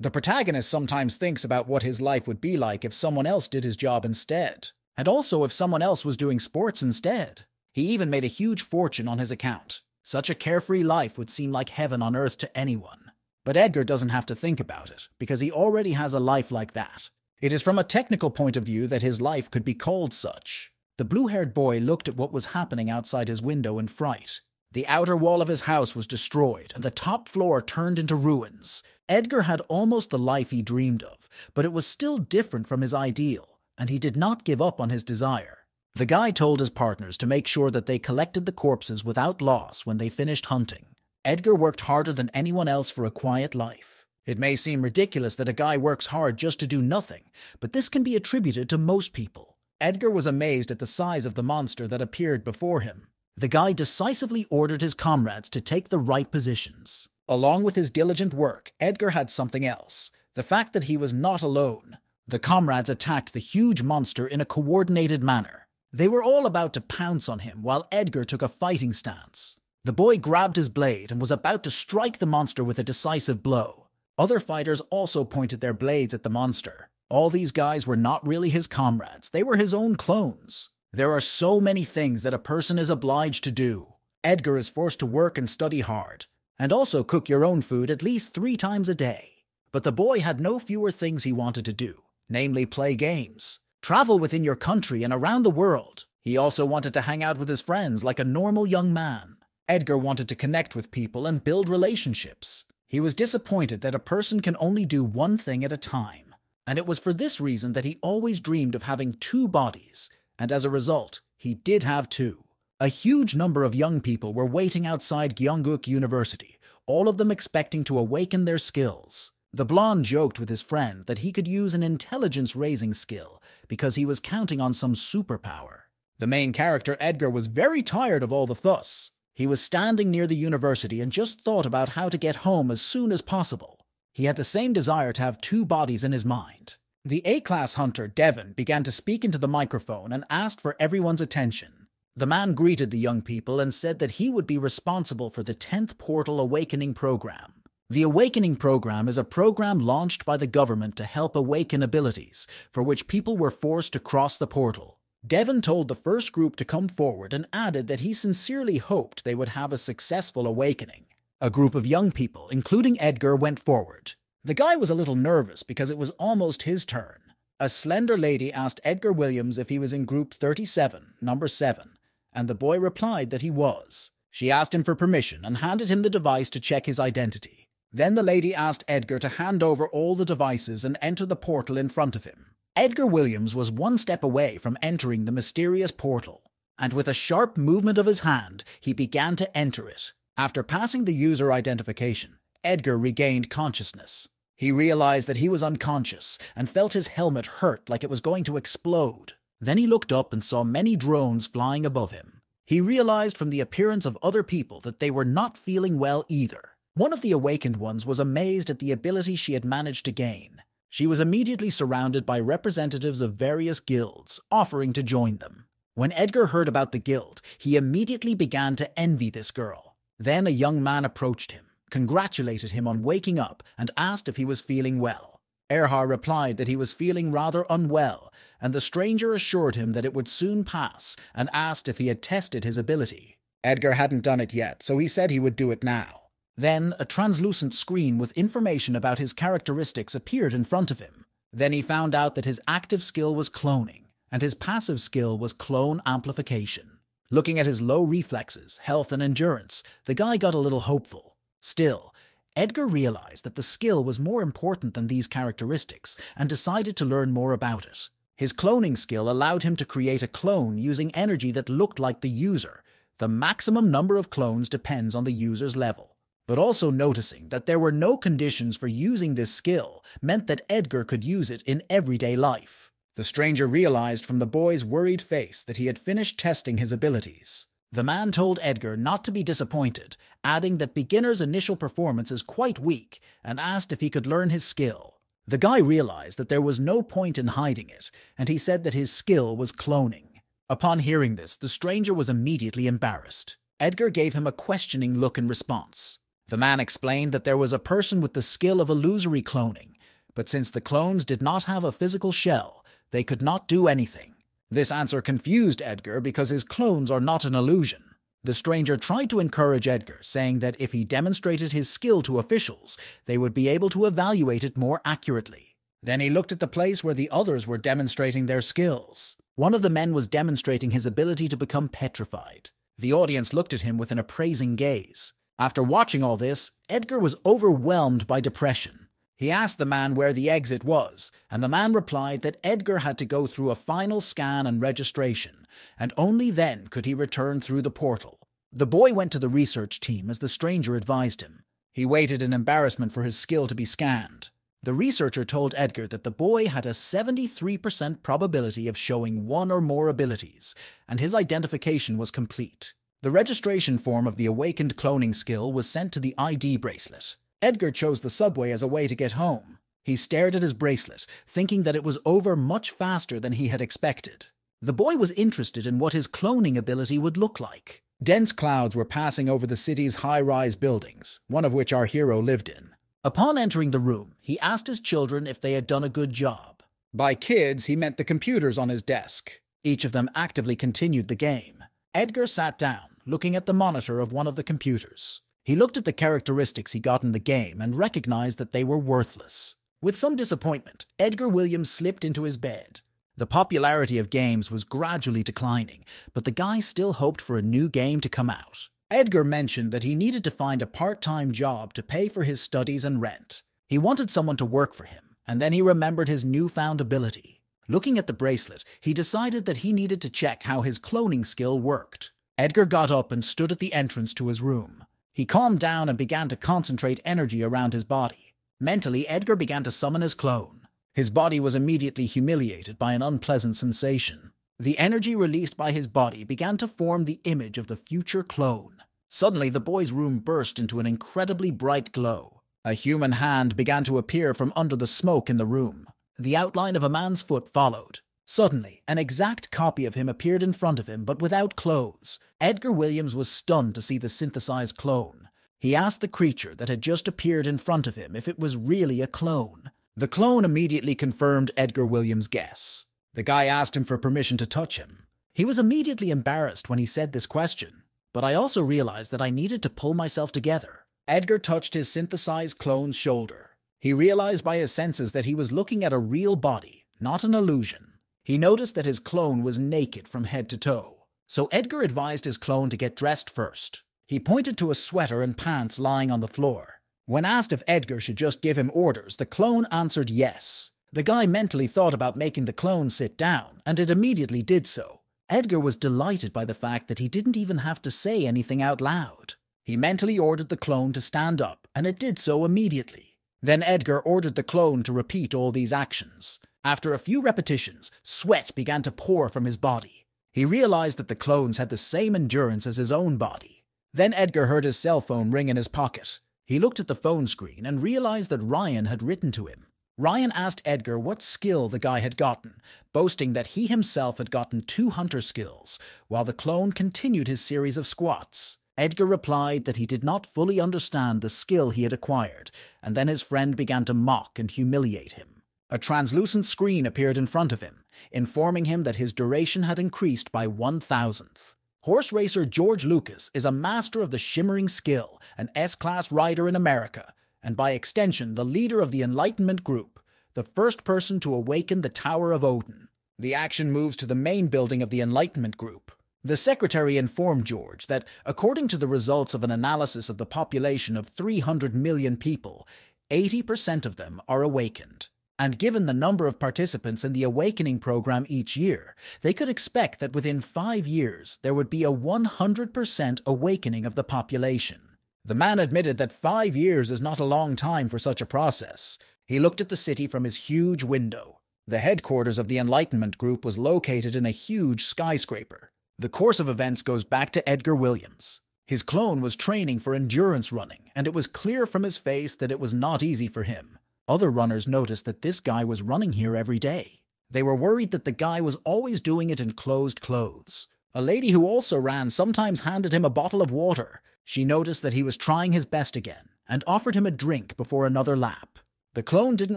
The protagonist sometimes thinks about what his life would be like if someone else did his job instead, and also if someone else was doing sports instead. He even made a huge fortune on his account. Such a carefree life would seem like heaven on earth to anyone. But Edgar doesn't have to think about it, because he already has a life like that. It is from a technical point of view that his life could be called such. The blue-haired boy looked at what was happening outside his window in fright. The outer wall of his house was destroyed, and the top floor turned into ruins. Edgar had almost the life he dreamed of, but it was still different from his ideal, and he did not give up on his desire. The guy told his partners to make sure that they collected the corpses without loss when they finished hunting. Edgar worked harder than anyone else for a quiet life. It may seem ridiculous that a guy works hard just to do nothing, but this can be attributed to most people. Edgar was amazed at the size of the monster that appeared before him. The guy decisively ordered his comrades to take the right positions. Along with his diligent work, Edgar had something else: the fact that he was not alone. The comrades attacked the huge monster in a coordinated manner. They were all about to pounce on him while Edgar took a fighting stance. The boy grabbed his blade and was about to strike the monster with a decisive blow. Other fighters also pointed their blades at the monster. All these guys were not really his comrades, they were his own clones. There are so many things that a person is obliged to do. Edgar is forced to work and study hard, and also cook your own food at least 3 times a day. But the boy had no fewer things he wanted to do, namely play games, travel within your country and around the world. He also wanted to hang out with his friends like a normal young man. Edgar wanted to connect with people and build relationships. He was disappointed that a person can only do one thing at a time, and it was for this reason that he always dreamed of having 2 bodies, and as a result, he did have 2. A huge number of young people were waiting outside Gyeongguk University, all of them expecting to awaken their skills. The blonde joked with his friend that he could use an intelligence-raising skill because he was counting on some superpower. The main character, Edgar, was very tired of all the fuss. He was standing near the university and just thought about how to get home as soon as possible. He had the same desire to have 2 bodies in his mind. The A-class hunter, Devon, began to speak into the microphone and asked for everyone's attention. The man greeted the young people and said that he would be responsible for the 10th Portal Awakening Program. The Awakening Program is a program launched by the government to help awaken abilities, for which people were forced to cross the portal. Devon told the first group to come forward and added that he sincerely hoped they would have a successful awakening. A group of young people, including Edgar, went forward. The guy was a little nervous because it was almost his turn. A slender lady asked Edgar Williams if he was in group 37, number 7, and the boy replied that he was. She asked him for permission and handed him the device to check his identity. Then the lady asked Edgar to hand over all the devices and enter the portal in front of him. Edgar Williams was 1 step away from entering the mysterious portal, and with a sharp movement of his hand, he began to enter it. After passing the user identification, Edgar regained consciousness. He realized that he was unconscious and felt his helmet hurt like it was going to explode. Then he looked up and saw many drones flying above him. He realized from the appearance of other people that they were not feeling well either. One of the awakened ones was amazed at the ability she had managed to gain. She was immediately surrounded by representatives of various guilds, offering to join them. When Edgar heard about the guild, he immediately began to envy this girl. Then a young man approached him, congratulated him on waking up, and asked if he was feeling well. Erhar replied that he was feeling rather unwell, and the stranger assured him that it would soon pass, and asked if he had tested his ability. Edgar hadn't done it yet, so he said he would do it now. Then, a translucent screen with information about his characteristics appeared in front of him. Then he found out that his active skill was cloning, and his passive skill was clone amplification. Looking at his low reflexes, health, and endurance, the guy got a little hopeful. Still, Edgar realized that the skill was more important than these characteristics, and decided to learn more about it. His cloning skill allowed him to create a clone using energy that looked like the user. The maximum number of clones depends on the user's level. But also noticing that there were no conditions for using this skill meant that Edgar could use it in everyday life. The stranger realized from the boy's worried face that he had finished testing his abilities. The man told Edgar not to be disappointed, adding that beginner's initial performance is quite weak, and asked if he could learn his skill. The guy realized that there was no point in hiding it, and he said that his skill was cloning. Upon hearing this, the stranger was immediately embarrassed. Edgar gave him a questioning look in response. The man explained that there was a person with the skill of illusory cloning, but since the clones did not have a physical shell, they could not do anything. This answer confused Edgar because his clones are not an illusion. The stranger tried to encourage Edgar, saying that if he demonstrated his skill to officials, they would be able to evaluate it more accurately. Then he looked at the place where the others were demonstrating their skills. One of the men was demonstrating his ability to become petrified. The audience looked at him with an appraising gaze. After watching all this, Edgar was overwhelmed by depression. He asked the man where the exit was, and the man replied that Edgar had to go through a final scan and registration, and only then could he return through the portal. The boy went to the research team as the stranger advised him. He waited in embarrassment for his skill to be scanned. The researcher told Edgar that the boy had a 73% probability of showing one or more abilities, and his identification was complete. The registration form of the awakened cloning skill was sent to the ID bracelet. Edgar chose the subway as a way to get home. He stared at his bracelet, thinking that it was over much faster than he had expected. The boy was interested in what his cloning ability would look like. Dense clouds were passing over the city's high-rise buildings, one of which our hero lived in. Upon entering the room, he asked his children if they had done a good job. By kids, he meant the computers on his desk. Each of them actively continued the game. Edgar sat down, looking at the monitor of one of the computers. He looked at the characteristics he got in the game and recognized that they were worthless. With some disappointment, Edgar Williams slipped into his bed. The popularity of games was gradually declining, but the guy still hoped for a new game to come out. Edgar mentioned that he needed to find a part-time job to pay for his studies and rent. He wanted someone to work for him, and then he remembered his newfound ability. Looking at the bracelet, he decided that he needed to check how his cloning skill worked. Edgar got up and stood at the entrance to his room. He calmed down and began to concentrate energy around his body. Mentally, Edgar began to summon his clone. His body was immediately humiliated by an unpleasant sensation. The energy released by his body began to form the image of the future clone. Suddenly, the boy's room burst into an incredibly bright glow. A human hand began to appear from under the smoke in the room. The outline of a man's foot followed. Suddenly, an exact copy of him appeared in front of him, but without clothes. Edgar Williams was stunned to see the synthesized clone. He asked the creature that had just appeared in front of him if it was really a clone. The clone immediately confirmed Edgar Williams' guess. The guy asked him for permission to touch him. He was immediately embarrassed when he said this question, but I also realized that I needed to pull myself together. Edgar touched his synthesized clone's shoulder. He realized by his senses that he was looking at a real body, not an illusion. He noticed that his clone was naked from head to toe. So Edgar advised his clone to get dressed first. He pointed to a sweater and pants lying on the floor. When asked if Edgar should just give him orders, the clone answered yes. The guy mentally thought about making the clone sit down, and it immediately did so. Edgar was delighted by the fact that he didn't even have to say anything out loud. He mentally ordered the clone to stand up, and it did so immediately. Then Edgar ordered the clone to repeat all these actions. After a few repetitions, sweat began to pour from his body. He realized that the clones had the same endurance as his own body. Then Edgar heard his cell phone ring in his pocket. He looked at the phone screen and realized that Ryan had written to him. Ryan asked Edgar what skill the guy had gotten, boasting that he himself had gotten 2 hunter skills, while the clone continued his series of squats. Edgar replied that he did not fully understand the skill he had acquired, and then his friend began to mock and humiliate him. A translucent screen appeared in front of him, informing him that his duration had increased by 1,000th. Horse racer George Lucas is a master of the shimmering skill, an S-class rider in America, and by extension the leader of the Enlightenment Group, the first person to awaken the Tower of Odin. The action moves to the main building of the Enlightenment Group. The secretary informed George that, according to the results of an analysis of the population of 300 million people, 80% of them are awakened. And given the number of participants in the Awakening program each year, they could expect that within 5 years there would be a 100% awakening of the population. The man admitted that 5 years is not a long time for such a process. He looked at the city from his huge window. The headquarters of the Enlightenment Group was located in a huge skyscraper. The course of events goes back to Edgar Williams. His clone was training for endurance running, and it was clear from his face that it was not easy for him. Other runners noticed that this guy was running here every day. They were worried that the guy was always doing it in closed clothes. A lady who also ran sometimes handed him a bottle of water. She noticed that he was trying his best again and offered him a drink before another lap. The clone didn't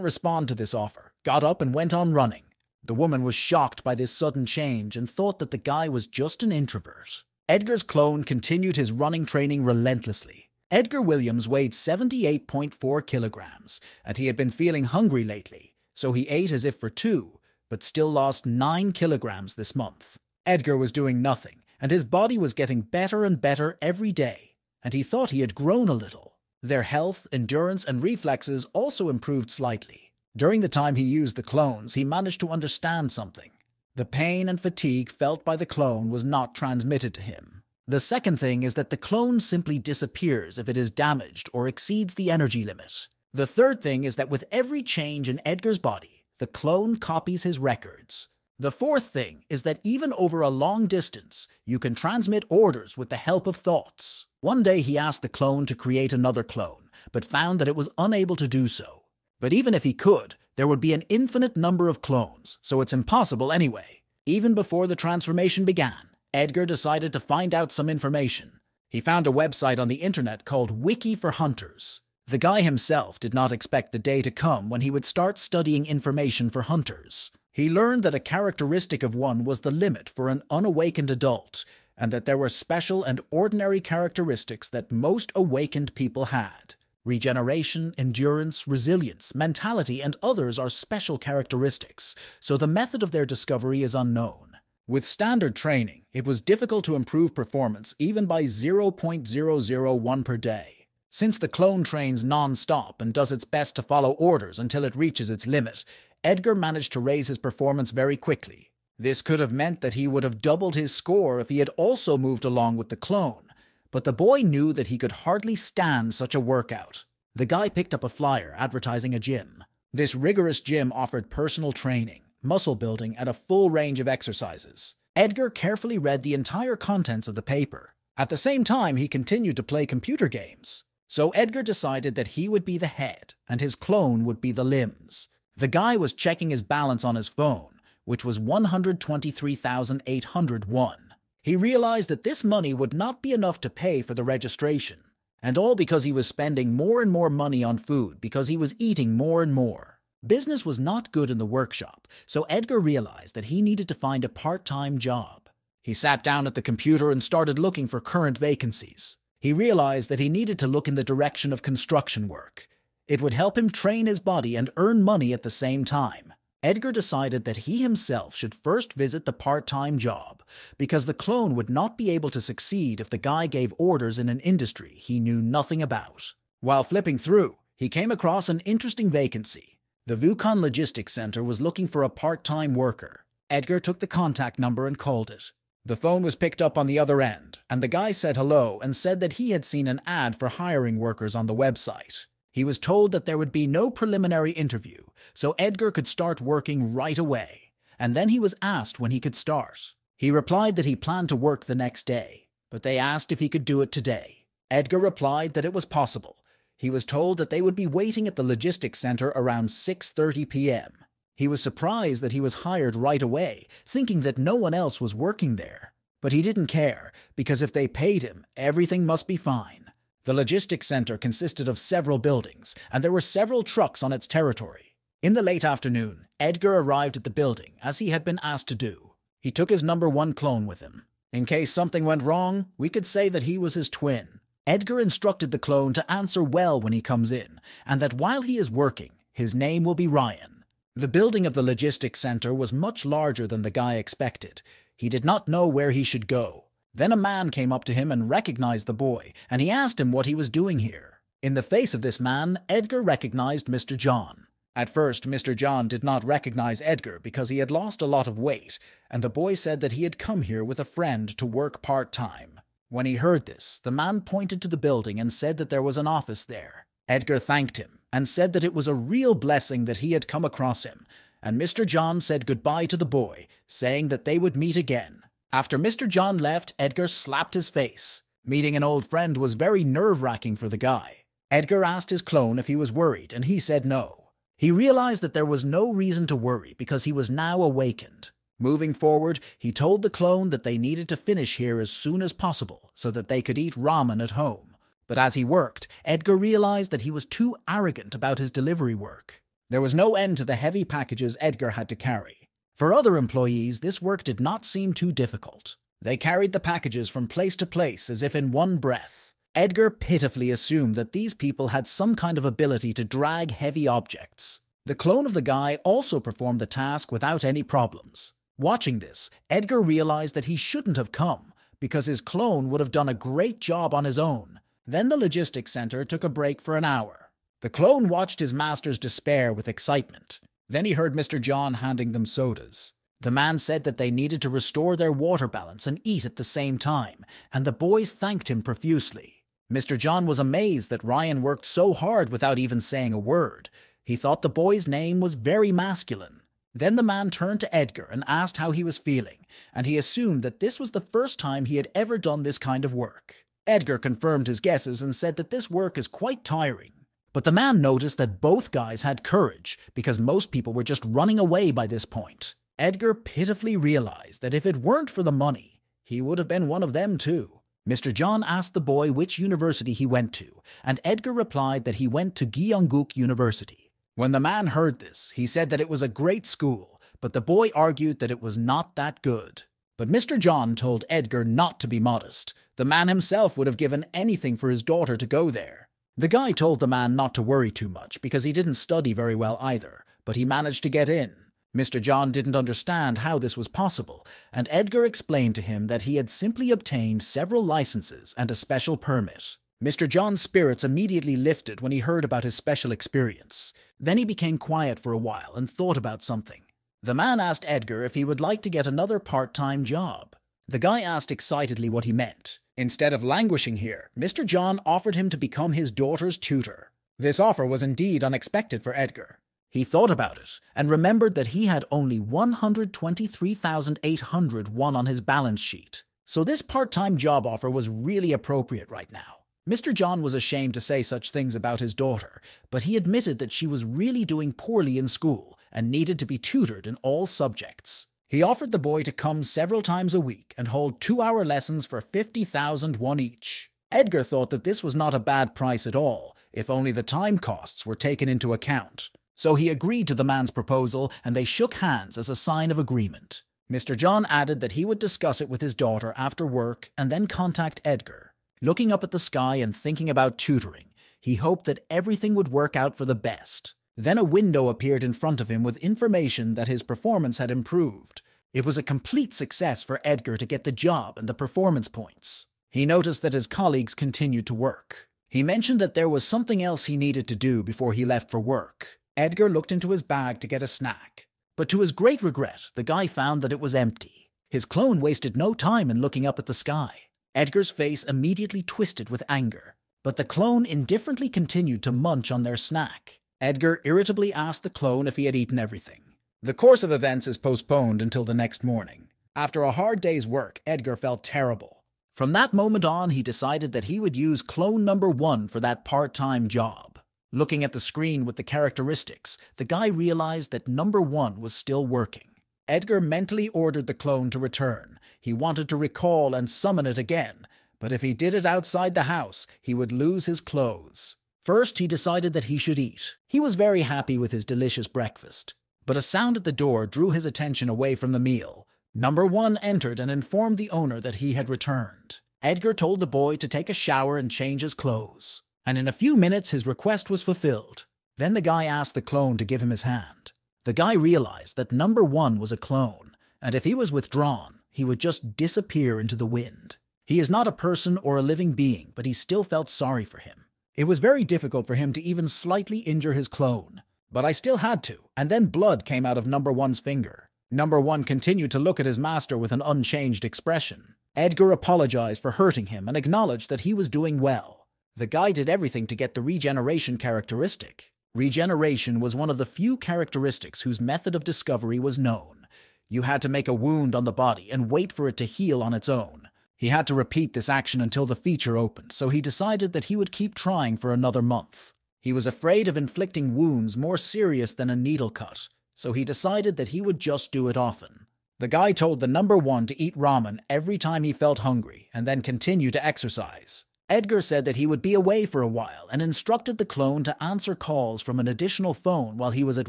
respond to this offer, got up and went on running. The woman was shocked by this sudden change and thought that the guy was just an introvert. Edgar's clone continued his running training relentlessly. Edgar Williams weighed 78.4 kilograms, and he had been feeling hungry lately, so he ate as if for two, but still lost 9 kilograms this month. Edgar was doing nothing, and his body was getting better and better every day, and he thought he had grown a little. Their health, endurance, and reflexes also improved slightly. During the time he used the clones, he managed to understand something. The pain and fatigue felt by the clone was not transmitted to him. The second thing is that the clone simply disappears if it is damaged or exceeds the energy limit. The third thing is that with every change in Edgar's body, the clone copies his records. The fourth thing is that even over a long distance, you can transmit orders with the help of thoughts. One day he asked the clone to create another clone, but found that it was unable to do so. But even if he could, there would be an infinite number of clones, so it's impossible anyway. Even before the transformation began, Edgar decided to find out some information. He found a website on the internet called Wiki for Hunters. The guy himself did not expect the day to come when he would start studying information for hunters. He learned that a characteristic of one was the limit for an unawakened adult, and that there were special and ordinary characteristics that most awakened people had. Regeneration, endurance, resilience, mentality, and others are special characteristics, so the method of their discovery is unknown. With standard training, it was difficult to improve performance even by 0.001 per day. Since the clone trains non-stop and does its best to follow orders until it reaches its limit, Edgar managed to raise his performance very quickly. This could have meant that he would have doubled his score if he had also moved along with the clone, but the boy knew that he could hardly stand such a workout. The guy picked up a flyer advertising a gym. This rigorous gym offered personal training, muscle building, and a full range of exercises. Edgar carefully read the entire contents of the paper. At the same time, he continued to play computer games. So Edgar decided that he would be the head, and his clone would be the limbs. The guy was checking his balance on his phone, which was 123,801. He realized that this money would not be enough to pay for the registration, and all because he was spending more and more money on food because he was eating more and more. Business was not good in the workshop, so Edgar realized that he needed to find a part-time job. He sat down at the computer and started looking for current vacancies. He realized that he needed to look in the direction of construction work. It would help him train his body and earn money at the same time. Edgar decided that he himself should first visit the part-time job, because the clone would not be able to succeed if the guy gave orders in an industry he knew nothing about. While flipping through, he came across an interesting vacancy. The Wukong Logistics Center was looking for a part-time worker. Edgar took the contact number and called it. The phone was picked up on the other end, and the guy said hello and said that he had seen an ad for hiring workers on the website. He was told that there would be no preliminary interview, so Edgar could start working right away, and then he was asked when he could start. He replied that he planned to work the next day, but they asked if he could do it today. Edgar replied that it was possible. He was told that they would be waiting at the logistics center around 6:30 p.m. He was surprised that he was hired right away, thinking that no one else was working there. But he didn't care, because if they paid him, everything must be fine. The logistics center consisted of several buildings, and there were several trucks on its territory. In the late afternoon, Edgar arrived at the building, as he had been asked to do. He took his number 1 clone with him. In case something went wrong, we could say that he was his twin. Edgar instructed the clone to answer well when he comes in, and that while he is working, his name will be Ryan. The building of the logistics center was much larger than the guy expected. He did not know where he should go. Then a man came up to him and recognized the boy, and he asked him what he was doing here. In the face of this man, Edgar recognized Mr. John. At first, Mr. John did not recognize Edgar because he had lost a lot of weight, and the boy said that he had come here with a friend to work part-time. When he heard this, the man pointed to the building and said that there was an office there. Edgar thanked him and said that it was a real blessing that he had come across him, and Mr. John said goodbye to the boy, saying that they would meet again. After Mr. John left, Edgar slapped his face. Meeting an old friend was very nerve-wracking for the guy. Edgar asked his clone if he was worried, and he said no. He realized that there was no reason to worry because he was now awakened. Moving forward, he told the clone that they needed to finish here as soon as possible so that they could eat ramen at home. But as he worked, Edgar realized that he was too arrogant about his delivery work. There was no end to the heavy packages Edgar had to carry. For other employees, this work did not seem too difficult. They carried the packages from place to place as if in one breath. Edgar pitifully assumed that these people had some kind of ability to drag heavy objects. The clone of the guy also performed the task without any problems. Watching this, Edgar realized that he shouldn't have come, because his clone would have done a great job on his own. Then the logistics center took a break for an hour. The clone watched his master's despair with excitement. Then he heard Mr. John handing them sodas. The man said that they needed to restore their water balance and eat at the same time, and the boys thanked him profusely. Mr. John was amazed that Ryan worked so hard without even saying a word. He thought the boy's name was very masculine. Then the man turned to Edgar and asked how he was feeling, and he assumed that this was the first time he had ever done this kind of work. Edgar confirmed his guesses and said that this work is quite tiring. But the man noticed that both guys had courage, because most people were just running away by this point. Edgar pitifully realized that if it weren't for the money, he would have been one of them too. Mr. John asked the boy which university he went to, and Edgar replied that he went to Gyeongguk University. When the man heard this, he said that it was a great school, but the boy argued that it was not that good. But Mr. John told Edgar not to be modest. The man himself would have given anything for his daughter to go there. The guy told the man not to worry too much because he didn't study very well either, but he managed to get in. Mr. John didn't understand how this was possible, and Edgar explained to him that he had simply obtained several licenses and a special permit. Mr. John's spirits immediately lifted when he heard about his special experience. Then he became quiet for a while and thought about something. The man asked Edgar if he would like to get another part-time job. The guy asked excitedly what he meant. Instead of languishing here, Mr. John offered him to become his daughter's tutor. This offer was indeed unexpected for Edgar. He thought about it and remembered that he had only 123,800 won on his balance sheet. So this part-time job offer was really appropriate right now. Mr. John was ashamed to say such things about his daughter, but he admitted that she was really doing poorly in school and needed to be tutored in all subjects. He offered the boy to come several times a week and hold 2-hour lessons for 50,000 won each. Edgar thought that this was not a bad price at all, if only the time costs were taken into account. So he agreed to the man's proposal, and they shook hands as a sign of agreement. Mr. John added that he would discuss it with his daughter after work and then contact Edgar. Looking up at the sky and thinking about tutoring, he hoped that everything would work out for the best. Then a window appeared in front of him with information that his performance had improved. It was a complete success for Edgar to get the job and the performance points. He noticed that his colleagues continued to work. He mentioned that there was something else he needed to do before he left for work. Edgar looked into his bag to get a snack. But to his great regret, the guy found that it was empty. His clone wasted no time in looking up at the sky. Edgar's face immediately twisted with anger, but the clone indifferently continued to munch on their snack. Edgar irritably asked the clone if he had eaten everything. The course of events is postponed until the next morning. After a hard day's work, Edgar felt terrible. From that moment on, he decided that he would use clone number 1 for that part-time job. Looking at the screen with the characteristics, the guy realized that number 1 was still working. Edgar mentally ordered the clone to return. He wanted to recall and summon it again, but if he did it outside the house, he would lose his clothes. First, he decided that he should eat. He was very happy with his delicious breakfast. But a sound at the door drew his attention away from the meal. Number 1 entered and informed the owner that he had returned. Edgar told the boy to take a shower and change his clothes. And in a few minutes, his request was fulfilled. Then the guy asked the clone to give him his hand. The guy realized that number 1 was a clone, and if he was withdrawn, he would just disappear into the wind. He is not a person or a living being, but he still felt sorry for him. It was very difficult for him to even slightly injure his clone. But I still had to, and then blood came out of number 1's finger. Number 1 continued to look at his master with an unchanged expression. Edgar apologized for hurting him and acknowledged that he was doing well. The guy did everything to get the regeneration characteristic. Regeneration was one of the few characteristics whose method of discovery was known. You had to make a wound on the body and wait for it to heal on its own. He had to repeat this action until the feature opened, so he decided that he would keep trying for another month. He was afraid of inflicting wounds more serious than a needle cut, so he decided that he would just do it often. The guy told the number one to eat ramen every time he felt hungry and then continue to exercise. Edgar said that he would be away for a while and instructed the clone to answer calls from an additional phone while he was at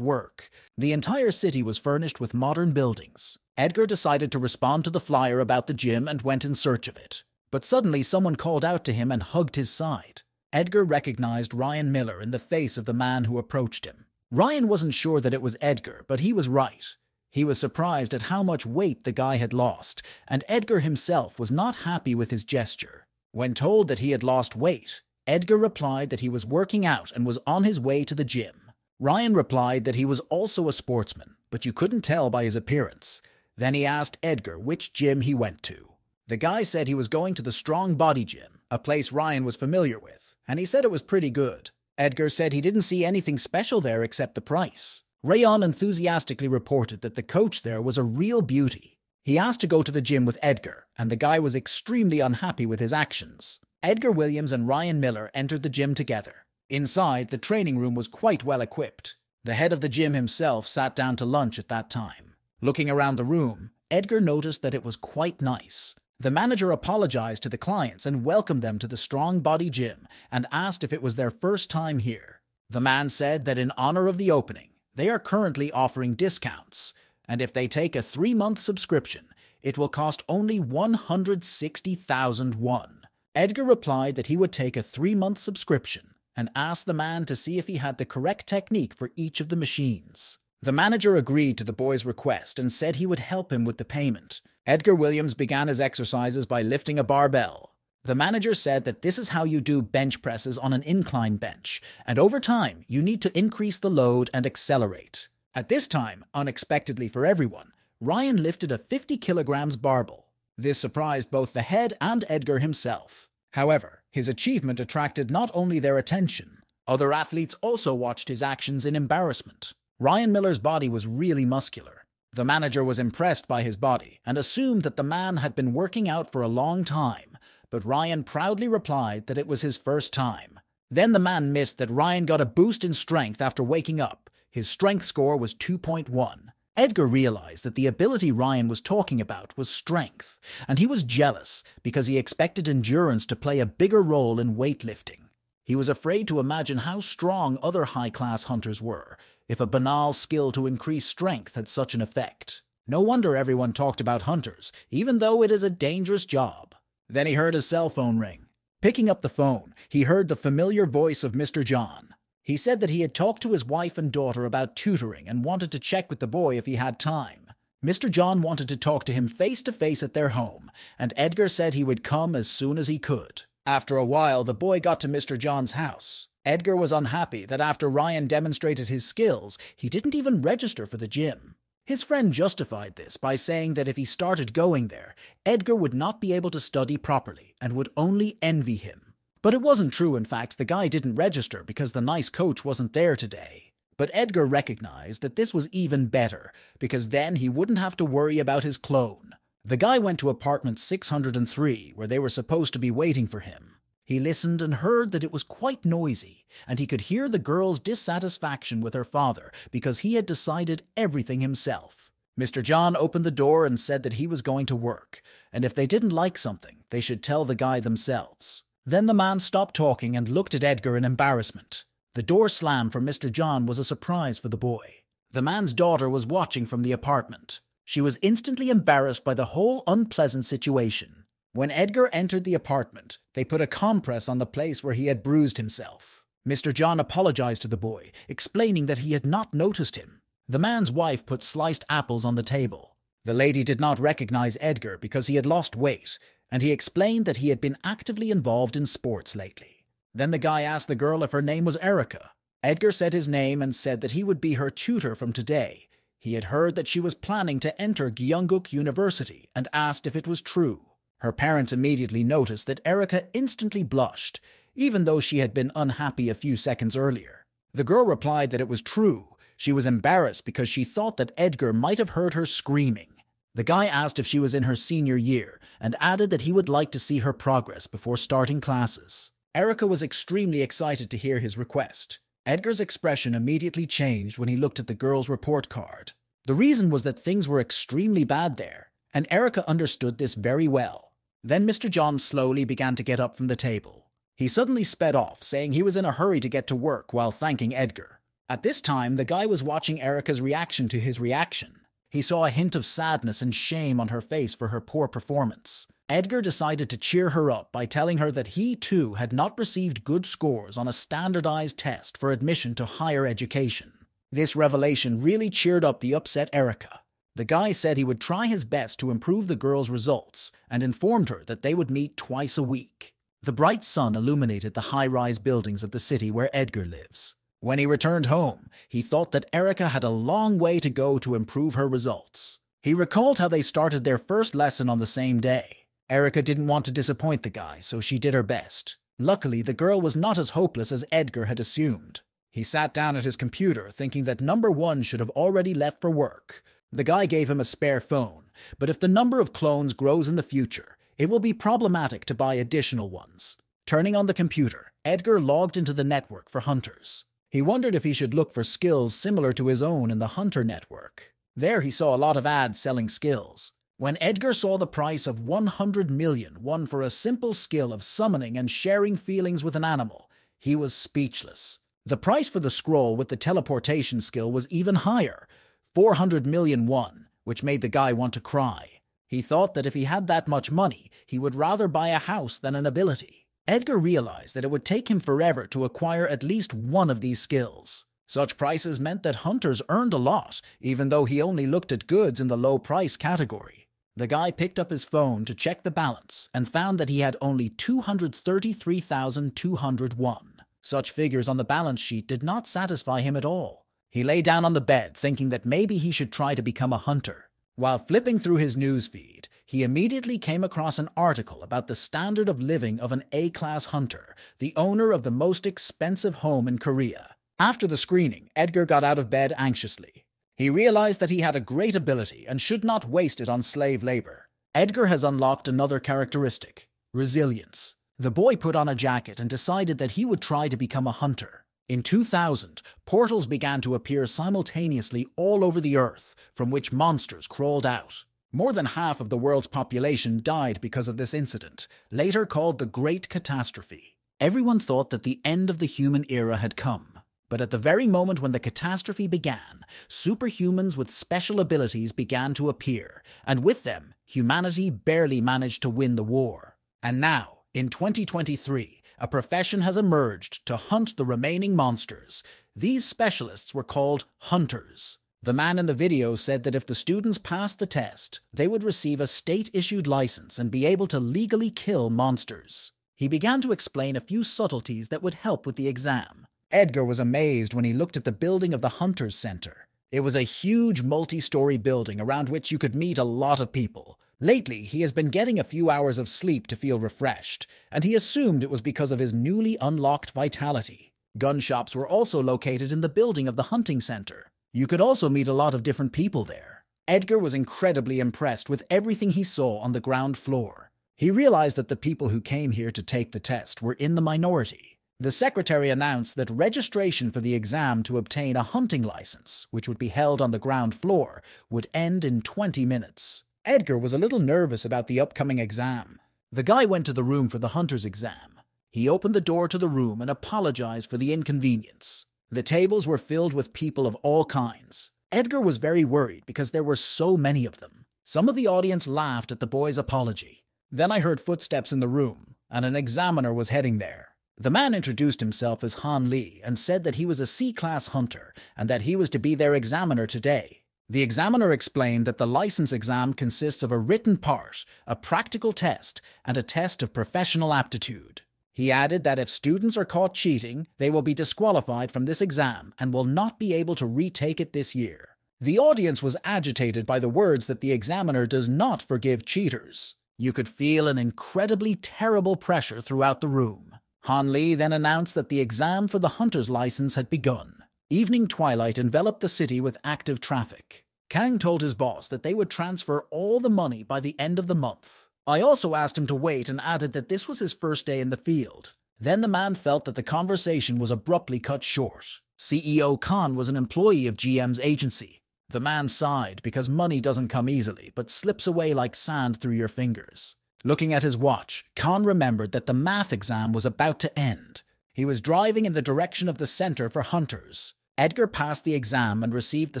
work. The entire city was furnished with modern buildings. Edgar decided to respond to the flyer about the gym and went in search of it. But suddenly someone called out to him and hugged his side. Edgar recognized Ryan Miller in the face of the man who approached him. Ryan wasn't sure that it was Edgar, but he was right. He was surprised at how much weight the guy had lost, and Edgar himself was not happy with his gesture. When told that he had lost weight, Edgar replied that he was working out and was on his way to the gym. Ryan replied that he was also a sportsman, but you couldn't tell by his appearance. Then he asked Edgar which gym he went to. The guy said he was going to the Strong Body Gym, a place Ryan was familiar with, and he said it was pretty good. Edgar said he didn't see anything special there except the price. Rayon enthusiastically reported that the coach there was a real beauty. He asked to go to the gym with Edgar, and the guy was extremely unhappy with his actions. Edgar Williams and Ryan Miller entered the gym together. Inside, the training room was quite well equipped. The head of the gym himself sat down to lunch at that time. Looking around the room, Edgar noticed that it was quite nice. The manager apologized to the clients and welcomed them to the Strong Body Gym and asked if it was their first time here. The man said that in honor of the opening, they are currently offering discounts, and if they take a 3-month subscription, it will cost only 160,000 won. Edgar replied that he would take a 3-month subscription and asked the man to see if he had the correct technique for each of the machines. The manager agreed to the boy's request and said he would help him with the payment. Edgar Williams began his exercises by lifting a barbell. The manager said that this is how you do bench presses on an incline bench, and over time, you need to increase the load and accelerate. At this time, unexpectedly for everyone, Ryan lifted a 50 kilograms barbell. This surprised both the head and Edgar himself. However, his achievement attracted not only their attention, other athletes also watched his actions in embarrassment. Ryan Miller's body was really muscular. The manager was impressed by his body and assumed that the man had been working out for a long time, but Ryan proudly replied that it was his first time. Then the man missed that Ryan got a boost in strength after waking up. His strength score was 2.1. Edgar realized that the ability Ryan was talking about was strength, and he was jealous because he expected endurance to play a bigger role in weightlifting. He was afraid to imagine how strong other high-class hunters were, if a banal skill to increase strength had such an effect. No wonder everyone talked about hunters, even though it is a dangerous job. Then he heard his cell phone ring. Picking up the phone, he heard the familiar voice of Mr. John. He said that he had talked to his wife and daughter about tutoring and wanted to check with the boy if he had time. Mr. John wanted to talk to him face-to-face at their home, and Edgar said he would come as soon as he could. After a while, the boy got to Mr. John's house. Edgar was unhappy that after Ryan demonstrated his skills, he didn't even register for the gym. His friend justified this by saying that if he started going there, Edgar would not be able to study properly and would only envy him. But it wasn't true. In fact, the guy didn't register because the nice coach wasn't there today. But Edgar recognized that this was even better, because then he wouldn't have to worry about his clone. The guy went to apartment 603, where they were supposed to be waiting for him. He listened and heard that it was quite noisy, and he could hear the girl's dissatisfaction with her father because he had decided everything himself. Mr. John opened the door and said that he was going to work, and if they didn't like something, they should tell the guy themselves. Then the man stopped talking and looked at Edgar in embarrassment. The door slam from Mr. John was a surprise for the boy. The man's daughter was watching from the apartment. She was instantly embarrassed by the whole unpleasant situation. When Edgar entered the apartment, they put a compress on the place where he had bruised himself. Mr. John apologized to the boy, explaining that he had not noticed him. The man's wife put sliced apples on the table. The lady did not recognize Edgar because he had lost weight, and he explained that he had been actively involved in sports lately. Then the guy asked the girl if her name was Erica. Edgar said his name and said that he would be her tutor from today. He had heard that she was planning to enter Gyeongguk University and asked if it was true. Her parents immediately noticed that Erica instantly blushed, even though she had been unhappy a few seconds earlier. The girl replied that it was true. She was embarrassed because she thought that Edgar might have heard her screaming. The guy asked if she was in her senior year and added that he would like to see her progress before starting classes. Erica was extremely excited to hear his request. Edgar's expression immediately changed when he looked at the girl's report card. The reason was that things were extremely bad there, and Erica understood this very well. Then Mr. John slowly began to get up from the table. He suddenly sped off, saying he was in a hurry to get to work while thanking Edgar. At this time, the guy was watching Erica's reaction to his reaction. He saw a hint of sadness and shame on her face for her poor performance. Edgar decided to cheer her up by telling her that he too had not received good scores on a standardized test for admission to higher education. This revelation really cheered up the upset Erica. The guy said he would try his best to improve the girl's results and informed her that they would meet twice a week. The bright sun illuminated the high-rise buildings of the city where Edgar lives. When he returned home, he thought that Erica had a long way to go to improve her results. He recalled how they started their first lesson on the same day. Erica didn't want to disappoint the guy, so she did her best. Luckily, the girl was not as hopeless as Edgar had assumed. He sat down at his computer, thinking that number 1 should have already left for work. The guy gave him a spare phone, but if the number of clones grows in the future, it will be problematic to buy additional ones. Turning on the computer, Edgar logged into the network for hunters. He wondered if he should look for skills similar to his own in the Hunter network. There he saw a lot of ads selling skills. When Edgar saw the price of 100 million won for a simple skill of summoning and sharing feelings with an animal, he was speechless. The price for the scroll with the teleportation skill was even higher, 400 million won, which made the guy want to cry. He thought that if he had that much money, he would rather buy a house than an ability. Edgar realized that it would take him forever to acquire at least one of these skills. Such prices meant that hunters earned a lot, even though he only looked at goods in the low price category. The guy picked up his phone to check the balance and found that he had only 233,201. Such figures on the balance sheet did not satisfy him at all. He lay down on the bed thinking that maybe he should try to become a hunter. While flipping through his news feed, he immediately came across an article about the standard of living of an A-class hunter, the owner of the most expensive home in Korea. After the screening, Edgar got out of bed anxiously. He realized that he had a great ability and should not waste it on slave labor. Edgar has unlocked another characteristic: resilience. The boy put on a jacket and decided that he would try to become a hunter. In 2000, portals began to appear simultaneously all over the Earth, from which monsters crawled out. More than half of the world's population died because of this incident, later called the Great Catastrophe. Everyone thought that the end of the human era had come. But at the very moment when the catastrophe began, superhumans with special abilities began to appear, and with them, humanity barely managed to win the war. And now, in 2023, a profession has emerged to hunt the remaining monsters. These specialists were called hunters. The man in the video said that if the students passed the test, they would receive a state-issued license and be able to legally kill monsters. He began to explain a few subtleties that would help with the exam. Edgar was amazed when he looked at the building of the Hunters Center. It was a huge multi-story building around which you could meet a lot of people. Lately, he has been getting a few hours of sleep to feel refreshed, and he assumed it was because of his newly unlocked vitality. Gun shops were also located in the building of the hunting center. You could also meet a lot of different people there. Edgar was incredibly impressed with everything he saw on the ground floor. He realized that the people who came here to take the test were in the minority. The secretary announced that registration for the exam to obtain a hunting license, which would be held on the ground floor, would end in 20 minutes. Edgar was a little nervous about the upcoming exam. The guy went to the room for the hunter's exam. He opened the door to the room and apologized for the inconvenience. The tables were filled with people of all kinds. Edgar was very worried because there were so many of them. Some of the audience laughed at the boy's apology. Then I heard footsteps in the room, and an examiner was heading there. The man introduced himself as Han Lee and said that he was a C-class hunter and that he was to be their examiner today. The examiner explained that the license exam consists of a written part, a practical test, and a test of professional aptitude. He added that if students are caught cheating, they will be disqualified from this exam and will not be able to retake it this year. The audience was agitated by the words that the examiner does not forgive cheaters. You could feel an incredibly terrible pressure throughout the room. Han Lee then announced that the exam for the hunter's license had begun. Evening twilight enveloped the city with active traffic. Kang told his boss that they would transfer all the money by the end of the month. I also asked him to wait and added that this was his first day in the field. Then the man felt that the conversation was abruptly cut short. CEO Khan was an employee of GM's agency. The man sighed because money doesn't come easily, but slips away like sand through your fingers. Looking at his watch, Khan remembered that the math exam was about to end. He was driving in the direction of the Center for Hunters. Edgar passed the exam and received the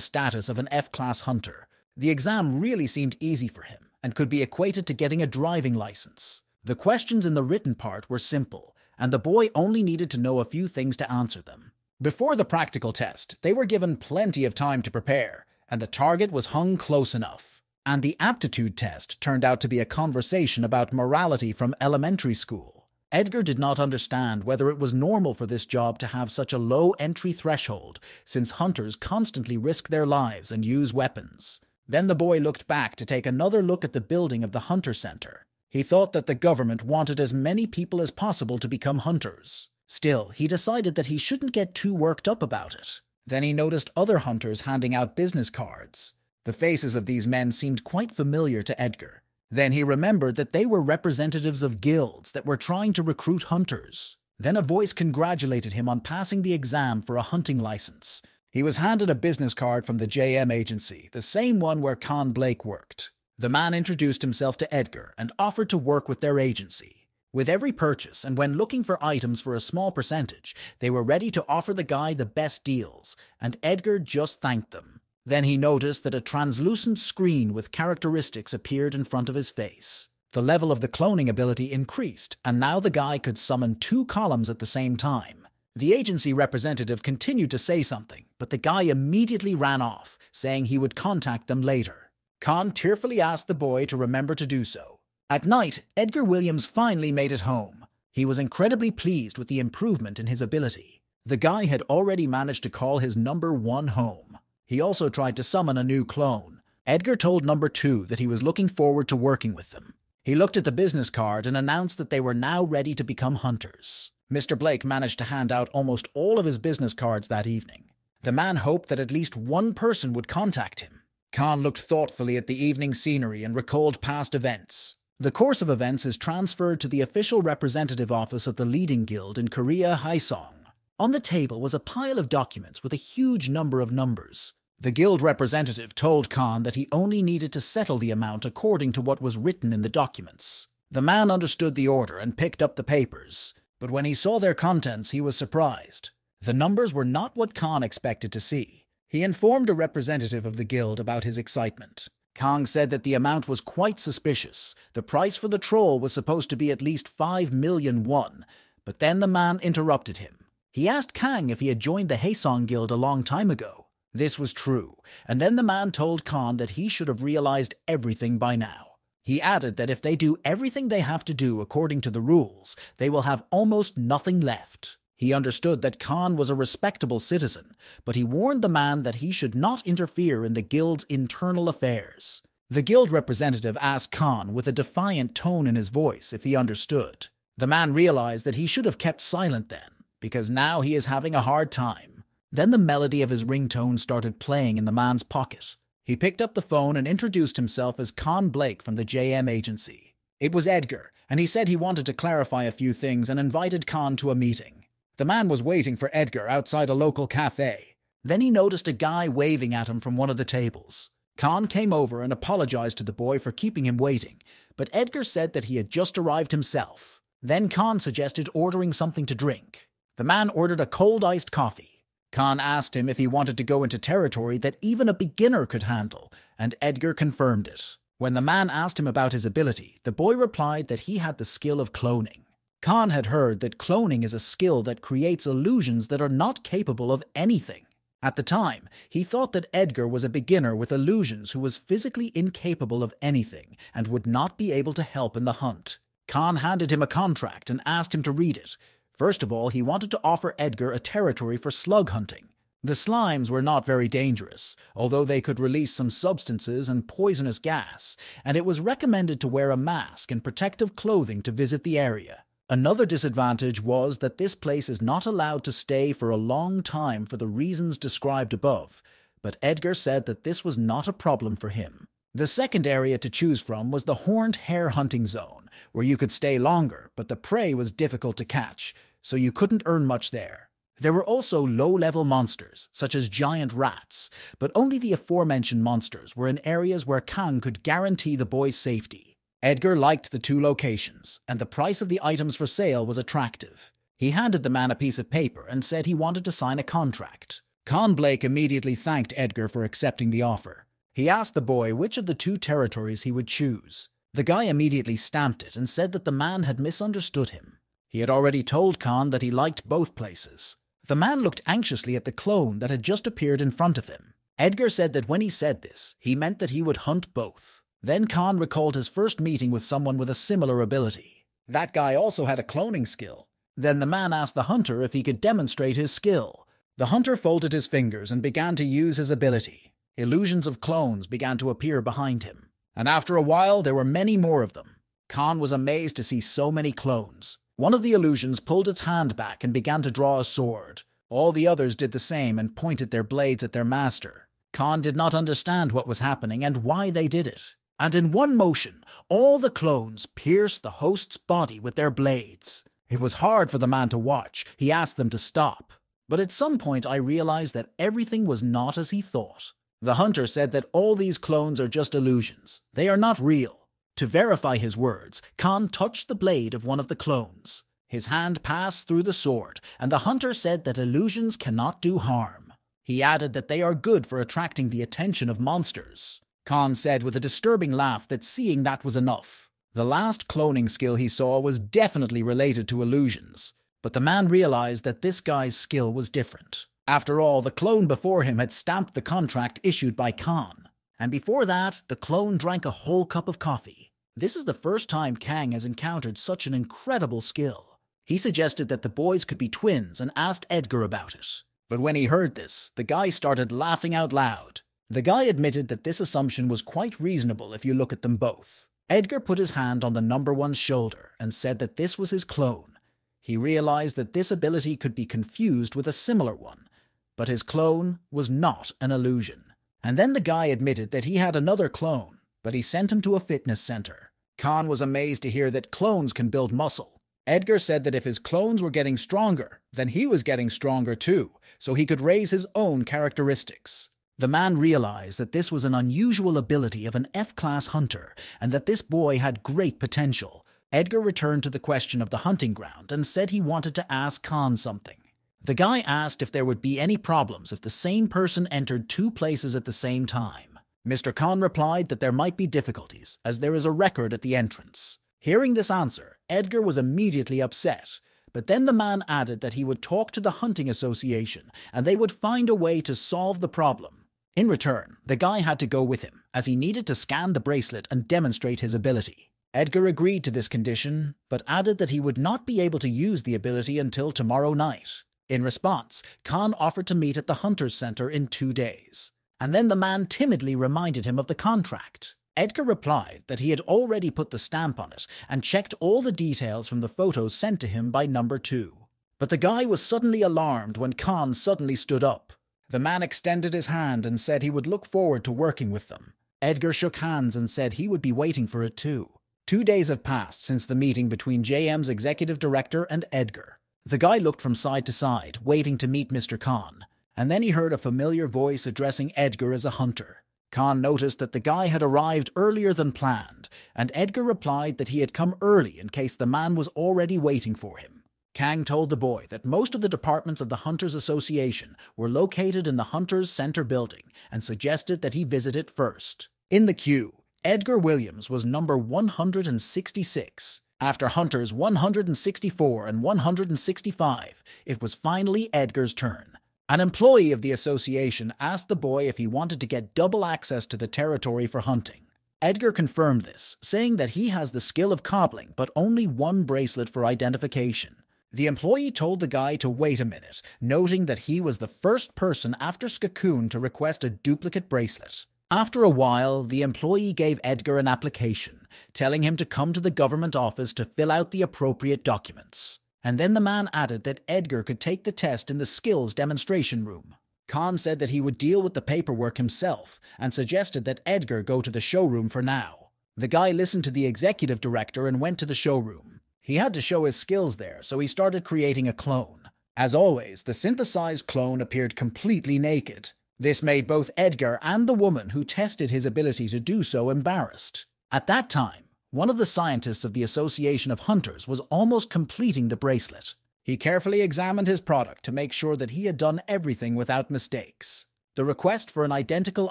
status of an F-class hunter. The exam really seemed easy for him and could be equated to getting a driving license. The questions in the written part were simple, and the boy only needed to know a few things to answer them. Before the practical test, they were given plenty of time to prepare, and the target was hung close enough. And the aptitude test turned out to be a conversation about morality from elementary school. Edgar did not understand whether it was normal for this job to have such a low entry threshold, since hunters constantly risk their lives and use weapons. Then the boy looked back to take another look at the building of the Hunter Center. He thought that the government wanted as many people as possible to become hunters. Still, he decided that he shouldn't get too worked up about it. Then he noticed other hunters handing out business cards. The faces of these men seemed quite familiar to Edgar. Then he remembered that they were representatives of guilds that were trying to recruit hunters. Then a voice congratulated him on passing the exam for a hunting license. He was handed a business card from the JM agency, the same one where Con Blake worked. The man introduced himself to Edgar and offered to work with their agency. With every purchase and when looking for items for a small percentage, they were ready to offer the guy the best deals, and Edgar just thanked them. Then he noticed that a translucent screen with characteristics appeared in front of his face. The level of the cloning ability increased, and now the guy could summon 2 columns at the same time. The agency representative continued to say something, but the guy immediately ran off, saying he would contact them later. Khan tearfully asked the boy to remember to do so. At night, Edgar Williams finally made it home. He was incredibly pleased with the improvement in his ability. The guy had already managed to call his number 1 home. He also tried to summon a new clone. Edgar told number 2 that he was looking forward to working with them. He looked at the business card and announced that they were now ready to become hunters. Mr. Blake managed to hand out almost all of his business cards that evening. The man hoped that at least one person would contact him. Khan looked thoughtfully at the evening scenery and recalled past events. The course of events is transferred to the official representative office of the leading guild in Korea, Haesong. On the table was a pile of documents with a huge number of numbers. The guild representative told Khan that he only needed to settle the amount according to what was written in the documents. The man understood the order and picked up the papers, but when he saw their contents, he was surprised. The numbers were not what Khan expected to see. He informed a representative of the guild about his excitement. Kang said that the amount was quite suspicious. The price for the troll was supposed to be at least 5 million won, but then the man interrupted him. He asked Kang if he had joined the Haesong Guild a long time ago. This was true, and then the man told Khan that he should have realized everything by now. He added that if they do everything they have to do according to the rules, they will have almost nothing left. He understood that Khan was a respectable citizen, but he warned the man that he should not interfere in the guild's internal affairs. The guild representative asked Khan with a defiant tone in his voice if he understood. The man realized that he should have kept silent then, because now he is having a hard time. Then the melody of his ringtone started playing in the man's pocket. He picked up the phone and introduced himself as Con Blake from the JM agency. It was Edgar, and he said he wanted to clarify a few things and invited Khan to a meeting. The man was waiting for Edgar outside a local cafe. Then he noticed a guy waving at him from one of the tables. Khan came over and apologized to the boy for keeping him waiting, but Edgar said that he had just arrived himself. Then Khan suggested ordering something to drink. The man ordered a cold iced coffee. Khan asked him if he wanted to go into territory that even a beginner could handle, and Edgar confirmed it. When the man asked him about his ability, the boy replied that he had the skill of cloning. Khan had heard that cloning is a skill that creates illusions that are not capable of anything. At the time, he thought that Edgar was a beginner with illusions who was physically incapable of anything and would not be able to help in the hunt. Khan handed him a contract and asked him to read it. First of all, he wanted to offer Edgar a territory for slug hunting. The slimes were not very dangerous, although they could release some substances and poisonous gas, and it was recommended to wear a mask and protective clothing to visit the area. Another disadvantage was that this place is not allowed to stay for a long time for the reasons described above, but Edgar said that this was not a problem for him. The second area to choose from was the horned hare hunting zone, where you could stay longer, but the prey was difficult to catch, so you couldn't earn much there. There were also low-level monsters, such as giant rats, but only the aforementioned monsters were in areas where Kang could guarantee the boy's safety. Edgar liked the two locations, and the price of the items for sale was attractive. He handed the man a piece of paper and said he wanted to sign a contract. Con Blake immediately thanked Edgar for accepting the offer. He asked the boy which of the two territories he would choose. The guy immediately stamped it and said that the man had misunderstood him. He had already told Con that he liked both places. The man looked anxiously at the clone that had just appeared in front of him. Edgar said that when he said this, he meant that he would hunt both. Then Con recalled his first meeting with someone with a similar ability. That guy also had a cloning skill. Then the man asked the hunter if he could demonstrate his skill. The hunter folded his fingers and began to use his ability. Illusions of clones began to appear behind him. And after a while, there were many more of them. Con was amazed to see so many clones. One of the illusions pulled its hand back and began to draw a sword. All the others did the same and pointed their blades at their master. Con did not understand what was happening and why they did it. And in one motion, all the clones pierced the host's body with their blades. It was hard for the man to watch. He asked them to stop. But at some point I realized that everything was not as he thought. The hunter said that all these clones are just illusions. They are not real. To verify his words, Con touched the blade of one of the clones. His hand passed through the sword, and the hunter said that illusions cannot do harm. He added that they are good for attracting the attention of monsters. Con said with a disturbing laugh that seeing that was enough. The last cloning skill he saw was definitely related to illusions, but the man realized that this guy's skill was different. After all, the clone before him had stamped the contract issued by Con. And before that, the clone drank a whole cup of coffee. This is the first time Kang has encountered such an incredible skill. He suggested that the boys could be twins and asked Edgar about it. But when he heard this, the guy started laughing out loud. The guy admitted that this assumption was quite reasonable if you look at them both. Edgar put his hand on the number one's shoulder and said that this was his clone. He realized that this ability could be confused with a similar one, but his clone was not an illusion. And then the guy admitted that he had another clone, but he sent him to a fitness center. Con was amazed to hear that clones can build muscle. Edgar said that if his clones were getting stronger, then he was getting stronger too, so he could raise his own characteristics. The man realized that this was an unusual ability of an F-class hunter, and that this boy had great potential. Edgar returned to the question of the hunting ground and said he wanted to ask Con something. The guy asked if there would be any problems if the same person entered two places at the same time. Mr. Con replied that there might be difficulties, as there is a record at the entrance. Hearing this answer, Edgar was immediately upset, but then the man added that he would talk to the hunting association and they would find a way to solve the problem. In return, the guy had to go with him, as he needed to scan the bracelet and demonstrate his ability. Edgar agreed to this condition, but added that he would not be able to use the ability until tomorrow night. In response, Con offered to meet at the Hunter's Center in 2 days. And then the man timidly reminded him of the contract. Edgar replied that he had already put the stamp on it and checked all the details from the photos sent to him by number 2. But the guy was suddenly alarmed when Con suddenly stood up. The man extended his hand and said he would look forward to working with them. Edgar shook hands and said he would be waiting for it too. 2 days have passed since the meeting between JM's executive director and Edgar. The guy looked from side to side, waiting to meet Mr. Con, and then he heard a familiar voice addressing Edgar as a hunter. Con noticed that the guy had arrived earlier than planned, and Edgar replied that he had come early in case the man was already waiting for him. Kang told the boy that most of the departments of the Hunters Association were located in the Hunters Center building and suggested that he visit it first. In the queue, Edgar Williams was number 166. After Hunters 164 and 165, it was finally Edgar's turn. An employee of the association asked the boy if he wanted to get double access to the territory for hunting. Edgar confirmed this, saying that he has the skill of cobbling but only one bracelet for identification. The employee told the guy to wait a minute, noting that he was the first person after Skakun to request a duplicate bracelet. After a while, the employee gave Edgar an application, telling him to come to the government office to fill out the appropriate documents. And then the man added that Edgar could take the test in the skills demonstration room. Con said that he would deal with the paperwork himself, and suggested that Edgar go to the showroom for now. The guy listened to the executive director and went to the showroom. He had to show his skills there, so he started creating a clone. As always, the synthesized clone appeared completely naked. This made both Edgar and the woman who tested his ability to do so embarrassed. At that time, one of the scientists of the Association of Hunters was almost completing the bracelet. He carefully examined his product to make sure that he had done everything without mistakes. The request for an identical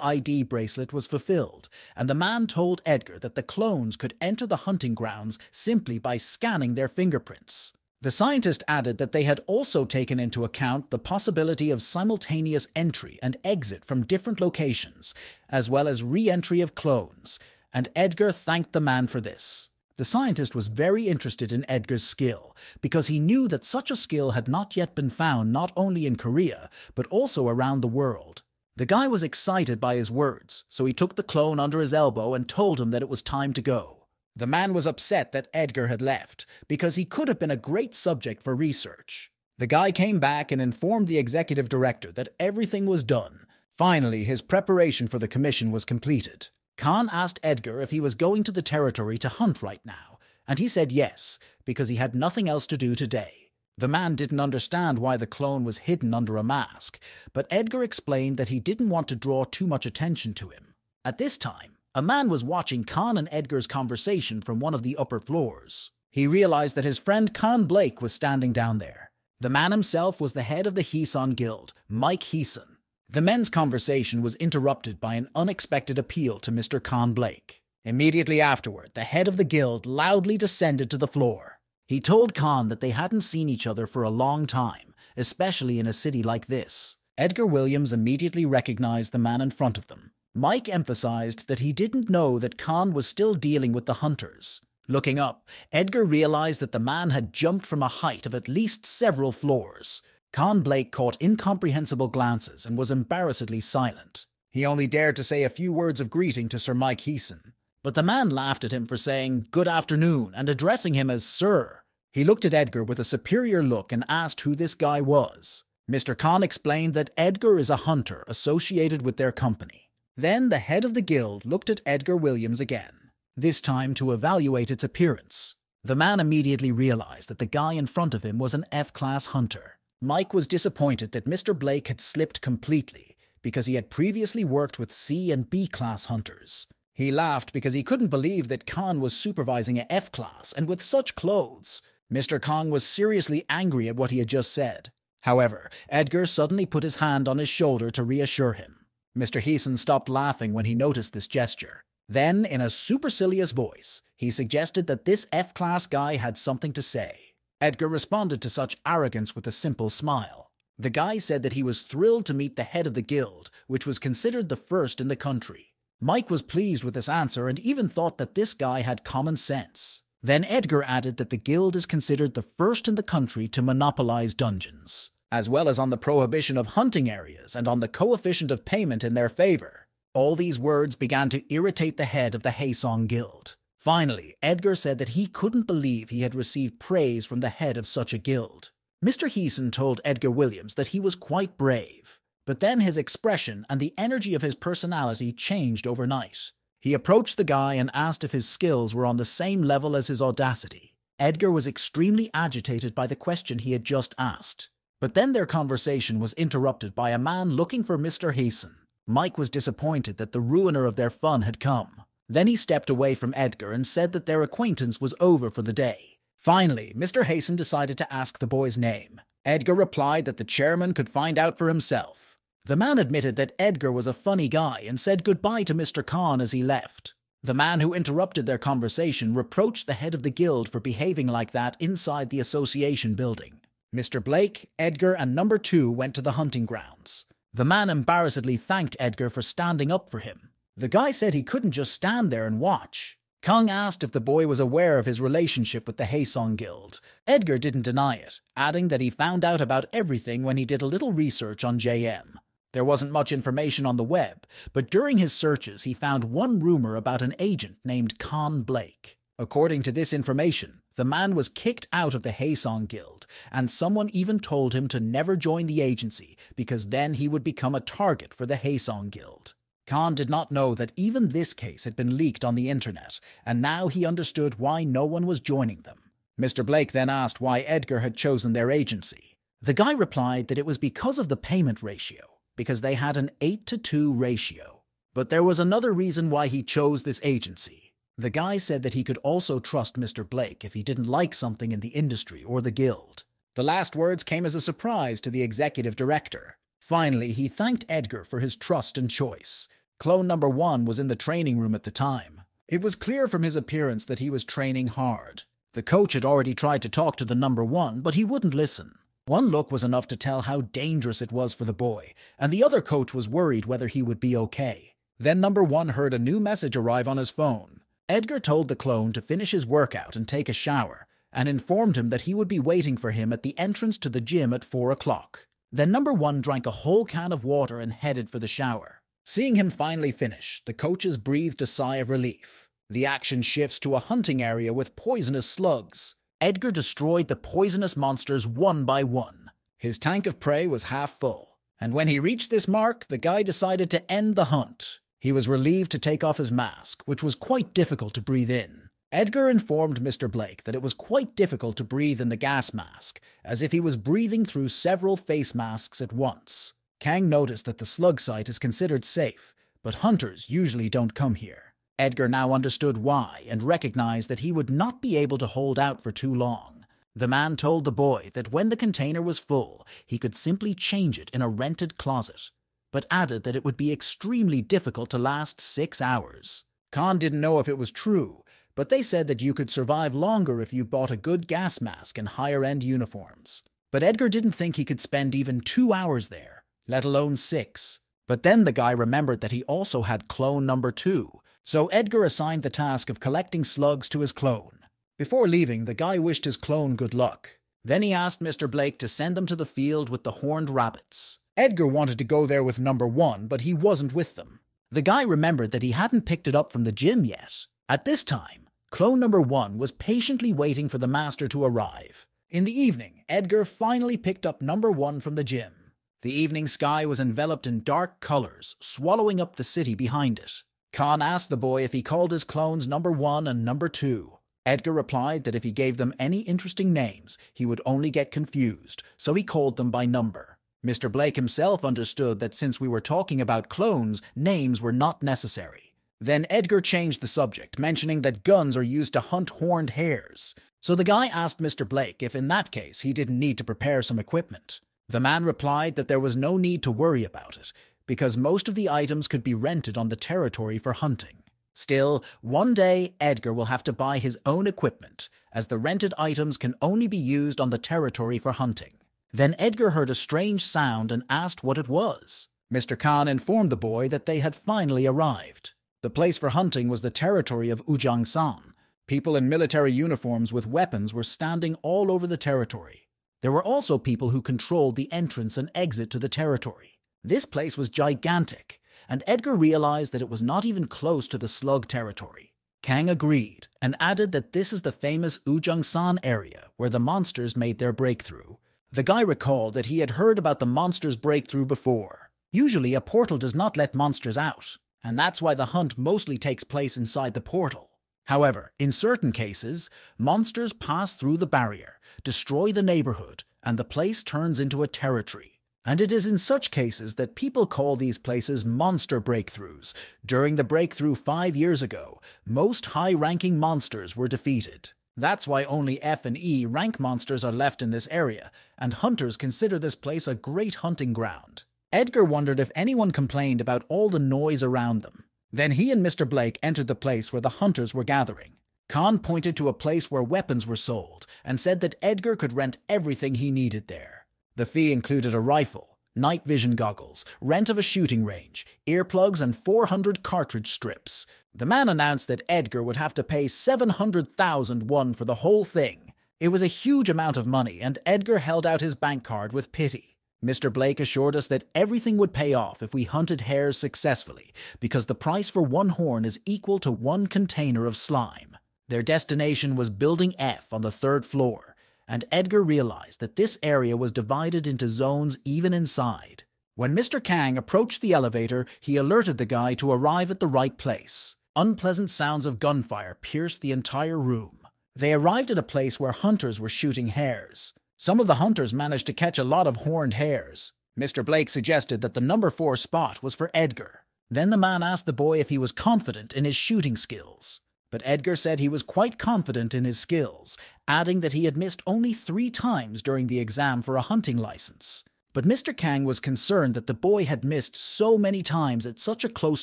ID bracelet was fulfilled, and the man told Edgar that the clones could enter the hunting grounds simply by scanning their fingerprints. The scientist added that they had also taken into account the possibility of simultaneous entry and exit from different locations, as well as re-entry of clones, and Edgar thanked the man for this. The scientist was very interested in Edgar's skill, because he knew that such a skill had not yet been found not only in Korea, but also around the world. The guy was excited by his words, so he took the clone under his elbow and told him that it was time to go. The man was upset that Edgar had left, because he could have been a great subject for research. The guy came back and informed the executive director that everything was done. Finally, his preparation for the commission was completed. Khan asked Edgar if he was going to the territory to hunt right now, and he said yes, because he had nothing else to do today. The man didn't understand why the clone was hidden under a mask, but Edgar explained that he didn't want to draw too much attention to him. At this time, a man was watching Khan and Edgar's conversation from one of the upper floors. He realized that his friend Khan Blake was standing down there. The man himself was the head of the Heeson Guild, Mike Heeson. The men's conversation was interrupted by an unexpected appeal to Mr. Khan Blake. Immediately afterward, the head of the guild loudly descended to the floor. He told Khan that they hadn't seen each other for a long time, especially in a city like this. Edgar Williams immediately recognized the man in front of them. Mike emphasized that he didn't know that Khan was still dealing with the hunters. Looking up, Edgar realized that the man had jumped from a height of at least several floors. Khan Blake caught incomprehensible glances and was embarrassedly silent. He only dared to say a few words of greeting to Sir Mike Heeson, but the man laughed at him for saying "Good afternoon" and addressing him as Sir. He looked at Edgar with a superior look and asked who this guy was. Mr. Khan explained that Edgar is a hunter associated with their company. Then the head of the guild looked at Edgar Williams again, this time to evaluate its appearance. The man immediately realized that the guy in front of him was an F-class hunter. Mike was disappointed that Mr. Blake had slipped completely, because he had previously worked with C and B-class hunters. He laughed because he couldn't believe that Khan was supervising a F-class and with such clothes. Mr. Khan was seriously angry at what he had just said. However, Edgar suddenly put his hand on his shoulder to reassure him. Mr. Heeson stopped laughing when he noticed this gesture. Then, in a supercilious voice, he suggested that this F-class guy had something to say. Edgar responded to such arrogance with a simple smile. The guy said that he was thrilled to meet the head of the guild, which was considered the first in the country. Mike was pleased with this answer and even thought that this guy had common sense. Then Edgar added that the guild is considered the first in the country to monopolize dungeons, as well as on the prohibition of hunting areas and on the coefficient of payment in their favor. All these words began to irritate the head of the Heeson Guild. Finally, Edgar said that he couldn't believe he had received praise from the head of such a guild. Mr. Heeson told Edgar Williams that he was quite brave, but then his expression and the energy of his personality changed overnight. He approached the guy and asked if his skills were on the same level as his audacity. Edgar was extremely agitated by the question he had just asked. But then their conversation was interrupted by a man looking for Mr. Heeson. Mike was disappointed that the ruiner of their fun had come. Then he stepped away from Edgar and said that their acquaintance was over for the day. Finally, Mr. Heeson decided to ask the boy's name. Edgar replied that the chairman could find out for himself. The man admitted that Edgar was a funny guy and said goodbye to Mr. Khan as he left. The man who interrupted their conversation reproached the head of the guild for behaving like that inside the association building. Mr. Blake, Edgar, and number 2 went to the hunting grounds. The man embarrassedly thanked Edgar for standing up for him. The guy said he couldn't just stand there and watch. Kung asked if the boy was aware of his relationship with the Heeson Guild. Edgar didn't deny it, adding that he found out about everything when he did a little research on JM. There wasn't much information on the web, but during his searches he found one rumor about an agent named Khan Blake. According to this information, the man was kicked out of the Heeson Guild, and someone even told him to never join the agency because then he would become a target for the Heeson Guild. Khan did not know that even this case had been leaked on the internet, and now he understood why no one was joining them. Mr. Blake then asked why Edgar had chosen their agency. The guy replied that it was because of the payment ratio, because they had an 8-to-2 ratio. But there was another reason why he chose this agency. The guy said that he could also trust Mr. Blake if he didn't like something in the industry or the guild. The last words came as a surprise to the executive director. Finally, he thanked Edgar for his trust and choice. Clone number 1 was in the training room at the time. It was clear from his appearance that he was training hard. The coach had already tried to talk to the number 1, but he wouldn't listen. One look was enough to tell how dangerous it was for the boy, and the other coach was worried whether he would be okay. Then number 1 heard a new message arrive on his phone. Edgar told the clone to finish his workout and take a shower, and informed him that he would be waiting for him at the entrance to the gym at 4 o'clock. Then number 1 drank a whole can of water and headed for the shower. Seeing him finally finish, the coaches breathed a sigh of relief. The action shifts to a hunting area with poisonous slugs. Edgar destroyed the poisonous monsters one by one. His tank of prey was half full, and when he reached this mark, the guy decided to end the hunt. He was relieved to take off his mask, which was quite difficult to breathe in. Edgar informed Mr. Blake that it was quite difficult to breathe in the gas mask, as if he was breathing through several face masks at once. Kang noticed that the slug site is considered safe, but hunters usually don't come here. Edgar now understood why and recognized that he would not be able to hold out for too long. The man told the boy that when the container was full, he could simply change it in a rented closet, but added that it would be extremely difficult to last 6 hours. Khan didn't know if it was true, but they said that you could survive longer if you bought a good gas mask and higher-end uniforms. But Edgar didn't think he could spend even 2 hours there, let alone 6. But then the guy remembered that he also had clone number 2, so Edgar assigned the task of collecting slugs to his clone. Before leaving, the guy wished his clone good luck. Then he asked Mr. Blake to send them to the field with the horned rabbits. Edgar wanted to go there with number 1, but he wasn't with them. The guy remembered that he hadn't picked it up from the gym yet. At this time, clone number 1 was patiently waiting for the master to arrive. In the evening, Edgar finally picked up number 1 from the gym. The evening sky was enveloped in dark colors, swallowing up the city behind it. Khan asked the boy if he called his clones number 1 and number 2. Edgar replied that if he gave them any interesting names, he would only get confused, so he called them by number. Mr. Blake himself understood that since we were talking about clones, names were not necessary. Then Edgar changed the subject, mentioning that guns are used to hunt horned hares. So the guy asked Mr. Blake if in that case he didn't need to prepare some equipment. The man replied that there was no need to worry about it, because most of the items could be rented on the territory for hunting. Still, one day Edgar will have to buy his own equipment, as the rented items can only be used on the territory for hunting. Then Edgar heard a strange sound and asked what it was. Mr. Khan informed the boy that they had finally arrived. The place for hunting was the territory of Ujangsan. People in military uniforms with weapons were standing all over the territory. There were also people who controlled the entrance and exit to the territory. This place was gigantic, and Edgar realized that it was not even close to the slug territory. Kang agreed and added that this is the famous Ujangsan area where the monsters made their breakthrough. The guy recalled that he had heard about the monsters' breakthrough before. Usually a portal does not let monsters out, and that's why the hunt mostly takes place inside the portal. However, in certain cases, monsters pass through the barrier, destroy the neighborhood, and the place turns into a territory. And it is in such cases that people call these places monster breakthroughs. During the breakthrough 5 years ago, most high-ranking monsters were defeated. That's why only F and E rank monsters are left in this area, and hunters consider this place a great hunting ground. Edgar wondered if anyone complained about all the noise around them. Then he and Mr. Blake entered the place where the hunters were gathering. Khan pointed to a place where weapons were sold and said that Edgar could rent everything he needed there. The fee included a rifle, night vision goggles, rent of a shooting range, earplugs, and 400 cartridge strips. The man announced that Edgar would have to pay 700,000 won for the whole thing. It was a huge amount of money, and Edgar held out his bank card with pity. Mr. Blake assured us that everything would pay off if we hunted hares successfully, because the price for 1 horn is equal to 1 container of slime. Their destination was Building F on the 3rd floor, and Edgar realized that this area was divided into zones even inside. When Mr. Kang approached the elevator, he alerted the guy to arrive at the right place. Unpleasant sounds of gunfire pierced the entire room. They arrived at a place where hunters were shooting hares. Some of the hunters managed to catch a lot of horned hares. Mr. Blake suggested that the number 4 spot was for Edgar. Then the man asked the boy if he was confident in his shooting skills. But Edgar said he was quite confident in his skills, adding that he had missed only 3 times during the exam for a hunting license. But Mr. Kang was concerned that the boy had missed so many times at such a close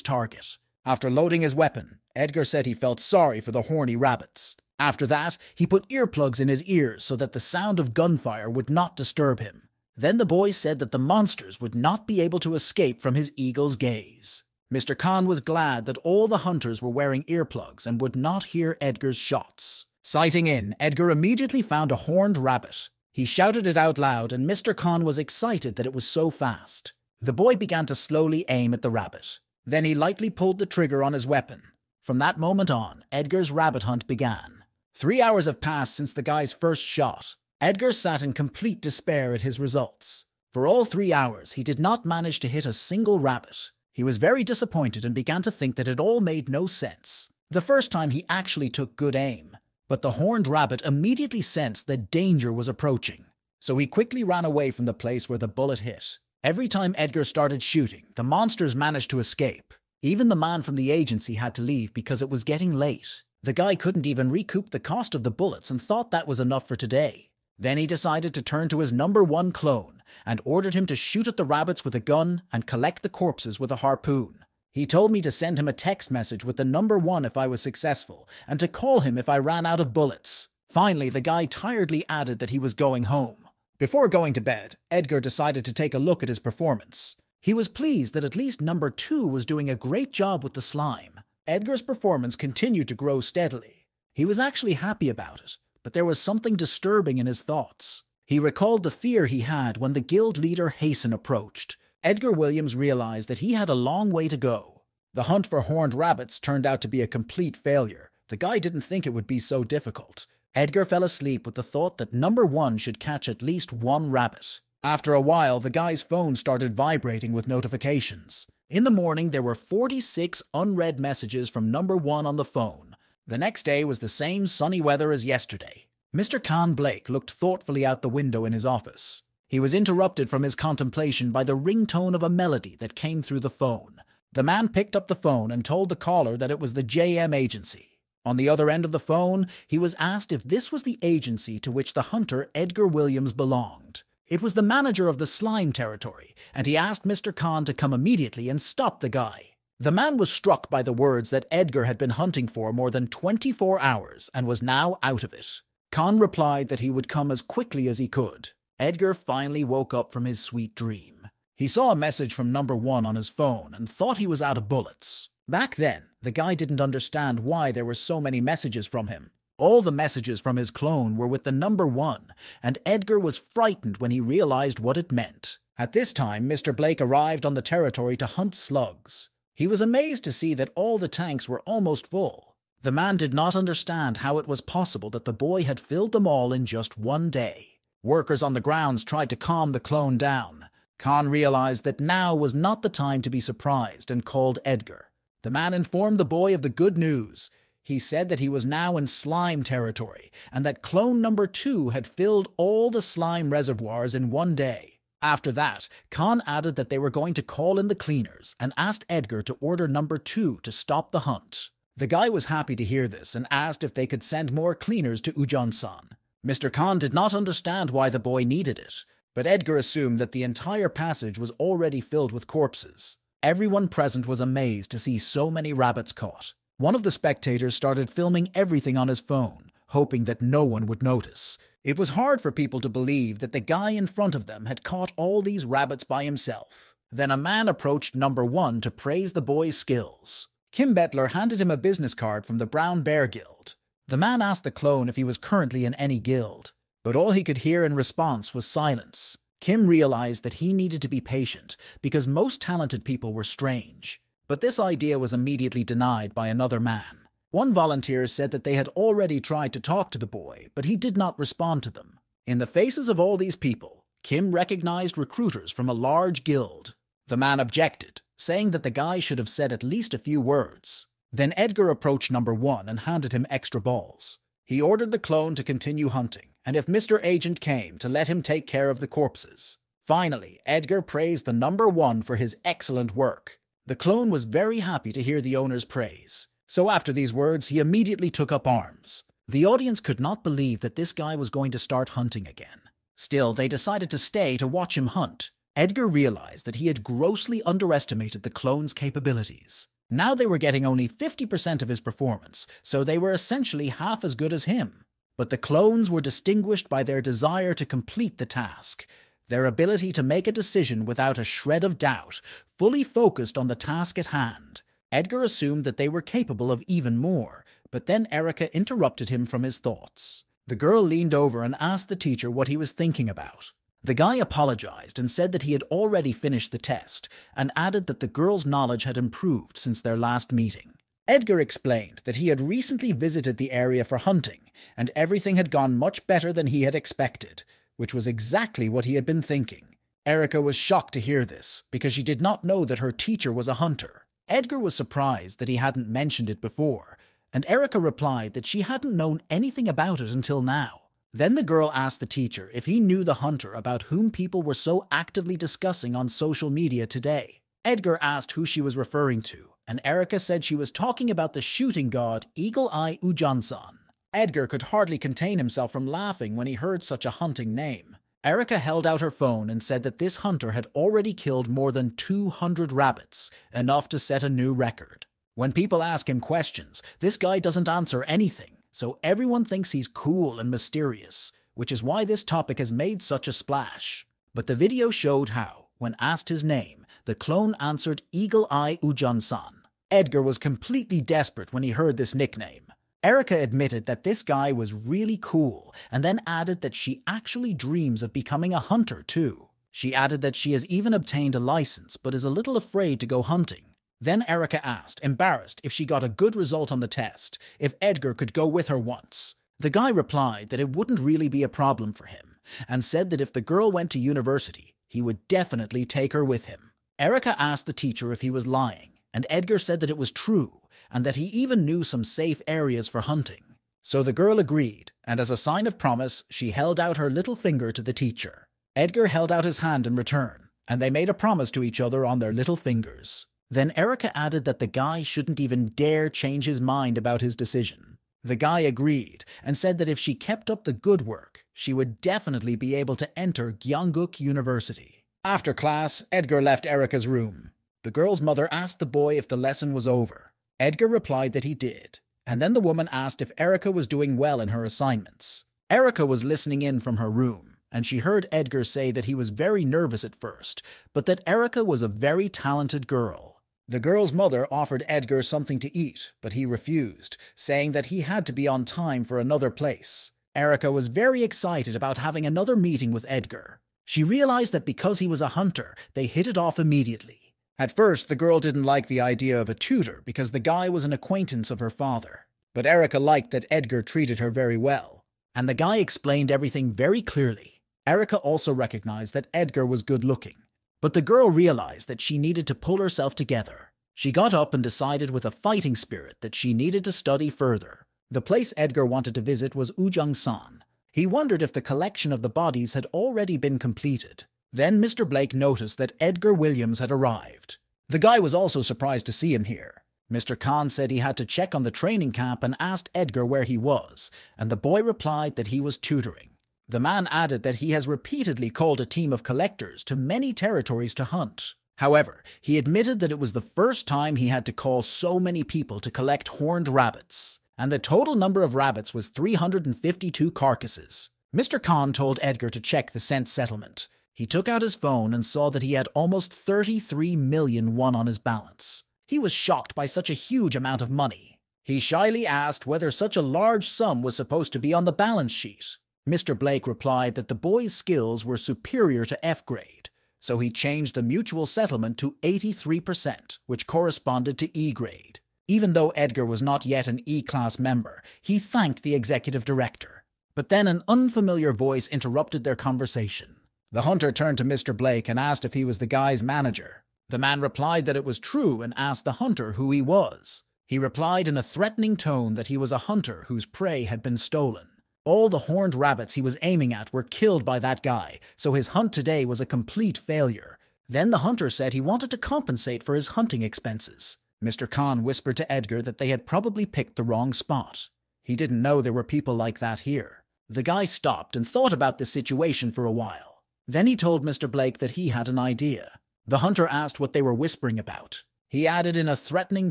target. After loading his weapon, Edgar said he felt sorry for the horny rabbits. After that, he put earplugs in his ears so that the sound of gunfire would not disturb him. Then the boy said that the monsters would not be able to escape from his eagle's gaze. Mr. Khan was glad that all the hunters were wearing earplugs and would not hear Edgar's shots. Sighting in, Edgar immediately found a horned rabbit. He shouted it out loud, and Mr. Khan was excited that it was so fast. The boy began to slowly aim at the rabbit. Then he lightly pulled the trigger on his weapon. From that moment on, Edgar's rabbit hunt began. 3 hours have passed since the guy's first shot. Edgar sat in complete despair at his results. For all 3 hours, he did not manage to hit a single rabbit. He was very disappointed and began to think that it all made no sense. The first time he actually took good aim, but the horned rabbit immediately sensed that danger was approaching. So he quickly ran away from the place where the bullet hit. Every time Edgar started shooting, the monsters managed to escape. Even the man from the agency had to leave because it was getting late. The guy couldn't even recoup the cost of the bullets and thought that was enough for today. Then he decided to turn to his number 1 clone and ordered him to shoot at the rabbits with a gun and collect the corpses with a harpoon. He told me to send him a text message with the number 1 if I was successful and to call him if I ran out of bullets. Finally, the guy tiredly added that he was going home. Before going to bed, Edgar decided to take a look at his performance. He was pleased that at least number 2 was doing a great job with the slime. Edgar's performance continued to grow steadily. He was actually happy about it, but there was something disturbing in his thoughts. He recalled the fear he had when the guild leader Hasten approached. Edgar Williams realized that he had a long way to go. The hunt for horned rabbits turned out to be a complete failure. The guy didn't think it would be so difficult. Edgar fell asleep with the thought that number 1 should catch at least 1 rabbit. After a while, the guy's phone started vibrating with notifications. In the morning, there were 46 unread messages from number 1 on the phone. The next day was the same sunny weather as yesterday. Mr. Khan Blake looked thoughtfully out the window in his office. He was interrupted from his contemplation by the ringtone of a melody that came through the phone. The man picked up the phone and told the caller that it was the JM agency. On the other end of the phone, he was asked if this was the agency to which the hunter Edgar Williams belonged. It was the manager of the slime territory, and he asked Mr. Khan to come immediately and stop the guy. The man was struck by the words that Edgar had been hunting for more than 24 hours and was now out of it. Khan replied that he would come as quickly as he could. Edgar finally woke up from his sweet dream. He saw a message from number 1 on his phone and thought he was out of bullets. Back then, the guy didn't understand why there were so many messages from him. All the messages from his clone were with the number 1, and Edgar was frightened when he realized what it meant. At this time, Mr. Blake arrived on the territory to hunt slugs. He was amazed to see that all the tanks were almost full. The man did not understand how it was possible that the boy had filled them all in just 1 day. Workers on the grounds tried to calm the clone down. Khan realized that now was not the time to be surprised and called Edgar. The man informed the boy of the good news. He said that he was now in slime territory and that clone number 2 had filled all the slime reservoirs in 1 day. After that, Khan added that they were going to call in the cleaners and asked Edgar to order number 2 to stop the hunt. The guy was happy to hear this and asked if they could send more cleaners to Ujon-san. Mr. Khan did not understand why the boy needed it, but Edgar assumed that the entire passage was already filled with corpses. Everyone present was amazed to see so many rabbits caught. One of the spectators started filming everything on his phone, hoping that no one would notice. It was hard for people to believe that the guy in front of them had caught all these rabbits by himself. Then a man approached number 1 to praise the boy's skills. Kim Bettler handed him a business card from the Brown Bear Guild. The man asked the clone if he was currently in any guild, but all he could hear in response was silence. Kim realized that he needed to be patient because most talented people were strange. But this idea was immediately denied by another man. One volunteer said that they had already tried to talk to the boy, but he did not respond to them. In the faces of all these people, Kim recognized recruiters from a large guild. The man objected, saying that the guy should have said at least a few words. Then Edgar approached number 1 and handed him extra balls. He ordered the clone to continue hunting, and if Mr. Agent came to let him take care of the corpses. Finally, Edgar praised the number 1 for his excellent work. The clone was very happy to hear the owner's praise. So after these words, he immediately took up arms. The audience could not believe that this guy was going to start hunting again. Still, they decided to stay to watch him hunt. Edgar realized that he had grossly underestimated the clone's capabilities. Now they were getting only 50% of his performance, so they were essentially half as good as him. But the clones were distinguished by their desire to complete the task, their ability to make a decision without a shred of doubt, fully focused on the task at hand. Edgar assumed that they were capable of even more, but then Erica interrupted him from his thoughts. The girl leaned over and asked the teacher what he was thinking about. The guy apologized and said that he had already finished the test, and added that the girl's knowledge had improved since their last meeting. Edgar explained that he had recently visited the area for hunting, and everything had gone much better than he had expected, which was exactly what he had been thinking. Erica was shocked to hear this, because she did not know that her teacher was a hunter. Edgar was surprised that he hadn't mentioned it before, and Erica replied that she hadn't known anything about it until now. Then the girl asked the teacher if he knew the hunter about whom people were so actively discussing on social media today. Edgar asked who she was referring to, and Erica said she was talking about the shooting god Eagle-Eye Ujansan. Edgar could hardly contain himself from laughing when he heard such a hunting name. Erica held out her phone and said that this hunter had already killed more than 200 rabbits, enough to set a new record. When people ask him questions, this guy doesn't answer anything, so everyone thinks he's cool and mysterious, which is why this topic has made such a splash. But the video showed how, when asked his name, the clone answered Eagle-Eye Ujansan. Edgar was completely desperate when he heard this nickname. Erica admitted that this guy was really cool, and then added that she actually dreams of becoming a hunter too. She added that she has even obtained a license, but is a little afraid to go hunting. Then Erica asked, embarrassed, if she got a good result on the test, if Edgar could go with her once. The guy replied that it wouldn't really be a problem for him, and said that if the girl went to university, he would definitely take her with him. Erica asked the teacher if he was lying, and Edgar said that it was true, and that he even knew some safe areas for hunting. So the girl agreed, and as a sign of promise, she held out her little finger to the teacher. Edgar held out his hand in return, and they made a promise to each other on their little fingers. Then Erica added that the guy shouldn't even dare change his mind about his decision. The guy agreed, and said that if she kept up the good work, she would definitely be able to enter Gyeongguk University. After class, Edgar left Erica's room. The girl's mother asked the boy if the lesson was over. Edgar replied that he did, and then the woman asked if Erica was doing well in her assignments. Erica was listening in from her room, and she heard Edgar say that he was very nervous at first, but that Erica was a very talented girl. The girl's mother offered Edgar something to eat, but he refused, saying that he had to be on time for another place. Erica was very excited about having another meeting with Edgar. She realized that because he was a hunter, they hit it off immediately. At first, the girl didn't like the idea of a tutor because the guy was an acquaintance of her father. But Erica liked that Edgar treated her very well, and the guy explained everything very clearly. Erica also recognized that Edgar was good-looking. But the girl realized that she needed to pull herself together. She got up and decided with a fighting spirit that she needed to study further. The place Edgar wanted to visit was Ujangsan. He wondered if the collection of the bodies had already been completed. Then Mr. Blake noticed that Edgar Williams had arrived. The guy was also surprised to see him here. Mr. Khan said he had to check on the training camp and asked Edgar where he was, and the boy replied that he was tutoring. The man added that he has repeatedly called a team of collectors to many territories to hunt. However, he admitted that it was the first time he had to call so many people to collect horned rabbits, and the total number of rabbits was 352 carcasses. Mr. Khan told Edgar to check the scent settlement. He took out his phone and saw that he had almost 33 million won on his balance. He was shocked by such a huge amount of money. He shyly asked whether such a large sum was supposed to be on the balance sheet. Mr. Blake replied that the boy's skills were superior to F grade, so he changed the mutual settlement to 83%, which corresponded to E grade. Even though Edgar was not yet an E-class member, he thanked the executive director. But then an unfamiliar voice interrupted their conversation. The hunter turned to Mr. Blake and asked if he was the guy's manager. The man replied that it was true and asked the hunter who he was. He replied in a threatening tone that he was a hunter whose prey had been stolen. All the horned rabbits he was aiming at were killed by that guy, so his hunt today was a complete failure. Then the hunter said he wanted to compensate for his hunting expenses. Mr. Khan whispered to Edgar that they had probably picked the wrong spot. He didn't know there were people like that here. The guy stopped and thought about the situation for a while. Then he told Mr. Blake that he had an idea. The hunter asked what they were whispering about. He added in a threatening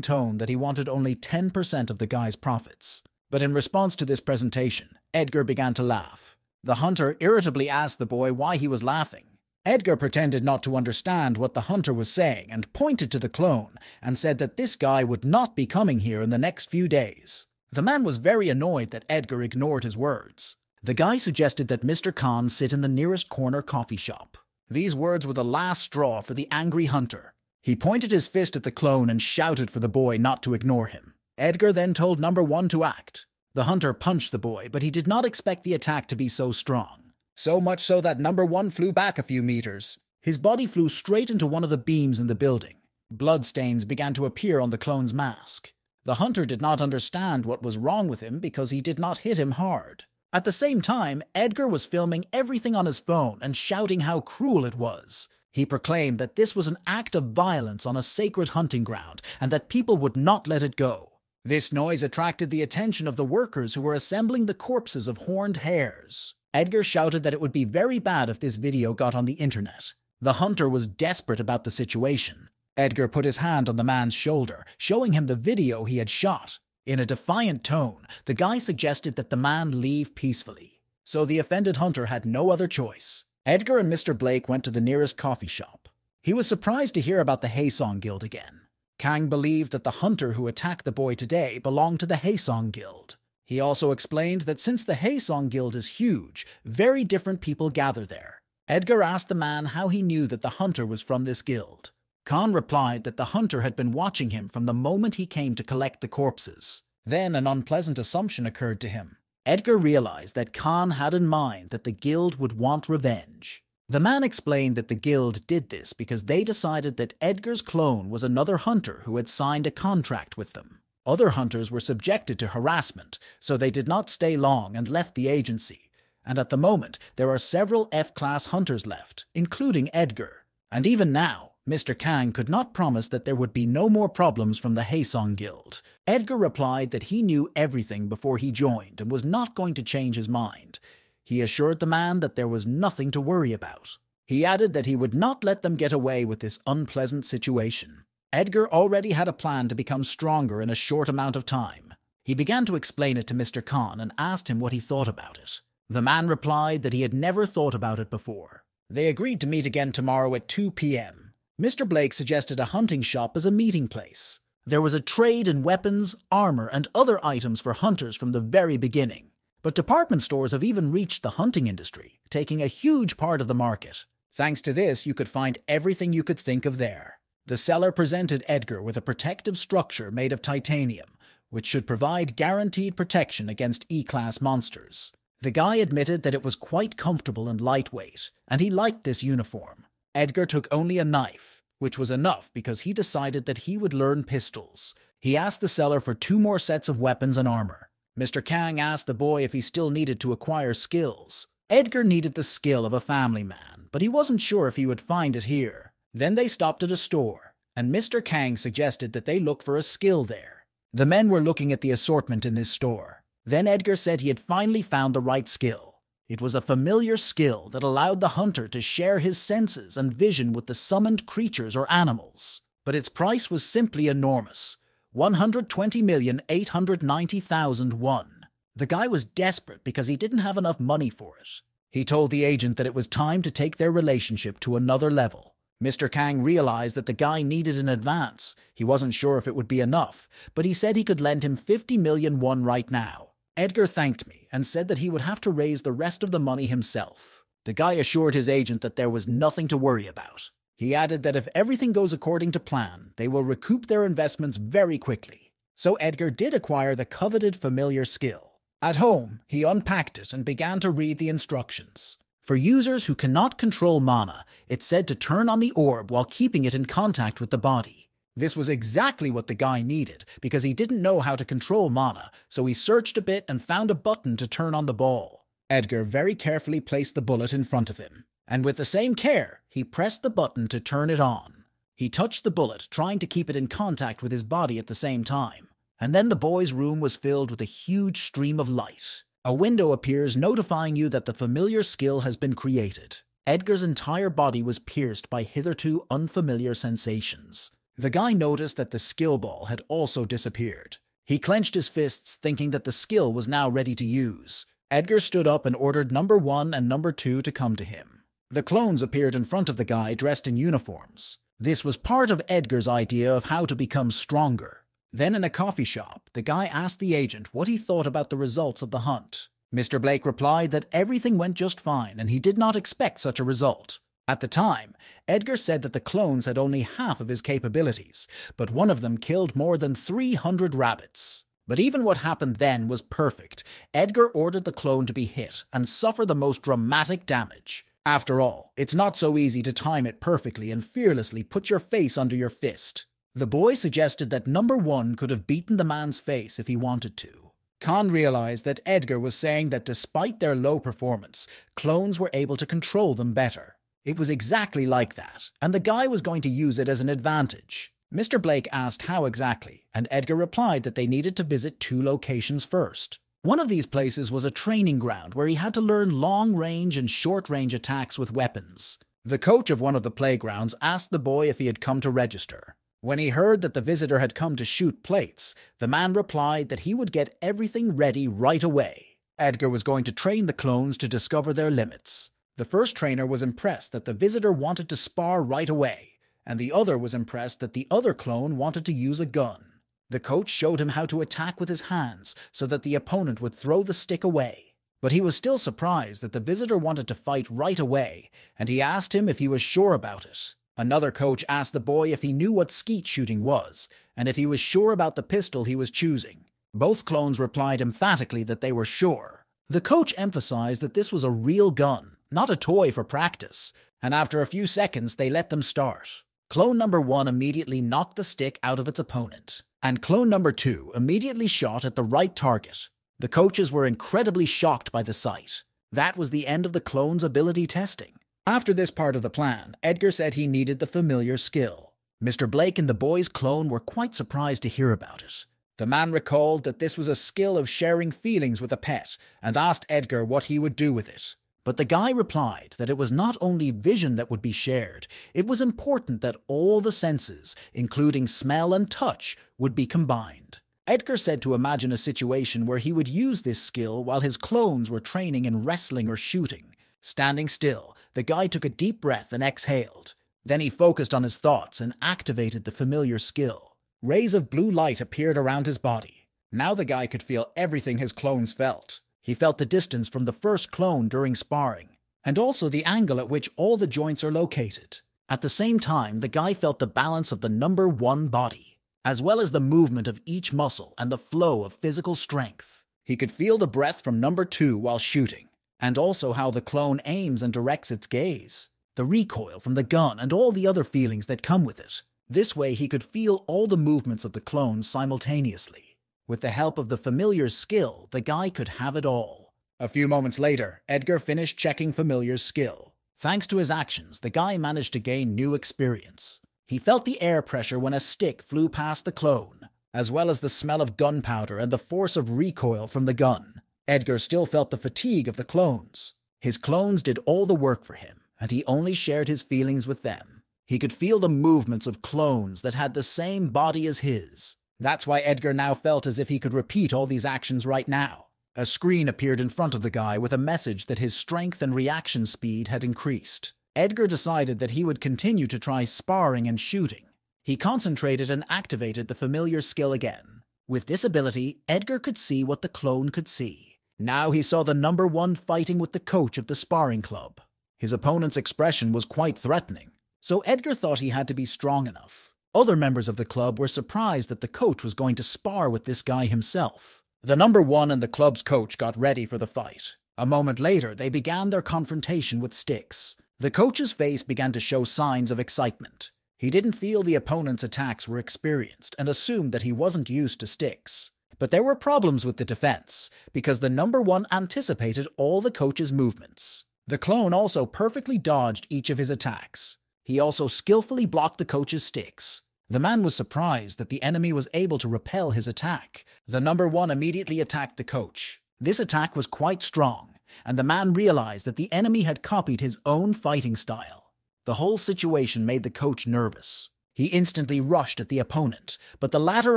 tone that he wanted only 10% of the guy's profits. But in response to this presentation, Edgar began to laugh. The hunter irritably asked the boy why he was laughing. Edgar pretended not to understand what the hunter was saying and pointed to the clone and said that this guy would not be coming here in the next few days. The man was very annoyed that Edgar ignored his words. The guy suggested that Mr. Khan sit in the nearest corner coffee shop. These words were the last straw for the angry hunter. He pointed his fist at the clone and shouted for the boy not to ignore him. Edgar then told number 1 to act. The hunter punched the boy, but he did not expect the attack to be so strong. So much so that number 1 flew back a few meters. His body flew straight into one of the beams in the building. Bloodstains began to appear on the clone's mask. The hunter did not understand what was wrong with him because he did not hit him hard. At the same time, Edgar was filming everything on his phone and shouting how cruel it was. He proclaimed that this was an act of violence on a sacred hunting ground and that people would not let it go. This noise attracted the attention of the workers who were assembling the corpses of horned hares. Edgar shouted that it would be very bad if this video got on the internet. The hunter was desperate about the situation. Edgar put his hand on the man's shoulder, showing him the video he had shot. In a defiant tone, the guy suggested that the man leave peacefully. So the offended hunter had no other choice. Edgar and Mr. Blake went to the nearest coffee shop. He was surprised to hear about the Haesong Guild again. Kang believed that the hunter who attacked the boy today belonged to the Haesong Guild. He also explained that since the Haesong Guild is huge, very different people gather there. Edgar asked the man how he knew that the hunter was from this guild. Khan replied that the hunter had been watching him from the moment he came to collect the corpses. Then an unpleasant assumption occurred to him. Edgar realized that Khan had in mind that the guild would want revenge. The man explained that the guild did this because they decided that Edgar's clone was another hunter who had signed a contract with them. Other hunters were subjected to harassment, so they did not stay long and left the agency. And at the moment, there are several F-class hunters left, including Edgar. And even now, Mr. Kang could not promise that there would be no more problems from the Haesong Guild. Edgar replied that he knew everything before he joined and was not going to change his mind. He assured the man that there was nothing to worry about. He added that he would not let them get away with this unpleasant situation. Edgar already had a plan to become stronger in a short amount of time. He began to explain it to Mr. Khan and asked him what he thought about it. The man replied that he had never thought about it before. They agreed to meet again tomorrow at 2 p.m. Mr. Blake suggested a hunting shop as a meeting place. There was a trade in weapons, armor, and other items for hunters from the very beginning. But department stores have even reached the hunting industry, taking a huge part of the market. Thanks to this, you could find everything you could think of there. The seller presented Edgar with a protective structure made of titanium, which should provide guaranteed protection against E-class monsters. The guy admitted that it was quite comfortable and lightweight, and he liked this uniform. Edgar took only a knife, which was enough because he decided that he would learn pistols. He asked the seller for 2 more sets of weapons and armor. Mr. Kang asked the boy if he still needed to acquire skills. Edgar needed the skill of a family man, but he wasn't sure if he would find it here. Then they stopped at a store, and Mr. Kang suggested that they look for a skill there. The men were looking at the assortment in this store. Then Edgar said he had finally found the right skill. It was a familiar skill that allowed the hunter to share his senses and vision with the summoned creatures or animals. But its price was simply enormous. 120,890,001. The guy was desperate because he didn't have enough money for it. He told the agent that it was time to take their relationship to another level. Mr. Kang realized that the guy needed an advance. He wasn't sure if it would be enough, but he said he could lend him 50 million won right now. Edgar thanked me and said that he would have to raise the rest of the money himself. The guy assured his agent that there was nothing to worry about. He added that if everything goes according to plan, they will recoup their investments very quickly. So Edgar did acquire the coveted familiar skill. At home, he unpacked it and began to read the instructions. For users who cannot control mana, it said to turn on the orb while keeping it in contact with the body. This was exactly what the guy needed, because he didn't know how to control mana, so he searched a bit and found a button to turn on the ball. Edgar very carefully placed the bullet in front of him, and with the same care, he pressed the button to turn it on. He touched the bullet, trying to keep it in contact with his body at the same time, and then the boy's room was filled with a huge stream of light. A window appears notifying you that the familiar skill has been created. Edgar's entire body was pierced by hitherto unfamiliar sensations. The guy noticed that the skill ball had also disappeared. He clenched his fists, thinking that the skill was now ready to use. Edgar stood up and ordered number 1 and number 2 to come to him. The clones appeared in front of the guy dressed in uniforms. This was part of Edgar's idea of how to become stronger. Then in a coffee shop, the guy asked the agent what he thought about the results of the hunt. Mr. Blake replied that everything went just fine and he did not expect such a result. At the time, Edgar said that the clones had only half of his capabilities, but one of them killed more than 300 rabbits. But even what happened then was perfect. Edgar ordered the clone to be hit and suffer the most dramatic damage. After all, it's not so easy to time it perfectly and fearlessly put your face under your fist. The boy suggested that number 1 could have beaten the man's face if he wanted to. Khan realized that Edgar was saying that despite their low performance, clones were able to control them better. It was exactly like that, and the guy was going to use it as an advantage. Mr. Blake asked how exactly, and Edgar replied that they needed to visit 2 locations first. One of these places was a training ground where he had to learn long-range and short-range attacks with weapons. The coach of one of the playgrounds asked the boy if he had come to register. When he heard that the visitor had come to shoot plates, the man replied that he would get everything ready right away. Edgar was going to train the clones to discover their limits. The first trainer was impressed that the visitor wanted to spar right away, and the other was impressed that the other clone wanted to use a gun. The coach showed him how to attack with his hands so that the opponent would throw the stick away. But he was still surprised that the visitor wanted to fight right away, and he asked him if he was sure about it. Another coach asked the boy if he knew what skeet shooting was, and if he was sure about the pistol he was choosing. Both clones replied emphatically that they were sure. The coach emphasized that this was a real gun, not a toy for practice, and after a few seconds they let them start. Clone number 1 immediately knocked the stick out of its opponent, and clone number 2 immediately shot at the right target. The coaches were incredibly shocked by the sight. That was the end of the clone's ability testing. After this part of the plan, Edgar said he needed the familiar skill. Mr. Blake and the boy's clone were quite surprised to hear about it. The man recalled that this was a skill of sharing feelings with a pet and asked Edgar what he would do with it. But the guy replied that it was not only vision that would be shared, it was important that all the senses, including smell and touch, would be combined. Edgar said to imagine a situation where he would use this skill while his clones were training in wrestling or shooting. Standing still, the guy took a deep breath and exhaled. Then he focused on his thoughts and activated the familiar skill. Rays of blue light appeared around his body. Now the guy could feel everything his clones felt. He felt the distance from the first clone during sparring, and also the angle at which all the joints are located. At the same time, the guy felt the balance of the number 1 body, as well as the movement of each muscle and the flow of physical strength. He could feel the breath from number 2 while shooting, and also how the clone aims and directs its gaze, the recoil from the gun and all the other feelings that come with it. This way he could feel all the movements of the clones simultaneously. With the help of the familiar's skill, the guy could have it all. A few moments later, Edgar finished checking Familiar's skill. Thanks to his actions, the guy managed to gain new experience. He felt the air pressure when a stick flew past the clone, as well as the smell of gunpowder and the force of recoil from the gun. Edgar still felt the fatigue of the clones. His clones did all the work for him, and he only shared his feelings with them. He could feel the movements of clones that had the same body as his. That's why Edgar now felt as if he could repeat all these actions right now. A screen appeared in front of the guy with a message that his strength and reaction speed had increased. Edgar decided that he would continue to try sparring and shooting. He concentrated and activated the familiar skill again. With this ability, Edgar could see what the clone could see. Now he saw the number 1 fighting with the coach of the sparring club. His opponent's expression was quite threatening, so Edgar thought he had to be strong enough. Other members of the club were surprised that the coach was going to spar with this guy himself. The number 1 and the club's coach got ready for the fight. A moment later, they began their confrontation with sticks. The coach's face began to show signs of excitement. He didn't feel the opponent's attacks were experienced and assumed that he wasn't used to sticks. But there were problems with the defense, because the number one anticipated all the coach's movements. The clone also perfectly dodged each of his attacks. He also skillfully blocked the coach's sticks. The man was surprised that the enemy was able to repel his attack. The number one immediately attacked the coach. This attack was quite strong, and the man realized that the enemy had copied his own fighting style. The whole situation made the coach nervous. He instantly rushed at the opponent, but the latter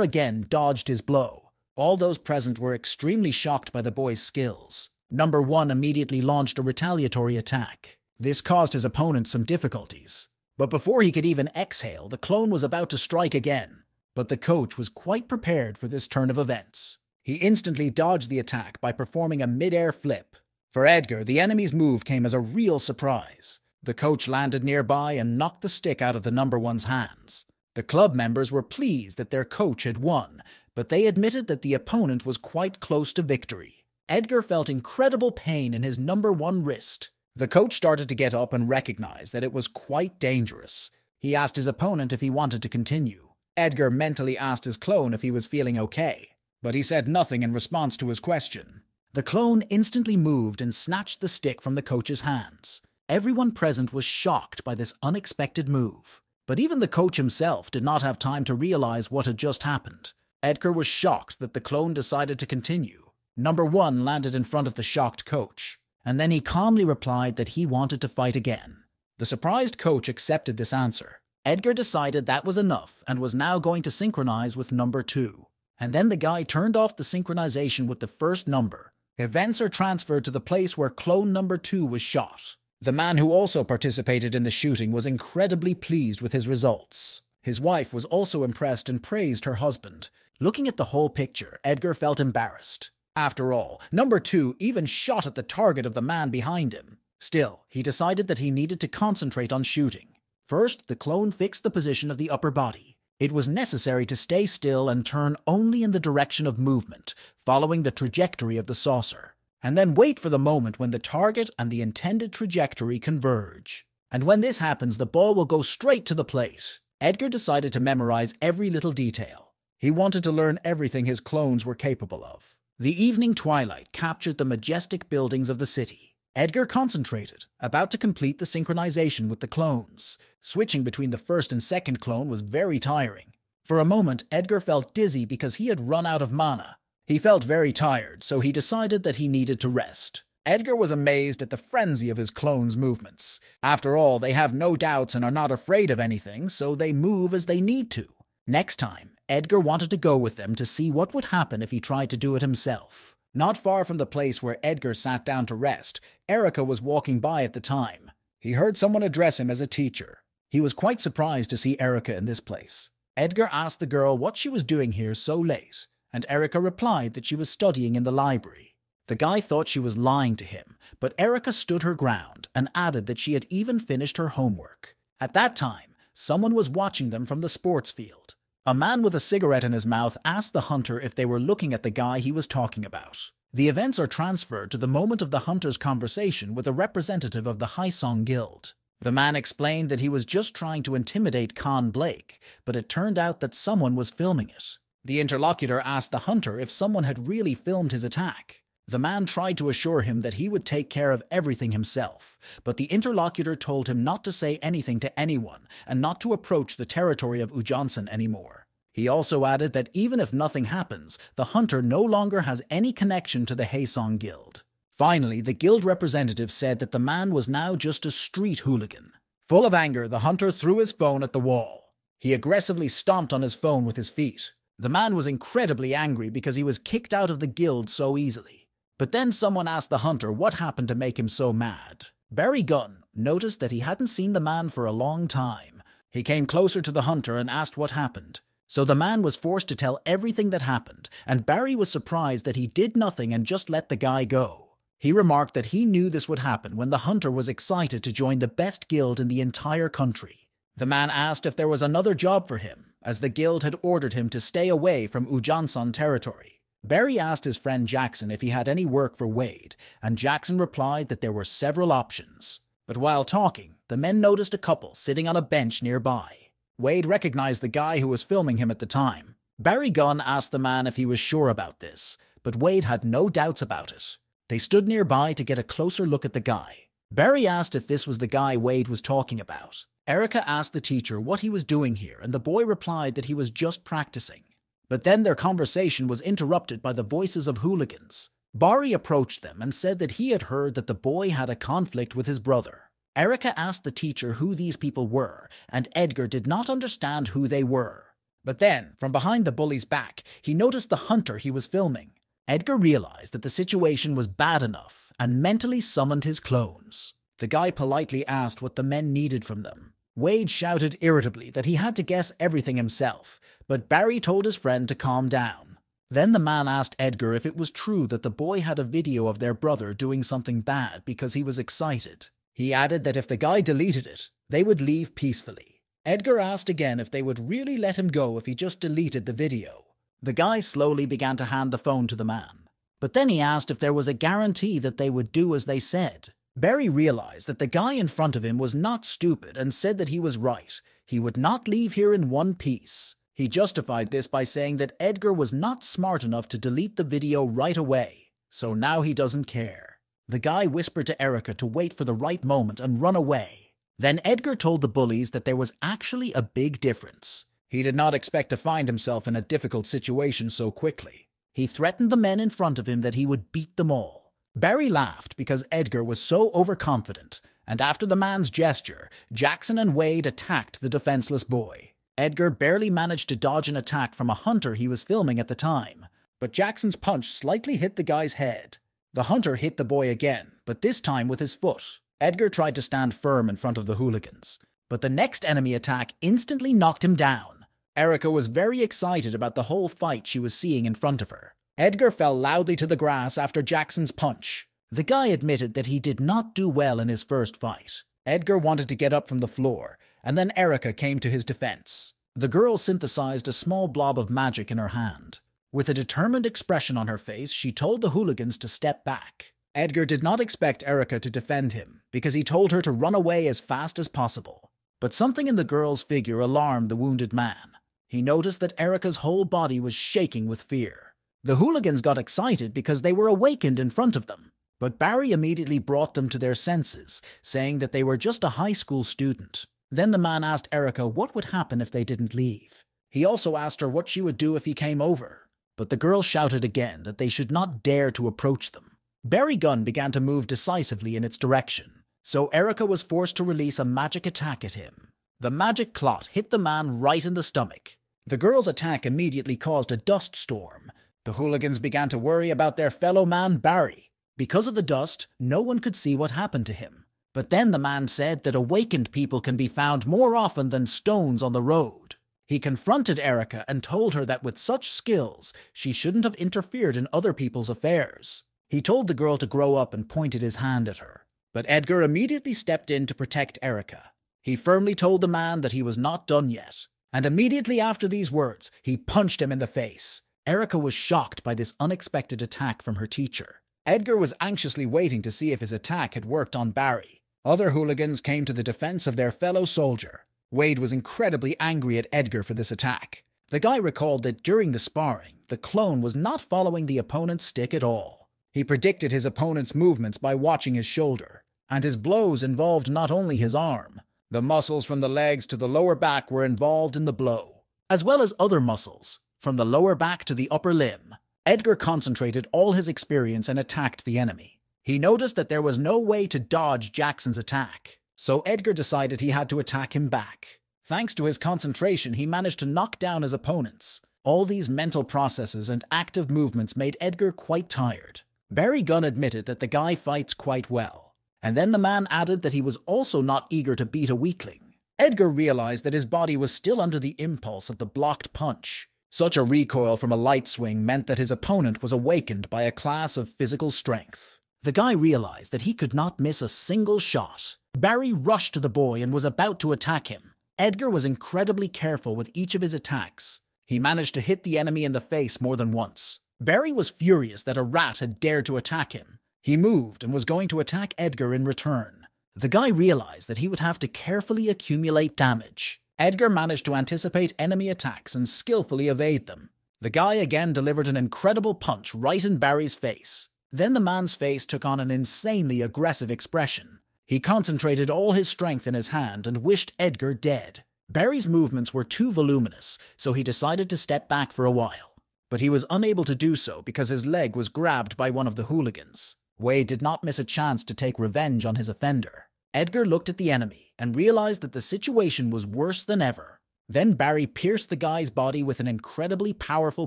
again dodged his blow. All those present were extremely shocked by the boy's skills. Number one immediately launched a retaliatory attack. This caused his opponent some difficulties. But before he could even exhale, the clone was about to strike again. But the coach was quite prepared for this turn of events. He instantly dodged the attack by performing a mid-air flip. For Edgar, the enemy's move came as a real surprise. The coach landed nearby and knocked the stick out of the number one's hands. The club members were pleased that their coach had won, but they admitted that the opponent was quite close to victory. Edgar felt incredible pain in his number one wrist. The coach started to get up and recognized that it was quite dangerous. He asked his opponent if he wanted to continue. Edgar mentally asked his clone if he was feeling okay, but he said nothing in response to his question. The clone instantly moved and snatched the stick from the coach's hands. Everyone present was shocked by this unexpected move. But even the coach himself did not have time to realize what had just happened. Edgar was shocked that the clone decided to continue. Number one landed in front of the shocked coach, and then he calmly replied that he wanted to fight again. The surprised coach accepted this answer. Edgar decided that was enough and was now going to synchronize with number two. And then the guy turned off the synchronization with the first number. Events are transferred to the place where clone number two was shot. The man who also participated in the shooting was incredibly pleased with his results. His wife was also impressed and praised her husband. Looking at the whole picture, Edgar felt embarrassed. After all, number two even shot at the target of the man behind him. Still, he decided that he needed to concentrate on shooting. First, the clone fixed the position of the upper body. It was necessary to stay still and turn only in the direction of movement, following the trajectory of the saucer, and then wait for the moment when the target and the intended trajectory converge. And when this happens, the ball will go straight to the plate. Edgar decided to memorize every little detail. He wanted to learn everything his clones were capable of. The evening twilight captured the majestic buildings of the city. Edgar concentrated, about to complete the synchronization with the clones. Switching between the first and second clone was very tiring. For a moment, Edgar felt dizzy because he had run out of mana. He felt very tired, so he decided that he needed to rest. Edgar was amazed at the frenzy of his clones' movements. After all, they have no doubts and are not afraid of anything, so they move as they need to. Next time, Edgar wanted to go with them to see what would happen if he tried to do it himself. Not far from the place where Edgar sat down to rest, Erica was walking by at the time. He heard someone address him as a teacher. He was quite surprised to see Erica in this place. Edgar asked the girl what she was doing here so late, and Erica replied that she was studying in the library. The guy thought she was lying to him, but Erica stood her ground and added that she had even finished her homework. At that time, someone was watching them from the sports field. A man with a cigarette in his mouth asked the hunter if they were looking at the guy he was talking about. The events are transferred to the moment of the hunter's conversation with a representative of the Haisong Guild. The man explained that he was just trying to intimidate Khan Blake, but it turned out that someone was filming it. The interlocutor asked the hunter if someone had really filmed his attack. The man tried to assure him that he would take care of everything himself, but the interlocutor told him not to say anything to anyone and not to approach the territory of Ujonsan anymore. He also added that even if nothing happens, the hunter no longer has any connection to the Haisong Guild. Finally, the guild representative said that the man was now just a street hooligan. Full of anger, the hunter threw his phone at the wall. He aggressively stomped on his phone with his feet. The man was incredibly angry because he was kicked out of the guild so easily. But then someone asked the hunter what happened to make him so mad. Barry Gunn noticed that he hadn't seen the man for a long time. He came closer to the hunter and asked what happened. So the man was forced to tell everything that happened, and Barry was surprised that he did nothing and just let the guy go. He remarked that he knew this would happen when the hunter was excited to join the best guild in the entire country. The man asked if there was another job for him, as the guild had ordered him to stay away from Ujonsan territory. Barry asked his friend Jackson if he had any work for Wade, and Jackson replied that there were several options. But while talking, the men noticed a couple sitting on a bench nearby. Wade recognized the guy who was filming him at the time. Barry Gunn asked the man if he was sure about this, but Wade had no doubts about it. They stood nearby to get a closer look at the guy. Barry asked if this was the guy Wade was talking about. Erica asked the teacher what he was doing here, and the boy replied that he was just practicing. But then their conversation was interrupted by the voices of hooligans. Barry approached them and said that he had heard that the boy had a conflict with his brother. Erica asked the teacher who these people were, and Edgar did not understand who they were. But then, from behind the bully's back, he noticed the hunter he was filming. Edgar realized that the situation was bad enough and mentally summoned his clones. The guy politely asked what the men needed from them. Wade shouted irritably that he had to guess everything himself, but Barry told his friend to calm down. Then the man asked Edgar if it was true that the boy had a video of their brother doing something bad because he was excited. He added that if the guy deleted it, they would leave peacefully. Edgar asked again if they would really let him go if he just deleted the video. The guy slowly began to hand the phone to the man. But then he asked if there was a guarantee that they would do as they said. Barry realized that the guy in front of him was not stupid and said that he was right. He would not leave here in one piece. He justified this by saying that Edgar was not smart enough to delete the video right away, so now he doesn't care. The guy whispered to Erica to wait for the right moment and run away. Then Edgar told the bullies that there was actually a big difference. He did not expect to find himself in a difficult situation so quickly. He threatened the men in front of him that he would beat them all. Barry laughed because Edgar was so overconfident, and after the man's gesture, Jackson and Wade attacked the defenseless boy. Edgar barely managed to dodge an attack from a hunter he was filming at the time, but Jackson's punch slightly hit the guy's head. The hunter hit the boy again, but this time with his foot. Edgar tried to stand firm in front of the hooligans, but the next enemy attack instantly knocked him down. Erica was very excited about the whole fight she was seeing in front of her. Edgar fell loudly to the grass after Jackson's punch. The guy admitted that he did not do well in his first fight. Edgar wanted to get up from the floor, and then Erica came to his defense. The girl synthesized a small blob of magic in her hand. With a determined expression on her face, she told the hooligans to step back. Edgar did not expect Erica to defend him, because he told her to run away as fast as possible. But something in the girl's figure alarmed the wounded man. He noticed that Erica's whole body was shaking with fear. The hooligans got excited because they were awakened in front of them, but Barry immediately brought them to their senses, saying that they were just a high school student. Then the man asked Erica what would happen if they didn't leave. He also asked her what she would do if he came over, but the girl shouted again that they should not dare to approach them. Barry Gunn began to move decisively in its direction, so Erica was forced to release a magic attack at him. The magic clot hit the man right in the stomach. The girl's attack immediately caused a dust storm. The hooligans began to worry about their fellow man Barry. Because of the dust, no one could see what happened to him. But then the man said that awakened people can be found more often than stones on the road. He confronted Erica and told her that with such skills, she shouldn't have interfered in other people's affairs. He told the girl to grow up and pointed his hand at her. But Edgar immediately stepped in to protect Erica. He firmly told the man that he was not done yet. And immediately after these words, he punched him in the face. Erica was shocked by this unexpected attack from her teacher. Edgar was anxiously waiting to see if his attack had worked on Barry. Other hooligans came to the defense of their fellow soldier. Wade was incredibly angry at Edgar for this attack. The guy recalled that during the sparring, the clone was not following the opponent's stick at all. He predicted his opponent's movements by watching his shoulder, and his blows involved not only his arm. The muscles from the legs to the lower back were involved in the blow, as well as other muscles, from the lower back to the upper limb. Edgar concentrated all his experience and attacked the enemy. He noticed that there was no way to dodge Jackson's attack, so Edgar decided he had to attack him back. Thanks to his concentration, he managed to knock down his opponents. All these mental processes and active movements made Edgar quite tired. Barry Gunn admitted that the guy fights quite well, and then the man added that he was also not eager to beat a weakling. Edgar realized that his body was still under the impulse of the blocked punch. Such a recoil from a light swing meant that his opponent was awakened by a class of physical strength. The guy realized that he could not miss a single shot. Barry rushed to the boy and was about to attack him. Edgar was incredibly careful with each of his attacks. He managed to hit the enemy in the face more than once. Barry was furious that a rat had dared to attack him. He moved and was going to attack Edgar in return. The guy realized that he would have to carefully accumulate damage. Edgar managed to anticipate enemy attacks and skillfully evade them. The guy again delivered an incredible punch right in Barry's face. Then the man's face took on an insanely aggressive expression. He concentrated all his strength in his hand and wished Edgar dead. Barry's movements were too voluminous, so he decided to step back for a while. But he was unable to do so because his leg was grabbed by one of the hooligans. Wade did not miss a chance to take revenge on his offender. Edgar looked at the enemy and realized that the situation was worse than ever. Then Barry pierced the guy's body with an incredibly powerful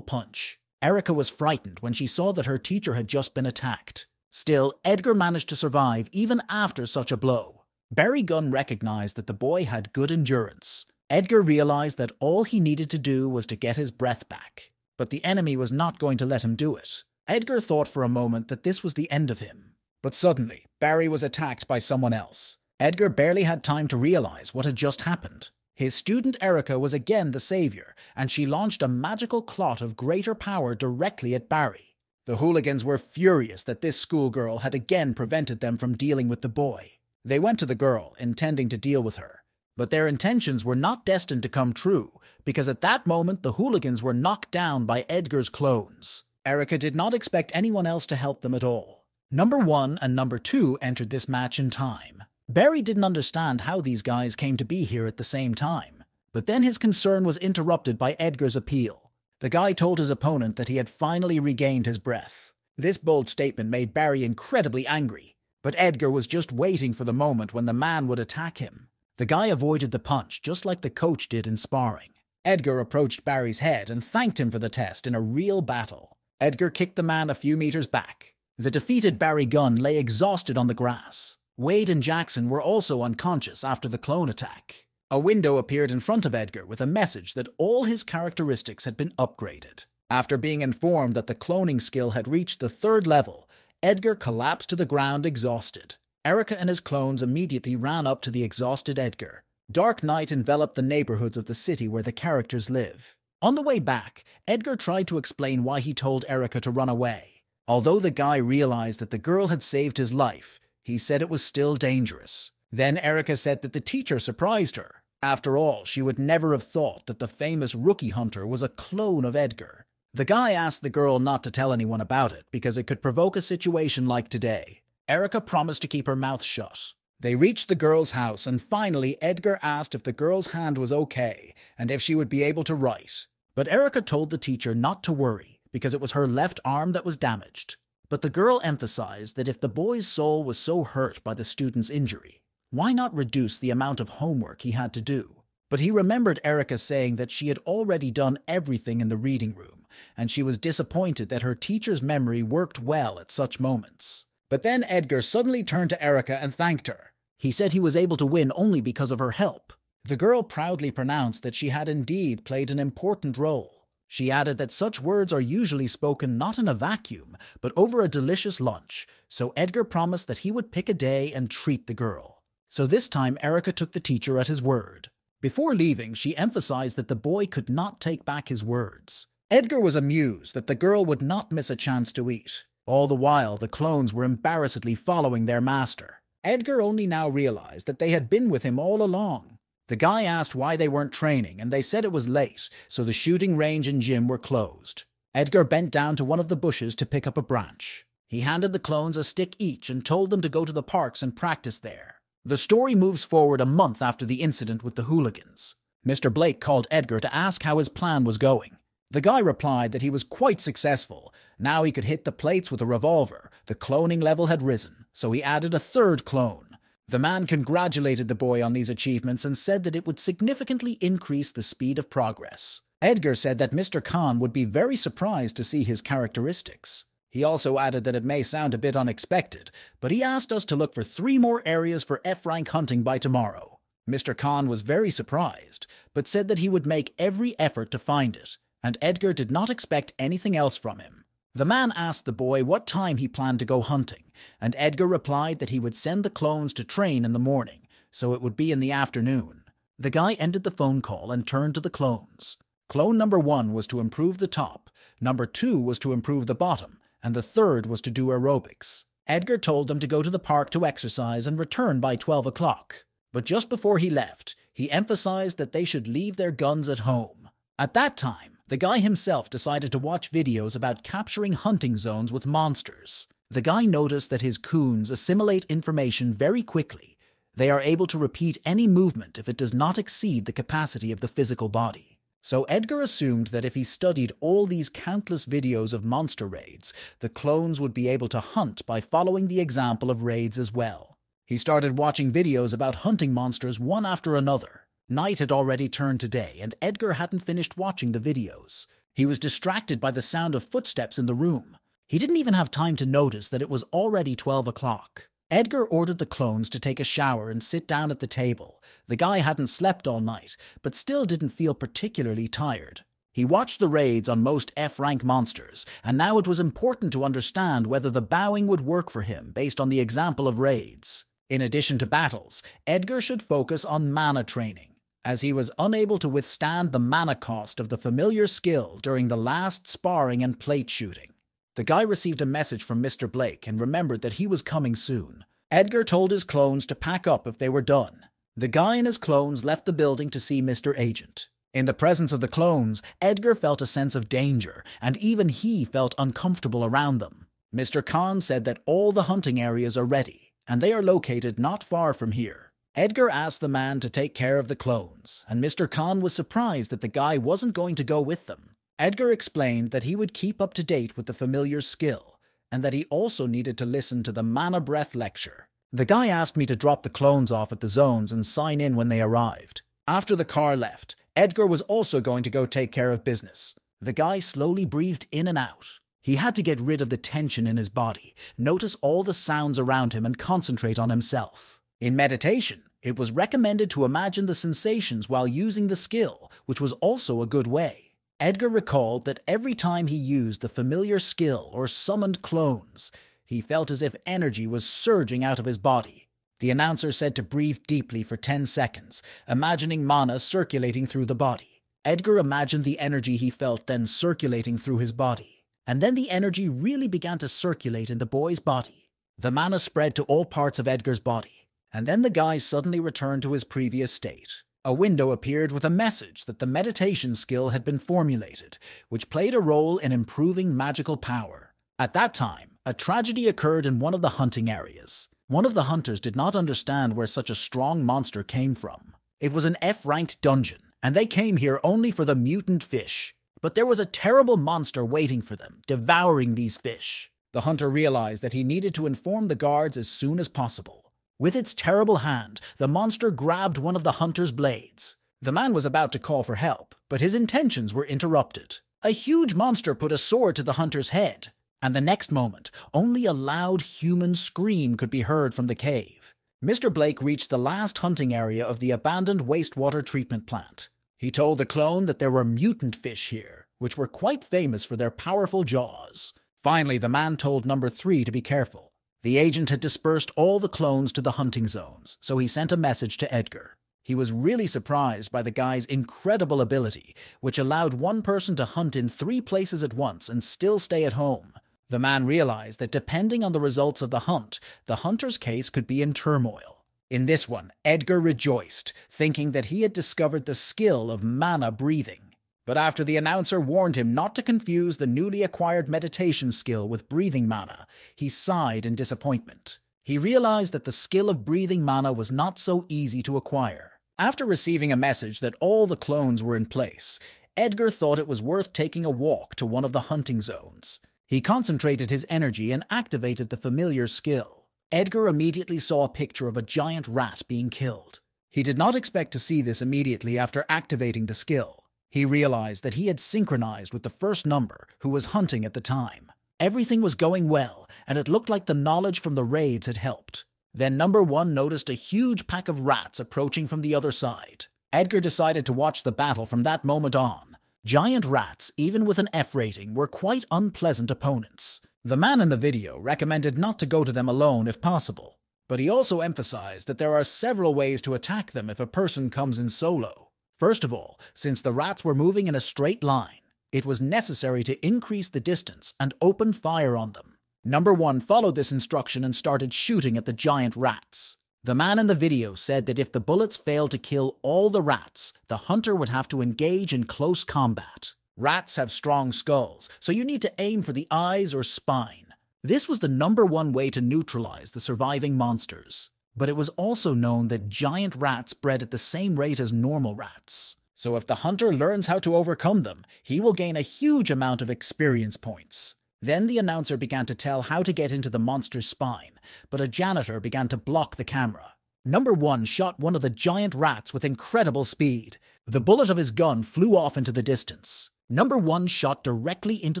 punch. Erica was frightened when she saw that her teacher had just been attacked. Still, Edgar managed to survive even after such a blow. Barry Gunn recognized that the boy had good endurance. Edgar realized that all he needed to do was to get his breath back. But the enemy was not going to let him do it. Edgar thought for a moment that this was the end of him. But suddenly, Barry was attacked by someone else. Edgar barely had time to realize what had just happened. His student Erica was again the savior, and she launched a magical clot of greater power directly at Barry. The hooligans were furious that this schoolgirl had again prevented them from dealing with the boy. They went to the girl, intending to deal with her. But their intentions were not destined to come true, because at that moment the hooligans were knocked down by Edgar's clones. Erica did not expect anyone else to help them at all. Number 1 and Number 2 entered this match in time. Barry didn't understand how these guys came to be here at the same time. But then his concern was interrupted by Edgar's appeal. The guy told his opponent that he had finally regained his breath. This bold statement made Barry incredibly angry. But Edgar was just waiting for the moment when the man would attack him. The guy avoided the punch just like the coach did in sparring. Edgar approached Barry's head and thanked him for the test in a real battle. Edgar kicked the man a few meters back. The defeated Barry Gunn lay exhausted on the grass. Wade and Jackson were also unconscious after the clone attack. A window appeared in front of Edgar with a message that all his characteristics had been upgraded. After being informed that the cloning skill had reached the 3rd level, Edgar collapsed to the ground exhausted. Erica and his clones immediately ran up to the exhausted Edgar. Dark night enveloped the neighborhoods of the city where the characters live. On the way back, Edgar tried to explain why he told Erica to run away. Although the guy realized that the girl had saved his life, he said it was still dangerous. Then Erica said that the teacher surprised her. After all, she would never have thought that the famous rookie hunter was a clone of Edgar. The guy asked the girl not to tell anyone about it because it could provoke a situation like today. Erica promised to keep her mouth shut. They reached the girl's house, and finally Edgar asked if the girl's hand was okay and if she would be able to write. But Erica told the teacher not to worry because it was her left arm that was damaged. But the girl emphasized that if the boy's soul was so hurt by the student's injury, why not reduce the amount of homework he had to do? But he remembered Erica saying that she had already done everything in the reading room, and she was disappointed that her teacher's memory worked well at such moments. But then Edgar suddenly turned to Erica and thanked her. He said he was able to win only because of her help. The girl proudly pronounced that she had indeed played an important role. She added that such words are usually spoken not in a vacuum, but over a delicious lunch, so Edgar promised that he would pick a day and treat the girl. So this time Erica took the teacher at his word. Before leaving, she emphasized that the boy could not take back his words. Edgar was amused that the girl would not miss a chance to eat. All the while, the clones were embarrassedly following their master. Edgar only now realized that they had been with him all along. The guy asked why they weren't training, and they said it was late, so the shooting range and gym were closed. Edgar bent down to one of the bushes to pick up a branch. He handed the clones a stick each and told them to go to the parks and practice there. The story moves forward a month after the incident with the hooligans. Mr. Blake called Edgar to ask how his plan was going. The guy replied that he was quite successful. Now he could hit the plates with a revolver. The cloning level had risen, so he added a 3rd clone. The man congratulated the boy on these achievements and said that it would significantly increase the speed of progress. Edgar said that Mr. Khan would be very surprised to see his characteristics. He also added that it may sound a bit unexpected, but he asked us to look for 3 more areas for F-Rank hunting by tomorrow. Mr. Khan was very surprised, but said that he would make every effort to find it, and Edgar did not expect anything else from him. The man asked the boy what time he planned to go hunting, and Edgar replied that he would send the clones to train in the morning, so it would be in the afternoon. The guy ended the phone call and turned to the clones. Clone number 1 was to improve the top, number 2 was to improve the bottom, and the 3rd was to do aerobics. Edgar told them to go to the park to exercise and return by 12 o'clock. But just before he left, he emphasized that they should leave their guns at home. At that time, the guy himself decided to watch videos about capturing hunting zones with monsters. The guy noticed that his coons assimilate information very quickly. They are able to repeat any movement if it does not exceed the capacity of the physical body. So Edgar assumed that if he studied all these countless videos of monster raids, the clones would be able to hunt by following the example of raids as well. He started watching videos about hunting monsters one after another. Night had already turned to day, and Edgar hadn't finished watching the videos. He was distracted by the sound of footsteps in the room. He didn't even have time to notice that it was already 12 o'clock. Edgar ordered the clones to take a shower and sit down at the table. The guy hadn't slept all night, but still didn't feel particularly tired. He watched the raids on most F-rank monsters, and now it was important to understand whether the bowing would work for him based on the example of raids. In addition to battles, Edgar should focus on mana training, as he was unable to withstand the mana cost of the familiar skill during the last sparring and plate shooting. The guy received a message from Mr. Blake and remembered that he was coming soon. Edgar told his clones to pack up if they were done. The guy and his clones left the building to see Mr. Agent. In the presence of the clones, Edgar felt a sense of danger, and even he felt uncomfortable around them. Mr. Khan said that all the hunting areas are ready, and they are located not far from here. Edgar asked the man to take care of the clones, and Mr. Khan was surprised that the guy wasn't going to go with them. Edgar explained that he would keep up to date with the familiar skill, and that he also needed to listen to the Mana Breath lecture. The guy asked me to drop the clones off at the zones and sign in when they arrived. After the car left, Edgar was also going to go take care of business. The guy slowly breathed in and out. He had to get rid of the tension in his body, notice all the sounds around him, and concentrate on himself. In meditation, it was recommended to imagine the sensations while using the skill, which was also a good way. Edgar recalled that every time he used the familiar skill or summoned clones, he felt as if energy was surging out of his body. The announcer said to breathe deeply for 10 seconds, imagining mana circulating through the body. Edgar imagined the energy he felt then circulating through his body, and then the energy really began to circulate in the boy's body. The mana spread to all parts of Edgar's body, and then the guy suddenly returned to his previous state. A window appeared with a message that the meditation skill had been formulated, which played a role in improving magical power. At that time, a tragedy occurred in one of the hunting areas. One of the hunters did not understand where such a strong monster came from. It was an F-ranked dungeon, and they came here only for the mutant fish. But there was a terrible monster waiting for them, devouring these fish. The hunter realized that he needed to inform the guards as soon as possible. With its terrible hand, the monster grabbed one of the hunter's blades. The man was about to call for help, but his intentions were interrupted. A huge monster put a sword to the hunter's head, and the next moment, only a loud human scream could be heard from the cave. Mr. Blake reached the last hunting area of the abandoned wastewater treatment plant. He told the clone that there were mutant fish here, which were quite famous for their powerful jaws. Finally, the man told number 3 to be careful. The agent had dispersed all the clones to the hunting zones, so he sent a message to Edgar. He was really surprised by the guy's incredible ability, which allowed one person to hunt in 3 places at once and still stay at home. The man realized that depending on the results of the hunt, the hunter's case could be in turmoil. In this one, Edgar rejoiced, thinking that he had discovered the skill of mana breathing. But after the announcer warned him not to confuse the newly acquired meditation skill with breathing mana, he sighed in disappointment. He realized that the skill of breathing mana was not so easy to acquire. After receiving a message that all the clones were in place, Edgar thought it was worth taking a walk to one of the hunting zones. He concentrated his energy and activated the familiar skill. Edgar immediately saw a picture of a giant rat being killed. He did not expect to see this immediately after activating the skill. He realized that he had synchronized with the first number, who was hunting at the time. Everything was going well, and it looked like the knowledge from the raids had helped. Then number 1 noticed a huge pack of rats approaching from the other side. Edgar decided to watch the battle from that moment on. Giant rats, even with an F rating, were quite unpleasant opponents. The man in the video recommended not to go to them alone if possible, but he also emphasized that there are several ways to attack them if a person comes in solo. First of all, since the rats were moving in a straight line, it was necessary to increase the distance and open fire on them. Number 1 followed this instruction and started shooting at the giant rats. The man in the video said that if the bullets failed to kill all the rats, the hunter would have to engage in close combat. Rats have strong skulls, so you need to aim for the eyes or spine. This was the #1 way to neutralize the surviving monsters. But it was also known that giant rats bred at the same rate as normal rats. So if the hunter learns how to overcome them, he will gain a huge amount of experience points. Then the announcer began to tell how to get into the monster's spine, but a janitor began to block the camera. #1 shot one of the giant rats with incredible speed. The bullet of his gun flew off into the distance. #1 shot directly into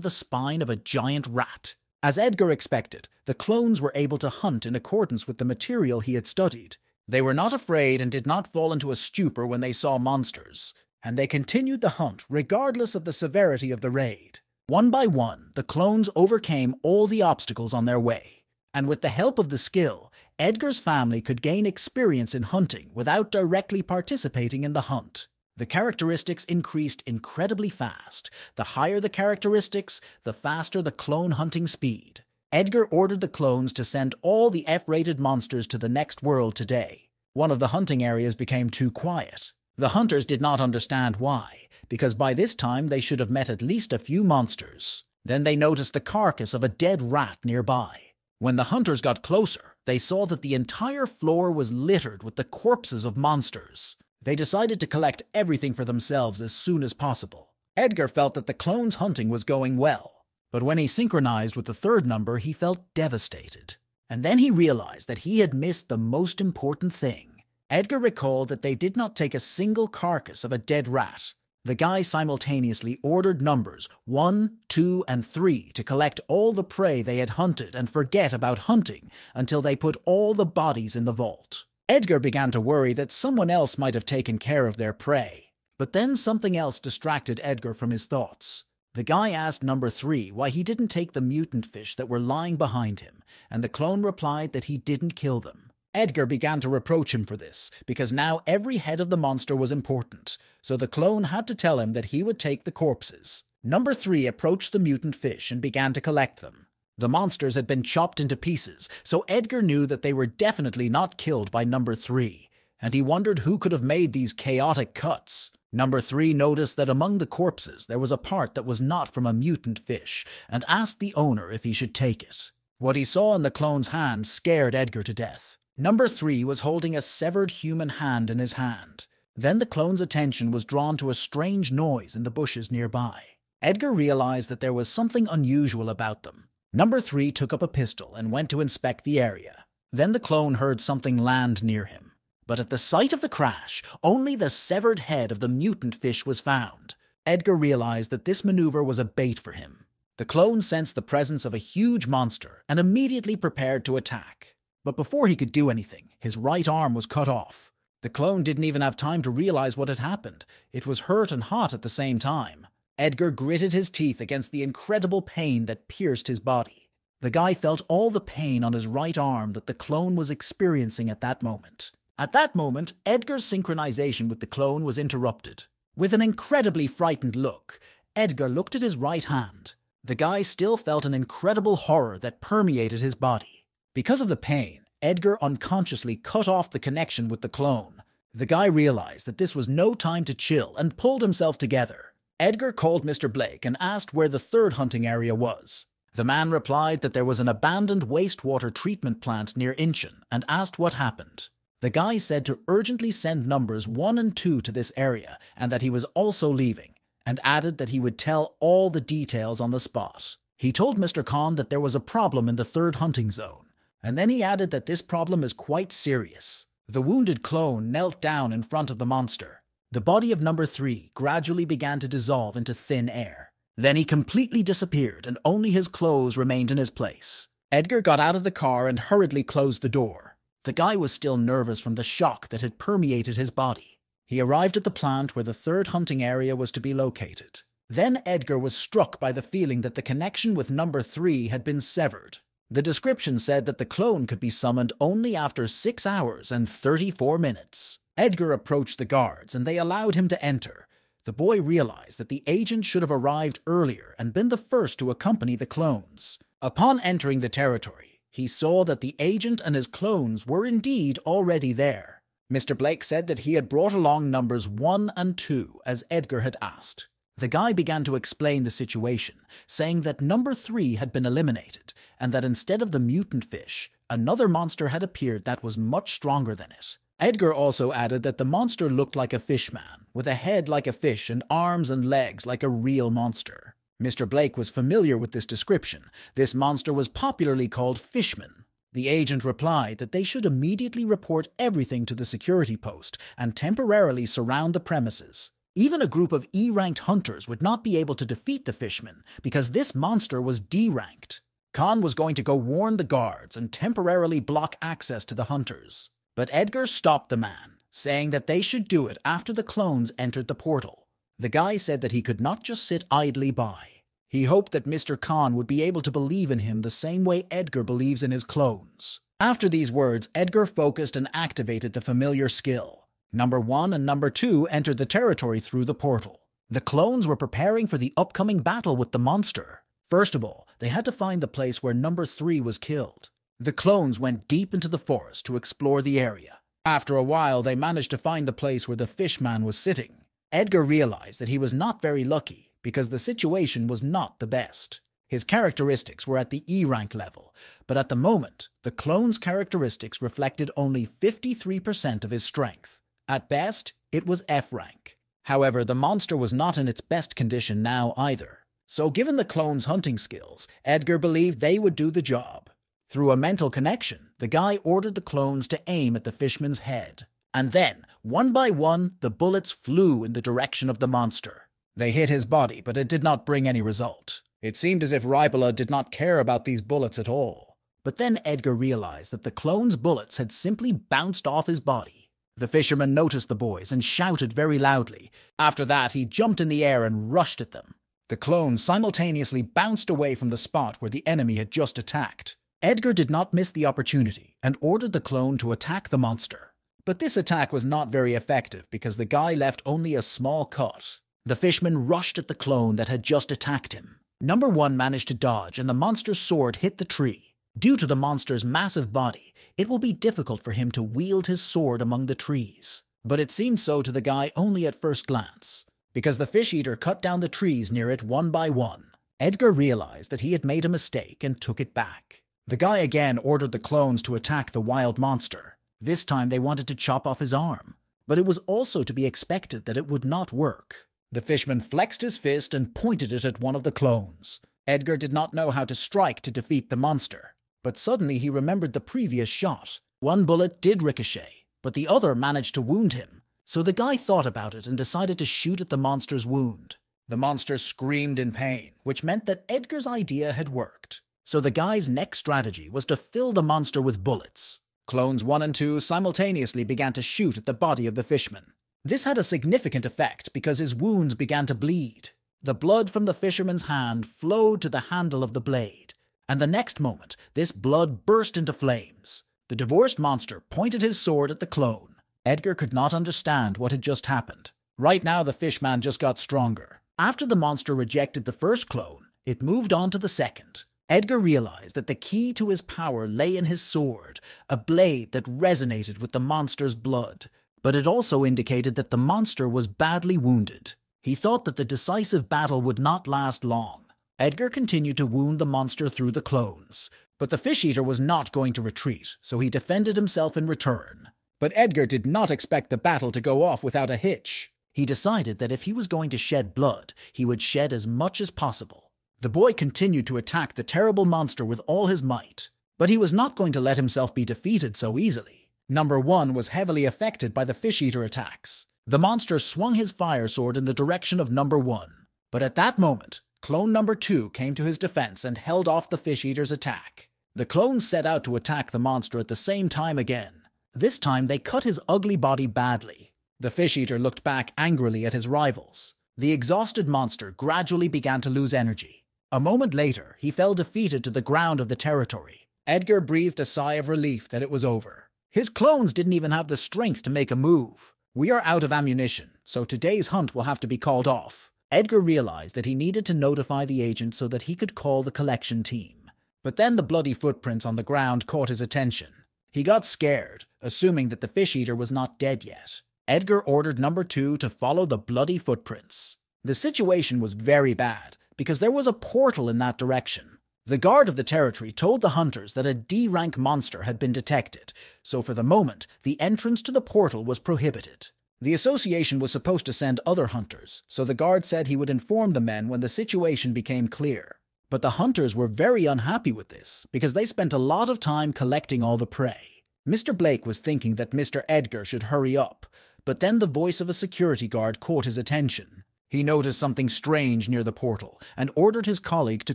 the spine of a giant rat. As Edgar expected, the clones were able to hunt in accordance with the material he had studied. They were not afraid and did not fall into a stupor when they saw monsters, and they continued the hunt regardless of the severity of the raid. One by one, the clones overcame all the obstacles on their way, and with the help of the skill, Edgar's family could gain experience in hunting without directly participating in the hunt. The characteristics increased incredibly fast. The higher the characteristics, the faster the clone hunting speed. Edgar ordered the clones to send all the F-rated monsters to the next world today. One of the hunting areas became too quiet. The hunters did not understand why, because by this time they should have met at least a few monsters. Then they noticed the carcass of a dead rat nearby. When the hunters got closer, they saw that the entire floor was littered with the corpses of monsters. They decided to collect everything for themselves as soon as possible. Edgar felt that the clones' hunting was going well, but when he synchronized with the third number, he felt devastated. And then he realized that he had missed the most important thing. Edgar recalled that they did not take a single carcass of a dead rat. The guy simultaneously ordered numbers 1, 2, and 3 to collect all the prey they had hunted and forget about hunting until they put all the bodies in the vault. Edgar began to worry that someone else might have taken care of their prey. But then something else distracted Edgar from his thoughts. The guy asked number 3 why he didn't take the mutant fish that were lying behind him, and the clone replied that he didn't kill them. Edgar began to reproach him for this, because now every head of the monster was important, so the clone had to tell him that he would take the corpses. Number 3 approached the mutant fish and began to collect them. The monsters had been chopped into pieces, so Edgar knew that they were definitely not killed by number 3, and he wondered who could have made these chaotic cuts. Number 3 noticed that among the corpses there was a part that was not from a mutant fish, and asked the owner if he should take it. What he saw in the clone's hand scared Edgar to death. Number 3 was holding a severed human hand in his hand. Then the clone's attention was drawn to a strange noise in the bushes nearby. Edgar realized that there was something unusual about them. Number 3 took up a pistol and went to inspect the area. Then the clone heard something land near him. But at the sight of the crash, only the severed head of the mutant fish was found. Edgar realized that this maneuver was a bait for him. The clone sensed the presence of a huge monster and immediately prepared to attack. But before he could do anything, his right arm was cut off. The clone didn't even have time to realize what had happened. It was hurt and hot at the same time. Edgar gritted his teeth against the incredible pain that pierced his body. The guy felt all the pain on his right arm that the clone was experiencing at that moment. At that moment, Edgar's synchronization with the clone was interrupted. With an incredibly frightened look, Edgar looked at his right hand. The guy still felt an incredible horror that permeated his body. Because of the pain, Edgar unconsciously cut off the connection with the clone. The guy realized that this was no time to chill and pulled himself together. Edgar called Mr. Blake and asked where the third hunting area was. The man replied that there was an abandoned wastewater treatment plant near Incheon and asked what happened. The guy said to urgently send numbers 1 and 2 to this area and that he was also leaving, and added that he would tell all the details on the spot. He told Mr. Khan that there was a problem in the third hunting zone. And then he added that this problem is quite serious. The wounded clone knelt down in front of the monster. The body of number 3 gradually began to dissolve into thin air. Then he completely disappeared and only his clothes remained in his place. Edgar got out of the car and hurriedly closed the door. The guy was still nervous from the shock that had permeated his body. He arrived at the plant where the third hunting area was to be located. Then Edgar was struck by the feeling that the connection with number 3 had been severed. The description said that the clone could be summoned only after 6 hours and 34 minutes. Edgar approached the guards and they allowed him to enter. The boy realized that the agent should have arrived earlier and been the first to accompany the clones. Upon entering the territory, he saw that the agent and his clones were indeed already there. Mr. Blake said that he had brought along numbers 1 and 2, as Edgar had asked. The guy began to explain the situation, saying that number 3 had been eliminated, and that instead of the mutant fish, another monster had appeared that was much stronger than it. Edgar also added that the monster looked like a fishman, with a head like a fish and arms and legs like a real monster. Mr. Blake was familiar with this description. This monster was popularly called Fishman. The agent replied that they should immediately report everything to the security post and temporarily surround the premises. Even a group of E-ranked hunters would not be able to defeat the Fishman because this monster was D-ranked. Khan was going to go warn the guards and temporarily block access to the hunters. But Edgar stopped the man, saying that they should do it after the clones entered the portal. The guy said that he could not just sit idly by. He hoped that Mr. Khan would be able to believe in him the same way Edgar believes in his clones. After these words, Edgar focused and activated the familiar skill. Number 1 and number 2 entered the territory through the portal. The clones were preparing for the upcoming battle with the monster. First of all, they had to find the place where number 3 was killed. The clones went deep into the forest to explore the area. After a while, they managed to find the place where the fishman was sitting. Edgar realized that he was not very lucky because the situation was not the best. His characteristics were at the E-rank level, but at the moment, the clone's characteristics reflected only 53% of his strength. At best, it was F-rank. However, the monster was not in its best condition now either. So given the clone's hunting skills, Edgar believed they would do the job. Through a mental connection, the guy ordered the clones to aim at the fishman's head. And then, one by one, the bullets flew in the direction of the monster. They hit his body, but it did not bring any result. It seemed as if Ribola did not care about these bullets at all. But then Edgar realized that the clone's bullets had simply bounced off his body. The fisherman noticed the boys and shouted very loudly. After that, he jumped in the air and rushed at them. The clones simultaneously bounced away from the spot where the enemy had just attacked. Edgar did not miss the opportunity and ordered the clone to attack the monster. But this attack was not very effective because the guy left only a small cut. The fishman rushed at the clone that had just attacked him. Number 1 managed to dodge and the monster's sword hit the tree. Due to the monster's massive body, it will be difficult for him to wield his sword among the trees. But it seemed so to the guy only at first glance, because the fish-eater cut down the trees near it one by one. Edgar realized that he had made a mistake and took it back. The guy again ordered the clones to attack the wild monster. This time they wanted to chop off his arm, but it was also to be expected that it would not work. The fishman flexed his fist and pointed it at one of the clones. Edgar did not know how to strike to defeat the monster, but suddenly he remembered the previous shot. One bullet did ricochet, but the other managed to wound him. So the guy thought about it and decided to shoot at the monster's wound. The monster screamed in pain, which meant that Edgar's idea had worked. So the guy's next strategy was to fill the monster with bullets. Clones 1 and 2 simultaneously began to shoot at the body of the fishman. This had a significant effect because his wounds began to bleed. The blood from the fisherman's hand flowed to the handle of the blade, and the next moment, this blood burst into flames. The divorced monster pointed his sword at the clone. Edgar could not understand what had just happened. Right now, the fishman just got stronger. After the monster rejected the first clone, it moved on to the second. Edgar realized that the key to his power lay in his sword, a blade that resonated with the monster's blood. But it also indicated that the monster was badly wounded. He thought that the decisive battle would not last long. Edgar continued to wound the monster through the clones. But the fish-eater was not going to retreat, so he defended himself in return. But Edgar did not expect the battle to go off without a hitch. He decided that if he was going to shed blood, he would shed as much as possible. The boy continued to attack the terrible monster with all his might. But he was not going to let himself be defeated so easily. Number 1 was heavily affected by the fish-eater attacks. The monster swung his fire sword in the direction of number 1. But at that moment, clone number 2 came to his defense and held off the fish-eater's attack. The clones set out to attack the monster at the same time again. This time they cut his ugly body badly. The fish-eater looked back angrily at his rivals. The exhausted monster gradually began to lose energy. A moment later, he fell defeated to the ground of the territory. Edgar breathed a sigh of relief that it was over. His clones didn't even have the strength to make a move. We are out of ammunition, so today's hunt will have to be called off. Edgar realized that he needed to notify the agent so that he could call the collection team. But then the bloody footprints on the ground caught his attention. He got scared, assuming that the fish eater was not dead yet. Edgar ordered number 2 to follow the bloody footprints. The situation was very bad, because there was a portal in that direction. The guard of the territory told the hunters that a D-rank monster had been detected, so for the moment, the entrance to the portal was prohibited. The association was supposed to send other hunters, so the guard said he would inform the men when the situation became clear. But the hunters were very unhappy with this, because they spent a lot of time collecting all the prey. Mr. Blake was thinking that Mr. Edgar should hurry up, but then the voice of a security guard caught his attention. He noticed something strange near the portal and ordered his colleague to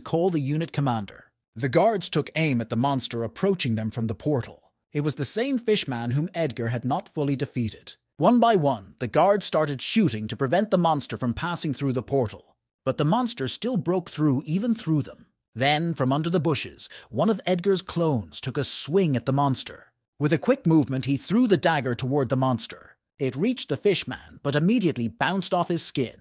call the unit commander. The guards took aim at the monster approaching them from the portal. It was the same fishman whom Edgar had not fully defeated. One by one, the guards started shooting to prevent the monster from passing through the portal. But the monster still broke through even through them. Then, from under the bushes, one of Edgar's clones took a swing at the monster. With a quick movement, he threw the dagger toward the monster. It reached the fishman, but immediately bounced off his skin.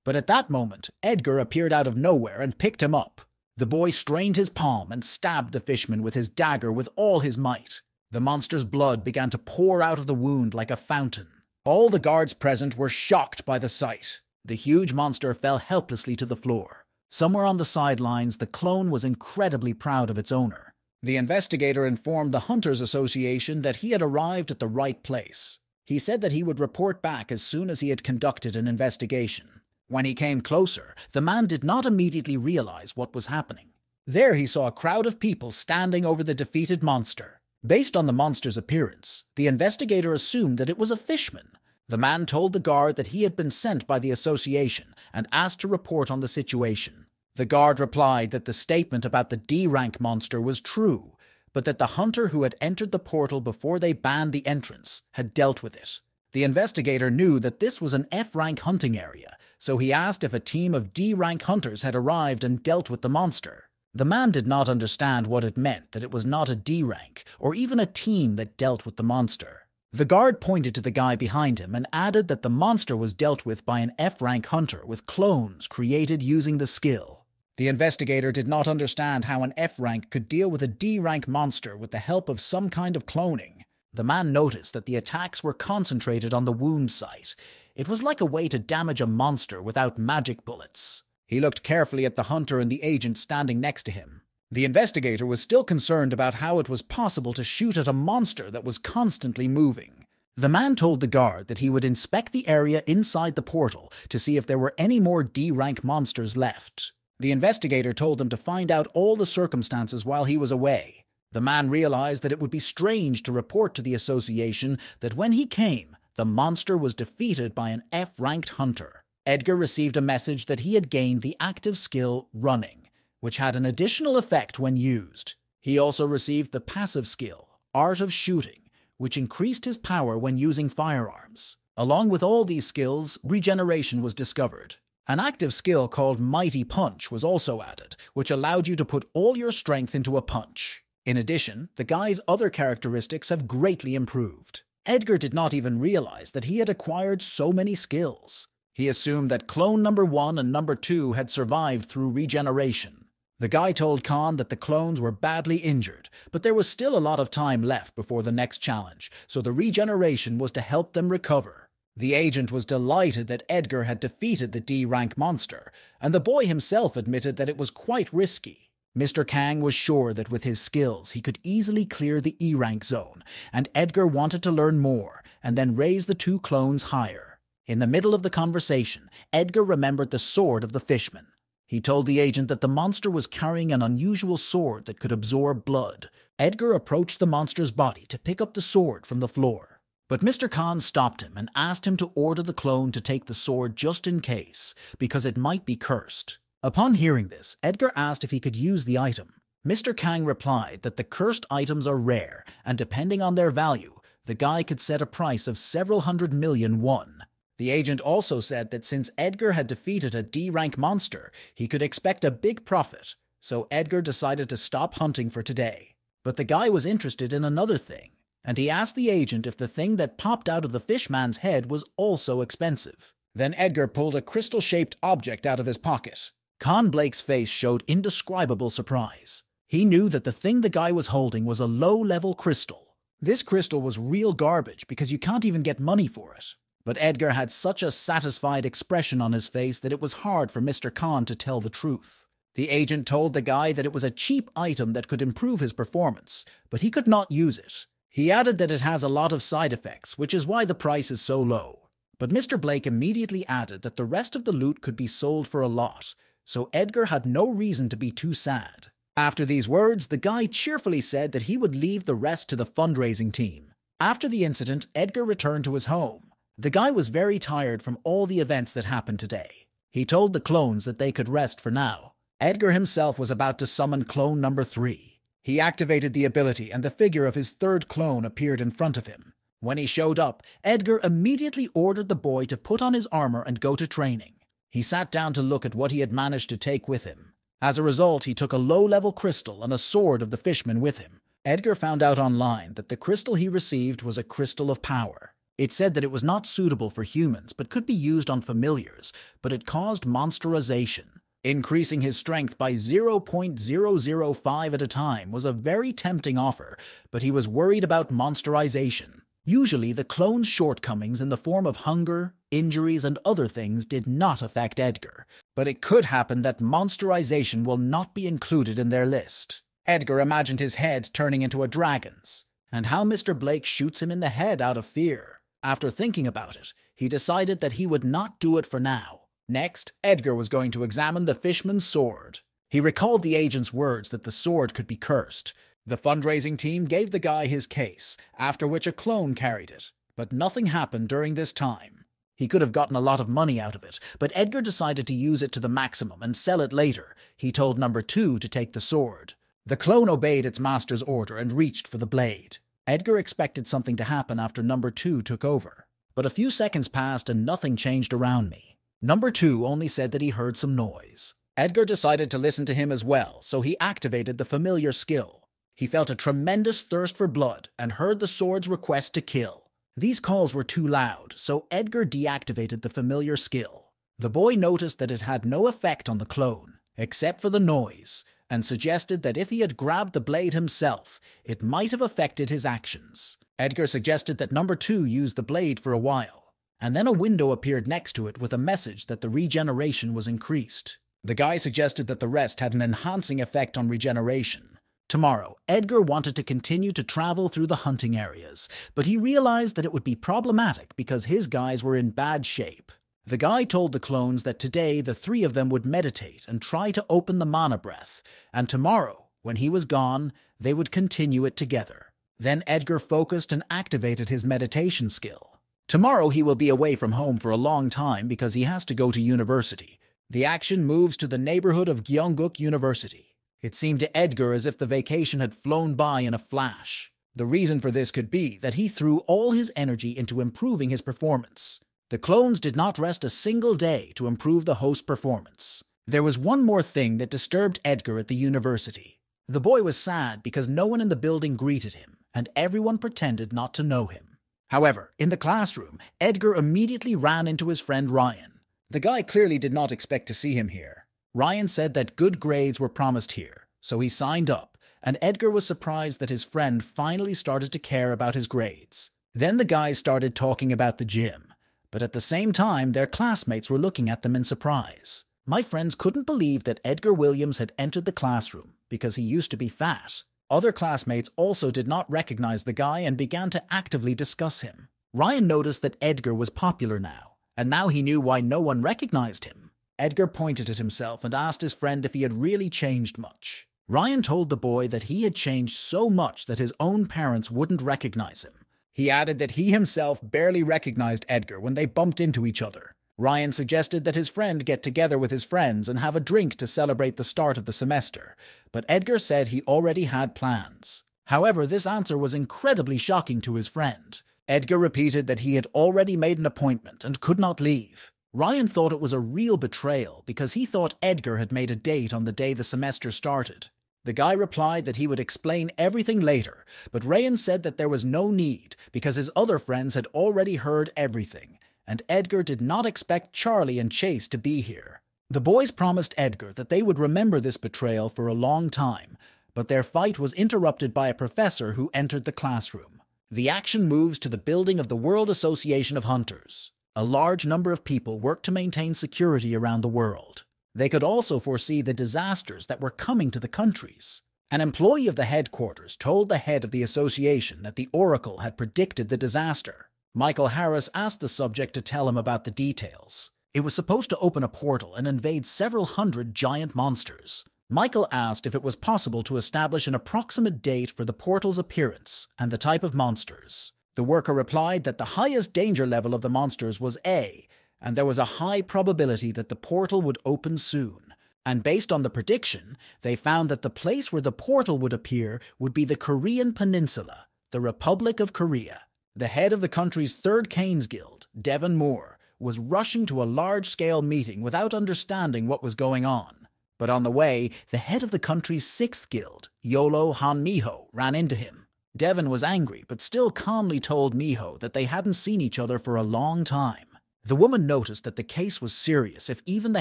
But at that moment, Edgar appeared out of nowhere and picked him up. The boy strained his palm and stabbed the fishman with his dagger with all his might. The monster's blood began to pour out of the wound like a fountain. All the guards present were shocked by the sight. The huge monster fell helplessly to the floor. Somewhere on the sidelines, the clone was incredibly proud of its owner. The investigator informed the Hunters Association that he had arrived at the right place. He said that he would report back as soon as he had conducted an investigation. When he came closer, the man did not immediately realize what was happening. There he saw a crowd of people standing over the defeated monster. Based on the monster's appearance, the investigator assumed that it was a fishman. The man told the guard that he had been sent by the association and asked to report on the situation. The guard replied that the statement about the D-rank monster was true, but that the hunter who had entered the portal before they banned the entrance had dealt with it. The investigator knew that this was an F-rank hunting area, so he asked if a team of D-rank hunters had arrived and dealt with the monster. The man did not understand what it meant that it was not a D-rank, or even a team that dealt with the monster. The guard pointed to the guy behind him and added that the monster was dealt with by an F-rank hunter with clones created using the skill. The investigator did not understand how an F-rank could deal with a D-rank monster with the help of some kind of cloning. The man noticed that the attacks were concentrated on the wound site. It was like a way to damage a monster without magic bullets. He looked carefully at the hunter and the agent standing next to him. The investigator was still concerned about how it was possible to shoot at a monster that was constantly moving. The man told the guard that he would inspect the area inside the portal to see if there were any more D-rank monsters left. The investigator told him to find out all the circumstances while he was away. The man realized that it would be strange to report to the association that when he came, the monster was defeated by an F-ranked hunter. Edgar received a message that he had gained the active skill Running, which had an additional effect when used. He also received the passive skill Art of Shooting, which increased his power when using firearms. Along with all these skills, regeneration was discovered. An active skill called Mighty Punch was also added, which allowed you to put all your strength into a punch. In addition, the guy's other characteristics have greatly improved. Edgar did not even realize that he had acquired so many skills. He assumed that clone number 1 and number 2 had survived through regeneration. The guy told Khan that the clones were badly injured, but there was still a lot of time left before the next challenge, so the regeneration was to help them recover. The agent was delighted that Edgar had defeated the D-rank monster, and the boy himself admitted that it was quite risky. Mr. Kang was sure that with his skills he could easily clear the E-rank zone, and Edgar wanted to learn more and then raise the 2 clones higher. In the middle of the conversation, Edgar remembered the sword of the fishman. He told the agent that the monster was carrying an unusual sword that could absorb blood. Edgar approached the monster's body to pick up the sword from the floor. But Mr. Khan stopped him and asked him to order the clone to take the sword just in case, because it might be cursed. Upon hearing this, Edgar asked if he could use the item. Mr. Kang replied that the cursed items are rare, and depending on their value, the guy could set a price of several 100 million won. The agent also said that since Edgar had defeated a D-rank monster, he could expect a big profit, so Edgar decided to stop hunting for today. But the guy was interested in another thing, and he asked the agent if the thing that popped out of the fishman's head was also expensive. Then Edgar pulled a crystal-shaped object out of his pocket. Con Blake's face showed indescribable surprise. He knew that the thing the guy was holding was a low-level crystal. This crystal was real garbage because you can't even get money for it. But Edgar had such a satisfied expression on his face that it was hard for Mr. Khan to tell the truth. The agent told the guy that it was a cheap item that could improve his performance, but he could not use it. He added that it has a lot of side effects, which is why the price is so low. But Mr. Blake immediately added that the rest of the loot could be sold for a lot, so Edgar had no reason to be too sad. After these words, the guy cheerfully said that he would leave the rest to the fundraising team. After the incident, Edgar returned to his home. The guy was very tired from all the events that happened today. He told the clones that they could rest for now. Edgar himself was about to summon clone number 3. He activated the ability and the figure of his third clone appeared in front of him. When he showed up, Edgar immediately ordered the boy to put on his armor and go to training. He sat down to look at what he had managed to take with him. As a result, he took a low-level crystal and a sword of the fishman with him. Edgar found out online that the crystal he received was a crystal of power. It said that it was not suitable for humans but could be used on familiars, but it caused monsterization. Increasing his strength by 0.005 at a time was a very tempting offer, but he was worried about monsterization. Usually, the clone's shortcomings in the form of hunger, injuries, and other things did not affect Edgar, but it could happen that monsterization will not be included in their list. Edgar imagined his head turning into a dragon's, and how Mr. Blake shoots him in the head out of fear. After thinking about it, he decided that he would not do it for now. Next, Edgar was going to examine the fishman's sword. He recalled the agent's words that the sword could be cursed. The fundraising team gave the guy his case, after which a clone carried it. But nothing happened during this time. He could have gotten a lot of money out of it, but Edgar decided to use it to the maximum and sell it later. He told number 2 to take the sword. The clone obeyed its master's order and reached for the blade. Edgar expected something to happen after number 2 took over. But a few seconds passed and nothing changed around me. Number 2 only said that he heard some noise. Edgar decided to listen to him as well, so he activated the familiar skill. He felt a tremendous thirst for blood and heard the sword's request to kill. These calls were too loud, so Edgar deactivated the familiar skill. The boy noticed that it had no effect on the clone, except for the noise, and suggested that if he had grabbed the blade himself, it might have affected his actions. Edgar suggested that number 2 use the blade for a while, and then a window appeared next to it with a message that the regeneration was increased. The guy suggested that the rest had an enhancing effect on regeneration. Tomorrow, Edgar wanted to continue to travel through the hunting areas, but he realized that it would be problematic because his guys were in bad shape. The guy told the clones that today the 3 of them would meditate and try to open the mana breath, and tomorrow, when he was gone, they would continue it together. Then Edgar focused and activated his meditation skill. Tomorrow he will be away from home for a long time because he has to go to university. The action moves to the neighborhood of Gyeongguk University. It seemed to Edgar as if the vacation had flown by in a flash. The reason for this could be that he threw all his energy into improving his performance. The clones did not rest a single day to improve the host's performance. There was one more thing that disturbed Edgar at the university. The boy was sad because no one in the building greeted him, and everyone pretended not to know him. However, in the classroom, Edgar immediately ran into his friend Ryan. The guy clearly did not expect to see him here. Ryan said that good grades were promised here, so he signed up, and Edgar was surprised that his friend finally started to care about his grades. Then the guys started talking about the gym, but at the same time their classmates were looking at them in surprise. My friends couldn't believe that Edgar Williams had entered the classroom because he used to be fat. Other classmates also did not recognize the guy and began to actively discuss him. Ryan noticed that Edgar was popular now, and now he knew why no one recognized him. Edgar pointed at himself and asked his friend if he had really changed much. Ryan told the boy that he had changed so much that his own parents wouldn't recognize him. He added that he himself barely recognized Edgar when they bumped into each other. Ryan suggested that his friend get together with his friends and have a drink to celebrate the start of the semester, but Edgar said he already had plans. However, this answer was incredibly shocking to his friend. Edgar repeated that he had already made an appointment and could not leave. Ryan thought it was a real betrayal because he thought Edgar had made a date on the day the semester started. The guy replied that he would explain everything later, but Ryan said that there was no need because his other friends had already heard everything, and Edgar did not expect Charlie and Chase to be here. The boys promised Edgar that they would remember this betrayal for a long time, but their fight was interrupted by a professor who entered the classroom. The action moves to the building of the World Association of Hunters. A large number of people worked to maintain security around the world. They could also foresee the disasters that were coming to the countries. An employee of the headquarters told the head of the association that the Oracle had predicted the disaster. Michael Harris asked the subject to tell him about the details. It was supposed to open a portal and invade several hundred giant monsters. Michael asked if it was possible to establish an approximate date for the portal's appearance and the type of monsters. The worker replied that the highest danger level of the monsters was A, and there was a high probability that the portal would open soon. And based on the prediction, they found that the place where the portal would appear would be the Korean Peninsula, the Republic of Korea. The head of the country's third Canes Guild, Devon Moore, was rushing to a large-scale meeting without understanding what was going on. But on the way, the head of the country's sixth guild, Yolo Han Miho, ran into him. Devon was angry, but still calmly told Miho that they hadn't seen each other for a long time. The woman noticed that the case was serious if even the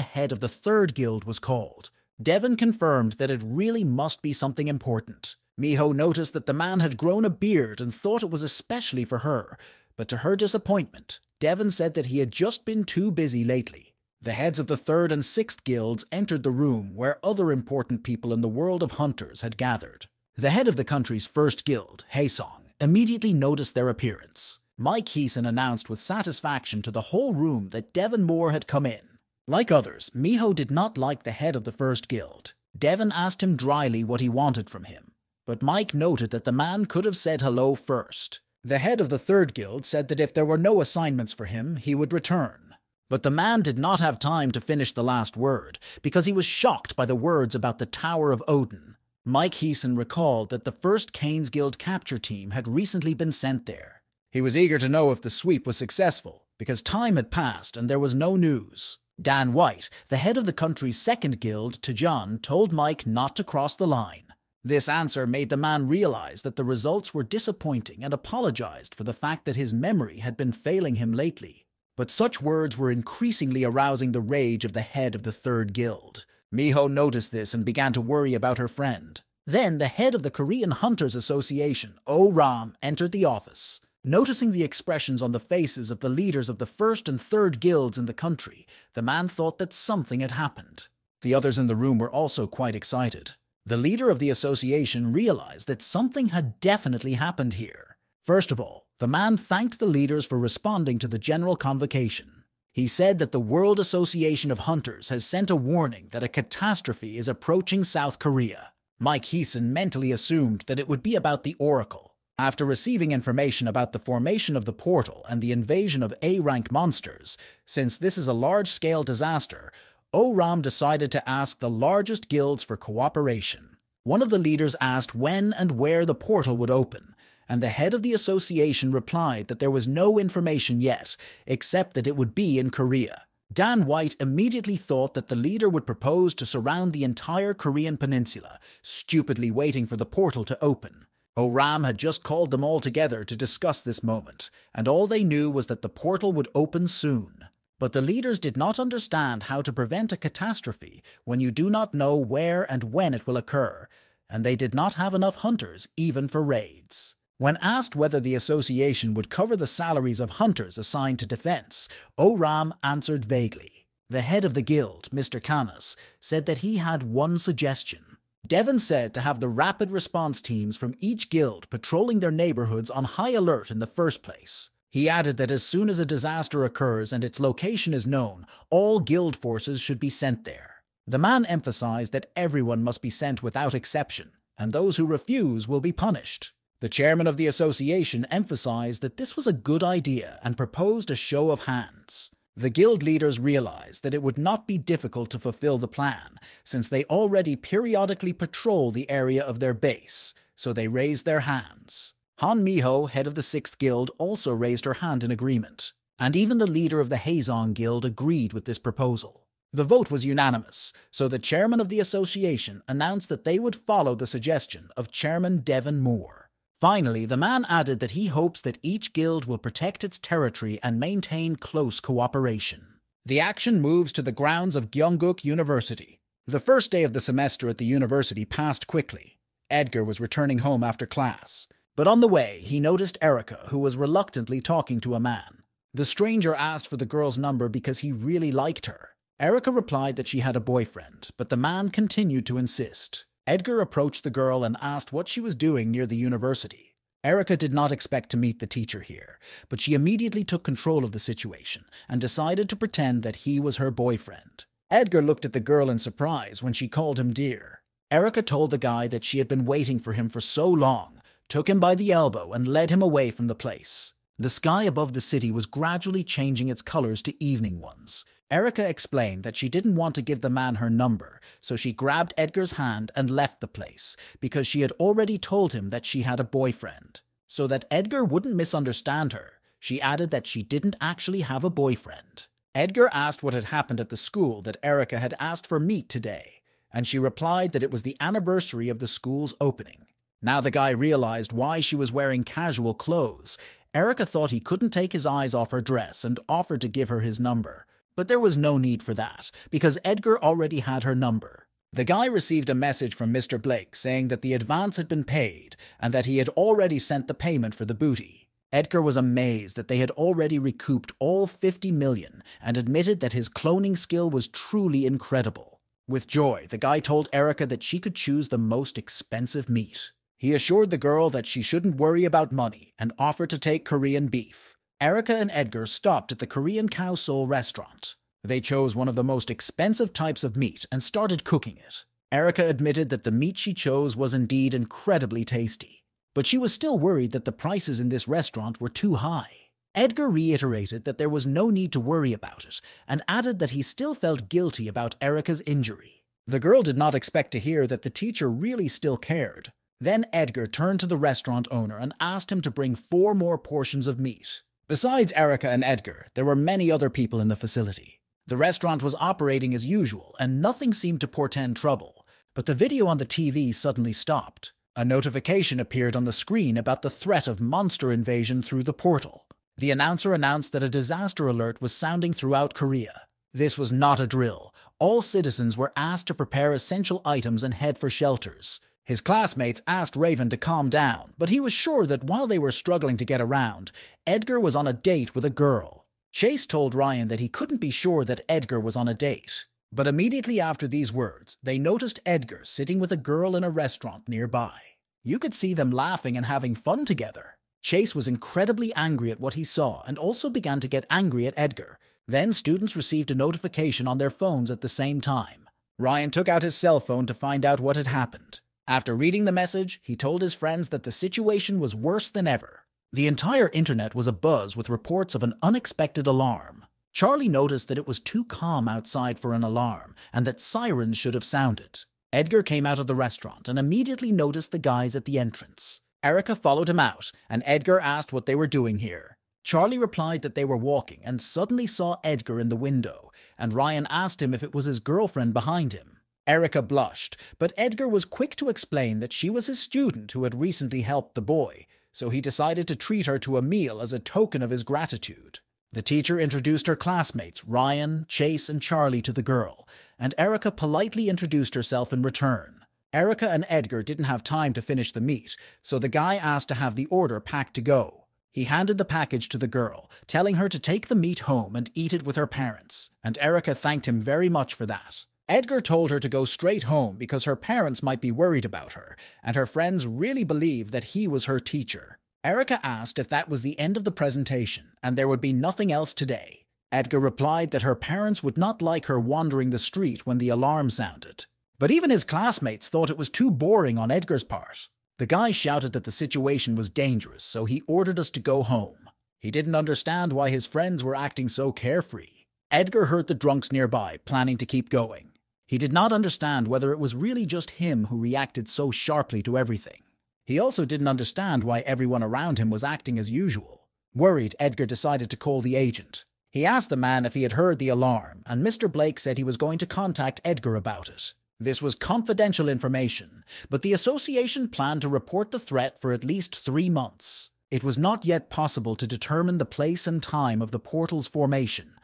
head of the third guild was called. Devon confirmed that it really must be something important. Miho noticed that the man had grown a beard and thought it was especially for her, but to her disappointment, Devon said that he had just been too busy lately. The heads of the third and sixth guilds entered the room where other important people in the world of hunters had gathered. The head of the country's first guild, Haesong, immediately noticed their appearance. Mike Heeson announced with satisfaction to the whole room that Devon Moore had come in. Like others, Miho did not like the head of the first guild. Devon asked him dryly what he wanted from him, but Mike noted that the man could have said hello first. The head of the third guild said that if there were no assignments for him, he would return. But the man did not have time to finish the last word, because he was shocked by the words about the Tower of Odin. Mike Heeson recalled that the first Canes Guild capture team had recently been sent there. He was eager to know if the sweep was successful, because time had passed and there was no news. Dan White, the head of the country's second guild, Tajan, told Mike not to cross the line. This answer made the man realize that the results were disappointing and apologized for the fact that his memory had been failing him lately. But such words were increasingly arousing the rage of the head of the third guild. Miho noticed this and began to worry about her friend. Then the head of the Korean Hunters Association, Oh-Ram, entered the office. Noticing the expressions on the faces of the leaders of the first and third guilds in the country, the man thought that something had happened. The others in the room were also quite excited. The leader of the association realized that something had definitely happened here. First of all, the man thanked the leaders for responding to the general convocation. He said that the World Association of Hunters has sent a warning that a catastrophe is approaching South Korea. Mike Heeson mentally assumed that it would be about the Oracle. After receiving information about the formation of the portal and the invasion of A-rank monsters, since this is a large-scale disaster, Oh-Ram decided to ask the largest guilds for cooperation. One of the leaders asked when and where the portal would open, and the head of the association replied that there was no information yet, except that it would be in Korea. Dan White immediately thought that the leader would propose to surround the entire Korean peninsula, stupidly waiting for the portal to open. Oh-Ram had just called them all together to discuss this moment, and all they knew was that the portal would open soon. But the leaders did not understand how to prevent a catastrophe when you do not know where and when it will occur, and they did not have enough hunters even for raids. When asked whether the association would cover the salaries of hunters assigned to defense, Oh-Ram answered vaguely. The head of the guild, Mr. Canas, said that he had one suggestion. Devon said to have the rapid response teams from each guild patrolling their neighborhoods on high alert in the first place. He added that as soon as a disaster occurs and its location is known, all guild forces should be sent there. The man emphasized that everyone must be sent without exception, and those who refuse will be punished. The chairman of the association emphasized that this was a good idea and proposed a show of hands. The guild leaders realized that it would not be difficult to fulfill the plan, since they already periodically patrol the area of their base, so they raised their hands. Han Miho, head of the 6th Guild, also raised her hand in agreement, and even the leader of the Haesong Guild agreed with this proposal. The vote was unanimous, so the chairman of the association announced that they would follow the suggestion of Chairman Devon Moore. Finally, the man added that he hopes that each guild will protect its territory and maintain close cooperation. The action moves to the grounds of Gyeongguk University. The first day of the semester at the university passed quickly. Edgar was returning home after class, but on the way, he noticed Erica, who was reluctantly talking to a man. The stranger asked for the girl's number because he really liked her. Erica replied that she had a boyfriend, but the man continued to insist. Edgar approached the girl and asked what she was doing near the university. Erica did not expect to meet the teacher here, but she immediately took control of the situation and decided to pretend that he was her boyfriend. Edgar looked at the girl in surprise when she called him dear. Erica told the guy that she had been waiting for him for so long, took him by the elbow and led him away from the place. The sky above the city was gradually changing its colors to evening ones. Erica explained that she didn't want to give the man her number, so she grabbed Edgar's hand and left the place because she had already told him that she had a boyfriend. So that Edgar wouldn't misunderstand her, she added that she didn't actually have a boyfriend. Edgar asked what had happened at the school that Erica had asked for meat today, and she replied that it was the anniversary of the school's opening. Now the guy realized why she was wearing casual clothes. Erica thought he couldn't take his eyes off her dress and offered to give her his number. But there was no need for that, because Edgar already had her number. The guy received a message from Mr. Blake saying that the advance had been paid and that he had already sent the payment for the booty. Edgar was amazed that they had already recouped all 50 million and admitted that his cloning skill was truly incredible. With joy, the guy told Erica that she could choose the most expensive meat. He assured the girl that she shouldn't worry about money and offered to take Korean beef. Erica and Edgar stopped at the Korean Cow Soul restaurant. They chose one of the most expensive types of meat and started cooking it. Erica admitted that the meat she chose was indeed incredibly tasty, but she was still worried that the prices in this restaurant were too high. Edgar reiterated that there was no need to worry about it and added that he still felt guilty about Erica's injury. The girl did not expect to hear that the teacher really still cared. Then Edgar turned to the restaurant owner and asked him to bring 4 more portions of meat. Besides Erica and Edgar, there were many other people in the facility. The restaurant was operating as usual and nothing seemed to portend trouble, but the video on the TV suddenly stopped. A notification appeared on the screen about the threat of monster invasion through the portal. The announcer announced that a disaster alert was sounding throughout Korea. This was not a drill. All citizens were asked to prepare essential items and head for shelters. His classmates asked Raven to calm down, but he was sure that while they were struggling to get around, Edgar was on a date with a girl. Chase told Ryan that he couldn't be sure that Edgar was on a date. But immediately after these words, they noticed Edgar sitting with a girl in a restaurant nearby. You could see them laughing and having fun together. Chase was incredibly angry at what he saw and also began to get angry at Edgar. Then students received a notification on their phones at the same time. Ryan took out his cell phone to find out what had happened. After reading the message, he told his friends that the situation was worse than ever. The entire internet was abuzz with reports of an unexpected alarm. Charlie noticed that it was too calm outside for an alarm and that sirens should have sounded. Edgar came out of the restaurant and immediately noticed the guys at the entrance. Erica followed him out, and Edgar asked what they were doing here. Charlie replied that they were walking and suddenly saw Edgar in the window, and Ryan asked him if it was his girlfriend behind him. Erica blushed, but Edgar was quick to explain that she was his student who had recently helped the boy, so he decided to treat her to a meal as a token of his gratitude. The teacher introduced her classmates, Ryan, Chase, and Charlie, to the girl, and Erica politely introduced herself in return. Erica and Edgar didn't have time to finish the meat, so the guy asked to have the order packed to go. He handed the package to the girl, telling her to take the meat home and eat it with her parents, and Erica thanked him very much for that. Edgar told her to go straight home because her parents might be worried about her, and her friends really believed that he was her teacher. Erica asked if that was the end of the presentation, and there would be nothing else today. Edgar replied that her parents would not like her wandering the street when the alarm sounded. But even his classmates thought it was too boring on Edgar's part. The guy shouted that the situation was dangerous, so he ordered us to go home. He didn't understand why his friends were acting so carefree. Edgar heard the drunks nearby, planning to keep going. He did not understand whether it was really just him who reacted so sharply to everything. He also didn't understand why everyone around him was acting as usual. Worried, Edgar decided to call the agent. He asked the man if he had heard the alarm, and Mr. Blake said he was going to contact Edgar about it. This was confidential information, but the association planned to report the threat for at least 3 months. It was not yet possible to determine the place and time of the portal's formation,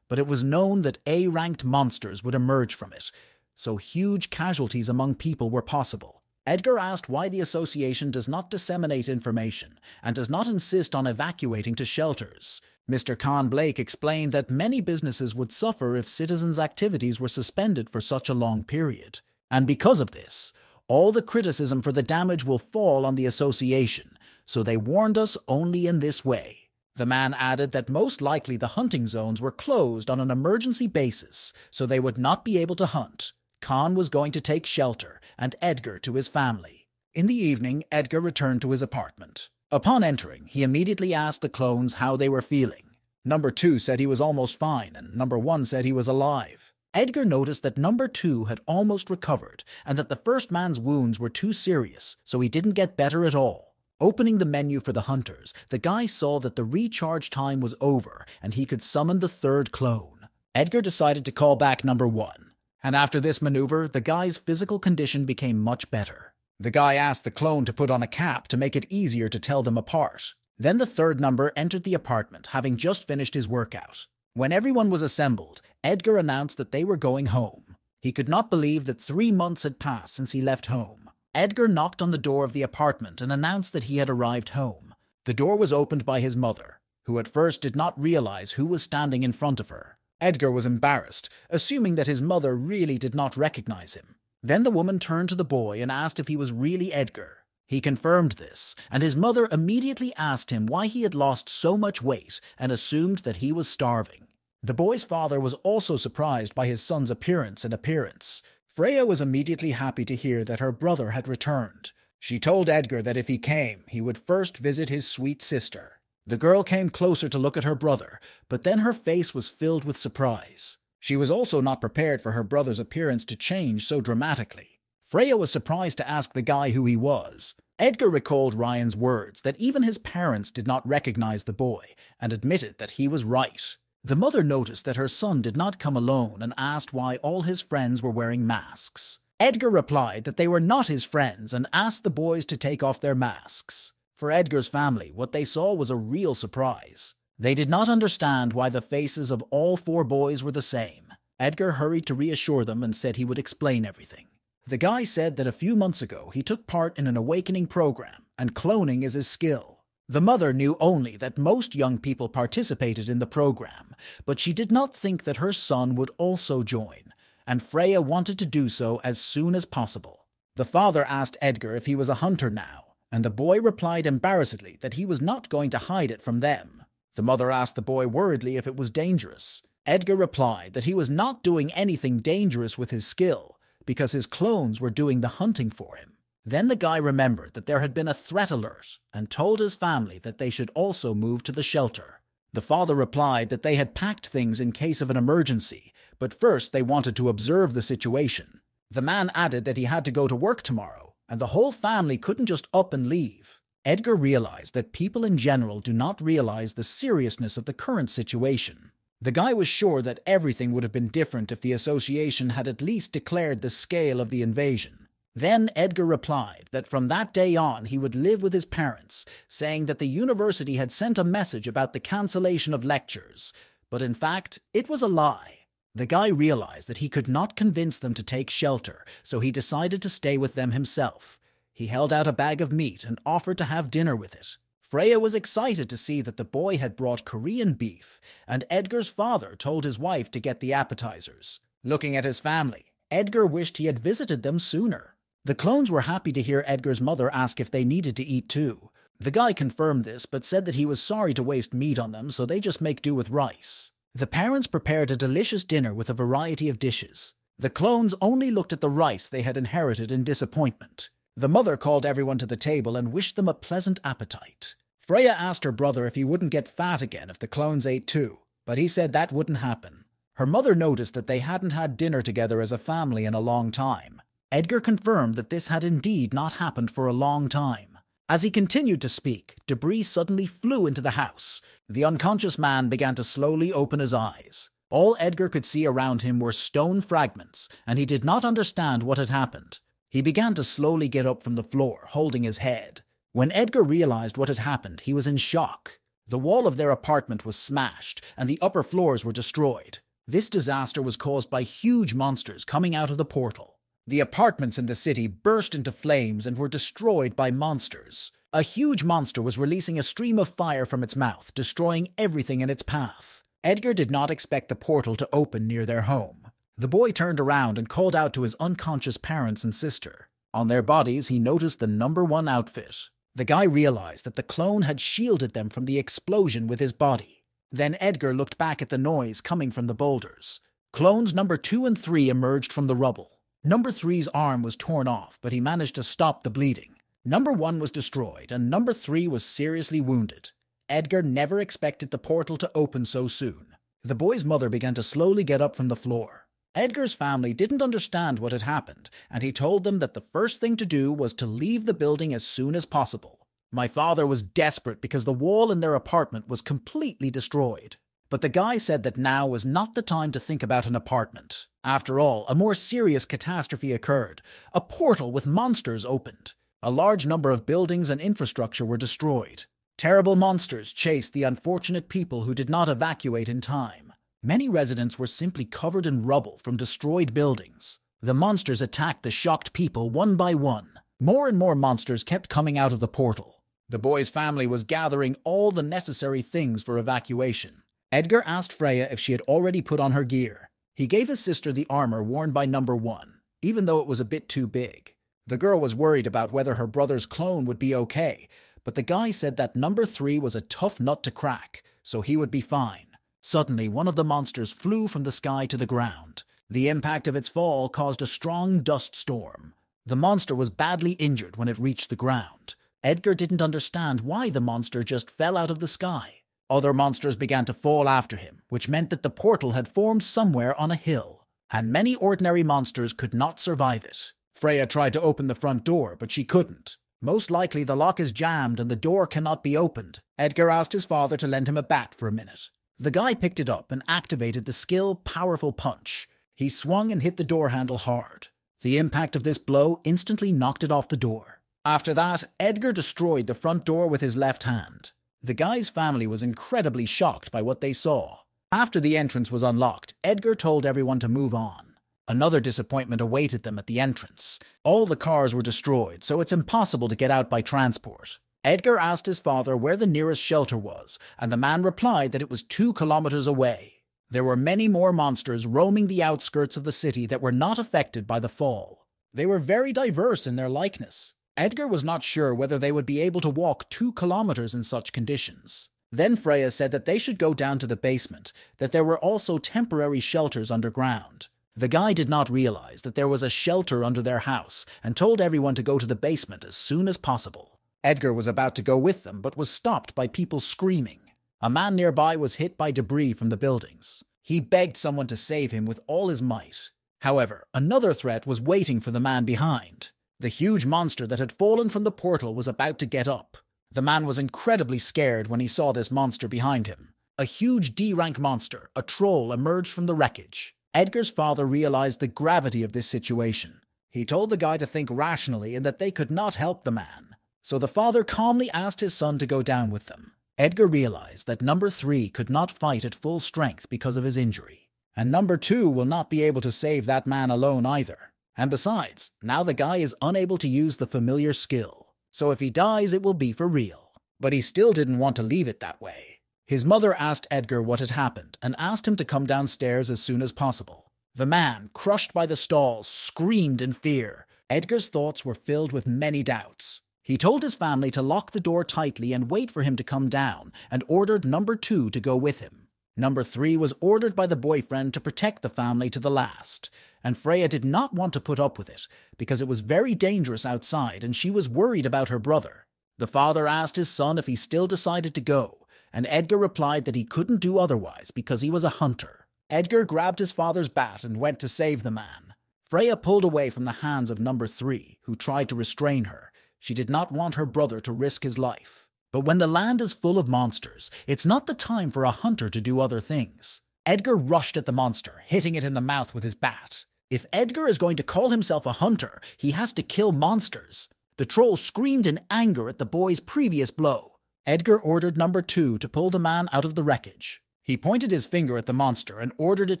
but it was known that A-ranked monsters would emerge from it, so huge casualties among people were possible. Edgar asked why the association does not disseminate information and does not insist on evacuating to shelters. Mr. Khan Blake explained that many businesses would suffer if citizens' activities were suspended for such a long period. And because of this, all the criticism for the damage will fall on the association, so they warned us only in this way. The man added that most likely the hunting zones were closed on an emergency basis, so they would not be able to hunt. Khan was going to take shelter, and Edgar to his family. In the evening, Edgar returned to his apartment. Upon entering, he immediately asked the clones how they were feeling. Number 2 said he was almost fine, and Number 1 said he was alive. Edgar noticed that Number 2 had almost recovered, and that the first man's wounds were too serious, so he didn't get better at all. Opening the menu for the hunters, the guy saw that the recharge time was over, and he could summon the third clone. Edgar decided to call back Number 1, and after this maneuver, the guy's physical condition became much better. The guy asked the clone to put on a cap to make it easier to tell them apart. Then the third number entered the apartment, having just finished his workout. When everyone was assembled, Edgar announced that they were going home. He could not believe that 3 months had passed since he left home. Edgar knocked on the door of the apartment and announced that he had arrived home. The door was opened by his mother, who at first did not realize who was standing in front of her. Edgar was embarrassed, assuming that his mother really did not recognize him. Then the woman turned to the boy and asked if he was really Edgar. He confirmed this, and his mother immediately asked him why he had lost so much weight and assumed that he was starving. The boy's father was also surprised by his son's appearance. Freya was immediately happy to hear that her brother had returned. She told Edgar that if he came, he would first visit his sweet sister. The girl came closer to look at her brother, but then her face was filled with surprise. She was also not prepared for her brother's appearance to change so dramatically. Freya was surprised to ask the guy who he was. Edgar recalled Ryan's words that even his parents did not recognize the boy, and admitted that he was right. The mother noticed that her son did not come alone and asked why all his friends were wearing masks. Edgar replied that they were not his friends and asked the boys to take off their masks. For Edgar's family, what they saw was a real surprise. They did not understand why the faces of all 4 boys were the same. Edgar hurried to reassure them and said he would explain everything. The guy said that a few months ago he took part in an awakening program, and cloning is his skill. The mother knew only that most young people participated in the program, but she did not think that her son would also join, and Freya wanted to do so as soon as possible. The father asked Edgar if he was a hunter now, and the boy replied embarrassedly that he was not going to hide it from them. The mother asked the boy worriedly if it was dangerous. Edgar replied that he was not doing anything dangerous with his skill, because his clones were doing the hunting for him. Then the guy remembered that there had been a threat alert and told his family that they should also move to the shelter. The father replied that they had packed things in case of an emergency, but first they wanted to observe the situation. The man added that he had to go to work tomorrow, and the whole family couldn't just up and leave. Edgar realized that people in general do not realize the seriousness of the current situation. The guy was sure that everything would have been different if the association had at least declared the scale of the invasion. Then Edgar replied that from that day on he would live with his parents, saying that the university had sent a message about the cancellation of lectures, but in fact, it was a lie. The guy realized that he could not convince them to take shelter, so he decided to stay with them himself. He held out a bag of meat and offered to have dinner with it. Freya was excited to see that the boy had brought Korean beef, and Edgar's father told his wife to get the appetizers. Looking at his family, Edgar wished he had visited them sooner. The clones were happy to hear Edgar's mother ask if they needed to eat too. The guy confirmed this, but said that he was sorry to waste meat on them, so they just make do with rice. The parents prepared a delicious dinner with a variety of dishes. The clones only looked at the rice they had inherited in disappointment. The mother called everyone to the table and wished them a pleasant appetite. Freya asked her brother if he wouldn't get fat again if the clones ate too, but he said that wouldn't happen. Her mother noticed that they hadn't had dinner together as a family in a long time. Edgar confirmed that this had indeed not happened for a long time. As he continued to speak, debris suddenly flew into the house. The unconscious man began to slowly open his eyes. All Edgar could see around him were stone fragments, and he did not understand what had happened. He began to slowly get up from the floor, holding his head. When Edgar realized what had happened, he was in shock. The wall of their apartment was smashed, and the upper floors were destroyed. This disaster was caused by huge monsters coming out of the portal. The apartments in the city burst into flames and were destroyed by monsters. A huge monster was releasing a stream of fire from its mouth, destroying everything in its path. Edgar did not expect the portal to open near their home. The boy turned around and called out to his unconscious parents and sister. On their bodies, he noticed the number 1 outfit. The guy realized that the clone had shielded them from the explosion with his body. Then Edgar looked back at the noise coming from the boulders. Clones number 2 and 3 emerged from the rubble. Number 3's arm was torn off, but he managed to stop the bleeding. Number 1 was destroyed, and Number 3 was seriously wounded. Edgar never expected the portal to open so soon. The boy's mother began to slowly get up from the floor. Edgar's family didn't understand what had happened, and he told them that the first thing to do was to leave the building as soon as possible. My father was desperate because the wall in their apartment was completely destroyed. But the guy said that now was not the time to think about an apartment. After all, a more serious catastrophe occurred. A portal with monsters opened. A large number of buildings and infrastructure were destroyed. Terrible monsters chased the unfortunate people who did not evacuate in time. Many residents were simply covered in rubble from destroyed buildings. The monsters attacked the shocked people one by one. More and more monsters kept coming out of the portal. The boy's family was gathering all the necessary things for evacuation. Edgar asked Freya if she had already put on her gear. He gave his sister the armor worn by Number 1, even though it was a bit too big. The girl was worried about whether her brother's clone would be okay, but the guy said that Number 3 was a tough nut to crack, so he would be fine. Suddenly, one of the monsters flew from the sky to the ground. The impact of its fall caused a strong dust storm. The monster was badly injured when it reached the ground. Edgar didn't understand why the monster just fell out of the sky. Other monsters began to fall after him, which meant that the portal had formed somewhere on a hill, and many ordinary monsters could not survive it. Freya tried to open the front door, but she couldn't. Most likely the lock is jammed and the door cannot be opened. Edgar asked his father to lend him a bat for a minute. The guy picked it up and activated the skill Powerful Punch. He swung and hit the door handle hard. The impact of this blow instantly knocked it off the door. After that, Edgar destroyed the front door with his left hand. The guy's family was incredibly shocked by what they saw. After the entrance was unlocked, Edgar told everyone to move on. Another disappointment awaited them at the entrance. All the cars were destroyed, so it's impossible to get out by transport. Edgar asked his father where the nearest shelter was, and the man replied that it was 2 kilometers away. There were many more monsters roaming the outskirts of the city that were not affected by the fall. They were very diverse in their likeness. Edgar was not sure whether they would be able to walk 2 kilometers in such conditions. Then Freya said that they should go down to the basement, that there were also temporary shelters underground. The guy did not realize that there was a shelter under their house and told everyone to go to the basement as soon as possible. Edgar was about to go with them but was stopped by people screaming. A man nearby was hit by debris from the buildings. He begged someone to save him with all his might. However, another threat was waiting for the man behind. The huge monster that had fallen from the portal was about to get up. The man was incredibly scared when he saw this monster behind him. A huge D-rank monster, a troll, emerged from the wreckage. Edgar's father realized the gravity of this situation. He told the guy to think rationally and that they could not help the man. So the father calmly asked his son to go down with them. Edgar realized that Number 3 could not fight at full strength because of his injury. And Number 2 will not be able to save that man alone either. And besides, now the guy is unable to use the familiar skill. So if he dies, it will be for real. But he still didn't want to leave it that way. His mother asked Edgar what had happened and asked him to come downstairs as soon as possible. The man, crushed by the stalls, screamed in fear. Edgar's thoughts were filled with many doubts. He told his family to lock the door tightly and wait for him to come down, and ordered Number 2 to go with him. Number 3 was ordered by the boyfriend to protect the family to the last, and Freya did not want to put up with it, because it was very dangerous outside and she was worried about her brother. The father asked his son if he still decided to go, and Edgar replied that he couldn't do otherwise because he was a hunter. Edgar grabbed his father's bat and went to save the man. Freya pulled away from the hands of Number 3, who tried to restrain her. She did not want her brother to risk his life. But when the land is full of monsters, it's not the time for a hunter to do other things. Edgar rushed at the monster, hitting it in the mouth with his bat. If Edgar is going to call himself a hunter, he has to kill monsters. The troll screamed in anger at the boy's previous blow. Edgar ordered Number 2 to pull the man out of the wreckage. He pointed his finger at the monster and ordered it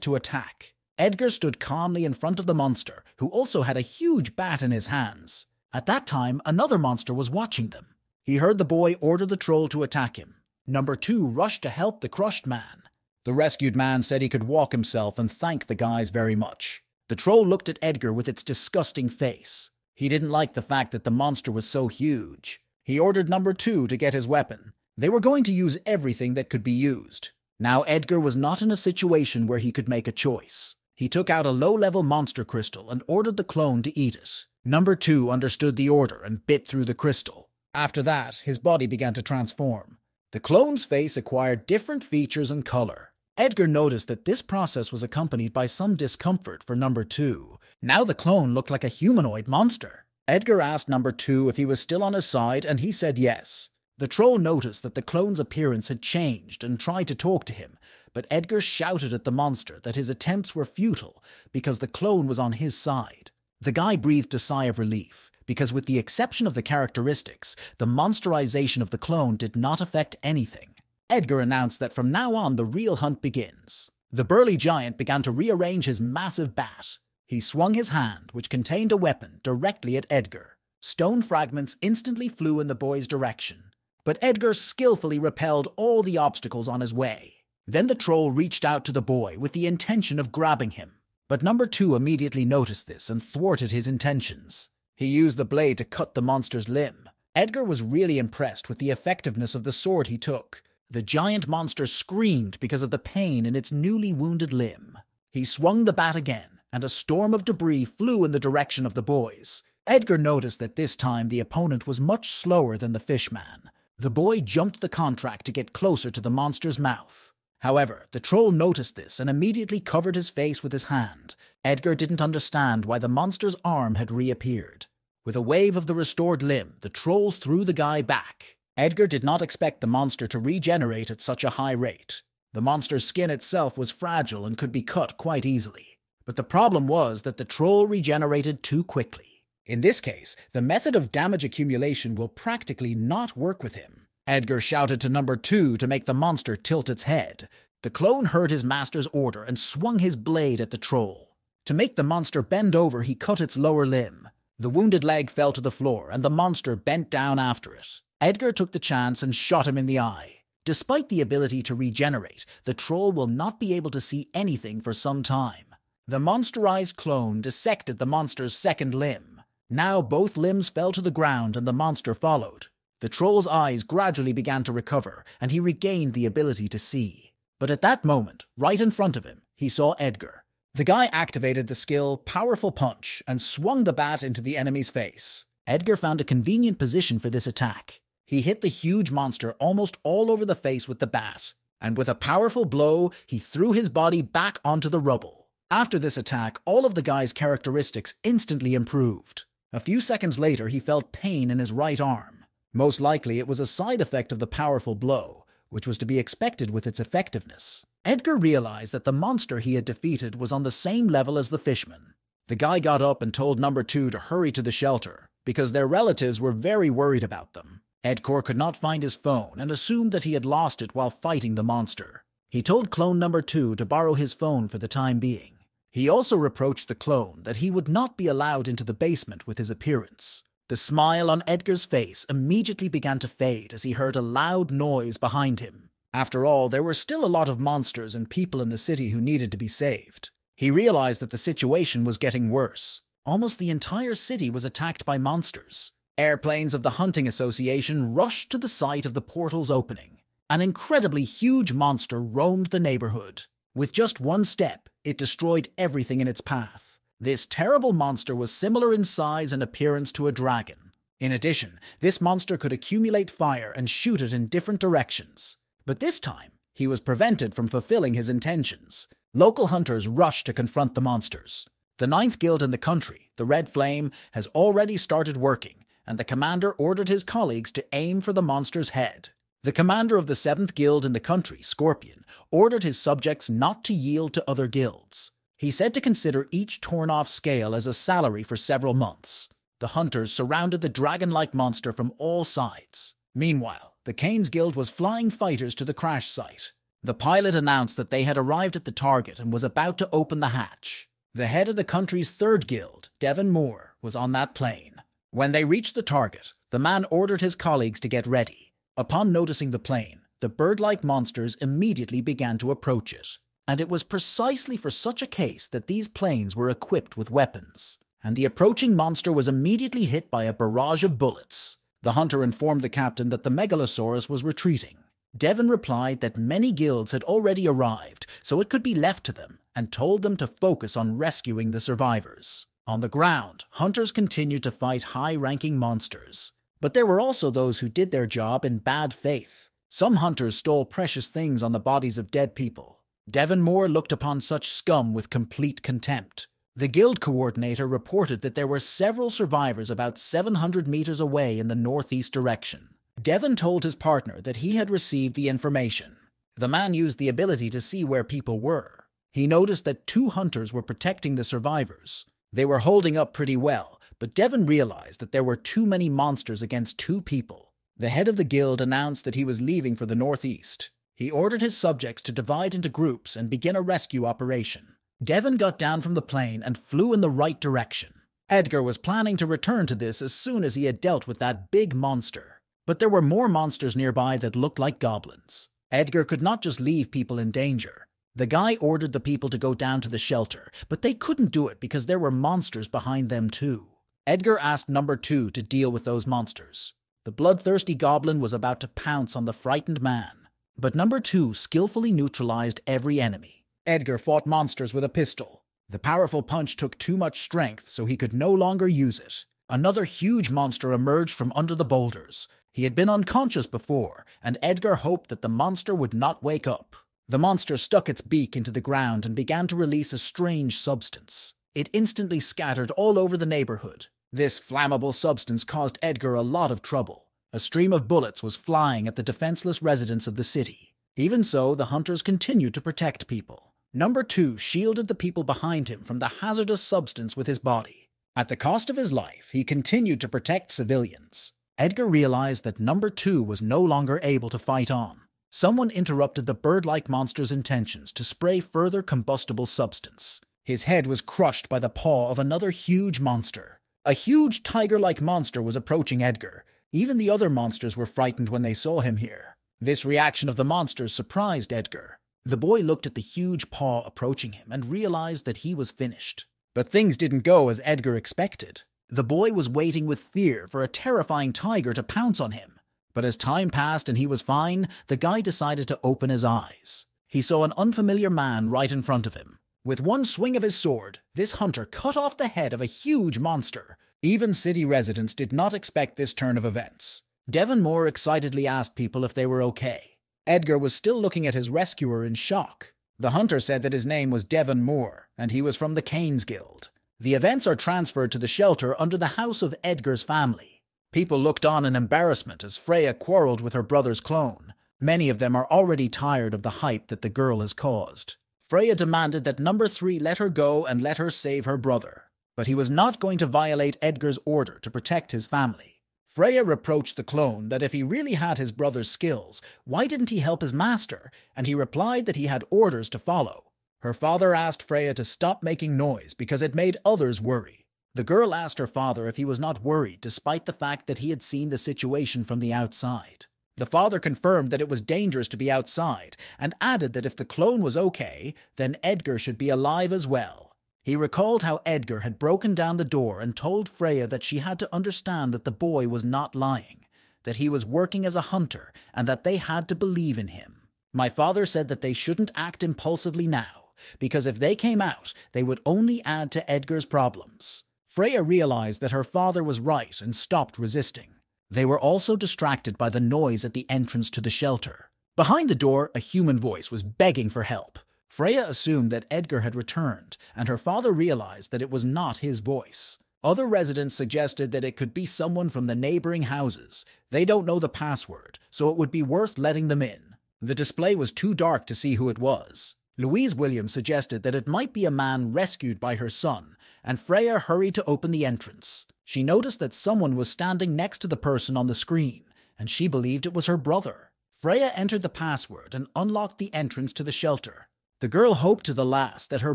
to attack. Edgar stood calmly in front of the monster, who also had a huge bat in his hands. At that time, another monster was watching them. He heard the boy order the troll to attack him. Number 2 rushed to help the crushed man. The rescued man said he could walk himself and thanked the guys very much. The troll looked at Edgar with its disgusting face. He didn't like the fact that the monster was so huge. He ordered Number 2 to get his weapon. They were going to use everything that could be used. Now Edgar was not in a situation where he could make a choice. He took out a low-level monster crystal and ordered the clone to eat it. Number 2 understood the order and bit through the crystal. After that, his body began to transform. The clone's face acquired different features and color. Edgar noticed that this process was accompanied by some discomfort for Number 2. Now the clone looked like a humanoid monster. Edgar asked Number 2 if he was still on his side, and he said yes. The troll noticed that the clone's appearance had changed and tried to talk to him, but Edgar shouted at the monster that his attempts were futile because the clone was on his side. The guy breathed a sigh of relief, because with the exception of the characteristics, the monsterization of the clone did not affect anything. Edgar announced that from now on the real hunt begins. The burly giant began to rearrange his massive bat. He swung his hand, which contained a weapon, directly at Edgar. Stone fragments instantly flew in the boy's direction. But Edgar skillfully repelled all the obstacles on his way. Then the troll reached out to the boy with the intention of grabbing him. But Number 2 immediately noticed this and thwarted his intentions. He used the blade to cut the monster's limb. Edgar was really impressed with the effectiveness of the sword he took. The giant monster screamed because of the pain in its newly wounded limb. He swung the bat again, and a storm of debris flew in the direction of the boys. Edgar noticed that this time the opponent was much slower than the fishman. The boy jumped the contract to get closer to the monster's mouth. However, the troll noticed this and immediately covered his face with his hand. Edgar didn't understand why the monster's arm had reappeared. With a wave of the restored limb, the troll threw the guy back. Edgar did not expect the monster to regenerate at such a high rate. The monster's skin itself was fragile and could be cut quite easily. But the problem was that the troll regenerated too quickly. In this case, the method of damage accumulation will practically not work with him. Edgar shouted to Number 2 to make the monster tilt its head. The clone heard his master's order and swung his blade at the troll. To make the monster bend over, he cut its lower limb. The wounded leg fell to the floor, and the monster bent down after it. Edgar took the chance and shot him in the eye. Despite the ability to regenerate, the troll will not be able to see anything for some time. The monsterized clone dissected the monster's second limb. Now both limbs fell to the ground and the monster followed. The troll's eyes gradually began to recover, and he regained the ability to see. But at that moment, right in front of him, he saw Edgar. The guy activated the skill Powerful Punch and swung the bat into the enemy's face. Edgar found a convenient position for this attack. He hit the huge monster almost all over the face with the bat, and with a powerful blow, he threw his body back onto the rubble. After this attack, all of the guy's characteristics instantly improved. A few seconds later, he felt pain in his right arm. Most likely, it was a side effect of the powerful blow, which was to be expected with its effectiveness. Edgar realized that the monster he had defeated was on the same level as the fishman. The guy got up and told Number 2 to hurry to the shelter, because their relatives were very worried about them. Edgar could not find his phone and assumed that he had lost it while fighting the monster. He told clone Number 2 to borrow his phone for the time being. He also reproached the clone that he would not be allowed into the basement with his appearance. The smile on Edgar's face immediately began to fade as he heard a loud noise behind him. After all, there were still a lot of monsters and people in the city who needed to be saved. He realized that the situation was getting worse. Almost the entire city was attacked by monsters. Airplanes of the Hunting Association rushed to the site of the portal's opening. An incredibly huge monster roamed the neighborhood. With just one step, it destroyed everything in its path. This terrible monster was similar in size and appearance to a dragon. In addition, this monster could accumulate fire and shoot it in different directions. But this time, he was prevented from fulfilling his intentions. Local hunters rushed to confront the monsters. The 9th guild in the country, the Red Flame, has already started working, and the commander ordered his colleagues to aim for the monster's head. The commander of the 7th guild in the country, Scorpion, ordered his subjects not to yield to other guilds. He said to consider each torn-off scale as a salary for several months. The hunters surrounded the dragon-like monster from all sides. Meanwhile, the Cain's Guild was flying fighters to the crash site. The pilot announced that they had arrived at the target and was about to open the hatch. The head of the country's third guild, Devon Moore, was on that plane. When they reached the target, the man ordered his colleagues to get ready. Upon noticing the plane, the bird-like monsters immediately began to approach it. And it was precisely for such a case that these planes were equipped with weapons. And the approaching monster was immediately hit by a barrage of bullets. The hunter informed the captain that the megalosaurus was retreating. Devon replied that many guilds had already arrived, so it could be left to them, and told them to focus on rescuing the survivors. On the ground, hunters continued to fight high-ranking monsters. But there were also those who did their job in bad faith. Some hunters stole precious things on the bodies of dead people. Devon Moore looked upon such scum with complete contempt. The guild coordinator reported that there were several survivors about 700 meters away in the northeast direction. Devon told his partner that he had received the information. The man used the ability to see where people were. He noticed that 2 hunters were protecting the survivors. They were holding up pretty well, but Devon realized that there were too many monsters against 2 people. The head of the guild announced that he was leaving for the northeast. He ordered his subjects to divide into groups and begin a rescue operation. Devon got down from the plane and flew in the right direction. Edgar was planning to return to this as soon as he had dealt with that big monster. But there were more monsters nearby that looked like goblins. Edgar could not just leave people in danger. The guy ordered the people to go down to the shelter, but they couldn't do it because there were monsters behind them too. Edgar asked number 2 to deal with those monsters. The bloodthirsty goblin was about to pounce on the frightened man. But number 2 skillfully neutralized every enemy. Edgar fought monsters with a pistol. The powerful punch took too much strength, so he could no longer use it. Another huge monster emerged from under the boulders. He had been unconscious before, and Edgar hoped that the monster would not wake up. The monster stuck its beak into the ground and began to release a strange substance. It instantly scattered all over the neighborhood. This flammable substance caused Edgar a lot of trouble. A stream of bullets was flying at the defenseless residents of the city. Even so, the hunters continued to protect people. Number 2 shielded the people behind him from the hazardous substance with his body. At the cost of his life, he continued to protect civilians. Edgar realized that number 2 was no longer able to fight on. Someone interrupted the bird-like monster's intentions to spray further combustible substance. His head was crushed by the paw of another huge monster. A huge tiger-like monster was approaching Edgar. Even the other monsters were frightened when they saw him here. This reaction of the monsters surprised Edgar. The boy looked at the huge paw approaching him and realized that he was finished. But things didn't go as Edgar expected. The boy was waiting with fear for a terrifying tiger to pounce on him. But as time passed and he was fine, the guy decided to open his eyes. He saw an unfamiliar man right in front of him. With one swing of his sword, this hunter cut off the head of a huge monster. Even city residents did not expect this turn of events. Devon Moore excitedly asked people if they were okay. Edgar was still looking at his rescuer in shock. The hunter said that his name was Devon Moore, and he was from the Canes Guild. The events are transferred to the shelter under the house of Edgar's family. People looked on in embarrassment as Freya quarreled with her brother's clone. Many of them are already tired of the hype that the girl has caused. Freya demanded that number 3 let her go and let her save her brother. But he was not going to violate Edgar's order to protect his family. Freya reproached the clone that if he really had his brother's skills, why didn't he help his master? And he replied that he had orders to follow. Her father asked Freya to stop making noise because it made others worry. The girl asked her father if he was not worried despite the fact that he had seen the situation from the outside. The father confirmed that it was dangerous to be outside and added that if the clone was okay, then Edgar should be alive as well. He recalled how Edgar had broken down the door and told Freya that she had to understand that the boy was not lying, that he was working as a hunter, and that they had to believe in him. My father said that they shouldn't act impulsively now, because if they came out, they would only add to Edgar's problems. Freya realized that her father was right and stopped resisting. They were also distracted by the noise at the entrance to the shelter. Behind the door, a human voice was begging for help. Freya assumed that Edgar had returned, and her father realized that it was not his voice. Other residents suggested that it could be someone from the neighboring houses. They don't know the password, so it would be worth letting them in. The display was too dark to see who it was. Louise Williams suggested that it might be a man rescued by her son, and Freya hurried to open the entrance. She noticed that someone was standing next to the person on the screen, and she believed it was her brother. Freya entered the password and unlocked the entrance to the shelter. The girl hoped to the last that her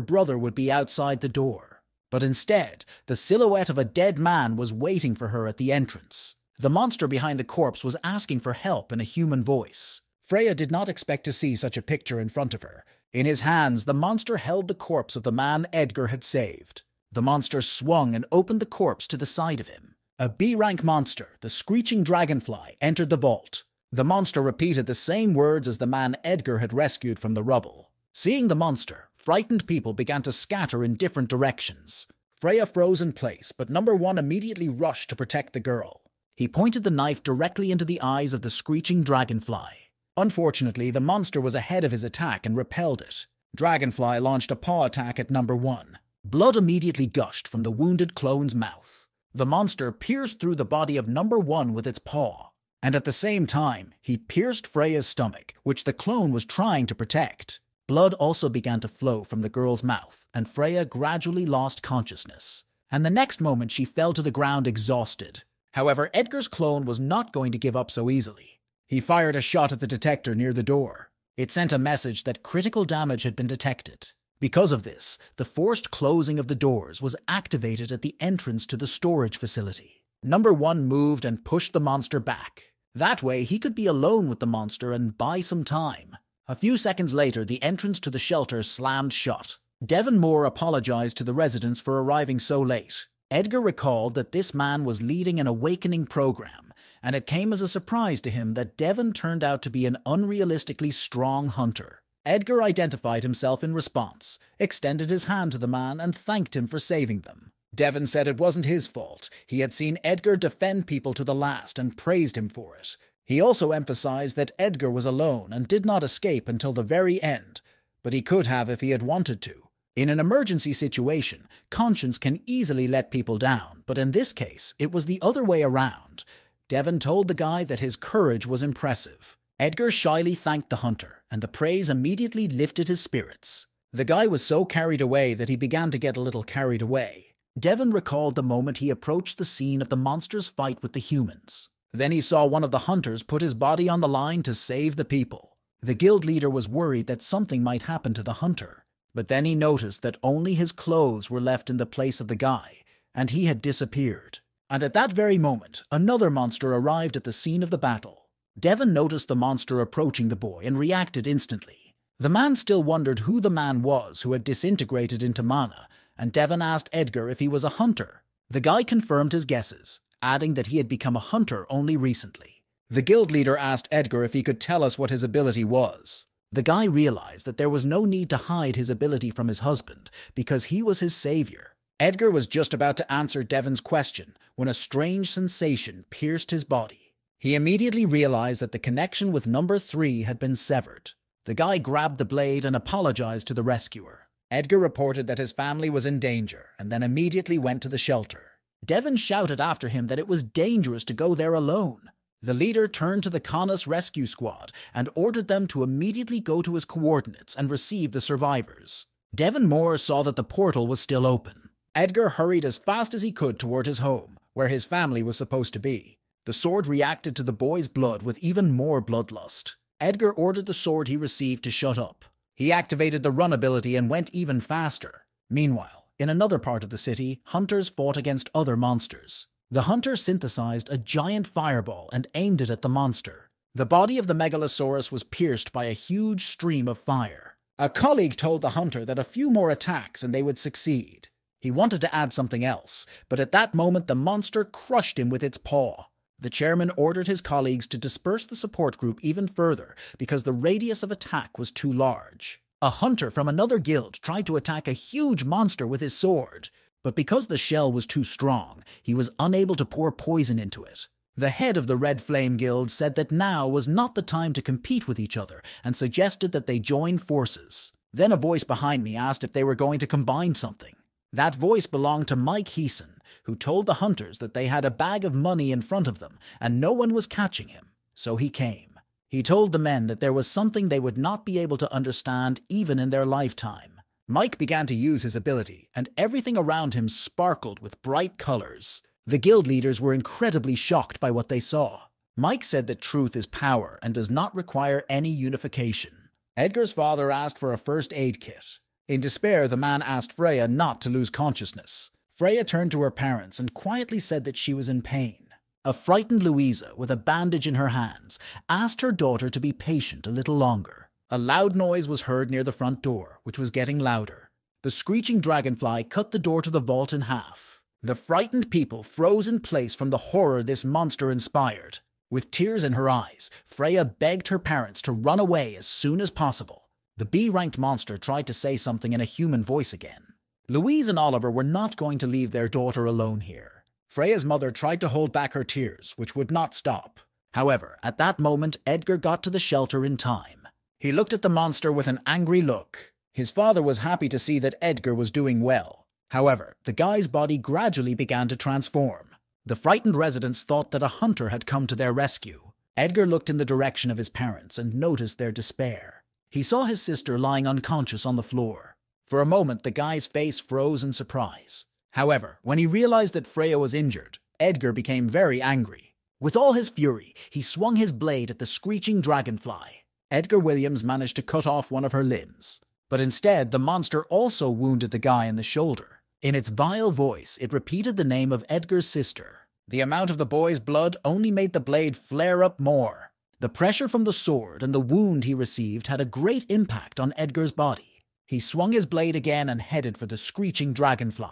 brother would be outside the door. But instead, the silhouette of a dead man was waiting for her at the entrance. The monster behind the corpse was asking for help in a human voice. Freya did not expect to see such a picture in front of her. In his hands, the monster held the corpse of the man Edgar had saved. The monster swung and opened the corpse to the side of him. A B-rank monster, the screeching dragonfly, entered the vault. The monster repeated the same words as the man Edgar had rescued from the rubble. Seeing the monster, frightened people began to scatter in different directions. Freya froze in place, but number 1 immediately rushed to protect the girl. He pointed the knife directly into the eyes of the screeching dragonfly. Unfortunately, the monster was ahead of his attack and repelled it. Dragonfly launched a paw attack at number 1. Blood immediately gushed from the wounded clone's mouth. The monster pierced through the body of number 1 with its paw, and at the same time, he pierced Freya's stomach, which the clone was trying to protect. Blood also began to flow from the girl's mouth, and Freya gradually lost consciousness. And the next moment, she fell to the ground exhausted. However, Edgar's clone was not going to give up so easily. He fired a shot at the detector near the door. It sent a message that critical damage had been detected. Because of this, the forced closing of the doors was activated at the entrance to the storage facility. Number 1 moved and pushed the monster back. That way, he could be alone with the monster and buy some time. A few seconds later, the entrance to the shelter slammed shut. Devon Moore apologized to the residents for arriving so late. Edgar recalled that this man was leading an awakening program, and it came as a surprise to him that Devon turned out to be an unrealistically strong hunter. Edgar identified himself in response, extended his hand to the man, and thanked him for saving them. Devon said it wasn't his fault. He had seen Edgar defend people to the last and praised him for it. He also emphasized that Edgar was alone and did not escape until the very end, but he could have if he had wanted to. In an emergency situation, conscience can easily let people down, but in this case, it was the other way around. Devon told the guy that his courage was impressive. Edgar shyly thanked the hunter, and the praise immediately lifted his spirits. The guy was so carried away that he began to get a little carried away. Devon recalled the moment he approached the scene of the monster's fight with the humans. Then he saw one of the hunters put his body on the line to save the people. The guild leader was worried that something might happen to the hunter, but then he noticed that only his clothes were left in the place of the guy, and he had disappeared. And at that very moment, another monster arrived at the scene of the battle. Devon noticed the monster approaching the boy and reacted instantly. The man still wondered who the man was who had disintegrated into mana, and Devon asked Edgar if he was a hunter. The guy confirmed his guesses, adding that he had become a hunter only recently. The guild leader asked Edgar if he could tell us what his ability was. The guy realized that there was no need to hide his ability from his husband, because he was his savior. Edgar was just about to answer Devon's question when a strange sensation pierced his body. He immediately realized that the connection with number 3 had been severed. The guy grabbed the blade and apologized to the rescuer. Edgar reported that his family was in danger and then immediately went to the shelter. Devon shouted after him that it was dangerous to go there alone. The leader turned to the Canis rescue squad and ordered them to immediately go to his coordinates and receive the survivors. Devon Moore saw that the portal was still open. Edgar hurried as fast as he could toward his home, where his family was supposed to be. The sword reacted to the boy's blood with even more bloodlust. Edgar ordered the sword he received to shut up. He activated the run ability and went even faster. Meanwhile, in another part of the city, hunters fought against other monsters. The hunter synthesized a giant fireball and aimed it at the monster. The body of the megalosaurus was pierced by a huge stream of fire. A colleague told the hunter that a few more attacks and they would succeed. He wanted to add something else, but at that moment the monster crushed him with its paw. The chairman ordered his colleagues to disperse the support group even further because the radius of attack was too large. A hunter from another guild tried to attack a huge monster with his sword, but because the shell was too strong, he was unable to pour poison into it. The head of the Red Flame Guild said that now was not the time to compete with each other and suggested that they join forces. Then a voice behind me asked if they were going to combine something. That voice belonged to Mike Heeson, who told the hunters that they had a bag of money in front of them and no one was catching him, so he came. He told the men that there was something they would not be able to understand even in their lifetime. Mike began to use his ability, and everything around him sparkled with bright colors. The guild leaders were incredibly shocked by what they saw. Mike said that truth is power and does not require any unification. Edgar's father asked for a first aid kit. In despair, the man asked Freya not to lose consciousness. Freya turned to her parents and quietly said that she was in pain. A frightened Louisa, with a bandage in her hands, asked her daughter to be patient a little longer. A loud noise was heard near the front door, which was getting louder. The screeching dragonfly cut the door to the vault in half. The frightened people froze in place from the horror this monster inspired. With tears in her eyes, Freya begged her parents to run away as soon as possible. The B-ranked monster tried to say something in a human voice again. Louise and Oliver were not going to leave their daughter alone here. Freya's mother tried to hold back her tears, which would not stop. However, at that moment, Edgar got to the shelter in time. He looked at the monster with an angry look. His father was happy to see that Edgar was doing well. However, the guy's body gradually began to transform. The frightened residents thought that a hunter had come to their rescue. Edgar looked in the direction of his parents and noticed their despair. He saw his sister lying unconscious on the floor. For a moment, the guy's face froze in surprise. However, when he realized that Freya was injured, Edgar became very angry. With all his fury, he swung his blade at the screeching dragonfly. Edgar Williams managed to cut off one of her limbs. But instead, the monster also wounded the guy in the shoulder. In its vile voice, it repeated the name of Edgar's sister. The amount of the boy's blood only made the blade flare up more. The pressure from the sword and the wound he received had a great impact on Edgar's body. He swung his blade again and headed for the screeching dragonfly.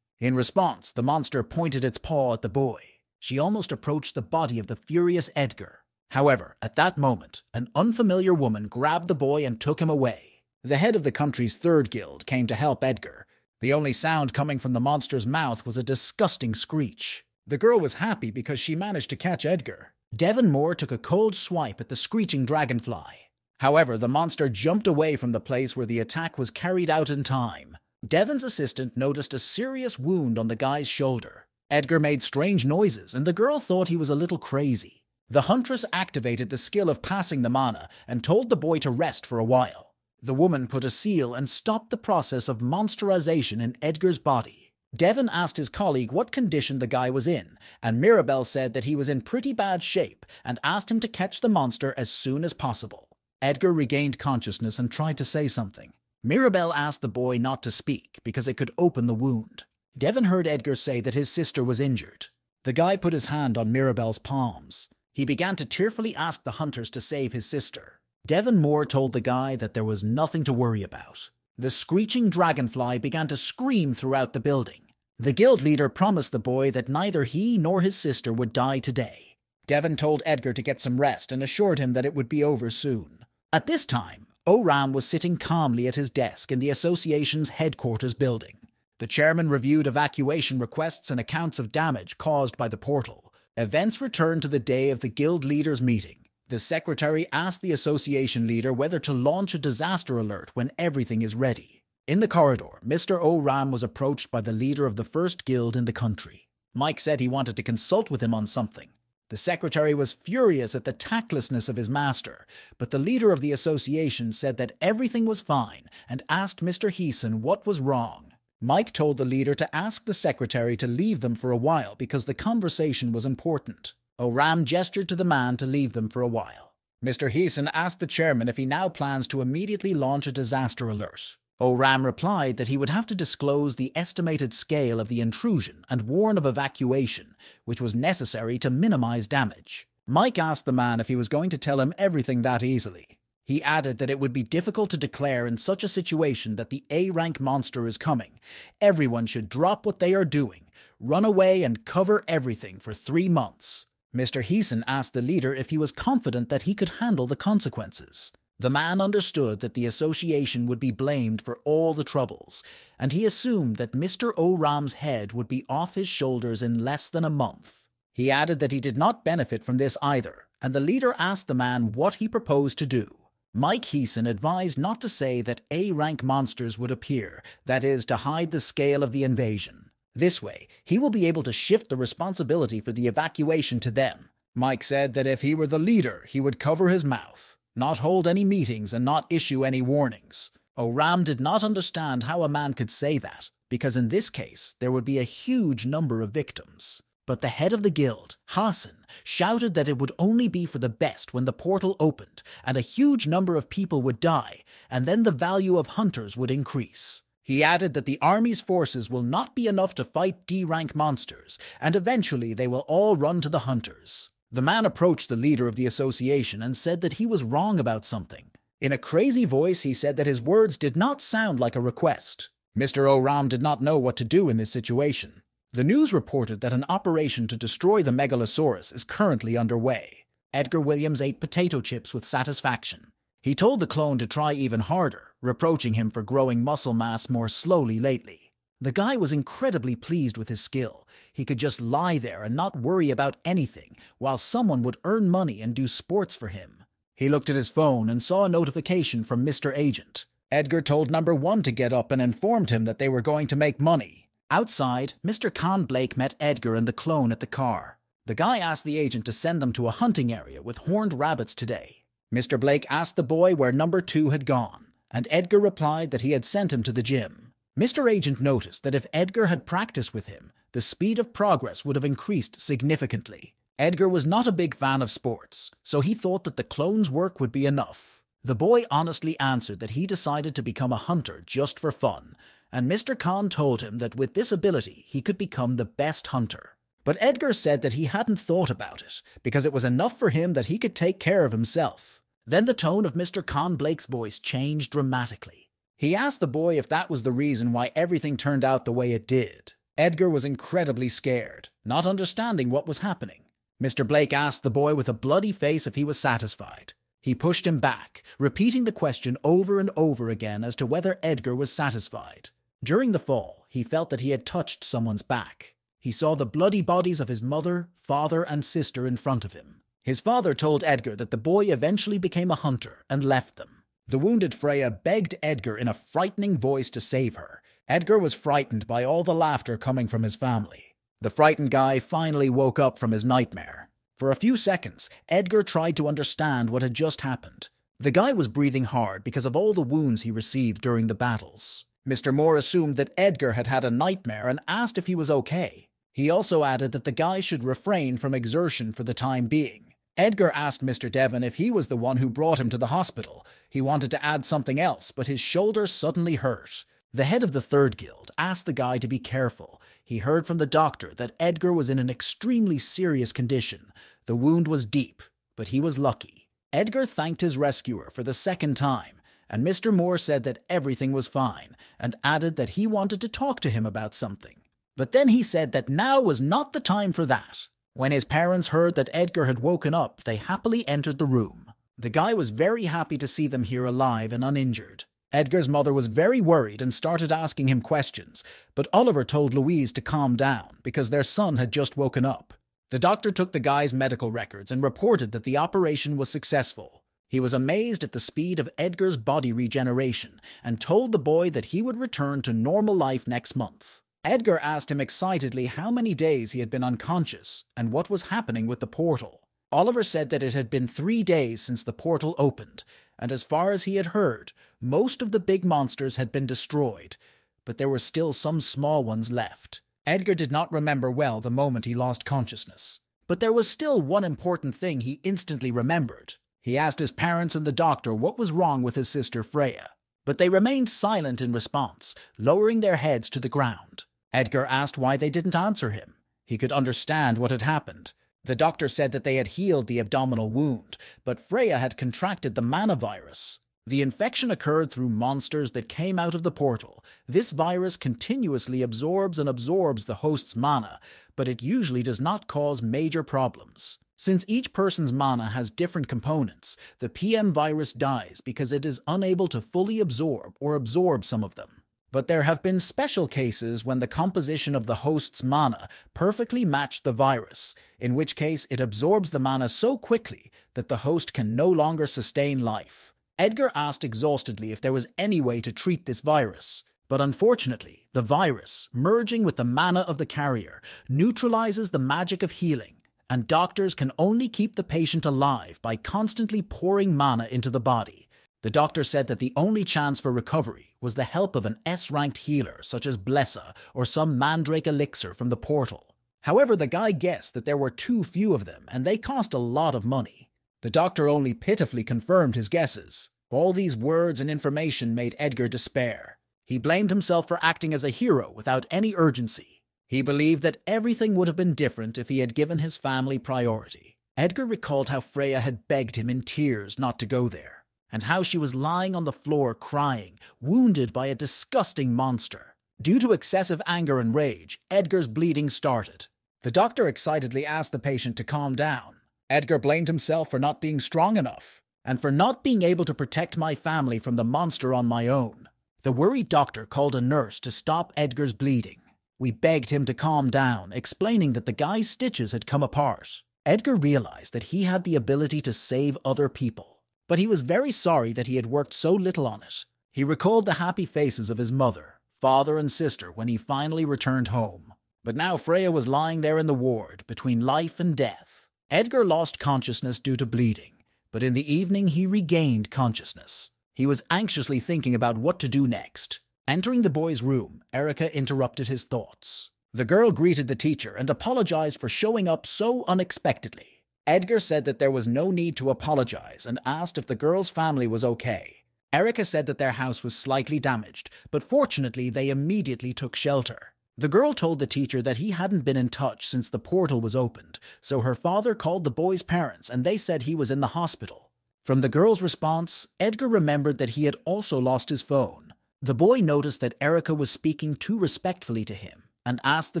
In response, the monster pointed its paw at the boy. She almost approached the body of the furious Edgar. However, at that moment, an unfamiliar woman grabbed the boy and took him away. The head of the country's third guild came to help Edgar. The only sound coming from the monster's mouth was a disgusting screech. The girl was happy because she managed to catch Edgar. Devon Moore took a cold swipe at the screeching dragonfly. However, the monster jumped away from the place where the attack was carried out in time. Devon's assistant noticed a serious wound on the guy's shoulder. Edgar made strange noises, and the girl thought he was a little crazy. The huntress activated the skill of passing the mana and told the boy to rest for a while. The woman put a seal and stopped the process of monsterization in Edgar's body. Devon asked his colleague what condition the guy was in, and Mirabelle said that he was in pretty bad shape and asked him to catch the monster as soon as possible. Edgar regained consciousness and tried to say something. Mirabelle asked the boy not to speak because it could open the wound. Devon heard Edgar say that his sister was injured. The guy put his hand on Mirabelle's palms. He began to tearfully ask the hunters to save his sister. Devon Moore told the guy that there was nothing to worry about. The screeching dragonfly began to scream throughout the building. The guild leader promised the boy that neither he nor his sister would die today. Devon told Edgar to get some rest and assured him that it would be over soon. At this time, Oram was sitting calmly at his desk in the association's headquarters building. The chairman reviewed evacuation requests and accounts of damage caused by the portal. Events returned to the day of the guild leaders' meeting. The secretary asked the association leader whether to launch a disaster alert when everything is ready. In the corridor, Mr. Oram was approached by the leader of the first guild in the country. Mike said he wanted to consult with him on something. The secretary was furious at the tactlessness of his master, but the leader of the association said that everything was fine and asked Mr. Heeson what was wrong. Mike told the leader to ask the secretary to leave them for a while because the conversation was important. Oram gestured to the man to leave them for a while. Mr. Heeson asked the chairman if he now plans to immediately launch a disaster alert. Oram replied that he would have to disclose the estimated scale of the intrusion and warn of evacuation, which was necessary to minimize damage. Mike asked the man if he was going to tell him everything that easily. He added that it would be difficult to declare in such a situation that the A-rank monster is coming. Everyone should drop what they are doing, run away and cover everything for 3 months. Mr. Heeson asked the leader if he was confident that he could handle the consequences. The man understood that the association would be blamed for all the troubles, and he assumed that Mr. Oram's head would be off his shoulders in less than a month. He added that he did not benefit from this either, and the leader asked the man what he proposed to do. Mike Heeson advised not to say that A-rank monsters would appear, that is, to hide the scale of the invasion. This way, he will be able to shift the responsibility for the evacuation to them. Mike said that if he were the leader, he would cover his mouth, not hold any meetings and not issue any warnings. Oram did not understand how a man could say that, because in this case, there would be a huge number of victims. But the head of the guild, Hasan, shouted that it would only be for the best when the portal opened and a huge number of people would die, and then the value of hunters would increase. He added that the army's forces will not be enough to fight D-rank monsters, and eventually they will all run to the hunters. The man approached the leader of the association and said that he was wrong about something. In a crazy voice, he said that his words did not sound like a request. Mr. Oram did not know what to do in this situation. The news reported that an operation to destroy the Megalosaurus is currently underway. Edgar Williams ate potato chips with satisfaction. He told the clone to try even harder, reproaching him for growing muscle mass more slowly lately. The guy was incredibly pleased with his skill. He could just lie there and not worry about anything, while someone would earn money and do sports for him. He looked at his phone and saw a notification from Mr. Agent. Edgar told Number 1 to get up and informed him that they were going to make money. Outside, Mr. Khan Blake met Edgar and the clone at the car. The guy asked the agent to send them to a hunting area with horned rabbits today. Mr. Blake asked the boy where Number 2 had gone, and Edgar replied that he had sent him to the gym. Mr. Agent noticed that if Edgar had practiced with him, the speed of progress would have increased significantly. Edgar was not a big fan of sports, so he thought that the clone's work would be enough. The boy honestly answered that he decided to become a hunter just for fun, and Mr. Khan told him that with this ability he could become the best hunter. But Edgar said that he hadn't thought about it, because it was enough for him that he could take care of himself. Then the tone of Mr. Khan Blake's voice changed dramatically. He asked the boy if that was the reason why everything turned out the way it did. Edgar was incredibly scared, not understanding what was happening. Mr. Blake asked the boy with a bloody face if he was satisfied. He pushed him back, repeating the question over and over again as to whether Edgar was satisfied. During the fall, he felt that he had touched someone's back. He saw the bloody bodies of his mother, father, and sister in front of him. His father told Edgar that the boy eventually became a hunter and left them. The wounded Freya begged Edgar in a frightening voice to save her. Edgar was frightened by all the laughter coming from his family. The frightened guy finally woke up from his nightmare. For a few seconds, Edgar tried to understand what had just happened. The guy was breathing hard because of all the wounds he received during the battles. Mr. Moore assumed that Edgar had had a nightmare and asked if he was okay. He also added that the guy should refrain from exertion for the time being. Edgar asked Mr. Devon if he was the one who brought him to the hospital. He wanted to add something else, but his shoulder suddenly hurt. The head of the third guild asked the guy to be careful. He heard from the doctor that Edgar was in an extremely serious condition. The wound was deep, but he was lucky. Edgar thanked his rescuer for the second time, and Mr. Moore said that everything was fine, and added that he wanted to talk to him about something. But then he said that now was not the time for that. When his parents heard that Edgar had woken up, they happily entered the room. The guy was very happy to see them here alive and uninjured. Edgar's mother was very worried and started asking him questions, but Oliver told Louise to calm down because their son had just woken up. The doctor took the guy's medical records and reported that the operation was successful. He was amazed at the speed of Edgar's body regeneration and told the boy that he would return to normal life next month. Edgar asked him excitedly how many days he had been unconscious and what was happening with the portal. Oliver said that it had been 3 days since the portal opened, and as far as he had heard, most of the big monsters had been destroyed, but there were still some small ones left. Edgar did not remember well the moment he lost consciousness, but there was still one important thing he instantly remembered. He asked his parents and the doctor what was wrong with his sister Freya, but they remained silent in response, lowering their heads to the ground. Edgar asked why they didn't answer him. He could understand what had happened. The doctor said that they had healed the abdominal wound, but Freya had contracted the mana virus. The infection occurred through monsters that came out of the portal. This virus continuously absorbs and absorbs the host's mana, but it usually does not cause major problems. Since each person's mana has different components, the PM virus dies because it is unable to fully absorb or absorb some of them. But there have been special cases when the composition of the host's mana perfectly matched the virus, in which case it absorbs the mana so quickly that the host can no longer sustain life. Edgar asked exhaustedly if there was any way to treat this virus, but unfortunately, the virus, merging with the mana of the carrier, neutralizes the magic of healing, and doctors can only keep the patient alive by constantly pouring mana into the body. The doctor said that the only chance for recovery was the help of an S-ranked healer such as Blessa or some mandrake elixir from the portal. However, the guy guessed that there were too few of them and they cost a lot of money. The doctor only pitifully confirmed his guesses. All these words and information made Edgar despair. He blamed himself for acting as a hero without any urgency. He believed that everything would have been different if he had given his family priority. Edgar recalled how Freya had begged him in tears not to go there, and how she was lying on the floor crying, wounded by a disgusting monster. Due to excessive anger and rage, Edgar's bleeding started. The doctor excitedly asked the patient to calm down. Edgar blamed himself for not being strong enough, and for not being able to protect my family from the monster on my own. The worried doctor called a nurse to stop Edgar's bleeding. We begged him to calm down, explaining that the guy's stitches had come apart. Edgar realized that he had the ability to save other people, but he was very sorry that he had worked so little on it. He recalled the happy faces of his mother, father, and sister when he finally returned home. But now Freya was lying there in the ward, between life and death. Edgar lost consciousness due to bleeding, but in the evening he regained consciousness. He was anxiously thinking about what to do next. Entering the boy's room, Erica interrupted his thoughts. The girl greeted the teacher and apologized for showing up so unexpectedly. Edgar said that there was no need to apologize and asked if the girl's family was okay. Erica said that their house was slightly damaged, but fortunately they immediately took shelter. The girl told the teacher that he hadn't been in touch since the portal was opened, so her father called the boy's parents and they said he was in the hospital. From the girl's response, Edgar remembered that he had also lost his phone. The boy noticed that Erica was speaking too respectfully to him and asked the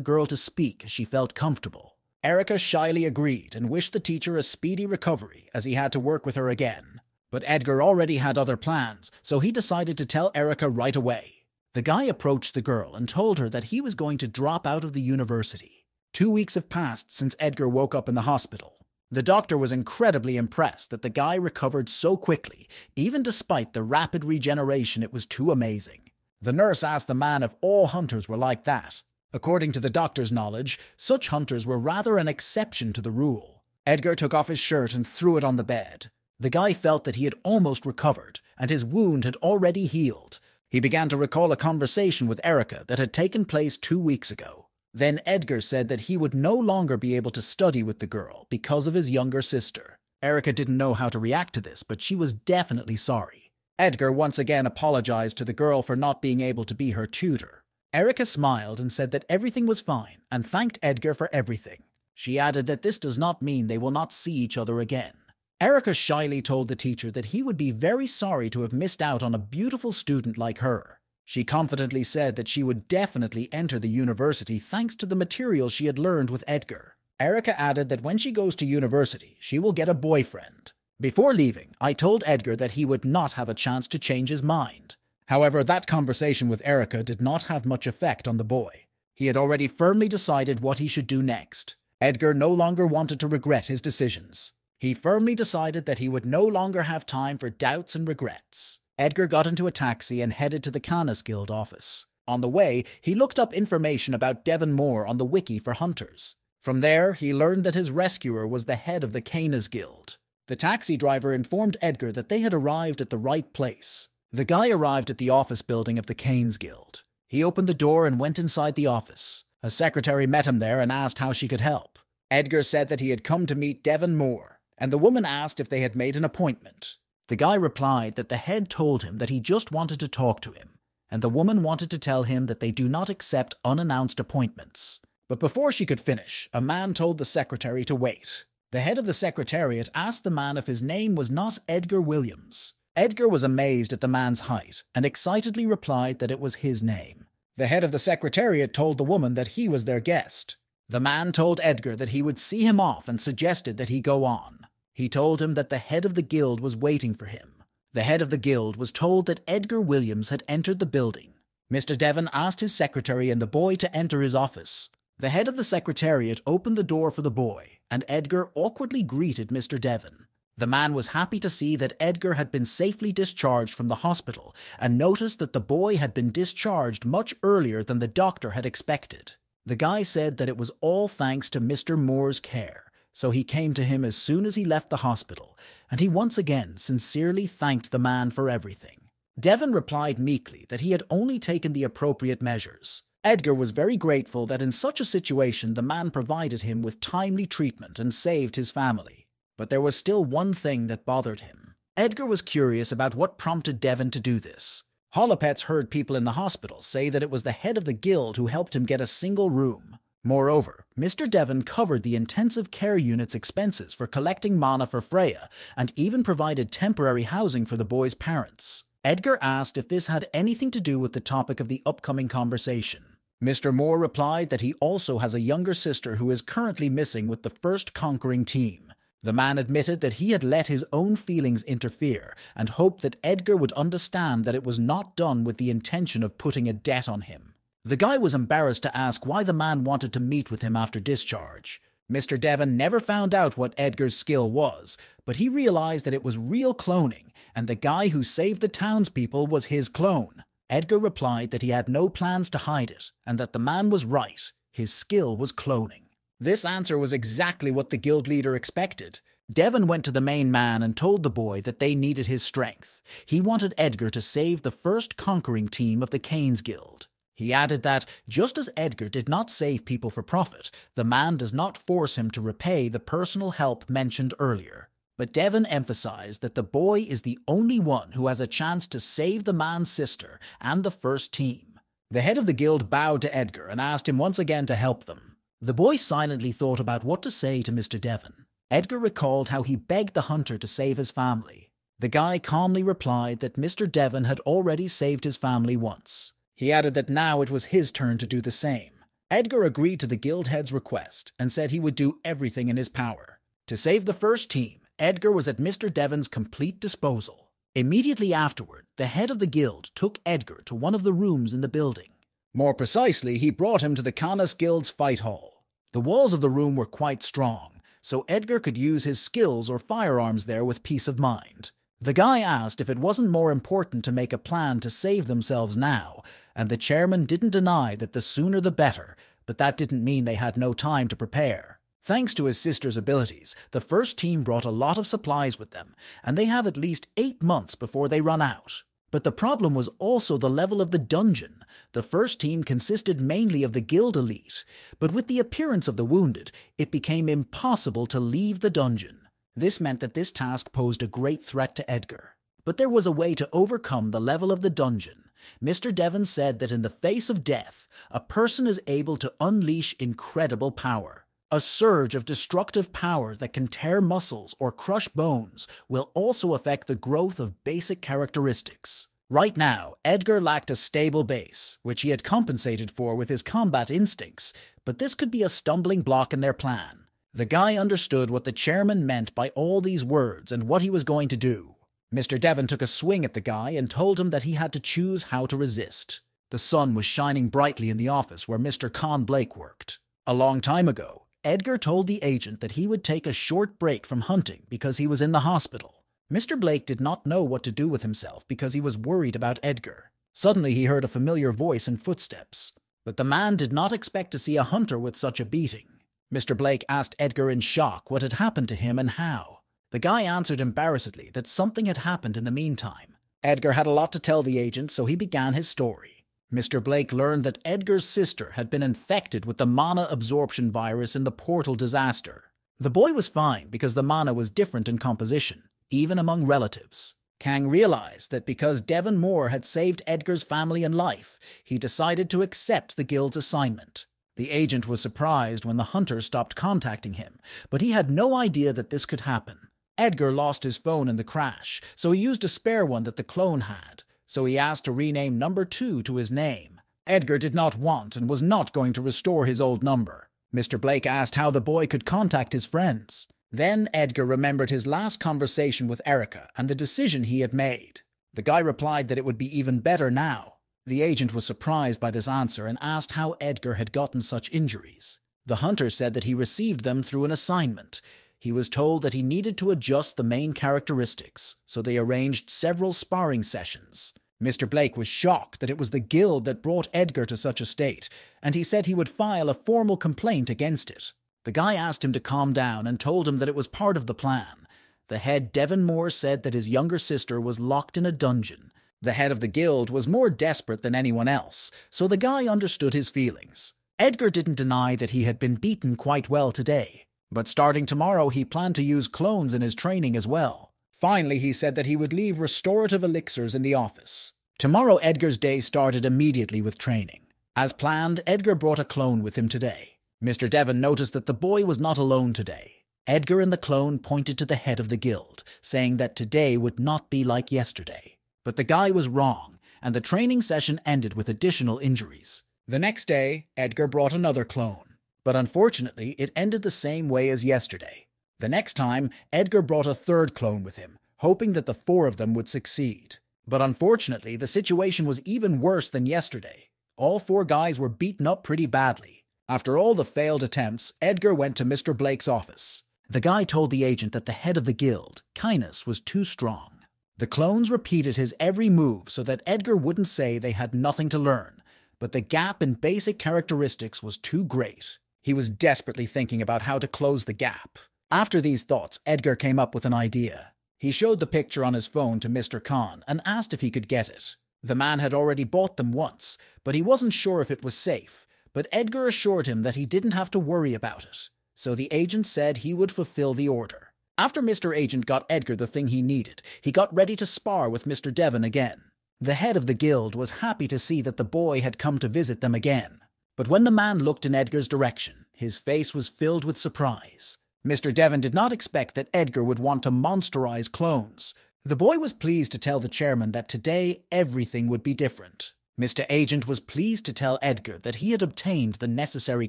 girl to speak as she felt comfortable. Erica shyly agreed and wished the teacher a speedy recovery as he had to work with her again. But Edgar already had other plans, so he decided to tell Erica right away. The guy approached the girl and told her that he was going to drop out of the university. 2 weeks have passed since Edgar woke up in the hospital. The doctor was incredibly impressed that the guy recovered so quickly, even despite the rapid regeneration. It was too amazing. The nurse asked the man if all hunters were like that. According to the doctor's knowledge, such hunters were rather an exception to the rule. Edgar took off his shirt and threw it on the bed. The guy felt that he had almost recovered, and his wound had already healed. He began to recall a conversation with Erica that had taken place 2 weeks ago. Then Edgar said that he would no longer be able to study with the girl because of his younger sister. Erica didn't know how to react to this, but she was definitely sorry. Edgar once again apologized to the girl for not being able to be her tutor. Erica smiled and said that everything was fine and thanked Edgar for everything. She added that this does not mean they will not see each other again. Erica shyly told the teacher that he would be very sorry to have missed out on a beautiful student like her. She confidently said that she would definitely enter the university thanks to the material she had learned with Edgar. Erica added that when she goes to university, she will get a boyfriend. Before leaving, I told Edgar that he would not have a chance to change his mind. However, that conversation with Erica did not have much effect on the boy. He had already firmly decided what he should do next. Edgar no longer wanted to regret his decisions. He firmly decided that he would no longer have time for doubts and regrets. Edgar got into a taxi and headed to the Canis Guild office. On the way, he looked up information about Devon Moore on the wiki for hunters. From there, he learned that his rescuer was the head of the Canis Guild. The taxi driver informed Edgar that they had arrived at the right place. The guy arrived at the office building of the Canis Guild. He opened the door and went inside the office. A secretary met him there and asked how she could help. Edgar said that he had come to meet Devon Moore, and the woman asked if they had made an appointment. The guy replied that the head told him that he just wanted to talk to him, and the woman wanted to tell him that they do not accept unannounced appointments. But before she could finish, a man told the secretary to wait. The head of the secretariat asked the man if his name was not Edgar Williams. Edgar was amazed at the man's height and excitedly replied that it was his name. The head of the secretariat told the woman that he was their guest. The man told Edgar that he would see him off and suggested that he go on. He told him that the head of the guild was waiting for him. The head of the guild was told that Edgar Williams had entered the building. Mr. Devon asked his secretary and the boy to enter his office. The head of the secretariat opened the door for the boy, and Edgar awkwardly greeted Mr. Devon. The man was happy to see that Edgar had been safely discharged from the hospital and noticed that the boy had been discharged much earlier than the doctor had expected. The guy said that it was all thanks to Mr. Moore's care, so he came to him as soon as he left the hospital, and he once again sincerely thanked the man for everything. Devon replied meekly that he had only taken the appropriate measures. Edgar was very grateful that in such a situation the man provided him with timely treatment and saved his family. But there was still one thing that bothered him. Edgar was curious about what prompted Devon to do this. Holopets heard people in the hospital say that it was the head of the guild who helped him get a single room. Moreover, Mr. Devon covered the intensive care unit's expenses for collecting mana for Freya and even provided temporary housing for the boy's parents. Edgar asked if this had anything to do with the topic of the upcoming conversation. Mr. Moore replied that he also has a younger sister who is currently missing with the first conquering team. The man admitted that he had let his own feelings interfere and hoped that Edgar would understand that it was not done with the intention of putting a debt on him. The guy was embarrassed to ask why the man wanted to meet with him after discharge. Mr. Devon never found out what Edgar's skill was, but he realized that it was real cloning, and the guy who saved the townspeople was his clone. Edgar replied that he had no plans to hide it, and that the man was right. His skill was cloning. This answer was exactly what the guild leader expected. Devon went to the main man and told the boy that they needed his strength. He wanted Edgar to save the first conquering team of the Cain's Guild. He added that, just as Edgar did not save people for profit, the man does not force him to repay the personal help mentioned earlier. But Devon emphasized that the boy is the only one who has a chance to save the man's sister and the first team. The head of the guild bowed to Edgar and asked him once again to help them. The boy silently thought about what to say to Mr. Devon. Edgar recalled how he begged the hunter to save his family. The guy calmly replied that Mr. Devon had already saved his family once. He added that now it was his turn to do the same. Edgar agreed to the guild head's request and said he would do everything in his power. To save the first team, Edgar was at Mr. Devon's complete disposal. Immediately afterward, the head of the guild took Edgar to one of the rooms in the building. More precisely, he brought him to the Canis Guild's fight hall. The walls of the room were quite strong, so Edgar could use his skills or firearms there with peace of mind. The guy asked if it wasn't more important to make a plan to save themselves now, and the chairman didn't deny that the sooner the better, but that didn't mean they had no time to prepare. Thanks to his sister's abilities, the first team brought a lot of supplies with them, and they have at least 8 months before they run out. But the problem was also the level of the dungeon. The first team consisted mainly of the guild elite, but with the appearance of the wounded, it became impossible to leave the dungeon. This meant that this task posed a great threat to Edgar. But there was a way to overcome the level of the dungeon. Mr. Devon said that in the face of death, a person is able to unleash incredible power. A surge of destructive power that can tear muscles or crush bones will also affect the growth of basic characteristics. Right now, Edgar lacked a stable base, which he had compensated for with his combat instincts, but this could be a stumbling block in their plan. The guy understood what the chairman meant by all these words and what he was going to do. Mr. Devon took a swing at the guy and told him that he had to choose how to resist. The sun was shining brightly in the office where Mr. Con Blake worked. A long time ago, Edgar told the agent that he would take a short break from hunting because he was in the hospital. Mr. Blake did not know what to do with himself because he was worried about Edgar. Suddenly he heard a familiar voice and footsteps. But the man did not expect to see a hunter with such a beating. Mr. Blake asked Edgar in shock what had happened to him and how. The guy answered embarrassedly that something had happened in the meantime. Edgar had a lot to tell the agent, so he began his story. Mr. Blake learned that Edgar's sister had been infected with the mana absorption virus in the portal disaster. The boy was fine because the mana was different in composition, even among relatives. Kang realized that because Devon Moore had saved Edgar's family and life, he decided to accept the guild's assignment. The agent was surprised when the hunter stopped contacting him, but he had no idea that this could happen. Edgar lost his phone in the crash, so he used a spare one that the clone had. So he asked to rename number 2 to his name. Edgar did not want and was not going to restore his old number. Mr. Blake asked how the boy could contact his friends. Then Edgar remembered his last conversation with Erica and the decision he had made. The guy replied that it would be even better now. The agent was surprised by this answer and asked how Edgar had gotten such injuries. The hunter said that he received them through an assignment. He was told that he needed to adjust the main characteristics, so they arranged several sparring sessions. Mr. Blake was shocked that it was the guild that brought Edgar to such a state, and he said he would file a formal complaint against it. The guy asked him to calm down and told him that it was part of the plan. The head Devon Moore said that his younger sister was locked in a dungeon. The head of the guild was more desperate than anyone else, so the guy understood his feelings. Edgar didn't deny that he had been beaten quite well today, but starting tomorrow he planned to use clones in his training as well. Finally, he said that he would leave restorative elixirs in the office. Tomorrow Edgar's day started immediately with training. As planned, Edgar brought a clone with him today. Mr. Devon noticed that the boy was not alone today. Edgar and the clone pointed to the head of the guild, saying that today would not be like yesterday. But the guy was wrong, and the training session ended with additional injuries. The next day, Edgar brought another clone, but unfortunately it ended the same way as yesterday. The next time, Edgar brought a third clone with him, hoping that the 4 of them would succeed. But unfortunately, the situation was even worse than yesterday. All 4 guys were beaten up pretty badly. After all the failed attempts, Edgar went to Mr. Blake's office. The guy told the agent that the head of the guild, Kindness, was too strong. The clones repeated his every move so that Edgar wouldn't say they had nothing to learn, but the gap in basic characteristics was too great. He was desperately thinking about how to close the gap. After these thoughts, Edgar came up with an idea. He showed the picture on his phone to Mr. Khan and asked if he could get it. The man had already bought them once, but he wasn't sure if it was safe. But Edgar assured him that he didn't have to worry about it, so the agent said he would fulfill the order. After Mr. Agent got Edgar the thing he needed, he got ready to spar with Mr. Devon again. The head of the guild was happy to see that the boy had come to visit them again. But when the man looked in Edgar's direction, his face was filled with surprise. Mr. Devon did not expect that Edgar would want to monsterize clones. The boy was pleased to tell the chairman that today everything would be different. Mr. Agent was pleased to tell Edgar that he had obtained the necessary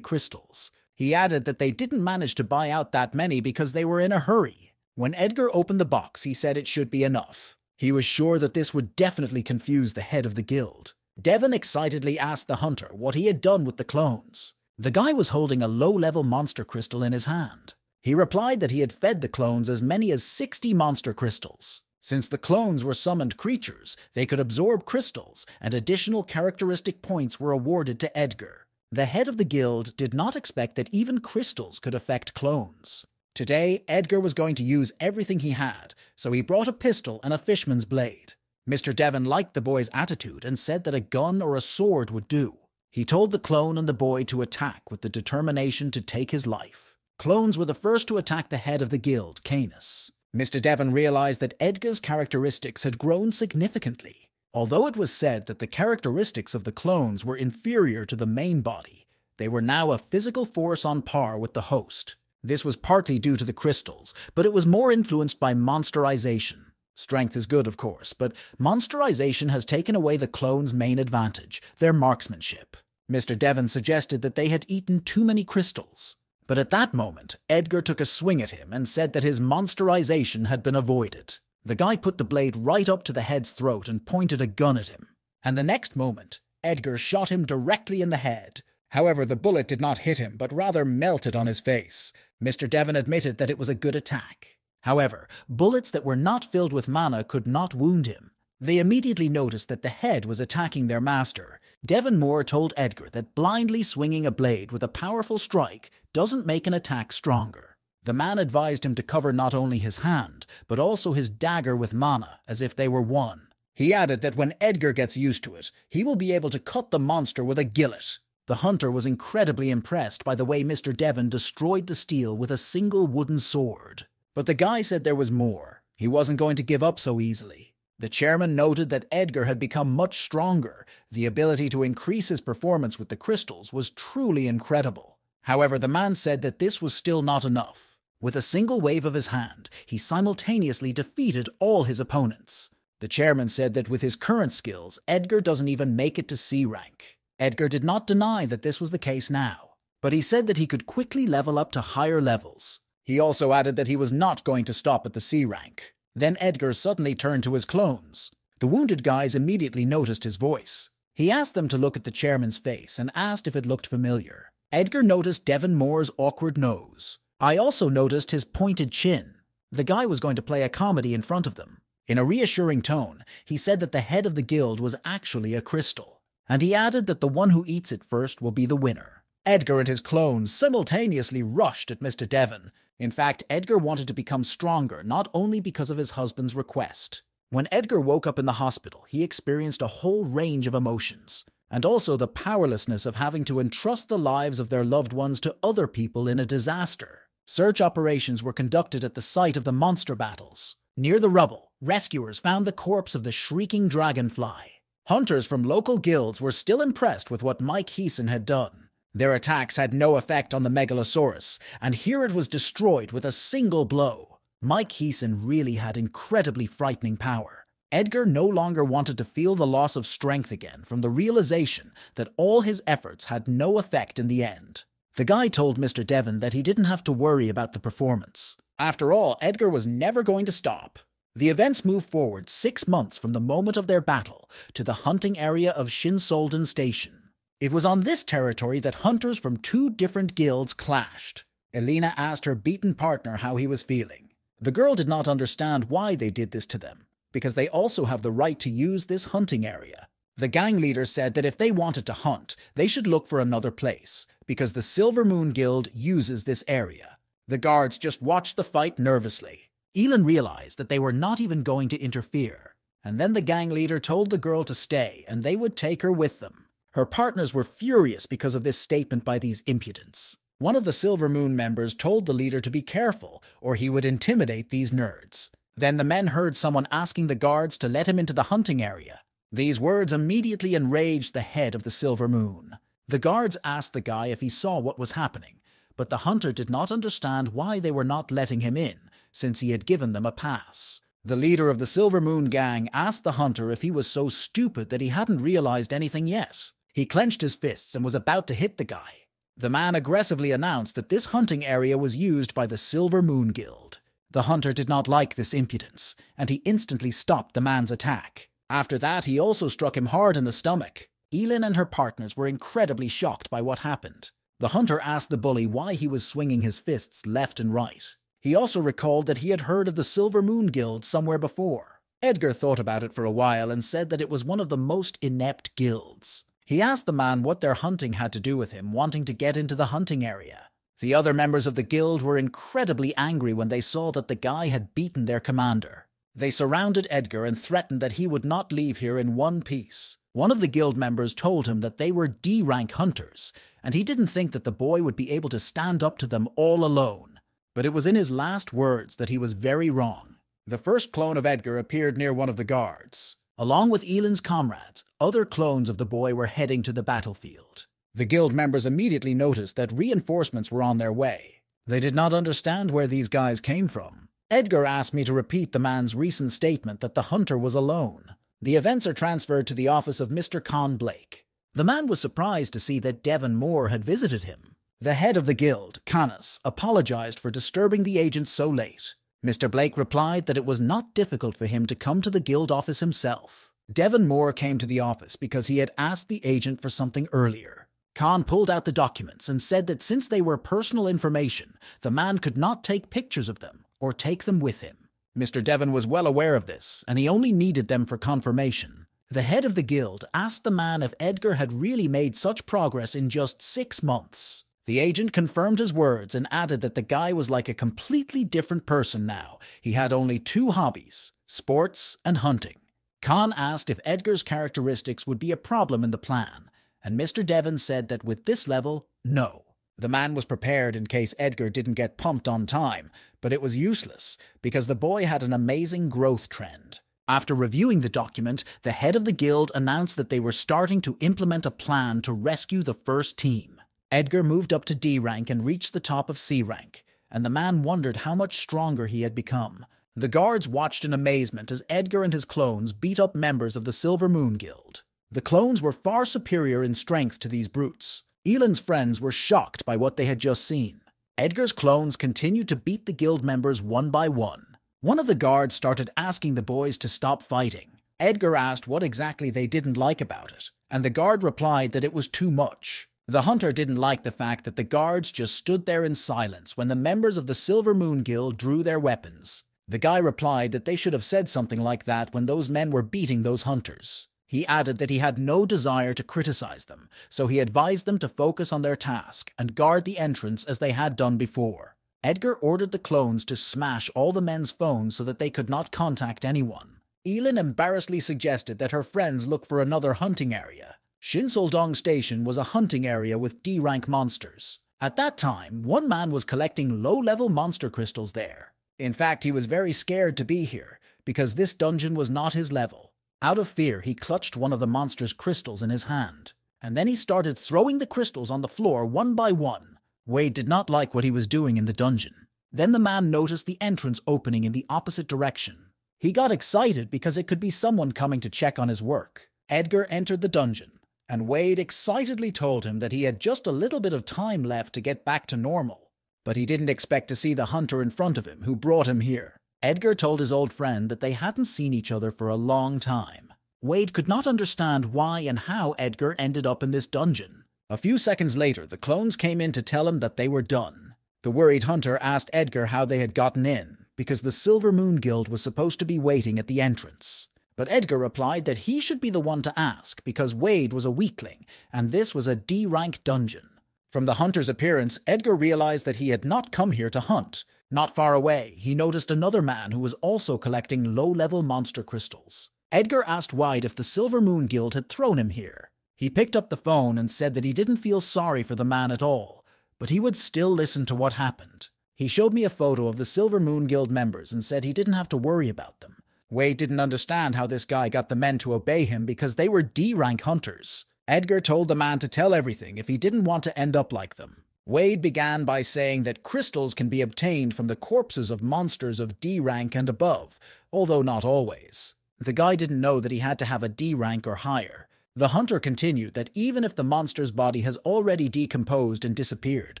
crystals. He added that they didn't manage to buy out that many because they were in a hurry. When Edgar opened the box, he said it should be enough. He was sure that this would definitely confuse the head of the guild. Devon excitedly asked the hunter what he had done with the clones. The guy was holding a low-level monster crystal in his hand. He replied that he had fed the clones as many as 60 monster crystals. Since the clones were summoned creatures, they could absorb crystals, and additional characteristic points were awarded to Edgar. The head of the guild did not expect that even crystals could affect clones. Today, Edgar was going to use everything he had, so he brought a pistol and a fishman's blade. Mr. Devon liked the boy's attitude and said that a gun or a sword would do. He told the clone and the boy to attack with the determination to take his life. Clones were the first to attack the head of the guild, Canis. Mr. Devon realized that Edgar's characteristics had grown significantly. Although it was said that the characteristics of the clones were inferior to the main body, they were now a physical force on par with the host. This was partly due to the crystals, but it was more influenced by monsterization. Strength is good, of course, but monsterization has taken away the clones' main advantage, their marksmanship. Mr. Devon suggested that they had eaten too many crystals. But at that moment, Edgar took a swing at him and said that his monsterization had been avoided. The guy put the blade right up to the head's throat and pointed a gun at him. And the next moment, Edgar shot him directly in the head. However, the bullet did not hit him, but rather melted on his face. Mr. Devon admitted that it was a good attack. However, bullets that were not filled with mana could not wound him. They immediately noticed that the head was attacking their master. Devon Moore told Edgar that blindly swinging a blade with a powerful strike doesn't make an attack stronger. The man advised him to cover not only his hand, but also his dagger with mana, as if they were one. He added that when Edgar gets used to it, he will be able to cut the monster with a gillet. The hunter was incredibly impressed by the way Mr. Devon destroyed the steel with a single wooden sword. But the guy said there was more. He wasn't going to give up so easily. The chairman noted that Edgar had become much stronger. The ability to increase his performance with the crystals was truly incredible. However, the man said that this was still not enough. With a single wave of his hand, he simultaneously defeated all his opponents. The chairman said that with his current skills, Edgar doesn't even make it to C rank. Edgar did not deny that this was the case now, but he said that he could quickly level up to higher levels. He also added that he was not going to stop at the C rank. Then Edgar suddenly turned to his clones. The wounded guys immediately noticed his voice. He asked them to look at the chairman's face and asked if it looked familiar. Edgar noticed Devon Moore's awkward nose. I also noticed his pointed chin. The guy was going to play a comedy in front of them. In a reassuring tone, he said that the head of the guild was actually a crystal. And he added that the one who eats it first will be the winner. Edgar and his clones simultaneously rushed at Mr. Devon. In fact, Edgar wanted to become stronger not only because of his husband's request. When Edgar woke up in the hospital, he experienced a whole range of emotions, and also the powerlessness of having to entrust the lives of their loved ones to other people in a disaster. Search operations were conducted at the site of the monster battles. Near the rubble, rescuers found the corpse of the shrieking dragonfly. Hunters from local guilds were still impressed with what Mike Heeson had done. Their attacks had no effect on the Megalosaurus, and here it was destroyed with a single blow. Mike Heeson really had incredibly frightening power. Edgar no longer wanted to feel the loss of strength again from the realization that all his efforts had no effect in the end. The guy told Mr. Devon that he didn't have to worry about the performance. After all, Edgar was never going to stop. The events moved forward 6 months from the moment of their battle to the hunting area of Shinsolden Station. It was on this territory that hunters from 2 different guilds clashed. Elena asked her beaten partner how he was feeling. The girl did not understand why they did this to them, because they also have the right to use this hunting area. The gang leader said that if they wanted to hunt, they should look for another place, because the Silver Moon Guild uses this area. The guards just watched the fight nervously. Elin realized that they were not even going to interfere, and then the gang leader told the girl to stay and they would take her with them. Her partners were furious because of this statement by these impudents. One of the Silver Moon members told the leader to be careful or he would intimidate these nerds. Then the men heard someone asking the guards to let him into the hunting area. These words immediately enraged the head of the Silver Moon. The guards asked the guy if he saw what was happening, but the hunter did not understand why they were not letting him in, since he had given them a pass. The leader of the Silver Moon gang asked the hunter if he was so stupid that he hadn't realized anything yet. He clenched his fists and was about to hit the guy. The man aggressively announced that this hunting area was used by the Silver Moon Guild. The hunter did not like this impudence, and he instantly stopped the man's attack. After that, he also struck him hard in the stomach. Elin and her partners were incredibly shocked by what happened. The hunter asked the bully why he was swinging his fists left and right. He also recalled that he had heard of the Silver Moon Guild somewhere before. Edgar thought about it for a while and said that it was one of the most inept guilds. He asked the man what their hunting had to do with him wanting to get into the hunting area. The other members of the guild were incredibly angry when they saw that the guy had beaten their commander. They surrounded Edgar and threatened that he would not leave here in one piece. One of the guild members told him that they were D-rank hunters, and he didn't think that the boy would be able to stand up to them all alone. But it was in his last words that he was very wrong. The first clone of Edgar appeared near one of the guards. Along with Elin's comrades, other clones of the boy were heading to the battlefield. The guild members immediately noticed that reinforcements were on their way. They did not understand where these guys came from. Edgar asked me to repeat the man's recent statement that the hunter was alone. The events are transferred to the office of Mr. Con Blake. The man was surprised to see that Devon Moore had visited him. The head of the guild, Canis, apologized for disturbing the agent so late. Mr. Blake replied that it was not difficult for him to come to the guild office himself. Devon Moore came to the office because he had asked the agent for something earlier. Khan pulled out the documents and said that since they were personal information, the man could not take pictures of them or take them with him. Mr. Devon was well aware of this, and he only needed them for confirmation. The head of the guild asked the man if Edgar had really made such progress in just 6 months. The agent confirmed his words and added that the guy was like a completely different person now. He had only 2 hobbies, sports and hunting. Khan asked if Edgar's characteristics would be a problem in the plan, and Mr. Devon said that with this level, no. The man was prepared in case Edgar didn't get pumped on time, but it was useless because the boy had an amazing growth trend. After reviewing the document, the head of the guild announced that they were starting to implement a plan to rescue the first team. Edgar moved up to D rank and reached the top of C rank, and the man wondered how much stronger he had become. The guards watched in amazement as Edgar and his clones beat up members of the Silver Moon Guild. The clones were far superior in strength to these brutes. Elin's friends were shocked by what they had just seen. Edgar's clones continued to beat the guild members one by one. One of the guards started asking the boys to stop fighting. Edgar asked what exactly they didn't like about it, and the guard replied that it was too much. The hunter didn't like the fact that the guards just stood there in silence when the members of the Silver Moon Guild drew their weapons. The guy replied that they should have said something like that when those men were beating those hunters. He added that he had no desire to criticize them, so he advised them to focus on their task and guard the entrance as they had done before. Edgar ordered the clones to smash all the men's phones so that they could not contact anyone. Elin embarrassedly suggested that her friends look for another hunting area. Shinsoldong Station was a hunting area with D-rank monsters. At that time, one man was collecting low-level monster crystals there. In fact, he was very scared to be here, because this dungeon was not his level. Out of fear, he clutched one of the monster's crystals in his hand, and then he started throwing the crystals on the floor one by one. Wade did not like what he was doing in the dungeon. Then the man noticed the entrance opening in the opposite direction. He got excited because it could be someone coming to check on his work. Edgar entered the dungeon, and Wade excitedly told him that he had just a little bit of time left to get back to normal. But he didn't expect to see the hunter in front of him who brought him here. Edgar told his old friend that they hadn't seen each other for a long time. Wade could not understand why and how Edgar ended up in this dungeon. A few seconds later, the clones came in to tell him that they were done. The worried hunter asked Edgar how they had gotten in, because the Silver Moon Guild was supposed to be waiting at the entrance. But Edgar replied that he should be the one to ask because Wade was a weakling, and this was a D-rank dungeon. From the hunter's appearance, Edgar realized that he had not come here to hunt. Not far away, he noticed another man who was also collecting low-level monster crystals. Edgar asked Wade if the Silver Moon Guild had thrown him here. He picked up the phone and said that he didn't feel sorry for the man at all, but he would still listen to what happened. He showed me a photo of the Silver Moon Guild members and said he didn't have to worry about them. Wade didn't understand how this guy got the men to obey him because they were D-rank hunters. Edgar told the man to tell everything if he didn't want to end up like them. Wade began by saying that crystals can be obtained from the corpses of monsters of D-rank and above, although not always. The guy didn't know that he had to have a D-rank or higher. The hunter continued that even if the monster's body has already decomposed and disappeared,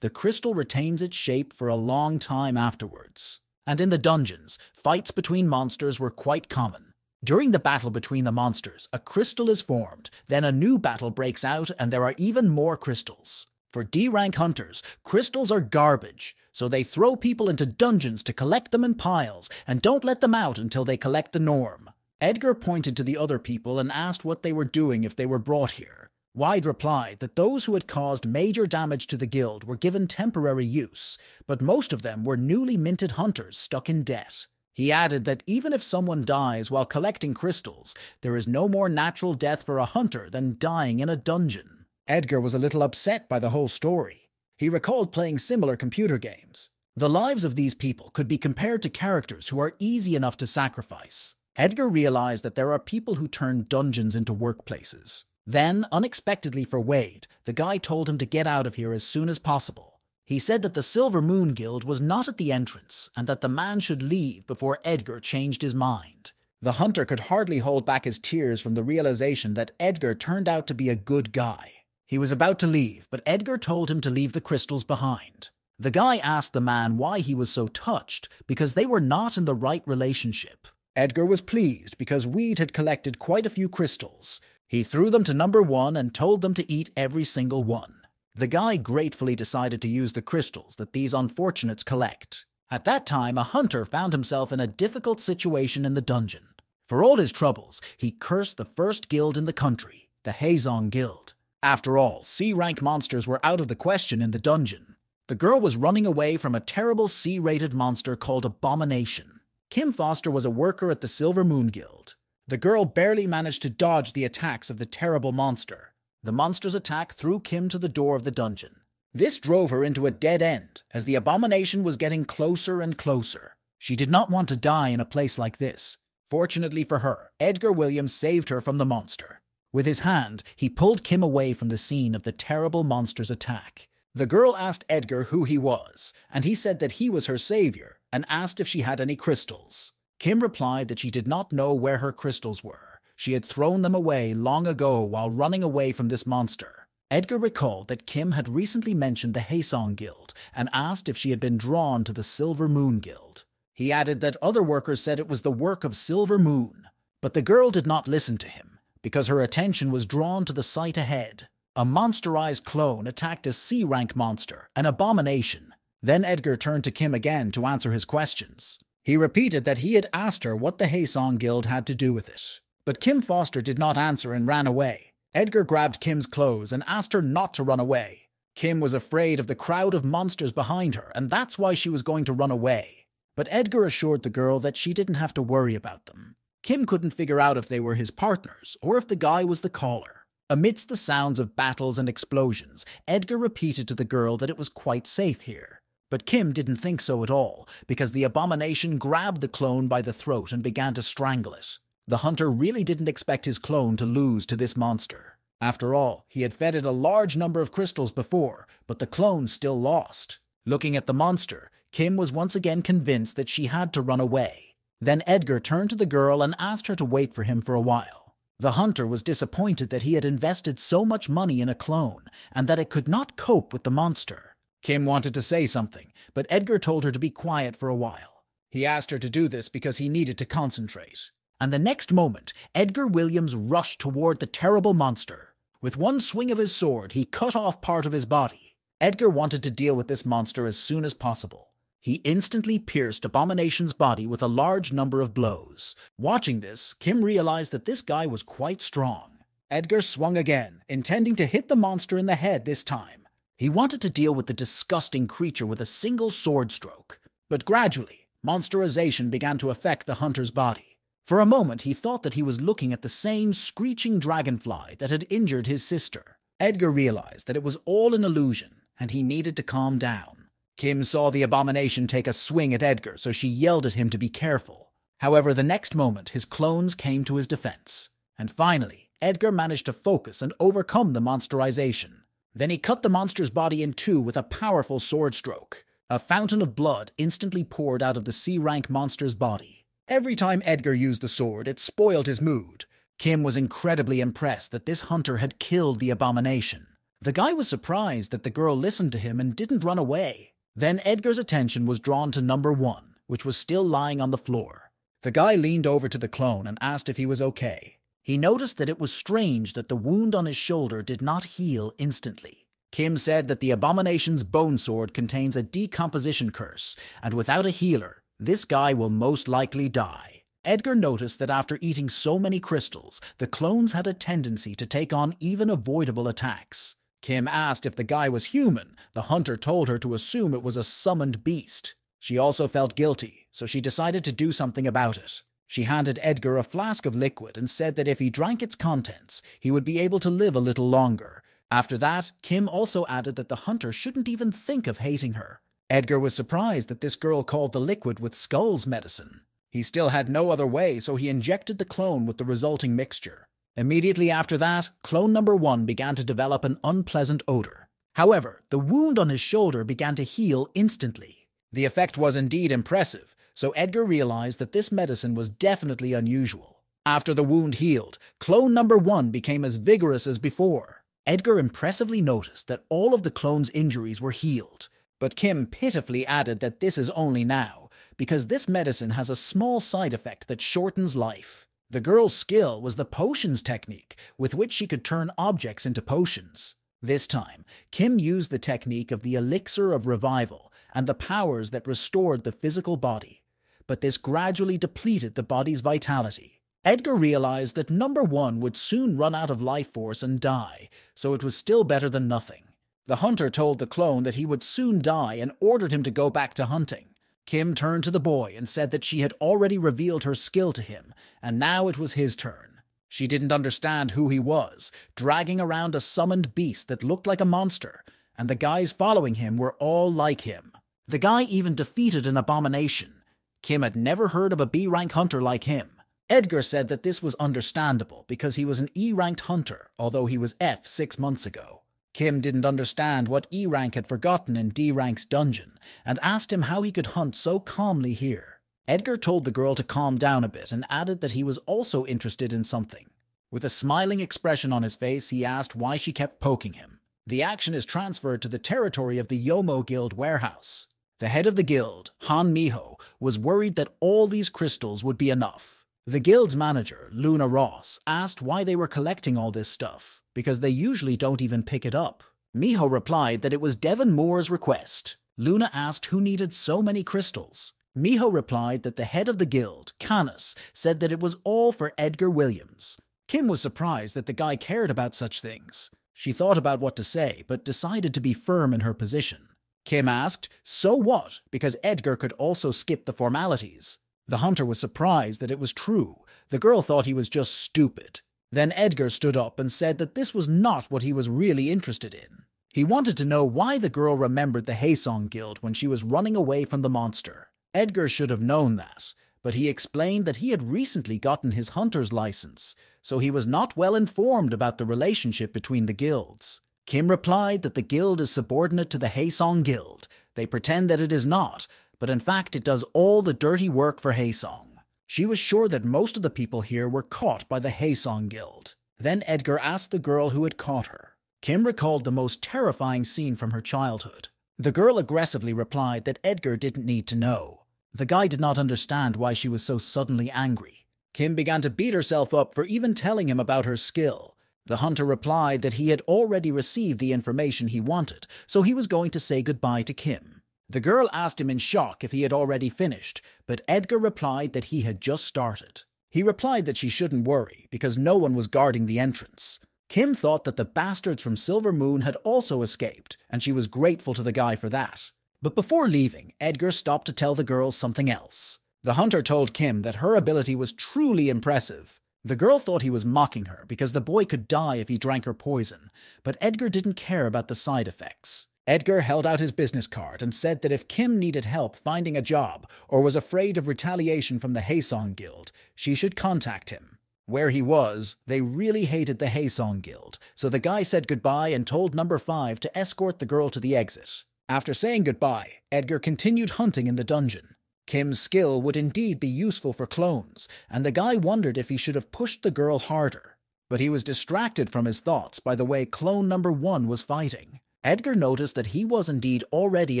the crystal retains its shape for a long time afterwards. And in the dungeons, fights between monsters were quite common. During the battle between the monsters, a crystal is formed, then a new battle breaks out and there are even more crystals. For D-rank hunters, crystals are garbage, so they throw people into dungeons to collect them in piles and don't let them out until they collect the norm. Edgar pointed to the other people and asked what they were doing if they were brought here. Wade replied that those who had caused major damage to the guild were given temporary use, but most of them were newly minted hunters stuck in debt. He added that even if someone dies while collecting crystals, there is no more natural death for a hunter than dying in a dungeon. Edgar was a little upset by the whole story. He recalled playing similar computer games. The lives of these people could be compared to characters who are easy enough to sacrifice. Edgar realized that there are people who turn dungeons into workplaces. Then, unexpectedly for Wade, the guy told him to get out of here as soon as possible. He said that the Silver Moon Guild was not at the entrance and that the man should leave before Edgar changed his mind. The hunter could hardly hold back his tears from the realization that Edgar turned out to be a good guy. He was about to leave, but Edgar told him to leave the crystals behind. The guy asked the man why he was so touched, because they were not in the right relationship. Edgar was pleased because Wade had collected quite a few crystals. He threw them to number 1 and told them to eat every single one. The guy gratefully decided to use the crystals that these unfortunates collect. At that time, a hunter found himself in a difficult situation in the dungeon. For all his troubles, he cursed the first guild in the country, the Haezong Guild. After all, C-rank monsters were out of the question in the dungeon. The girl was running away from a terrible C-rated monster called Abomination. Kim Foster was a worker at the Silver Moon Guild. The girl barely managed to dodge the attacks of the terrible monster. The monster's attack threw Kim to the door of the dungeon. This drove her into a dead end, as the abomination was getting closer and closer. She did not want to die in a place like this. Fortunately for her, Edgar Williams saved her from the monster. With his hand, he pulled Kim away from the scene of the terrible monster's attack. The girl asked Edgar who he was, and he said that he was her savior, and asked if she had any crystals. Kim replied that she did not know where her crystals were. She had thrown them away long ago while running away from this monster. Edgar recalled that Kim had recently mentioned the Haezong Guild and asked if she had been drawn to the Silver Moon Guild. He added that other workers said it was the work of Silver Moon, but the girl did not listen to him because her attention was drawn to the sight ahead. A monsterized clone attacked a C-rank monster, an abomination. Then Edgar turned to Kim again to answer his questions. He repeated that he had asked her what the Haezong Guild had to do with it. But Kim Foster did not answer and ran away. Edgar grabbed Kim's clothes and asked her not to run away. Kim was afraid of the crowd of monsters behind her, and that's why she was going to run away. But Edgar assured the girl that she didn't have to worry about them. Kim couldn't figure out if they were his partners or if the guy was the caller. Amidst the sounds of battles and explosions, Edgar repeated to the girl that it was quite safe here. But Kim didn't think so at all, because the abomination grabbed the clone by the throat and began to strangle it. The hunter really didn't expect his clone to lose to this monster. After all, he had fed it a large number of crystals before, but the clone still lost. Looking at the monster, Kim was once again convinced that she had to run away. Then Edgar turned to the girl and asked her to wait for him for a while. The hunter was disappointed that he had invested so much money in a clone and that it could not cope with the monster. Kim wanted to say something, but Edgar told her to be quiet for a while. He asked her to do this because he needed to concentrate. And the next moment, Edgar Williams rushed toward the terrible monster. With one swing of his sword, he cut off part of his body. Edgar wanted to deal with this monster as soon as possible. He instantly pierced Abomination's body with a large number of blows. Watching this, Kim realized that this guy was quite strong. Edgar swung again, intending to hit the monster in the head this time. He wanted to deal with the disgusting creature with a single sword stroke. But gradually, monsterization began to affect the hunter's body. For a moment, he thought that he was looking at the same screeching dragonfly that had injured his sister. Edgar realized that it was all an illusion, and he needed to calm down. Kim saw the abomination take a swing at Edgar, so she yelled at him to be careful. However, the next moment, his clones came to his defense. And finally, Edgar managed to focus and overcome the monsterization. Then he cut the monster's body in two with a powerful sword stroke. A fountain of blood instantly poured out of the C-rank monster's body. Every time Edgar used the sword, it spoiled his mood. Kim was incredibly impressed that this hunter had killed the abomination. The guy was surprised that the girl listened to him and didn't run away. Then Edgar's attention was drawn to number 1, which was still lying on the floor. The guy leaned over to the clone and asked if he was okay. He noticed that it was strange that the wound on his shoulder did not heal instantly. Kim said that the abomination's bone sword contains a decomposition curse, and without a healer, this guy will most likely die. Edgar noticed that after eating so many crystals, the clones had a tendency to take on even avoidable attacks. Kim asked if the guy was human. The hunter told her to assume it was a summoned beast. She also felt guilty, so she decided to do something about it. She handed Edgar a flask of liquid and said that if he drank its contents, he would be able to live a little longer. After that, Kim also added that the hunter shouldn't even think of hating her. Edgar was surprised that this girl called the liquid with Skull's medicine. He still had no other way, so he injected the clone with the resulting mixture. Immediately after that, clone number 1 began to develop an unpleasant odor. However, the wound on his shoulder began to heal instantly. The effect was indeed impressive, so Edgar realized that this medicine was definitely unusual. After the wound healed, clone number 1 became as vigorous as before. Edgar impressively noticed that all of the clone's injuries were healed, but Kim pitifully added that this is only now, because this medicine has a small side effect that shortens life. The girl's skill was the potions technique, with which she could turn objects into potions. This time, Kim used the technique of the elixir of revival and the powers that restored the physical body. But this gradually depleted the body's vitality. Edgar realized that number 1 would soon run out of life force and die, so it was still better than nothing. The hunter told the clone that he would soon die and ordered him to go back to hunting. Kim turned to the boy and said that she had already revealed her skill to him, and now it was his turn. She didn't understand who he was, dragging around a summoned beast that looked like a monster, and the guys following him were all like him. The guy even defeated an abomination. Kim had never heard of a B-rank hunter like him. Edgar said that this was understandable because he was an E-ranked hunter, although he was F 6 months ago. Kim didn't understand what E-rank had forgotten in D-rank's dungeon, and asked him how he could hunt so calmly here. Edgar told the girl to calm down a bit and added that he was also interested in something. With a smiling expression on his face, he asked why she kept poking him. The action is transferred to the territory of the Yomo Guild warehouse. The head of the guild, Han Miho, was worried that all these crystals would be enough. The guild's manager, Luna Ross, asked why they were collecting all this stuff, because they usually don't even pick it up. Miho replied that it was Devon Moore's request. Luna asked who needed so many crystals. Miho replied that the head of the guild, Canis, said that it was all for Edgar Williams. Kim was surprised that the guy cared about such things. She thought about what to say, but decided to be firm in her position. Kim asked, so what, because Edgar could also skip the formalities. The hunter was surprised that it was true. The girl thought he was just stupid. Then Edgar stood up and said that this was not what he was really interested in. He wanted to know why the girl remembered the Haesong Guild when she was running away from the monster. Edgar should have known that, but he explained that he had recently gotten his hunter's license, so he was not well informed about the relationship between the guilds. Kim replied that the guild is subordinate to the Haesong Guild. They pretend that it is not, but in fact it does all the dirty work for Haesong. She was sure that most of the people here were caught by the Haesong Guild. Then Edgar asked the girl who had caught her. Kim recalled the most terrifying scene from her childhood. The girl aggressively replied that Edgar didn't need to know. The guy did not understand why she was so suddenly angry. Kim began to beat herself up for even telling him about her skill. The hunter replied that he had already received the information he wanted, so he was going to say goodbye to Kim. The girl asked him in shock if he had already finished, but Edgar replied that he had just started. He replied that she shouldn't worry, because no one was guarding the entrance. Kim thought that the bastards from Silver Moon had also escaped, and she was grateful to the guy for that. But before leaving, Edgar stopped to tell the girl something else. The hunter told Kim that her ability was truly impressive. The girl thought he was mocking her because the boy could die if he drank her poison, but Edgar didn't care about the side effects. Edgar held out his business card and said that if Kim needed help finding a job or was afraid of retaliation from the Haesong Guild, she should contact him. Where he was, they really hated the Haesong Guild, so the guy said goodbye and told number 5 to escort the girl to the exit. After saying goodbye, Edgar continued hunting in the dungeon. Kim's skill would indeed be useful for clones, and the guy wondered if he should have pushed the girl harder. But he was distracted from his thoughts by the way clone number 1 was fighting. Edgar noticed that he was indeed already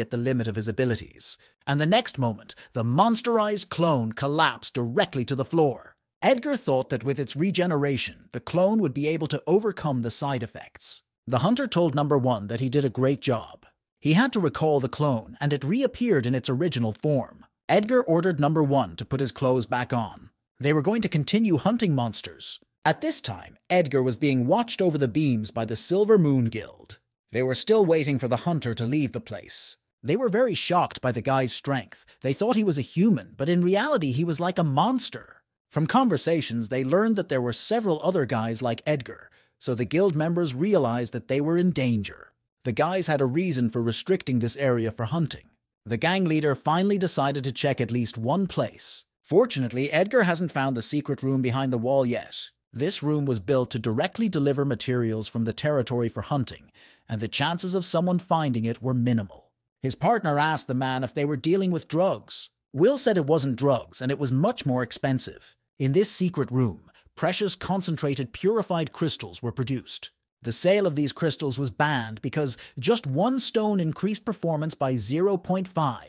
at the limit of his abilities, and the next moment, the monsterized clone collapsed directly to the floor. Edgar thought that with its regeneration, the clone would be able to overcome the side effects. The hunter told number 1 that he did a great job. He had to recall the clone, and it reappeared in its original form. Edgar ordered number 1 to put his clothes back on. They were going to continue hunting monsters. At this time, Edgar was being watched over the beams by the Silver Moon Guild. They were still waiting for the hunter to leave the place. They were very shocked by the guy's strength. They thought he was a human, but in reality he was like a monster. From conversations, they learned that there were several other guys like Edgar, so the guild members realized that they were in danger. The guys had a reason for restricting this area for hunting. The gang leader finally decided to check at least one place. Fortunately, Edgar hasn't found the secret room behind the wall yet. This room was built to directly deliver materials from the territory for hunting, and the chances of someone finding it were minimal. His partner asked the man if they were dealing with drugs. Will said it wasn't drugs, and it was much more expensive. In this secret room, precious concentrated purified crystals were produced. The sale of these crystals was banned because just one stone increased performance by 0.5,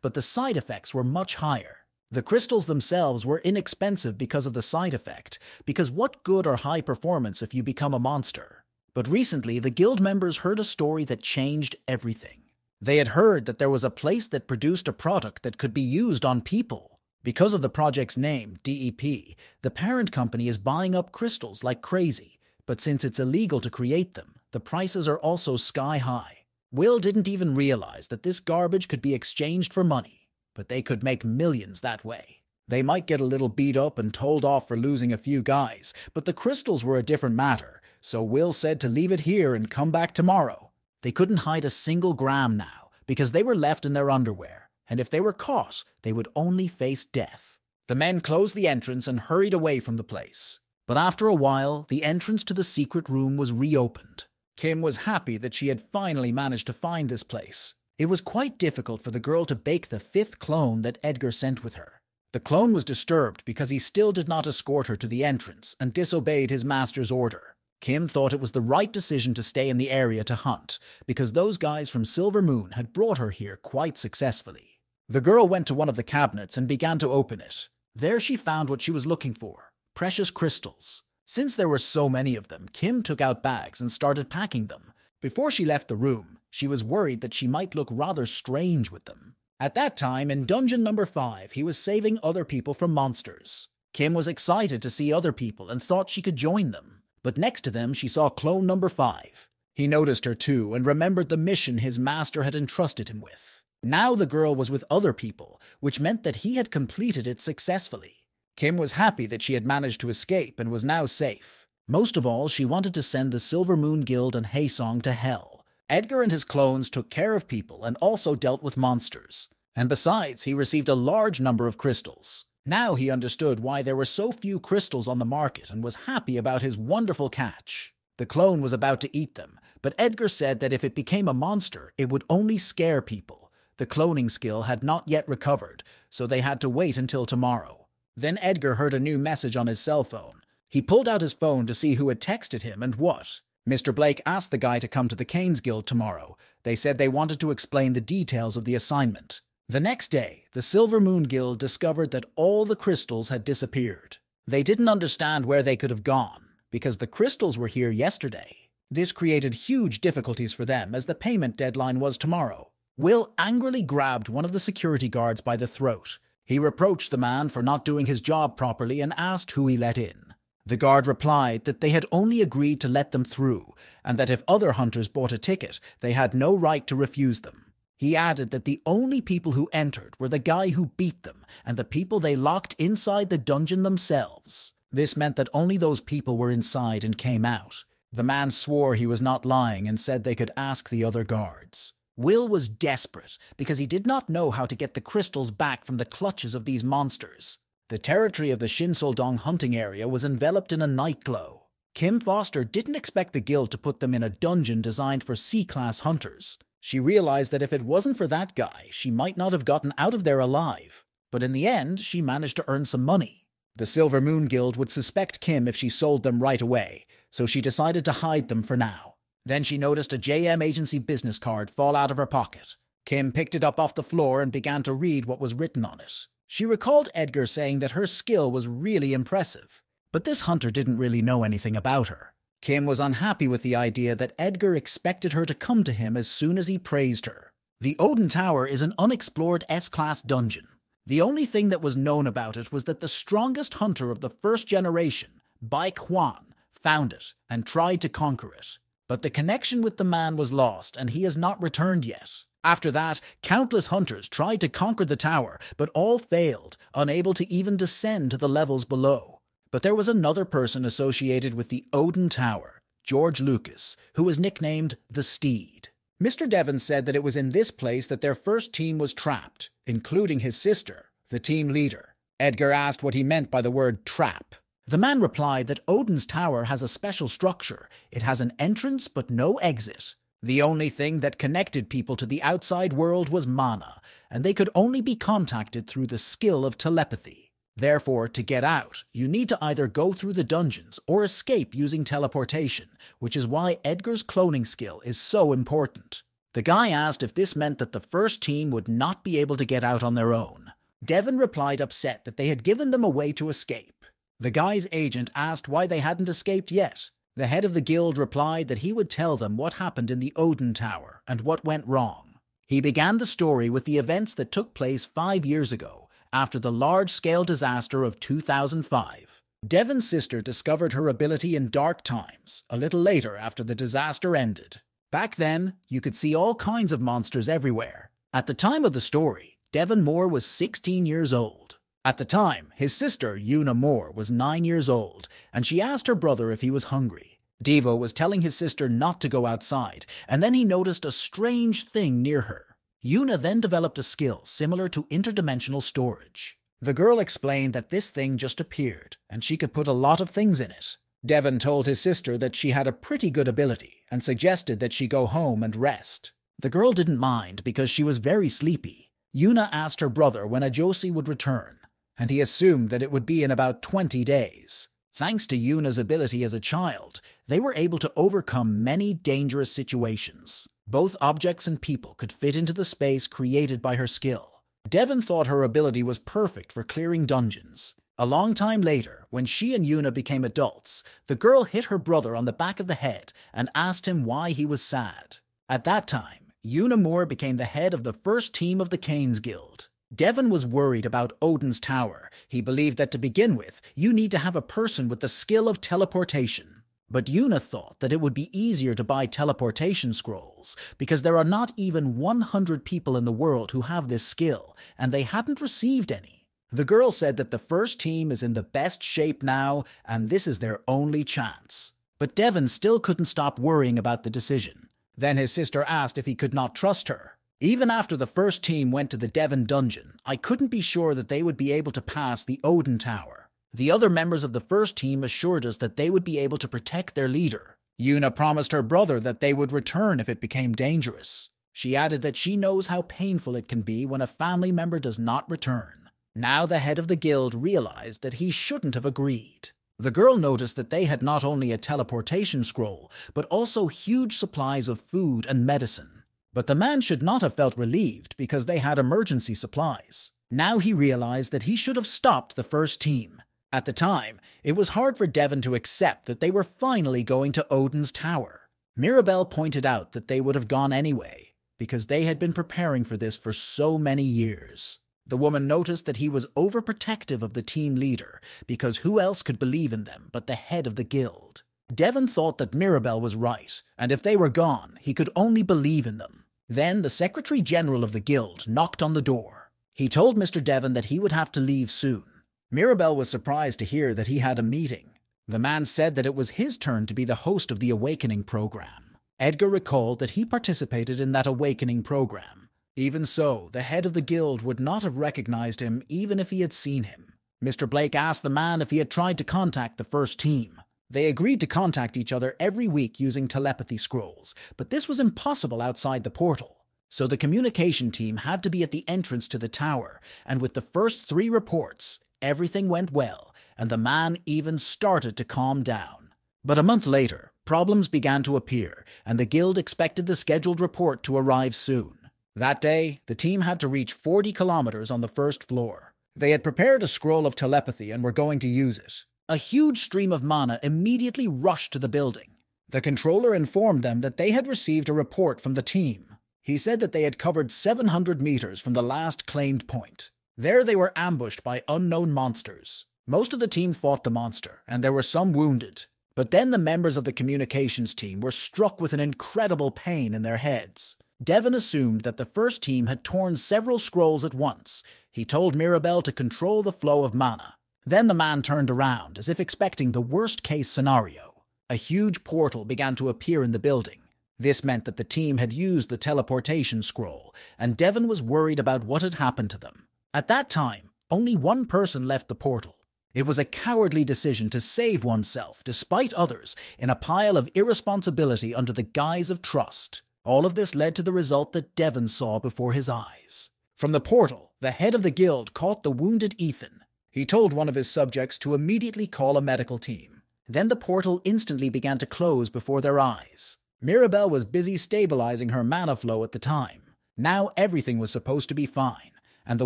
but the side effects were much higher. The crystals themselves were inexpensive because of the side effect, because what good are high performance if you become a monster? But recently, the guild members heard a story that changed everything. They had heard that there was a place that produced a product that could be used on people. Because of the project's name, DEP, the parent company is buying up crystals like crazy. But since it's illegal to create them, the prices are also sky high. Will didn't even realize that this garbage could be exchanged for money, but they could make millions that way. They might get a little beat up and told off for losing a few guys, but the crystals were a different matter, so Will said to leave it here and come back tomorrow. They couldn't hide a single gram now, because they were left in their underwear, and if they were caught, they would only face death. The men closed the entrance and hurried away from the place. But after a while, the entrance to the secret room was reopened. Kim was happy that she had finally managed to find this place. It was quite difficult for the girl to bake the 5th clone that Edgar sent with her. The clone was disturbed because he still did not escort her to the entrance and disobeyed his master's order. Kim thought it was the right decision to stay in the area to hunt, because those guys from Silver Moon had brought her here quite successfully. The girl went to one of the cabinets and began to open it. There she found what she was looking for. Precious crystals. Since there were so many of them, Kim took out bags and started packing them. Before she left the room, she was worried that she might look rather strange with them. At that time, in dungeon number 5, he was saving other people from monsters. Kim was excited to see other people and thought she could join them. But next to them, she saw clone number 5. He noticed her too and remembered the mission his master had entrusted him with. Now the girl was with other people, which meant that he had completed it successfully. Kim was happy that she had managed to escape and was now safe. Most of all, she wanted to send the Silver Moon Guild and Haesong to hell. Edgar and his clones took care of people and also dealt with monsters. And besides, he received a large number of crystals. Now he understood why there were so few crystals on the market and was happy about his wonderful catch. The clone was about to eat them, but Edgar said that if it became a monster, it would only scare people. The cloning skill had not yet recovered, so they had to wait until tomorrow. Then Edgar heard a new message on his cell phone. He pulled out his phone to see who had texted him and what. Mr. Blake asked the guy to come to the Canes Guild tomorrow. They said they wanted to explain the details of the assignment. The next day, the Silver Moon Guild discovered that all the crystals had disappeared. They didn't understand where they could have gone, because the crystals were here yesterday. This created huge difficulties for them as the payment deadline was tomorrow. Will angrily grabbed one of the security guards by the throat. He reproached the man for not doing his job properly and asked who he let in. The guard replied that they had only agreed to let them through, and that if other hunters bought a ticket, they had no right to refuse them. He added that the only people who entered were the guy who beat them and the people they locked inside the dungeon themselves. This meant that only those people were inside and came out. The man swore he was not lying and said they could ask the other guards. Will was desperate because he did not know how to get the crystals back from the clutches of these monsters. The territory of the Shinsoldong hunting area was enveloped in a night glow. Kim Foster didn't expect the guild to put them in a dungeon designed for C-class hunters. She realized that if it wasn't for that guy, she might not have gotten out of there alive. But in the end, she managed to earn some money. The Silver Moon Guild would suspect Kim if she sold them right away, so she decided to hide them for now. Then she noticed a JM Agency business card fall out of her pocket. Kim picked it up off the floor and began to read what was written on it. She recalled Edgar saying that her skill was really impressive, but this hunter didn't really know anything about her. Kim was unhappy with the idea that Edgar expected her to come to him as soon as he praised her. The Odin Tower is an unexplored S-class dungeon. The only thing that was known about it was that the strongest hunter of the first generation, Bai Kwan, found it and tried to conquer it. But the connection with the man was lost, and he has not returned yet. After that, countless hunters tried to conquer the tower, but all failed, unable to even descend to the levels below. But there was another person associated with the Odin Tower, George Lucas, who was nicknamed the Steed. Mr. Devon said that it was in this place that their first team was trapped, including his sister, the team leader. Edgar asked what he meant by the word trap. The man replied that Odin's tower has a special structure. It has an entrance but no exit. The only thing that connected people to the outside world was mana, and they could only be contacted through the skill of telepathy. Therefore, to get out, you need to either go through the dungeons or escape using teleportation, which is why Edgar's cloning skill is so important. The guy asked if this meant that the first team would not be able to get out on their own. Devon replied upset that they had given them a way to escape. The guy's agent asked why they hadn't escaped yet. The head of the guild replied that he would tell them what happened in the Odin Tower and what went wrong. He began the story with the events that took place 5 years ago, after the large-scale disaster of 2005. Devon's sister discovered her ability in dark times, a little later after the disaster ended. Back then, you could see all kinds of monsters everywhere. At the time of the story, Devon Moore was 16 years old. At the time, his sister, Yuna Moore, was 9 years old, and she asked her brother if he was hungry. Devo was telling his sister not to go outside, and then he noticed a strange thing near her. Yuna then developed a skill similar to interdimensional storage. The girl explained that this thing just appeared, and she could put a lot of things in it. Devon told his sister that she had a pretty good ability, and suggested that she go home and rest. The girl didn't mind because she was very sleepy. Yuna asked her brother when Ajosi would return, and he assumed that it would be in about 20 days. Thanks to Yuna's ability as a child, they were able to overcome many dangerous situations. Both objects and people could fit into the space created by her skill. Devon thought her ability was perfect for clearing dungeons. A long time later, when she and Yuna became adults, the girl hit her brother on the back of the head and asked him why he was sad. At that time, Yuna Moore became the head of the first team of the Canes Guild. Devon was worried about Odin's Tower. He believed that to begin with, you need to have a person with the skill of teleportation. But Yuna thought that it would be easier to buy teleportation scrolls, because there are not even 100 people in the world who have this skill, and they hadn't received any. The girl said that the first team is in the best shape now, and this is their only chance. But Devon still couldn't stop worrying about the decision. Then his sister asked if he could not trust her. Even after the first team went to the Devon dungeon, I couldn't be sure that they would be able to pass the Odin Tower. The other members of the first team assured us that they would be able to protect their leader. Yuna promised her brother that they would return if it became dangerous. She added that she knows how painful it can be when a family member does not return. Now the head of the guild realized that he shouldn't have agreed. The girl noticed that they had not only a teleportation scroll, but also huge supplies of food and medicine. But the man should not have felt relieved because they had emergency supplies. Now he realized that he should have stopped the first team. At the time, it was hard for Devon to accept that they were finally going to Odin's Tower. Mirabelle pointed out that they would have gone anyway, because they had been preparing for this for so many years. The woman noticed that he was overprotective of the team leader, because who else could believe in them but the head of the guild? Devon thought that Mirabelle was right, and if they were gone, he could only believe in them. Then the Secretary General of the guild knocked on the door. He told Mr. Devon that he would have to leave soon. Mirabelle was surprised to hear that he had a meeting. The man said that it was his turn to be the host of the Awakening program. Edgar recalled that he participated in that Awakening program. Even so, the head of the guild would not have recognized him even if he had seen him. Mr. Blake asked the man if he had tried to contact the first team. They agreed to contact each other every week using telepathy scrolls, but this was impossible outside the portal. So the communication team had to be at the entrance to the tower, and with the first 3 reports, everything went well, and the man even started to calm down. But a month later, problems began to appear, and the guild expected the scheduled report to arrive soon. That day, the team had to reach 40 kilometers on the first floor. They had prepared a scroll of telepathy and were going to use it. A huge stream of mana immediately rushed to the building. The controller informed them that they had received a report from the team. He said that they had covered 700 meters from the last claimed point. There they were ambushed by unknown monsters. Most of the team fought the monster, and there were some wounded. But then the members of the communications team were struck with an incredible pain in their heads. Devon assumed that the first team had torn several scrolls at once. He told Mirabelle to control the flow of mana. Then the man turned around, as if expecting the worst-case scenario. A huge portal began to appear in the building. This meant that the team had used the teleportation scroll, and Devon was worried about what had happened to them. At that time, only one person left the portal. It was a cowardly decision to save oneself, despite others, in a pile of irresponsibility under the guise of trust. All of this led to the result that Devon saw before his eyes. From the portal, the head of the guild caught the wounded Ethan. He told one of his subjects to immediately call a medical team. Then the portal instantly began to close before their eyes. Mirabelle was busy stabilizing her mana flow at the time. Now everything was supposed to be fine, and the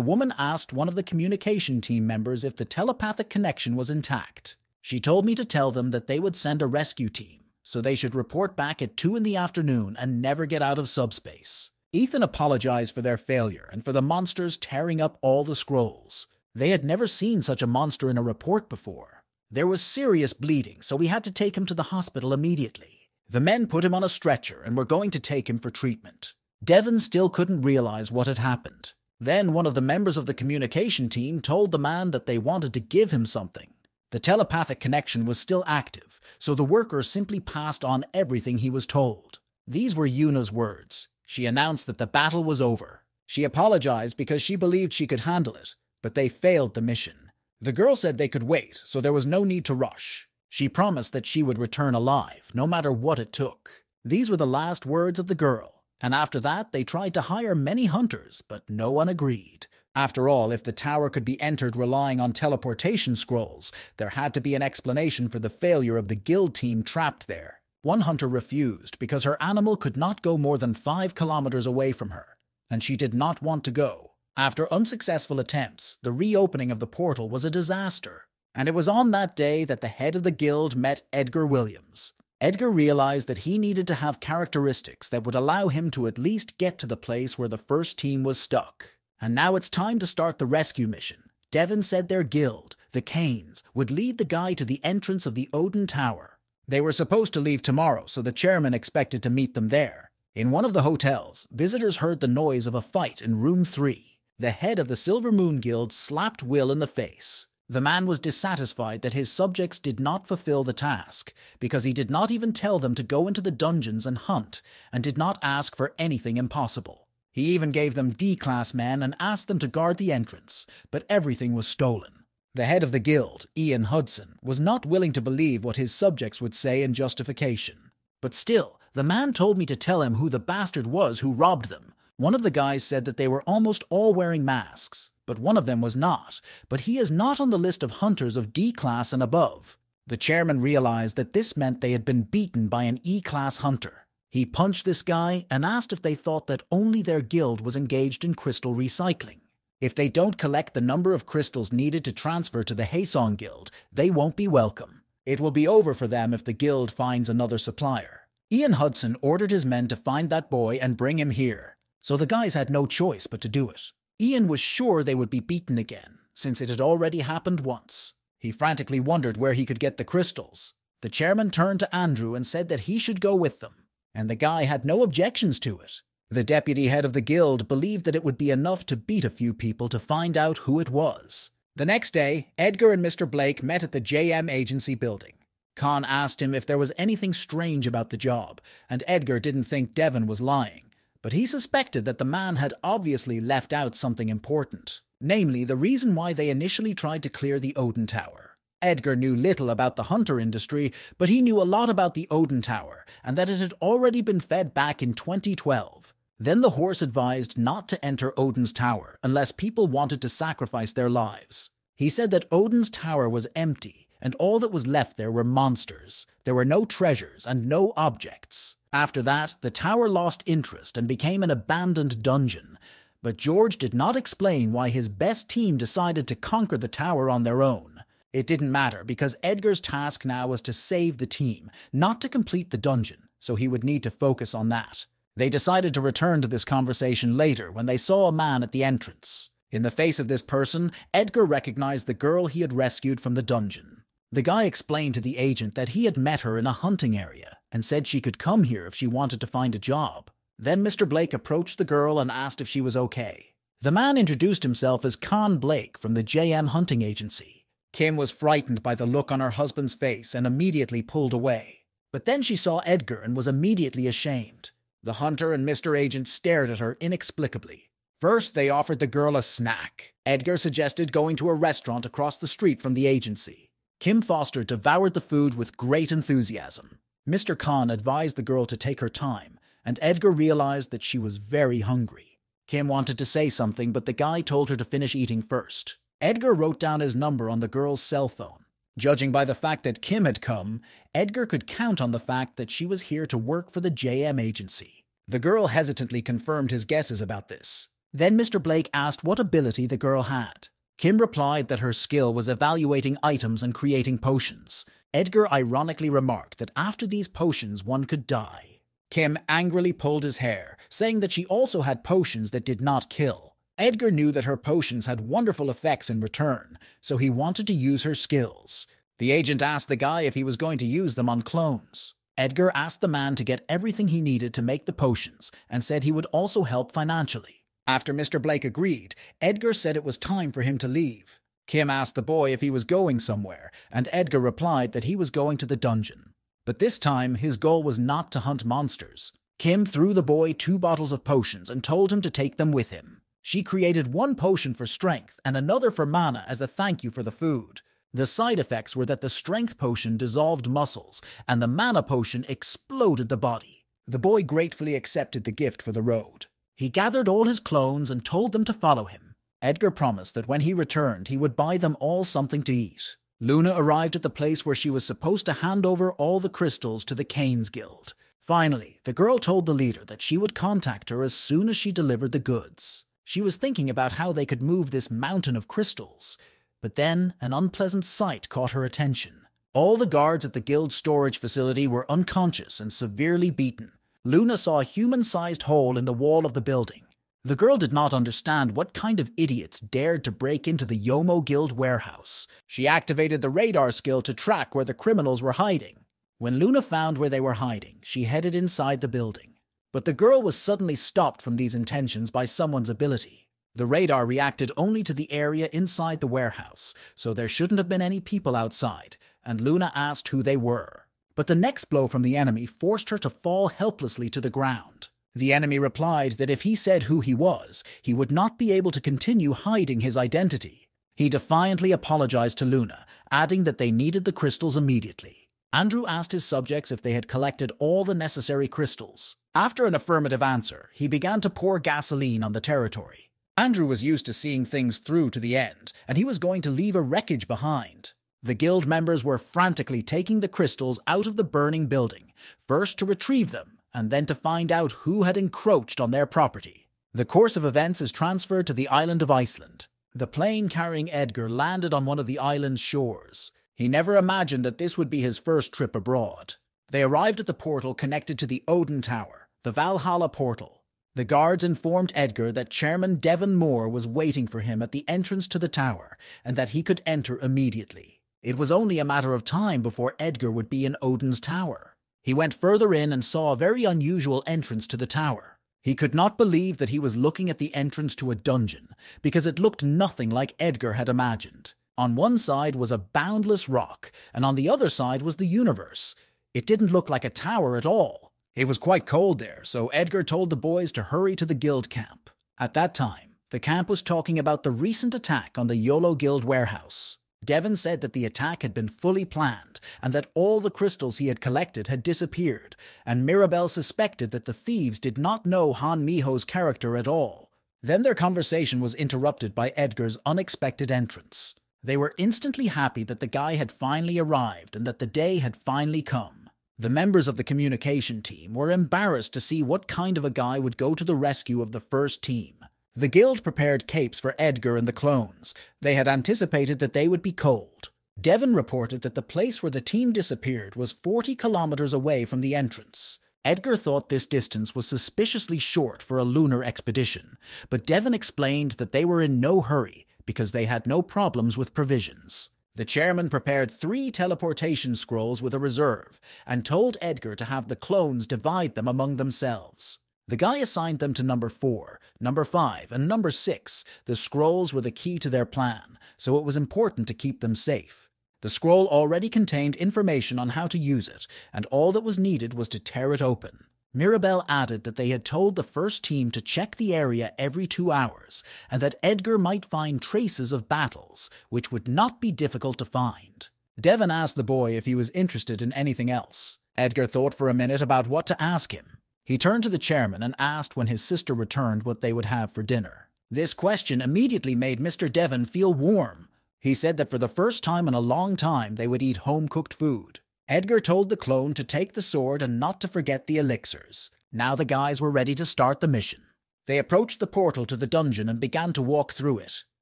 woman asked one of the communication team members if the telepathic connection was intact. She told me to tell them that they would send a rescue team, so they should report back at 2 in the afternoon and never get out of subspace. Ethan apologized for their failure and for the monsters tearing up all the scrolls. They had never seen such a monster in a report before. There was serious bleeding, so we had to take him to the hospital immediately. The men put him on a stretcher and were going to take him for treatment. Devon still couldn't realize what had happened. Then one of the members of the communication team told the man that they wanted to give him something. The telepathic connection was still active, so the worker simply passed on everything he was told. These were Yuna's words. She announced that the battle was over. She apologized because she believed she could handle it, but they failed the mission. The girl said they could wait, so there was no need to rush. She promised that she would return alive, no matter what it took. These were the last words of the girl, and after that they tried to hire many hunters, but no one agreed. After all, if the tower could be entered relying on teleportation scrolls, there had to be an explanation for the failure of the guild team trapped there. One hunter refused because her animal could not go more than 5 kilometers away from her, and she did not want to go. After unsuccessful attempts, the reopening of the portal was a disaster, and it was on that day that the head of the guild met Edgar Williams. Edgar realized that he needed to have characteristics that would allow him to at least get to the place where the first team was stuck. And now it's time to start the rescue mission. Devon said their guild, the Canes, would lead the guy to the entrance of the Odin Tower. They were supposed to leave tomorrow, so the chairman expected to meet them there. In one of the hotels, visitors heard the noise of a fight in room 3. The head of the Silver Moon Guild slapped Will in the face. The man was dissatisfied that his subjects did not fulfill the task, because he did not even tell them to go into the dungeons and hunt, and did not ask for anything impossible. He even gave them D-class men and asked them to guard the entrance, but everything was stolen. The head of the guild, Ian Hudson, was not willing to believe what his subjects would say in justification. But still, the man told me to tell him who the bastard was who robbed them. One of the guys said that they were almost all wearing masks, but one of them was not, but he is not on the list of hunters of D-class and above. The chairman realized that this meant they had been beaten by an E-class hunter. He punched this guy and asked if they thought that only their guild was engaged in crystal recycling. If they don't collect the number of crystals needed to transfer to the Haesong Guild, they won't be welcome. It will be over for them if the guild finds another supplier. Ian Hudson ordered his men to find that boy and bring him here, so the guys had no choice but to do it. Ian was sure they would be beaten again, since it had already happened once. He frantically wondered where he could get the crystals. The chairman turned to Andrew and said that he should go with them, and the guy had no objections to it. The deputy head of the guild believed that it would be enough to beat a few people to find out who it was. The next day, Edgar and Mr. Blake met at the JM agency building. Khan asked him if there was anything strange about the job, and Edgar didn't think Devon was lying, but he suspected that the man had obviously left out something important, namely the reason why they initially tried to clear the Odin Tower. Edgar knew little about the hunter industry, but he knew a lot about the Odin Tower, and that it had already been fed back in 2012. Then the horse advised not to enter Odin's tower unless people wanted to sacrifice their lives. He said that Odin's tower was empty, and all that was left there were monsters. There were no treasures and no objects. After that, the tower lost interest and became an abandoned dungeon. But George did not explain why his best team decided to conquer the tower on their own. It didn't matter, because Edgar's task now was to save the team, not to complete the dungeon, so he would need to focus on that. They decided to return to this conversation later when they saw a man at the entrance. In the face of this person, Edgar recognized the girl he had rescued from the dungeon. The guy explained to the agent that he had met her in a hunting area and said she could come here if she wanted to find a job. Then Mr. Blake approached the girl and asked if she was okay. The man introduced himself as Con Blake from the JM hunting agency. Kim was frightened by the look on her husband's face and immediately pulled away. But then she saw Edgar and was immediately ashamed. The hunter and Mr. Agent stared at her inexplicably. First, they offered the girl a snack. Edgar suggested going to a restaurant across the street from the agency. Kim Foster devoured the food with great enthusiasm. Mr. Khan advised the girl to take her time, and Edgar realized that she was very hungry. Kim wanted to say something, but the guy told her to finish eating first. Edgar wrote down his number on the girl's cell phone. Judging by the fact that Kim had come, Edgar could count on the fact that she was here to work for the JM agency. The girl hesitantly confirmed his guesses about this. Then Mr. Blake asked what ability the girl had. Kim replied that her skill was evaluating items and creating potions. Edgar ironically remarked that after these potions one could die. Kim angrily pulled his hair, saying that she also had potions that did not kill. Edgar knew that her potions had wonderful effects in return, so he wanted to use her skills. The agent asked the guy if he was going to use them on clones. Edgar asked the man to get everything he needed to make the potions, and said he would also help financially. After Mr. Blake agreed, Edgar said it was time for him to leave. Kim asked the boy if he was going somewhere, and Edgar replied that he was going to the dungeon. But this time, his goal was not to hunt monsters. Kim threw the boy 2 bottles of potions and told him to take them with him. She created 1 potion for strength and another for mana as a thank you for the food. The side effects were that the strength potion dissolved muscles, and the mana potion exploded the body. The boy gratefully accepted the gift for the road. He gathered all his clones and told them to follow him. Edgar promised that when he returned, he would buy them all something to eat. Luna arrived at the place where she was supposed to hand over all the crystals to the Cain's Guild. Finally, the girl told the leader that she would contact her as soon as she delivered the goods. She was thinking about how they could move this mountain of crystals. But then, an unpleasant sight caught her attention. All the guards at the guild storage facility were unconscious and severely beaten. Luna saw a human-sized hole in the wall of the building. The girl did not understand what kind of idiots dared to break into the Yomo Guild warehouse. She activated the radar skill to track where the criminals were hiding. When Luna found where they were hiding, she headed inside the building. But the girl was suddenly stopped from these intentions by someone's ability. The radar reacted only to the area inside the warehouse, so there shouldn't have been any people outside, and Luna asked who they were. But the next blow from the enemy forced her to fall helplessly to the ground. The enemy replied that if he said who he was, he would not be able to continue hiding his identity. He defiantly apologized to Luna, adding that they needed the crystals immediately. Andrew asked his subjects if they had collected all the necessary crystals. After an affirmative answer, he began to pour gasoline on the territory. Andrew was used to seeing things through to the end, and he was going to leave a wreckage behind. The guild members were frantically taking the crystals out of the burning building, first to retrieve them, and then to find out who had encroached on their property. The course of events is transferred to the island of Iceland. The plane carrying Edgar landed on one of the island's shores. He never imagined that this would be his first trip abroad. They arrived at the portal connected to the Odin Tower, the Valhalla portal. The guards informed Edgar that Chairman Devon Moore was waiting for him at the entrance to the tower, and that he could enter immediately. It was only a matter of time before Edgar would be in Odin's tower. He went further in and saw a very unusual entrance to the tower. He could not believe that he was looking at the entrance to a dungeon, because it looked nothing like Edgar had imagined. On one side was a boundless rock, and on the other side was the universe. It didn't look like a tower at all. It was quite cold there, so Edgar told the boys to hurry to the guild camp. At that time, the camp was talking about the recent attack on the YOLO Guild warehouse. Devon said that the attack had been fully planned, and that all the crystals he had collected had disappeared, and Mirabelle suspected that the thieves did not know Han Miho's character at all. Then their conversation was interrupted by Edgar's unexpected entrance. They were instantly happy that the guy had finally arrived and that the day had finally come. The members of the communication team were embarrassed to see what kind of a guy would go to the rescue of the first team. The guild prepared capes for Edgar and the clones. They had anticipated that they would be cold. Devon reported that the place where the team disappeared was 40 kilometers away from the entrance. Edgar thought this distance was suspiciously short for a lunar expedition, but Devon explained that they were in no hurry because they had no problems with provisions. The chairman prepared 3 teleportation scrolls with a reserve and told Edgar to have the clones divide them among themselves. The guy assigned them to number 4, number 5, and number 6. The scrolls were the key to their plan, so it was important to keep them safe. The scroll already contained information on how to use it, and all that was needed was to tear it open. Mirabelle added that they had told the first team to check the area every 2 hours, and that Edgar might find traces of battles, which would not be difficult to find. Devon asked the boy if he was interested in anything else. Edgar thought for a minute about what to ask him. He turned to the chairman and asked when his sister returned what they would have for dinner. This question immediately made Mr. Devon feel warm. He said that for the first time in a long time they would eat home-cooked food. Edgar told the clone to take the sword and not to forget the elixirs. Now the guys were ready to start the mission. They approached the portal to the dungeon and began to walk through it.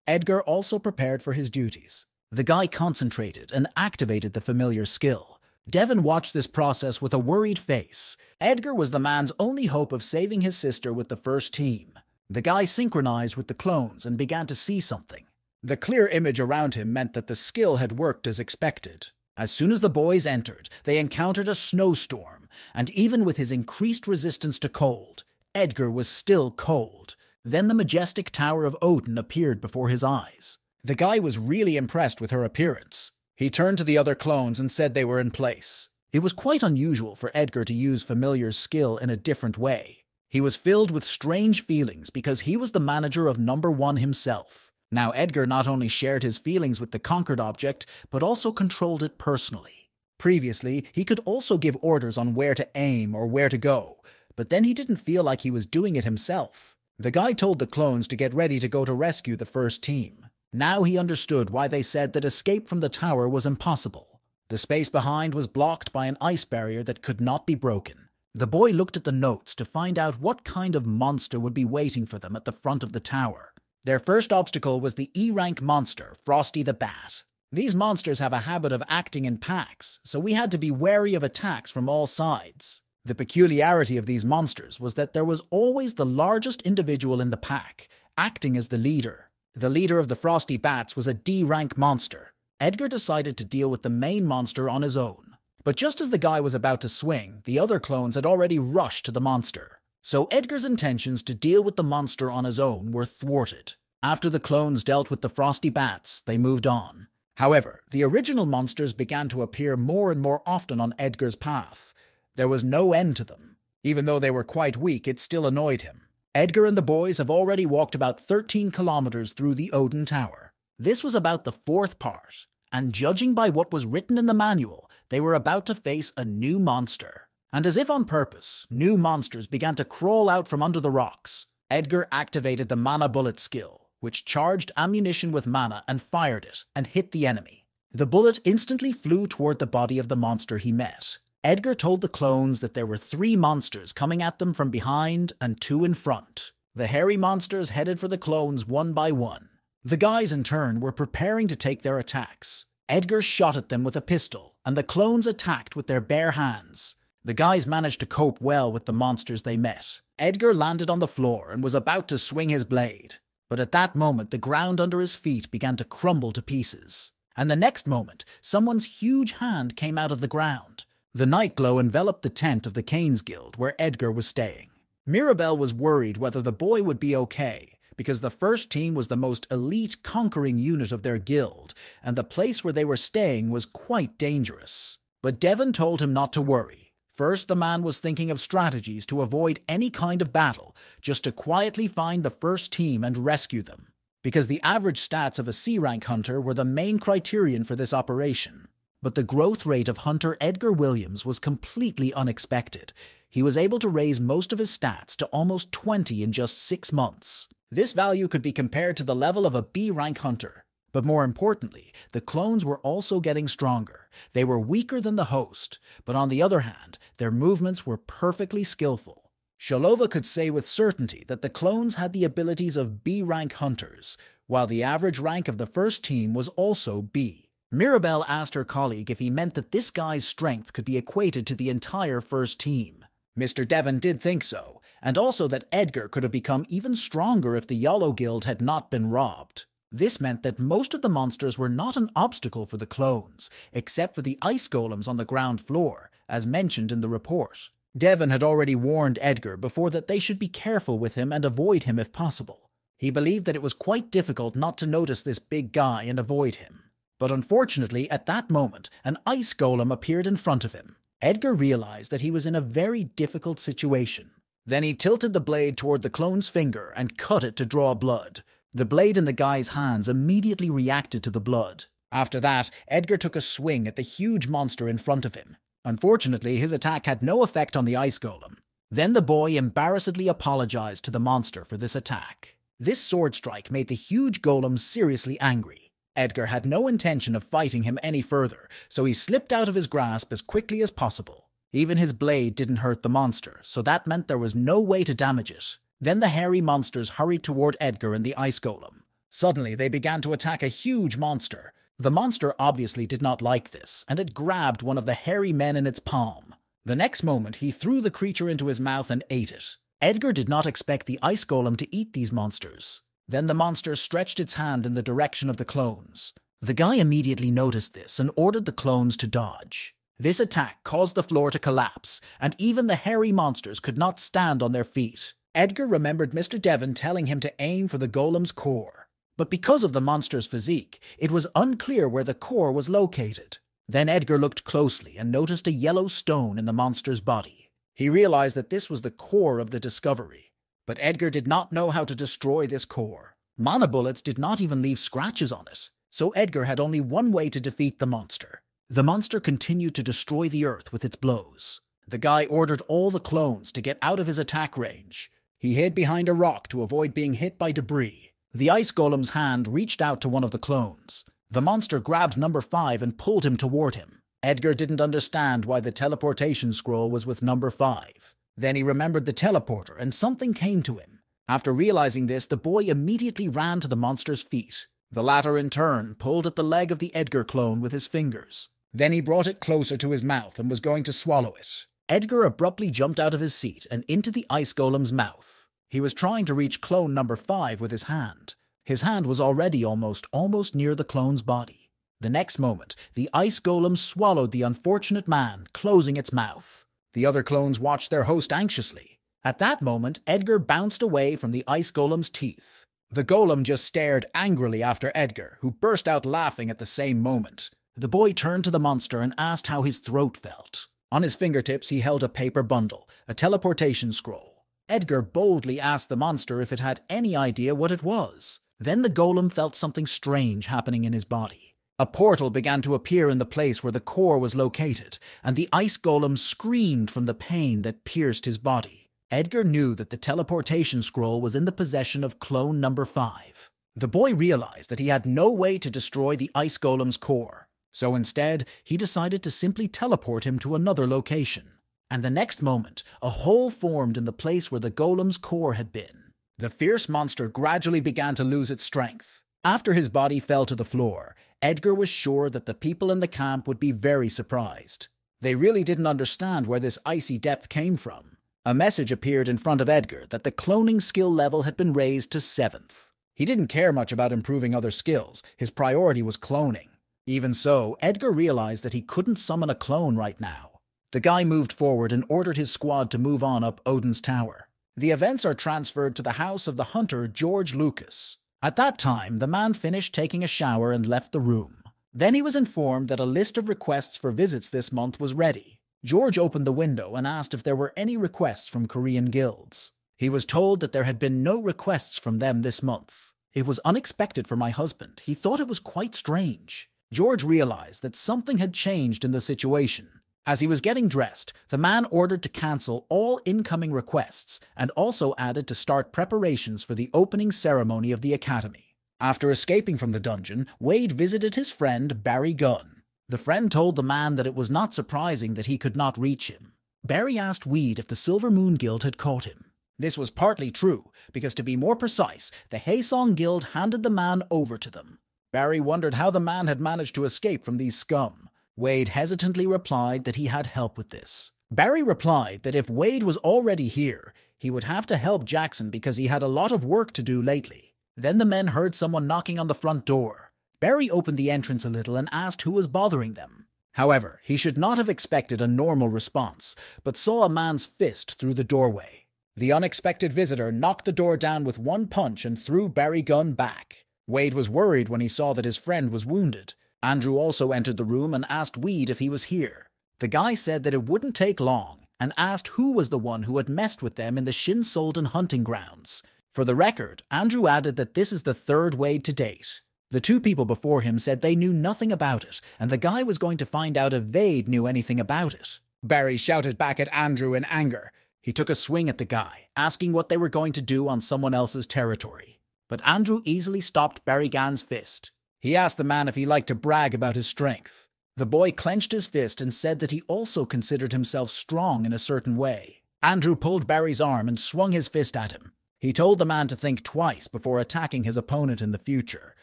Edgar also prepared for his duties. The guy concentrated and activated the familiar skill. Devon watched this process with a worried face. Edgar was the man's only hope of saving his sister with the first team. The guy synchronized with the clones and began to see something. The clear image around him meant that the skill had worked as expected. As soon as the boys entered, they encountered a snowstorm, and even with his increased resistance to cold, Edgar was still cold. Then the majestic Tower of Odin appeared before his eyes. The guy was really impressed with her appearance. He turned to the other clones and said they were in place. It was quite unusual for Edgar to use Familiar's skill in a different way. He was filled with strange feelings because he was the manager of number 1 himself. Now Edgar not only shared his feelings with the conquered object, but also controlled it personally. Previously, he could also give orders on where to aim or where to go, but then he didn't feel like he was doing it himself. The guy told the clones to get ready to go to rescue the first team. Now he understood why they said that escape from the tower was impossible. The space behind was blocked by an ice barrier that could not be broken. The boy looked at the notes to find out what kind of monster would be waiting for them at the front of the tower. Their first obstacle was the E-rank monster, Frosty the Bat. These monsters have a habit of acting in packs, so we had to be wary of attacks from all sides. The peculiarity of these monsters was that there was always the largest individual in the pack, acting as the leader. The leader of the Frosty Bats was a D-rank monster. Edgar decided to deal with the main monster on his own. But just as the guy was about to swing, the other clones had already rushed to the monster. So Edgar's intentions to deal with the monster on his own were thwarted. After the clones dealt with the frosty bats, they moved on. However, the original monsters began to appear more and more often on Edgar's path. There was no end to them. Even though they were quite weak, it still annoyed him. Edgar and the boys have already walked about 13 kilometers through the Odin Tower. This was about the 4th part, and judging by what was written in the manual, they were about to face a new monster. And as if on purpose, new monsters began to crawl out from under the rocks. Edgar activated the mana bullet skill, which charged ammunition with mana and fired it, and hit the enemy. The bullet instantly flew toward the body of the monster he met. Edgar told the clones that there were 3 monsters coming at them from behind and 2 in front. The hairy monsters headed for the clones one by one. The guys in turn were preparing to take their attacks. Edgar shot at them with a pistol, and the clones attacked with their bare hands. The guys managed to cope well with the monsters they met. Edgar landed on the floor and was about to swing his blade. But at that moment, the ground under his feet began to crumble to pieces. And the next moment, someone's huge hand came out of the ground. The night glow enveloped the tent of the Cain's Guild where Edgar was staying. Mirabelle was worried whether the boy would be okay, because the first team was the most elite conquering unit of their guild, and the place where they were staying was quite dangerous. But Devon told him not to worry. First, the man was thinking of strategies to avoid any kind of battle, just to quietly find the first team and rescue them. Because the average stats of a C-rank hunter were the main criterion for this operation. But the growth rate of Hunter Edgar Williams was completely unexpected. He was able to raise most of his stats to almost 20 in just 6 months. This value could be compared to the level of a B-rank hunter. But more importantly, the clones were also getting stronger. They were weaker than the host, but on the other hand, their movements were perfectly skillful. Shalova could say with certainty that the clones had the abilities of B-rank hunters, while the average rank of the first team was also B. Mirabelle asked her colleague if he meant that this guy's strength could be equated to the entire first team. Mr. Devon did think so, and also that Edgar could have become even stronger if the Yellow Guild had not been robbed. This meant that most of the monsters were not an obstacle for the clones, except for the ice golems on the ground floor, as mentioned in the report. Devon had already warned Edgar before that they should be careful with him and avoid him if possible. He believed that it was quite difficult not to notice this big guy and avoid him. But unfortunately, at that moment, an ice golem appeared in front of him. Edgar realized that he was in a very difficult situation. Then he tilted the blade toward the clone's finger and cut it to draw blood. The blade in the guy's hands immediately reacted to the blood. After that, Edgar took a swing at the huge monster in front of him. Unfortunately, his attack had no effect on the ice golem. Then the boy embarrassedly apologized to the monster for this attack. This sword strike made the huge golem seriously angry. Edgar had no intention of fighting him any further, so he slipped out of his grasp as quickly as possible. Even his blade didn't hurt the monster, so that meant there was no way to damage it. Then the hairy monsters hurried toward Edgar and the ice golem. Suddenly, they began to attack a huge monster. The monster obviously did not like this, and it grabbed one of the hairy men in its palm. The next moment, he threw the creature into his mouth and ate it. Edgar did not expect the ice golem to eat these monsters. Then the monster stretched its hand in the direction of the clones. The guy immediately noticed this and ordered the clones to dodge. This attack caused the floor to collapse, and even the hairy monsters could not stand on their feet. Edgar remembered Mr. Devon telling him to aim for the golem's core. But because of the monster's physique, it was unclear where the core was located. Then Edgar looked closely and noticed a yellow stone in the monster's body. He realized that this was the core of the discovery. But Edgar did not know how to destroy this core. Mana bullets did not even leave scratches on it, so Edgar had only one way to defeat the monster. The monster continued to destroy the earth with its blows. The guy ordered all the clones to get out of his attack range. He hid behind a rock to avoid being hit by debris. The ice golem's hand reached out to one of the clones. The monster grabbed number 5 and pulled him toward him. Edgar didn't understand why the teleportation scroll was with number 5. Then he remembered the teleporter and something came to him. After realizing this, the boy immediately ran to the monster's feet. The latter in turn pulled at the leg of the Edgar clone with his fingers. Then he brought it closer to his mouth and was going to swallow it. Edgar abruptly jumped out of his seat and into the ice golem's mouth. He was trying to reach clone number 5 with his hand. His hand was already almost near the clone's body. The next moment, the ice golem swallowed the unfortunate man, closing its mouth. The other clones watched their host anxiously. At that moment, Edgar bounced away from the ice golem's teeth. The golem just stared angrily after Edgar, who burst out laughing at the same moment. The boy turned to the monster and asked how his throat felt. On his fingertips he held a paper bundle, a teleportation scroll. Edgar boldly asked the monster if it had any idea what it was. Then the golem felt something strange happening in his body. A portal began to appear in the place where the core was located, and the ice golem screamed from the pain that pierced his body. Edgar knew that the teleportation scroll was in the possession of clone number 5. The boy realized that he had no way to destroy the ice golem's core, so instead he decided to simply teleport him to another location. And the next moment, a hole formed in the place where the golem's core had been. The fierce monster gradually began to lose its strength. After his body fell to the floor, Edgar was sure that the people in the camp would be very surprised. They really didn't understand where this icy depth came from. A message appeared in front of Edgar that the cloning skill level had been raised to 7th. He didn't care much about improving other skills. His priority was cloning. Even so, Edgar realized that he couldn't summon a clone right now. The guy moved forward and ordered his squad to move on up Odin's tower. The events are transferred to the house of the hunter George Lucas. At that time, the man finished taking a shower and left the room. Then he was informed that a list of requests for visits this month was ready. George opened the window and asked if there were any requests from Korean guilds. He was told that there had been no requests from them this month. It was unexpected for my husband. He thought it was quite strange. George realized that something had changed in the situation. As he was getting dressed, the man ordered to cancel all incoming requests and also added to start preparations for the opening ceremony of the academy. After escaping from the dungeon, Wade visited his friend Barry Gunn. The friend told the man that it was not surprising that he could not reach him. Barry asked Weed if the Silver Moon Guild had caught him. This was partly true, because to be more precise, the Haesong Guild handed the man over to them. Barry wondered how the man had managed to escape from these scum. Wade hesitantly replied that he had help with this. Barry replied that if Wade was already here, he would have to help Jackson because he had a lot of work to do lately. Then the men heard someone knocking on the front door. Barry opened the entrance a little and asked who was bothering them. However, he should not have expected a normal response, but saw a man's fist through the doorway. The unexpected visitor knocked the door down with one punch and threw Barry Gunn back. Wade was worried when he saw that his friend was wounded. Andrew also entered the room and asked Weed if he was here. The guy said that it wouldn't take long and asked who was the one who had messed with them in the Shinsolden hunting grounds. For the record, Andrew added that this is the 3rd Wade to date. The 2 people before him said they knew nothing about it, and the guy was going to find out if Wade knew anything about it. Barry shouted back at Andrew in anger. He took a swing at the guy, asking what they were going to do on someone else's territory. But Andrew easily stopped Barry Gann's fist. He asked the man if he liked to brag about his strength. The boy clenched his fist and said that he also considered himself strong in a certain way. Andrew pulled Barry's arm and swung his fist at him. He told the man to think twice before attacking his opponent in the future.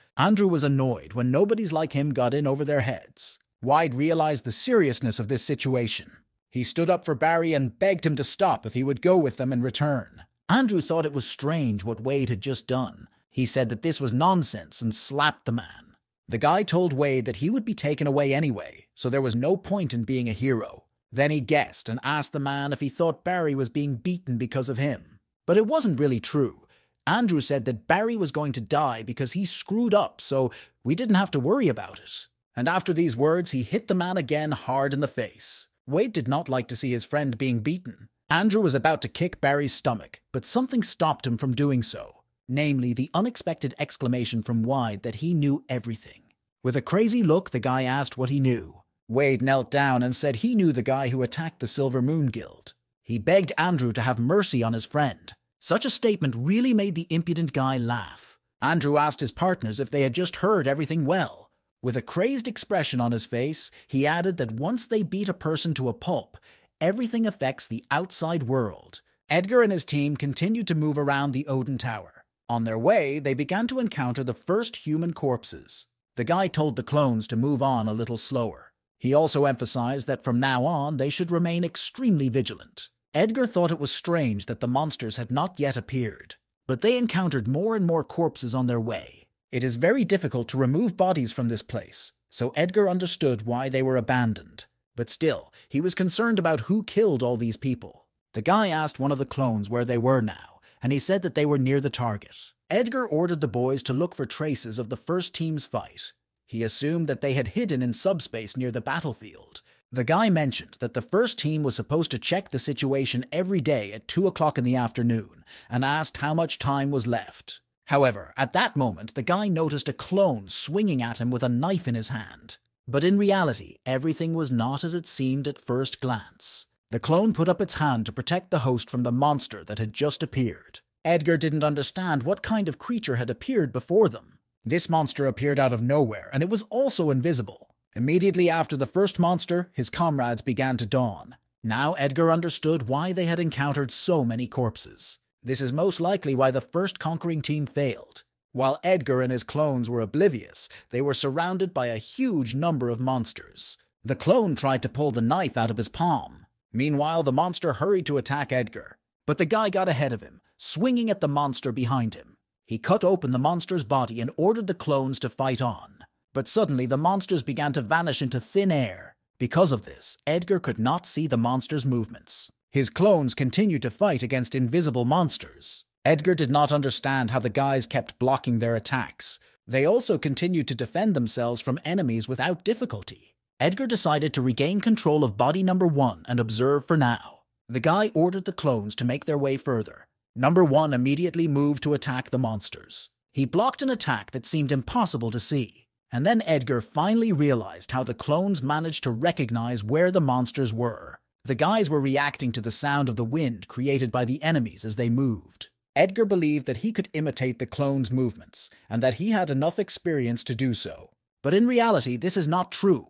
Andrew was annoyed when nobodies like him got in over their heads. Wade realized the seriousness of this situation. He stood up for Barry and begged him to stop if he would go with them in return. Andrew thought it was strange what Wade had just done. He said that this was nonsense and slapped the man. The guy told Wade that he would be taken away anyway, so there was no point in being a hero. Then he guessed and asked the man if he thought Barry was being beaten because of him. But it wasn't really true. Andrew said that Barry was going to die because he screwed up, so we didn't have to worry about it. And after these words, he hit the man again hard in the face. Wade did not like to see his friend being beaten. Andrew was about to kick Barry's stomach, but something stopped him from doing so. Namely, the unexpected exclamation from Wade that he knew everything. With a crazy look, the guy asked what he knew. Wade knelt down and said he knew the guy who attacked the Silver Moon Guild. He begged Andrew to have mercy on his friend. Such a statement really made the impudent guy laugh. Andrew asked his partners if they had just heard everything well. With a crazed expression on his face, he added that once they beat a person to a pulp, everything affects the outside world. Edgar and his team continued to move around the Odin Tower. On their way, they began to encounter the first human corpses. The guy told the clones to move on a little slower. He also emphasized that from now on, they should remain extremely vigilant. Edgar thought it was strange that the monsters had not yet appeared, but they encountered more and more corpses on their way. It is very difficult to remove bodies from this place, so Edgar understood why they were abandoned. But still, he was concerned about who killed all these people. The guy asked one of the clones where they were now, and he said that they were near the target. Edgar ordered the boys to look for traces of the first team's fight. He assumed that they had hidden in subspace near the battlefield. The guy mentioned that the first team was supposed to check the situation every day at 2 o'clock in the afternoon and asked how much time was left. However, at that moment, the guy noticed a clone swinging at him with a knife in his hand. But in reality, everything was not as it seemed at first glance. The clone put up its hand to protect the host from the monster that had just appeared. Edgar didn't understand what kind of creature had appeared before them. This monster appeared out of nowhere, and it was also invisible. Immediately after the first monster, his comrades began to dawn. Now Edgar understood why they had encountered so many corpses. This is most likely why the first conquering team failed. While Edgar and his clones were oblivious, they were surrounded by a huge number of monsters. The clone tried to pull the knife out of his palm. Meanwhile, the monster hurried to attack Edgar, but the guy got ahead of him, swinging at the monster behind him. He cut open the monster's body and ordered the clones to fight on. But suddenly the monsters began to vanish into thin air. Because of this, Edgar could not see the monsters' movements. His clones continued to fight against invisible monsters. Edgar did not understand how the guys kept blocking their attacks. They also continued to defend themselves from enemies without difficulty. Edgar decided to regain control of body number 1 and observe for now. The guy ordered the clones to make their way further. Number 1 immediately moved to attack the monsters. He blocked an attack that seemed impossible to see. And then Edgar finally realized how the clones managed to recognize where the monsters were. The guys were reacting to the sound of the wind created by the enemies as they moved. Edgar believed that he could imitate the clones' movements, and that he had enough experience to do so. But in reality, this is not true.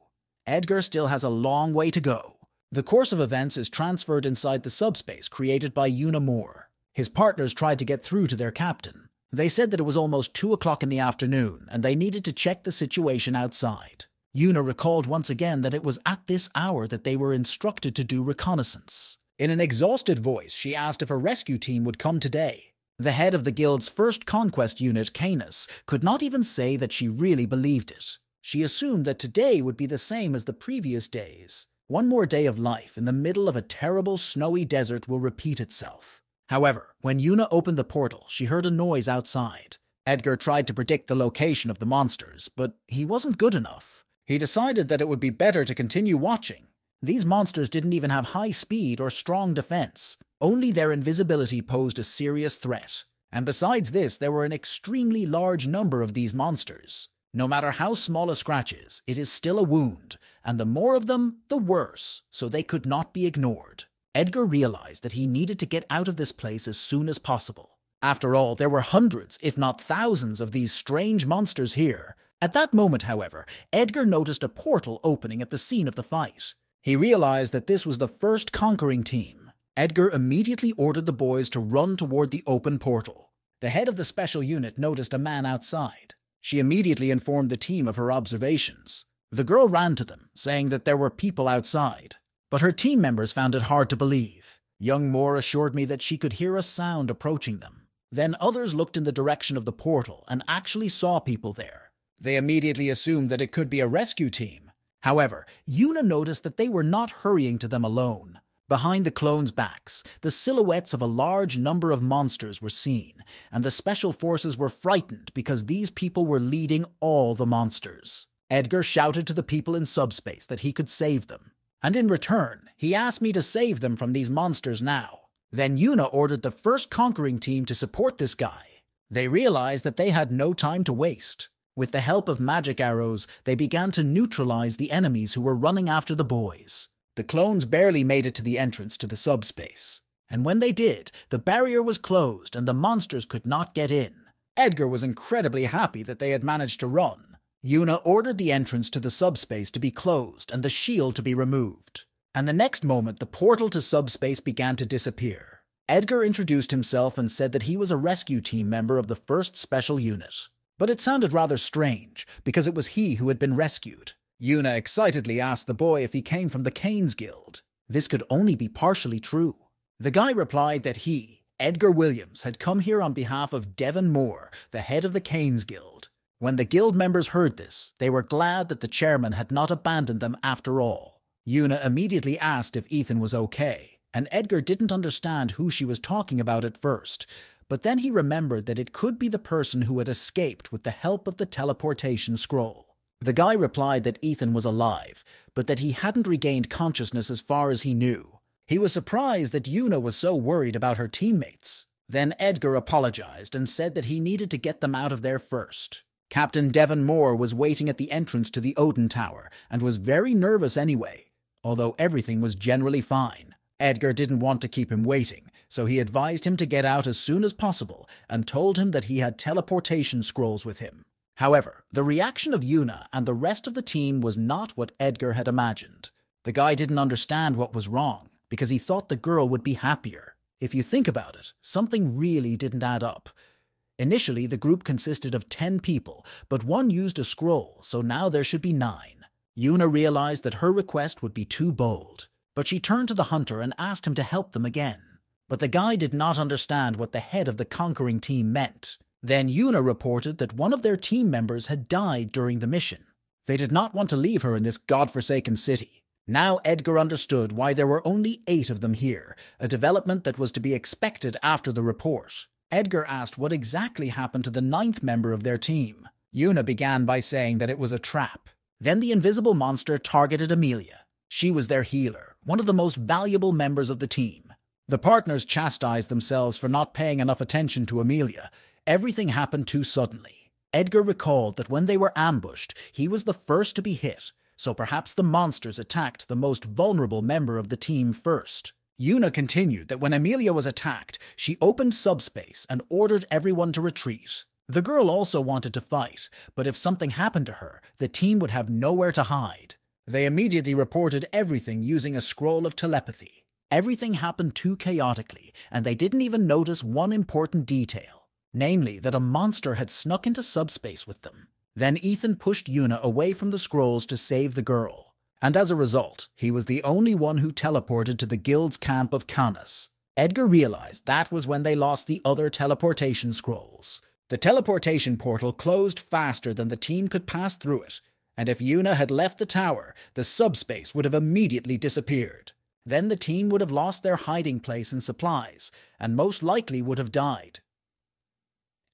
Edgar still has a long way to go. The course of events is transferred inside the subspace created by Yuna Moore. His partners tried to get through to their captain. They said that it was almost 2 o'clock in the afternoon, and they needed to check the situation outside. Yuna recalled once again that it was at this hour that they were instructed to do reconnaissance. In an exhausted voice, she asked if a rescue team would come today. The head of the guild's first conquest unit, Canis, could not even say that she really believed it. She assumed that today would be the same as the previous days. One more day of life in the middle of a terrible snowy desert will repeat itself. However, when Yuna opened the portal, she heard a noise outside. Edgar tried to predict the location of the monsters, but he wasn't good enough. He decided that it would be better to continue watching. These monsters didn't even have high speed or strong defense. Only their invisibility posed a serious threat. And besides this, there were an extremely large number of these monsters. No matter how small a scratch is, it is still a wound, and the more of them, the worse, so they could not be ignored. Edgar realized that he needed to get out of this place as soon as possible. After all, there were hundreds, if not thousands, of these strange monsters here. At that moment, however, Edgar noticed a portal opening at the scene of the fight. He realized that this was the first conquering team. Edgar immediately ordered the boys to run toward the open portal. The head of the special unit noticed a man outside. She immediately informed the team of her observations. The girl ran to them, saying that there were people outside. But her team members found it hard to believe. Young Moore assured me that she could hear a sound approaching them. Then others looked in the direction of the portal and actually saw people there. They immediately assumed that it could be a rescue team. However, Yuna noticed that they were not hurrying to them alone. Behind the clones' backs, the silhouettes of a large number of monsters were seen, and the special forces were frightened because these people were leading all the monsters. Edgar shouted to the people in subspace that he could save them. And in return, he asked me to save them from these monsters now. Then Yuna ordered the first conquering team to support this guy. They realized that they had no time to waste. With the help of magic arrows, they began to neutralize the enemies who were running after the boys. The clones barely made it to the entrance to the subspace. And when they did, the barrier was closed and the monsters could not get in. Edgar was incredibly happy that they had managed to run. Yuna ordered the entrance to the subspace to be closed and the shield to be removed. And the next moment, the portal to subspace began to disappear. Edgar introduced himself and said that he was a rescue team member of the first special unit. But it sounded rather strange, because it was he who had been rescued. Yuna excitedly asked the boy if he came from the Canes Guild. This could only be partially true. The guy replied that he, Edgar Williams, had come here on behalf of Devon Moore, the head of the Canes Guild. When the guild members heard this, they were glad that the chairman had not abandoned them after all. Yuna immediately asked if Ethan was okay, and Edgar didn't understand who she was talking about at first, but then he remembered that it could be the person who had escaped with the help of the teleportation scroll. The guy replied that Ethan was alive, but that he hadn't regained consciousness as far as he knew. He was surprised that Yuna was so worried about her teammates. Then Edgar apologized and said that he needed to get them out of there first. Captain Devon Moore was waiting at the entrance to the Odin Tower and was very nervous anyway, although everything was generally fine. Edgar didn't want to keep him waiting, so he advised him to get out as soon as possible and told him that he had teleportation scrolls with him. However, the reaction of Yuna and the rest of the team was not what Edgar had imagined. The guy didn't understand what was wrong, because he thought the girl would be happier. If you think about it, something really didn't add up. Initially, the group consisted of 10 people, but one used a scroll, so now there should be 9. Yuna realized that her request would be too bold, but she turned to the hunter and asked him to help them again. But the guy did not understand what the head of the conquering team meant. Then Yuna reported that one of their team members had died during the mission. They did not want to leave her in this godforsaken city. Now Edgar understood why there were only 8 of them here, a development that was to be expected after the report. Edgar asked what exactly happened to the 9th member of their team. Yuna began by saying that it was a trap. Then the invisible monster targeted Amelia. She was their healer, one of the most valuable members of the team. The partners chastised themselves for not paying enough attention to Amelia. Everything happened too suddenly. Edgar recalled that when they were ambushed, he was the first to be hit, so perhaps the monsters attacked the most vulnerable member of the team first. Yuna continued that when Amelia was attacked, she opened subspace and ordered everyone to retreat. The girl also wanted to fight, but if something happened to her, the team would have nowhere to hide. They immediately reported everything using a scroll of telepathy. Everything happened too chaotically, and they didn't even notice one important detail, namely that a monster had snuck into subspace with them. Then Ethan pushed Yuna away from the scrolls to save the girl. And as a result, he was the only one who teleported to the guild's camp of Canas. Edgar realized that was when they lost the other teleportation scrolls. The teleportation portal closed faster than the team could pass through it, and if Yuna had left the tower, the subspace would have immediately disappeared. Then the team would have lost their hiding place and supplies, and most likely would have died.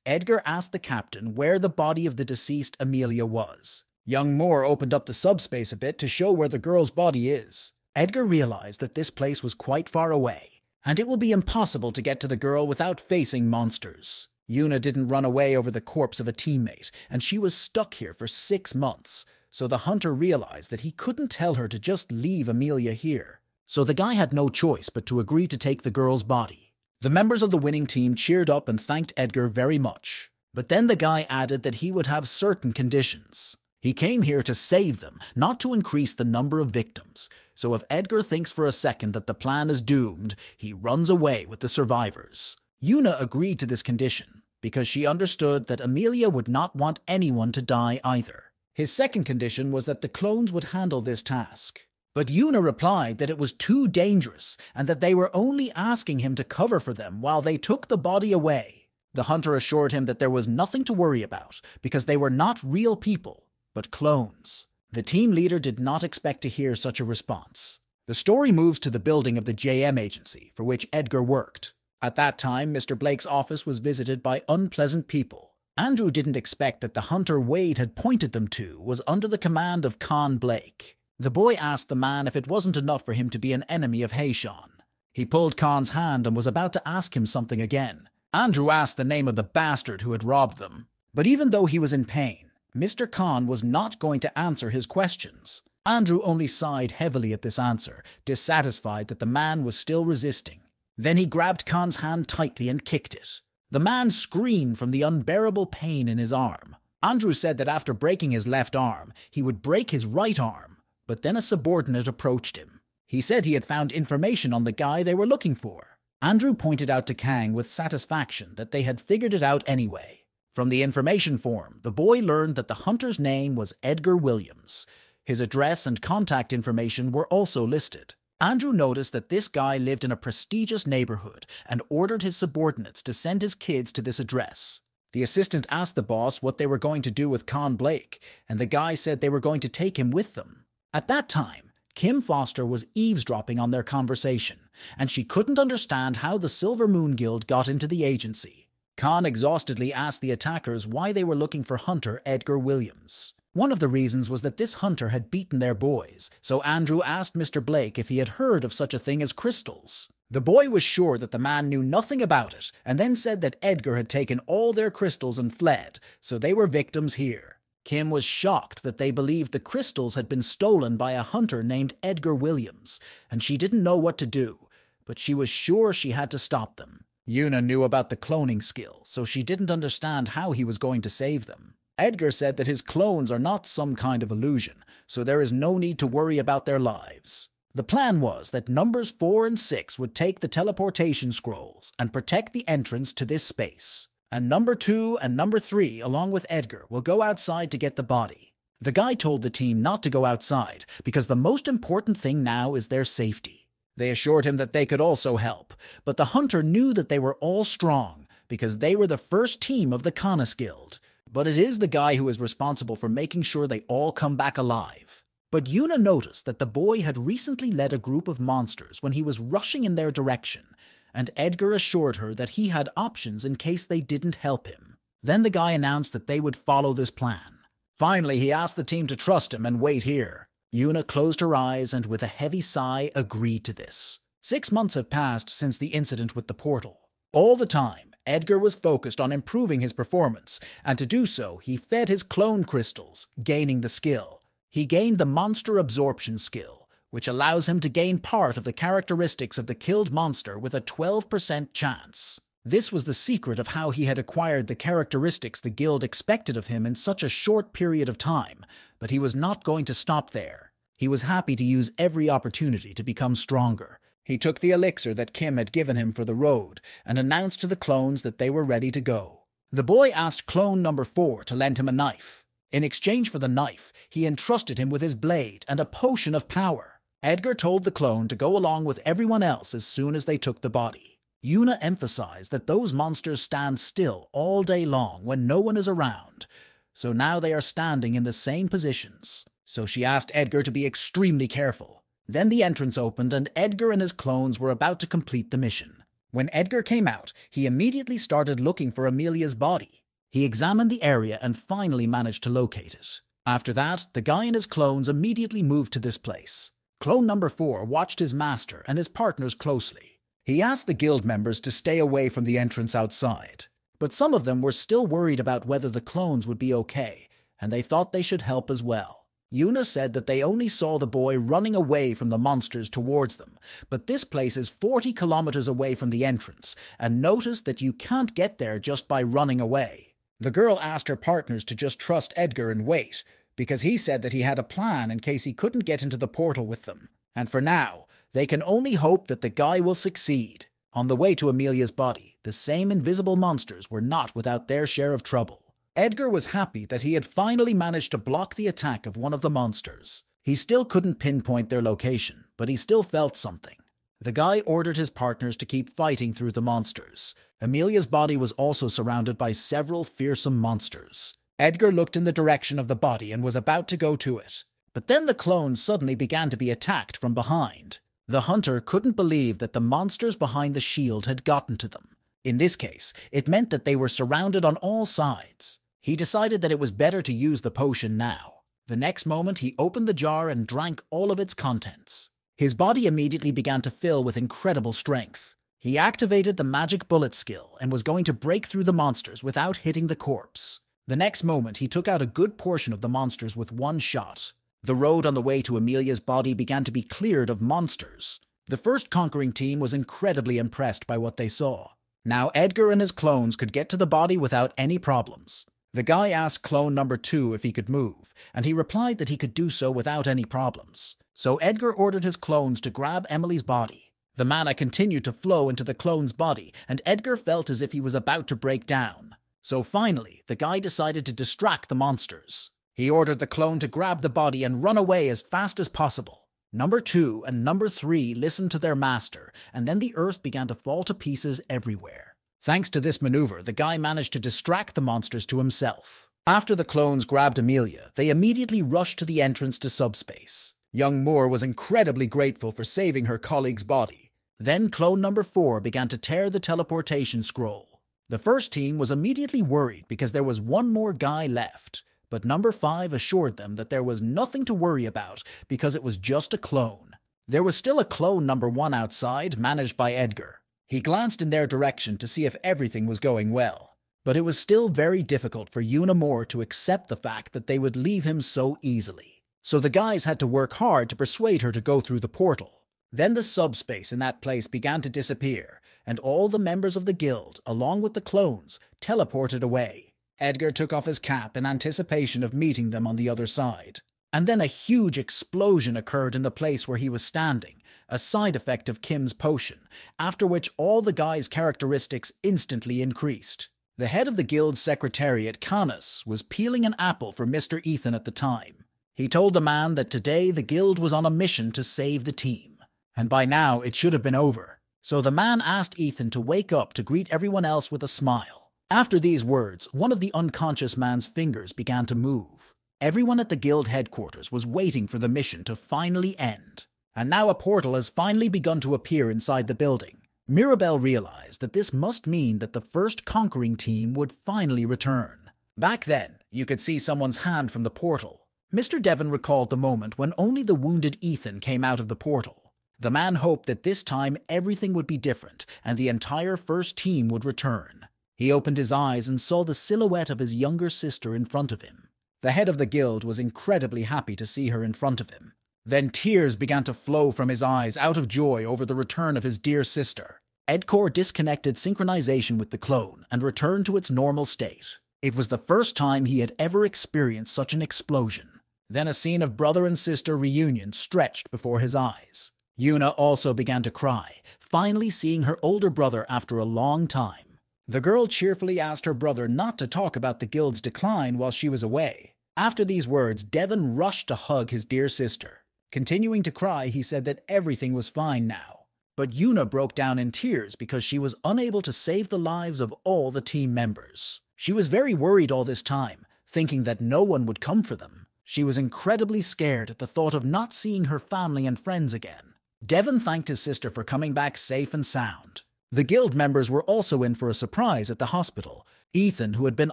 Edgar asked the captain where the body of the deceased Amelia was. Young Moore opened up the subspace a bit to show where the girl's body is. Edgar realized that this place was quite far away, and it will be impossible to get to the girl without facing monsters. Yuna didn't run away over the corpse of a teammate, and she was stuck here for 6 months, so the hunter realized that he couldn't tell her to just leave Amelia here. So the guy had no choice but to agree to take the girl's body. The members of the winning team cheered up and thanked Edgar very much. But then the guy added that he would have certain conditions. He came here to save them, not to increase the number of victims. So if Edgar thinks for a second that the plan is doomed, he runs away with the survivors. Yuna agreed to this condition, because she understood that Amelia would not want anyone to die either. His second condition was that the clones would handle this task. But Yuna replied that it was too dangerous, and that they were only asking him to cover for them while they took the body away. The hunter assured him that there was nothing to worry about, because they were not real people, but clones. The team leader did not expect to hear such a response. The story moves to the building of the JM agency, for which Edgar worked. At that time, Mr. Blake's office was visited by unpleasant people. Andrew didn't expect that the hunter Wade had pointed them to was under the command of Con Blake. The boy asked the man if it wasn't enough for him to be an enemy of Hayshawn. He pulled Con's hand and was about to ask him something again. Andrew asked the name of the bastard who had robbed them. But even though he was in pain, Mr. Con was not going to answer his questions. Andrew only sighed heavily at this answer, dissatisfied that the man was still resisting. Then he grabbed Con's hand tightly and kicked it. The man screamed from the unbearable pain in his arm. Andrew said that after breaking his left arm, he would break his right arm, but then a subordinate approached him. He said he had found information on the guy they were looking for. Andrew pointed out to Kang with satisfaction that they had figured it out anyway. From the information form, the boy learned that the hunter's name was Edgar Williams. His address and contact information were also listed. Andrew noticed that this guy lived in a prestigious neighborhood and ordered his subordinates to send his kids to this address. The assistant asked the boss what they were going to do with Con Blake, and the guy said they were going to take him with them. At that time, Kim Foster was eavesdropping on their conversation, and she couldn't understand how the Silver Moon Guild got into the agency. Khan exhaustedly asked the attackers why they were looking for Hunter Edgar Williams. One of the reasons was that this hunter had beaten their boys, so Andrew asked Mr. Blake if he had heard of such a thing as crystals. The boy was sure that the man knew nothing about it, and then said that Edgar had taken all their crystals and fled, so they were victims here. Kim was shocked that they believed the crystals had been stolen by a hunter named Edgar Williams, and she didn't know what to do, but she was sure she had to stop them. Yuna knew about the cloning skill, so she didn't understand how he was going to save them. Edgar said that his clones are not some kind of illusion, so there is no need to worry about their lives. The plan was that numbers 4 and 6 would take the teleportation scrolls and protect the entrance to this space, and number 2 and number 3, along with Edgar, will go outside to get the body. The guy told the team not to go outside because the most important thing now is their safety. They assured him that they could also help, but the hunter knew that they were all strong because they were the first team of the Canis Guild. But it is the guy who is responsible for making sure they all come back alive. But Yuna noticed that the boy had recently led a group of monsters when he was rushing in their direction, and Edgar assured her that he had options in case they didn't help him. Then the guy announced that they would follow this plan. Finally, he asked the team to trust him and wait here. Yuna closed her eyes and with a heavy sigh agreed to this. 6 months have passed since the incident with the portal. All the time, Edgar was focused on improving his performance, and to do so, he fed his clone crystals, gaining the skill. He gained the monster absorption skill, which allows him to gain part of the characteristics of the killed monster with a 12% chance. This was the secret of how he had acquired the characteristics the guild expected of him in such a short period of time, but he was not going to stop there. He was happy to use every opportunity to become stronger. He took the elixir that Kim had given him for the road and announced to the clones that they were ready to go. The boy asked clone number 4 to lend him a knife. In exchange for the knife, he entrusted him with his blade and a potion of power. Edgar told the clone to go along with everyone else as soon as they took the body. Yuna emphasized that those monsters stand still all day long when no one is around, so now they are standing in the same positions. So she asked Edgar to be extremely careful. Then the entrance opened and Edgar and his clones were about to complete the mission. When Edgar came out, he immediately started looking for Amelia's body. He examined the area and finally managed to locate it. After that, the guy and his clones immediately moved to this place. Clone number 4 watched his master and his partners closely. He asked the guild members to stay away from the entrance outside, but some of them were still worried about whether the clones would be okay, and they thought they should help as well. Yuna said that they only saw the boy running away from the monsters towards them, but this place is 40 kilometers away from the entrance, and noticed that you can't get there just by running away. The girl asked her partners to just trust Edgar and wait, because he said that he had a plan in case he couldn't get into the portal with them. And for now, they can only hope that the guy will succeed. On the way to Amelia's body, the same invisible monsters were not without their share of trouble. Edgar was happy that he had finally managed to block the attack of one of the monsters. He still couldn't pinpoint their location, but he still felt something. The guy ordered his partners to keep fighting through the monsters. Amelia's body was also surrounded by several fearsome monsters. Edgar looked in the direction of the body and was about to go to it. But then the clones suddenly began to be attacked from behind. The hunter couldn't believe that the monsters behind the shield had gotten to them. In this case, it meant that they were surrounded on all sides. He decided that it was better to use the potion now. The next moment, he opened the jar and drank all of its contents. His body immediately began to fill with incredible strength. He activated the magic bullet skill and was going to break through the monsters without hitting the corpse. The next moment, he took out a good portion of the monsters with one shot. The road on the way to Amelia's body began to be cleared of monsters. The first conquering team was incredibly impressed by what they saw. Now Edgar and his clones could get to the body without any problems. The guy asked clone number 2 if he could move, and he replied that he could do so without any problems. So Edgar ordered his clones to grab Emily's body. The mana continued to flow into the clone's body, and Edgar felt as if he was about to break down. So finally, the guy decided to distract the monsters. He ordered the clone to grab the body and run away as fast as possible. Number 2 and number 3 listened to their master, and then the earth began to fall to pieces everywhere. Thanks to this maneuver, the guy managed to distract the monsters to himself. After the clones grabbed Amelia, they immediately rushed to the entrance to subspace. Young Moore was incredibly grateful for saving her colleague's body. Then clone number 4 began to tear the teleportation scroll. The first team was immediately worried because there was one more guy left, but number 5 assured them that there was nothing to worry about because it was just a clone. There was still a clone number 1 outside, managed by Edgar. He glanced in their direction to see if everything was going well, but it was still very difficult for Yuna Moore to accept the fact that they would leave him so easily. So the guys had to work hard to persuade her to go through the portal. Then the subspace in that place began to disappear, and all the members of the guild, along with the clones, teleported away. Edgar took off his cap in anticipation of meeting them on the other side. And then a huge explosion occurred in the place where he was standing, a side effect of Kim's potion, after which all the guys' characteristics instantly increased. The head of the guild's secretariat, Canis, was peeling an apple for Mr. Ethan at the time. He told the man that today the guild was on a mission to save the team, and by now it should have been over. So the man asked Ethan to wake up to greet everyone else with a smile. After these words, one of the unconscious man's fingers began to move. Everyone at the guild headquarters was waiting for the mission to finally end. And now a portal has finally begun to appear inside the building. Mirabelle realized that this must mean that the first conquering team would finally return. Back then, you could see someone's hand from the portal. Mr. Devon recalled the moment when only the wounded Ethan came out of the portal. The man hoped that this time everything would be different and the entire first team would return. He opened his eyes and saw the silhouette of his younger sister in front of him. The head of the guild was incredibly happy to see her in front of him. Then tears began to flow from his eyes out of joy over the return of his dear sister. Edgar disconnected synchronization with the clone and returned to its normal state. It was the first time he had ever experienced such an explosion. Then a scene of brother and sister reunion stretched before his eyes. Yuna also began to cry, finally seeing her older brother after a long time. The girl cheerfully asked her brother not to talk about the guild's decline while she was away. After these words, Devon rushed to hug his dear sister. Continuing to cry, he said that everything was fine now. But Yuna broke down in tears because she was unable to save the lives of all the team members. She was very worried all this time, thinking that no one would come for them. She was incredibly scared at the thought of not seeing her family and friends again. Devon thanked his sister for coming back safe and sound. The guild members were also in for a surprise at the hospital. Ethan, who had been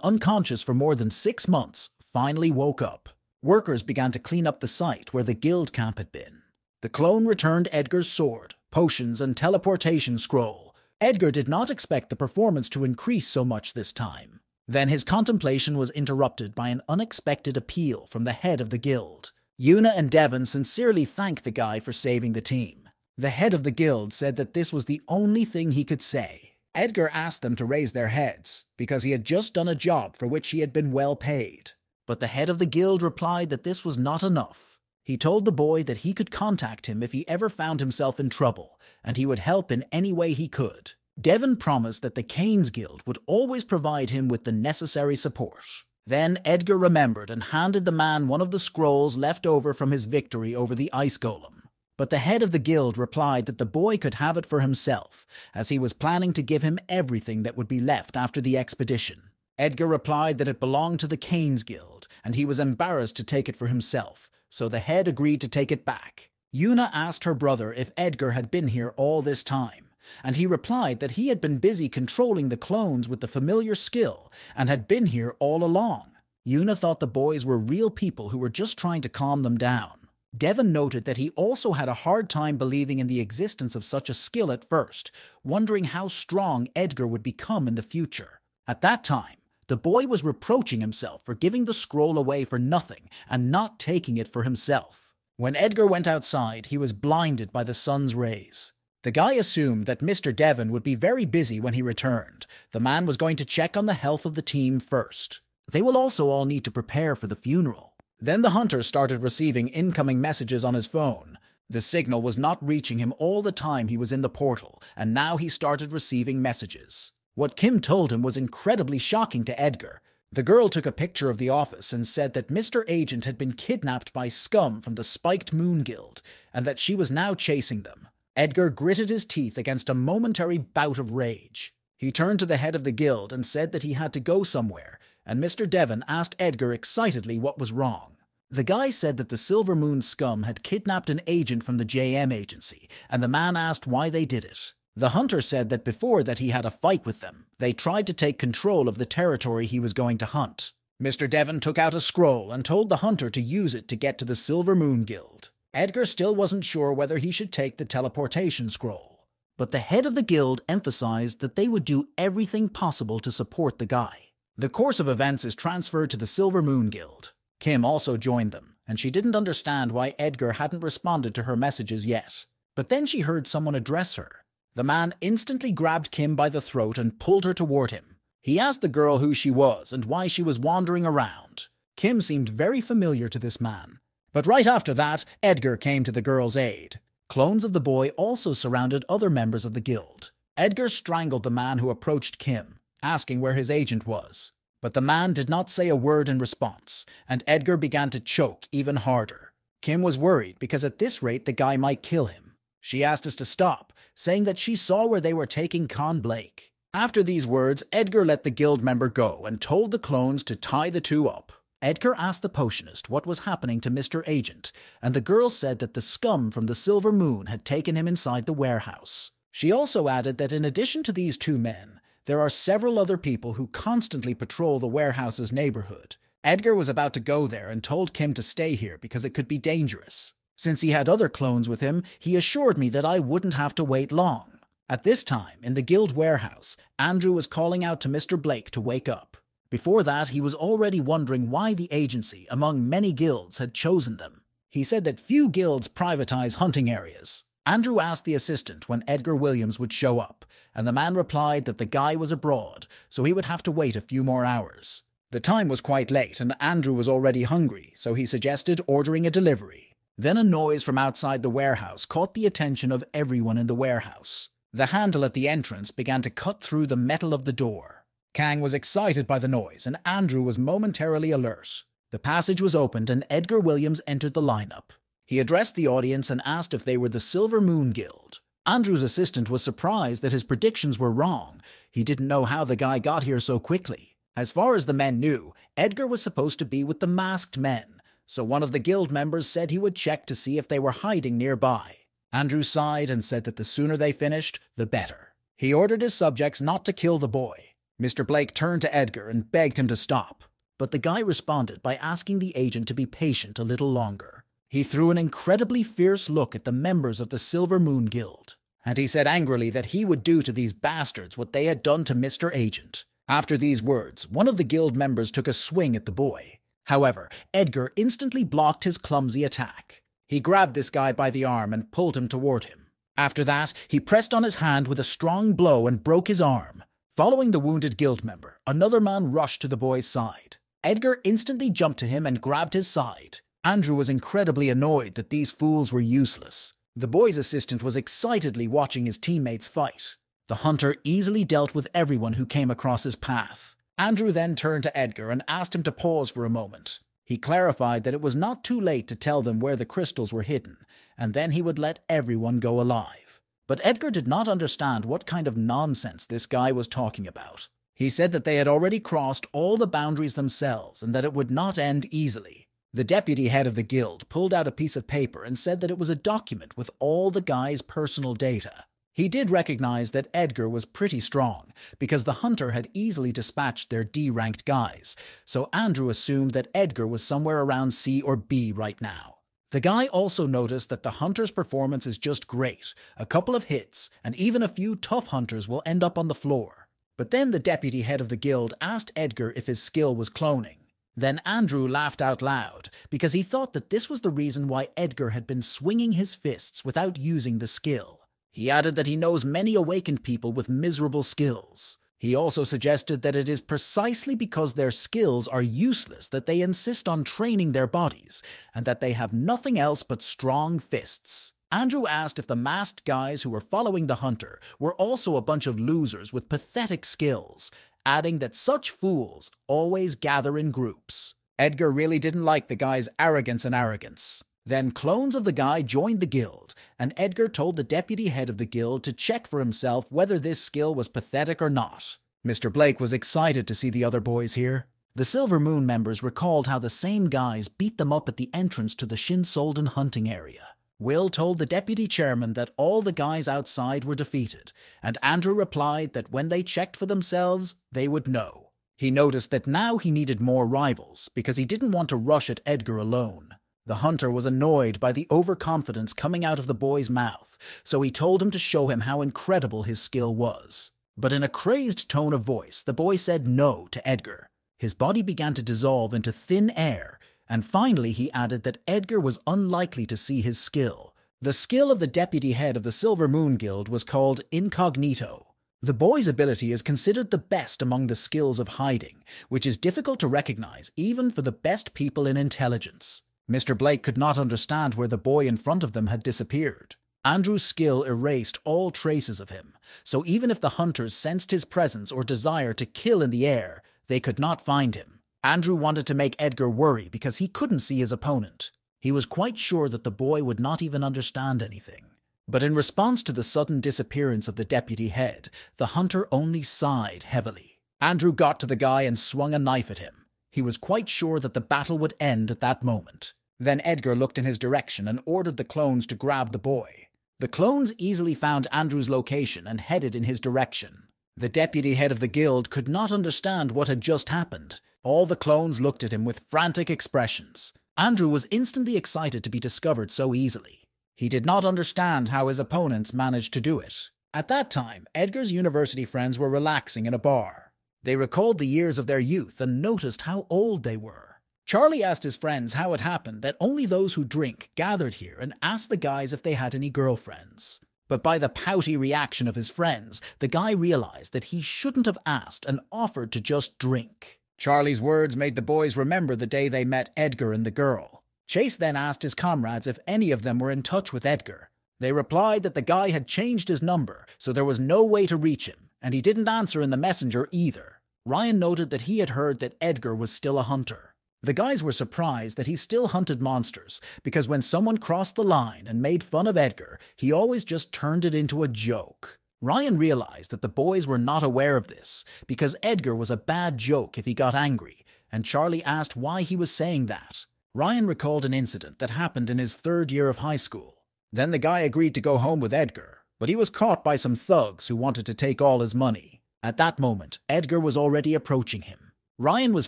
unconscious for more than 6 months, finally woke up. Workers began to clean up the site where the guild camp had been. The clone returned Edgar's sword, potions, and teleportation scroll. Edgar did not expect the performance to increase so much this time. Then his contemplation was interrupted by an unexpected appeal from the head of the guild. Yuna and Devon sincerely thanked the guy for saving the team. The head of the guild said that this was the only thing he could say. Edgar asked them to raise their heads, because he had just done a job for which he had been well paid. But the head of the guild replied that this was not enough. He told the boy that he could contact him if he ever found himself in trouble, and he would help in any way he could. Devon promised that the Cain's Guild would always provide him with the necessary support. Then Edgar remembered and handed the man one of the scrolls left over from his victory over the ice golem. But the head of the guild replied that the boy could have it for himself, as he was planning to give him everything that would be left after the expedition. Edgar replied that it belonged to the Cain's Guild, and he was embarrassed to take it for himself, so the head agreed to take it back. Yuna asked her brother if Edgar had been here all this time, and he replied that he had been busy controlling the clones with the familiar skill and had been here all along. Yuna thought the boys were real people who were just trying to calm them down. Devon noted that he also had a hard time believing in the existence of such a skill at first, wondering how strong Edgar would become in the future. At that time, the boy was reproaching himself for giving the scroll away for nothing and not taking it for himself. When Edgar went outside, he was blinded by the sun's rays. The guy assumed that Mr. Devon would be very busy when he returned. The man was going to check on the health of the team first. They will also all need to prepare for the funeral. Then the hunter started receiving incoming messages on his phone. The signal was not reaching him all the time he was in the portal, and now he started receiving messages. What Kim told him was incredibly shocking to Edgar. The girl took a picture of the office and said that Mr. Agent had been kidnapped by scum from the Spiked Moon Guild, and that she was now chasing them. Edgar gritted his teeth against a momentary bout of rage. He turned to the head of the guild and said that he had to go somewhere, and Mr. Devon asked Edgar excitedly what was wrong. The guy said that the Silver Moon scum had kidnapped an agent from the JM agency, and the man asked why they did it. The hunter said that before that he had a fight with them. They tried to take control of the territory he was going to hunt. Mr. Devon took out a scroll and told the hunter to use it to get to the Silver Moon Guild. Edgar still wasn't sure whether he should take the teleportation scroll, but the head of the guild emphasized that they would do everything possible to support the guy. The course of events is transferred to the Silver Moon Guild. Kim also joined them, and she didn't understand why Edgar hadn't responded to her messages yet. But then she heard someone address her. The man instantly grabbed Kim by the throat and pulled her toward him. He asked the girl who she was and why she was wandering around. Kim seemed very familiar to this man. But right after that, Edgar came to the girl's aid. Clones of the boy also surrounded other members of the guild. Edgar strangled the man who approached Kim, asking where his agent was. But the man did not say a word in response, and Edgar began to choke even harder. Kim was worried because at this rate the guy might kill him. She asked us to stop, saying that she saw where they were taking Con Blake. After these words, Edgar let the guild member go and told the clones to tie the two up. Edgar asked the potionist what was happening to Mr. Agent, and the girl said that the scum from the Silver Moon had taken him inside the warehouse. She also added that in addition to these two men, there are several other people who constantly patrol the warehouse's neighborhood. Edgar was about to go there and told Kim to stay here because it could be dangerous. Since he had other clones with him, he assured me that I wouldn't have to wait long. At this time, in the guild warehouse, Andrew was calling out to Mr. Blake to wake up. Before that, he was already wondering why the agency, among many guilds, had chosen them. He said that few guilds privatize hunting areas. Andrew asked the assistant when Edgar Williams would show up, and the man replied that the guy was abroad, so he would have to wait a few more hours. The time was quite late, and Andrew was already hungry, so he suggested ordering a delivery. Then a noise from outside the warehouse caught the attention of everyone in the warehouse. The handle at the entrance began to cut through the metal of the door. Kang was excited by the noise, and Andrew was momentarily alert. The passage was opened, and Edgar Williams entered the lineup. He addressed the audience and asked if they were the Silver Moon Guild. Andrew's assistant was surprised that his predictions were wrong. He didn't know how the guy got here so quickly. As far as the men knew, Edgar was supposed to be with the masked men, so one of the guild members said he would check to see if they were hiding nearby. Andrew sighed and said that the sooner they finished, the better. He ordered his subjects not to kill the boy. Mr. Blake turned to Edgar and begged him to stop, but the guy responded by asking the agent to be patient a little longer. He threw an incredibly fierce look at the members of the Silver Moon Guild, and he said angrily that he would do to these bastards what they had done to Mr. Agent. After these words, one of the guild members took a swing at the boy. However, Edgar instantly blocked his clumsy attack. He grabbed this guy by the arm and pulled him toward him. After that, he pressed on his hand with a strong blow and broke his arm. Following the wounded guild member, another man rushed to the boy's side. Edgar instantly jumped to him and grabbed his side. Andrew was incredibly annoyed that these fools were useless. The boy's assistant was excitedly watching his teammates fight. The hunter easily dealt with everyone who came across his path. Andrew then turned to Edgar and asked him to pause for a moment. He clarified that it was not too late to tell them where the crystals were hidden, and then he would let everyone go alive. But Edgar did not understand what kind of nonsense this guy was talking about. He said that they had already crossed all the boundaries themselves and that it would not end easily. The deputy head of the guild pulled out a piece of paper and said that it was a document with all the guy's personal data. He did recognize that Edgar was pretty strong, because the hunter had easily dispatched their D-ranked guys, so Andrew assumed that Edgar was somewhere around C or B right now. The guy also noticed that the hunter's performance is just great. A couple of hits, and even a few tough hunters will end up on the floor. But then the deputy head of the guild asked Edgar if his skill was cloning. Then Andrew laughed out loud, because he thought that this was the reason why Edgar had been swinging his fists without using the skill. He added that he knows many awakened people with miserable skills. He also suggested that it is precisely because their skills are useless that they insist on training their bodies, and that they have nothing else but strong fists. Andrew asked if the masked guys who were following the hunter were also a bunch of losers with pathetic skills, adding that such fools always gather in groups. Edgar really didn't like the guy's arrogance. Then clones of the guy joined the guild, and Edgar told the deputy head of the guild to check for himself whether this skill was pathetic or not. Mr. Blake was excited to see the other boys here. The Silver Moon members recalled how the same guys beat them up at the entrance to the Shinsolden hunting area. Will told the deputy chairman that all the guys outside were defeated, and Andrew replied that when they checked for themselves, they would know. He noticed that now he needed more rivals, because he didn't want to rush at Edgar alone. The hunter was annoyed by the overconfidence coming out of the boy's mouth, so he told him to show him how incredible his skill was. But in a crazed tone of voice, the boy said no to Edgar. His body began to dissolve into thin air, and finally he added that Edgar was unlikely to see his skill. The skill of the deputy head of the Silver Moon Guild was called Incognito. The boy's ability is considered the best among the skills of hiding, which is difficult to recognize even for the best people in intelligence. Mr. Blake could not understand where the boy in front of them had disappeared. Andrew's skill erased all traces of him, so even if the hunters sensed his presence or desire to kill in the air, they could not find him. Andrew wanted to make Edgar worry because he couldn't see his opponent. He was quite sure that the boy would not even understand anything. But in response to the sudden disappearance of the deputy head, the hunter only sighed heavily. Andrew got to the guy and swung a knife at him. He was quite sure that the battle would end at that moment. Then Edgar looked in his direction and ordered the clones to grab the boy. The clones easily found Andrew's location and headed in his direction. The deputy head of the guild could not understand what had just happened. All the clones looked at him with frantic expressions. Andrew was instantly excited to be discovered so easily. He did not understand how his opponents managed to do it. At that time, Edgar's university friends were relaxing in a bar. They recalled the years of their youth and noticed how old they were. Charlie asked his friends how it happened that only those who drink gathered here and asked the guys if they had any girlfriends. But by the pouty reaction of his friends, the guy realized that he shouldn't have asked and offered to just drink. Charlie's words made the boys remember the day they met Edgar and the girl. Chase then asked his comrades if any of them were in touch with Edgar. They replied that the guy had changed his number, so there was no way to reach him, and he didn't answer in the messenger either. Ryan noted that he had heard that Edgar was still a hunter. The guys were surprised that he still hunted monsters, because when someone crossed the line and made fun of Edgar, he always just turned it into a joke. Ryan realized that the boys were not aware of this, because Edgar was a bad joke if he got angry, and Charlie asked why he was saying that. Ryan recalled an incident that happened in his 3rd year of high school. Then the guy agreed to go home with Edgar, but he was caught by some thugs who wanted to take all his money. At that moment, Edgar was already approaching him. Ryan was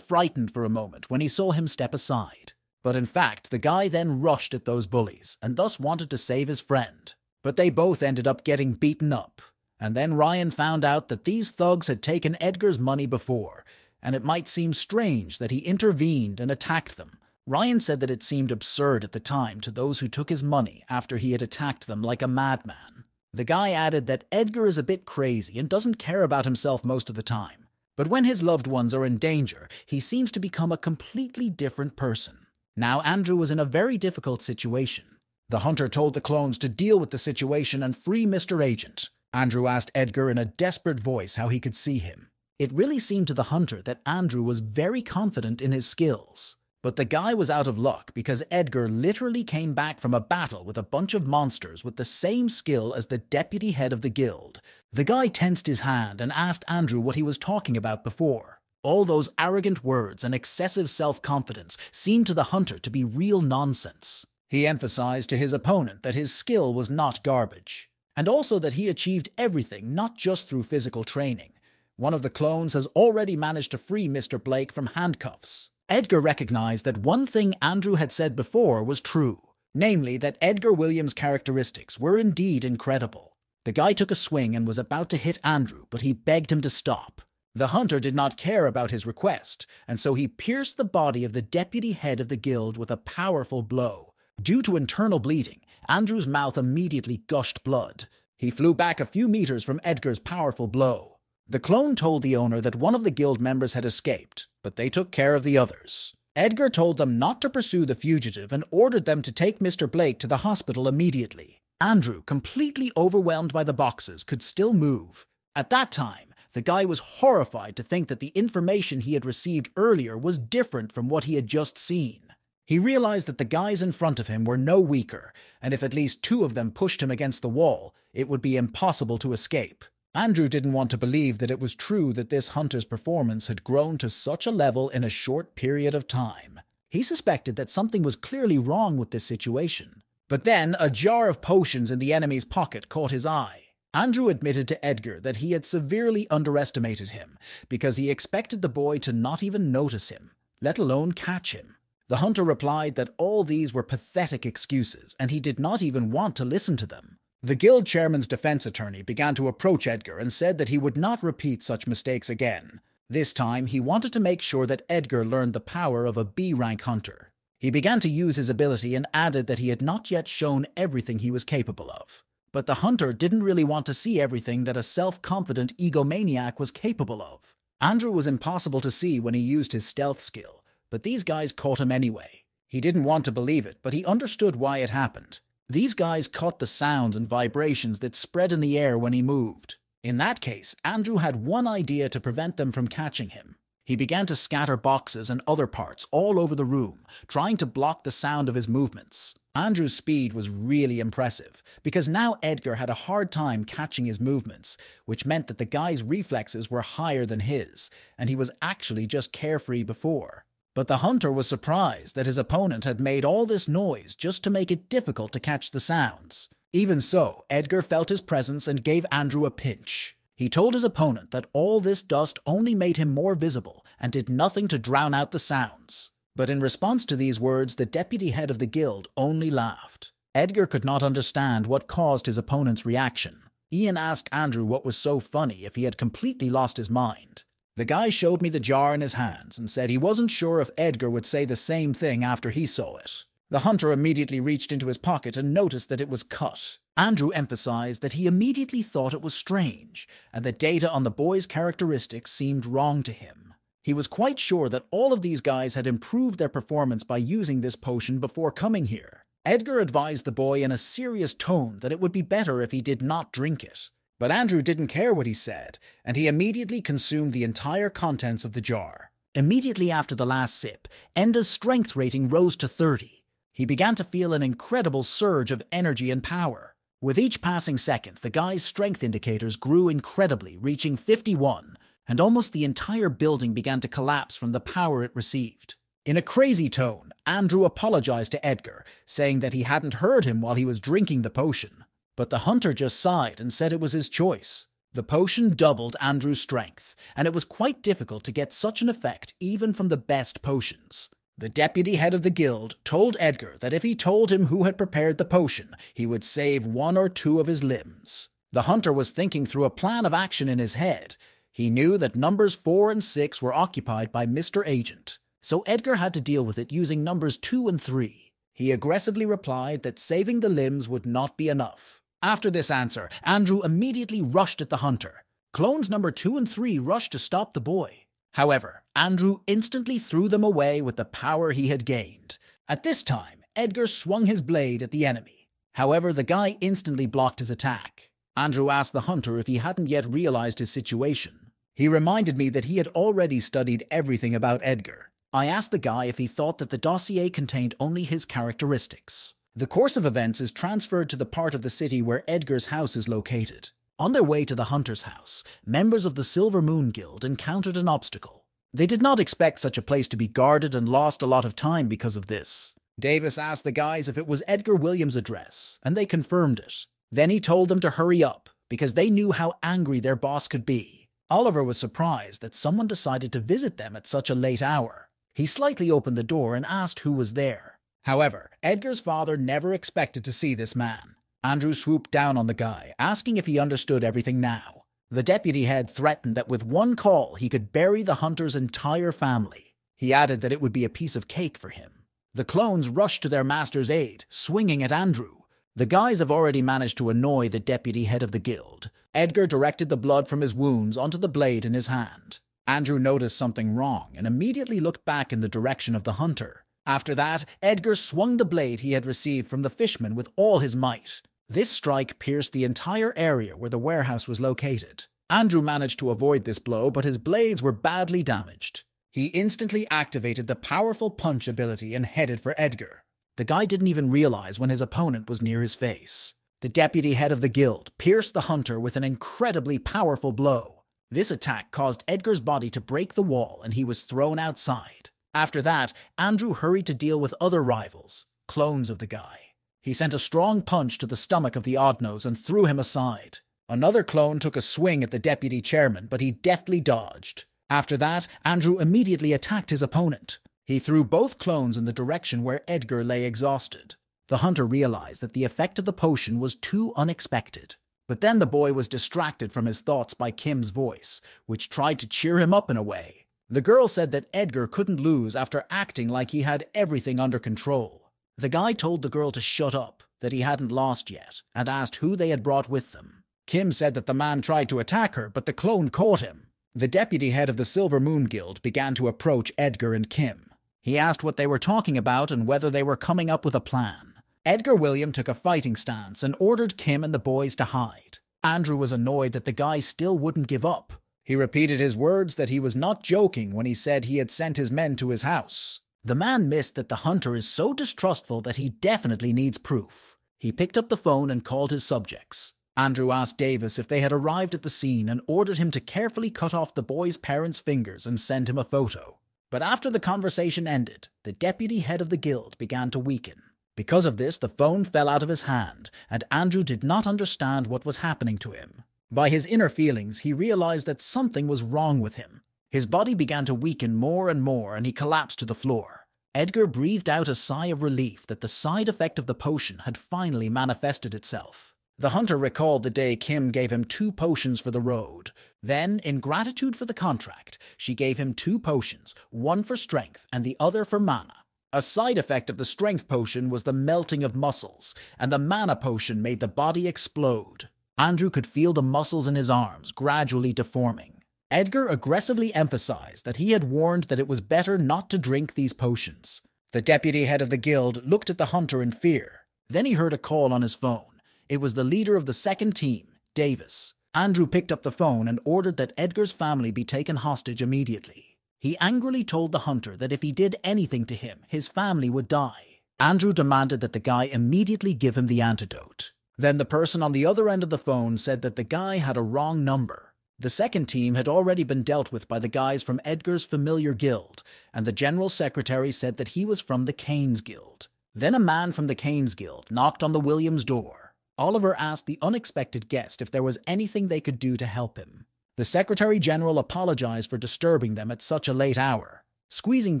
frightened for a moment when he saw him step aside. But in fact, the guy then rushed at those bullies, and thus wanted to save his friend. But they both ended up getting beaten up. And then Ryan found out that these thugs had taken Edgar's money before, and it might seem strange that he intervened and attacked them. Ryan said that it seemed absurd at the time to those who took his money after he had attacked them like a madman. The guy added that Edgar is a bit crazy and doesn't care about himself most of the time. But when his loved ones are in danger, he seems to become a completely different person. Now Andrew was in a very difficult situation. The hunter told the clones to deal with the situation and free Mr. Agent. Andrew asked Edgar in a desperate voice how he could see him. It really seemed to the hunter that Andrew was very confident in his skills. But the guy was out of luck because Edgar literally came back from a battle with a bunch of monsters with the same skill as the deputy head of the guild. The guy tensed his hand and asked Andrew what he was talking about before. All those arrogant words and excessive self-confidence seemed to the hunter to be real nonsense. He emphasized to his opponent that his skill was not garbage, and also that he achieved everything not just through physical training. One of the clones has already managed to free Mr. Blake from handcuffs. Edgar recognized that one thing Andrew had said before was true, namely that Edgar Williams' characteristics were indeed incredible. The guy took a swing and was about to hit Andrew, but he begged him to stop. The hunter did not care about his request, and so he pierced the body of the deputy head of the guild with a powerful blow. Due to internal bleeding, Andrew's mouth immediately gushed blood. He flew back a few meters from Edgar's powerful blow. The clone told the owner that one of the guild members had escaped, but they took care of the others. Edgar told them not to pursue the fugitive and ordered them to take Mr. Blake to the hospital immediately. Andrew, completely overwhelmed by the boxes, could still move. At that time, the guy was horrified to think that the information he had received earlier was different from what he had just seen. He realized that the guys in front of him were no weaker, and if at least 2 of them pushed him against the wall, it would be impossible to escape. Andrew didn't want to believe that it was true that this hunter's performance had grown to such a level in a short period of time. He suspected that something was clearly wrong with this situation. But then a jar of potions in the enemy's pocket caught his eye. Andrew admitted to Edgar that he had severely underestimated him because he expected the boy to not even notice him, let alone catch him. The hunter replied that all these were pathetic excuses and he did not even want to listen to them. The guild chairman's defense attorney began to approach Edgar and said that he would not repeat such mistakes again. This time, he wanted to make sure that Edgar learned the power of a B-rank hunter. He began to use his ability and added that he had not yet shown everything he was capable of. But the hunter didn't really want to see everything that a self-confident egomaniac was capable of. Andrew was impossible to see when he used his stealth skill, but these guys caught him anyway. He didn't want to believe it, but he understood why it happened. These guys caught the sounds and vibrations that spread in the air when he moved. In that case, Andrew had one idea to prevent them from catching him. He began to scatter boxes and other parts all over the room, trying to block the sound of his movements. Andrew's speed was really impressive, because now Edgar had a hard time catching his movements, which meant that the guy's reflexes were higher than his, and he was actually just carefree before. But the hunter was surprised that his opponent had made all this noise just to make it difficult to catch the sounds. Even so, Edgar felt his presence and gave Andrew a pinch. He told his opponent that all this dust only made him more visible and did nothing to drown out the sounds. But in response to these words, the deputy head of the guild only laughed. Edgar could not understand what caused his opponent's reaction. Ian asked Andrew what was so funny if he had completely lost his mind. The guy showed me the jar in his hands and said he wasn't sure if Edgar would say the same thing after he saw it. The hunter immediately reached into his pocket and noticed that it was cut. Andrew emphasized that he immediately thought it was strange, and the data on the boy's characteristics seemed wrong to him. He was quite sure that all of these guys had improved their performance by using this potion before coming here. Edgar advised the boy in a serious tone that it would be better if he did not drink it. But Andrew didn't care what he said, and he immediately consumed the entire contents of the jar. Immediately after the last sip, Enda's strength rating rose to 30. He began to feel an incredible surge of energy and power. With each passing second, the guy's strength indicators grew incredibly, reaching 51, and almost the entire building began to collapse from the power it received. In a crazy tone, Andrew apologized to Edgar, saying that he hadn't heard him while he was drinking the potion. But the hunter just sighed and said it was his choice. The potion doubled Andrew's strength, and it was quite difficult to get such an effect even from the best potions. The deputy head of the guild told Edgar that if he told him who had prepared the potion, he would save 1 or 2 of his limbs. The hunter was thinking through a plan of action in his head. He knew that numbers 4 and 6 were occupied by Mr. Agent, so Edgar had to deal with it using numbers 2 and 3. He aggressively replied that saving the limbs would not be enough. After this answer, Andrew immediately rushed at the hunter. Clones number 2 and 3 rushed to stop the boy. However, Andrew instantly threw them away with the power he had gained. At this time, Edgar swung his blade at the enemy. However, the guy instantly blocked his attack. Andrew asked the hunter if he hadn't yet realized his situation. He reminded me that he had already studied everything about Edgar. I asked the guy if he thought that the dossier contained only his characteristics. The course of events is transferred to the part of the city where Edgar's house is located. On their way to the hunter's house, members of the Silver Moon Guild encountered an obstacle. They did not expect such a place to be guarded and lost a lot of time because of this. Davis asked the guys if it was Edgar Williams' address, and they confirmed it. Then he told them to hurry up, because they knew how angry their boss could be. Oliver was surprised that someone decided to visit them at such a late hour. He slightly opened the door and asked who was there. However, Edgar's father never expected to see this man. Andrew swooped down on the guy, asking if he understood everything now. The deputy head threatened that with one call he could bury the hunter's entire family. He added that it would be a piece of cake for him. The clones rushed to their master's aid, swinging at Andrew. The guys have already managed to annoy the deputy head of the guild. Edgar directed the blood from his wounds onto the blade in his hand. Andrew noticed something wrong and immediately looked back in the direction of the hunter. After that, Edgar swung the blade he had received from the fishman with all his might. This strike pierced the entire area where the warehouse was located. Andrew managed to avoid this blow, but his blades were badly damaged. He instantly activated the powerful punch ability and headed for Edgar. The guy didn't even realize when his opponent was near his face. The deputy head of the guild pierced the hunter with an incredibly powerful blow. This attack caused Edgar's body to break the wall and he was thrown outside. After that, Andrew hurried to deal with other rivals, clones of the guy. He sent a strong punch to the stomach of the odd-nose and threw him aside. Another clone took a swing at the deputy chairman, but he deftly dodged. After that, Andrew immediately attacked his opponent. He threw both clones in the direction where Edgar lay exhausted. The hunter realized that the effect of the potion was too unexpected. But then the boy was distracted from his thoughts by Kim's voice, which tried to cheer him up in a way. The girl said that Edgar couldn't lose after acting like he had everything under control. The guy told the girl to shut up, that he hadn't lost yet, and asked who they had brought with them. Kim said that the man tried to attack her, but the clone caught him. The deputy head of the Silver Moon Guild began to approach Edgar and Kim. He asked what they were talking about and whether they were coming up with a plan. Edgar William took a fighting stance and ordered Kim and the boys to hide. Andrew was annoyed that the guy still wouldn't give up. He repeated his words that he was not joking when he said he had sent his men to his house. The man missed that the hunter is so distrustful that he definitely needs proof. He picked up the phone and called his subjects. Andrew asked Davis if they had arrived at the scene and ordered him to carefully cut off the boy's parents' fingers and send him a photo. But after the conversation ended, the deputy head of the guild began to weaken. Because of this, the phone fell out of his hand, and Andrew did not understand what was happening to him. By his inner feelings, he realized that something was wrong with him. His body began to weaken more and more, and he collapsed to the floor. Edgar breathed out a sigh of relief that the side effect of the potion had finally manifested itself. The hunter recalled the day Kim gave him 2 potions for the road. Then, in gratitude for the contract, she gave him 2 potions, one for strength and the other for mana. A side effect of the strength potion was the melting of muscles, and the mana potion made the body explode. Andrew could feel the muscles in his arms gradually deforming. Edgar aggressively emphasized that he had warned that it was better not to drink these potions. The deputy head of the guild looked at the hunter in fear. Then he heard a call on his phone. It was the leader of the second team, Davis. Andrew picked up the phone and ordered that Edgar's family be taken hostage immediately. He angrily told the hunter that if he did anything to him, his family would die. Andrew demanded that the guy immediately give him the antidote. Then the person on the other end of the phone said that the guy had a wrong number. The second team had already been dealt with by the guys from Edgar's familiar guild, and the general secretary said that he was from the Kane's Guild. Then a man from the Kane's Guild knocked on the Williams' door. Oliver asked the unexpected guest if there was anything they could do to help him. The Secretary General apologized for disturbing them at such a late hour. Squeezing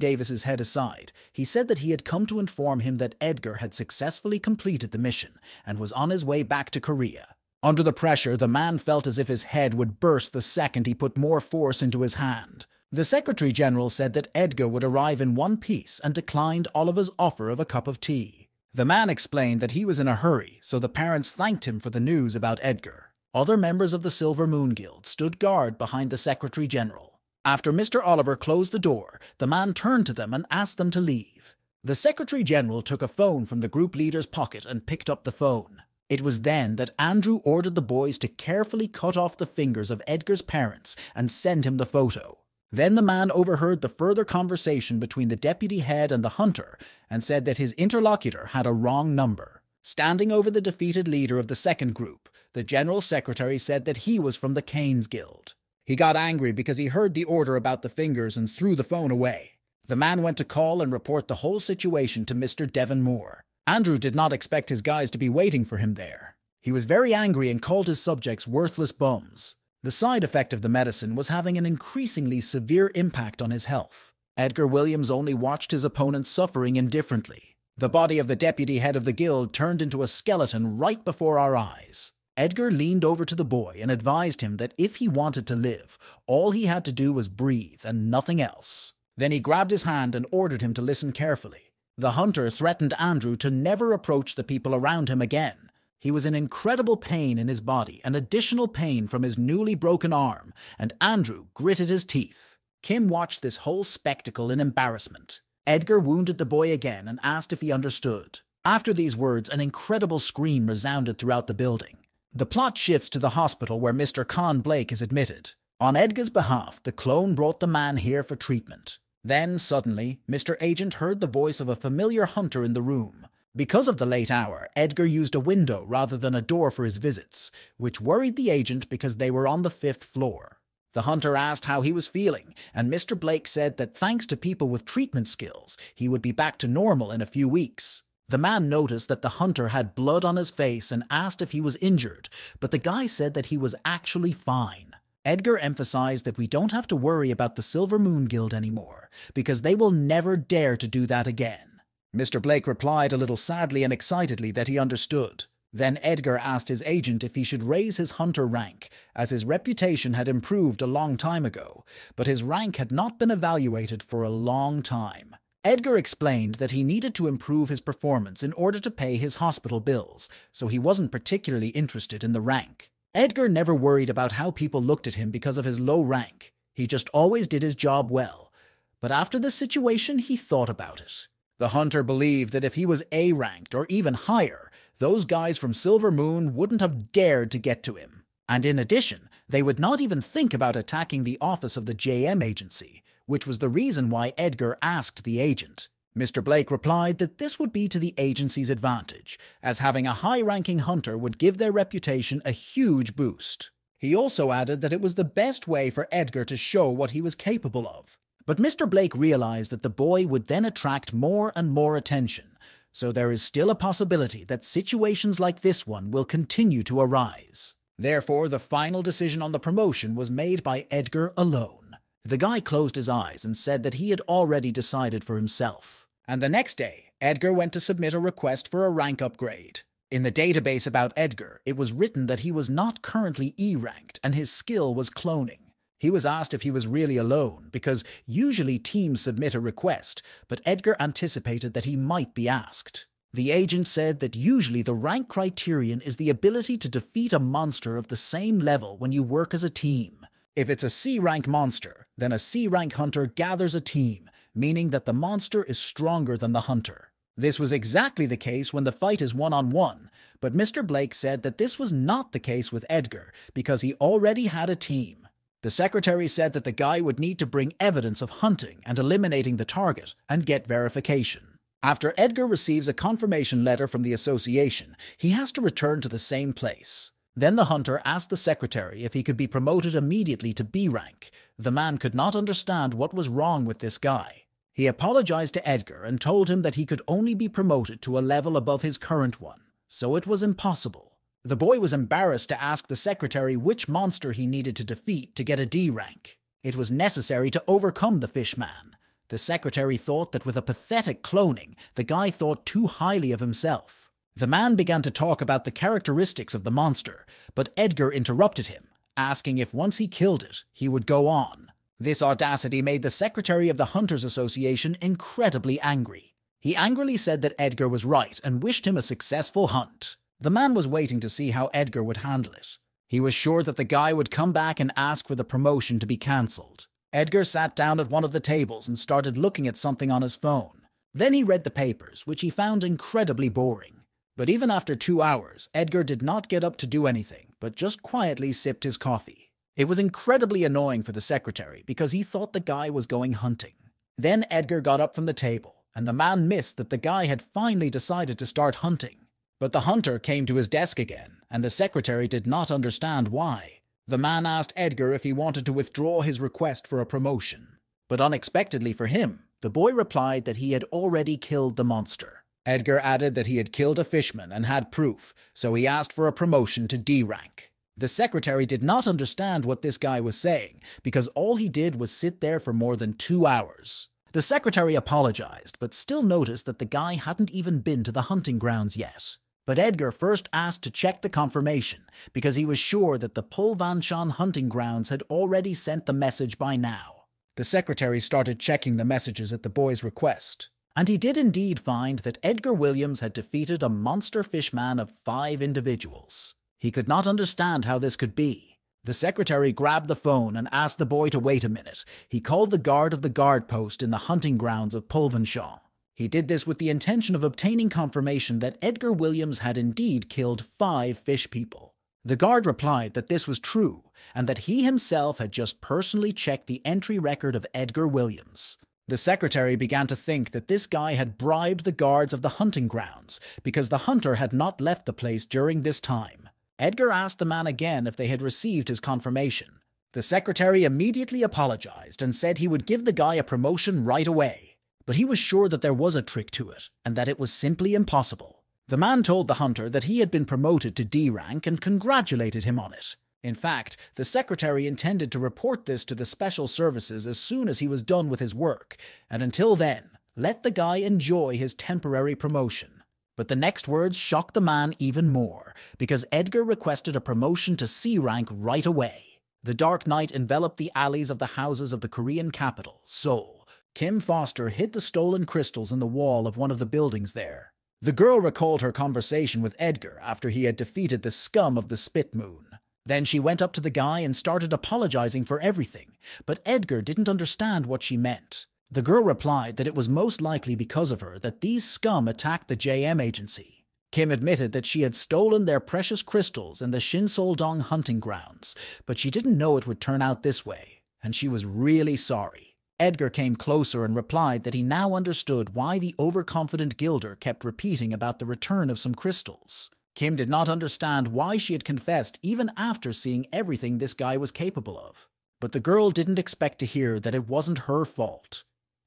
Davis's head aside, he said that he had come to inform him that Edgar had successfully completed the mission and was on his way back to Korea. Under the pressure, the man felt as if his head would burst the second he put more force into his hand. The Secretary General said that Edgar would arrive in one piece and declined Oliver's offer of a cup of tea. The man explained that he was in a hurry, so the parents thanked him for the news about Edgar. Other members of the Silver Moon Guild stood guard behind the Secretary General. After Mr. Oliver closed the door, the man turned to them and asked them to leave. The Secretary General took a phone from the group leader's pocket and picked up the phone. It was then that Andrew ordered the boys to carefully cut off the fingers of Edgar's parents and send him the photo. Then the man overheard the further conversation between the deputy head and the hunter and said that his interlocutor had a wrong number. Standing over the defeated leader of the second group, the general secretary said that he was from the Kane's Guild. He got angry because he heard the order about the fingers and threw the phone away. The man went to call and report the whole situation to Mr. Devon Moore. Andrew did not expect his guys to be waiting for him there. He was very angry and called his subjects worthless bums. The side effect of the medicine was having an increasingly severe impact on his health. Edgar Williams only watched his opponent suffering indifferently. The body of the deputy head of the guild turned into a skeleton right before our eyes. Edgar leaned over to the boy and advised him that if he wanted to live, all he had to do was breathe and nothing else. Then he grabbed his hand and ordered him to listen carefully. The hunter threatened Andrew to never approach the people around him again. He was in incredible pain in his body and additional pain from his newly broken arm, and Andrew gritted his teeth. Kim watched this whole spectacle in embarrassment. Edgar wounded the boy again and asked if he understood. After these words, an incredible scream resounded throughout the building. The plot shifts to the hospital where Mr. Con Blake is admitted. On Edgar's behalf, the clone brought the man here for treatment. Then, suddenly, Mr. Agent heard the voice of a familiar hunter in the room. Because of the late hour, Edgar used a window rather than a door for his visits, which worried the agent because they were on the 5th floor. The hunter asked how he was feeling, and Mr. Blake said that thanks to people with treatment skills, he would be back to normal in a few weeks. The man noticed that the hunter had blood on his face and asked if he was injured, but the guy said that he was actually fine. Edgar emphasized that we don't have to worry about the Silver Moon Guild anymore, because they will never dare to do that again. Mr. Blake replied a little sadly and excitedly that he understood. Then Edgar asked his agent if he should raise his hunter rank, as his reputation had improved a long time ago, but his rank had not been evaluated for a long time. Edgar explained that he needed to improve his performance in order to pay his hospital bills, so he wasn't particularly interested in the rank. Edgar never worried about how people looked at him because of his low rank. He just always did his job well. But after the situation, he thought about it. The hunter believed that if he was A-ranked or even higher, those guys from Silver Moon wouldn't have dared to get to him. And in addition, they would not even think about attacking the office of the JM agency, which was the reason why Edgar asked the agent. Mr. Blake replied that this would be to the agency's advantage, as having a high-ranking hunter would give their reputation a huge boost. He also added that it was the best way for Edgar to show what he was capable of. But Mr. Blake realized that the boy would then attract more and more attention, so there is still a possibility that situations like this one will continue to arise. Therefore, the final decision on the promotion was made by Edgar alone. The guy closed his eyes and said that he had already decided for himself. And the next day, Edgar went to submit a request for a rank upgrade. In the database about Edgar, it was written that he was not currently E-ranked and his skill was cloning. He was asked if he was really alone, because usually teams submit a request, but Edgar anticipated that he might be asked. The agent said that usually the rank criterion is the ability to defeat a monster of the same level when you work as a team. If it's a C-rank monster, then a C-rank hunter gathers a team, meaning that the monster is stronger than the hunter. This was exactly the case when the fight is one-on-one, but Mr. Blake said that this was not the case with Edgar, because he already had a team. The secretary said that the guy would need to bring evidence of hunting and eliminating the target and get verification. After Edgar receives a confirmation letter from the association, he has to return to the same place. Then the hunter asked the secretary if he could be promoted immediately to B rank. The man could not understand what was wrong with this guy. He apologized to Edgar and told him that he could only be promoted to a level above his current one, so it was impossible. The boy was embarrassed to ask the secretary which monster he needed to defeat to get a D rank. It was necessary to overcome the fishman. The secretary thought that with a pathetic cloning, the guy thought too highly of himself. The man began to talk about the characteristics of the monster, but Edgar interrupted him, asking if once he killed it, he would go on. This audacity made the secretary of the Hunters Association incredibly angry. He angrily said that Edgar was right and wished him a successful hunt. The man was waiting to see how Edgar would handle it. He was sure that the guy would come back and ask for the promotion to be cancelled. Edgar sat down at one of the tables and started looking at something on his phone. Then he read the papers, which he found incredibly boring. But even after 2 hours, Edgar did not get up to do anything, but just quietly sipped his coffee. It was incredibly annoying for the secretary because he thought the guy was going hunting. Then Edgar got up from the table, and the man missed that the guy had finally decided to start hunting. But the hunter came to his desk again, and the secretary did not understand why. The man asked Edgar if he wanted to withdraw his request for a promotion. But unexpectedly for him, the boy replied that he had already killed the monster. Edgar added that he had killed a fishman and had proof, so he asked for a promotion to D rank. The secretary did not understand what this guy was saying, because all he did was sit there for more than 2 hours. The secretary apologized, but still noticed that the guy hadn't even been to the hunting grounds yet. But Edgar first asked to check the confirmation, because he was sure that the Pulvanshan hunting grounds had already sent the message by now. The secretary started checking the messages at the boy's request, and he did indeed find that Edgar Williams had defeated a monster fishman of 5 individuals. He could not understand how this could be. The secretary grabbed the phone and asked the boy to wait a minute. He called the guard of the guard post in the hunting grounds of Pulvanshan. He did this with the intention of obtaining confirmation that Edgar Williams had indeed killed 5 fish people. The guard replied that this was true, and that he himself had just personally checked the entry record of Edgar Williams. The secretary began to think that this guy had bribed the guards of the hunting grounds because the hunter had not left the place during this time. Edgar asked the man again if they had received his confirmation. The secretary immediately apologized and said he would give the guy a promotion right away, but he was sure that there was a trick to it and that it was simply impossible. The man told the hunter that he had been promoted to D rank and congratulated him on it. In fact, the secretary intended to report this to the special services as soon as he was done with his work, and until then, let the guy enjoy his temporary promotion. But the next words shocked the man even more, because Edgar requested a promotion to C rank right away. The dark night enveloped the alleys of the houses of the Korean capital, Seoul. Kim Foster hid the stolen crystals in the wall of one of the buildings there. The girl recalled her conversation with Edgar after he had defeated the scum of the Spit Moon. Then she went up to the guy and started apologizing for everything, but Edgar didn't understand what she meant. The girl replied that it was most likely because of her that these scum attacked the JM agency. Kim admitted that she had stolen their precious crystals in the Shinseoldong hunting grounds, but she didn't know it would turn out this way, and she was really sorry. Edgar came closer and replied that he now understood why the overconfident Gilder kept repeating about the return of some crystals. Kim did not understand why she had confessed even after seeing everything this guy was capable of. But the girl didn't expect to hear that it wasn't her fault.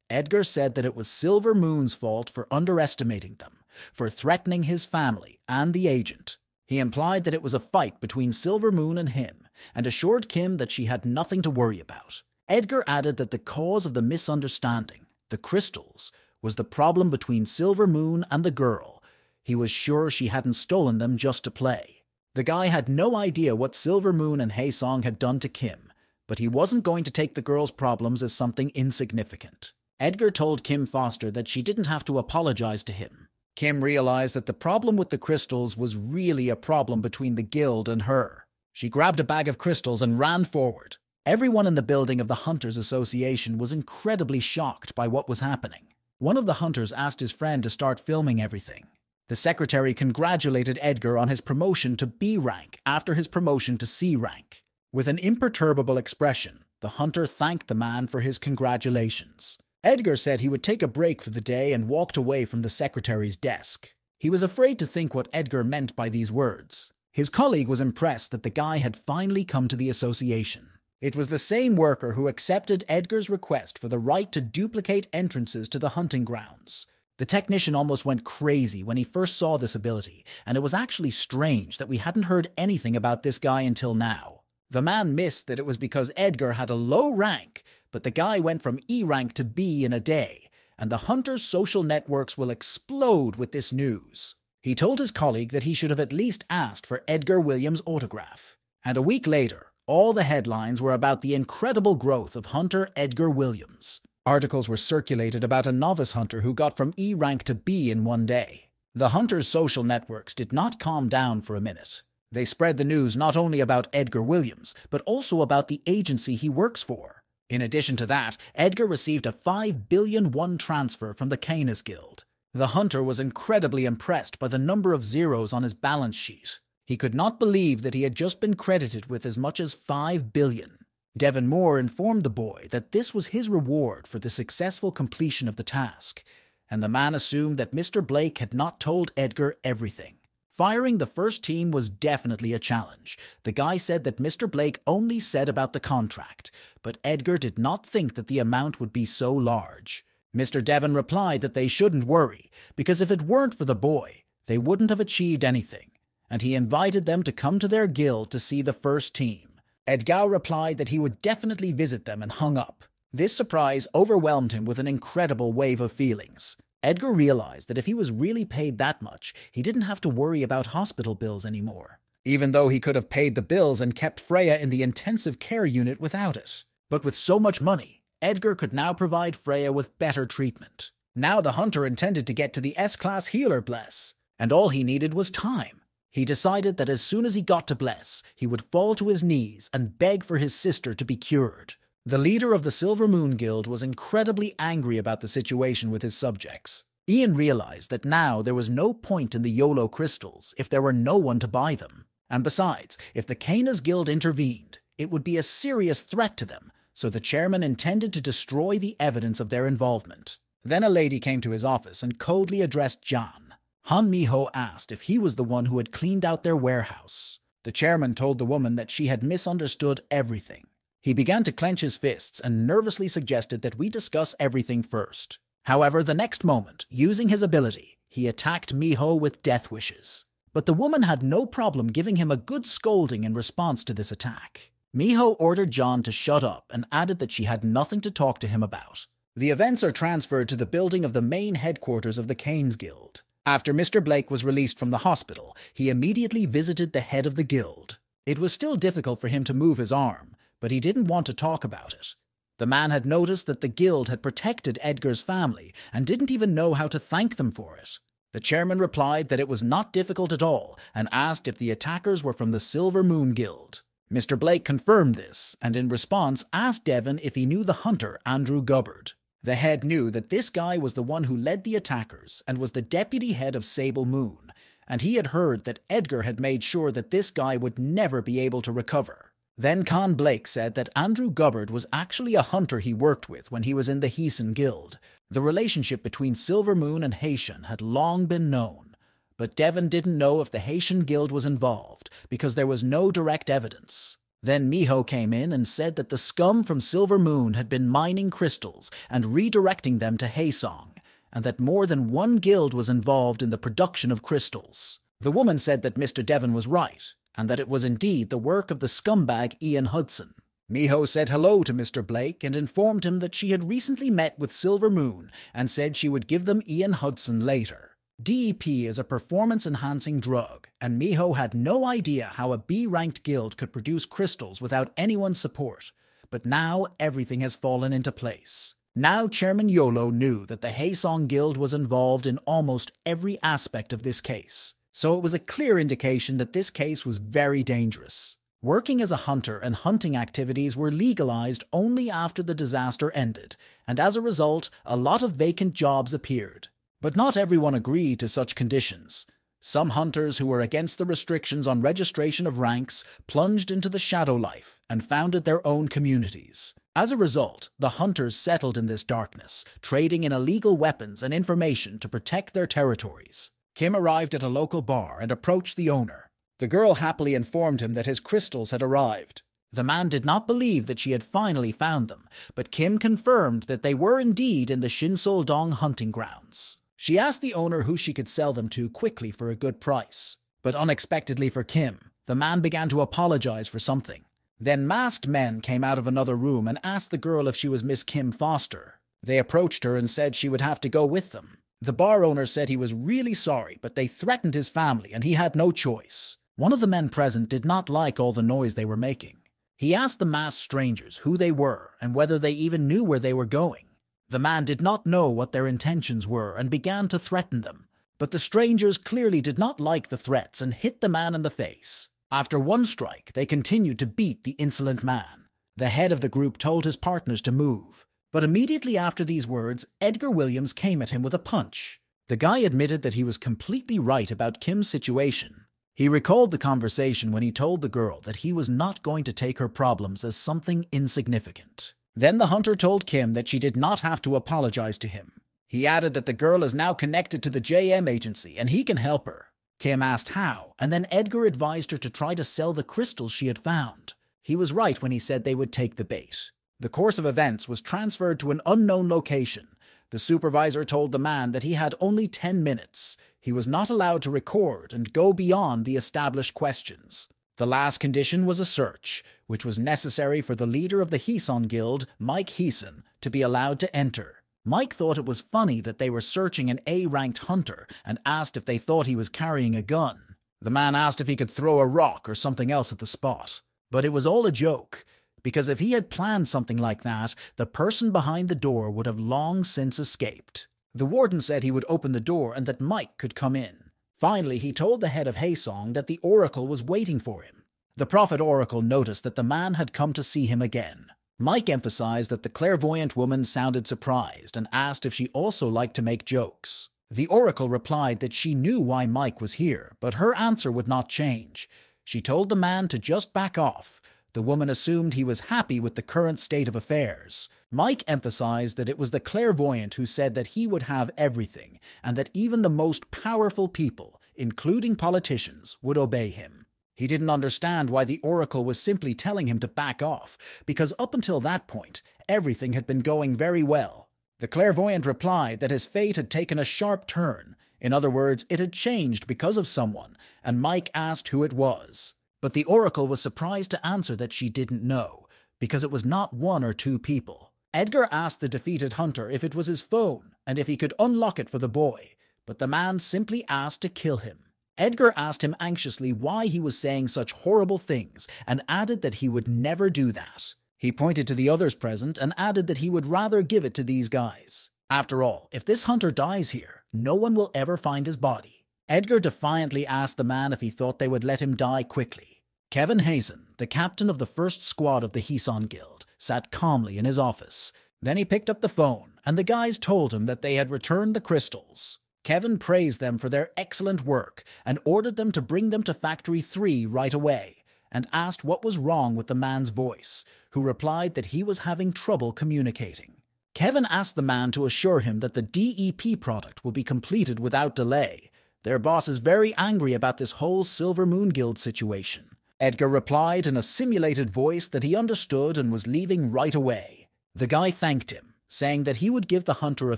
Edgar said that it was Silver Moon's fault for underestimating them, for threatening his family and the agent. He implied that it was a fight between Silver Moon and him, and assured Kim that she had nothing to worry about. Edgar added that the cause of the misunderstanding, the crystals, was the problem between Silver Moon and the girl. He was sure she hadn't stolen them just to play. The guy had no idea what Silver Moon and Haesong had done to Kim, but he wasn't going to take the girl's problems as something insignificant. Edgar told Kim Foster that she didn't have to apologize to him. Kim realized that the problem with the crystals was really a problem between the guild and her. She grabbed a bag of crystals and ran forward. Everyone in the building of the Hunters Association was incredibly shocked by what was happening. One of the hunters asked his friend to start filming everything. The secretary congratulated Edgar on his promotion to B rank after his promotion to C rank. With an imperturbable expression, the hunter thanked the man for his congratulations. Edgar said he would take a break for the day and walked away from the secretary's desk. He was afraid to think what Edgar meant by these words. His colleague was impressed that the guy had finally come to the association. It was the same worker who accepted Edgar's request for the right to duplicate entrances to the hunting grounds. The technician almost went crazy when he first saw this ability, and it was actually strange that we hadn't heard anything about this guy until now. The man missed that it was because Edgar had a low rank, but the guy went from E rank to B in a day, and the hunter's social networks will explode with this news. He told his colleague that he should have at least asked for Edgar Williams' autograph. And a week later, all the headlines were about the incredible growth of Hunter Edgar Williams. Articles were circulated about a novice hunter who got from E rank to B in one day. The hunter's social networks did not calm down for a minute. They spread the news not only about Edgar Williams, but also about the agency he works for. In addition to that, Edgar received a 5 billion won transfer from the Canis Guild. The hunter was incredibly impressed by the number of zeros on his balance sheet. He could not believe that he had just been credited with as much as 5 billion. Devon Moore informed the boy that this was his reward for the successful completion of the task, and the man assumed that Mr. Blake had not told Edgar everything. Firing the first team was definitely a challenge. The guy said that Mr. Blake only said about the contract, but Edgar did not think that the amount would be so large. Mr. Devon replied that they shouldn't worry, because if it weren't for the boy, they wouldn't have achieved anything, and he invited them to come to their guild to see the first team. Edgar replied that he would definitely visit them and hung up. This surprise overwhelmed him with an incredible wave of feelings. Edgar realized that if he was really paid that much, he didn't have to worry about hospital bills anymore, even though he could have paid the bills and kept Freya in the intensive care unit without it. But with so much money, Edgar could now provide Freya with better treatment. Now the hunter intended to get to the S-Class healer Bless, and all he needed was time. He decided that as soon as he got to Bless, he would fall to his knees and beg for his sister to be cured. The leader of the Silver Moon Guild was incredibly angry about the situation with his subjects. Ian realized that now there was no point in the YOLO crystals if there were no one to buy them. And besides, if the Canis Guild intervened, it would be a serious threat to them, so the chairman intended to destroy the evidence of their involvement. Then a lady came to his office and coldly addressed John. Han Mi-ho asked if he was the one who had cleaned out their warehouse. The chairman told the woman that she had misunderstood everything. He began to clench his fists and nervously suggested that we discuss everything first. However, the next moment, using his ability, he attacked Mi-ho with death wishes. But the woman had no problem giving him a good scolding in response to this attack. Mi-ho ordered John to shut up and added that she had nothing to talk to him about. The events are transferred to the building of the main headquarters of the Canes Guild. After Mr. Blake was released from the hospital, he immediately visited the head of the guild. It was still difficult for him to move his arm, but he didn't want to talk about it. The man had noticed that the guild had protected Edgar's family and didn't even know how to thank them for it. The chairman replied that it was not difficult at all and asked if the attackers were from the Silver Moon Guild. Mr. Blake confirmed this and in response asked Devon if he knew the hunter Andrew Gubbard. The head knew that this guy was the one who led the attackers and was the deputy head of Sable Moon, and he had heard that Edgar had made sure that this guy would never be able to recover. Then Con Blake said that Andrew Gubbard was actually a hunter he worked with when he was in the Heeson Guild. The relationship between Silver Moon and Haitian had long been known, but Devon didn't know if the Haitian Guild was involved because there was no direct evidence. Then Mi-ho came in and said that the scum from Silver Moon had been mining crystals and redirecting them to Haesong, and that more than one guild was involved in the production of crystals. The woman said that Mr. Devon was right, and that it was indeed the work of the scumbag Ian Hudson. Mi-ho said hello to Mr. Blake and informed him that she had recently met with Silver Moon and said she would give them Ian Hudson later. DEP is a performance-enhancing drug, and Mi-ho had no idea how a B-ranked guild could produce crystals without anyone's support. But now everything has fallen into place. Now Chairman Yolo knew that the Haesong Guild was involved in almost every aspect of this case. So it was a clear indication that this case was very dangerous. Working as a hunter and hunting activities were legalized only after the disaster ended, and as a result, a lot of vacant jobs appeared. But not everyone agreed to such conditions. Some hunters who were against the restrictions on registration of ranks plunged into the shadow life and founded their own communities. As a result, the hunters settled in this darkness, trading in illegal weapons and information to protect their territories. Kim arrived at a local bar and approached the owner. The girl happily informed him that his crystals had arrived. The man did not believe that she had finally found them, but Kim confirmed that they were indeed in the Shinseol-dong hunting grounds. She asked the owner who she could sell them to quickly for a good price. But unexpectedly for Kim, the man began to apologize for something. Then masked men came out of another room and asked the girl if she was Miss Kim Foster. They approached her and said she would have to go with them. The bar owner said he was really sorry, but they threatened his family and he had no choice. One of the men present did not like all the noise they were making. He asked the masked strangers who they were and whether they even knew where they were going. The man did not know what their intentions were and began to threaten them, but the strangers clearly did not like the threats and hit the man in the face. After one strike, they continued to beat the insolent man. The head of the group told his partners to move, but immediately after these words, Edgar Williams came at him with a punch. The guy admitted that he was completely right about Kim's situation. He recalled the conversation when he told the girl that he was not going to take her problems as something insignificant. Then the hunter told Kim that she did not have to apologize to him. He added that the girl is now connected to the JM agency and he can help her. Kim asked how, and then Edgar advised her to try to sell the crystals she had found. He was right when he said they would take the bait. The course of events was transferred to an unknown location. The supervisor told the man that he had only 10 minutes. He was not allowed to record and go beyond the established questions. The last condition was a search, which was necessary for the leader of the Heeson Guild, Mike Heeson, to be allowed to enter. Mike thought it was funny that they were searching an A-ranked hunter and asked if they thought he was carrying a gun. The man asked if he could throw a rock or something else at the spot. But it was all a joke, because if he had planned something like that, the person behind the door would have long since escaped. The warden said he would open the door and that Mike could come in. Finally, he told the head of Haesong that the oracle was waiting for him. The prophet oracle noticed that the man had come to see him again. Mike emphasized that the clairvoyant woman sounded surprised and asked if she also liked to make jokes. The oracle replied that she knew why Mike was here, but her answer would not change. She told the man to just back off. The woman assumed he was happy with the current state of affairs. Mike emphasized that it was the clairvoyant who said that he would have everything, and that even the most powerful people, including politicians, would obey him. He didn't understand why the oracle was simply telling him to back off, because up until that point, everything had been going very well. The clairvoyant replied that his fate had taken a sharp turn. In other words, it had changed because of someone, and Mike asked who it was. But the oracle was surprised to answer that she didn't know, because it was not one or two people. Edgar asked the defeated hunter if it was his phone, and if he could unlock it for the boy, but the man simply asked to kill him. Edgar asked him anxiously why he was saying such horrible things, and added that he would never do that. He pointed to the others present and added that he would rather give it to these guys. After all, if this hunter dies here, no one will ever find his body. Edgar defiantly asked the man if he thought they would let him die quickly. Kevin Hazen, the captain of the first squad of the Heeson Guild, sat calmly in his office. Then he picked up the phone, and the guys told him that they had returned the crystals. Kevin praised them for their excellent work and ordered them to bring them to Factory 3 right away, and asked what was wrong with the man's voice, who replied that he was having trouble communicating. Kevin asked the man to assure him that the DEP product will be completed without delay. Their boss is very angry about this whole Silver Moon Guild situation. Edgar replied in a simulated voice that he understood and was leaving right away. The guy thanked him, saying that he would give the hunter a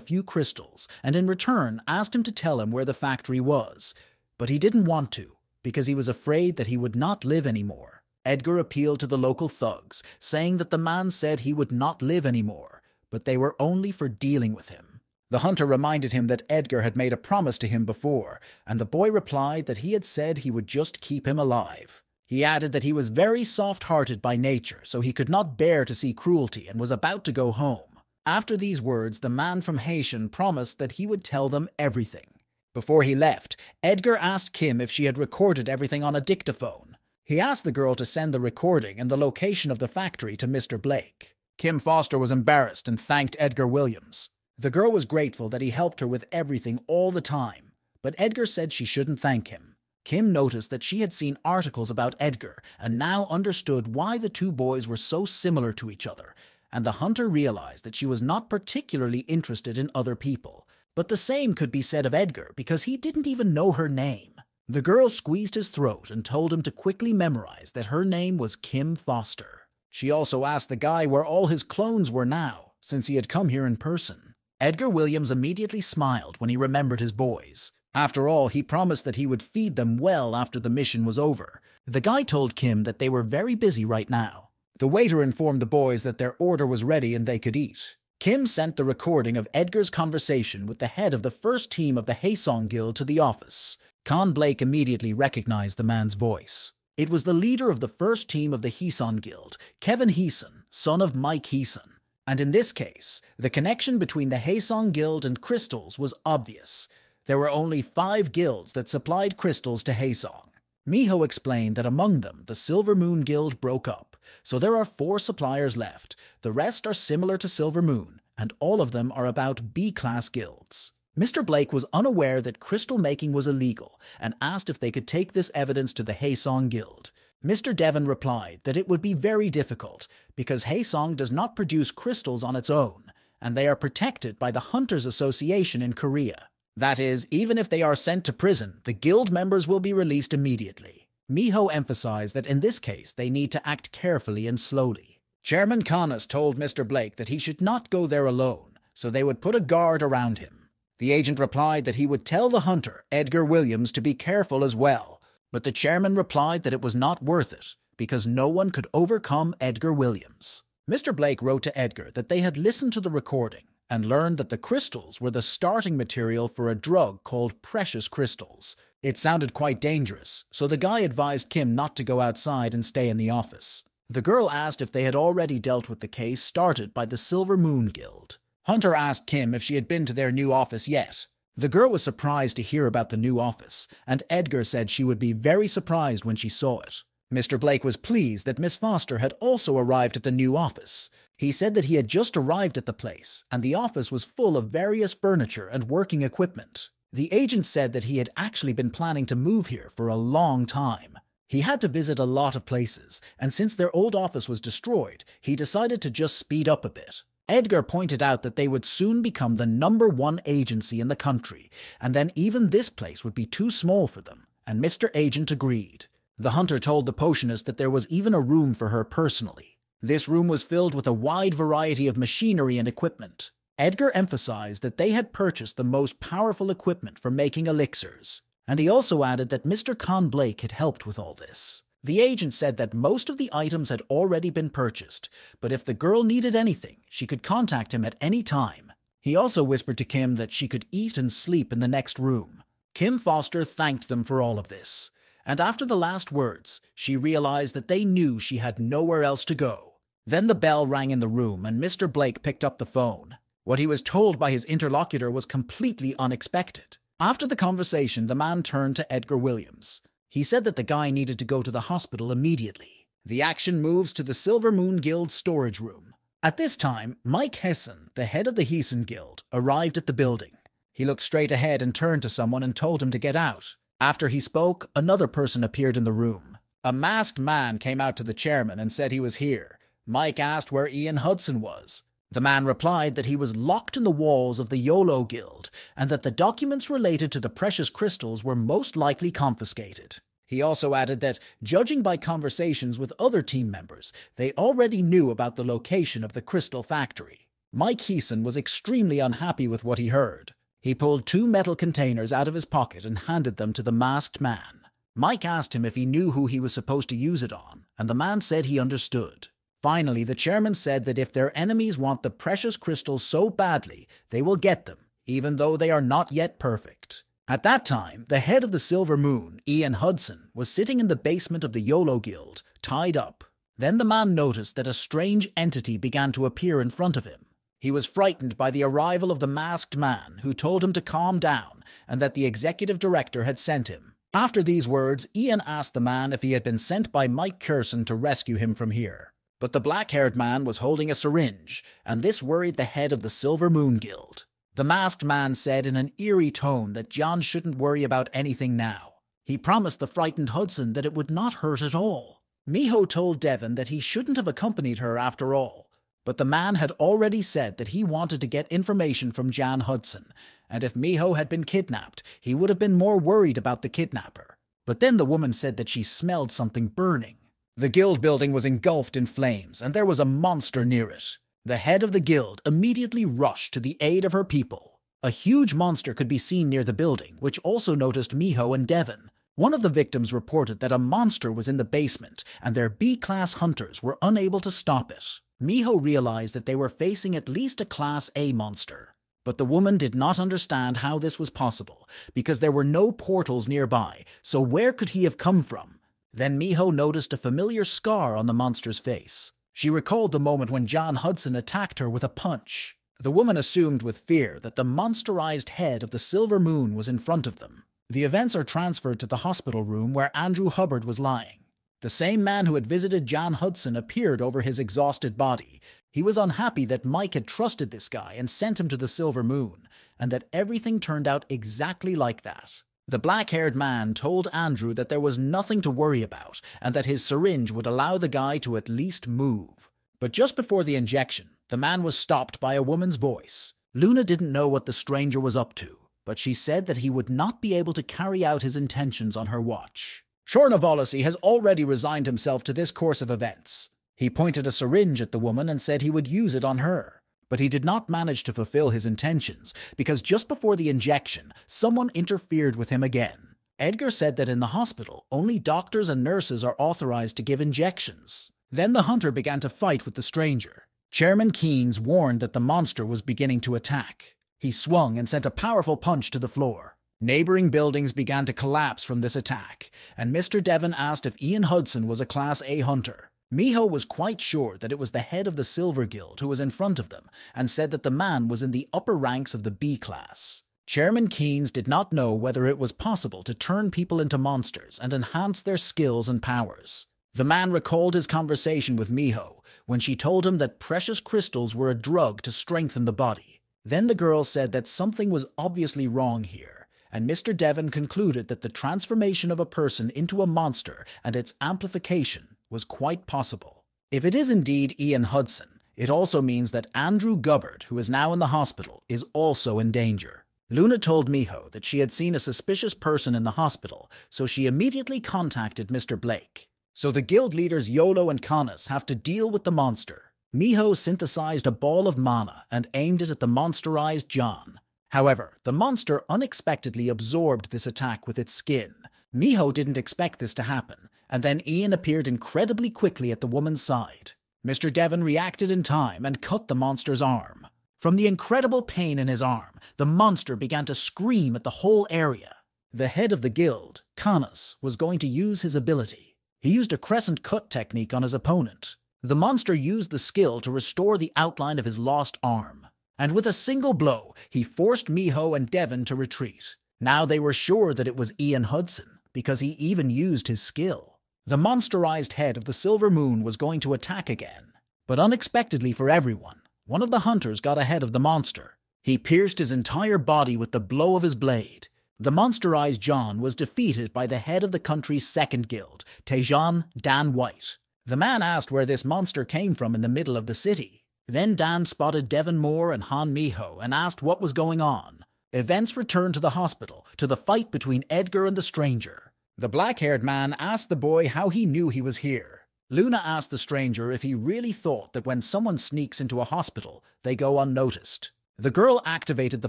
few crystals, and in return asked him to tell him where the factory was. But he didn't want to, because he was afraid that he would not live anymore. Edgar appealed to the local thugs, saying that the man said he would not live anymore, but they were only for dealing with him. The hunter reminded him that Edgar had made a promise to him before, and the boy replied that he had said he would just keep him alive. He added that he was very soft-hearted by nature, so he could not bear to see cruelty and was about to go home. After these words, the man from Haitian promised that he would tell them everything. Before he left, Edgar asked Kim if she had recorded everything on a dictaphone. He asked the girl to send the recording and the location of the factory to Mr. Blake. Kim Foster was embarrassed and thanked Edgar Williams. The girl was grateful that he helped her with everything all the time, but Edgar said she shouldn't thank him. Kim noticed that she had seen articles about Edgar and now understood why the two boys were so similar to each other, and the hunter realized that she was not particularly interested in other people. But the same could be said of Edgar because he didn't even know her name. The girl squeezed his throat and told him to quickly memorize that her name was Kim Foster. She also asked the guy where all his clones were now, since he had come here in person. Edgar Williams immediately smiled when he remembered his boys. After all, he promised that he would feed them well after the mission was over. The guy told Kim that they were very busy right now. The waiter informed the boys that their order was ready and they could eat. Kim sent the recording of Edgar's conversation with the head of the first team of the Heeson Guild to the office. Con Blake immediately recognized the man's voice. It was the leader of the first team of the Heeson Guild, Kevin Heeson, son of Mike Heeson. And in this case, the connection between the Heeson Guild and crystals was obvious. There were only 5 guilds that supplied crystals to Heeson. Miho explained that among them, the Silver Moon Guild broke up, so there are 4 suppliers left. The rest are similar to Silver Moon, and all of them are about B-class guilds. Mr. Blake was unaware that crystal making was illegal and asked if they could take this evidence to the Heeson Guild. Mr. Devon replied that it would be very difficult because Heeson does not produce crystals on its own, and they are protected by the Hunters Association in Korea. That is, even if they are sent to prison, the guild members will be released immediately. Miho emphasized that in this case they need to act carefully and slowly. Chairman Canas told Mr. Blake that he should not go there alone, so they would put a guard around him. The agent replied that he would tell the hunter, Edgar Williams, to be careful as well, but the chairman replied that it was not worth it, because no one could overcome Edgar Williams. Mr. Blake wrote to Edgar that they had listened to the recording and learned that the crystals were the starting material for a drug called precious crystals. It sounded quite dangerous, so the guy advised Kim not to go outside and stay in the office. The girl asked if they had already dealt with the case started by the Silver Moon Guild. Hunter asked Kim if she had been to their new office yet. The girl was surprised to hear about the new office, and Edgar said she would be very surprised when she saw it. Mr. Blake was pleased that Miss Foster had also arrived at the new office. He said that he had just arrived at the place, and the office was full of various furniture and working equipment. The agent said that he had actually been planning to move here for a long time. He had to visit a lot of places, and since their old office was destroyed, he decided to just speed up a bit. Edgar pointed out that they would soon become the #1 agency in the country, and then even this place would be too small for them, and Mr. Agent agreed. The hunter told the potionist that there was even a room for her personally. This room was filled with a wide variety of machinery and equipment. Edgar emphasized that they had purchased the most powerful equipment for making elixirs, and he also added that Mr. Con Blake had helped with all this. The agent said that most of the items had already been purchased, but if the girl needed anything, she could contact him at any time. He also whispered to Kim that she could eat and sleep in the next room. Kim Foster thanked them for all of this, and after the last words, she realized that they knew she had nowhere else to go. Then the bell rang in the room and Mr. Blake picked up the phone. What he was told by his interlocutor was completely unexpected. After the conversation, the man turned to Edgar Williams. He said that the guy needed to go to the hospital immediately. The action moves to the Silver Moon Guild storage room. At this time, Mike Hessen, the head of the Hessen Guild, arrived at the building. He looked straight ahead and turned to someone and told him to get out. After he spoke, another person appeared in the room. A masked man came out to the chairman and said he was here. Mike asked where Ian Hudson was. The man replied that he was locked in the walls of the YOLO Guild and that the documents related to the precious crystals were most likely confiscated. He also added that, judging by conversations with other team members, they already knew about the location of the crystal factory. Mike Heesen was extremely unhappy with what he heard. He pulled 2 metal containers out of his pocket and handed them to the masked man. Mike asked him if he knew who he was supposed to use it on, and the man said he understood. Finally, the chairman said that if their enemies want the precious crystals so badly, they will get them, even though they are not yet perfect. At that time, the head of the Silver Moon, Ian Hudson, was sitting in the basement of the YOLO Guild, tied up. Then the man noticed that a strange entity began to appear in front of him. He was frightened by the arrival of the masked man, who told him to calm down and that the executive director had sent him. After these words, Ian asked the man if he had been sent by Mike Kerson to rescue him from here. But the black-haired man was holding a syringe, and this worried the head of the Silver Moon Guild. The masked man said in an eerie tone that John shouldn't worry about anything now. He promised the frightened Hudson that it would not hurt at all. Miho told Devon that he shouldn't have accompanied her after all, but the man had already said that he wanted to get information from Jan Hudson, and if Miho had been kidnapped, he would have been more worried about the kidnapper. But then the woman said that she smelled something burning. The guild building was engulfed in flames, and there was a monster near it. The head of the guild immediately rushed to the aid of her people. A huge monster could be seen near the building, which also noticed Miho and Devon. One of the victims reported that a monster was in the basement, and their B-class hunters were unable to stop it. Miho realized that they were facing at least a Class A monster. But the woman did not understand how this was possible, because there were no portals nearby, so where could he have come from? Then Miho noticed a familiar scar on the monster's face. She recalled the moment when John Hudson attacked her with a punch. The woman assumed with fear that the monsterized head of the Silver Moon was in front of them. The events are transferred to the hospital room where Andrew Hubbard was lying. The same man who had visited John Hudson appeared over his exhausted body. He was unhappy that Mike had trusted this guy and sent him to the Silver Moon, and that everything turned out exactly like that. The black-haired man told Andrew that there was nothing to worry about and that his syringe would allow the guy to at least move. But just before the injection, the man was stopped by a woman's voice. Luna didn't know what the stranger was up to, but she said that he would not be able to carry out his intentions on her watch. Shornavolisi has already resigned himself to this course of events. He pointed a syringe at the woman and said he would use it on her. But he did not manage to fulfill his intentions, because just before the injection, someone interfered with him again. Edgar said that in the hospital, only doctors and nurses are authorized to give injections. Then the hunter began to fight with the stranger. Chairman Keynes warned that the monster was beginning to attack. He swung and sent a powerful punch to the floor. Neighboring buildings began to collapse from this attack, and Mr. Devon asked if Ian Hudson was a Class A hunter. Miho was quite sure that it was the head of the Silver Guild who was in front of them, and said that the man was in the upper ranks of the B class. Chairman Keynes did not know whether it was possible to turn people into monsters and enhance their skills and powers. The man recalled his conversation with Miho when she told him that precious crystals were a drug to strengthen the body. Then the girl said that something was obviously wrong here, and Mr. Devon concluded that the transformation of a person into a monster and its amplification was quite possible. If it is indeed Ian Hudson, it also means that Andrew Gubbard, who is now in the hospital, is also in danger. Luna told Miho that she had seen a suspicious person in the hospital, so she immediately contacted Mr. Blake. So the guild leaders Yolo and Kanas have to deal with the monster. Miho synthesized a ball of mana and aimed it at the monsterized John. However, the monster unexpectedly absorbed this attack with its skin. Miho didn't expect this to happen, and then Ian appeared incredibly quickly at the woman's side. Mr. Devon reacted in time and cut the monster's arm. From the incredible pain in his arm, the monster began to scream at the whole area. The head of the guild, Kanas, was going to use his ability. He used a crescent cut technique on his opponent. The monster used the skill to restore the outline of his lost arm. And with a single blow, he forced Miho and Devon to retreat. Now they were sure that it was Ian Hudson, because he even used his skill. The monsterized head of the Silver Moon was going to attack again. But unexpectedly for everyone, one of the hunters got ahead of the monster. He pierced his entire body with the blow of his blade. The monsterized John was defeated by the head of the country's second guild, Tejan Dan White. The man asked where this monster came from in the middle of the city. Then Dan spotted Devon Moore and Han Miho and asked what was going on. Events returned to the hospital, to the fight between Edgar and the stranger. The black-haired man asked the boy how he knew he was here. Luna asked the stranger if he really thought that when someone sneaks into a hospital, they go unnoticed. The girl activated the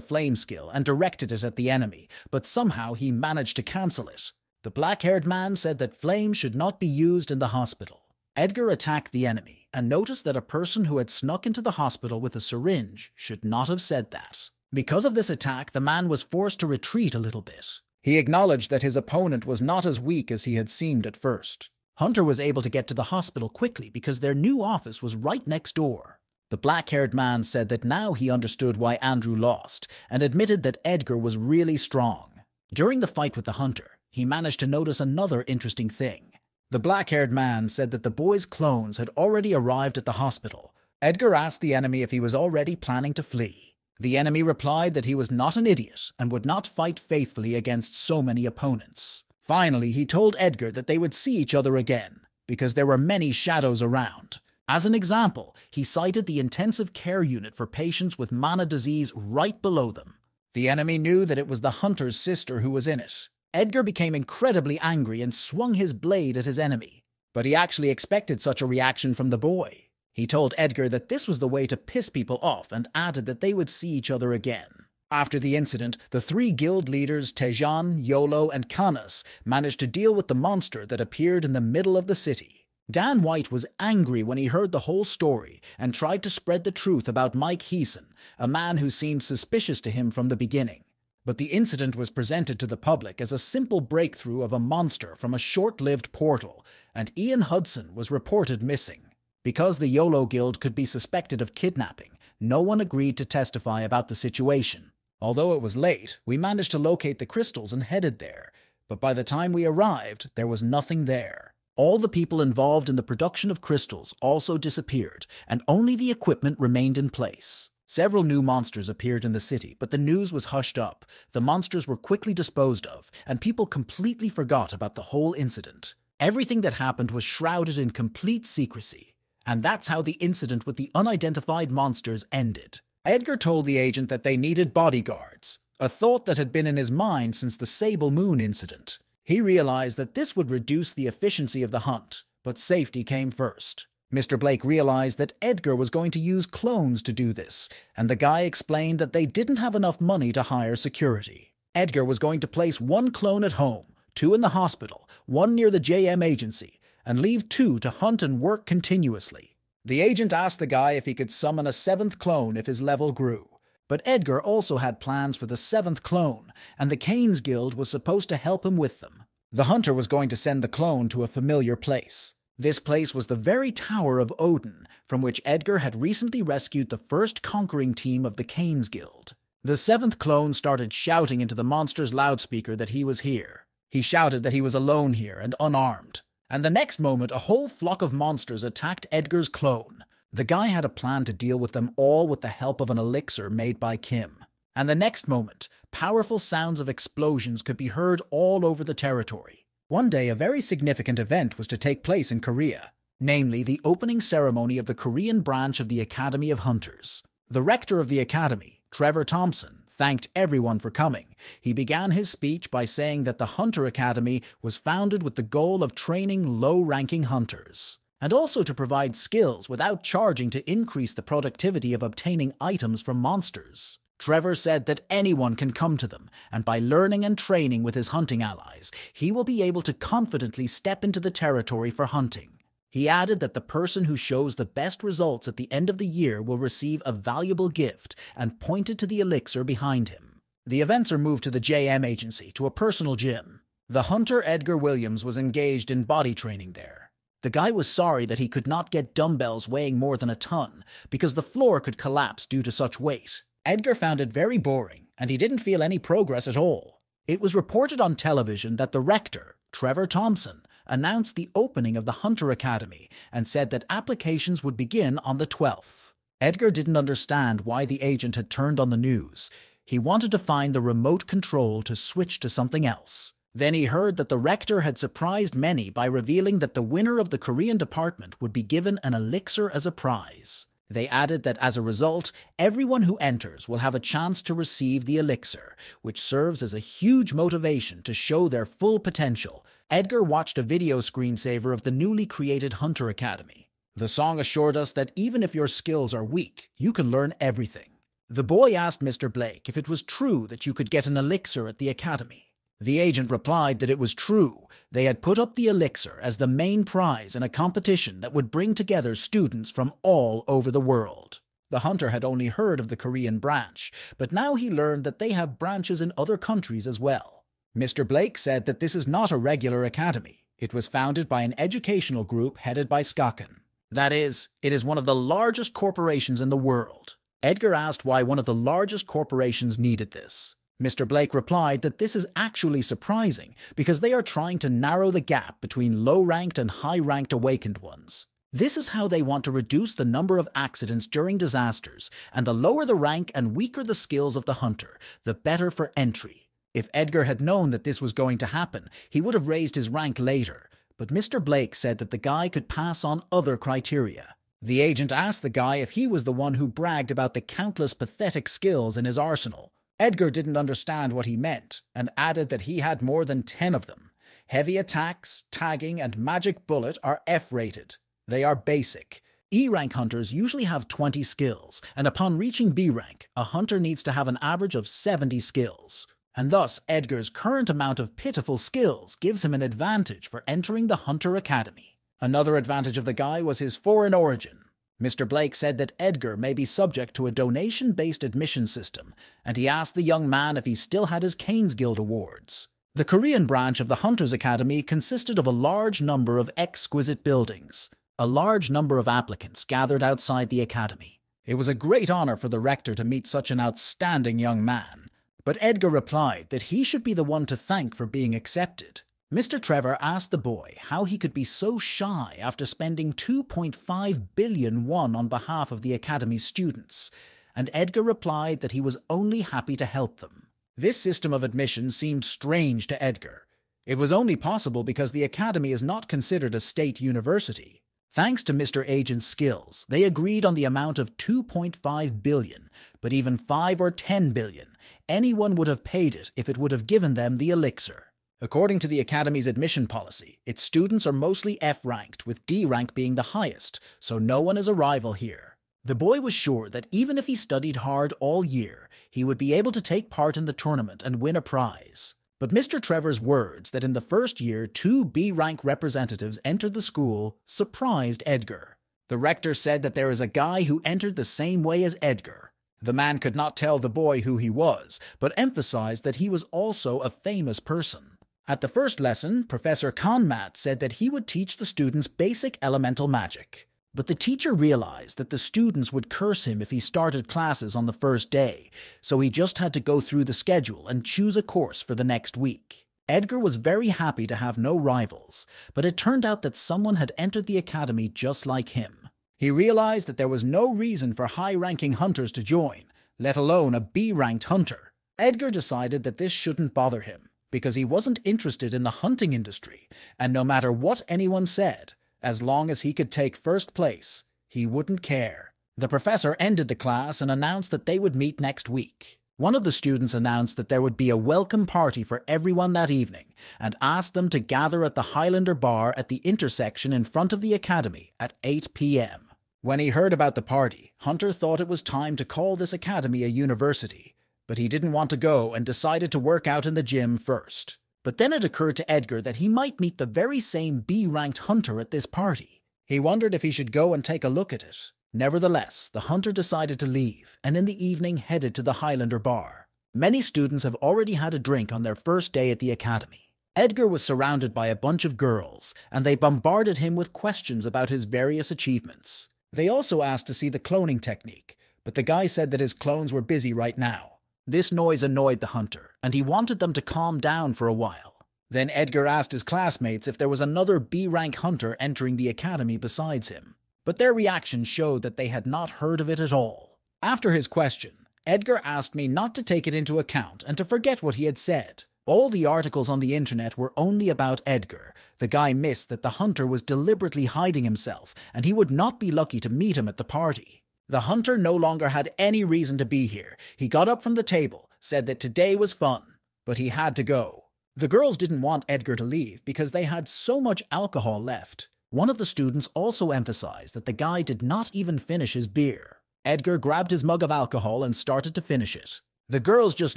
flame skill and directed it at the enemy, but somehow he managed to cancel it. The black-haired man said that flame should not be used in the hospital. Edgar attacked the enemy and noticed that a person who had snuck into the hospital with a syringe should not have said that. Because of this attack, the man was forced to retreat a little bit. He acknowledged that his opponent was not as weak as he had seemed at first. Hunter was able to get to the hospital quickly because their new office was right next door. The black-haired man said that now he understood why Andrew lost and admitted that Edgar was really strong. During the fight with the hunter, he managed to notice another interesting thing. The black-haired man said that the boy's clones had already arrived at the hospital. Edgar asked the enemy if he was already planning to flee. The enemy replied that he was not an idiot and would not fight faithfully against so many opponents. Finally, he told Edgar that they would see each other again, because there were many shadows around. As an example, he cited the intensive care unit for patients with mana disease right below them. The enemy knew that it was the hunter's sister who was in it. Edgar became incredibly angry and swung his blade at his enemy. But he actually expected such a reaction from the boy. He told Edgar that this was the way to piss people off and added that they would see each other again. After the incident, the three guild leaders Tejan, Yolo, and Kanas managed to deal with the monster that appeared in the middle of the city. Dan White was angry when he heard the whole story and tried to spread the truth about Mike Heeson, a man who seemed suspicious to him from the beginning. But the incident was presented to the public as a simple breakthrough of a monster from a short-lived portal, and Ian Hudson was reported missing. Because the Yolo Guild could be suspected of kidnapping, no one agreed to testify about the situation. Although it was late, we managed to locate the crystals and headed there, but by the time we arrived, there was nothing there. All the people involved in the production of crystals also disappeared, and only the equipment remained in place. Several new monsters appeared in the city, but the news was hushed up. The monsters were quickly disposed of, and people completely forgot about the whole incident. Everything that happened was shrouded in complete secrecy, and that's how the incident with the unidentified monsters ended. Edgar told the agent that they needed bodyguards, a thought that had been in his mind since the Sable Moon incident. He realized that this would reduce the efficiency of the hunt, but safety came first. Mr. Blake realized that Edgar was going to use clones to do this, and the guy explained that they didn't have enough money to hire security. Edgar was going to place one clone at home, 2 in the hospital, 1 near the JM agency, and leave 2 to hunt and work continuously. The agent asked the guy if he could summon a 7th clone if his level grew. But Edgar also had plans for the 7th clone, and the Cain's Guild was supposed to help him with them. The hunter was going to send the clone to a familiar place. This place was the very Tower of Odin, from which Edgar had recently rescued the first conquering team of the Cain's Guild. The 7th clone started shouting into the monster's loudspeaker that he was here. He shouted that he was alone here and unarmed. And the next moment, a whole flock of monsters attacked Edgar's clone. The guy had a plan to deal with them all with the help of an elixir made by Kim. And the next moment, powerful sounds of explosions could be heard all over the territory. One day, a very significant event was to take place in Korea, namely the opening ceremony of the Korean branch of the Academy of Hunters. The rector of the academy, Trevor Thompson, thanked everyone for coming. He began his speech by saying that the Hunter Academy was founded with the goal of training low-ranking hunters, and also to provide skills without charging to increase the productivity of obtaining items from monsters. Trevor said that anyone can come to them, and by learning and training with his hunting allies, he will be able to confidently step into the territory for hunting. He added that the person who shows the best results at the end of the year will receive a valuable gift, and pointed to the elixir behind him. The events are moved to the JM agency, to a personal gym. The hunter Edgar Williams was engaged in body training there. The guy was sorry that he could not get dumbbells weighing more than a ton, because the floor could collapse due to such weight. Edgar found it very boring, and he didn't feel any progress at all. It was reported on television that the rector, Trevor Thompson, announced the opening of the Hunter Academy and said that applications would begin on the 12th. Edgar didn't understand why the agent had turned on the news. He wanted to find the remote control to switch to something else. Then he heard that the rector had surprised many by revealing that the winner of the Korean department would be given an elixir as a prize. They added that as a result, everyone who enters will have a chance to receive the elixir, which serves as a huge motivation to show their full potential. Edgar watched a video screensaver of the newly created Hunter Academy. The song assured us that even if your skills are weak, you can learn everything. The boy asked Mr. Blake if it was true that you could get an elixir at the academy. The agent replied that it was true. They had put up the elixir as the main prize in a competition that would bring together students from all over the world. The hunter had only heard of the Korean branch, but now he learned that they have branches in other countries as well. Mr. Blake said that this is not a regular academy. It was founded by an educational group headed by Skaken. That is, it is one of the largest corporations in the world. Edgar asked why one of the largest corporations needed this. Mr. Blake replied that this is actually surprising because they are trying to narrow the gap between low-ranked and high-ranked awakened ones. This is how they want to reduce the number of accidents during disasters, and the lower the rank and weaker the skills of the hunter, the better for entry. If Edgar had known that this was going to happen, he would have raised his rank later, but Mr. Blake said that the guy could pass on other criteria. The agent asked the guy if he was the one who bragged about the countless pathetic skills in his arsenal. Edgar didn't understand what he meant, and added that he had more than 10 of them. Heavy attacks, tagging, and magic bullet are F-rated. They are basic. E-rank hunters usually have 20 skills, and upon reaching B-rank, a hunter needs to have an average of 70 skills. And thus, Edgar's current amount of pitiful skills gives him an advantage for entering the Hunter Academy. Another advantage of the guy was his foreign origin. Mr. Blake said that Edgar may be subject to a donation-based admission system, and he asked the young man if he still had his Canes Guild awards. The Korean branch of the Hunters Academy consisted of a large number of exquisite buildings. A large number of applicants gathered outside the academy. It was a great honor for the rector to meet such an outstanding young man, but Edgar replied that he should be the one to thank for being accepted. Mr. Trevor asked the boy how he could be so shy after spending 2.5 billion won on behalf of the academy's students, and Edgar replied that he was only happy to help them. This system of admission seemed strange to Edgar. It was only possible because the academy is not considered a state university. Thanks to Mr. Agent's skills, they agreed on the amount of 2.5 billion, but even 5 or 10 billion, anyone would have paid it if it would have given them the elixir. According to the Academy's admission policy, its students are mostly F-ranked, with D rank being the highest, so no one is a rival here. The boy was sure that even if he studied hard all year, he would be able to take part in the tournament and win a prize. But Mr. Trevor's words that in the first year 2 B-rank representatives entered the school surprised Edgar. The rector said that there is a guy who entered the same way as Edgar. The man could not tell the boy who he was, but emphasized that he was also a famous person. At the first lesson, Professor Kanmat said that he would teach the students basic elemental magic. But the teacher realized that the students would curse him if he started classes on the first day, so he just had to go through the schedule and choose a course for the next week. Edgar was very happy to have no rivals, but it turned out that someone had entered the academy just like him. He realized that there was no reason for high-ranking hunters to join, let alone a B-ranked hunter. Edgar decided that this shouldn't bother him, because he wasn't interested in the hunting industry, and no matter what anyone said, as long as he could take first place, he wouldn't care. The professor ended the class and announced that they would meet next week. One of the students announced that there would be a welcome party for everyone that evening and asked them to gather at the Highlander Bar at the intersection in front of the academy at 8 p.m. When he heard about the party, Hunter thought it was time to call this academy a university, but he didn't want to go and decided to work out in the gym first. But then it occurred to Edgar that he might meet the very same B-ranked hunter at this party. He wondered if he should go and take a look at it. Nevertheless, the hunter decided to leave, and in the evening headed to the Highlander Bar. Many students have already had a drink on their first day at the academy. Edgar was surrounded by a bunch of girls, and they bombarded him with questions about his various achievements. They also asked to see the cloning technique, but the guy said that his clones were busy right now. This noise annoyed the hunter, and he wanted them to calm down for a while. Then Edgar asked his classmates if there was another B-rank hunter entering the academy besides him, but their reaction showed that they had not heard of it at all. After his question, Edgar asked me not to take it into account and to forget what he had said. All the articles on the internet were only about Edgar. The guy missed that the hunter was deliberately hiding himself, and he would not be lucky to meet him at the party. The hunter no longer had any reason to be here. He got up from the table, said that today was fun, but he had to go. The girls didn't want Edgar to leave because they had so much alcohol left. One of the students also emphasized that the guy did not even finish his beer. Edgar grabbed his mug of alcohol and started to finish it. The girls just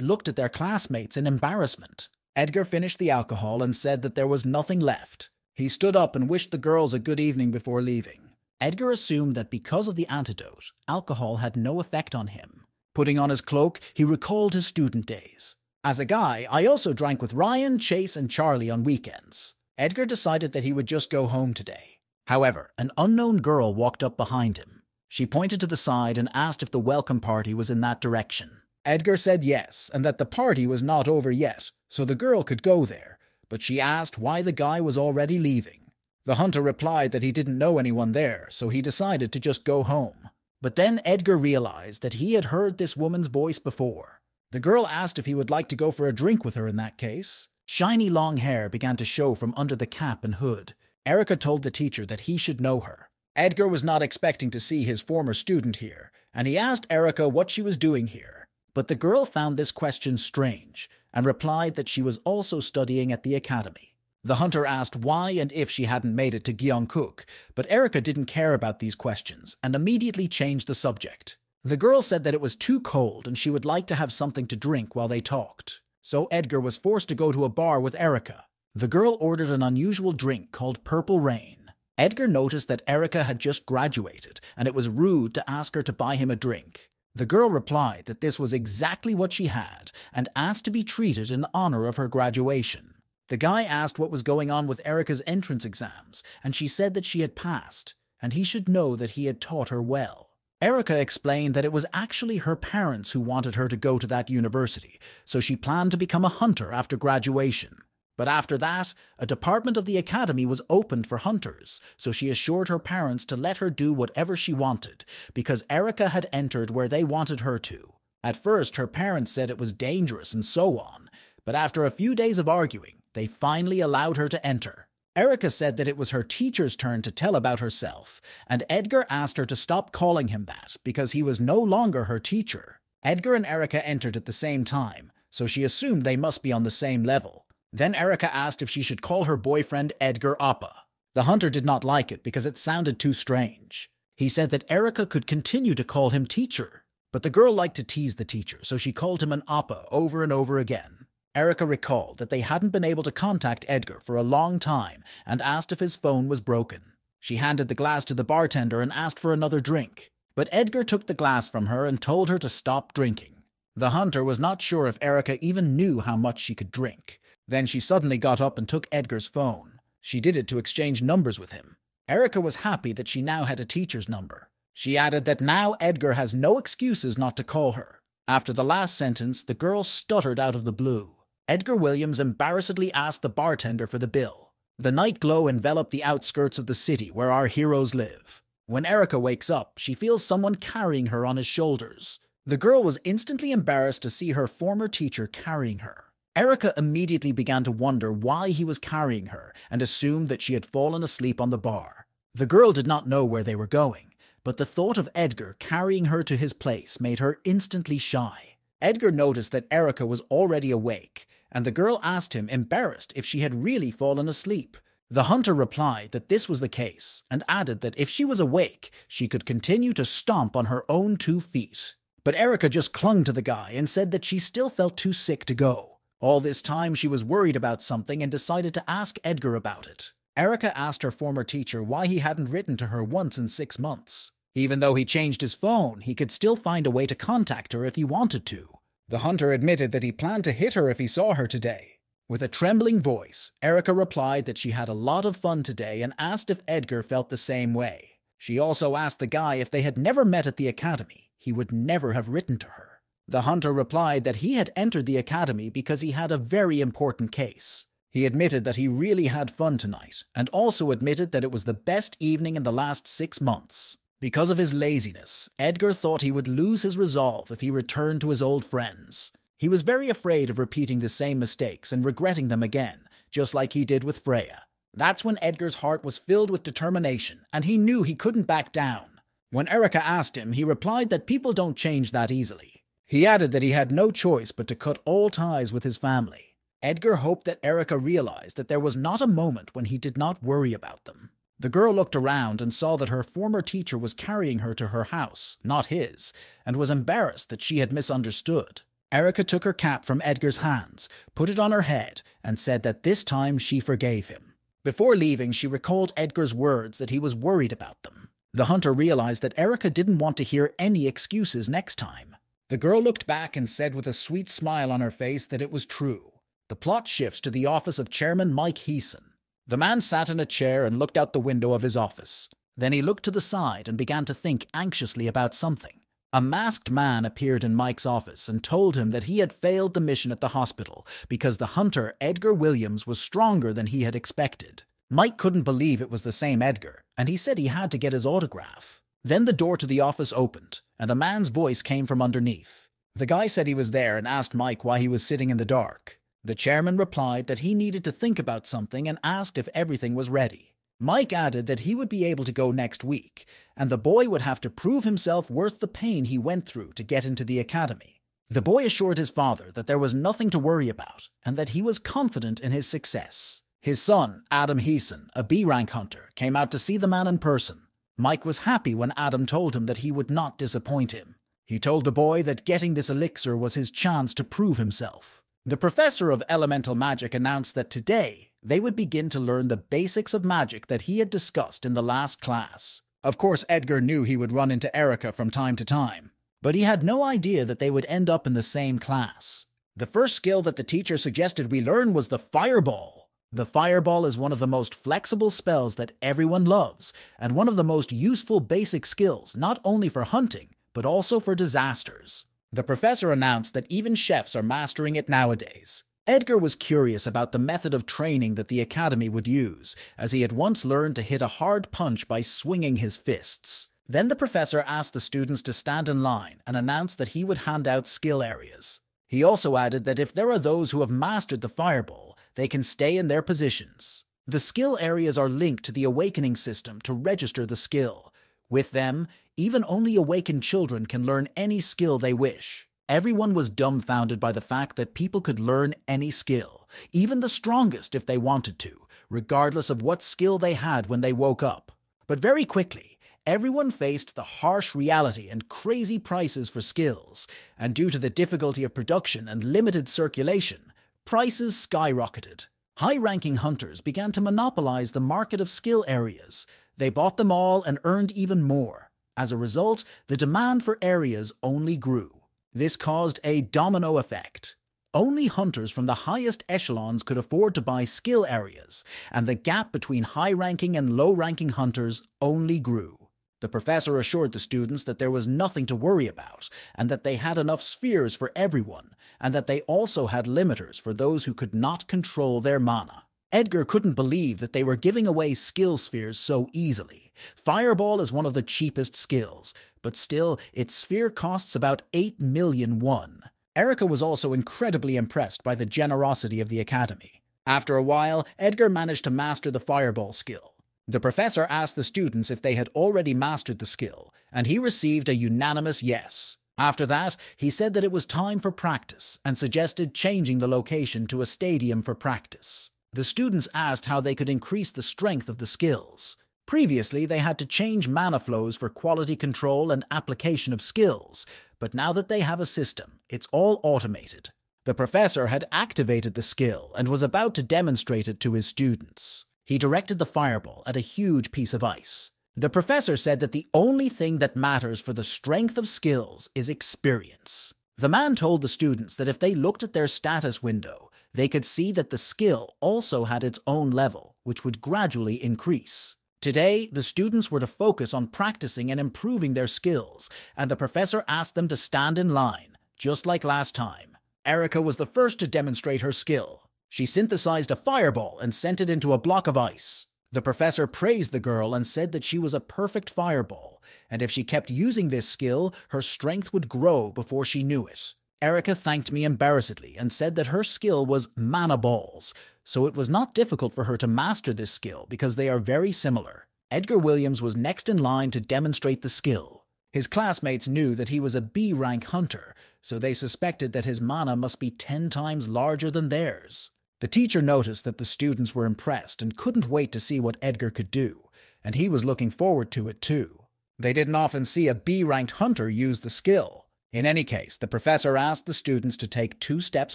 looked at their classmates in embarrassment. Edgar finished the alcohol and said that there was nothing left. He stood up and wished the girls a good evening before leaving. Edgar assumed that because of the antidote, alcohol had no effect on him. Putting on his cloak, he recalled his student days. As a guy, I also drank with Ryan, Chase, and Charlie on weekends. Edgar decided that he would just go home today. However, an unknown girl walked up behind him. She pointed to the side and asked if the welcome party was in that direction. Edgar said yes, and that the party was not over yet, so the girl could go there, but she asked why the guy was already leaving. The hunter replied that he didn't know anyone there, so he decided to just go home. But then Edgar realized that he had heard this woman's voice before. The girl asked if he would like to go for a drink with her in that case. Shiny long hair began to show from under the cap and hood. Erica told the teacher that he should know her. Edgar was not expecting to see his former student here, and he asked Erica what she was doing here. But the girl found this question strange, and replied that she was also studying at the academy. The hunter asked why and if she hadn't made it to Gyeongkook, but Erica didn't care about these questions, and immediately changed the subject. The girl said that it was too cold and she would like to have something to drink while they talked. So Edgar was forced to go to a bar with Erica. The girl ordered an unusual drink called Purple Rain. Edgar noticed that Erica had just graduated, and it was rude to ask her to buy him a drink. The girl replied that this was exactly what she had, and asked to be treated in honor of her graduation. The guy asked what was going on with Erica's entrance exams, and she said that she had passed, and he should know that he had taught her well. Erica explained that it was actually her parents who wanted her to go to that university, so she planned to become a hunter after graduation. But after that, a department of the academy was opened for hunters, so she assured her parents to let her do whatever she wanted, because Erica had entered where they wanted her to. At first, her parents said it was dangerous and so on, but after a few days of arguing, they finally allowed her to enter. Erica said that it was her teacher's turn to tell about herself, and Edgar asked her to stop calling him that because he was no longer her teacher. Edgar and Erica entered at the same time, so she assumed they must be on the same level. Then Erica asked if she should call her boyfriend Edgar Appa. The hunter did not like it because it sounded too strange. He said that Erica could continue to call him teacher, but the girl liked to tease the teacher, so she called him an Appa over and over again. Erica recalled that they hadn't been able to contact Edgar for a long time and asked if his phone was broken. She handed the glass to the bartender and asked for another drink, but Edgar took the glass from her and told her to stop drinking. The hunter was not sure if Erica even knew how much she could drink. Then she suddenly got up and took Edgar's phone. She did it to exchange numbers with him. Erica was happy that she now had a teacher's number. She added that now Edgar has no excuses not to call her. After the last sentence, the girl stuttered out of the blue. Edgar Williams embarrassedly asked the bartender for the bill. The night glow enveloped the outskirts of the city where our heroes live. When Erica wakes up, she feels someone carrying her on his shoulders. The girl was instantly embarrassed to see her former teacher carrying her. Erica immediately began to wonder why he was carrying her and assumed that she had fallen asleep on the bar. The girl did not know where they were going, but the thought of Edgar carrying her to his place made her instantly shy. Edgar noticed that Erica was already awake, and the girl asked him, embarrassed, if she had really fallen asleep. The hunter replied that this was the case, and added that if she was awake, she could continue to stomp on her own 2 feet. But Erica just clung to the guy and said that she still felt too sick to go. All this time she was worried about something and decided to ask Edgar about it. Erica asked her former teacher why he hadn't written to her once in 6 months. Even though he changed his phone, he could still find a way to contact her if he wanted to. The hunter admitted that he planned to hit her if he saw her today. With a trembling voice, Erica replied that she had a lot of fun today and asked if Edgar felt the same way. She also asked the guy if they had never met at the academy. He would never have written to her. The hunter replied that he had entered the academy because he had a very important case. He admitted that he really had fun tonight, and also admitted that it was the best evening in the last 6 months. Because of his laziness, Edgar thought he would lose his resolve if he returned to his old friends. He was very afraid of repeating the same mistakes and regretting them again, just like he did with Freya. That's when Edgar's heart was filled with determination, and he knew he couldn't back down. When Erica asked him, he replied that people don't change that easily. He added that he had no choice but to cut all ties with his family. Edgar hoped that Erica realized that there was not a moment when he did not worry about them. The girl looked around and saw that her former teacher was carrying her to her house, not his, and was embarrassed that she had misunderstood. Erica took her cap from Edgar's hands, put it on her head, and said that this time she forgave him. Before leaving, she recalled Edgar's words that he was worried about them. The hunter realized that Erica didn't want to hear any excuses next time. The girl looked back and said with a sweet smile on her face that it was true. The plot shifts to the office of Chairman Mike Heeson. The man sat in a chair and looked out the window of his office. Then he looked to the side and began to think anxiously about something. A masked man appeared in Mike's office and told him that he had failed the mission at the hospital because the hunter, Edgar Williams, was stronger than he had expected. Mike couldn't believe it was the same Edgar, and he said he had to get his autograph. Then the door to the office opened, and a man's voice came from underneath. The guy said he was there and asked Mike why he was sitting in the dark. The chairman replied that he needed to think about something and asked if everything was ready. Mike added that he would be able to go next week, and the boy would have to prove himself worth the pain he went through to get into the academy. The boy assured his father that there was nothing to worry about, and that he was confident in his success. His son, Adam Heeson, a B-rank hunter, came out to see the man in person. Mike was happy when Adam told him that he would not disappoint him. He told the boy that getting this elixir was his chance to prove himself. The professor of elemental magic announced that today they would begin to learn the basics of magic that he had discussed in the last class. Of course, Edgar knew he would run into Erica from time to time, but he had no idea that they would end up in the same class. The first skill that the teacher suggested we learn was the fireball. The fireball is one of the most flexible spells that everyone loves, and one of the most useful basic skills not only for hunting, but also for disasters. The professor announced that even chefs are mastering it nowadays. Edgar was curious about the method of training that the academy would use, as he had once learned to hit a hard punch by swinging his fists. Then the professor asked the students to stand in line and announced that he would hand out skill areas. He also added that if there are those who have mastered the fireball, they can stay in their positions. The skill areas are linked to the awakening system to register the skill. With them, even only awakened children can learn any skill they wish. Everyone was dumbfounded by the fact that people could learn any skill, even the strongest if they wanted to, regardless of what skill they had when they woke up. But very quickly, everyone faced the harsh reality and crazy prices for skills, and due to the difficulty of production and limited circulation, prices skyrocketed. High-ranking hunters began to monopolize the market of skill areas. They bought them all and earned even more. As a result, the demand for areas only grew. This caused a domino effect. Only hunters from the highest echelons could afford to buy skill areas, and the gap between high-ranking and low-ranking hunters only grew. The professor assured the students that there was nothing to worry about, and that they had enough spheres for everyone, and that they also had limiters for those who could not control their mana. Edgar couldn't believe that they were giving away skill spheres so easily. Fireball is one of the cheapest skills, but still, its sphere costs about 8 million won. Erica was also incredibly impressed by the generosity of the academy. After a while, Edgar managed to master the fireball skill. The professor asked the students if they had already mastered the skill, and he received a unanimous yes. After that, he said that it was time for practice and suggested changing the location to a stadium for practice. The students asked how they could increase the strength of the skills. Previously, they had to change mana flows for quality control and application of skills, but now that they have a system, it's all automated. The professor had activated the skill and was about to demonstrate it to his students. He directed the fireball at a huge piece of ice. The professor said that the only thing that matters for the strength of skills is experience. The man told the students that if they looked at their status window, they could see that the skill also had its own level, which would gradually increase. Today, the students were to focus on practicing and improving their skills, and the professor asked them to stand in line, just like last time. Erica was the first to demonstrate her skill. She synthesized a fireball and sent it into a block of ice. The professor praised the girl and said that she was a perfect fireball, and if she kept using this skill, her strength would grow before she knew it. Erica thanked me embarrassedly and said that her skill was mana balls, so it was not difficult for her to master this skill because they are very similar. Edgar Williams was next in line to demonstrate the skill. His classmates knew that he was a B-rank hunter, so they suspected that his mana must be 10 times larger than theirs. The teacher noticed that the students were impressed and couldn't wait to see what Edgar could do, and he was looking forward to it too. They didn't often see a B-ranked hunter use the skill. In any case, the professor asked the students to take 2 steps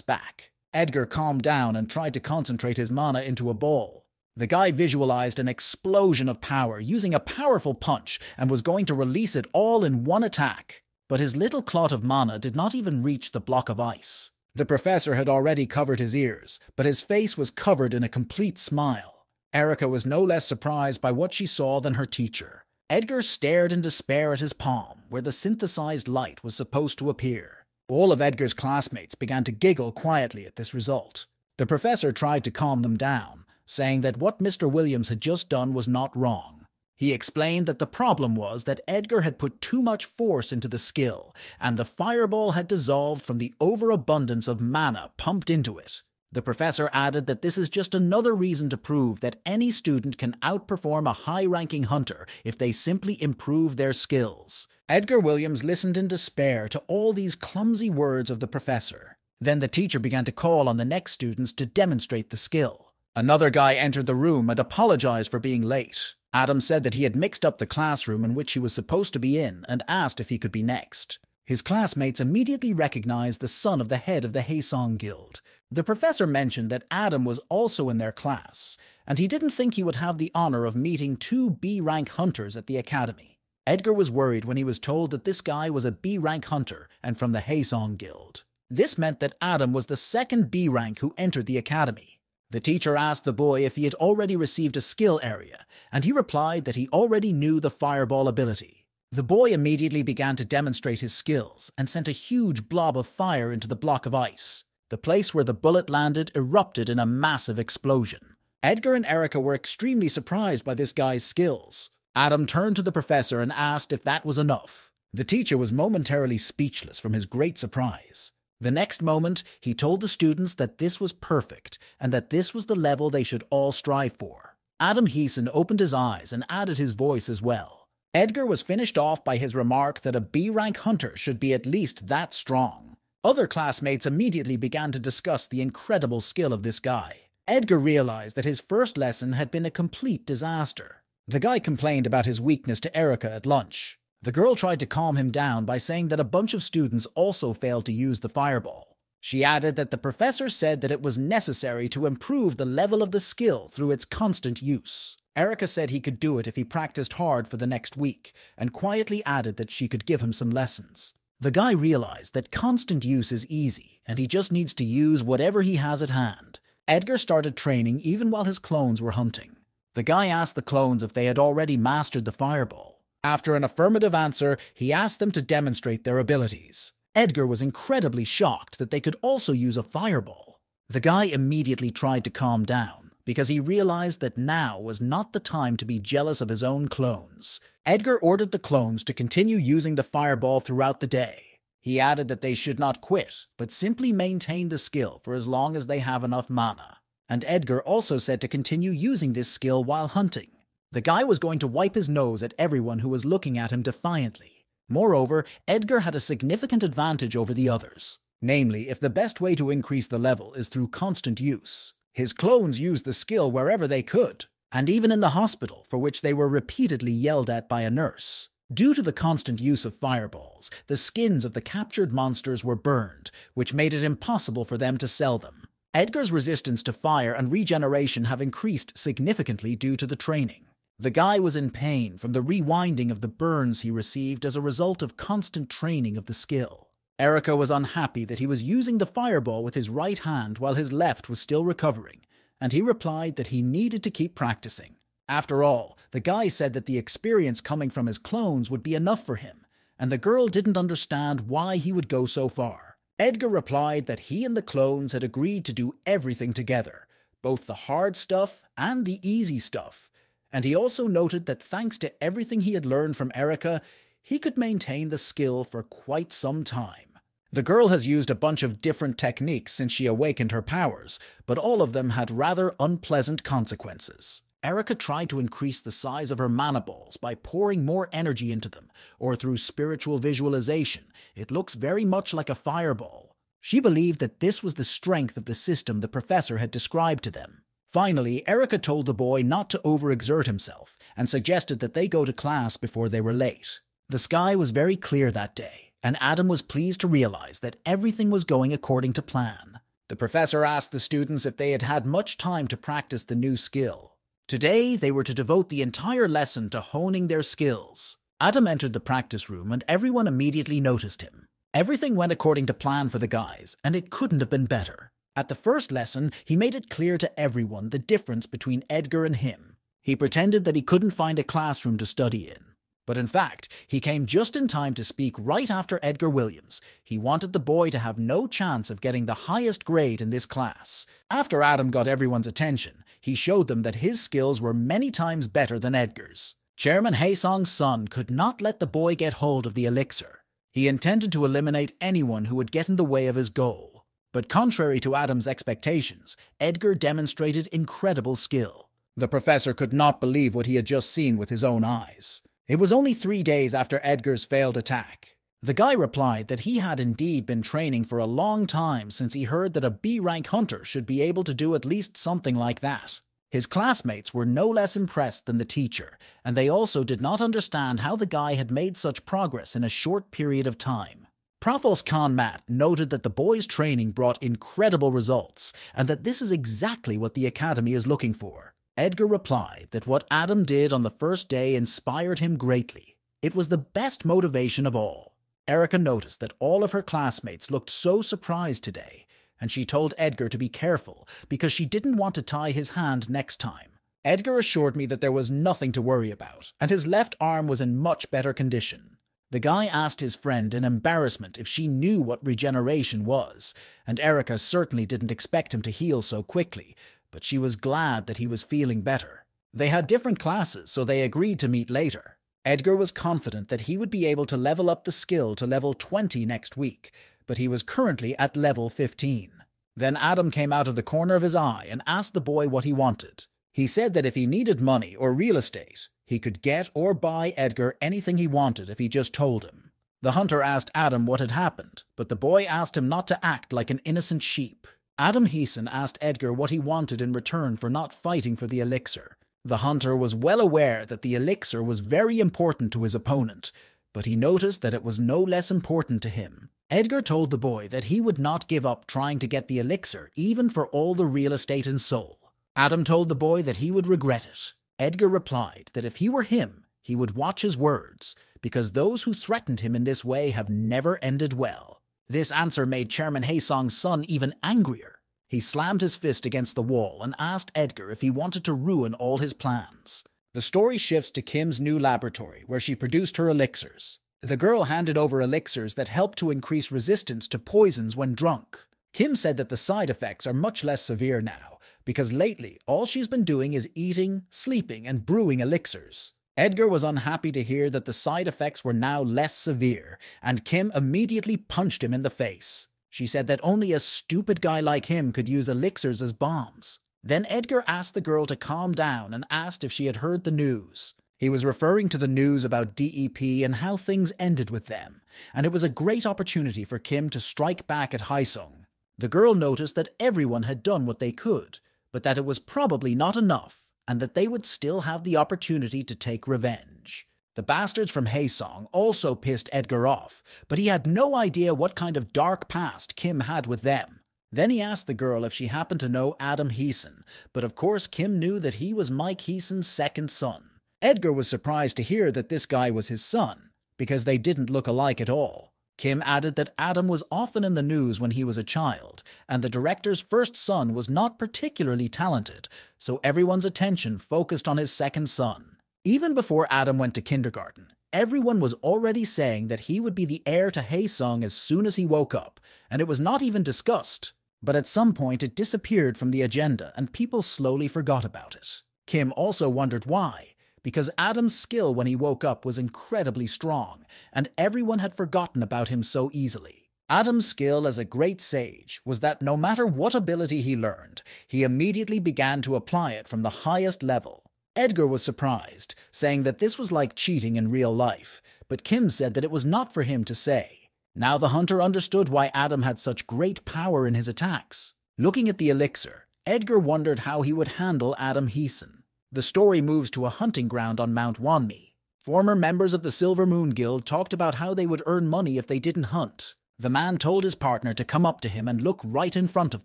back. Edgar calmed down and tried to concentrate his mana into a ball. The guy visualized an explosion of power using a powerful punch and was going to release it all in one attack. But his little clot of mana did not even reach the block of ice. The professor had already covered his ears, but his face was covered in a complete smile. Erica was no less surprised by what she saw than her teacher. Edgar stared in despair at his palm, where the synthesized light was supposed to appear. All of Edgar's classmates began to giggle quietly at this result. The professor tried to calm them down, saying that what Mr. Williams had just done was not wrong. He explained that the problem was that Edgar had put too much force into the skill, and the fireball had dissolved from the overabundance of mana pumped into it. The professor added that this is just another reason to prove that any student can outperform a high-ranking hunter if they simply improve their skills. Edgar Williams listened in despair to all these clumsy words of the professor. Then the teacher began to call on the next students to demonstrate the skill. Another guy entered the room and apologized for being late. Adam said that he had mixed up the classroom in which he was supposed to be in and asked if he could be next. His classmates immediately recognized the son of the head of the Haesong Guild. The professor mentioned that Adam was also in their class, and he didn't think he would have the honor of meeting 2 B-rank hunters at the academy. Edgar was worried when he was told that this guy was a B-rank hunter and from the Haesong Guild. This meant that Adam was the second B-rank who entered the academy. The teacher asked the boy if he had already received a skill area, and he replied that he already knew the fireball ability. The boy immediately began to demonstrate his skills and sent a huge blob of fire into the block of ice. The place where the bullet landed erupted in a massive explosion. Edgar and Erica were extremely surprised by this guy's skills. Adam turned to the professor and asked if that was enough. The teacher was momentarily speechless from his great surprise. The next moment, he told the students that this was perfect and that this was the level they should all strive for. Adam Heeson opened his eyes and added his voice as well. Edgar was finished off by his remark that a B-rank hunter should be at least that strong. Other classmates immediately began to discuss the incredible skill of this guy. Edgar realized that his first lesson had been a complete disaster. The guy complained about his weakness to Erica at lunch. The girl tried to calm him down by saying that a bunch of students also failed to use the fireball. She added that the professor said that it was necessary to improve the level of the skill through its constant use. Erica said he could do it if he practiced hard for the next week, and quietly added that she could give him some lessons. The guy realized that constant use is easy, and he just needs to use whatever he has at hand. Edgar started training even while his clones were hunting. The guy asked the clones if they had already mastered the fireball. After an affirmative answer, he asked them to demonstrate their abilities. Edgar was incredibly shocked that they could also use a fireball. The guy immediately tried to calm down, because he realized that now was not the time to be jealous of his own clones. Edgar ordered the clones to continue using the fireball throughout the day. He added that they should not quit, but simply maintain the skill for as long as they have enough mana. And Edgar also said to continue using this skill while hunting. The guy was going to wipe his nose at everyone who was looking at him defiantly. Moreover, Edgar had a significant advantage over the others. Namely, if the best way to increase the level is through constant use. His clones used the skill wherever they could, and even in the hospital, for which they were repeatedly yelled at by a nurse. Due to the constant use of fireballs, the skins of the captured monsters were burned, which made it impossible for them to sell them. Edgar's resistance to fire and regeneration have increased significantly due to the training. The guy was in pain from the rewinding of the burns he received as a result of constant training of the skill. Erica was unhappy that he was using the fireball with his right hand while his left was still recovering, and he replied that he needed to keep practicing. After all, the guy said that the experience coming from his clones would be enough for him, and the girl didn't understand why he would go so far. Edgar replied that he and the clones had agreed to do everything together, both the hard stuff and the easy stuff, and he also noted that thanks to everything he had learned from Erica, he could maintain the skill for quite some time. The girl has used a bunch of different techniques since she awakened her powers, but all of them had rather unpleasant consequences. Erica tried to increase the size of her mana balls by pouring more energy into them, or through spiritual visualization. It looks very much like a fireball. She believed that this was the strength of the system the professor had described to them. Finally, Erica told the boy not to overexert himself, and suggested that they go to class before they were late. The sky was very clear that day, and Adam was pleased to realize that everything was going according to plan. The professor asked the students if they had had much time to practice the new skill. Today, they were to devote the entire lesson to honing their skills. Adam entered the practice room and everyone immediately noticed him. Everything went according to plan for the guys, and it couldn't have been better. At the first lesson, he made it clear to everyone the difference between Edgar and him. He pretended that he couldn't find a classroom to study in. But in fact, he came just in time to speak right after Edgar Williams. He wanted the boy to have no chance of getting the highest grade in this class. After Adam got everyone's attention, he showed them that his skills were many times better than Edgar's. Chairman Haesong's son could not let the boy get hold of the elixir. He intended to eliminate anyone who would get in the way of his goal. But contrary to Adam's expectations, Edgar demonstrated incredible skill. The professor could not believe what he had just seen with his own eyes. It was only 3 days after Edgar's failed attack. The guy replied that he had indeed been training for a long time since he heard that a B-rank hunter should be able to do at least something like that. His classmates were no less impressed than the teacher, and they also did not understand how the guy had made such progress in a short period of time. Profos Khan Matt noted that the boy's training brought incredible results, and that this is exactly what the academy is looking for. Edgar replied that what Adam did on the first day inspired him greatly. It was the best motivation of all. Erica noticed that all of her classmates looked so surprised today, and she told Edgar to be careful because she didn't want to tie his hand next time. Edgar assured me that there was nothing to worry about, and his left arm was in much better condition. The guy asked his friend in embarrassment if she knew what regeneration was, and Erica certainly didn't expect him to heal so quickly, but she was glad that he was feeling better. They had different classes, so they agreed to meet later. Edgar was confident that he would be able to level up the skill to level 20 next week, but he was currently at level 15. Then Adam came out of the corner of his eye and asked the boy what he wanted. He said that if he needed money or real estate, he could get or buy Edgar anything he wanted if he just told him. The hunter asked Adam what had happened, but the boy asked him not to act like an innocent sheep. Adam Heeson asked Edgar what he wanted in return for not fighting for the elixir. The hunter was well aware that the elixir was very important to his opponent, but he noticed that it was no less important to him. Edgar told the boy that he would not give up trying to get the elixir, even for all the real estate in Seoul. Adam told the boy that he would regret it. Edgar replied that if he were him, he would watch his words, because those who threatened him in this way have never ended well. This answer made Chairman Haesong's son even angrier. He slammed his fist against the wall and asked Edgar if he wanted to ruin all his plans. The story shifts to Kim's new laboratory, where she produced her elixirs. The girl handed over elixirs that help to increase resistance to poisons when drunk. Kim said that the side effects are much less severe now, because lately all she's been doing is eating, sleeping, and brewing elixirs. Edgar was unhappy to hear that the side effects were now less severe, and Kim immediately punched him in the face. She said that only a stupid guy like him could use elixirs as bombs. Then Edgar asked the girl to calm down and asked if she had heard the news. He was referring to the news about DEP and how things ended with them, and it was a great opportunity for Kim to strike back at Haesung. The girl noticed that everyone had done what they could, but that it was probably not enough, and that they would still have the opportunity to take revenge. The bastards from Haesung also pissed Edgar off, but he had no idea what kind of dark past Kim had with them. Then he asked the girl if she happened to know Adam Heeson, but of course Kim knew that he was Mike Heeson's second son. Edgar was surprised to hear that this guy was his son, because they didn't look alike at all. Kim added that Adam was often in the news when he was a child, and the director's first son was not particularly talented, so everyone's attention focused on his second son. Even before Adam went to kindergarten, everyone was already saying that he would be the heir to Haesung as soon as he woke up, and it was not even discussed. But at some point it disappeared from the agenda and people slowly forgot about it. Kim also wondered why, because Adam's skill when he woke up was incredibly strong, and everyone had forgotten about him so easily. Adam's skill as a great sage was that no matter what ability he learned, he immediately began to apply it from the highest level. Edgar was surprised, saying that this was like cheating in real life, but Kim said that it was not for him to say. Now the hunter understood why Adam had such great power in his attacks. Looking at the elixir, Edgar wondered how he would handle Adam Heeson. The story moves to a hunting ground on Mount Wanmi. Former members of the Silver Moon Guild talked about how they would earn money if they didn't hunt. The man told his partner to come up to him and look right in front of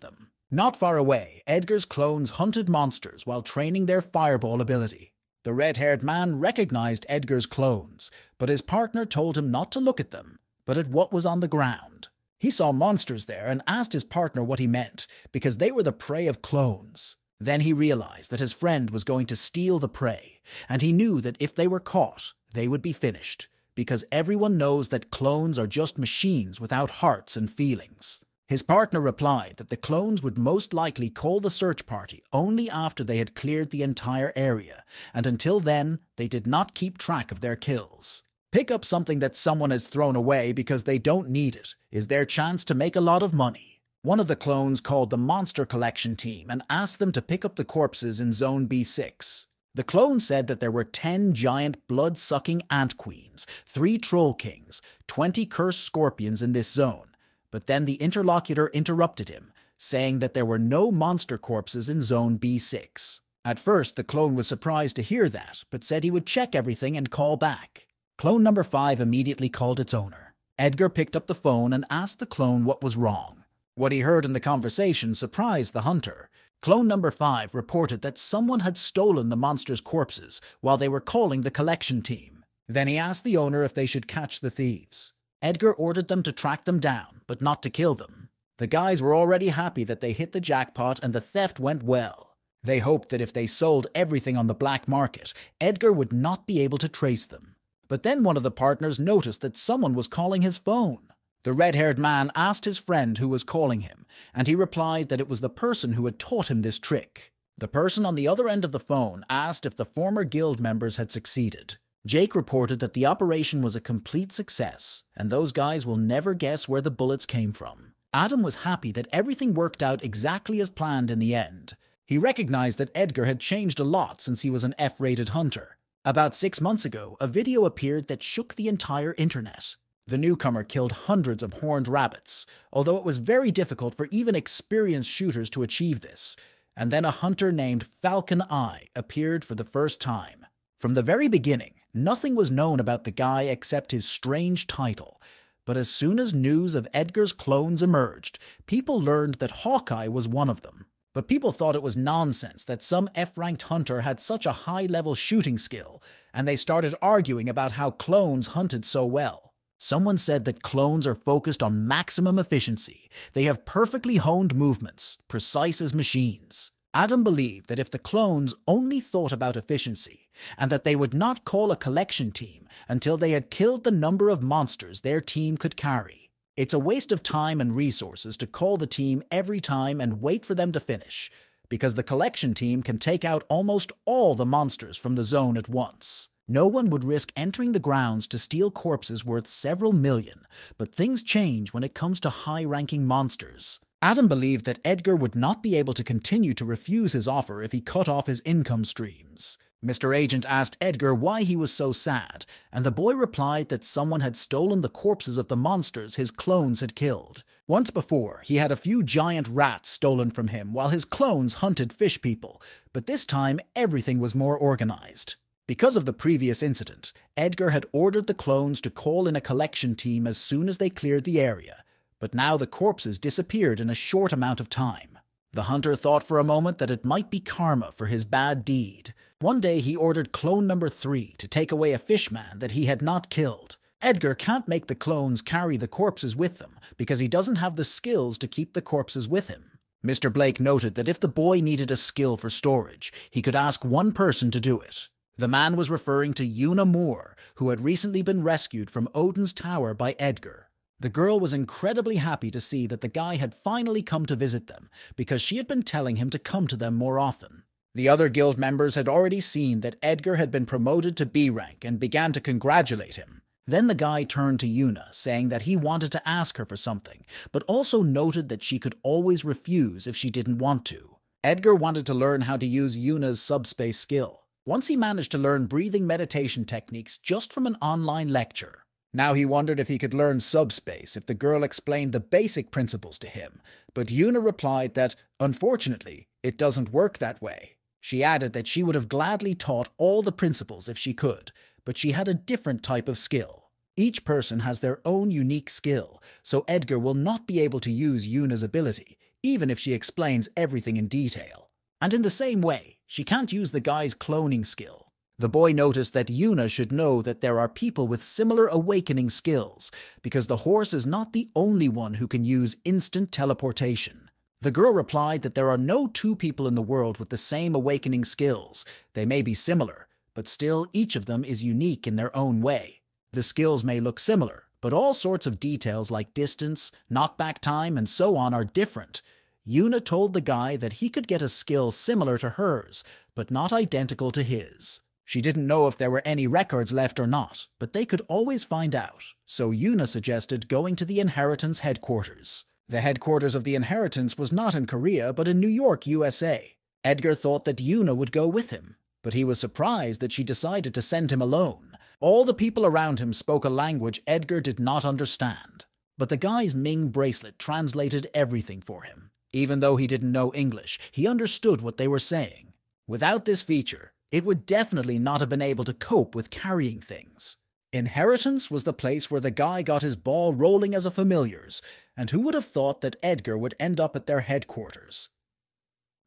them. Not far away, Edgar's clones hunted monsters while training their fireball ability. The red-haired man recognized Edgar's clones, but his partner told him not to look at them, but at what was on the ground. He saw monsters there and asked his partner what he meant, because they were the prey of clones. Then he realized that his friend was going to steal the prey, and he knew that if they were caught, they would be finished, because everyone knows that clones are just machines without hearts and feelings. His partner replied that the clones would most likely call the search party only after they had cleared the entire area, and until then, they did not keep track of their kills. Pick up something that someone has thrown away because they don't need it is their chance to make a lot of money. One of the clones called the monster collection team and asked them to pick up the corpses in Zone B6. The clone said that there were 10 giant blood-sucking ant queens, 3 troll kings, 20 cursed scorpions in this zone. But then the interlocutor interrupted him, saying that there were no monster corpses in Zone B6. At first, the clone was surprised to hear that, but said he would check everything and call back. Clone number 5 immediately called its owner. Edgar picked up the phone and asked the clone what was wrong. What he heard in the conversation surprised the hunter. Clone number 5 reported that someone had stolen the monster's corpses while they were calling the collection team. Then he asked the owner if they should catch the thieves. Edgar ordered them to track them down, but not to kill them. The guys were already happy that they hit the jackpot and the theft went well. They hoped that if they sold everything on the black market, Edgar would not be able to trace them. But then one of the partners noticed that someone was calling his phone. The red-haired man asked his friend who was calling him, and he replied that it was the person who had taught him this trick. The person on the other end of the phone asked if the former guild members had succeeded. Jake reported that the operation was a complete success, and those guys will never guess where the bullets came from. Adam was happy that everything worked out exactly as planned in the end. He recognized that Edgar had changed a lot since he was an F-rated hunter. About 6 months ago, a video appeared that shook the entire internet. The newcomer killed hundreds of horned rabbits, although it was very difficult for even experienced shooters to achieve this. And then a hunter named Falcon Eye appeared for the first time. From the very beginning, nothing was known about the guy except his strange title. But as soon as news of Edgar's clones emerged, people learned that Hawkeye was one of them. But people thought it was nonsense that some F-ranked hunter had such a high-level shooting skill, and they started arguing about how clones hunted so well. Someone said that clones are focused on maximum efficiency. They have perfectly honed movements, precise as machines. Adam believed that if the clones only thought about efficiency, and that they would not call a collection team until they had killed the number of monsters their team could carry. It's a waste of time and resources to call the team every time and wait for them to finish. because the collection team can take out almost all the monsters from the zone at once. No one would risk entering the grounds to steal corpses worth several million, but things change when it comes to high-ranking monsters. Adam believed that Edgar would not be able to continue to refuse his offer if he cut off his income streams. Mr. Agent asked Edgar why he was so sad, and the boy replied that someone had stolen the corpses of the monsters his clones had killed. Once before, he had a few giant rats stolen from him while his clones hunted fish people, but this time everything was more organized. Because of the previous incident, Edgar had ordered the clones to call in a collection team as soon as they cleared the area, but now the corpses disappeared in a short amount of time. The hunter thought for a moment that it might be karma for his bad deed. One day he ordered clone number 3 to take away a fishman that he had not killed. Edgar can't make the clones carry the corpses with them because he doesn't have the skills to keep the corpses with him. Mr. Blake noted that if the boy needed a skill for storage, he could ask one person to do it. The man was referring to Una Moore, who had recently been rescued from Odin's Tower by Edgar. The girl was incredibly happy to see that the guy had finally come to visit them, because she had been telling him to come to them more often. The other guild members had already seen that Edgar had been promoted to B rank and began to congratulate him. Then the guy turned to Una, saying that he wanted to ask her for something, but also noted that she could always refuse if she didn't want to. Edgar wanted to learn how to use Una's subspace skill. Once he managed to learn breathing meditation techniques just from an online lecture. Now he wondered if he could learn subspace if the girl explained the basic principles to him, but Una replied that, unfortunately, it doesn't work that way. She added that she would have gladly taught all the principles if she could, but she had a different type of skill. Each person has their own unique skill, so Edgar will not be able to use Una's ability, even if she explains everything in detail. And in the same way, she can't use the guy's cloning skill. The boy noticed that Una should know that there are people with similar awakening skills, because the horse is not the only one who can use instant teleportation. The girl replied that there are no two people in the world with the same awakening skills. They may be similar, but still each of them is unique in their own way. The skills may look similar, but all sorts of details like distance, knockback time, and so on are different. Una told the guy that he could get a skill similar to hers, but not identical to his. She didn't know if there were any records left or not, but they could always find out, so Una suggested going to the Inheritance headquarters. The headquarters of the Inheritance was not in Korea, but in New York, USA. Edgar thought that Una would go with him, but he was surprised that she decided to send him alone. All the people around him spoke a language Edgar did not understand, but the guy's Ming bracelet translated everything for him. Even though he didn't know English, he understood what they were saying. Without this feature, it would definitely not have been able to cope with carrying things. Inheritance was the place where the guy got his ball rolling as a familiars, and who would have thought that Edgar would end up at their headquarters?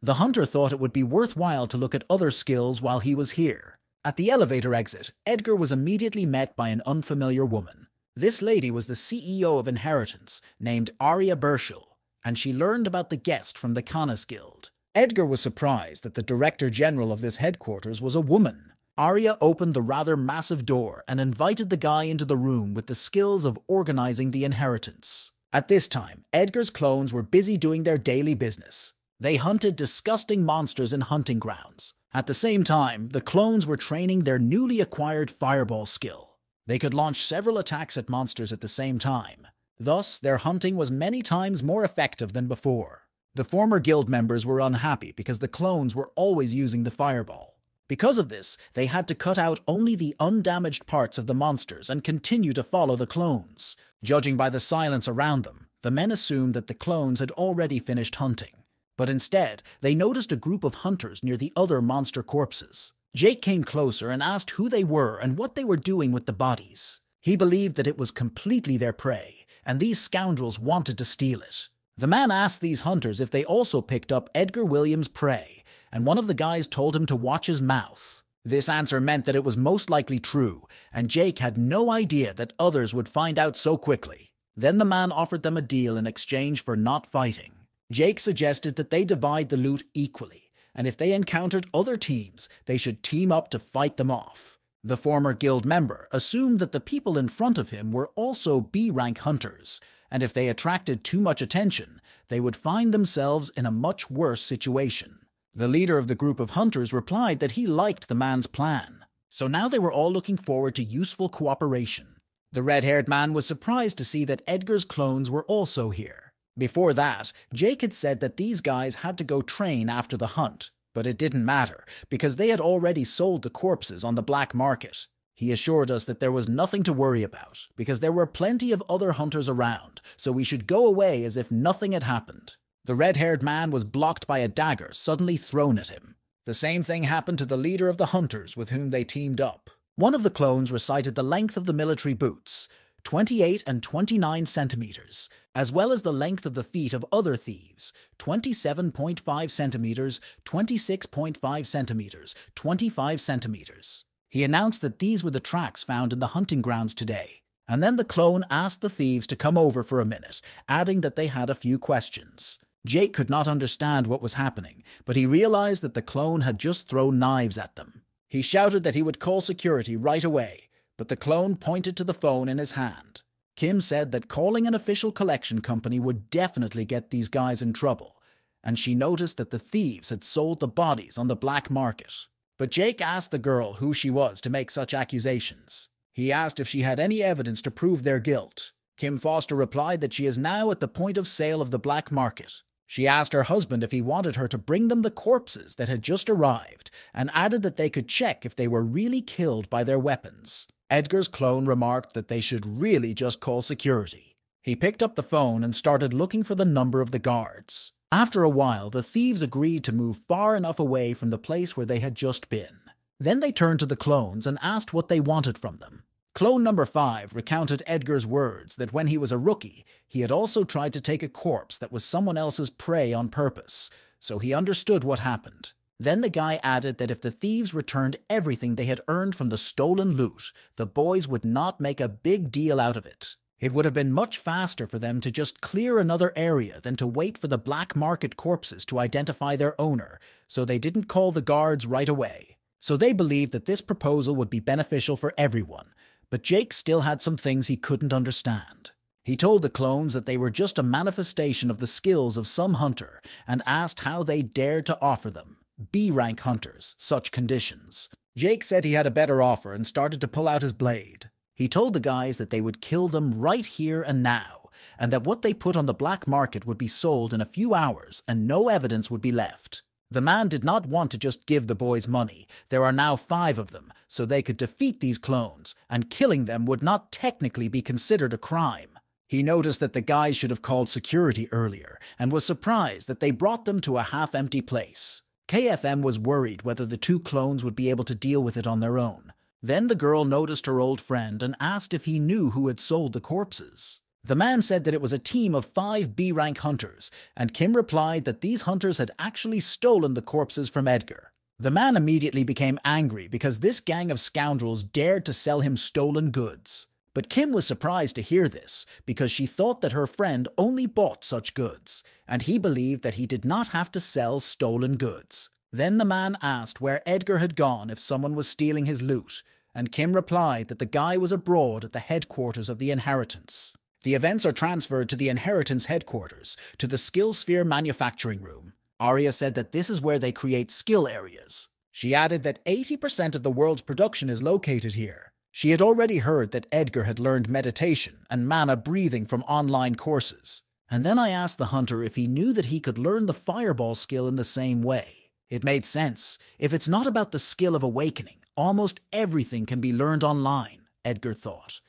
The hunter thought it would be worthwhile to look at other skills while he was here. At the elevator exit, Edgar was immediately met by an unfamiliar woman. This lady was the CEO of Inheritance, named Arya Burschel, and she learned about the guest from the Canis Guild. Edgar was surprised that the Director General of this headquarters was a woman. Arya opened the rather massive door and invited the guy into the room with the skills of organizing the Inheritance. At this time, Edgar's clones were busy doing their daily business. They hunted disgusting monsters in hunting grounds. At the same time, the clones were training their newly acquired fireball skill. They could launch several attacks at monsters at the same time. Thus, their hunting was many times more effective than before. The former guild members were unhappy because the clones were always using the fireball. Because of this, they had to cut out only the undamaged parts of the monsters and continue to follow the clones. Judging by the silence around them, the men assumed that the clones had already finished hunting. But instead, they noticed a group of hunters near the other monster corpses. Jake came closer and asked who they were and what they were doing with the bodies. He believed that it was completely their prey, and these scoundrels wanted to steal it. The man asked these hunters if they also picked up Edgar Williams' prey, and one of the guys told him to watch his mouth. This answer meant that it was most likely true, and Jake had no idea that others would find out so quickly. Then the man offered them a deal in exchange for not fighting. Jake suggested that they divide the loot equally, and if they encountered other teams, they should team up to fight them off. The former guild member assumed that the people in front of him were also B-rank hunters, and if they attracted too much attention, they would find themselves in a much worse situation. The leader of the group of hunters replied that he liked the man's plan. So now they were all looking forward to useful cooperation. The red-haired man was surprised to see that Edgar's clones were also here. Before that, Jake had said that these guys had to go train after the hunt, but it didn't matter because they had already sold the corpses on the black market. He assured us that there was nothing to worry about because there were plenty of other hunters around, so we should go away as if nothing had happened. The red-haired man was blocked by a dagger suddenly thrown at him. The same thing happened to the leader of the hunters with whom they teamed up. One of the clones recited the length of the military boots, 28 and 29 centimeters, as well as the length of the feet of other thieves, 27.5 centimeters, 26.5 centimeters, 25 centimeters. He announced that these were the tracks found in the hunting grounds today, and then the clone asked the thieves to come over for a minute, adding that they had a few questions. Jake could not understand what was happening, but he realized that the clone had just thrown knives at them. He shouted that he would call security right away, but the clone pointed to the phone in his hand. Kim said that calling an official collection company would definitely get these guys in trouble, and she noticed that the thieves had sold the bodies on the black market. But Jake asked the girl who she was to make such accusations. He asked if she had any evidence to prove their guilt. Kim Foster replied that she is now at the point of sale of the black market. She asked her husband if he wanted her to bring them the corpses that had just arrived, and added that they could check if they were really killed by their weapons. Edgar's clone remarked that they should really just call security. He picked up the phone and started looking for the number of the guards. After a while, the thieves agreed to move far enough away from the place where they had just been. Then they turned to the clones and asked what they wanted from them. Clone number 5 recounted Edgar's words that when he was a rookie, he had also tried to take a corpse that was someone else's prey on purpose, so he understood what happened. Then the guy added that if the thieves returned everything they had earned from the stolen loot, the boys would not make a big deal out of it. It would have been much faster for them to just clear another area than to wait for the black market corpses to identify their owner, so they didn't call the guards right away. So they believed that this proposal would be beneficial for everyone, but Jake still had some things he couldn't understand. He told the clones that they were just a manifestation of the skills of some hunter and asked how they dared to offer them, B-rank hunters, such conditions. Jake said he had a better offer and started to pull out his blade. He told the guys that they would kill them right here and now, and that what they put on the black market would be sold in a few hours and no evidence would be left. The man did not want to just give the boys money. There are now 5 of them, so they could defeat these clones, and killing them would not technically be considered a crime. He noticed that the guys should have called security earlier, and was surprised that they brought them to a half-empty place. KFM was worried whether the 2 clones would be able to deal with it on their own. Then the girl noticed her old friend and asked if he knew who had sold the corpses. The man said that it was a team of 5 B-rank hunters, and Kim replied that these hunters had actually stolen the corpses from Edgar. The man immediately became angry because this gang of scoundrels dared to sell him stolen goods. But Kim was surprised to hear this because she thought that her friend only bought such goods, and he believed that he did not have to sell stolen goods. Then the man asked where Edgar had gone if someone was stealing his loot, and Kim replied that the guy was abroad at the headquarters of the Inheritance. The events are transferred to the Inheritance headquarters, to the Skill Sphere manufacturing room. Arya said that this is where they create skill areas. She added that 80% of the world's production is located here. She had already heard that Edgar had learned meditation and mana breathing from online courses. And then I asked the hunter if he knew that he could learn the fireball skill in the same way. It made sense. If it's not about the skill of awakening, almost everything can be learned online, Edgar thought.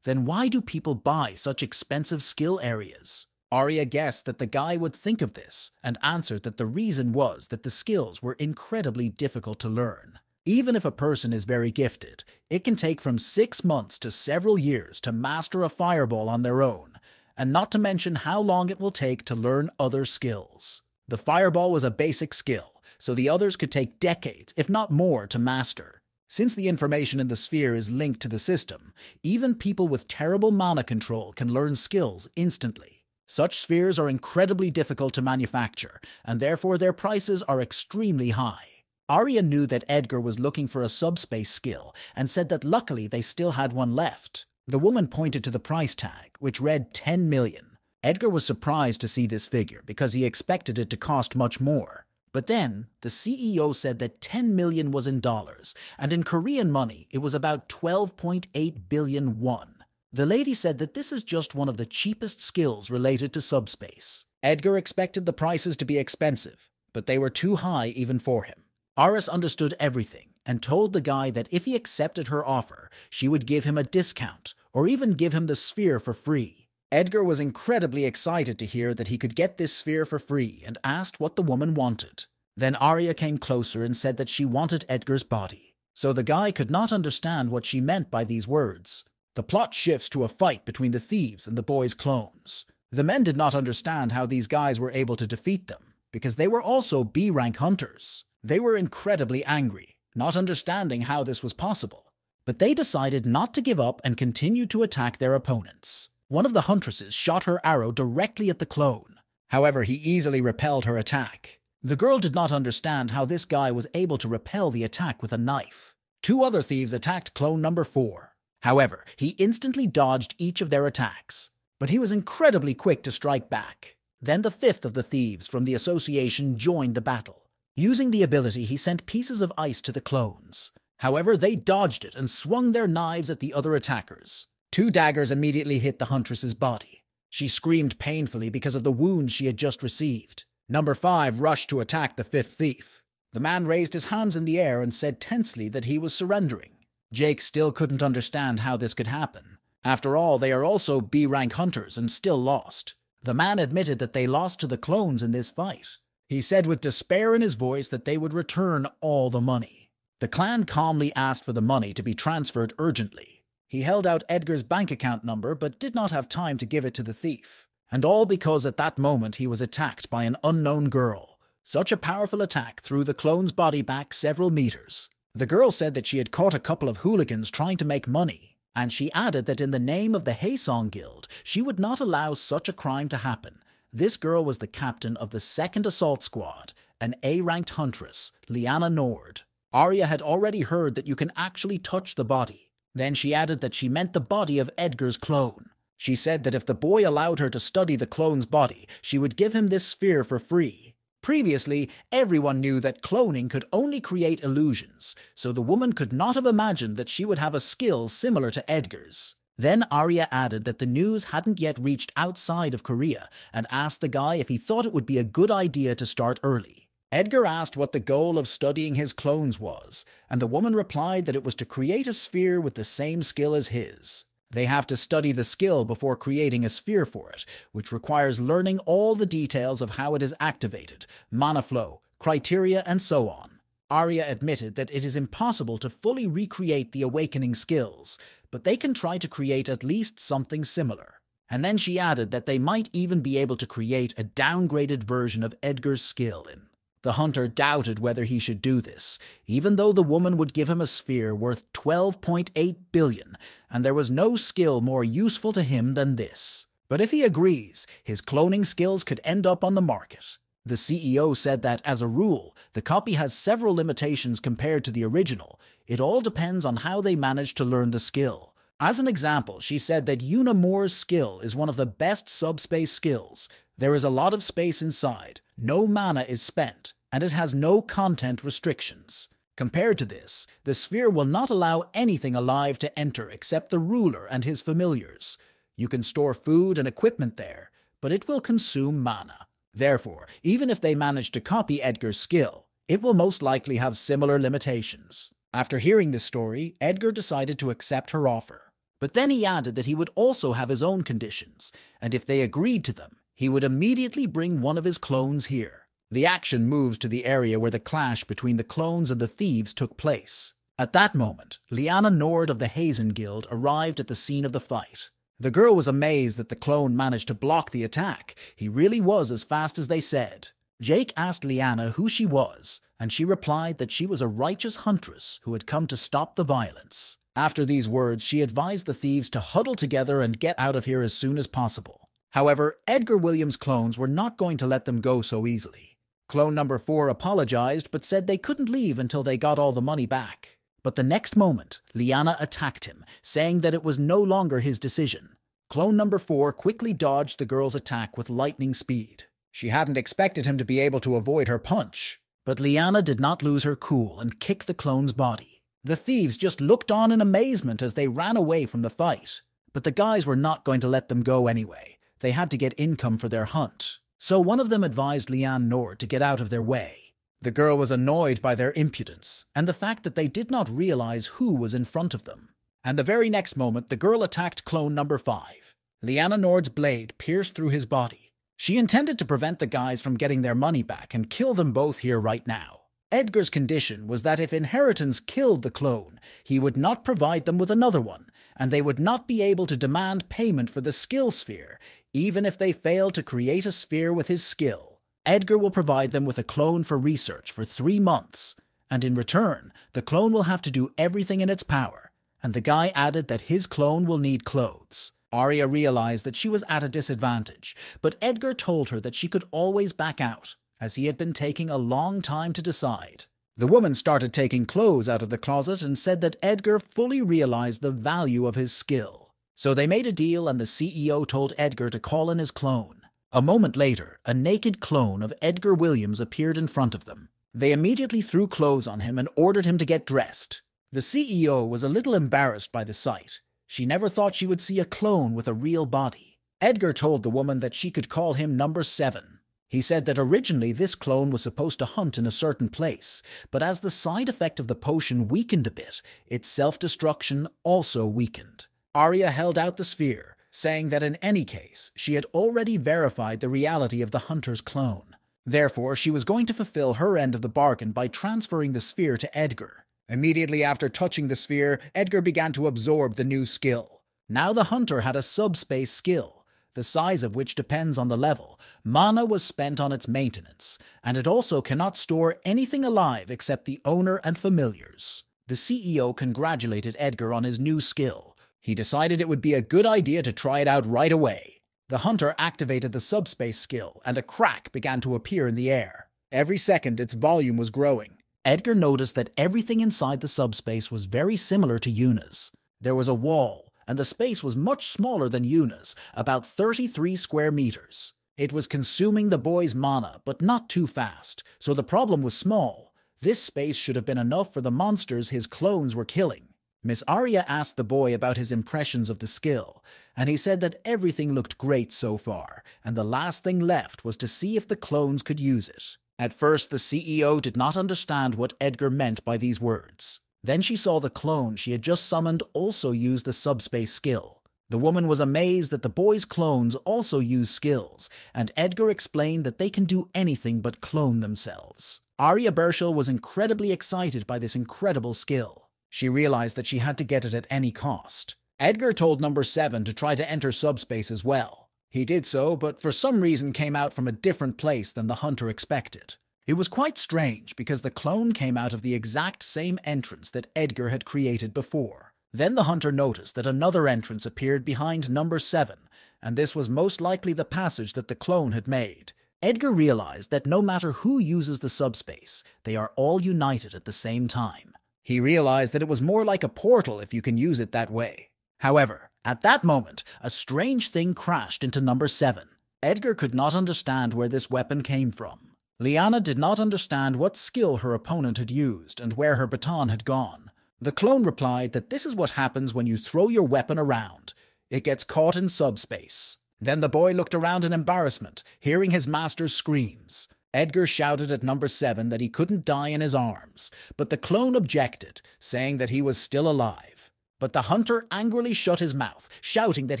Then why do people buy such expensive skill areas? Arya guessed that the guy would think of this and answered that the reason was that the skills were incredibly difficult to learn. Even if a person is very gifted, it can take from 6 months to several years to master a fireball on their own, and not to mention how long it will take to learn other skills. The fireball was a basic skill, so the others could take decades, if not more, to master. Since the information in the sphere is linked to the system, even people with terrible mana control can learn skills instantly. Such spheres are incredibly difficult to manufacture, and therefore their prices are extremely high. Arya knew that Edgar was looking for a subspace skill, and said that luckily they still had one left. The woman pointed to the price tag, which read 10 million. Edgar was surprised to see this figure because he expected it to cost much more. But then, the CEO said that 10 million was in dollars, and in Korean money, it was about 12.8 billion won. The lady said that this is just one of the cheapest skills related to subspace. Edgar expected the prices to be expensive, but they were too high even for him. Aris understood everything and told the guy that if he accepted her offer, she would give him a discount or even give him the sphere for free. Edgar was incredibly excited to hear that he could get this sphere for free and asked what the woman wanted. Then Arya came closer and said that she wanted Edgar's body. So the guy could not understand what she meant by these words. The plot shifts to a fight between the thieves and the boys' clones. The men did not understand how these guys were able to defeat them, because they were also B-rank hunters. They were incredibly angry, not understanding how this was possible. But they decided not to give up and continue to attack their opponents. One of the huntresses shot her arrow directly at the clone. However, he easily repelled her attack. The girl did not understand how this guy was able to repel the attack with a knife. 2 other thieves attacked clone number 4. However, he instantly dodged each of their attacks. But he was incredibly quick to strike back. Then the 5th of the thieves from the association joined the battle. Using the ability, he sent pieces of ice to the clones. However, they dodged it and swung their knives at the other attackers. 2 daggers immediately hit the huntress's body. She screamed painfully because of the wounds she had just received. Number 5 rushed to attack the 5th thief. The man raised his hands in the air and said tensely that he was surrendering. Jake still couldn't understand how this could happen. After all, they are also B-rank hunters and still lost. The man admitted that they lost to the clones in this fight. He said with despair in his voice that they would return all the money. The clan calmly asked for the money to be transferred urgently. He held out Edgar's bank account number but did not have time to give it to the thief. And all because at that moment he was attacked by an unknown girl. Such a powerful attack threw the clone's body back several meters. The girl said that she had caught a couple of hooligans trying to make money, and she added that in the name of the Haesong Guild, she would not allow such a crime to happen. This girl was the captain of the 2nd Assault Squad, an A-ranked huntress, Lyanna Nord. Arya had already heard that you can actually touch the body. Then she added that she meant the body of Edgar's clone. She said that if the boy allowed her to study the clone's body, she would give him this sphere for free. Previously, everyone knew that cloning could only create illusions, so the woman could not have imagined that she would have a skill similar to Edgar's. Then Arya added that the news hadn't yet reached outside of Korea and asked the guy if he thought it would be a good idea to start early. Edgar asked what the goal of studying his clones was, and the woman replied that it was to create a sphere with the same skill as his. They have to study the skill before creating a sphere for it, which requires learning all the details of how it is activated, mana flow, criteria, and so on. Arya admitted that it is impossible to fully recreate the awakening skills, but they can try to create at least something similar. And then she added that they might even be able to create a downgraded version of Edgar's skill in. The hunter doubted whether he should do this, even though the woman would give him a sphere worth 12.8 billion, and there was no skill more useful to him than this. But if he agrees, his cloning skills could end up on the market. The CEO said that, as a rule, the copy has several limitations compared to the original. It all depends on how they manage to learn the skill. As an example, she said that Yuna Moore's skill is one of the best subspace skills. There is a lot of space inside, no mana is spent, and it has no content restrictions. Compared to this, the sphere will not allow anything alive to enter except the ruler and his familiars. You can store food and equipment there, but it will consume mana. Therefore, even if they manage to copy Edgar's skill, it will most likely have similar limitations. After hearing this story, Edgar decided to accept her offer. But then he added that he would also have his own conditions, and if they agreed to them, he would immediately bring one of his clones here. The action moves to the area where the clash between the clones and the thieves took place. At that moment, Lyanna Nord of the Hazen Guild arrived at the scene of the fight. The girl was amazed that the clone managed to block the attack. He really was as fast as they said. Jake asked Lyanna who she was, and she replied that she was a righteous huntress who had come to stop the violence. After these words, she advised the thieves to huddle together and get out of here as soon as possible. However, Edgar Williams' clones were not going to let them go so easily. Clone number 4 apologized but said they couldn't leave until they got all the money back. But the next moment, Lyanna attacked him, saying that it was no longer his decision. Clone number 4 quickly dodged the girl's attack with lightning speed. She hadn't expected him to be able to avoid her punch. But Liana did not lose her cool and kicked the clone's body. The thieves just looked on in amazement as they ran away from the fight. But the guys were not going to let them go anyway. They had to get income for their hunt. So one of them advised Liane Nord to get out of their way. The girl was annoyed by their impudence and the fact that they did not realize who was in front of them. And the very next moment, the girl attacked clone number 5. Liana Nord's blade pierced through his body. She intended to prevent the guys from getting their money back and kill them both here right now. Edgar's condition was that if Inheritance killed the clone, he would not provide them with another one, and they would not be able to demand payment for the skill sphere, even if they failed to create a sphere with his skill. Edgar will provide them with a clone for research for 3 months, and in return, the clone will have to do everything in its power, and the guy added that his clone will need clothes. Arya realized that she was at a disadvantage, but Edgar told her that she could always back out, as he had been taking a long time to decide. The woman started taking clothes out of the closet and said that Edgar fully realized the value of his skill. So they made a deal and the CEO told Edgar to call in his clone. A moment later, a naked clone of Edgar Williams appeared in front of them. They immediately threw clothes on him and ordered him to get dressed. The CEO was a little embarrassed by the sight. She never thought she would see a clone with a real body. Edgar told the woman that she could call him number 7. He said that originally this clone was supposed to hunt in a certain place, but as the side effect of the potion weakened a bit, its self-destruction also weakened. Arya held out the sphere, saying that in any case, she had already verified the reality of the hunter's clone. Therefore, she was going to fulfill her end of the bargain by transferring the sphere to Edgar. Immediately after touching the sphere, Edgar began to absorb the new skill. Now the hunter had a subspace skill, the size of which depends on the level. Mana was spent on its maintenance, and it also cannot store anything alive except the owner and familiars. The CEO congratulated Edgar on his new skill. He decided it would be a good idea to try it out right away. The hunter activated the subspace skill, and a crack began to appear in the air. Every second, its volume was growing. Edgar noticed that everything inside the subspace was very similar to Yuna's. There was a wall, and the space was much smaller than Yuna's, about 33 square meters. It was consuming the boy's mana, but not too fast, so the problem was small. This space should have been enough for the monsters his clones were killing. Miss Arya asked the boy about his impressions of the skill, and he said that everything looked great so far, and the last thing left was to see if the clones could use it. At first, the CEO did not understand what Edgar meant by these words. Then she saw the clone she had just summoned also use the subspace skill. The woman was amazed that the boy's clones also use skills, and Edgar explained that they can do anything but clone themselves. Arya Burchell was incredibly excited by this incredible skill. She realized that she had to get it at any cost. Edgar told number 7 to try to enter subspace as well. He did so, but for some reason came out from a different place than the hunter expected. It was quite strange because the clone came out of the exact same entrance that Edgar had created before. Then the hunter noticed that another entrance appeared behind number 7, and this was most likely the passage that the clone had made. Edgar realized that no matter who uses the subspace, they are all united at the same time. He realized that it was more like a portal if you can use it that way. However, at that moment, a strange thing crashed into number 7. Edgar could not understand where this weapon came from. Liana did not understand what skill her opponent had used and where her baton had gone. The clone replied that this is what happens when you throw your weapon around. It gets caught in subspace. Then the boy looked around in embarrassment, hearing his master's screams. Edgar shouted at number 7 that he couldn't die in his arms, but the clone objected, saying that he was still alive. But the hunter angrily shut his mouth, shouting that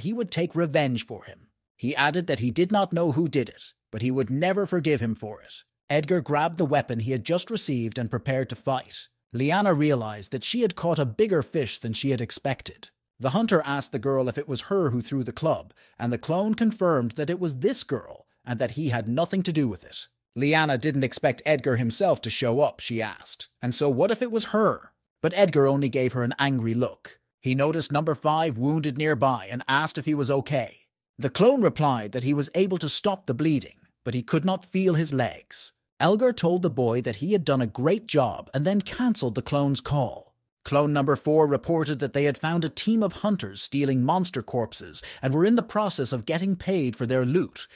he would take revenge for him. He added that he did not know who did it, but he would never forgive him for it. Edgar grabbed the weapon he had just received and prepared to fight. Liana realized that she had caught a bigger fish than she had expected. The hunter asked the girl if it was her who threw the club, and the clone confirmed that it was this girl, and that he had nothing to do with it. Liana didn't expect Edgar himself to show up, she asked, and so what if it was her? But Edgar only gave her an angry look. He noticed number 5 wounded nearby and asked if he was okay. The clone replied that he was able to stop the bleeding, but he could not feel his legs. Elgar told the boy that he had done a great job and then cancelled the clone's call. Clone number 4 reported that they had found a team of hunters stealing monster corpses and were in the process of getting paid for their loot.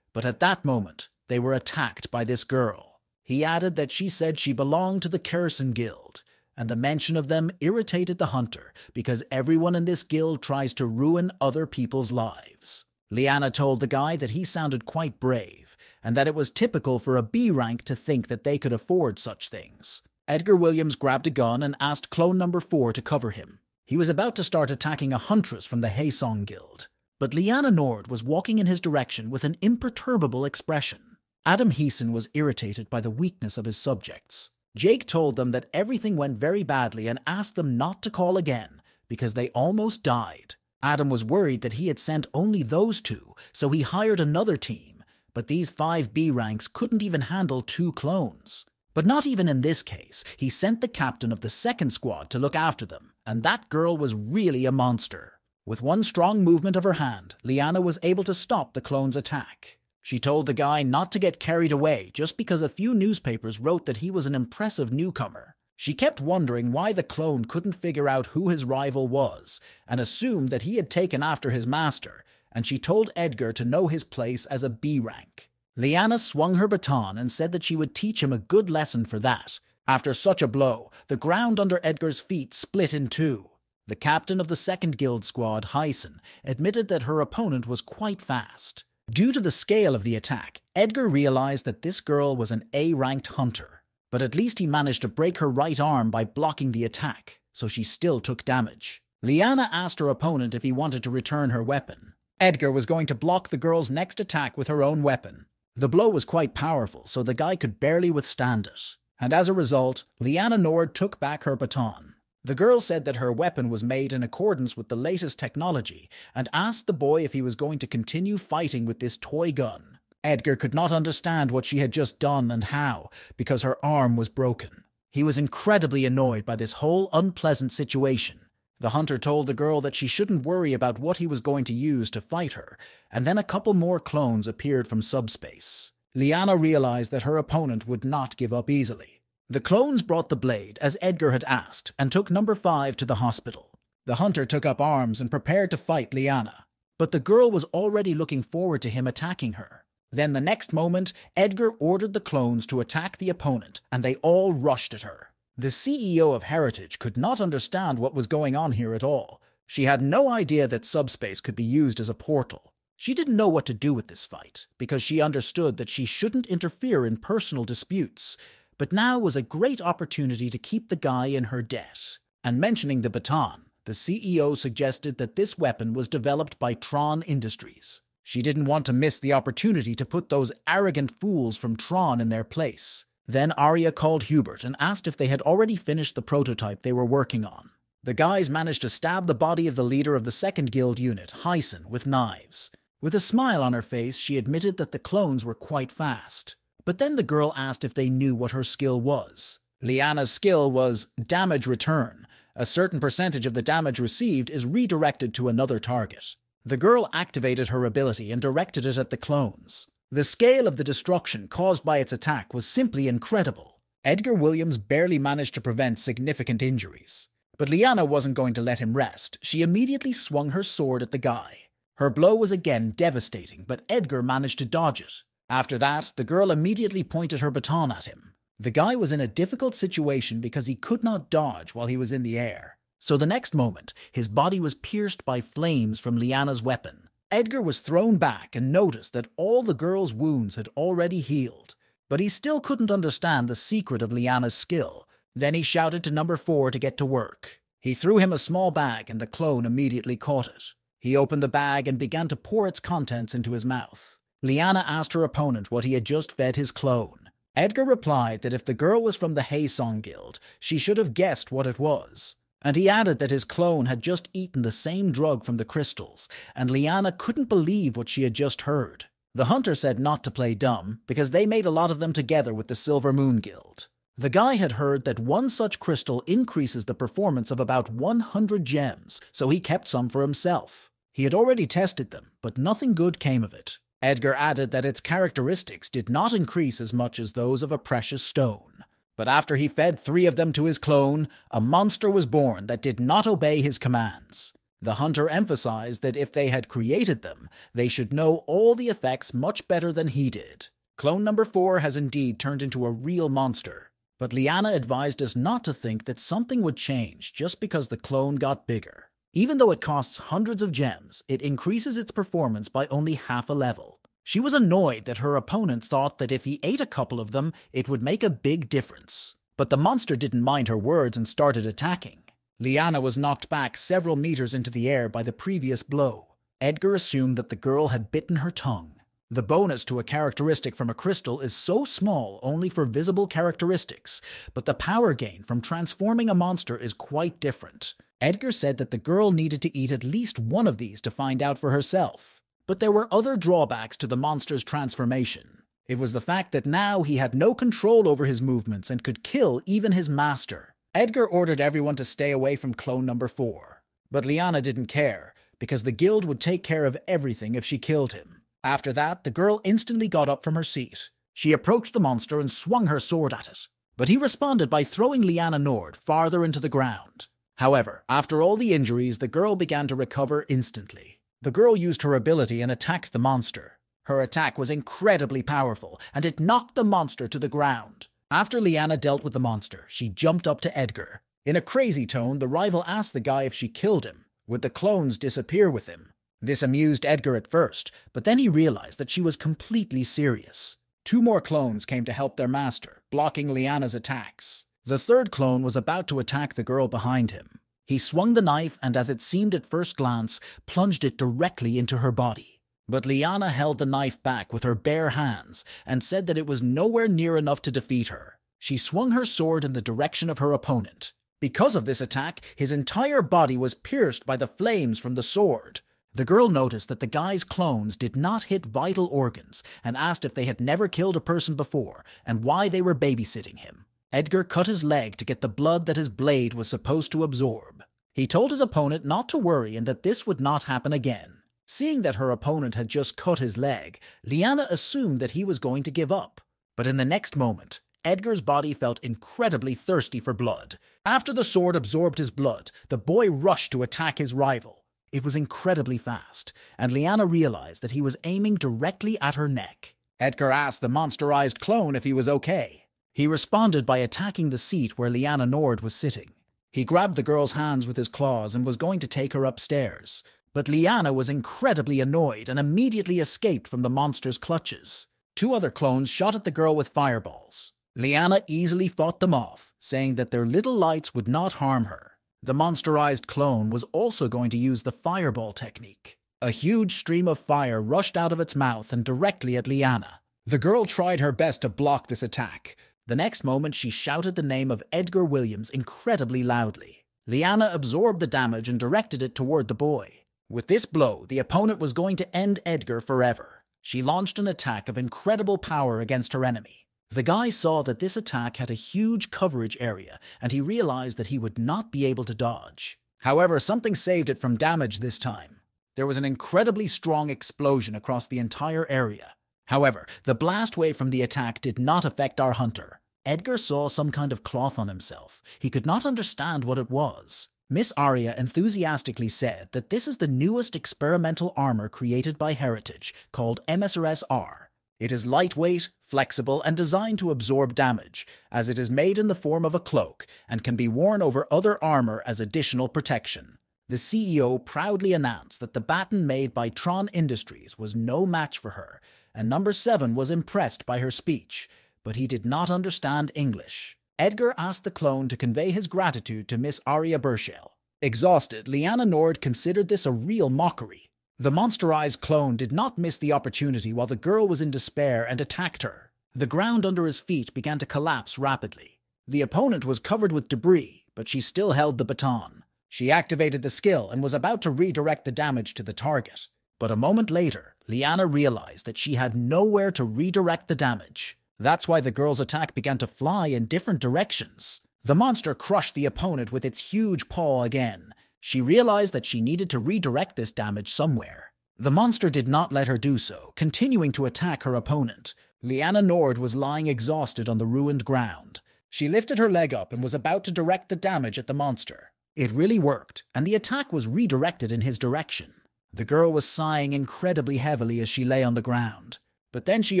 But at that moment, they were attacked by this girl. He added that she said she belonged to the Kerosene Guild, and the mention of them irritated the hunter because everyone in this guild tries to ruin other people's lives. Liana told the guy that he sounded quite brave, and that it was typical for a B rank to think that they could afford such things. Edgar Williams grabbed a gun and asked clone number 4 to cover him. He was about to start attacking a huntress from the Haesong Guild, but Liana Nord was walking in his direction with an imperturbable expression. Adam Heeson was irritated by the weakness of his subjects. Jake told them that everything went very badly and asked them not to call again because they almost died. Adam was worried that he had sent only those 2, so he hired another team, but these 5 B ranks couldn't even handle 2 clones. But not even in this case, he sent the captain of the second squad to look after them, and that girl was really a monster. With one strong movement of her hand, Liana was able to stop the clone's attack. She told the guy not to get carried away just because a few newspapers wrote that he was an impressive newcomer. She kept wondering why the clone couldn't figure out who his rival was, and assumed that he had taken after his master, and she told Edgar to know his place as a B rank. Liana swung her baton and said that she would teach him a good lesson for that. After such a blow, the ground under Edgar's feet split in 2. The captain of the second guild squad, Heeson, admitted that her opponent was quite fast. Due to the scale of the attack, Edgar realized that this girl was an A-ranked hunter. But at least he managed to break her right arm by blocking the attack, so she still took damage. Liana asked her opponent if he wanted to return her weapon. Edgar was going to block the girl's next attack with her own weapon. The blow was quite powerful, so the guy could barely withstand it. And as a result, Liana Nord took back her baton. The girl said that her weapon was made in accordance with the latest technology and asked the boy if he was going to continue fighting with this toy gun. Edgar could not understand what she had just done and how, because her arm was broken. He was incredibly annoyed by this whole unpleasant situation. The hunter told the girl that she shouldn't worry about what he was going to use to fight her, and then a couple more clones appeared from subspace. Liana realized that her opponent would not give up easily. The clones brought the blade, as Edgar had asked, and took number 5 to the hospital. The hunter took up arms and prepared to fight Liana, but the girl was already looking forward to him attacking her. Then the next moment, Edgar ordered the clones to attack the opponent, and they all rushed at her. The CEO of Heritage could not understand what was going on here at all. She had no idea that subspace could be used as a portal. She didn't know what to do with this fight, because she understood that she shouldn't interfere in personal disputes, but now was a great opportunity to keep the guy in her debt. And mentioning the baton, the CEO suggested that this weapon was developed by Tron Industries. She didn't want to miss the opportunity to put those arrogant fools from Tron in their place. Then Arya called Hubert and asked if they had already finished the prototype they were working on. The guys managed to stab the body of the leader of the second guild unit, Heeson, with knives. With a smile on her face, she admitted that the clones were quite fast. But then the girl asked if they knew what her skill was. Liana's skill was damage return. A certain percentage of the damage received is redirected to another target. The girl activated her ability and directed it at the clones. The scale of the destruction caused by its attack was simply incredible. Edgar Williams barely managed to prevent significant injuries. But Liana wasn't going to let him rest. She immediately swung her sword at the guy. Her blow was again devastating, but Edgar managed to dodge it. After that, the girl immediately pointed her baton at him. The guy was in a difficult situation because he could not dodge while he was in the air. So the next moment, his body was pierced by flames from Liana's weapon. Edgar was thrown back and noticed that all the girl's wounds had already healed, but he still couldn't understand the secret of Liana's skill. Then he shouted to number 4 to get to work. He threw him a small bag and the clone immediately caught it. He opened the bag and began to pour its contents into his mouth. Liana asked her opponent what he had just fed his clone. Edgar replied that if the girl was from the Haesong Guild, she should have guessed what it was. And he added that his clone had just eaten the same drug from the crystals, and Liana couldn't believe what she had just heard. The hunter said not to play dumb, because they made a lot of them together with the Silver Moon Guild. The guy had heard that one such crystal increases the performance of about 100 gems, so he kept some for himself. He had already tested them, but nothing good came of it. Edgar added that its characteristics did not increase as much as those of a precious stone. But after he fed 3 of them to his clone, a monster was born that did not obey his commands. The hunter emphasized that if they had created them, they should know all the effects much better than he did. Clone number 4 has indeed turned into a real monster, but Liana advised us not to think that something would change just because the clone got bigger. Even though it costs hundreds of gems, it increases its performance by only half a level. She was annoyed that her opponent thought that if he ate a couple of them, it would make a big difference. But the monster didn't mind her words and started attacking. Liana was knocked back several meters into the air by the previous blow. Edgar assumed that the girl had bitten her tongue. The bonus to a characteristic from a crystal is so small only for visible characteristics, but the power gain from transforming a monster is quite different. Edgar said that the girl needed to eat at least one of these to find out for herself. But there were other drawbacks to the monster's transformation. It was the fact that now he had no control over his movements and could kill even his master. Edgar ordered everyone to stay away from clone number 4. But Liana didn't care, because the guild would take care of everything if she killed him. After that, the girl instantly got up from her seat. She approached the monster and swung her sword at it. But he responded by throwing Liana Nord farther into the ground. However, after all the injuries, the girl began to recover instantly. The girl used her ability and attacked the monster. Her attack was incredibly powerful, and it knocked the monster to the ground. After Liana dealt with the monster, she jumped up to Edgar. In a crazy tone, the rival asked the guy if she killed him. Would the clones disappear with him? This amused Edgar at first, but then he realized that she was completely serious. 2 more clones came to help their master, blocking Liana's attacks. The 3rd clone was about to attack the girl behind him. He swung the knife and, as it seemed at first glance, plunged it directly into her body. But Liana held the knife back with her bare hands and said that it was nowhere near enough to defeat her. She swung her sword in the direction of her opponent. Because of this attack, his entire body was pierced by the flames from the sword. The girl noticed that the guy's clones did not hit vital organs and asked if they had never killed a person before and why they were babysitting him. Edgar cut his leg to get the blood that his blade was supposed to absorb. He told his opponent not to worry and that this would not happen again. Seeing that her opponent had just cut his leg, Liana assumed that he was going to give up. But in the next moment, Edgar's body felt incredibly thirsty for blood. After the sword absorbed his blood, the boy rushed to attack his rival. It was incredibly fast, and Liana realized that he was aiming directly at her neck. Edgar asked the monsterized clone if he was okay. He responded by attacking the seat where Liana Nord was sitting. He grabbed the girl's hands with his claws and was going to take her upstairs. But Liana was incredibly annoyed and immediately escaped from the monster's clutches. 2 other clones shot at the girl with fireballs. Liana easily fought them off, saying that their little lights would not harm her. The monsterized clone was also going to use the fireball technique. A huge stream of fire rushed out of its mouth and directly at Liana. The girl tried her best to block this attack. The next moment, she shouted the name of Edgar Williams incredibly loudly. Liana absorbed the damage and directed it toward the boy. With this blow, the opponent was going to end Edgar forever. She launched an attack of incredible power against her enemy. The guy saw that this attack had a huge coverage area, and he realized that he would not be able to dodge. However, something saved it from damage this time. There was an incredibly strong explosion across the entire area. However, the blast wave from the attack did not affect our hunter. Edgar saw some kind of cloth on himself. He could not understand what it was. Miss Arya enthusiastically said that this is the newest experimental armor created by Heritage, called MSRS-R. It is lightweight, flexible, and designed to absorb damage, as it is made in the form of a cloak and can be worn over other armor as additional protection. The CEO proudly announced that the baton made by Tron Industries was no match for her, and Number 7 was impressed by her speech, but he did not understand English. Edgar asked the clone to convey his gratitude to Miss Arya Burchell. Exhausted, Liana Nord considered this a real mockery. The monsterized clone did not miss the opportunity while the girl was in despair and attacked her. The ground under his feet began to collapse rapidly. The opponent was covered with debris, but she still held the baton. She activated the skill and was about to redirect the damage to the target. But a moment later, Liana realized that she had nowhere to redirect the damage. That's why the girl's attack began to fly in different directions. The monster crushed the opponent with its huge paw again. She realized that she needed to redirect this damage somewhere. The monster did not let her do so, continuing to attack her opponent. Liana Nord was lying exhausted on the ruined ground. She lifted her leg up and was about to direct the damage at the monster. It really worked, and the attack was redirected in his direction. The girl was sighing incredibly heavily as she lay on the ground. But then she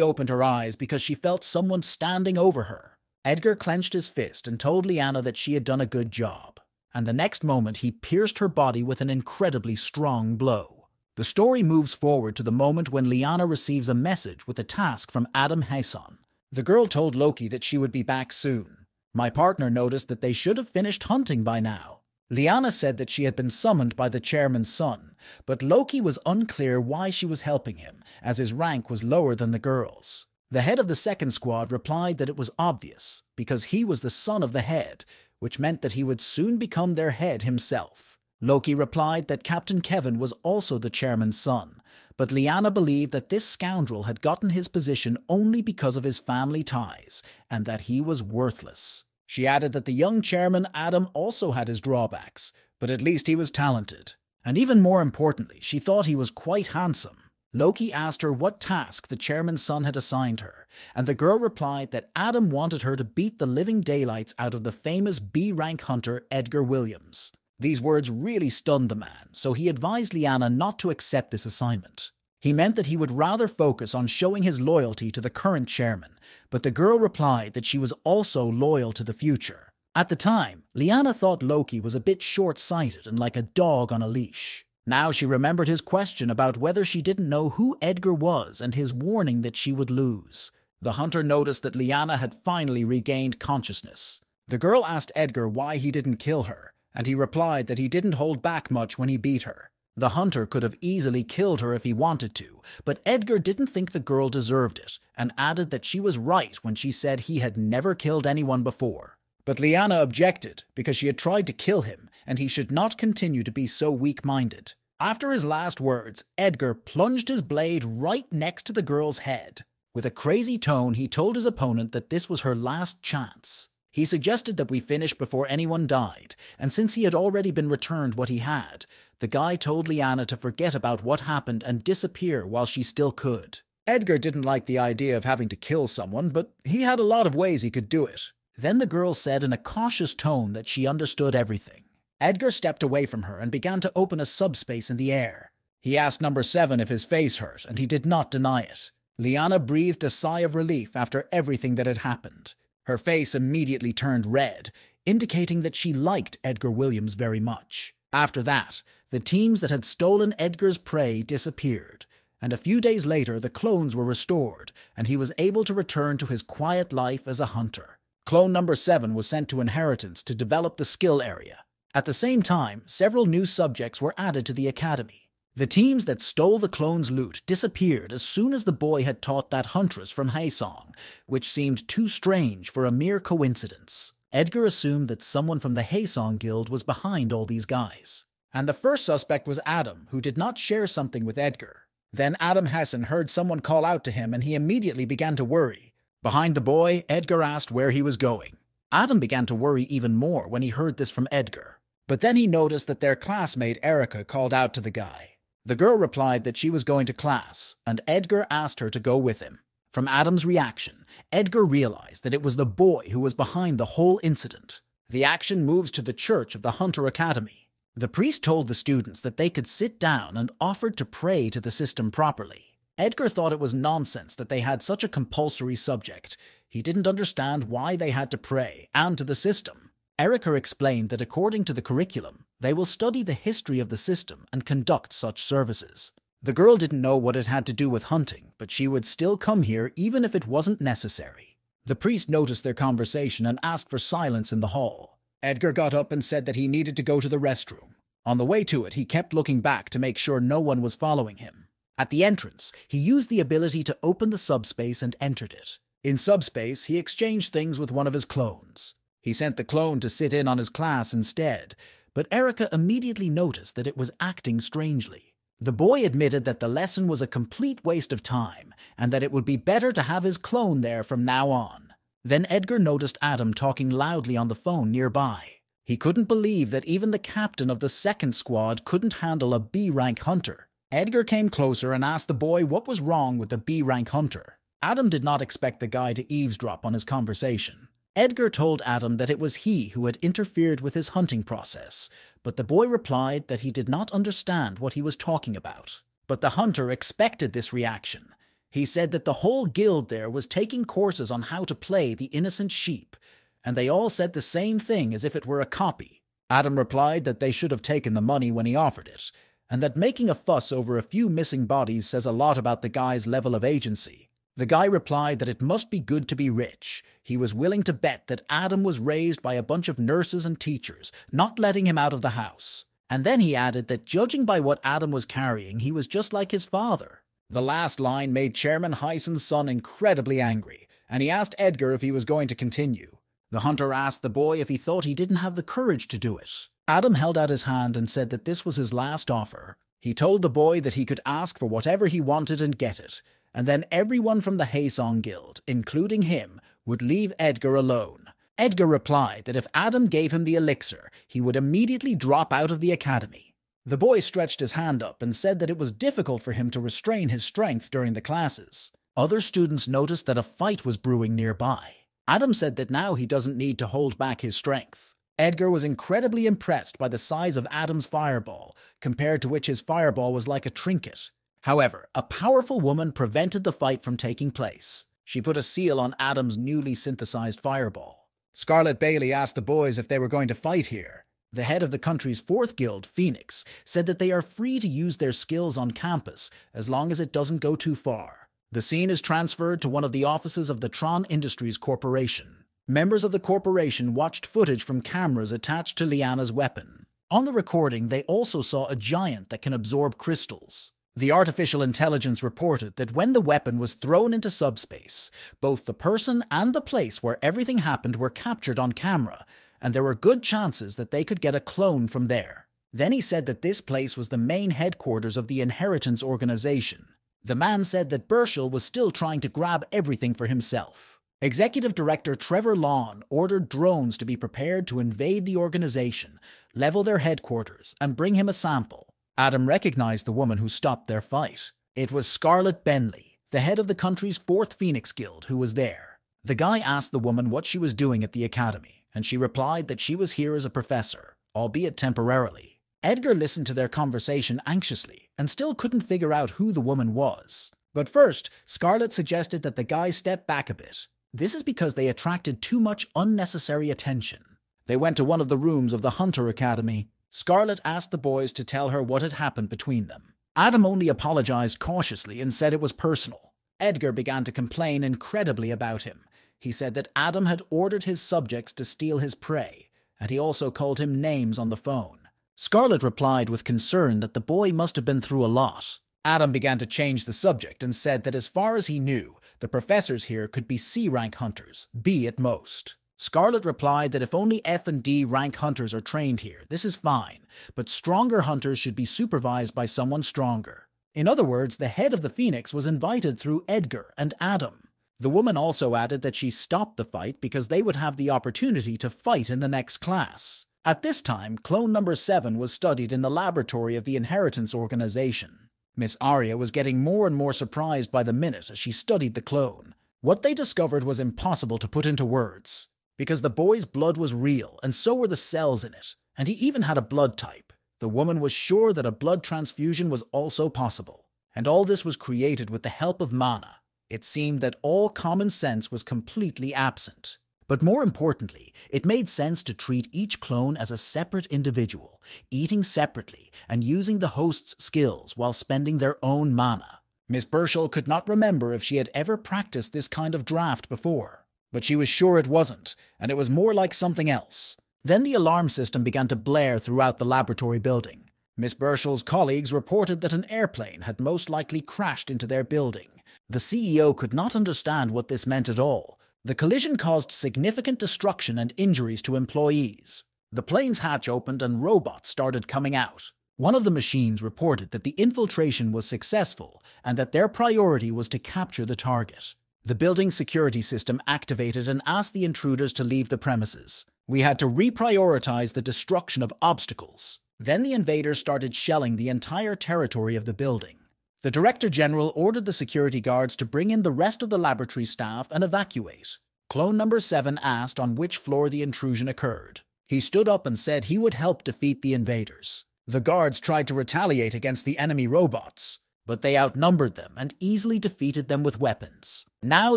opened her eyes because she felt someone standing over her. Edgar clenched his fist and told Liana that she had done a good job. And the next moment he pierced her body with an incredibly strong blow. The story moves forward to the moment when Liana receives a message with a task from Adam Hason. The girl told Loki that she would be back soon. My partner noticed that they should have finished hunting by now. Liana said that she had been summoned by the chairman's son, but Loki was unclear why she was helping him, as his rank was lower than the girl's. The head of the second squad replied that it was obvious, because he was the son of the head, which meant that he would soon become their head himself. Loki replied that Captain Kevin was also the chairman's son, but Liana believed that this scoundrel had gotten his position only because of his family ties, and that he was worthless. She added that the young chairman Adam also had his drawbacks, but at least he was talented. And even more importantly, she thought he was quite handsome. Loki asked her what task the chairman's son had assigned her, and the girl replied that Adam wanted her to beat the living daylights out of the famous B-rank hunter Edgar Williams. These words really stunned the man, so he advised Liana not to accept this assignment. He meant that he would rather focus on showing his loyalty to the current chairman, but the girl replied that she was also loyal to the future. At the time, Liana thought Loki was a bit short-sighted and like a dog on a leash. Now she remembered his question about whether she didn't know who Edgar was and his warning that she would lose. The hunter noticed that Liana had finally regained consciousness. The girl asked Edgar why he didn't kill her, and he replied that he didn't hold back much when he beat her. The hunter could have easily killed her if he wanted to, but Edgar didn't think the girl deserved it, and added that she was right when she said he had never killed anyone before. But Liana objected because she had tried to kill him, and he should not continue to be so weak-minded. After his last words, Edgar plunged his blade right next to the girl's head. With a crazy tone, he told his opponent that this was her last chance. He suggested that we finish before anyone died, and since he had already been returned what he had, the guy told Liana to forget about what happened and disappear while she still could. Edgar didn't like the idea of having to kill someone, but he had a lot of ways he could do it. Then the girl said in a cautious tone that she understood everything. Edgar stepped away from her and began to open a subspace in the air. He asked number 7 if his face hurt, and he did not deny it. Liana breathed a sigh of relief after everything that had happened. Her face immediately turned red, indicating that she liked Edgar Williams very much. After that, the teams that had stolen Edgar's prey disappeared, and a few days later the clones were restored, and he was able to return to his quiet life as a hunter. Clone number 7 was sent to Inheritance to develop the skill area. At the same time, several new subjects were added to the academy. The teams that stole the clone's loot disappeared as soon as the boy had taught that huntress from Haesong, which seemed too strange for a mere coincidence. Edgar assumed that someone from the Haesong Guild was behind all these guys. And the first suspect was Adam, who did not share something with Edgar. Then Adam Hessen heard someone call out to him and he immediately began to worry. Behind the boy, Edgar asked where he was going. Adam began to worry even more when he heard this from Edgar. But then he noticed that their classmate Erica called out to the guy. The girl replied that she was going to class, and Edgar asked her to go with him. From Adam's reaction, Edgar realized that it was the boy who was behind the whole incident. The action moves to the church of the Hunter Academy. The priest told the students that they could sit down and offered to pray to the system properly. Edgar thought it was nonsense that they had such a compulsory subject. He didn't understand why they had to pray, and to the system. Erica explained that according to the curriculum, they will study the history of the system and conduct such services. The girl didn't know what it had to do with hunting, but she would still come here even if it wasn't necessary. The priest noticed their conversation and asked for silence in the hall. Edgar got up and said that he needed to go to the restroom. On the way to it, he kept looking back to make sure no one was following him. At the entrance, he used the ability to open the subspace and entered it. In subspace, he exchanged things with one of his clones. He sent the clone to sit in on his class instead, but Erica immediately noticed that it was acting strangely. The boy admitted that the lesson was a complete waste of time, and that it would be better to have his clone there from now on. Then Edgar noticed Adam talking loudly on the phone nearby. He couldn't believe that even the captain of the second squad couldn't handle a B-rank hunter. Edgar came closer and asked the boy what was wrong with the B-rank hunter. Adam did not expect the guy to eavesdrop on his conversation. Edgar told Adam that it was he who had interfered with his hunting process, but the boy replied that he did not understand what he was talking about. But the hunter expected this reaction. He said that the whole guild there was taking courses on how to play the innocent sheep, and they all said the same thing as if it were a copy. Adam replied that they should have taken the money when he offered it, and that making a fuss over a few missing bodies says a lot about the guy's level of agency. The guy replied that it must be good to be rich. He was willing to bet that Adam was raised by a bunch of nurses and teachers, not letting him out of the house. And then he added that judging by what Adam was carrying, he was just like his father. The last line made Chairman Heisen's son incredibly angry, and he asked Edgar if he was going to continue. The hunter asked the boy if he thought he didn't have the courage to do it. Adam held out his hand and said that this was his last offer. He told the boy that he could ask for whatever he wanted and get it, and then everyone from the Haesong Guild, including him, would leave Edgar alone. Edgar replied that if Adam gave him the elixir, he would immediately drop out of the academy. The boy stretched his hand up and said that it was difficult for him to restrain his strength during the classes. Other students noticed that a fight was brewing nearby. Adam said that now he doesn't need to hold back his strength. Edgar was incredibly impressed by the size of Adam's fireball, compared to which his fireball was like a trinket. However, a powerful woman prevented the fight from taking place. She put a seal on Adam's newly synthesized fireball. Scarlet Bailey asked the boys if they were going to fight here. The head of the country's fourth guild, Phoenix, said that they are free to use their skills on campus as long as it doesn't go too far. The scene is transferred to one of the offices of the Tron Industries Corporation. Members of the corporation watched footage from cameras attached to Liana's weapon. On the recording, they also saw a giant that can absorb crystals. The artificial intelligence reported that when the weapon was thrown into subspace, both the person and the place where everything happened were captured on camera, and there were good chances that they could get a clone from there. Then he said that this place was the main headquarters of the Inheritance Organization. The man said that Burchell was still trying to grab everything for himself. Executive Director Trevor Lawn ordered drones to be prepared to invade the organization, level their headquarters, and bring him a sample. Adam recognized the woman who stopped their fight. It was Scarlet Bentley, the head of the country's fourth Phoenix Guild, who was there. The guy asked the woman what she was doing at the academy, and she replied that she was here as a professor, albeit temporarily. Edgar listened to their conversation anxiously and still couldn't figure out who the woman was. But first, Scarlet suggested that the guy step back a bit. This is because they attracted too much unnecessary attention. They went to one of the rooms of the Hunter Academy. Scarlet asked the boys to tell her what had happened between them. Adam only apologized cautiously and said it was personal. Edgar began to complain incredibly about him. He said that Adam had ordered his subjects to steal his prey, and he also called him names on the phone. Scarlet replied with concern that the boy must have been through a lot. Adam began to change the subject and said that as far as he knew, the professors here could be C-rank hunters, B at most. Scarlet replied that if only F and D rank hunters are trained here, this is fine, but stronger hunters should be supervised by someone stronger. In other words, the head of the Phoenix was invited through Edgar and Adam. The woman also added that she stopped the fight because they would have the opportunity to fight in the next class. At this time, clone number 7 was studied in the laboratory of the Inheritance Organization. Miss Arya was getting more and more surprised by the minute as she studied the clone. What they discovered was impossible to put into words, because the boy's blood was real and so were the cells in it, and he even had a blood type. The woman was sure that a blood transfusion was also possible, and all this was created with the help of mana. It seemed that all common sense was completely absent. But more importantly, it made sense to treat each clone as a separate individual, eating separately and using the host's skills while spending their own mana. Miss Burchell could not remember if she had ever practiced this kind of draft before, but she was sure it wasn't, and it was more like something else. Then the alarm system began to blare throughout the laboratory building. Miss Burchell's colleagues reported that an airplane had most likely crashed into their building. The CEO could not understand what this meant at all. The collision caused significant destruction and injuries to employees. The plane's hatch opened and robots started coming out. One of the machines reported that the infiltration was successful and that their priority was to capture the target. The building's security system activated and asked the intruders to leave the premises. We had to reprioritize the destruction of obstacles. Then the invaders started shelling the entire territory of the building. The Director General ordered the security guards to bring in the rest of the laboratory staff and evacuate. Clone number 7 asked on which floor the intrusion occurred. He stood up and said he would help defeat the invaders. The guards tried to retaliate against the enemy robots, but they outnumbered them and easily defeated them with weapons. Now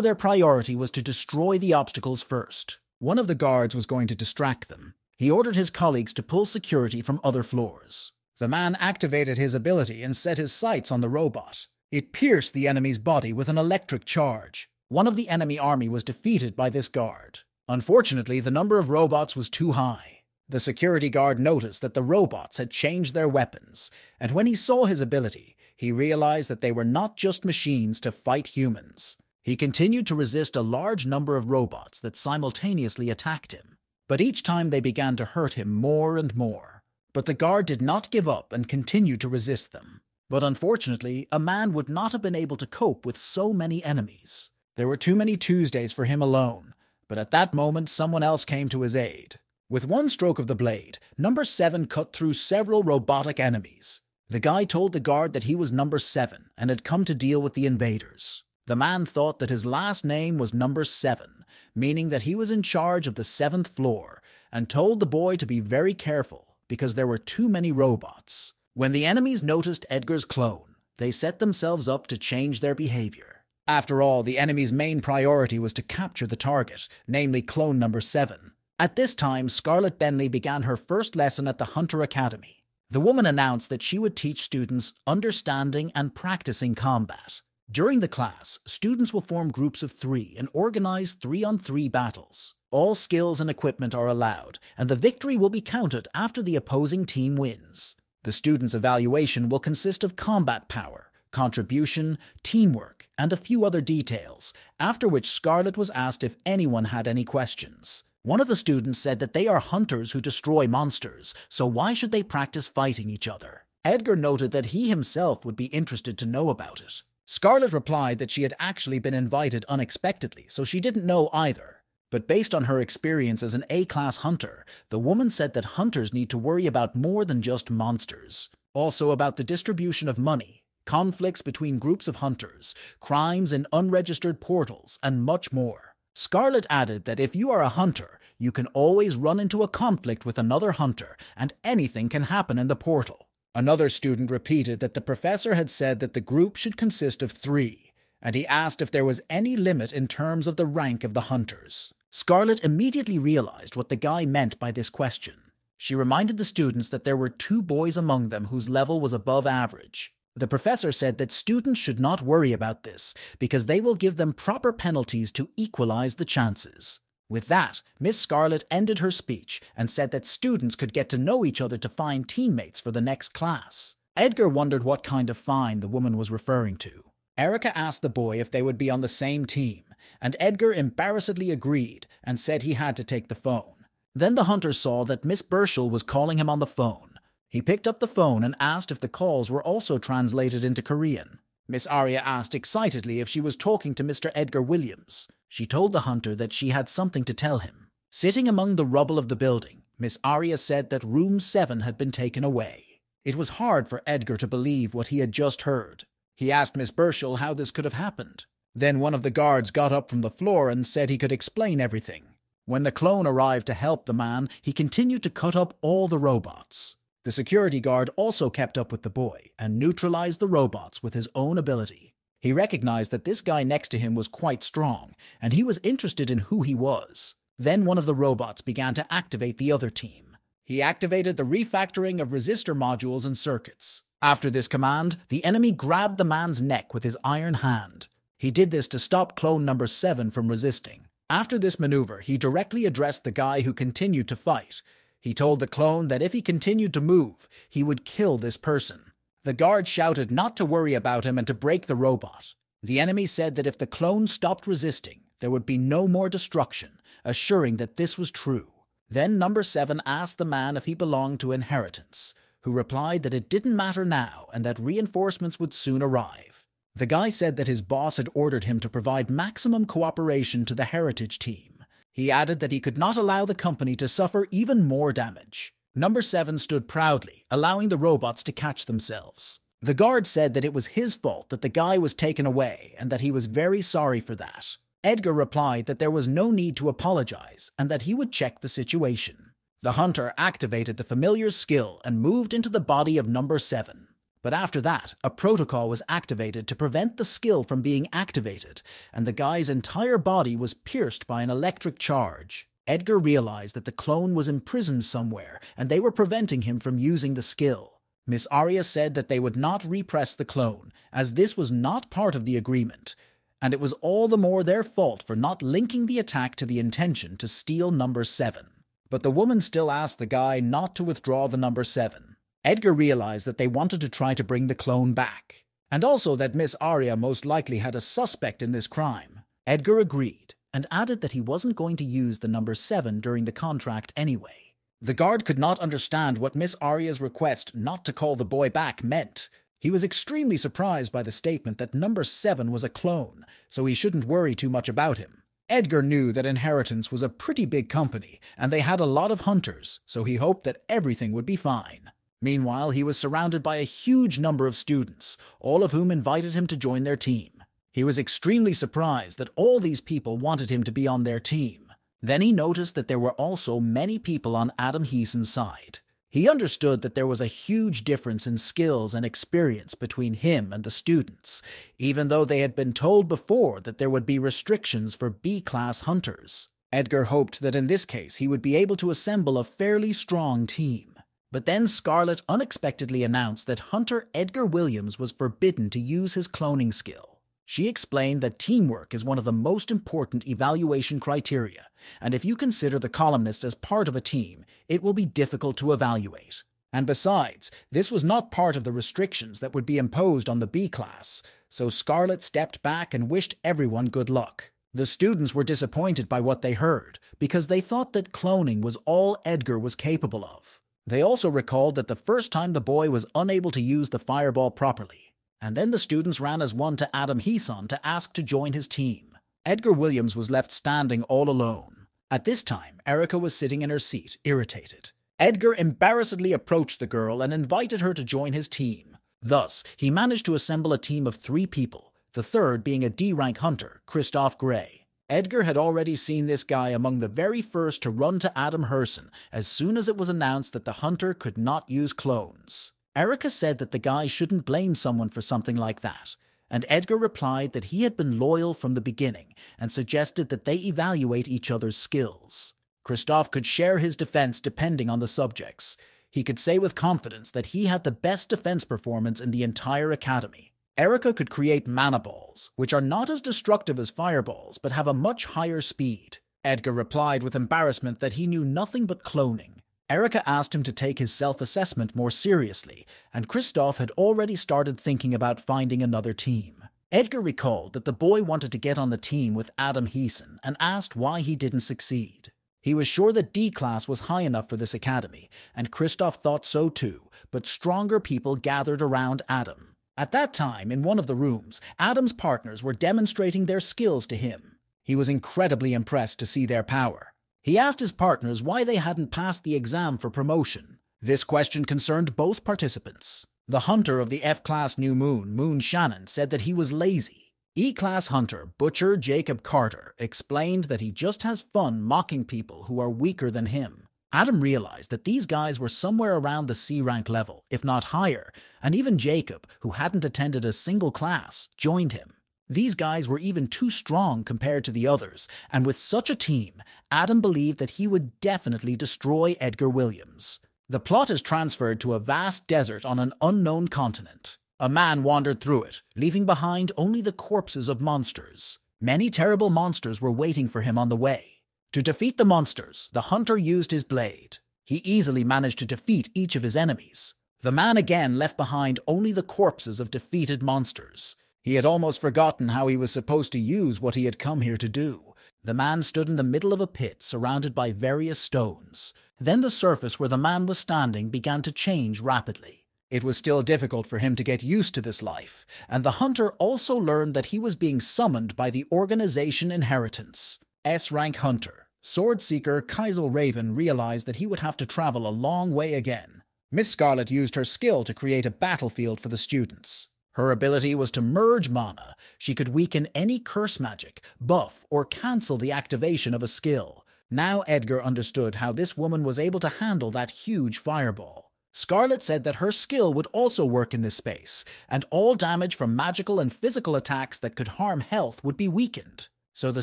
their priority was to destroy the obstacles first. One of the guards was going to distract them. He ordered his colleagues to pull security from other floors. The man activated his ability and set his sights on the robot. It pierced the enemy's body with an electric charge. One of the enemy army was defeated by this guard. Unfortunately, the number of robots was too high. The security guard noticed that the robots had changed their weapons, and when he saw his ability, he realized that they were not just machines to fight humans. He continued to resist a large number of robots that simultaneously attacked him, but each time they began to hurt him more and more. But the guard did not give up and continued to resist them. But unfortunately, a man would not have been able to cope with so many enemies. There were too many Tuesdays for him alone, but at that moment someone else came to his aid. With one stroke of the blade, number 7 cut through several robotic enemies. The guy told the guard that he was number 7 and had come to deal with the invaders. The man thought that his last name was number 7, meaning that he was in charge of the 7th floor, and told the boy to be very careful because there were too many robots. When the enemies noticed Edgar's clone, they set themselves up to change their behavior. After all, the enemy's main priority was to capture the target, namely clone number 7. At this time, Scarlett Bentley began her first lesson at the Hunter Academy. The woman announced that she would teach students understanding and practicing combat. During the class, students will form groups of 3 and organize 3-on-3 battles. All skills and equipment are allowed, and the victory will be counted after the opposing team wins. The students' evaluation will consist of combat power, contribution, teamwork, and a few other details, after which Scarlett was asked if anyone had any questions. One of the students said that they are hunters who destroy monsters, so why should they practice fighting each other? Edgar noted that he himself would be interested to know about it. Scarlett replied that she had actually been invited unexpectedly, so she didn't know either. But based on her experience as an A-class hunter, the woman said that hunters need to worry about more than just monsters. Also about the distribution of money, conflicts between groups of hunters, crimes in unregistered portals, and much more. Scarlett added that if you are a hunter, you can always run into a conflict with another hunter, and anything can happen in the portal. Another student repeated that the professor had said that the group should consist of 3, and he asked if there was any limit in terms of the rank of the hunters. Scarlett immediately realized what the guy meant by this question. She reminded the students that there were 2 boys among them whose level was above average. The professor said that students should not worry about this because they will give them proper penalties to equalize the chances. With that, Miss Scarlett ended her speech and said that students could get to know each other to find teammates for the next class. Edgar wondered what kind of fine the woman was referring to. Erica asked the boy if they would be on the same team, and Edgar embarrassedly agreed and said he had to take the phone. Then the hunter saw that Miss Burchell was calling him on the phone. He picked up the phone and asked if the calls were also translated into Korean. Miss Arya asked excitedly if she was talking to Mr. Edgar Williams. She told the hunter that she had something to tell him. Sitting among the rubble of the building, Miss Arya said that room 7 had been taken away. It was hard for Edgar to believe what he had just heard. He asked Miss Burchell how this could have happened. Then one of the guards got up from the floor and said he could explain everything. When the clone arrived to help the man, he continued to cut up all the robots. The security guard also kept up with the boy and neutralized the robots with his own ability. He recognized that this guy next to him was quite strong, and he was interested in who he was. Then one of the robots began to activate the other team. He activated the refactoring of resistor modules and circuits. After this command, the enemy grabbed the man's neck with his iron hand. He did this to stop clone number 7 from resisting. After this maneuver, he directly addressed the guy who continued to fight. He told the clone that if he continued to move, he would kill this person. The guard shouted not to worry about him and to break the robot. The enemy said that if the clone stopped resisting, there would be no more destruction, assuring that this was true. Then number 7 asked the man if he belonged to Inheritance, who replied that it didn't matter now and that reinforcements would soon arrive. The guy said that his boss had ordered him to provide maximum cooperation to the Heritage team. He added that he could not allow the company to suffer even more damage. Number 7 stood proudly, allowing the robots to catch themselves. The guard said that it was his fault that the guy was taken away and that he was very sorry for that. Edgar replied that there was no need to apologize and that he would check the situation. The hunter activated the familiar's skill and moved into the body of number 7. But after that, a protocol was activated to prevent the skill from being activated, and the guy's entire body was pierced by an electric charge. Edgar realized that the clone was imprisoned somewhere, and they were preventing him from using the skill. Miss Arya said that they would not repress the clone, as this was not part of the agreement, and it was all the more their fault for not linking the attack to the intention to steal number 7. But the woman still asked the guy not to withdraw the number 7. Edgar realized that they wanted to try to bring the clone back, and also that Miss Arya most likely had a suspect in this crime. Edgar agreed, and added that he wasn't going to use the number 7 during the contract anyway. The guard could not understand what Miss Arya's request not to call the boy back meant. He was extremely surprised by the statement that number 7 was a clone, so he shouldn't worry too much about him. Edgar knew that Inheritance was a pretty big company, and they had a lot of hunters, so he hoped that everything would be fine. Meanwhile, he was surrounded by a huge number of students, all of whom invited him to join their team. He was extremely surprised that all these people wanted him to be on their team. Then he noticed that there were also many people on Adam Heeson's side. He understood that there was a huge difference in skills and experience between him and the students, even though they had been told before that there would be restrictions for B-class hunters. Edgar hoped that in this case he would be able to assemble a fairly strong team. But then Scarlett unexpectedly announced that Hunter Edgar Williams was forbidden to use his cloning skill. She explained that teamwork is one of the most important evaluation criteria, and if you consider the columnist as part of a team, it will be difficult to evaluate. And besides, this was not part of the restrictions that would be imposed on the B-class, so Scarlett stepped back and wished everyone good luck. The students were disappointed by what they heard, because they thought that cloning was all Edgar was capable of. They also recalled that the first time the boy was unable to use the fireball properly, and then the students ran as one to Adam Heeson to ask to join his team. Edgar Williams was left standing all alone. At this time, Erica was sitting in her seat, irritated. Edgar embarrassedly approached the girl and invited her to join his team. Thus, he managed to assemble a team of 3 people, the third being a D-rank hunter, Christoph Gray. Edgar had already seen this guy among the very first to run to Adam Herson as soon as it was announced that the hunter could not use clones. Erica said that the guy shouldn't blame someone for something like that, and Edgar replied that he had been loyal from the beginning and suggested that they evaluate each other's skills. Christoph could share his defense depending on the subjects. He could say with confidence that he had the best defense performance in the entire academy. Erica could create mana balls, which are not as destructive as fireballs but have a much higher speed. Edgar replied with embarrassment that he knew nothing but cloning. Erica asked him to take his self-assessment more seriously, and Christoph had already started thinking about finding another team. Edgar recalled that the boy wanted to get on the team with Adam Heeson and asked why he didn't succeed. He was sure that D-class was high enough for this academy, and Christoph thought so too, but stronger people gathered around Adam. At that time, in one of the rooms, Adam's partners were demonstrating their skills to him. He was incredibly impressed to see their power. He asked his partners why they hadn't passed the exam for promotion. This question concerned both participants. The hunter of the F-class New Moon, Moon Shannon, said that he was lazy. E-class hunter, Butcher Jacob Carter, explained that he just has fun mocking people who are weaker than him. Adam realized that these guys were somewhere around the C-rank level, if not higher, and even Jacob, who hadn't attended a single class, joined him. These guys were even too strong compared to the others, and with such a team, Adam believed that he would definitely destroy Edgar Williams. The plot is transferred to a vast desert on an unknown continent. A man wandered through it, leaving behind only the corpses of monsters. Many terrible monsters were waiting for him on the way. To defeat the monsters, the hunter used his blade. He easily managed to defeat each of his enemies. The man again left behind only the corpses of defeated monsters. He had almost forgotten how he was supposed to use what he had come here to do. The man stood in the middle of a pit surrounded by various stones. Then the surface where the man was standing began to change rapidly. It was still difficult for him to get used to this life, and the hunter also learned that he was being summoned by the organization Inheritance. S-rank hunter, Sword Seeker Kaisel Raven realized that he would have to travel a long way again. Miss Scarlet used her skill to create a battlefield for the students. Her ability was to merge mana. She could weaken any curse magic, buff, or cancel the activation of a skill. Now Edgar understood how this woman was able to handle that huge fireball. Scarlet said that her skill would also work in this space, and all damage from magical and physical attacks that could harm health would be weakened, so the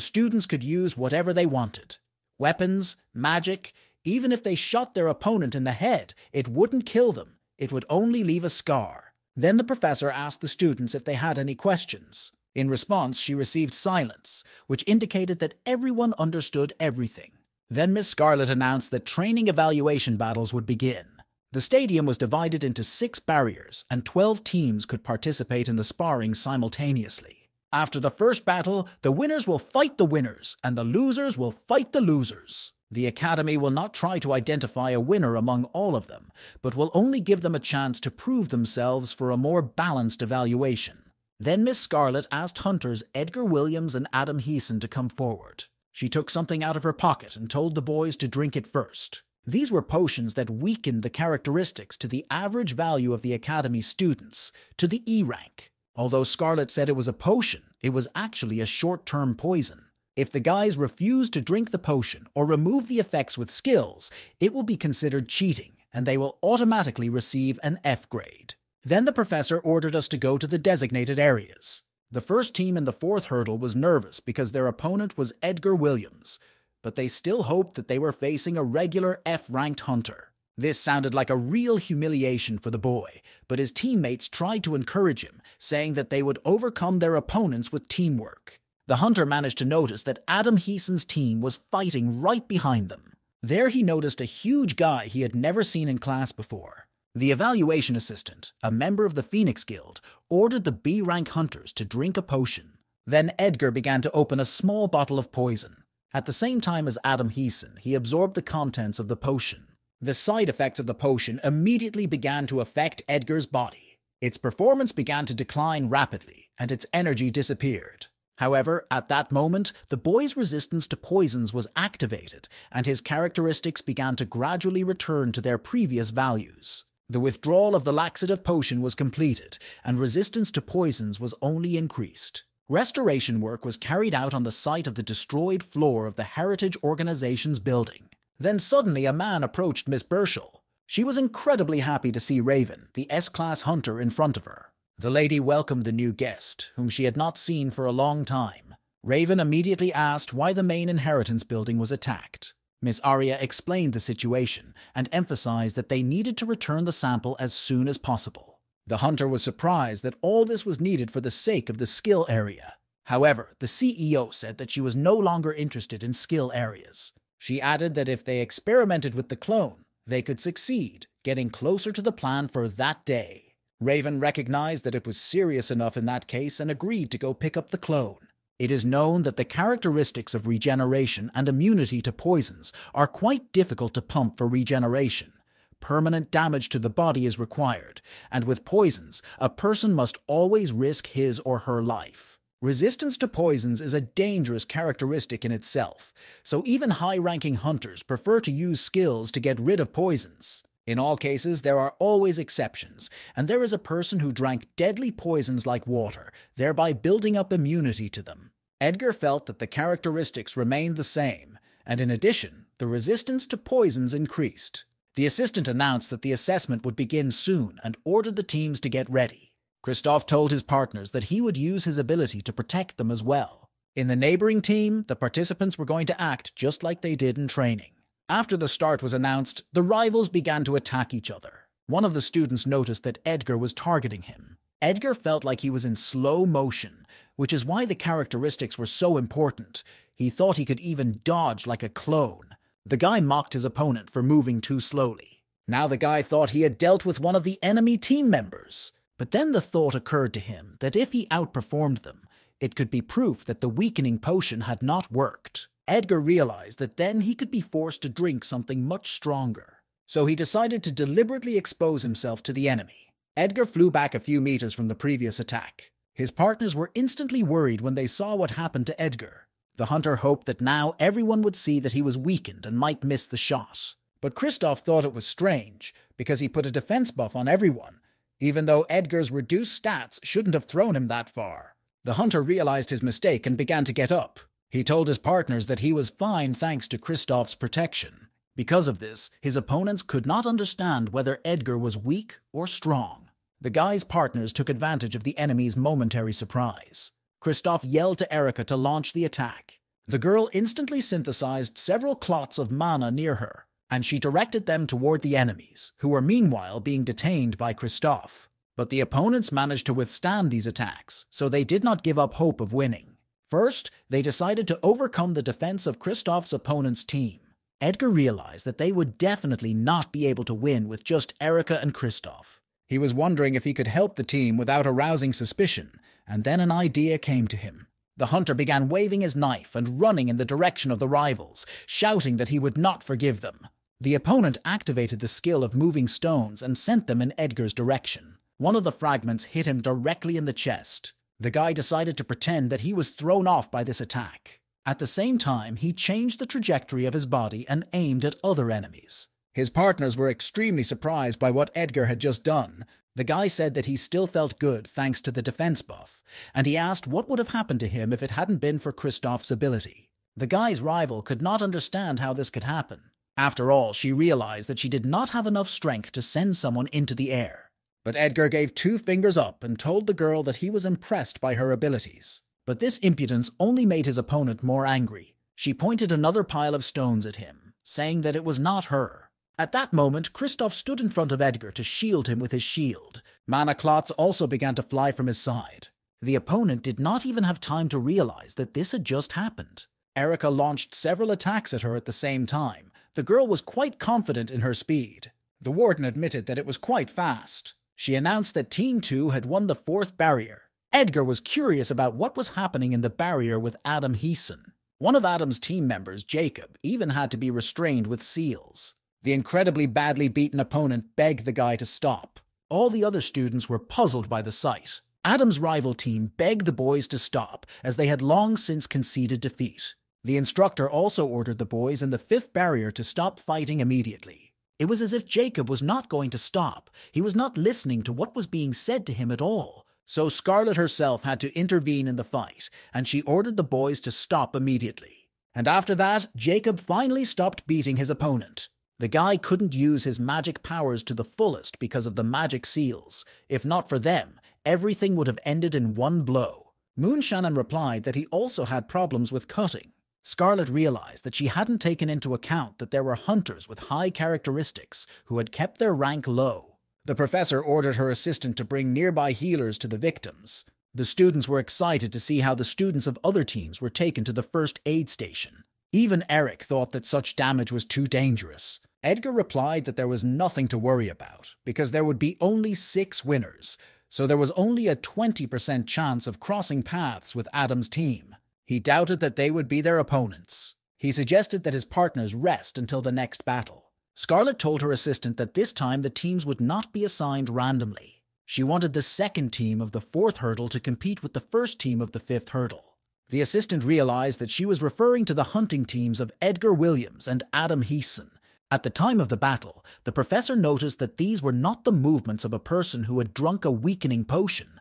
students could use whatever they wanted. Weapons, magic, even if they shot their opponent in the head, it wouldn't kill them, it would only leave a scar. Then the professor asked the students if they had any questions. In response, she received silence, which indicated that everyone understood everything. Then Miss Scarlet announced that training evaluation battles would begin. The stadium was divided into 6 barriers, and 12 teams could participate in the sparring simultaneously. After the first battle, the winners will fight the winners, and the losers will fight the losers. The Academy will not try to identify a winner among all of them, but will only give them a chance to prove themselves for a more balanced evaluation. Then Miss Scarlet asked hunters Edgar Williams and Adam Heeson to come forward. She took something out of her pocket and told the boys to drink it first. These were potions that weakened the characteristics to the average value of the Academy students, to the E rank. Although Scarlet said it was a potion, it was actually a short-term poison. If the guys refuse to drink the potion or remove the effects with skills, it will be considered cheating, and they will automatically receive an F grade. Then the professor ordered us to go to the designated areas. The first team in the 4th hurdle was nervous because their opponent was Edgar Williams, but they still hoped that they were facing a regular F-ranked hunter. This sounded like a real humiliation for the boy, but his teammates tried to encourage him, saying that they would overcome their opponents with teamwork. The hunter managed to notice that Adam Heeson's team was fighting right behind them. There he noticed a huge guy he had never seen in class before. The evaluation assistant, a member of the Phoenix Guild, ordered the B-rank hunters to drink a potion. Then Edgar began to open a small bottle of poison. At the same time as Adam Heeson, he absorbed the contents of the potion. The side effects of the potion immediately began to affect Edgar's body. Its performance began to decline rapidly, and its energy disappeared. However, at that moment, the boy's resistance to poisons was activated, and his characteristics began to gradually return to their previous values. The withdrawal of the laxative potion was completed, and resistance to poisons was only increased. Restoration work was carried out on the site of the destroyed floor of the Heritage Organization's building. Then suddenly a man approached Miss Burchell. She was incredibly happy to see Raven, the S-class hunter, in front of her. The lady welcomed the new guest, whom she had not seen for a long time. Raven immediately asked why the main inheritance building was attacked. Miss Arya explained the situation and emphasized that they needed to return the sample as soon as possible. The hunter was surprised that all this was needed for the sake of the skill area. However, the CEO said that she was no longer interested in skill areas. She added that if they experimented with the clone, they could succeed, getting closer to the plan for that day. Raven recognized that it was serious enough in that case and agreed to go pick up the clone. It is known that the characteristics of regeneration and immunity to poisons are quite difficult to pump for regeneration. Permanent damage to the body is required, and with poisons, a person must always risk his or her life. Resistance to poisons is a dangerous characteristic in itself, so even high-ranking hunters prefer to use skills to get rid of poisons. In all cases, there are always exceptions, and there is a person who drank deadly poisons like water, thereby building up immunity to them. Edgar felt that the characteristics remained the same, and in addition, the resistance to poisons increased. The assistant announced that the assessment would begin soon and ordered the teams to get ready. Christoph told his partners that he would use his ability to protect them as well. In the neighboring team, the participants were going to act just like they did in training. After the start was announced, the rivals began to attack each other. One of the students noticed that Edgar was targeting him. Edgar felt like he was in slow motion, which is why the characteristics were so important. He thought he could even dodge like a clone. The guy mocked his opponent for moving too slowly. Now the guy thought he had dealt with one of the enemy team members. But then the thought occurred to him that if he outperformed them, it could be proof that the weakening potion had not worked. Edgar realized that then he could be forced to drink something much stronger. So he decided to deliberately expose himself to the enemy. Edgar flew back a few meters from the previous attack. His partners were instantly worried when they saw what happened to Edgar. The hunter hoped that now everyone would see that he was weakened and might miss the shot. But Christoph thought it was strange, because he put a defense buff on everyone, even though Edgar's reduced stats shouldn't have thrown him that far. The hunter realized his mistake and began to get up. He told his partners that he was fine thanks to Christoph's protection. Because of this, his opponents could not understand whether Edgar was weak or strong. The guy's partners took advantage of the enemy's momentary surprise. Kristoff yelled to Erika to launch the attack. The girl instantly synthesized several clots of mana near her, and she directed them toward the enemies, who were meanwhile being detained by Kristoff. But the opponents managed to withstand these attacks, so they did not give up hope of winning. First, they decided to overcome the defense of Kristoff's opponent's team. Edgar realized that they would definitely not be able to win with just Erika and Kristoff. He was wondering if he could help the team without arousing suspicion, and then an idea came to him. The hunter began waving his knife and running in the direction of the rivals, shouting that he would not forgive them. The opponent activated the skill of moving stones and sent them in Edgar's direction. One of the fragments hit him directly in the chest. The guy decided to pretend that he was thrown off by this attack. At the same time, he changed the trajectory of his body and aimed at other enemies. His partners were extremely surprised by what Edgar had just done. The guy said that he still felt good thanks to the defense buff, and he asked what would have happened to him if it hadn't been for Kristoff's ability. The guy's rival could not understand how this could happen. After all, she realized that she did not have enough strength to send someone into the air. But Edgar gave 2 fingers up and told the girl that he was impressed by her abilities. But this impudence only made his opponent more angry. She pointed another pile of stones at him, saying that it was not her. At that moment, Kristoff stood in front of Edgar to shield him with his shield. Mana clots also began to fly from his side. The opponent did not even have time to realize that this had just happened. Erika launched several attacks at her at the same time. The girl was quite confident in her speed. The warden admitted that it was quite fast. She announced that Team 2 had won the 4th barrier. Edgar was curious about what was happening in the barrier with Adam Heeson. One of Adam's team members, Jacob, even had to be restrained with seals. The incredibly badly beaten opponent begged the guy to stop. All the other students were puzzled by the sight. Adam's rival team begged the boys to stop, as they had long since conceded defeat. The instructor also ordered the boys in the 5th barrier to stop fighting immediately. It was as if Jacob was not going to stop. He was not listening to what was being said to him at all. So Scarlet herself had to intervene in the fight, and she ordered the boys to stop immediately. And after that, Jacob finally stopped beating his opponent. The guy couldn't use his magic powers to the fullest because of the magic seals. If not for them, everything would have ended in one blow. Moonshannon replied that he also had problems with cutting. Scarlet realized that she hadn't taken into account that there were hunters with high characteristics who had kept their rank low. The professor ordered her assistant to bring nearby healers to the victims. The students were excited to see how the students of other teams were taken to the first aid station. Even Eric thought that such damage was too dangerous. Edgar replied that there was nothing to worry about, because there would be only 6 winners, so there was only a 20% chance of crossing paths with Adam's team. He doubted that they would be their opponents. He suggested that his partners rest until the next battle. Scarlet told her assistant that this time the teams would not be assigned randomly. She wanted the second team of the 4th hurdle to compete with the first team of the 5th hurdle. The assistant realized that she was referring to the hunting teams of Edgar Williams and Adam Heeson. At the time of the battle, the professor noticed that these were not the movements of a person who had drunk a weakening potion,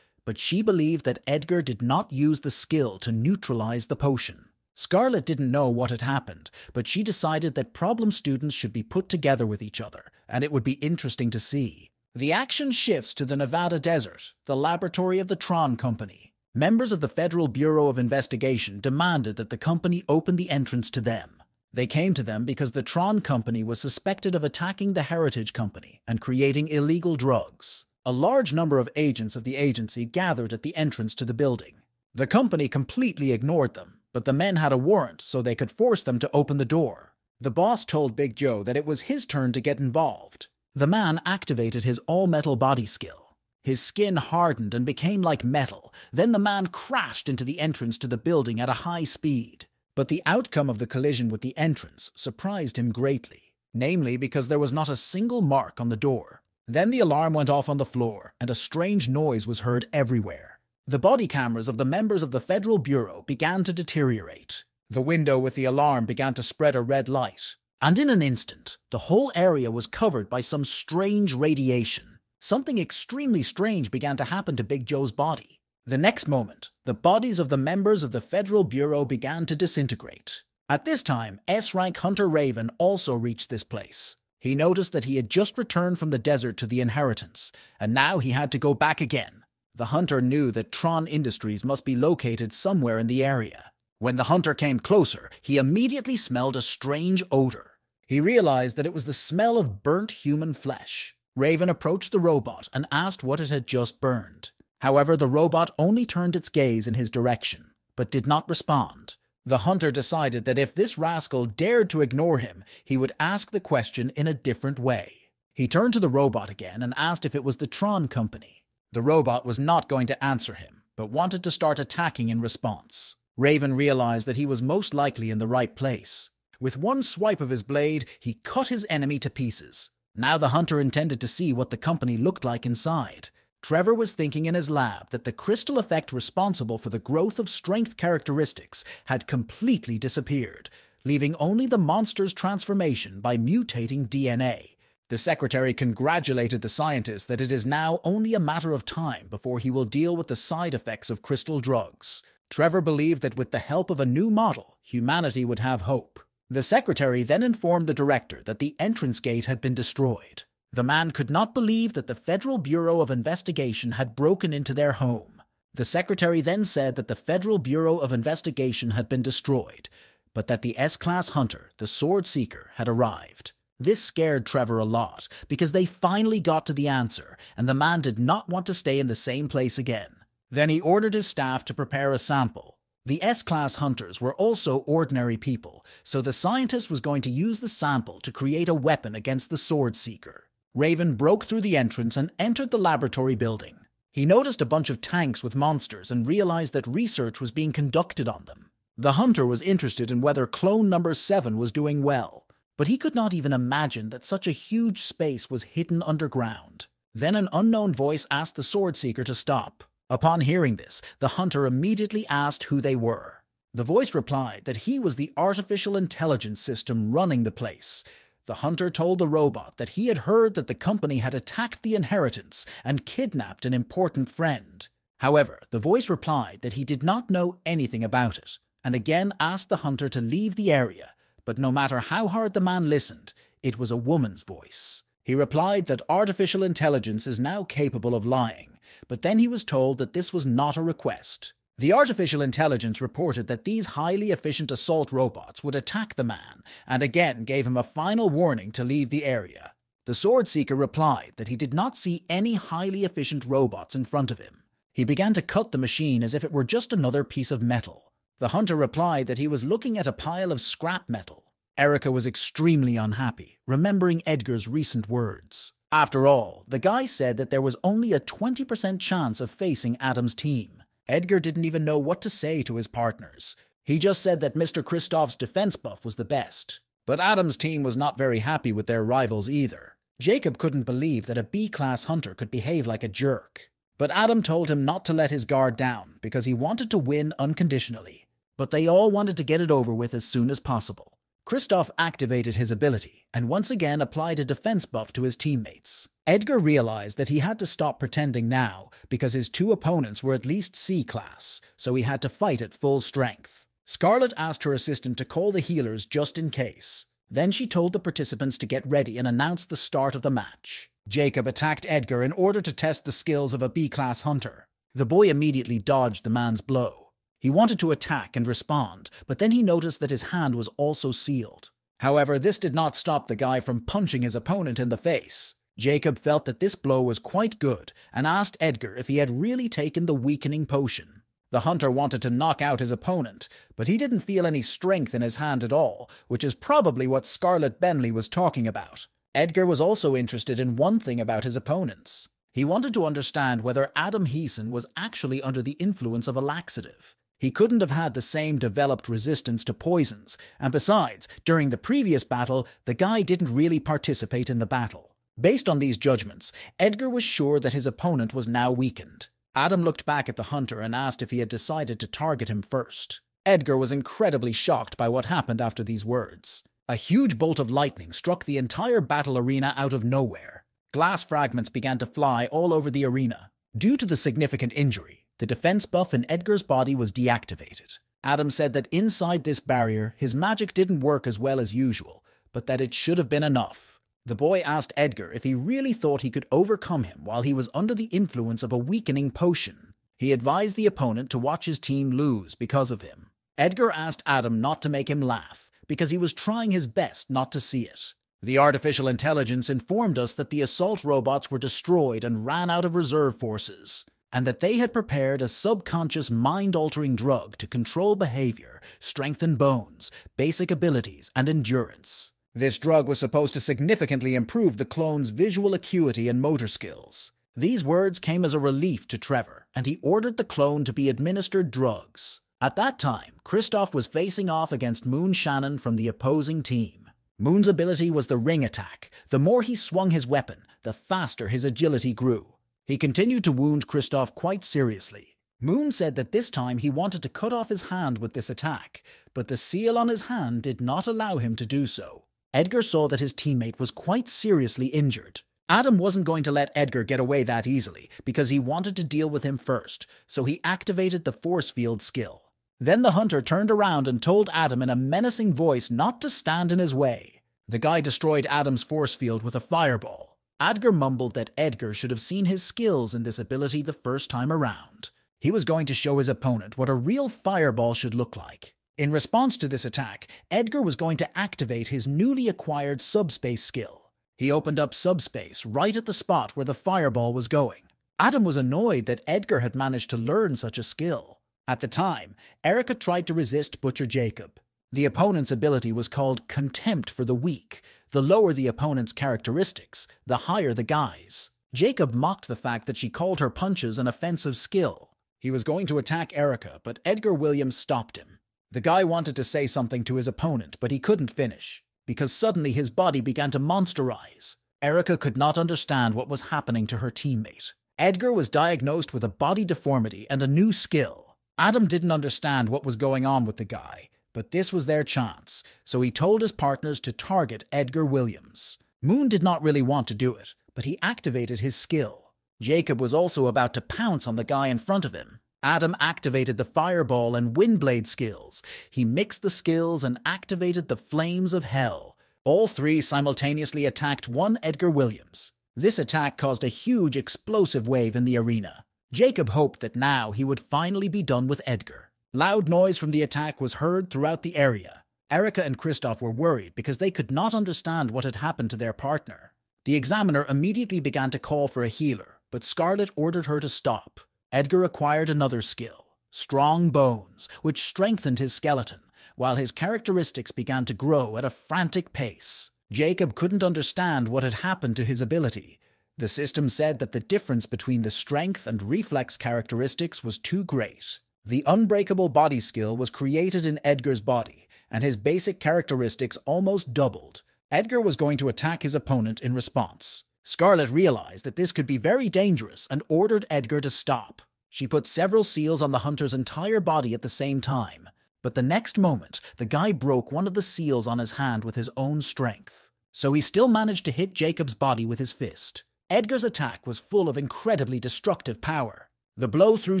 but she believed that Edgar did not use the skill to neutralize the potion. Scarlet didn't know what had happened, but she decided that problem students should be put together with each other, and it would be interesting to see. The action shifts to the Nevada desert, the laboratory of the Tron Company. Members of the Federal Bureau of Investigation demanded that the company open the entrance to them. They came to them because the Tron Company was suspected of attacking the Heritage Company and creating illegal drugs. A large number of agents of the agency gathered at the entrance to the building. The company completely ignored them, but the men had a warrant so they could force them to open the door. The boss told Big Joe that it was his turn to get involved. The man activated his all-metal body skill. His skin hardened and became like metal. Then the man crashed into the entrance to the building at a high speed. But the outcome of the collision with the entrance surprised him greatly, namely because there was not a single mark on the door. Then the alarm went off on the floor, and a strange noise was heard everywhere. The body cameras of the members of the Federal Bureau began to deteriorate. The window with the alarm began to spread a red light. And in an instant, the whole area was covered by some strange radiation. Something extremely strange began to happen to Big Joe's body. The next moment, the bodies of the members of the Federal Bureau began to disintegrate. At this time, S-Rank Hunter Raven also reached this place. He noticed that he had just returned from the desert to the inheritance, and now he had to go back again. The hunter knew that Tron Industries must be located somewhere in the area. When the hunter came closer, he immediately smelled a strange odor. He realized that it was the smell of burnt human flesh. Raven approached the robot and asked what it had just burned. However, the robot only turned its gaze in his direction, but did not respond. The hunter decided that if this rascal dared to ignore him, he would ask the question in a different way. He turned to the robot again and asked if it was the Tron Company. The robot was not going to answer him, but wanted to start attacking in response. Raven realized that he was most likely in the right place. With one swipe of his blade, he cut his enemy to pieces. Now the hunter intended to see what the company looked like inside. Trevor was thinking in his lab that the crystal effect responsible for the growth of strength characteristics had completely disappeared, leaving only the monster's transformation by mutating DNA. The secretary congratulated the scientist that it is now only a matter of time before he will deal with the side effects of crystal drugs. Trevor believed that with the help of a new model, humanity would have hope. The secretary then informed the director that the entrance gate had been destroyed. The man could not believe that the Federal Bureau of Investigation had broken into their home. The secretary then said that the Federal Bureau of Investigation had been destroyed, but that the S-Class hunter, the Sword Seeker, had arrived. This scared Trevor a lot, because they finally got to the answer, and the man did not want to stay in the same place again. Then he ordered his staff to prepare a sample. The S-Class hunters were also ordinary people, so the scientist was going to use the sample to create a weapon against the Sword Seeker. Raven broke through the entrance and entered the laboratory building. He noticed a bunch of tanks with monsters and realized that research was being conducted on them. The hunter was interested in whether clone number 7 was doing well, but he could not even imagine that such a huge space was hidden underground. Then an unknown voice asked the Sword Seeker to stop. Upon hearing this, the hunter immediately asked who they were. The voice replied that he was the artificial intelligence system running the place. The hunter told the robot that he had heard that the company had attacked the inheritance and kidnapped an important friend. However, the voice replied that he did not know anything about it, and again asked the hunter to leave the area, but no matter how hard the man listened, it was a woman's voice. He replied that artificial intelligence is now capable of lying, but then he was told that this was not a request. The artificial intelligence reported that these highly efficient assault robots would attack the man, and again gave him a final warning to leave the area. The Sword Seeker replied that he did not see any highly efficient robots in front of him. He began to cut the machine as if it were just another piece of metal. The hunter replied that he was looking at a pile of scrap metal. Erica was extremely unhappy, remembering Edgar's recent words. After all, the guy said that there was only a 20% chance of facing Adam's team. Edgar didn't even know what to say to his partners. He just said that Mr. Kristoff's defense buff was the best. But Adam's team was not very happy with their rivals either. Jacob couldn't believe that a B-class hunter could behave like a jerk. But Adam told him not to let his guard down because he wanted to win unconditionally. But they all wanted to get it over with as soon as possible. Kristoff activated his ability and once again applied a defense buff to his teammates. Edgar realized that he had to stop pretending now because his two opponents were at least C-class, so he had to fight at full strength. Scarlet asked her assistant to call the healers just in case. Then she told the participants to get ready and announced the start of the match. Jacob attacked Edgar in order to test the skills of a B-class hunter. The boy immediately dodged the man's blow. He wanted to attack and respond, but then he noticed that his hand was also sealed. However, this did not stop the guy from punching his opponent in the face. Jacob felt that this blow was quite good and asked Edgar if he had really taken the weakening potion. The hunter wanted to knock out his opponent, but he didn't feel any strength in his hand at all, which is probably what Scarlett Bentley was talking about. Edgar was also interested in one thing about his opponents. He wanted to understand whether Adam Heeson was actually under the influence of a laxative. He couldn't have had the same developed resistance to poisons, and besides, during the previous battle, the guy didn't really participate in the battle. Based on these judgments, Edgar was sure that his opponent was now weakened. Adam looked back at the hunter and asked if he had decided to target him first. Edgar was incredibly shocked by what happened after these words. A huge bolt of lightning struck the entire battle arena out of nowhere. Glass fragments began to fly all over the arena. Due to the significant injury, the defense buff in Edgar's body was deactivated. Adam said that inside this barrier, his magic didn't work as well as usual, but that it should have been enough. The boy asked Edgar if he really thought he could overcome him while he was under the influence of a weakening potion. He advised the opponent to watch his team lose because of him. Edgar asked Adam not to make him laugh, because he was trying his best not to see it. The artificial intelligence informed us that the assault robots were destroyed and ran out of reserve forces, and that they had prepared a subconscious mind-altering drug to control behavior, strengthen bones, basic abilities, and endurance. This drug was supposed to significantly improve the clone's visual acuity and motor skills. These words came as a relief to Trevor, and he ordered the clone to be administered drugs. At that time, Kristoff was facing off against Moon Shannon from the opposing team. Moon's ability was the ring attack. The more he swung his weapon, the faster his agility grew. He continued to wound Kristoff quite seriously. Moon said that this time he wanted to cut off his hand with this attack, but the seal on his hand did not allow him to do so. Edgar saw that his teammate was quite seriously injured. Adam wasn't going to let Edgar get away that easily, because he wanted to deal with him first, so he activated the force field skill. Then the hunter turned around and told Adam in a menacing voice not to stand in his way. The guy destroyed Adam's force field with a fireball. Edgar mumbled that Edgar should have seen his skills in this ability the first time around. He was going to show his opponent what a real fireball should look like. In response to this attack, Edgar was going to activate his newly acquired subspace skill. He opened up subspace right at the spot where the fireball was going. Adam was annoyed that Edgar had managed to learn such a skill. At the time, Erica tried to resist Butcher Jacob. The opponent's ability was called Contempt for the Weak. The lower the opponent's characteristics, the higher the guy's. Jacob mocked the fact that she called her punches an offensive skill. He was going to attack Erica, but Edgar Williams stopped him. The guy wanted to say something to his opponent, but he couldn't finish, because suddenly his body began to monsterize. Erica could not understand what was happening to her teammate. Edgar was diagnosed with a body deformity and a new skill. Adam didn't understand what was going on with the guy, but this was their chance, so he told his partners to target Edgar Williams. Moon did not really want to do it, but he activated his skill. Jacob was also about to pounce on the guy in front of him. Adam activated the Fireball and Windblade skills. He mixed the skills and activated the Flames of Hell. All three simultaneously attacked one Edgar Williams. This attack caused a huge explosive wave in the arena. Jacob hoped that now he would finally be done with Edgar. Loud noise from the attack was heard throughout the area. Erica and Kristoff were worried because they could not understand what had happened to their partner. The examiner immediately began to call for a healer, but Scarlet ordered her to stop. Edgar acquired another skill, Strong Bones, which strengthened his skeleton, while his characteristics began to grow at a frantic pace. Jacob couldn't understand what had happened to his ability. The system said that the difference between the strength and reflex characteristics was too great. The Unbreakable Body skill was created in Edgar's body, and his basic characteristics almost doubled. Edgar was going to attack his opponent in response. Scarlet realized that this could be very dangerous and ordered Edgar to stop. She put several seals on the hunter's entire body at the same time, but the next moment, the guy broke one of the seals on his hand with his own strength. So he still managed to hit Jacob's body with his fist. Edgar's attack was full of incredibly destructive power. The blow threw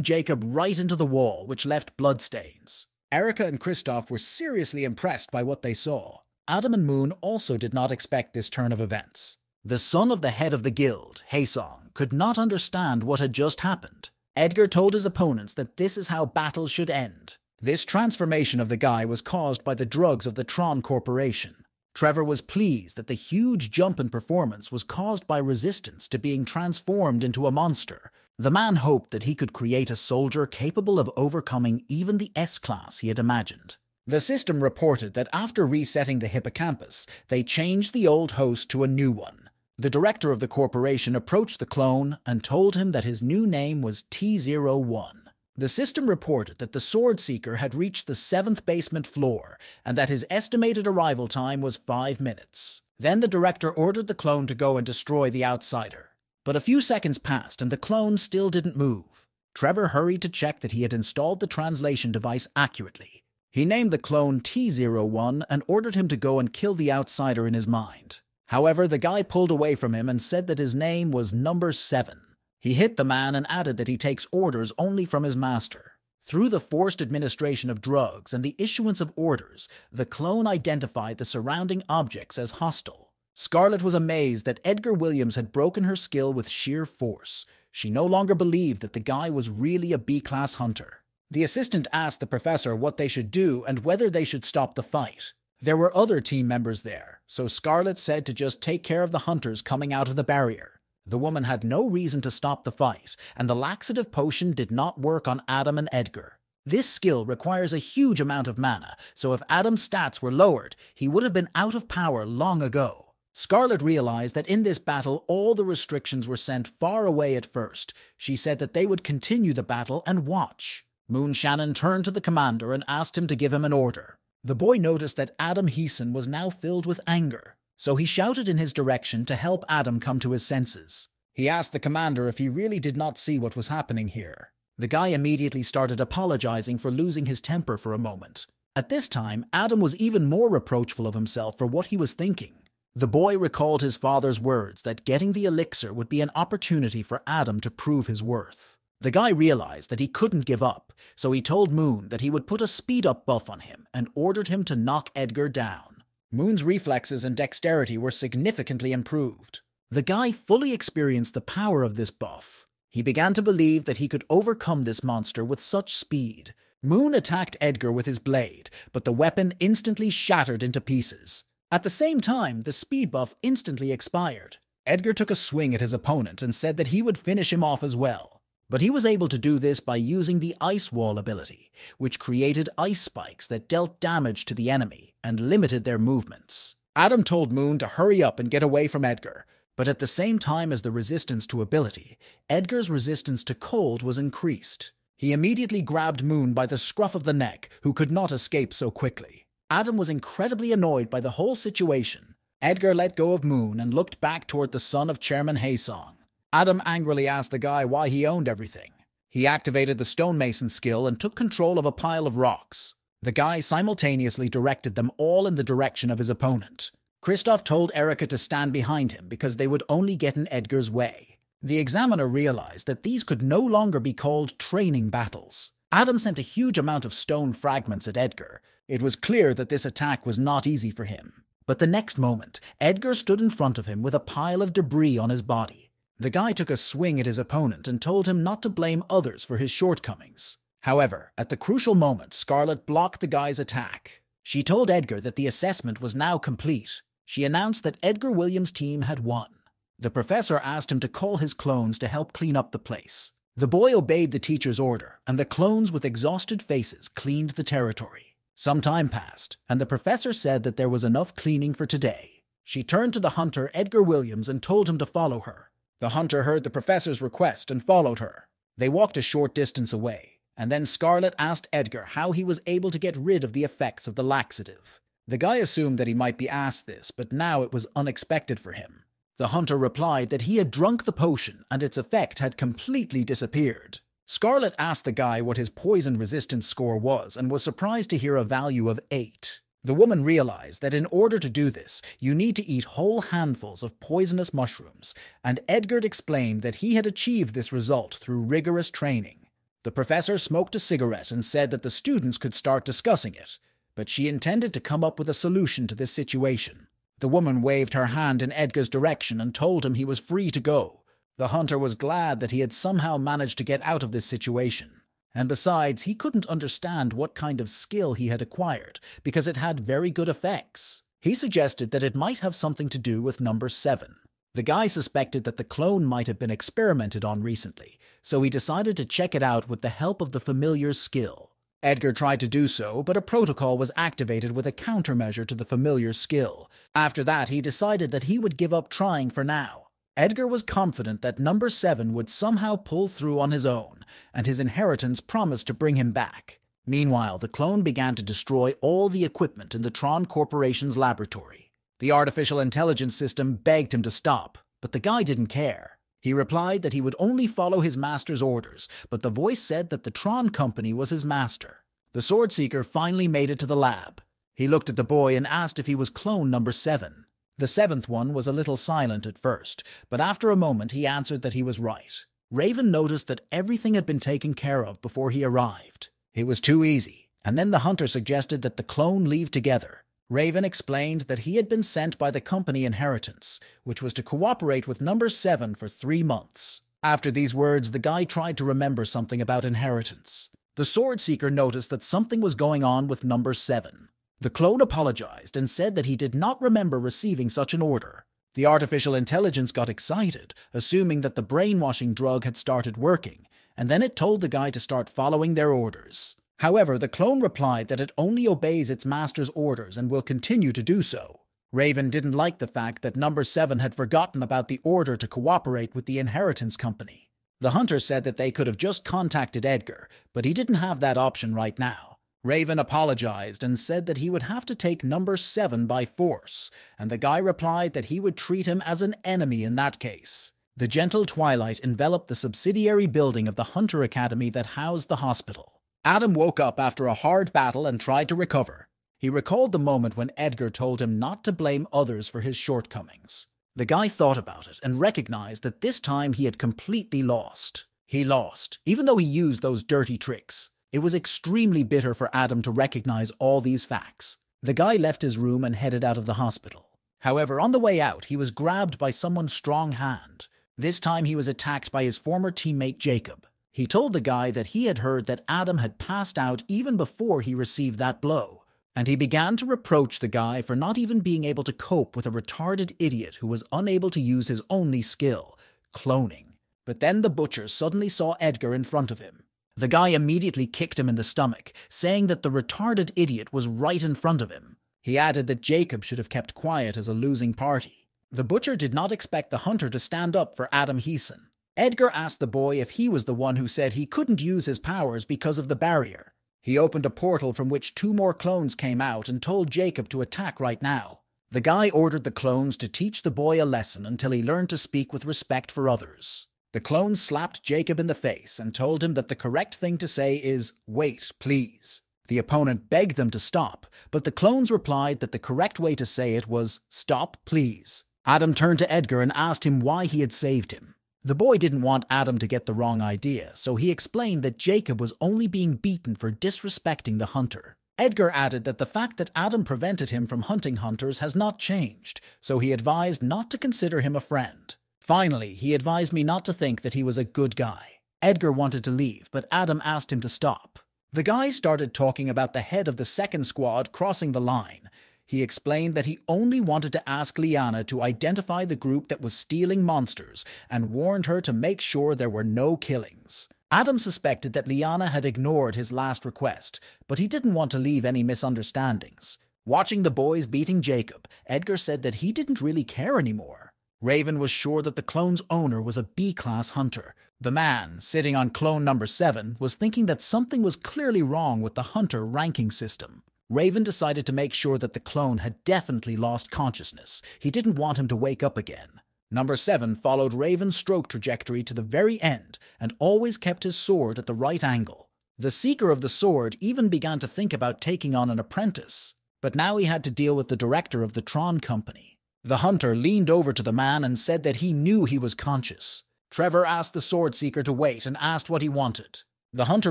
Jacob right into the wall, which left bloodstains. Erica and Kristoff were seriously impressed by what they saw. Adam and Moon also did not expect this turn of events. The son of the head of the guild, Haesong, could not understand what had just happened. Edgar told his opponents that this is how battles should end. This transformation of the guy was caused by the drugs of the Tron Corporation. Trevor was pleased that the huge jump in performance was caused by resistance to being transformed into a monster. The man hoped that he could create a soldier capable of overcoming even the S-class he had imagined. The system reported that after resetting the hippocampus, they changed the old host to a new one. The director of the corporation approached the clone and told him that his new name was T01. The system reported that the Sword Seeker had reached the 7th basement floor and that his estimated arrival time was 5 minutes. Then the director ordered the clone to go and destroy the outsider. But a few seconds passed and the clone still didn't move. Trevor hurried to check that he had installed the translation device accurately. He named the clone T01 and ordered him to go and kill the outsider in his mind. However, the guy pulled away from him and said that his name was Number 7. He hit the man and added that he takes orders only from his master. Through the forced administration of drugs and the issuance of orders, the clone identified the surrounding objects as hostile. Scarlett was amazed that Edgar Williams had broken her skill with sheer force. She no longer believed that the guy was really a B-class hunter. The assistant asked the professor what they should do and whether they should stop the fight. There were other team members there, so Scarlett said to just take care of the hunters coming out of the barrier. The woman had no reason to stop the fight, and the laxative potion did not work on Adam and Edgar. This skill requires a huge amount of mana, so if Adam's stats were lowered, he would have been out of power long ago. Scarlett realized that in this battle all the restrictions were sent far away at first. She said that they would continue the battle and watch. Moon Shannon turned to the commander and asked him to give him an order. The boy noticed that Adam Heeson was now filled with anger, so he shouted in his direction to help Adam come to his senses. He asked the commander if he really did not see what was happening here. The guy immediately started apologizing for losing his temper for a moment. At this time, Adam was even more reproachful of himself for what he was thinking. The boy recalled his father's words that getting the elixir would be an opportunity for Adam to prove his worth. The guy realized that he couldn't give up, so he told Moon that he would put a speed-up buff on him and ordered him to knock Edgar down. Moon's reflexes and dexterity were significantly improved. The guy fully experienced the power of this buff. He began to believe that he could overcome this monster with such speed. Moon attacked Edgar with his blade, but the weapon instantly shattered into pieces. At the same time, the speed buff instantly expired. Edgar took a swing at his opponent and said that he would finish him off as well. But he was able to do this by using the Ice Wall ability, which created ice spikes that dealt damage to the enemy and limited their movements. Adam told Moon to hurry up and get away from Edgar, but at the same time as the resistance to ability, Edgar's resistance to cold was increased. He immediately grabbed Moon by the scruff of the neck, who could not escape so quickly. Adam was incredibly annoyed by the whole situation. Edgar let go of Moon and looked back toward the son of Chairman Haesong. Adam angrily asked the guy why he owned everything. He activated the stonemason skill and took control of a pile of rocks. The guy simultaneously directed them all in the direction of his opponent. Kristoff told Erica to stand behind him because they would only get in Edgar's way. The examiner realized that these could no longer be called training battles. Adam sent a huge amount of stone fragments at Edgar. It was clear that this attack was not easy for him. But the next moment, Edgar stood in front of him with a pile of debris on his body. The guy took a swing at his opponent and told him not to blame others for his shortcomings. However, at the crucial moment, Scarlett blocked the guy's attack. She told Edgar that the assessment was now complete. She announced that Edgar Williams' team had won. The professor asked him to call his clones to help clean up the place. The boy obeyed the teacher's order, and the clones with exhausted faces cleaned the territory. Some time passed, and the professor said that there was enough cleaning for today. She turned to the hunter Edgar Williams and told him to follow her. The hunter heard the professor's request and followed her. They walked a short distance away, and then Scarlett asked Edgar how he was able to get rid of the effects of the laxative. The guy assumed that he might be asked this, but now it was unexpected for him. The hunter replied that he had drunk the potion and its effect had completely disappeared. Scarlett asked the guy what his poison resistance score was and was surprised to hear a value of 8. The woman realized that in order to do this, you need to eat whole handfuls of poisonous mushrooms, and Edgar explained that he had achieved this result through rigorous training. The professor smoked a cigarette and said that the students could start discussing it, but she intended to come up with a solution to this situation. The woman waved her hand in Edgar's direction and told him he was free to go. The hunter was glad that he had somehow managed to get out of this situation. And besides, he couldn't understand what kind of skill he had acquired, because it had very good effects. He suggested that it might have something to do with number 7. The guy suspected that the clone might have been experimented on recently, so he decided to check it out with the help of the familiar's skill. Edgar tried to do so, but a protocol was activated with a countermeasure to the familiar's skill. After that, he decided that he would give up trying for now. Edgar was confident that number 7 would somehow pull through on his own, and his inheritance promised to bring him back. Meanwhile, the clone began to destroy all the equipment in the Tron Corporation's laboratory. The artificial intelligence system begged him to stop, but the guy didn't care. He replied that he would only follow his master's orders, but the voice said that the Tron company was his master. The sword seeker finally made it to the lab. He looked at the boy and asked if he was clone number 7. The 7th one was a little silent at first, but after a moment he answered that he was right. Raven noticed that everything had been taken care of before he arrived. It was too easy, and then the hunter suggested that the clone leave together. Raven explained that he had been sent by the company Inheritance, which was to cooperate with number 7 for 3 months. After these words, the guy tried to remember something about Inheritance. The Sword Seeker noticed that something was going on with number 7. The clone apologized and said that he did not remember receiving such an order. The artificial intelligence got excited, assuming that the brainwashing drug had started working, and then it told the guy to start following their orders. However, the clone replied that it only obeys its master's orders and will continue to do so. Raven didn't like the fact that number 7 had forgotten about the order to cooperate with the Inheritance Company. The hunter said that they could have just contacted Edgar, but he didn't have that option right now. Raven apologized and said that he would have to take number 7 by force, and the guy replied that he would treat him as an enemy in that case. The gentle twilight enveloped the subsidiary building of the Hunter Academy that housed the hospital. Adam woke up after a hard battle and tried to recover. He recalled the moment when Edgar told him not to blame others for his shortcomings. The guy thought about it and recognized that this time he had completely lost. He lost, even though he used those dirty tricks. It was extremely bitter for Adam to recognize all these facts. The guy left his room and headed out of the hospital. However, on the way out, he was grabbed by someone's strong hand. This time he was attacked by his former teammate Jacob. He told the guy that he had heard that Adam had passed out even before he received that blow, and he began to reproach the guy for not even being able to cope with a retarded idiot who was unable to use his only skill, cloning. But then the butcher suddenly saw Edgar in front of him. The guy immediately kicked him in the stomach, saying that the retarded idiot was right in front of him. He added that Jacob should have kept quiet as a losing party. The butcher did not expect the hunter to stand up for Adam Heeson. Edgar asked the boy if he was the one who said he couldn't use his powers because of the barrier. He opened a portal from which 2 more clones came out and told Jacob to attack right now. The guy ordered the clones to teach the boy a lesson until he learned to speak with respect for others. The clones slapped Jacob in the face and told him that the correct thing to say is, "Wait, please." The opponent begged them to stop, but the clones replied that the correct way to say it was, "Stop, please." Adam turned to Edgar and asked him why he had saved him. The boy didn't want Adam to get the wrong idea, so he explained that Jacob was only being beaten for disrespecting the hunter. Edgar added that the fact that Adam prevented him from hunting hunters has not changed, so he advised not to consider him a friend. Finally, he advised me not to think that he was a good guy. Edgar wanted to leave, but Adam asked him to stop. The guy started talking about the head of the second squad crossing the line. He explained that he only wanted to ask Liana to identify the group that was stealing monsters and warned her to make sure there were no killings. Adam suspected that Liana had ignored his last request, but he didn't want to leave any misunderstandings. Watching the boys beating Jacob, Edgar said that he didn't really care anymore. Raven was sure that the clone's owner was a B-class hunter. The man, sitting on clone number 7, was thinking that something was clearly wrong with the hunter ranking system. Raven decided to make sure that the clone had definitely lost consciousness. He didn't want him to wake up again. Number 7 followed Raven's stroke trajectory to the very end and always kept his sword at the right angle. The Seeker of the Sword even began to think about taking on an apprentice, but now he had to deal with the director of the Tron Company. The hunter leaned over to the man and said that he knew he was conscious. Trevor asked the Sword Seeker to wait and asked what he wanted. The hunter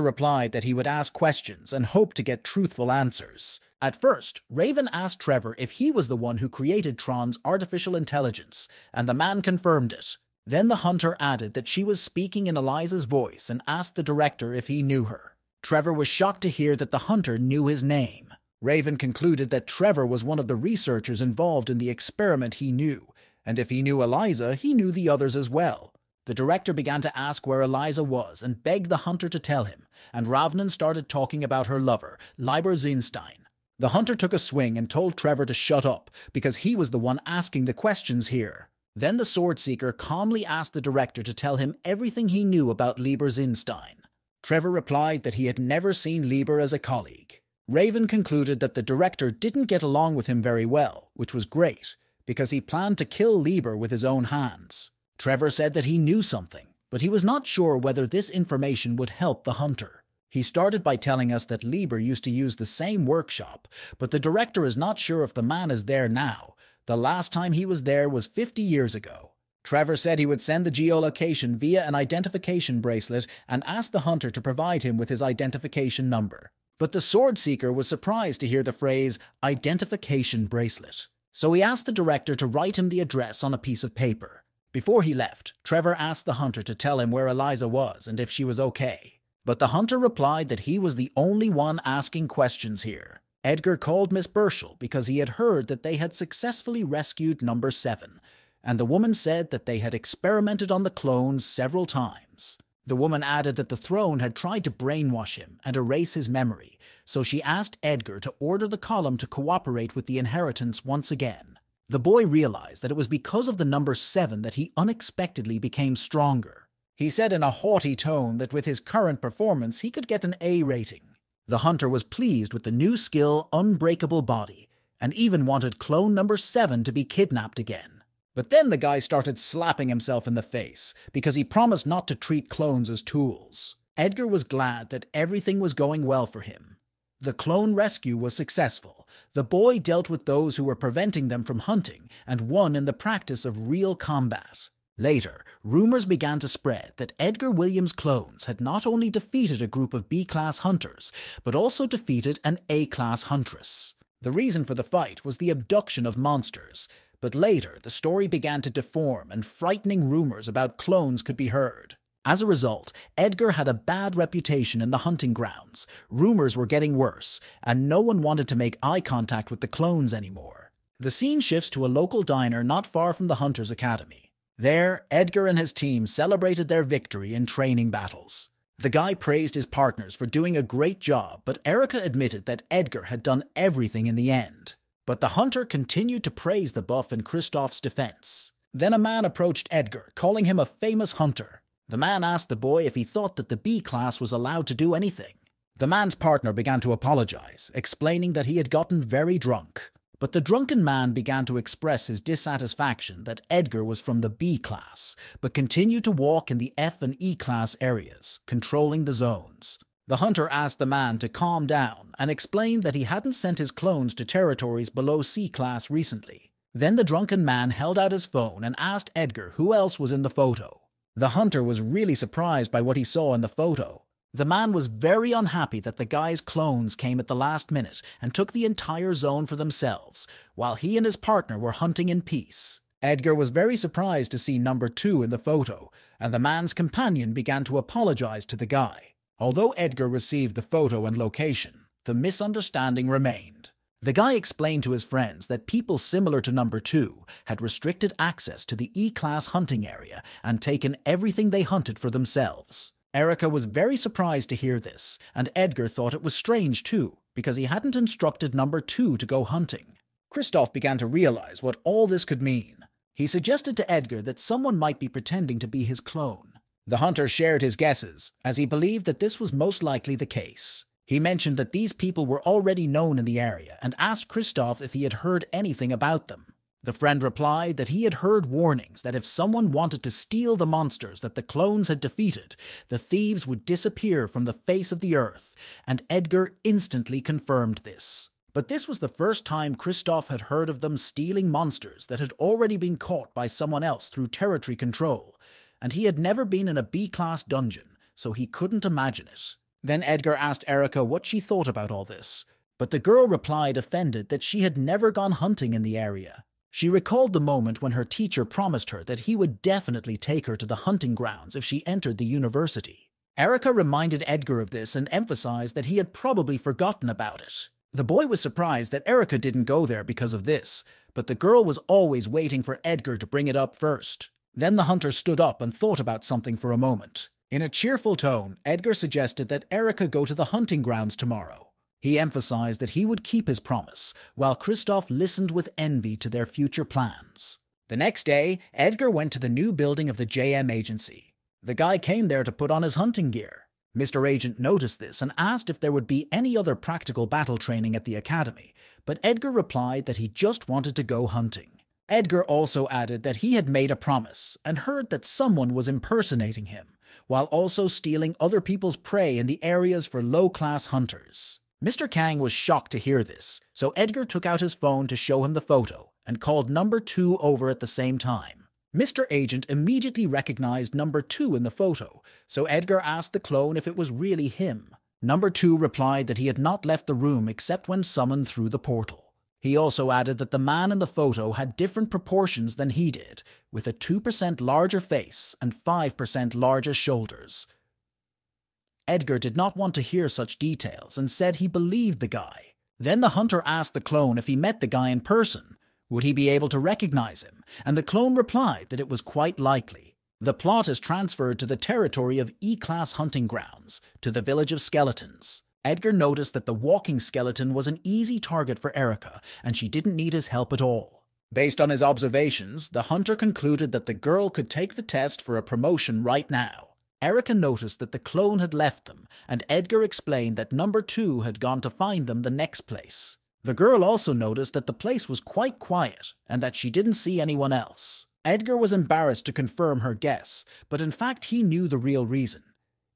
replied that he would ask questions and hoped to get truthful answers. At first, Raven asked Trevor if he was the one who created Tron's artificial intelligence, and the man confirmed it. Then the hunter added that she was speaking in Eliza's voice and asked the director if he knew her. Trevor was shocked to hear that the hunter knew his name. Raven concluded that Trevor was one of the researchers involved in the experiment he knew, and if he knew Eliza, he knew the others as well. The director began to ask where Eliza was and begged the hunter to tell him, and Ravnan started talking about her lover, Lieber Zinstein. The hunter took a swing and told Trevor to shut up, because he was the one asking the questions here. Then the Sword Seeker calmly asked the director to tell him everything he knew about Lieber Zinstein. Trevor replied that he had never seen Lieber as a colleague. Raven concluded that the director didn't get along with him very well, which was great, because he planned to kill Lieber with his own hands. Trevor said that he knew something, but he was not sure whether this information would help the hunter. He started by telling us that Lieber used to use the same workshop, but the director is not sure if the man is there now. The last time he was there was 50 years ago. Trevor said he would send the geolocation via an identification bracelet and asked the hunter to provide him with his identification number. But the sword seeker was surprised to hear the phrase identification bracelet. So he asked the director to write him the address on a piece of paper. Before he left, Trevor asked the hunter to tell him where Eliza was and if she was okay. But the hunter replied that he was the only one asking questions here. Edgar called Miss Burchell because he had heard that they had successfully rescued number 7, and the woman said that they had experimented on the clones several times. The woman added that the throne had tried to brainwash him and erase his memory, so she asked Edgar to order the column to cooperate with the inheritance once again. The boy realized that it was because of the number 7 that he unexpectedly became stronger. He said in a haughty tone that with his current performance he could get an A rating. The hunter was pleased with the new skill Unbreakable Body, and even wanted clone number 7 to be kidnapped again. But then the guy started slapping himself in the face, because he promised not to treat clones as tools. Edgar was glad that everything was going well for him. The clone rescue was successful. The boy dealt with those who were preventing them from hunting, and won in the practice of real combat. Later, rumors began to spread that Edgar Williams' clones had not only defeated a group of B-class hunters, but also defeated an A-class huntress. The reason for the fight was the abduction of monsters, but later the story began to deform and frightening rumors about clones could be heard. As a result, Edgar had a bad reputation in the hunting grounds, rumors were getting worse, and no one wanted to make eye contact with the clones anymore. The scene shifts to a local diner not far from the Hunter's Academy. There, Edgar and his team celebrated their victory in training battles. The guy praised his partners for doing a great job, but Erica admitted that Edgar had done everything in the end. But the hunter continued to praise the buff in Kristoff's defense. Then a man approached Edgar, calling him a famous hunter. The man asked the boy if he thought that the B-class was allowed to do anything. The man's partner began to apologize, explaining that he had gotten very drunk. But the drunken man began to express his dissatisfaction that Edgar was from the B-class, but continued to walk in the F and E-class areas, controlling the zones. The hunter asked the man to calm down and explained that he hadn't sent his clones to territories below C-class recently. Then the drunken man held out his phone and asked Edgar who else was in the photo. The hunter was really surprised by what he saw in the photo. The man was very unhappy that the guy's clones came at the last minute and took the entire zone for themselves, while he and his partner were hunting in peace. Edgar was very surprised to see number 2 in the photo, and the man's companion began to apologize to the guy. Although Edgar received the photo and location, the misunderstanding remained. The guy explained to his friends that people similar to number 2 had restricted access to the E-class hunting area and taken everything they hunted for themselves. Erica was very surprised to hear this, and Edgar thought it was strange too, because he hadn't instructed number 2 to go hunting. Kristoff began to realize what all this could mean. He suggested to Edgar that someone might be pretending to be his clone. The hunter shared his guesses, as he believed that this was most likely the case. He mentioned that these people were already known in the area and asked Kristoff if he had heard anything about them. The friend replied that he had heard warnings that if someone wanted to steal the monsters that the clones had defeated, the thieves would disappear from the face of the earth, and Edgar instantly confirmed this. But this was the first time Kristoff had heard of them stealing monsters that had already been caught by someone else through territory control, and he had never been in a B-class dungeon, so he couldn't imagine it. Then Edgar asked Erica what she thought about all this, but the girl replied offended that she had never gone hunting in the area. She recalled the moment when her teacher promised her that he would definitely take her to the hunting grounds if she entered the university. Erica reminded Edgar of this and emphasized that he had probably forgotten about it. The boy was surprised that Erica didn't go there because of this, but the girl was always waiting for Edgar to bring it up first. Then the hunter stood up and thought about something for a moment. In a cheerful tone, Edgar suggested that Erica go to the hunting grounds tomorrow. He emphasized that he would keep his promise, while Kristoff listened with envy to their future plans. The next day, Edgar went to the new building of the JM agency. The guy came there to put on his hunting gear. Mr. Agent noticed this and asked if there would be any other practical battle training at the academy, but Edgar replied that he just wanted to go hunting. Edgar also added that he had made a promise and heard that someone was impersonating him, while also stealing other people's prey in the areas for low-class hunters. Mr. Kang was shocked to hear this, so Edgar took out his phone to show him the photo and called number 2 over at the same time. Mr. Agent immediately recognized number 2 in the photo, so Edgar asked the clone if it was really him. Number 2 replied that he had not left the room except when summoned through the portal. He also added that the man in the photo had different proportions than he did, with a 2% larger face and 5% larger shoulders. Edgar did not want to hear such details and said he believed the guy. Then the hunter asked the clone if he met the guy in person. Would he be able to recognize him? And the clone replied that it was quite likely. The plot is transferred to the territory of E-Class hunting grounds, to the village of skeletons. Edgar noticed that the walking skeleton was an easy target for Erica, and she didn't need his help at all. Based on his observations, the hunter concluded that the girl could take the test for a promotion right now. Erica noticed that the clone had left them, and Edgar explained that number 2 had gone to find them the next place. The girl also noticed that the place was quite quiet, and that she didn't see anyone else. Edgar was embarrassed to confirm her guess, but in fact he knew the real reason.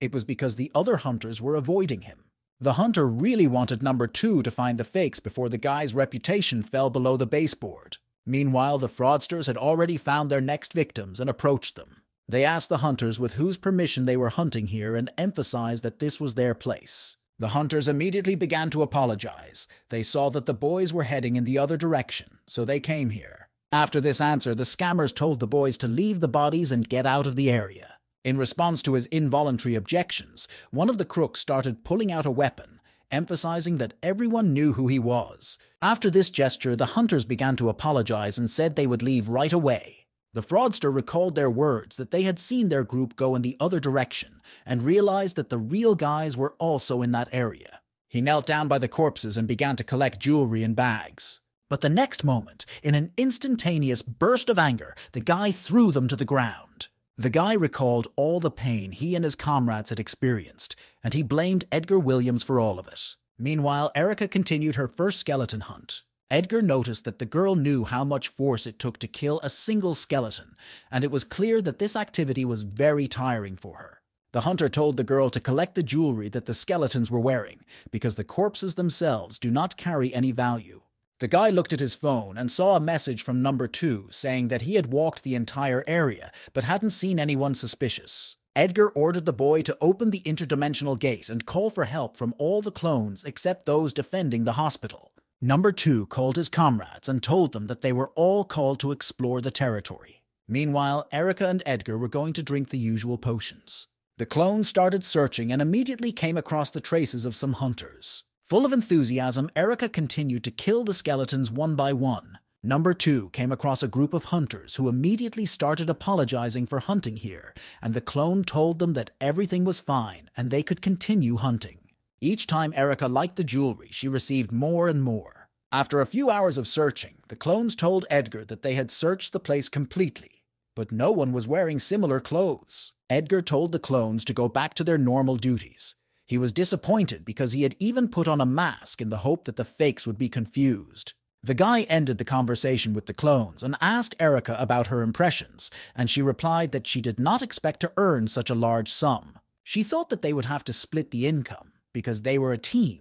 It was because the other hunters were avoiding him. The hunter really wanted number 2 to find the fakes before the guy's reputation fell below the baseboard. Meanwhile, the fraudsters had already found their next victims and approached them. They asked the hunters with whose permission they were hunting here and emphasized that this was their place. The hunters immediately began to apologize. They saw that the boys were heading in the other direction, so they came here. After this answer, the scammers told the boys to leave the bodies and get out of the area. In response to his involuntary objections, one of the crooks started pulling out a weapon, emphasizing that everyone knew who he was. After this gesture, the hunters began to apologize and said they would leave right away. The fraudster recalled their words that they had seen their group go in the other direction and realized that the real guys were also in that area. He knelt down by the corpses and began to collect jewelry in bags. But the next moment, in an instantaneous burst of anger, the guy threw them to the ground. The guy recalled all the pain he and his comrades had experienced, and he blamed Edgar Williams for all of it. Meanwhile, Erica continued her first skeleton hunt. Edgar noticed that the girl knew how much force it took to kill a single skeleton, and it was clear that this activity was very tiring for her. The hunter told the girl to collect the jewelry that the skeletons were wearing, because the corpses themselves do not carry any value. The guy looked at his phone and saw a message from number 2 saying that he had walked the entire area but hadn't seen anyone suspicious. Edgar ordered the boy to open the interdimensional gate and call for help from all the clones except those defending the hospital. Number 2 called his comrades and told them that they were all called to explore the territory. Meanwhile, Erica and Edgar were going to drink the usual potions. The clones started searching and immediately came across the traces of some hunters. Full of enthusiasm, Erica continued to kill the skeletons one by one. Number 2 came across a group of hunters who immediately started apologizing for hunting here, and the clone told them that everything was fine and they could continue hunting. Each time Erica liked the jewelry, she received more and more. After a few hours of searching, the clones told Edgar that they had searched the place completely, but no one was wearing similar clothes. Edgar told the clones to go back to their normal duties. He was disappointed because he had even put on a mask in the hope that the fakes would be confused. The guy ended the conversation with the clones and asked Erica about her impressions, and she replied that she did not expect to earn such a large sum. She thought that they would have to split the income, because they were a team,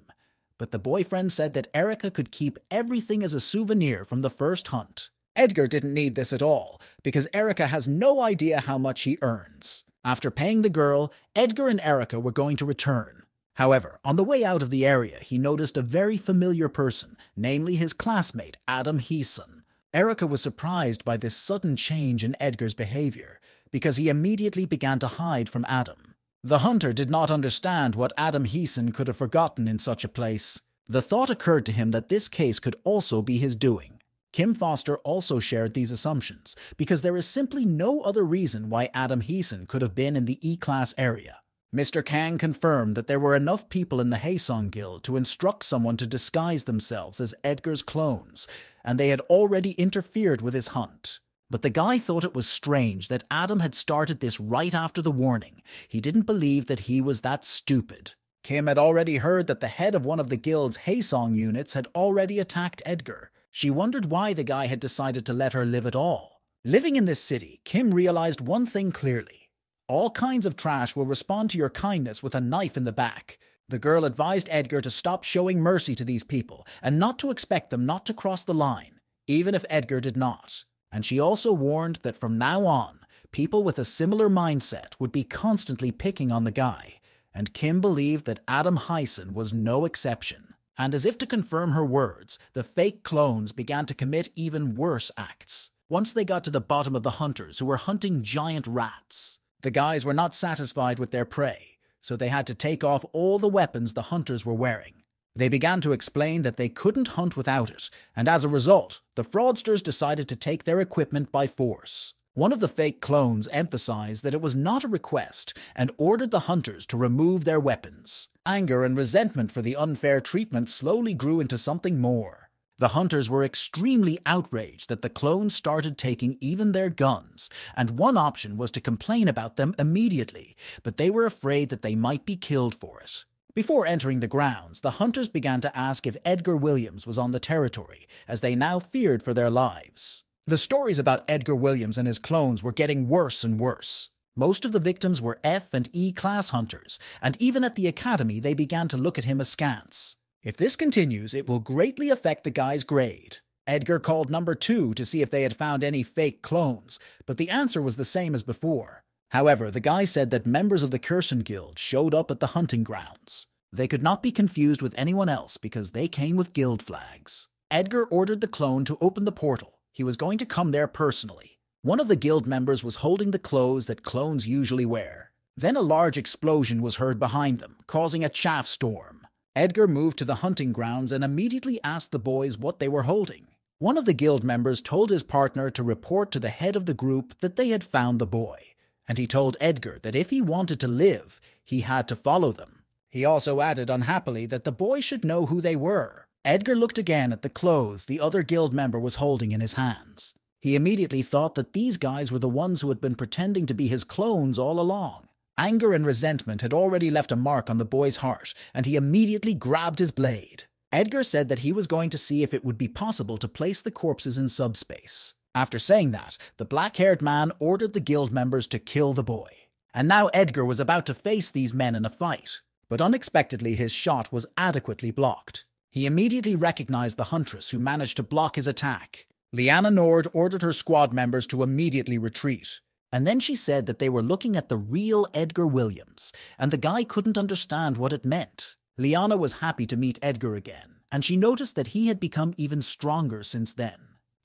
but the boyfriend said that Erica could keep everything as a souvenir from the first hunt. Edgar didn't need this at all, because Erica has no idea how much he earns. After paying the girl, Edgar and Erica were going to return. However, on the way out of the area, he noticed a very familiar person, namely his classmate, Adam Heeson. Erica was surprised by this sudden change in Edgar's behavior, because he immediately began to hide from Adam. The hunter did not understand what Adam Heeson could have forgotten in such a place. The thought occurred to him that this case could also be his doing. Kim Foster also shared these assumptions, because there is simply no other reason why Adam Heeson could have been in the E-Class area. Mr. Kang confirmed that there were enough people in the Haesong Guild to instruct someone to disguise themselves as Edgar's clones, and they had already interfered with his hunt. But the guy thought it was strange that Adam had started this right after the warning. He didn't believe that he was that stupid. Kim had already heard that the head of one of the guild's Haesong units had already attacked Edgar. She wondered why the guy had decided to let her live at all. Living in this city, Kim realized one thing clearly. All kinds of trash will respond to your kindness with a knife in the back. The girl advised Edgar to stop showing mercy to these people and not to expect them not to cross the line, even if Edgar did not. And she also warned that from now on, people with a similar mindset would be constantly picking on the guy, and Kim believed that Adam Hyson was no exception. And as if to confirm her words, the fake clones began to commit even worse acts. Once they got to the bottom of the hunters who were hunting giant rats, the guys were not satisfied with their prey, so they had to take off all the weapons the hunters were wearing. They began to explain that they couldn't hunt without it, and as a result, the fraudsters decided to take their equipment by force. One of the fake clones emphasized that it was not a request and ordered the hunters to remove their weapons. Anger and resentment for the unfair treatment slowly grew into something more. The hunters were extremely outraged that the clones started taking even their guns, and one option was to complain about them immediately, but they were afraid that they might be killed for it. Before entering the grounds, the hunters began to ask if Edgar Williams was on the territory, as they now feared for their lives. The stories about Edgar Williams and his clones were getting worse and worse. Most of the victims were F and E class hunters, and even at the academy they began to look at him askance. If this continues, it will greatly affect the guy's grade. Edgar called number 2 to see if they had found any fake clones, but the answer was the same as before. However, the guy said that members of the Kherson Guild showed up at the hunting grounds. They could not be confused with anyone else because they came with guild flags. Edgar ordered the clone to open the portal. He was going to come there personally. One of the guild members was holding the clothes that clones usually wear. Then a large explosion was heard behind them, causing a chaff storm. Edgar moved to the hunting grounds and immediately asked the boys what they were holding. One of the guild members told his partner to report to the head of the group that they had found the boy, and he told Edgar that if he wanted to live, he had to follow them. He also added unhappily that the boy should know who they were. Edgar looked again at the clothes the other guild member was holding in his hands. He immediately thought that these guys were the ones who had been pretending to be his clones all along. Anger and resentment had already left a mark on the boy's heart, and he immediately grabbed his blade. Edgar said that he was going to see if it would be possible to place the corpses in subspace. After saying that, the black-haired man ordered the guild members to kill the boy. And now Edgar was about to face these men in a fight, but unexpectedly his shot was adequately blocked. He immediately recognized the huntress who managed to block his attack. Liana Nord ordered her squad members to immediately retreat. And then she said that they were looking at the real Edgar Williams, and the guy couldn't understand what it meant. Liana was happy to meet Edgar again, and she noticed that he had become even stronger since then.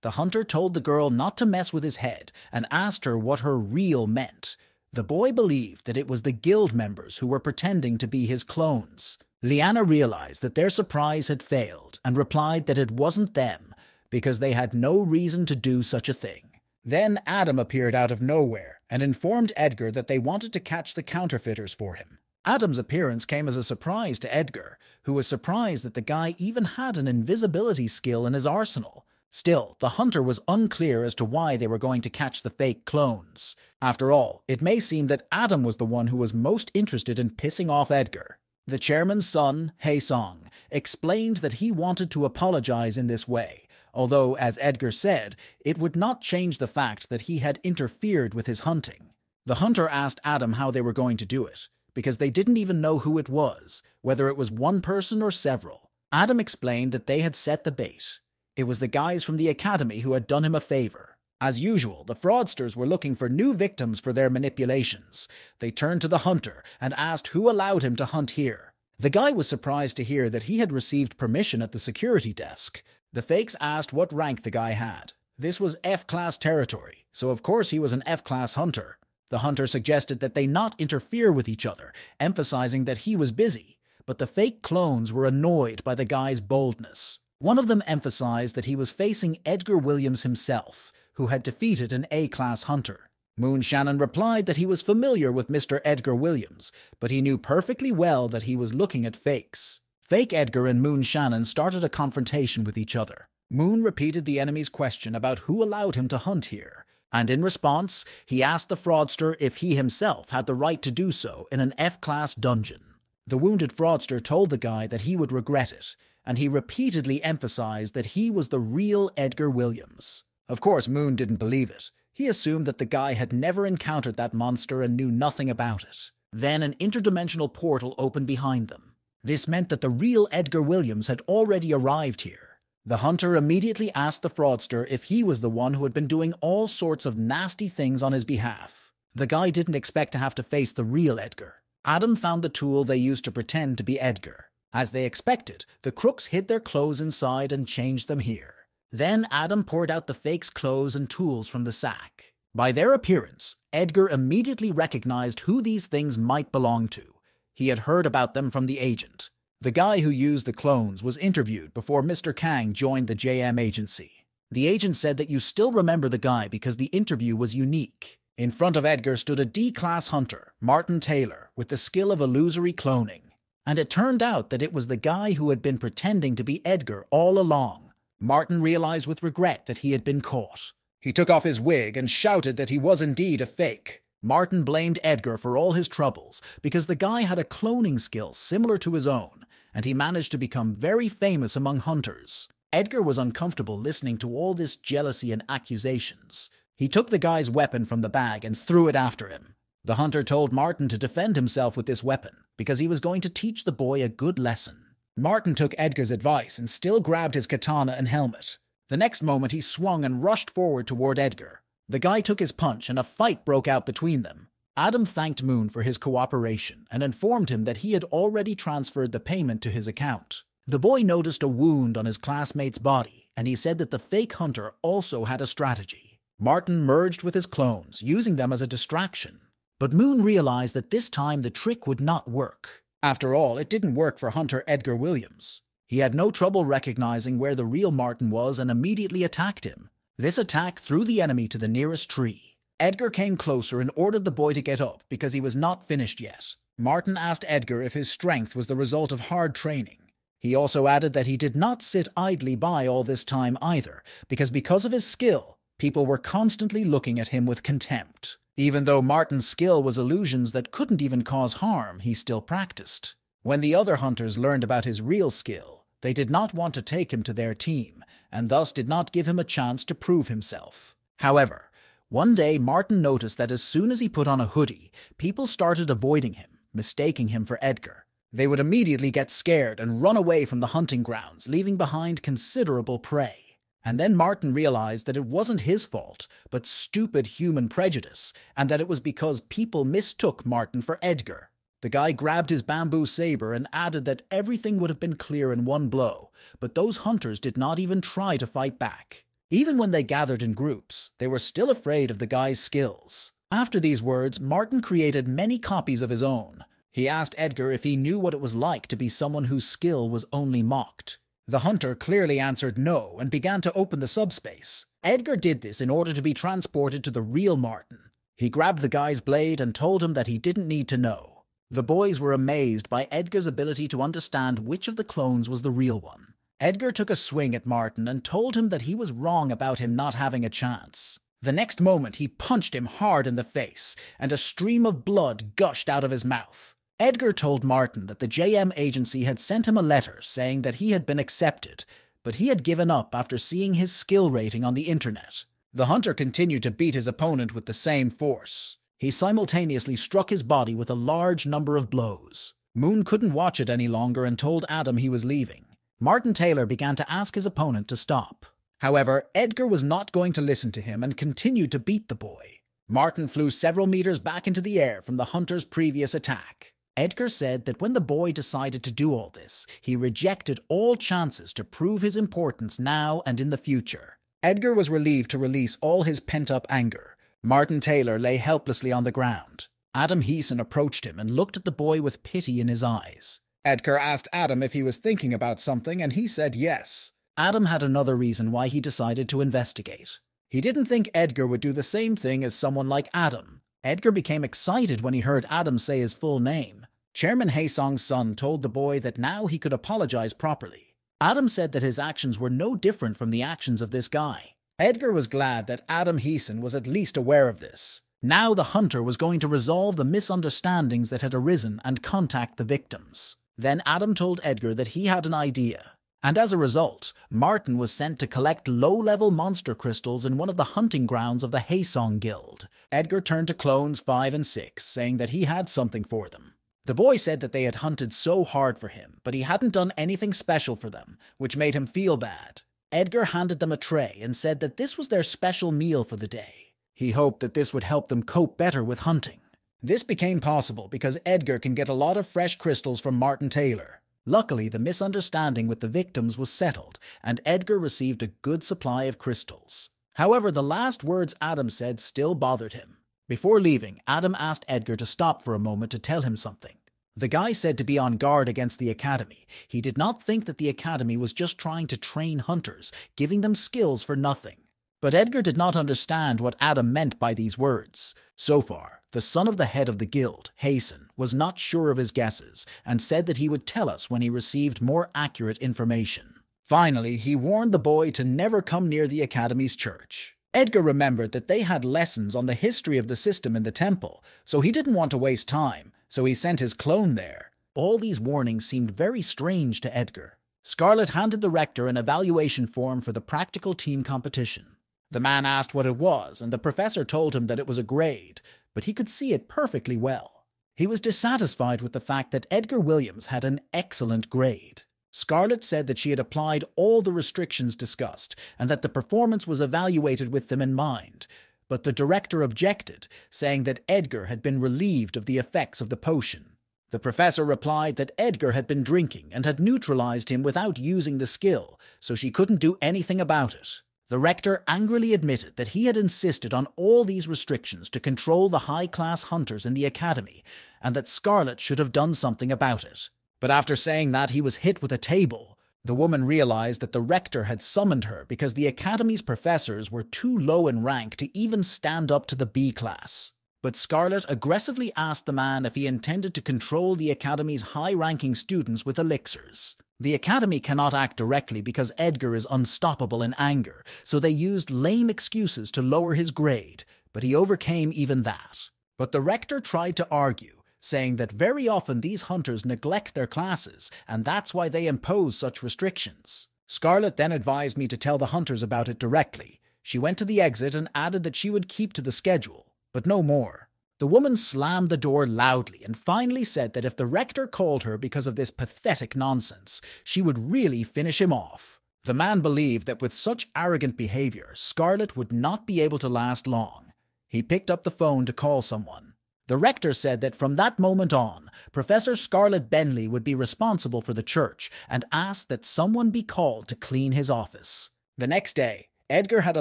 The hunter told the girl not to mess with his head and asked her what her real meant. The boy believed that it was the guild members who were pretending to be his clones. Liana realized that their surprise had failed and replied that it wasn't them because they had no reason to do such a thing. Then Adam appeared out of nowhere and informed Edgar that they wanted to catch the counterfeiters for him. Adam's appearance came as a surprise to Edgar, who was surprised that the guy even had an invisibility skill in his arsenal. Still, the hunter was unclear as to why they were going to catch the fake clones. After all, it may seem that Adam was the one who was most interested in pissing off Edgar. The chairman's son, Hae-song, explained that he wanted to apologize in this way, although, as Edgar said, it would not change the fact that he had interfered with his hunting. The hunter asked Adam how they were going to do it, because they didn't even know who it was, whether it was one person or several. Adam explained that they had set the bait. It was the guys from the academy who had done him a favor. As usual, the fraudsters were looking for new victims for their manipulations. They turned to the hunter and asked who allowed him to hunt here. The guy was surprised to hear that he had received permission at the security desk. The fakes asked what rank the guy had. This was F-class territory, so of course he was an F-class hunter. The hunter suggested that they not interfere with each other, emphasizing that he was busy, but the fake clones were annoyed by the guy's boldness. One of them emphasized that he was facing Edgar Williams himself, who had defeated an A-class hunter. Moon Shannon replied that he was familiar with Mr. Edgar Williams, but he knew perfectly well that he was looking at fakes. Fake Edgar and Moon Shannon started a confrontation with each other. Moon repeated the enemy's question about who allowed him to hunt here, and in response, he asked the fraudster if he himself had the right to do so in an F-class dungeon. The wounded fraudster told the guy that he would regret it, and he repeatedly emphasized that he was the real Edgar Williams. Of course, Moon didn't believe it. He assumed that the guy had never encountered that monster and knew nothing about it. Then an interdimensional portal opened behind them. This meant that the real Edgar Williams had already arrived here. The hunter immediately asked the fraudster if he was the one who had been doing all sorts of nasty things on his behalf. The guy didn't expect to have to face the real Edgar. Adam found the tool they used to pretend to be Edgar. As they expected, the crooks hid their clothes inside and changed them here. Then Adam poured out the fake's clothes and tools from the sack. By their appearance, Edgar immediately recognized who these things might belong to. He had heard about them from the agent. The guy who used the clones was interviewed before Mr. Kang joined the JM agency. The agent said that you still remember the guy because the interview was unique. In front of Edgar stood a D-class hunter, Martin Taylor, with the skill of illusory cloning. And it turned out that it was the guy who had been pretending to be Edgar all along. Martin realized with regret that he had been caught. He took off his wig and shouted that he was indeed a fake. Martin blamed Edgar for all his troubles because the guy had a cloning skill similar to his own, and he managed to become very famous among hunters. Edgar was uncomfortable listening to all this jealousy and accusations. He took the guy's weapon from the bag and threw it after him. The hunter told Martin to defend himself with this weapon because he was going to teach the boy a good lesson. Martin took Edgar's advice and still grabbed his katana and helmet. The next moment he swung and rushed forward toward Edgar. The guy took his punch and a fight broke out between them. Adam thanked Moon for his cooperation and informed him that he had already transferred the payment to his account. The boy noticed a wound on his classmate's body, and he said that the fake hunter also had a strategy. Martin merged with his clones, using them as a distraction. But Moon realized that this time the trick would not work. After all, it didn't work for Hunter Edgar Williams. He had no trouble recognizing where the real Martin was and immediately attacked him. This attack threw the enemy to the nearest tree. Edgar came closer and ordered the boy to get up because he was not finished yet. Martin asked Edgar if his strength was the result of hard training. He also added that he did not sit idly by all this time either, because of his skill, people were constantly looking at him with contempt. Even though Martin's skill was illusions that couldn't even cause harm, he still practiced. When the other hunters learned about his real skill, they did not want to take him to their team, and thus did not give him a chance to prove himself. However, one day Martin noticed that as soon as he put on a hoodie, people started avoiding him, mistaking him for Edgar. They would immediately get scared and run away from the hunting grounds, leaving behind considerable prey. And then Martin realized that it wasn't his fault, but stupid human prejudice, and that it was because people mistook Martin for Edgar. The guy grabbed his bamboo saber and added that everything would have been clear in one blow, but those hunters did not even try to fight back. Even when they gathered in groups, they were still afraid of the guy's skills. After these words, Martin created many copies of his own. He asked Edgar if he knew what it was like to be someone whose skill was only mocked. The hunter clearly answered no and began to open the subspace. Edgar did this in order to be transported to the real Martin. He grabbed the guy's blade and told him that he didn't need to know. The boys were amazed by Edgar's ability to understand which of the clones was the real one. Edgar took a swing at Martin and told him that he was wrong about him not having a chance. The next moment he punched him hard in the face, and a stream of blood gushed out of his mouth. Edgar told Martin that the JM agency had sent him a letter saying that he had been accepted, but he had given up after seeing his skill rating on the internet. The hunter continued to beat his opponent with the same force. He simultaneously struck his body with a large number of blows. Moon couldn't watch it any longer and told Adam he was leaving. Martin Taylor began to ask his opponent to stop. However, Edgar was not going to listen to him and continued to beat the boy. Martin flew several meters back into the air from the hunter's previous attack. Edgar said that when the boy decided to do all this, he rejected all chances to prove his importance now and in the future. Edgar was relieved to release all his pent-up anger. Martin Taylor lay helplessly on the ground. Adam Heeson approached him and looked at the boy with pity in his eyes. Edgar asked Adam if he was thinking about something, and he said yes. Adam had another reason why he decided to investigate. He didn't think Edgar would do the same thing as someone like Adam. Edgar became excited when he heard Adam say his full name. Chairman Haesong's son told the boy that now he could apologize properly. Adam said that his actions were no different from the actions of this guy. Edgar was glad that Adam Heeson was at least aware of this. Now the hunter was going to resolve the misunderstandings that had arisen and contact the victims. Then Adam told Edgar that he had an idea. And as a result, Martin was sent to collect low-level monster crystals in one of the hunting grounds of the Haesong Guild. Edgar turned to clones 5 and 6, saying that he had something for them. The boy said that they had hunted so hard for him, but he hadn't done anything special for them, which made him feel bad. Edgar handed them a tray and said that this was their special meal for the day. He hoped that this would help them cope better with hunting. This became possible because Edgar can get a lot of fresh crystals from Martin Taylor. Luckily, the misunderstanding with the victims was settled, and Edgar received a good supply of crystals. However, the last words Adam said still bothered him. Before leaving, Adam asked Edgar to stop for a moment to tell him something. The guy said to be on guard against the academy. He did not think that the academy was just trying to train hunters, giving them skills for nothing. But Edgar did not understand what Adam meant by these words. So far, the son of the head of the guild, Hasten, was not sure of his guesses and said that he would tell us when he received more accurate information. Finally, he warned the boy to never come near the academy's church. Edgar remembered that they had lessons on the history of the system in the temple, so he didn't want to waste time, so he sent his clone there. All these warnings seemed very strange to Edgar. Scarlet handed the rector an evaluation form for the practical team competition. The man asked what it was, and the professor told him that it was a grade, but he could see it perfectly well. He was dissatisfied with the fact that Edgar Williams had an excellent grade. Scarlet said that she had applied all the restrictions discussed, and that the performance was evaluated with them in mind. But the director objected, saying that Edgar had been relieved of the effects of the potion. The professor replied that Edgar had been drinking and had neutralized him without using the skill, so she couldn't do anything about it. The rector angrily admitted that he had insisted on all these restrictions to control the high-class hunters in the academy, and that Scarlet should have done something about it. But after saying that, he was hit with a table. The woman realized that the rector had summoned her because the academy's professors were too low in rank to even stand up to the B class. But Scarlet aggressively asked the man if he intended to control the academy's high-ranking students with elixirs. The academy cannot act directly because Edgar is unstoppable in anger, so they used lame excuses to lower his grade, but he overcame even that. But the rector tried to argue, saying that very often these hunters neglect their classes, and that's why they impose such restrictions. Scarlet then advised me to tell the hunters about it directly. She went to the exit and added that she would keep to the schedule, but no more. The woman slammed the door loudly and finally said that if the rector called her because of this pathetic nonsense, she would really finish him off. The man believed that with such arrogant behavior, Scarlet would not be able to last long. He picked up the phone to call someone. The rector said that from that moment on, Professor Scarlet Bentley would be responsible for the church and asked that someone be called to clean his office. The next day, Edgar had a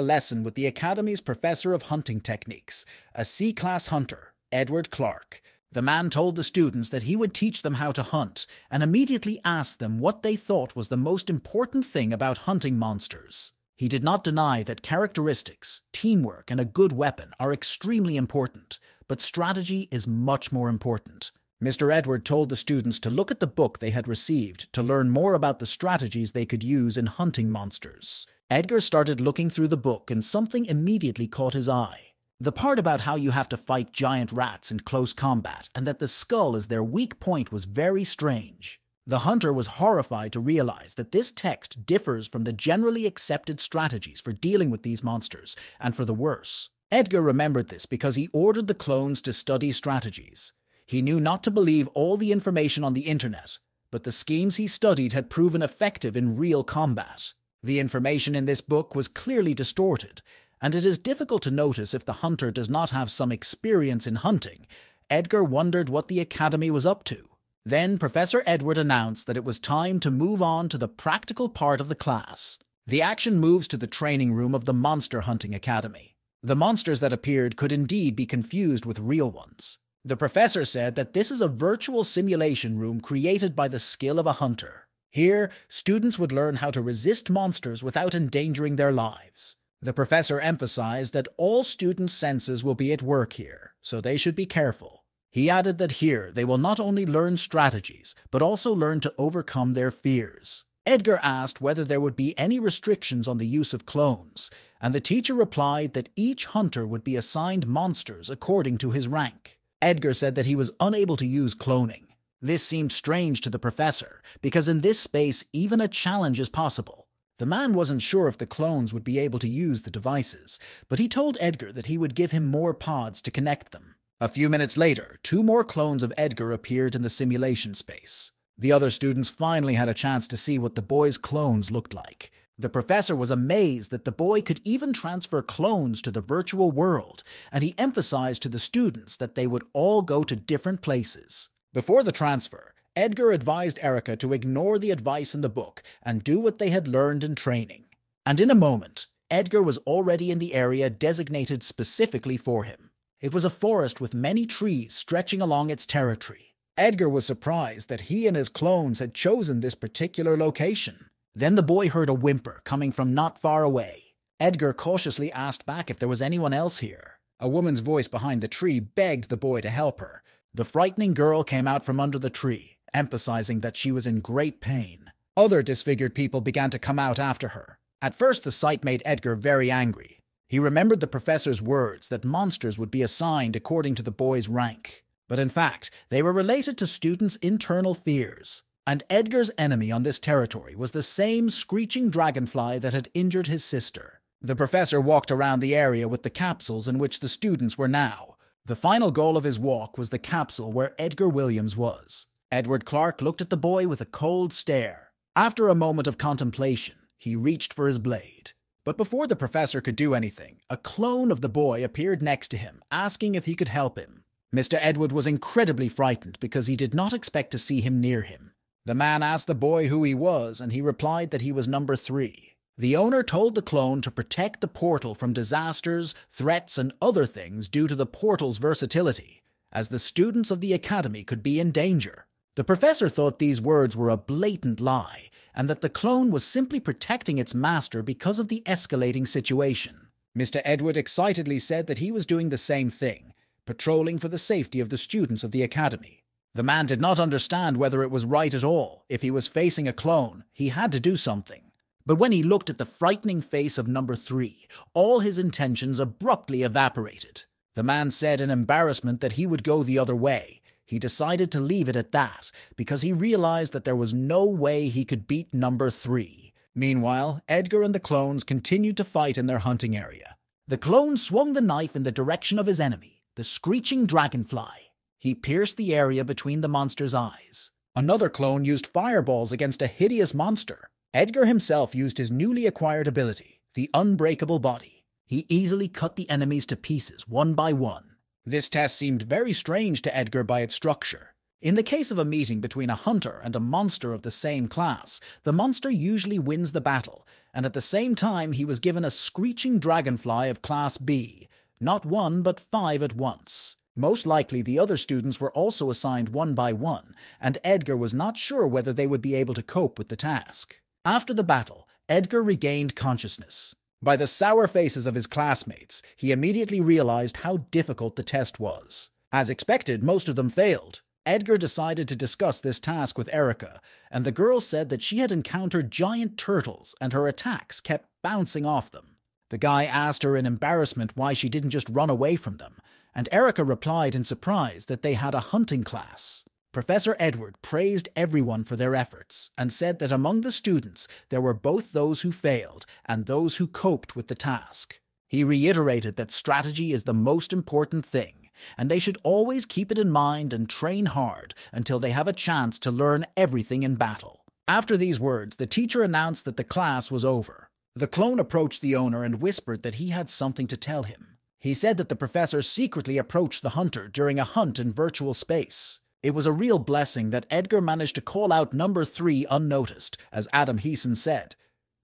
lesson with the Academy's professor of hunting techniques, a C-class hunter, Edward Clark. The man told the students that he would teach them how to hunt and immediately asked them what they thought was the most important thing about hunting monsters. He did not deny that characteristics, teamwork, and a good weapon are extremely important, but strategy is much more important. Mr. Edward told the students to look at the book they had received to learn more about the strategies they could use in hunting monsters. Edgar started looking through the book and something immediately caught his eye. The part about how you have to fight giant rats in close combat and that the skull is their weak point was very strange. The hunter was horrified to realize that this text differs from the generally accepted strategies for dealing with these monsters, and for the worse. Edgar remembered this because he ordered the clones to study strategies. He knew not to believe all the information on the internet, but the schemes he studied had proven effective in real combat. The information in this book was clearly distorted, and it is difficult to notice if the hunter does not have some experience in hunting. Edgar wondered what the Academy was up to. Then Professor Edward announced that it was time to move on to the practical part of the class. The action moves to the training room of the Monster Hunting Academy. The monsters that appeared could indeed be confused with real ones. The professor said that this is a virtual simulation room created by the skill of a hunter. Here, students would learn how to resist monsters without endangering their lives. The professor emphasized that all students' senses will be at work here, so they should be careful. He added that here they will not only learn strategies, but also learn to overcome their fears. Edgar asked whether there would be any restrictions on the use of clones, and the teacher replied that each hunter would be assigned monsters according to his rank. Edgar said that he was unable to use cloning. This seemed strange to the professor, because in this space even a challenge is possible. The man wasn't sure if the clones would be able to use the devices, but he told Edgar that he would give him more pods to connect them. A few minutes later, 2 more clones of Edgar appeared in the simulation space. The other students finally had a chance to see what the boys' clones looked like. The professor was amazed that the boy could even transfer clones to the virtual world, and he emphasized to the students that they would all go to different places. Before the transfer, Edgar advised Erica to ignore the advice in the book and do what they had learned in training. And in a moment, Edgar was already in the area designated specifically for him. It was a forest with many trees stretching along its territory. Edgar was surprised that he and his clones had chosen this particular location. Then the boy heard a whimper coming from not far away. Edgar cautiously asked back if there was anyone else here. A woman's voice behind the tree begged the boy to help her. The frightening girl came out from under the tree, emphasizing that she was in great pain. Other disfigured people began to come out after her. At first, the sight made Edgar very angry. He remembered the professor's words that monsters would be assigned according to the boy's rank. But in fact, they were related to students' internal fears. And Edgar's enemy on this territory was the same screeching dragonfly that had injured his sister. The professor walked around the area with the capsules in which the students were now. The final goal of his walk was the capsule where Edgar Williams was. Edward Clark looked at the boy with a cold stare. After a moment of contemplation, he reached for his blade. But before the professor could do anything, a clone of the boy appeared next to him, asking if he could help him. Mr. Edward was incredibly frightened because he did not expect to see him near him. The man asked the boy who he was, and he replied that he was number 3. The owner told the clone to protect the portal from disasters, threats, and other things due to the portal's versatility, as the students of the academy could be in danger. The professor thought these words were a blatant lie, and that the clone was simply protecting its master because of the escalating situation. Mr. Edward excitedly said that he was doing the same thing, patrolling for the safety of the students of the academy. The man did not understand whether it was right at all. If he was facing a clone, he had to do something. But when he looked at the frightening face of number 3, all his intentions abruptly evaporated. The man said in embarrassment that he would go the other way. He decided to leave it at that, because he realized that there was no way he could beat number 3. Meanwhile, Edgar and the clones continued to fight in their hunting area. The clone swung the knife in the direction of his enemy, the screeching dragonfly. He pierced the area between the monster's eyes. Another clone used fireballs against a hideous monster. Edgar himself used his newly acquired ability, the unbreakable body. He easily cut the enemies to pieces, one by one. This test seemed very strange to Edgar by its structure. In the case of a meeting between a hunter and a monster of the same class, the monster usually wins the battle, and at the same time he was given a screeching dragonfly of Class B, not 1 but 5 at once. Most likely the other students were also assigned one by one, and Edgar was not sure whether they would be able to cope with the task. After the battle, Edgar regained consciousness. By the sour faces of his classmates, he immediately realized how difficult the test was. As expected, most of them failed. Edgar decided to discuss this task with Erica, and the girl said that she had encountered giant turtles and her attacks kept bouncing off them. The guy asked her in embarrassment why she didn't just run away from them, and Erica replied in surprise that they had a hunting class. Professor Edward praised everyone for their efforts and said that among the students there were both those who failed and those who coped with the task. He reiterated that strategy is the most important thing, and they should always keep it in mind and train hard until they have a chance to learn everything in battle. After these words, the teacher announced that the class was over. The clone approached the owner and whispered that he had something to tell him. He said that the professor secretly approached the hunter during a hunt in virtual space. It was a real blessing that Edgar managed to call out number 3 unnoticed, as Adam Heeson said.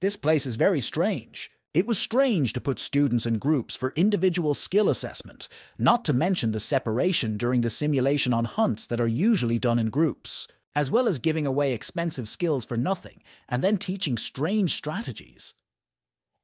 This place is very strange. It was strange to put students in groups for individual skill assessment, not to mention the separation during the simulation on hunts that are usually done in groups, as well as giving away expensive skills for nothing and then teaching strange strategies.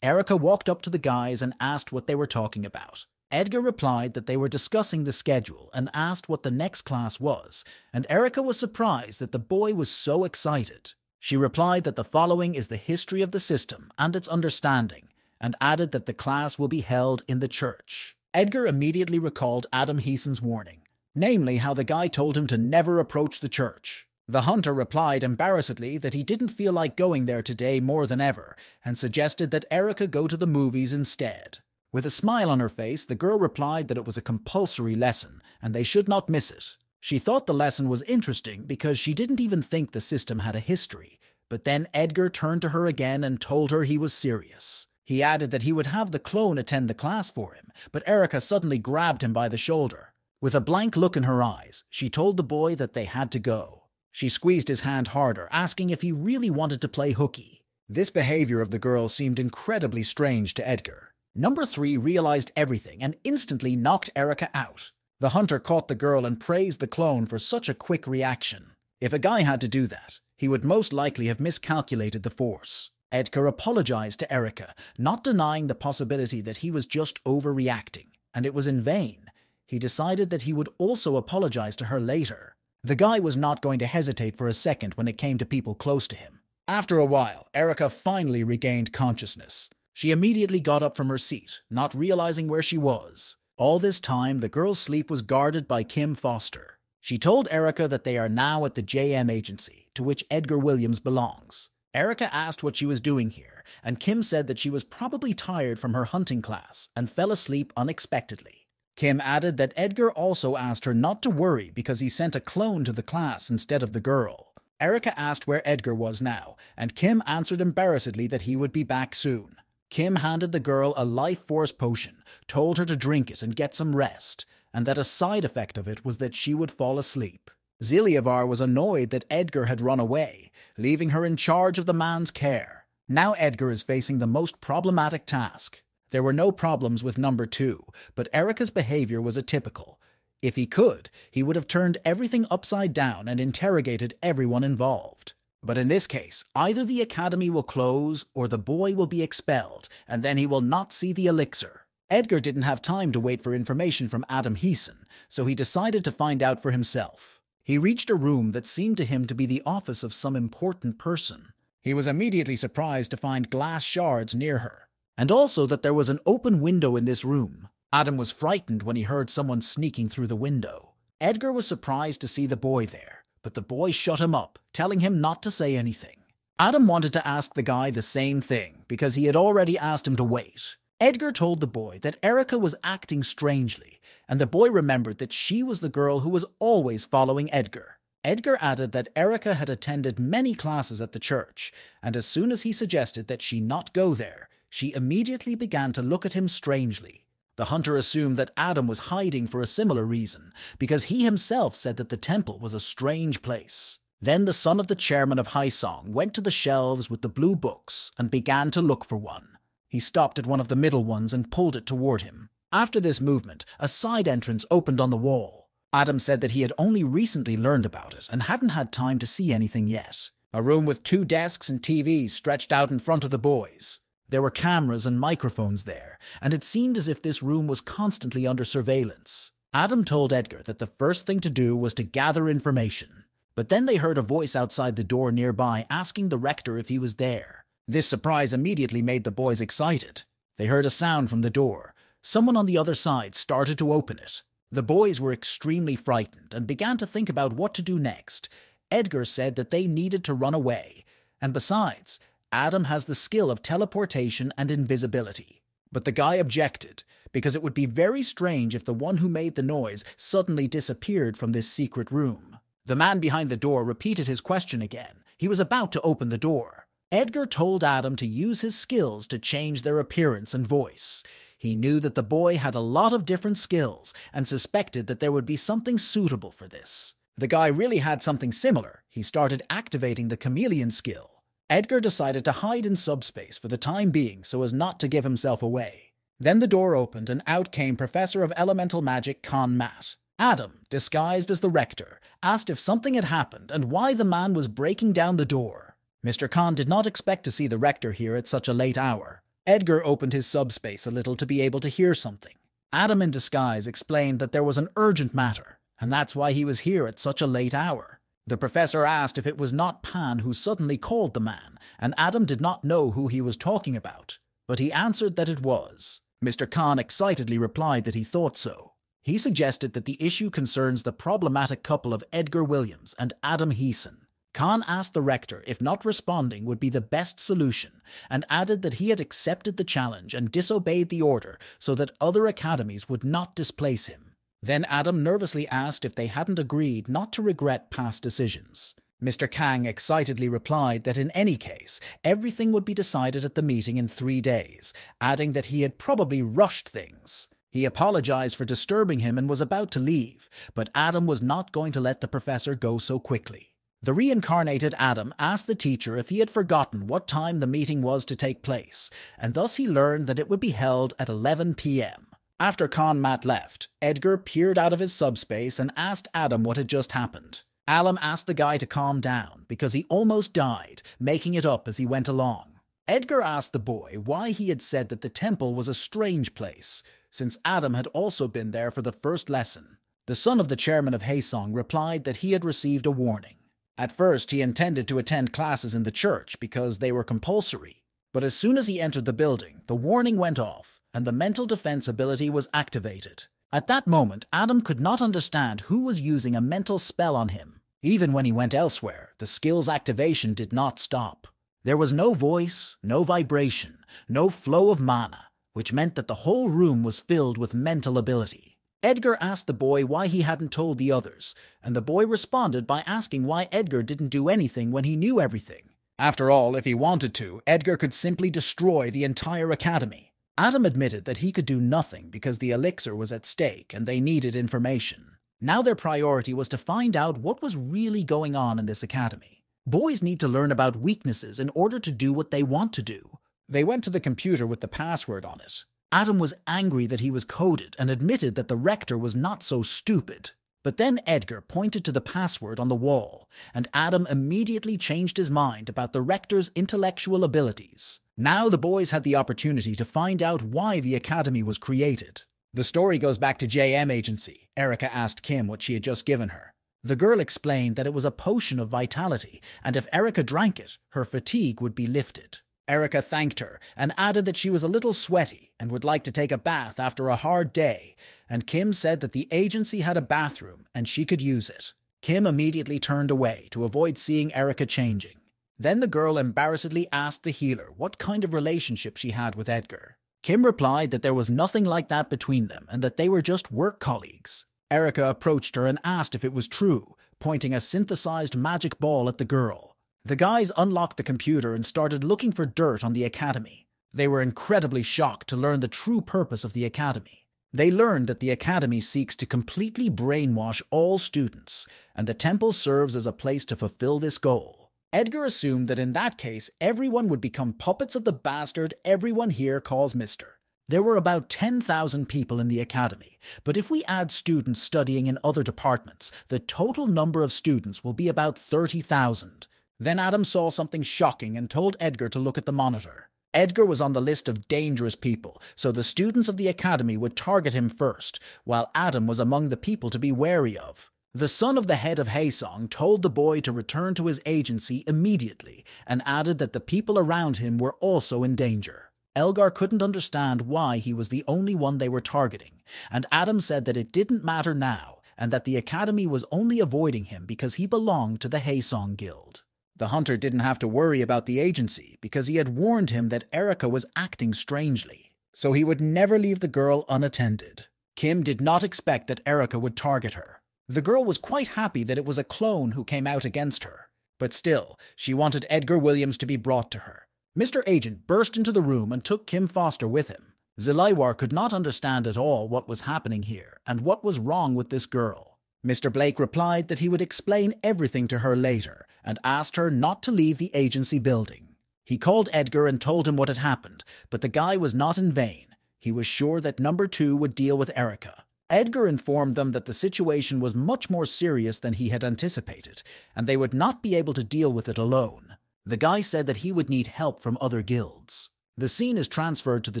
Erica walked up to the guys and asked what they were talking about. Edgar replied that they were discussing the schedule and asked what the next class was, and Erica was surprised that the boy was so excited. She replied that the following is the history of the system and its understanding, and added that the class will be held in the church. Edgar immediately recalled Adam Heeson's warning, namely how the guy told him to never approach the church. The hunter replied embarrassedly that he didn't feel like going there today more than ever, and suggested that Erica go to the movies instead. With a smile on her face, the girl replied that it was a compulsory lesson, and they should not miss it. She thought the lesson was interesting because she didn't even think the system had a history, But then Edgar turned to her again and told her he was serious. He added that he would have the clone attend the class for him, but Erica suddenly grabbed him by the shoulder. With a blank look in her eyes, she told the boy that they had to go. She squeezed his hand harder, asking if he really wanted to play hooky. This behavior of the girl seemed incredibly strange to Edgar. Number 3 realized everything and instantly knocked Erica out. The hunter caught the girl and praised the clone for such a quick reaction. If a guy had to do that, he would most likely have miscalculated the force. Edgar apologized to Erica, not denying the possibility that he was just overreacting, and it was in vain. He decided that he would also apologize to her later. The guy was not going to hesitate for a second when it came to people close to him. After a while, Erica finally regained consciousness. She immediately got up from her seat, not realizing where she was. All this time, the girl's sleep was guarded by Kim Foster. She told Erica that they are now at the JM agency, to which Edgar Williams belongs. Erica asked what she was doing here, and Kim said that she was probably tired from her hunting class and fell asleep unexpectedly. Kim added that Edgar also asked her not to worry because he sent a clone to the class instead of the girl. Erica asked where Edgar was now, and Kim answered embarrassedly that he would be back soon. Kim handed the girl a life force potion, told her to drink it and get some rest, and that a side effect of it was that she would fall asleep. Ziliavar was annoyed that Edgar had run away, leaving her in charge of the man's care. Now Edgar is facing the most problematic task. There were no problems with number 2, but Erica's behavior was atypical. If he could, he would have turned everything upside down and interrogated everyone involved. But in this case, either the academy will close or the boy will be expelled, and then he will not see the elixir. Edgar didn't have time to wait for information from Adam Heeson, so he decided to find out for himself. He reached a room that seemed to him to be the office of some important person. He was immediately surprised to find glass shards near her, and also that there was an open window in this room. Adam was frightened when he heard someone sneaking through the window. Edgar was surprised to see the boy there, but the boy shut him up, telling him not to say anything. Adam wanted to ask the guy the same thing, because he had already asked him to wait. Edgar told the boy that Erica was acting strangely, and the boy remembered that she was the girl who was always following Edgar. Edgar added that Erica had attended many classes at the church, and as soon as he suggested that she not go there, she immediately began to look at him strangely. The hunter assumed that Adam was hiding for a similar reason, because he himself said that the temple was a strange place. Then the son of the chairman of Haisong went to the shelves with the blue books and began to look for one. He stopped at one of the middle ones and pulled it toward him. After this movement, a side entrance opened on the wall. Adam said that he had only recently learned about it and hadn't had time to see anything yet. A room with 2 desks and TVs stretched out in front of the boys. There were cameras and microphones there, and it seemed as if this room was constantly under surveillance. Adam told Edgar that the first thing to do was to gather information. But then they heard a voice outside the door nearby asking the rector if he was there. This surprise immediately made the boys excited. They heard a sound from the door. Someone on the other side started to open it. The boys were extremely frightened and began to think about what to do next. Edgar said that they needed to run away, and besides, Adam has the skill of teleportation and invisibility. But the guy objected, because it would be very strange if the one who made the noise suddenly disappeared from this secret room. The man behind the door repeated his question again. He was about to open the door. Edgar told Adam to use his skills to change their appearance and voice. He knew that the boy had a lot of different skills and suspected that there would be something suitable for this. The guy really had something similar. He started activating the chameleon skill. Edgar decided to hide in subspace for the time being so as not to give himself away. Then the door opened and out came Professor of Elemental Magic Khan Matt. Adam, disguised as the rector, asked if something had happened and why the man was breaking down the door. Mr. Khan did not expect to see the rector here at such a late hour. Edgar opened his subspace a little to be able to hear something. Adam in disguise explained that there was an urgent matter, and that's why he was here at such a late hour. The professor asked if it was not Pan who suddenly called the man, and Adam did not know who he was talking about, but he answered that it was. Mr. Khan excitedly replied that he thought so. He suggested that the issue concerns the problematic couple of Edgar Williams and Adam Heeson. Khan asked the rector if not responding would be the best solution, and added that he had accepted the challenge and disobeyed the order so that other academies would not displace him. Then Adam nervously asked if they hadn't agreed not to regret past decisions. Mr. Kang excitedly replied that in any case, everything would be decided at the meeting in 3 days, adding that he had probably rushed things. He apologized for disturbing him and was about to leave, but Adam was not going to let the professor go so quickly. The reincarnated Adam asked the teacher if he had forgotten what time the meeting was to take place, and thus he learned that it would be held at 11 p.m. After Matt left, Edgar peered out of his subspace and asked Adam what had just happened. Adam asked the guy to calm down because he almost died, making it up as he went along. Edgar asked the boy why he had said that the temple was a strange place, since Adam had also been there for the first lesson. The son of the chairman of Haesong replied that he had received a warning. At first, he intended to attend classes in the church because they were compulsory, but as soon as he entered the building, the warning went off and the mental defense ability was activated. At that moment, Adam could not understand who was using a mental spell on him. Even when he went elsewhere, the skill's activation did not stop. There was no voice, no vibration, no flow of mana, which meant that the whole room was filled with mental ability. Edgar asked the boy why he hadn't told the others, and the boy responded by asking why Edgar didn't do anything when he knew everything. After all, if he wanted to, Edgar could simply destroy the entire academy. Adam admitted that he could do nothing because the elixir was at stake and they needed information. Now their priority was to find out what was really going on in this academy. Boys need to learn about weaknesses in order to do what they want to do. They went to the computer with the password on it. Adam was angry that he was coded and admitted that the rector was not so stupid. But then Edgar pointed to the password on the wall, and Adam immediately changed his mind about the rector's intellectual abilities. Now the boys had the opportunity to find out why the academy was created. The story goes back to JM Agency. Erica asked Kim what she had just given her. The girl explained that it was a potion of vitality, and if Erica drank it, her fatigue would be lifted. Erica thanked her and added that she was a little sweaty and would like to take a bath after a hard day, and Kim said that the agency had a bathroom and she could use it. Kim immediately turned away to avoid seeing Erica changing. Then the girl embarrassedly asked the healer what kind of relationship she had with Edgar. Kim replied that there was nothing like that between them and that they were just work colleagues. Erica approached her and asked if it was true, pointing a synthesized magic ball at the girl. The guys unlocked the computer and started looking for dirt on the academy. They were incredibly shocked to learn the true purpose of the academy. They learned that the academy seeks to completely brainwash all students, and the temple serves as a place to fulfill this goal. Edgar assumed that in that case, everyone would become puppets of the bastard everyone here calls Mister. There were about 10,000 people in the academy, but if we add students studying in other departments, the total number of students will be about 30,000. Then Adam saw something shocking and told Edgar to look at the monitor. Edgar was on the list of dangerous people, so the students of the academy would target him first, while Adam was among the people to be wary of. The son of the head of Haesong told the boy to return to his agency immediately and added that the people around him were also in danger. Elgar couldn't understand why he was the only one they were targeting, and Adam said that it didn't matter now and that the academy was only avoiding him because he belonged to the Haesong Guild. The hunter didn't have to worry about the agency because he had warned him that Erica was acting strangely, so he would never leave the girl unattended. Kim did not expect that Erica would target her. The girl was quite happy that it was a clone who came out against her, but still, she wanted Edgar Williams to be brought to her. Mr. Agent burst into the room and took Kim Foster with him. Zilaiwar could not understand at all what was happening here and what was wrong with this girl. Mr. Blake replied that he would explain everything to her later and asked her not to leave the agency building. He called Edgar and told him what had happened, but the guy was not in vain. He was sure that number 2 would deal with Erica. Edgar informed them that the situation was much more serious than he had anticipated, and they would not be able to deal with it alone. The guy said that he would need help from other guilds. The scene is transferred to the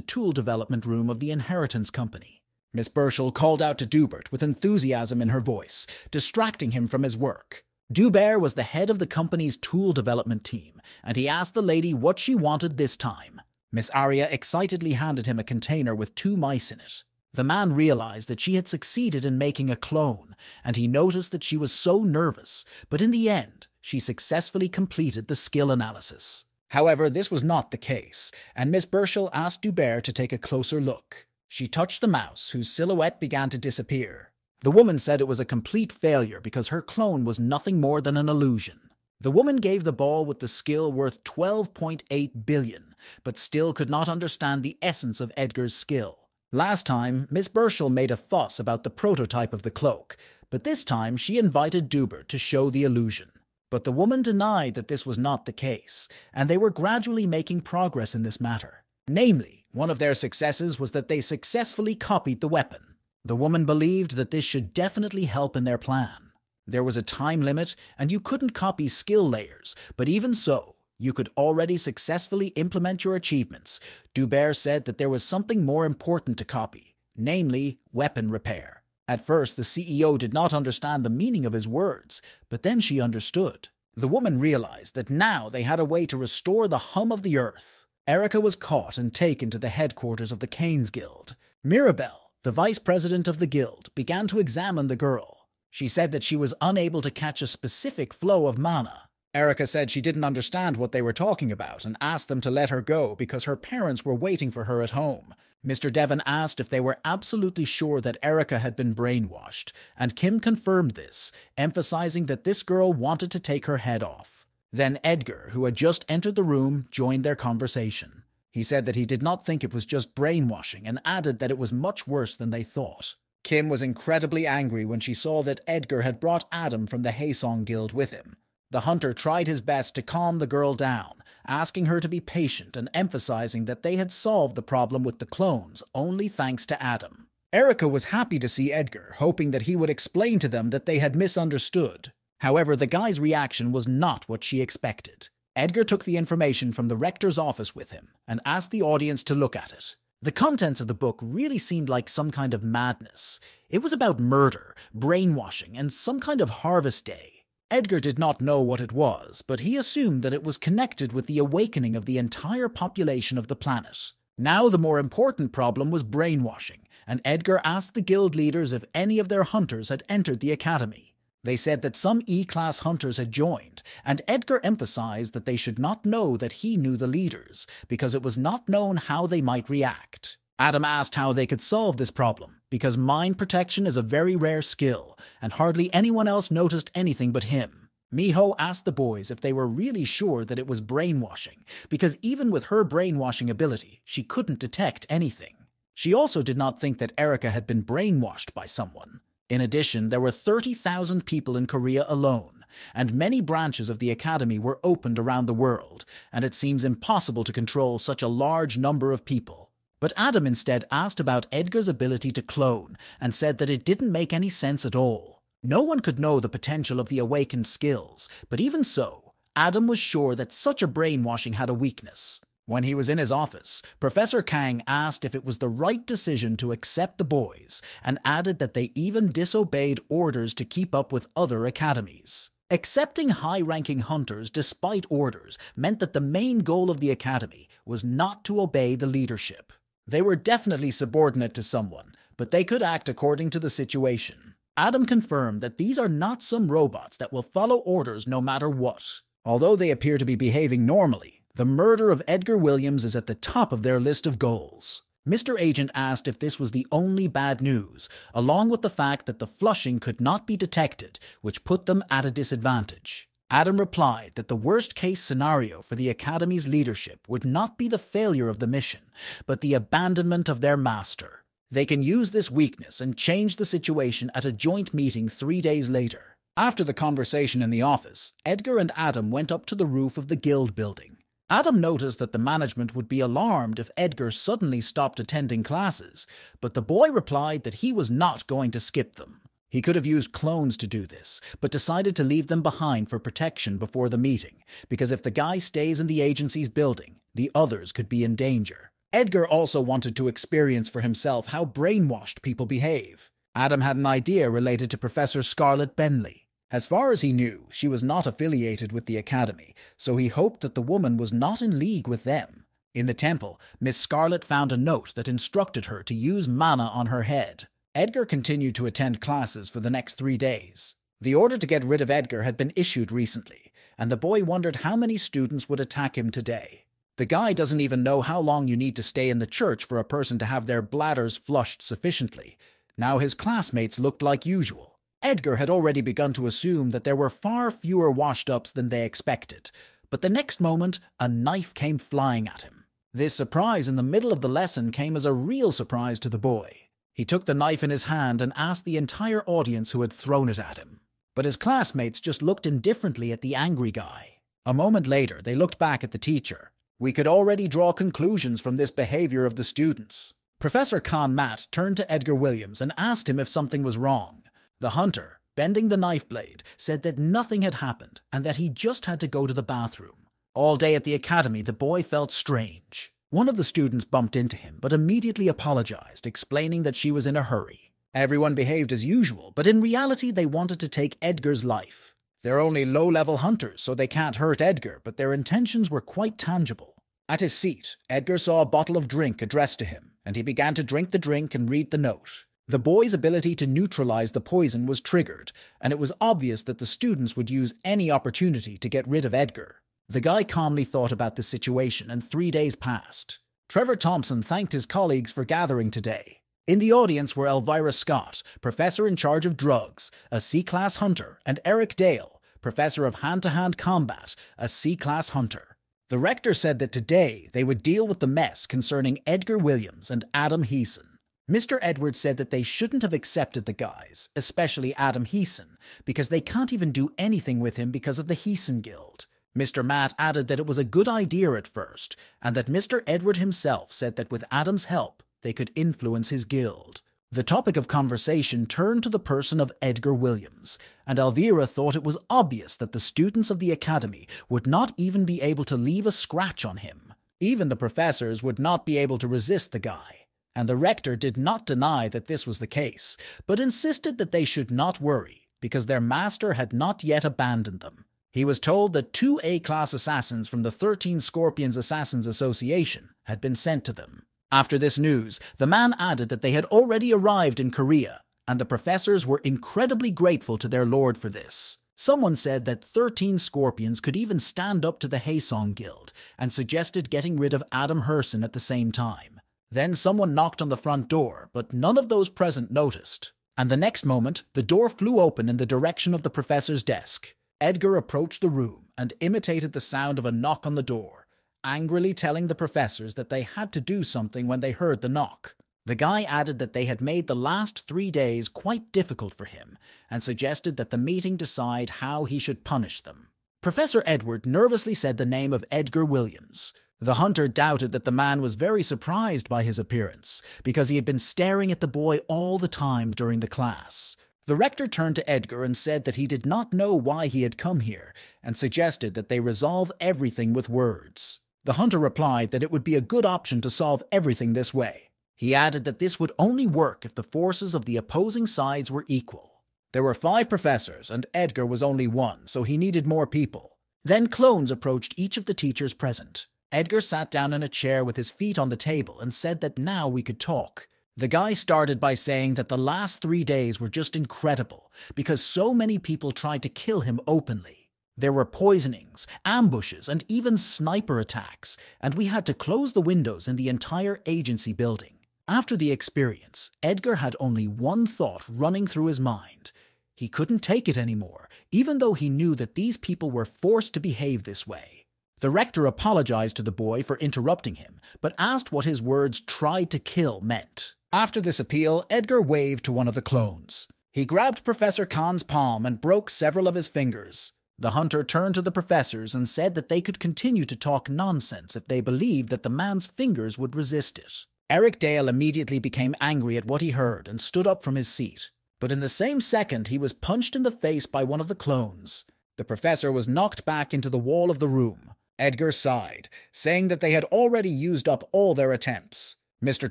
tool development room of the Inheritance Company. Miss Burchell called out to Dubert with enthusiasm in her voice, distracting him from his work. Dubert was the head of the company's tool development team, and he asked the lady what she wanted this time. Miss Arya excitedly handed him a container with 2 mice in it. The man realized that she had succeeded in making a clone, and he noticed that she was so nervous, but in the end, she successfully completed the skill analysis. However, this was not the case, and Miss Burchell asked Dubert to take a closer look. She touched the mouse, whose silhouette began to disappear. The woman said it was a complete failure because her clone was nothing more than an illusion. The woman gave the ball with the skill worth 12.8 billion, but still could not understand the essence of Edgar's skill. Last time, Miss Burchell made a fuss about the prototype of the cloak, but this time she invited Dubert to show the illusion. But the woman denied that this was not the case, and they were gradually making progress in this matter. Namely, one of their successes was that they successfully copied the weapon. The woman believed that this should definitely help in their plan. There was a time limit, and you couldn't copy skill layers, but even so, you could already successfully implement your achievements. Dubert said that there was something more important to copy, namely weapon repair. At first, the CEO did not understand the meaning of his words, but then she understood. The woman realized that now they had a way to restore the hum of the earth. Erica was caught and taken to the headquarters of the Canes Guild. Mirabelle, the vice president of the guild, began to examine the girl. She said that she was unable to catch a specific flow of mana. Erica said she didn't understand what they were talking about and asked them to let her go because her parents were waiting for her at home. Mr. Devon asked if they were absolutely sure that Erica had been brainwashed, and Kim confirmed this, emphasizing that this girl wanted to take her head off. Then Edgar, who had just entered the room, joined their conversation. He said that he did not think it was just brainwashing and added that it was much worse than they thought. Kim was incredibly angry when she saw that Edgar had brought Adam from the Haesong Guild with him. The hunter tried his best to calm the girl down, asking her to be patient and emphasizing that they had solved the problem with the clones only thanks to Adam. Erica was happy to see Edgar, hoping that he would explain to them that they had misunderstood. However, the guy's reaction was not what she expected. Edgar took the information from the rector's office with him and asked the audience to look at it. The contents of the book really seemed like some kind of madness. It was about murder, brainwashing, and some kind of harvest day. Edgar did not know what it was, but he assumed that it was connected with the awakening of the entire population of the planet. Now the more important problem was brainwashing, and Edgar asked the guild leaders if any of their hunters had entered the academy. They said that some E-class hunters had joined, and Edgar emphasized that they should not know that he knew the leaders, because it was not known how they might react. Adam asked how they could solve this problem, because mind protection is a very rare skill, and hardly anyone else noticed anything but him. Miho asked the boys if they were really sure that it was brainwashing, because even with her brainwashing ability, she couldn't detect anything. She also did not think that Erica had been brainwashed by someone. In addition, there were 30,000 people in Korea alone, and many branches of the academy were opened around the world, and it seems impossible to control such a large number of people. But Adam instead asked about Edgar's ability to clone and said that it didn't make any sense at all. No one could know the potential of the awakened skills, but even so, Adam was sure that such a brainwashing had a weakness. When he was in his office, Professor Kang asked if it was the right decision to accept the boys and added that they even disobeyed orders to keep up with other academies. Accepting high-ranking hunters despite orders meant that the main goal of the academy was not to obey the leadership. They were definitely subordinate to someone, but they could act according to the situation. Adam confirmed that these are not some robots that will follow orders no matter what. Although they appear to be behaving normally, the murder of Edgar Williams is at the top of their list of goals. Mr. Agent asked if this was the only bad news, along with the fact that the flushing could not be detected, which put them at a disadvantage. Adam replied that the worst-case scenario for the Academy's leadership would not be the failure of the mission, but the abandonment of their master. They can use this weakness and change the situation at a joint meeting 3 days later. After the conversation in the office, Edgar and Adam went up to the roof of the guild building. Adam noticed that the management would be alarmed if Edgar suddenly stopped attending classes, but the boy replied that he was not going to skip them. He could have used clones to do this, but decided to leave them behind for protection before the meeting, because if the guy stays in the agency's building, the others could be in danger. Edgar also wanted to experience for himself how brainwashed people behave. Adam had an idea related to Professor Scarlett Bentley. As far as he knew, she was not affiliated with the academy, so he hoped that the woman was not in league with them. In the temple, Miss Scarlett found a note that instructed her to use mana on her head. Edgar continued to attend classes for the next 3 days. The order to get rid of Edgar had been issued recently, and the boy wondered how many students would attack him today. The guy doesn't even know how long you need to stay in the church for a person to have their bladders flushed sufficiently. Now his classmates looked like usual. Edgar had already begun to assume that there were far fewer washed-ups than they expected, but the next moment, a knife came flying at him. This surprise in the middle of the lesson came as a real surprise to the boy. He took the knife in his hand and asked the entire audience who had thrown it at him. But his classmates just looked indifferently at the angry guy. A moment later, they looked back at the teacher. We could already draw conclusions from this behavior of the students. Professor Khan Matt turned to Edgar Williams and asked him if something was wrong. The hunter, bending the knife blade, said that nothing had happened and that he just had to go to the bathroom. All day at the academy, the boy felt strange. One of the students bumped into him, but immediately apologized, explaining that she was in a hurry. Everyone behaved as usual, but in reality they wanted to take Edgar's life. They're only low-level hunters, so they can't hurt Edgar, but their intentions were quite tangible. At his seat, Edgar saw a bottle of drink addressed to him, and he began to drink the drink and read the note. The boy's ability to neutralize the poison was triggered, and it was obvious that the students would use any opportunity to get rid of Edgar. The guy calmly thought about the situation, and 3 days passed. Trevor Thompson thanked his colleagues for gathering today. In the audience were Elvira Scott, professor in charge of drugs, a C-class hunter, and Eric Dale, professor of hand-to-hand combat, a C-class hunter. The rector said that today they would deal with the mess concerning Edgar Williams and Adam Heeson. Mr. Edwards said that they shouldn't have accepted the guys, especially Adam Heeson, because they can't even do anything with him because of the Heeson Guild. Mr. Matt added that it was a good idea at first, and that Mr. Edward himself said that with Adam's help, they could influence his guild. The topic of conversation turned to the person of Edgar Williams, and Elvira thought it was obvious that the students of the academy would not even be able to leave a scratch on him. Even the professors would not be able to resist the guy. And the rector did not deny that this was the case, but insisted that they should not worry, because their master had not yet abandoned them. He was told that 2 A-class assassins from the 13 Scorpions Assassins Association had been sent to them. After this news, the man added that they had already arrived in Korea, and the professors were incredibly grateful to their lord for this. Someone said that 13 Scorpions could even stand up to the Haesong Guild, and suggested getting rid of Adam Herson at the same time. Then someone knocked on the front door, but none of those present noticed. And the next moment, the door flew open in the direction of the professor's desk. Edgar approached the room and imitated the sound of a knock on the door, angrily telling the professors that they had to do something when they heard the knock. The guy added that they had made the last 3 days quite difficult for him, and suggested that the meeting decide how he should punish them. Professor Edward nervously said the name of Edgar Williams. The hunter doubted that the man was very surprised by his appearance, because he had been staring at the boy all the time during the class. The rector turned to Edgar and said that he did not know why he had come here, and suggested that they resolve everything with words. The hunter replied that it would be a good option to solve everything this way. He added that this would only work if the forces of the opposing sides were equal. There were 5 professors, and Edgar was only 1, so he needed more people. Then clones approached each of the teachers present. Edgar sat down in a chair with his feet on the table and said that now we could talk. The guy started by saying that the last 3 days were just incredible, because so many people tried to kill him openly. There were poisonings, ambushes, and even sniper attacks, and we had to close the windows in the entire agency building. After the experience, Edgar had only one thought running through his mind. He couldn't take it anymore, even though he knew that these people were forced to behave this way. The rector apologized to the boy for interrupting him, but asked what his words "tried to kill" meant. After this appeal, Edgar waved to one of the clones. He grabbed Professor Khan's palm and broke several of his fingers. The hunter turned to the professors and said that they could continue to talk nonsense if they believed that the man's fingers would resist it. Eric Dale immediately became angry at what he heard and stood up from his seat. But in the same second, he was punched in the face by one of the clones. The professor was knocked back into the wall of the room. Edgar sighed, saying that they had already used up all their attempts. Mr.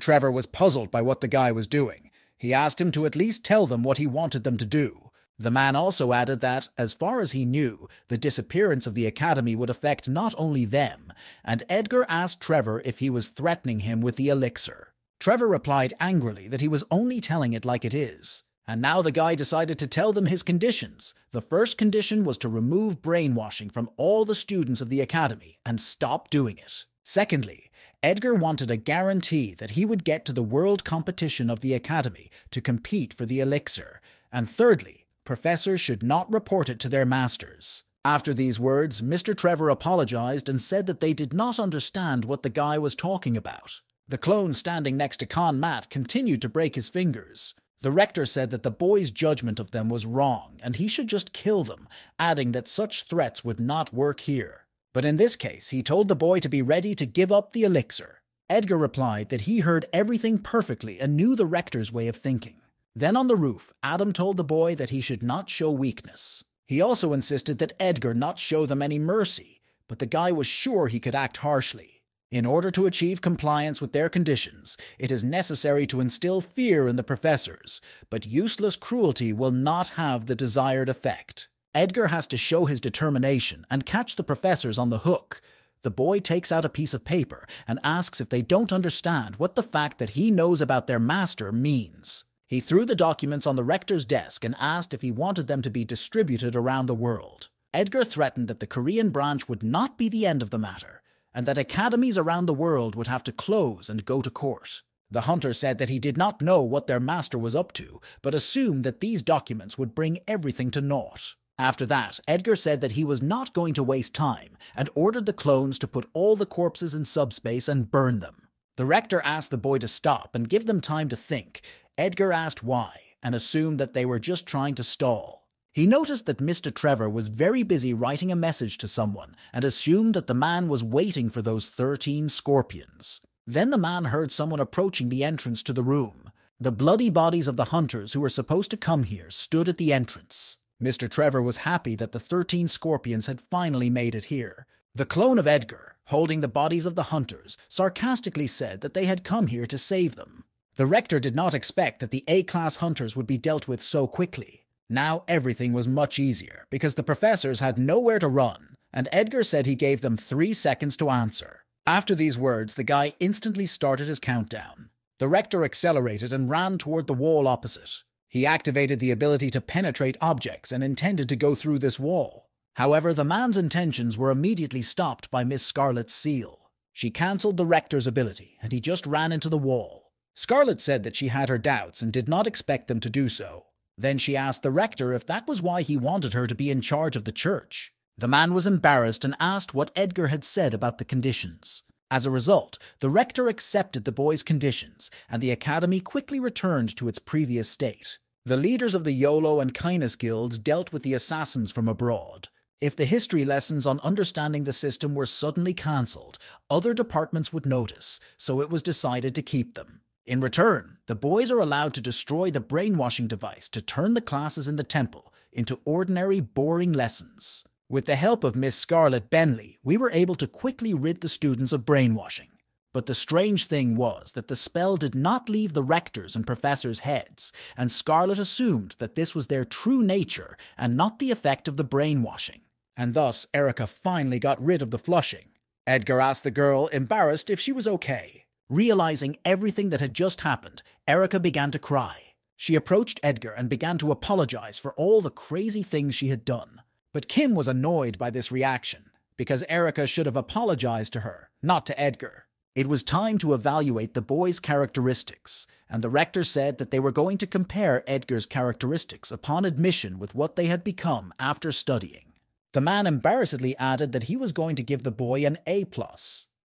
Trevor was puzzled by what the guy was doing. He asked him to at least tell them what he wanted them to do. The man also added that, as far as he knew, the disappearance of the academy would affect not only them, and Edgar asked Trevor if he was threatening him with the elixir. Trevor replied angrily that he was only telling it like it is. And now the guy decided to tell them his conditions. The first condition was to remove brainwashing from all the students of the academy and stop doing it. Secondly, Edgar wanted a guarantee that he would get to the world competition of the academy to compete for the elixir. And thirdly, Professors should not report it to their masters. After these words, Mr. Trevor apologized and said that they did not understand what the guy was talking about. The clone standing next to Con Matt continued to break his fingers. The rector said that the boy's judgment of them was wrong and he should just kill them, adding that such threats would not work here. But in this case, he told the boy to be ready to give up the elixir. Edgar replied that he heard everything perfectly and knew the rector's way of thinking. Then on the roof, Adam told the boy that he should not show weakness. He also insisted that Edgar not show them any mercy, but the guy was sure he could act harshly. In order to achieve compliance with their conditions, it is necessary to instill fear in the professors, but useless cruelty will not have the desired effect. Edgar has to show his determination and catch the professors on the hook. The boy takes out a piece of paper and asks if they don't understand what the fact that he knows about their master means. He threw the documents on the rector's desk and asked if he wanted them to be distributed around the world. Edgar threatened that the Korean branch would not be the end of the matter, and that academies around the world would have to close and go to court. The hunter said that he did not know what their master was up to, but assumed that these documents would bring everything to naught. After that, Edgar said that he was not going to waste time and ordered the clones to put all the corpses in subspace and burn them. The rector asked the boy to stop and give them time to think. Edgar asked why and assumed that they were just trying to stall. He noticed that Mr. Trevor was very busy writing a message to someone and assumed that the man was waiting for those 13 scorpions. Then the man heard someone approaching the entrance to the room. The bloody bodies of the hunters who were supposed to come here stood at the entrance. Mr. Trevor was happy that the 13 scorpions had finally made it here. The clone of Edgar, holding the bodies of the hunters, sarcastically said that they had come here to save them. The rector did not expect that the A-class hunters would be dealt with so quickly. Now everything was much easier because the professors had nowhere to run, and Edgar said he gave them 3 seconds to answer. After these words, the guy instantly started his countdown. The rector accelerated and ran toward the wall opposite. He activated the ability to penetrate objects and intended to go through this wall. However, the man's intentions were immediately stopped by Miss Scarlet's seal. She cancelled the rector's ability, and he just ran into the wall. Scarlet said that she had her doubts and did not expect them to do so. Then she asked the rector if that was why he wanted her to be in charge of the church. The man was embarrassed and asked what Edgar had said about the conditions. As a result, the rector accepted the boy's conditions, and the academy quickly returned to its previous state. The leaders of the YOLO and Kindness guilds dealt with the assassins from abroad. If the history lessons on understanding the system were suddenly cancelled, other departments would notice, so it was decided to keep them. In return, the boys are allowed to destroy the brainwashing device to turn the classes in the temple into ordinary, boring lessons. With the help of Miss Scarlet Bentley, we were able to quickly rid the students of brainwashing. But the strange thing was that the spell did not leave the rectors' and professors' heads, and Scarlet assumed that this was their true nature and not the effect of the brainwashing. And thus, Erica finally got rid of the flushing. Edgar asked the girl, embarrassed, if she was okay. Realizing everything that had just happened, Erica began to cry. She approached Edgar and began to apologize for all the crazy things she had done. But Kim was annoyed by this reaction, because Erica should have apologized to her, not to Edgar. It was time to evaluate the boys' characteristics, and the rector said that they were going to compare Edgar's characteristics upon admission with what they had become after studying. The man embarrassedly added that he was going to give the boy an A+.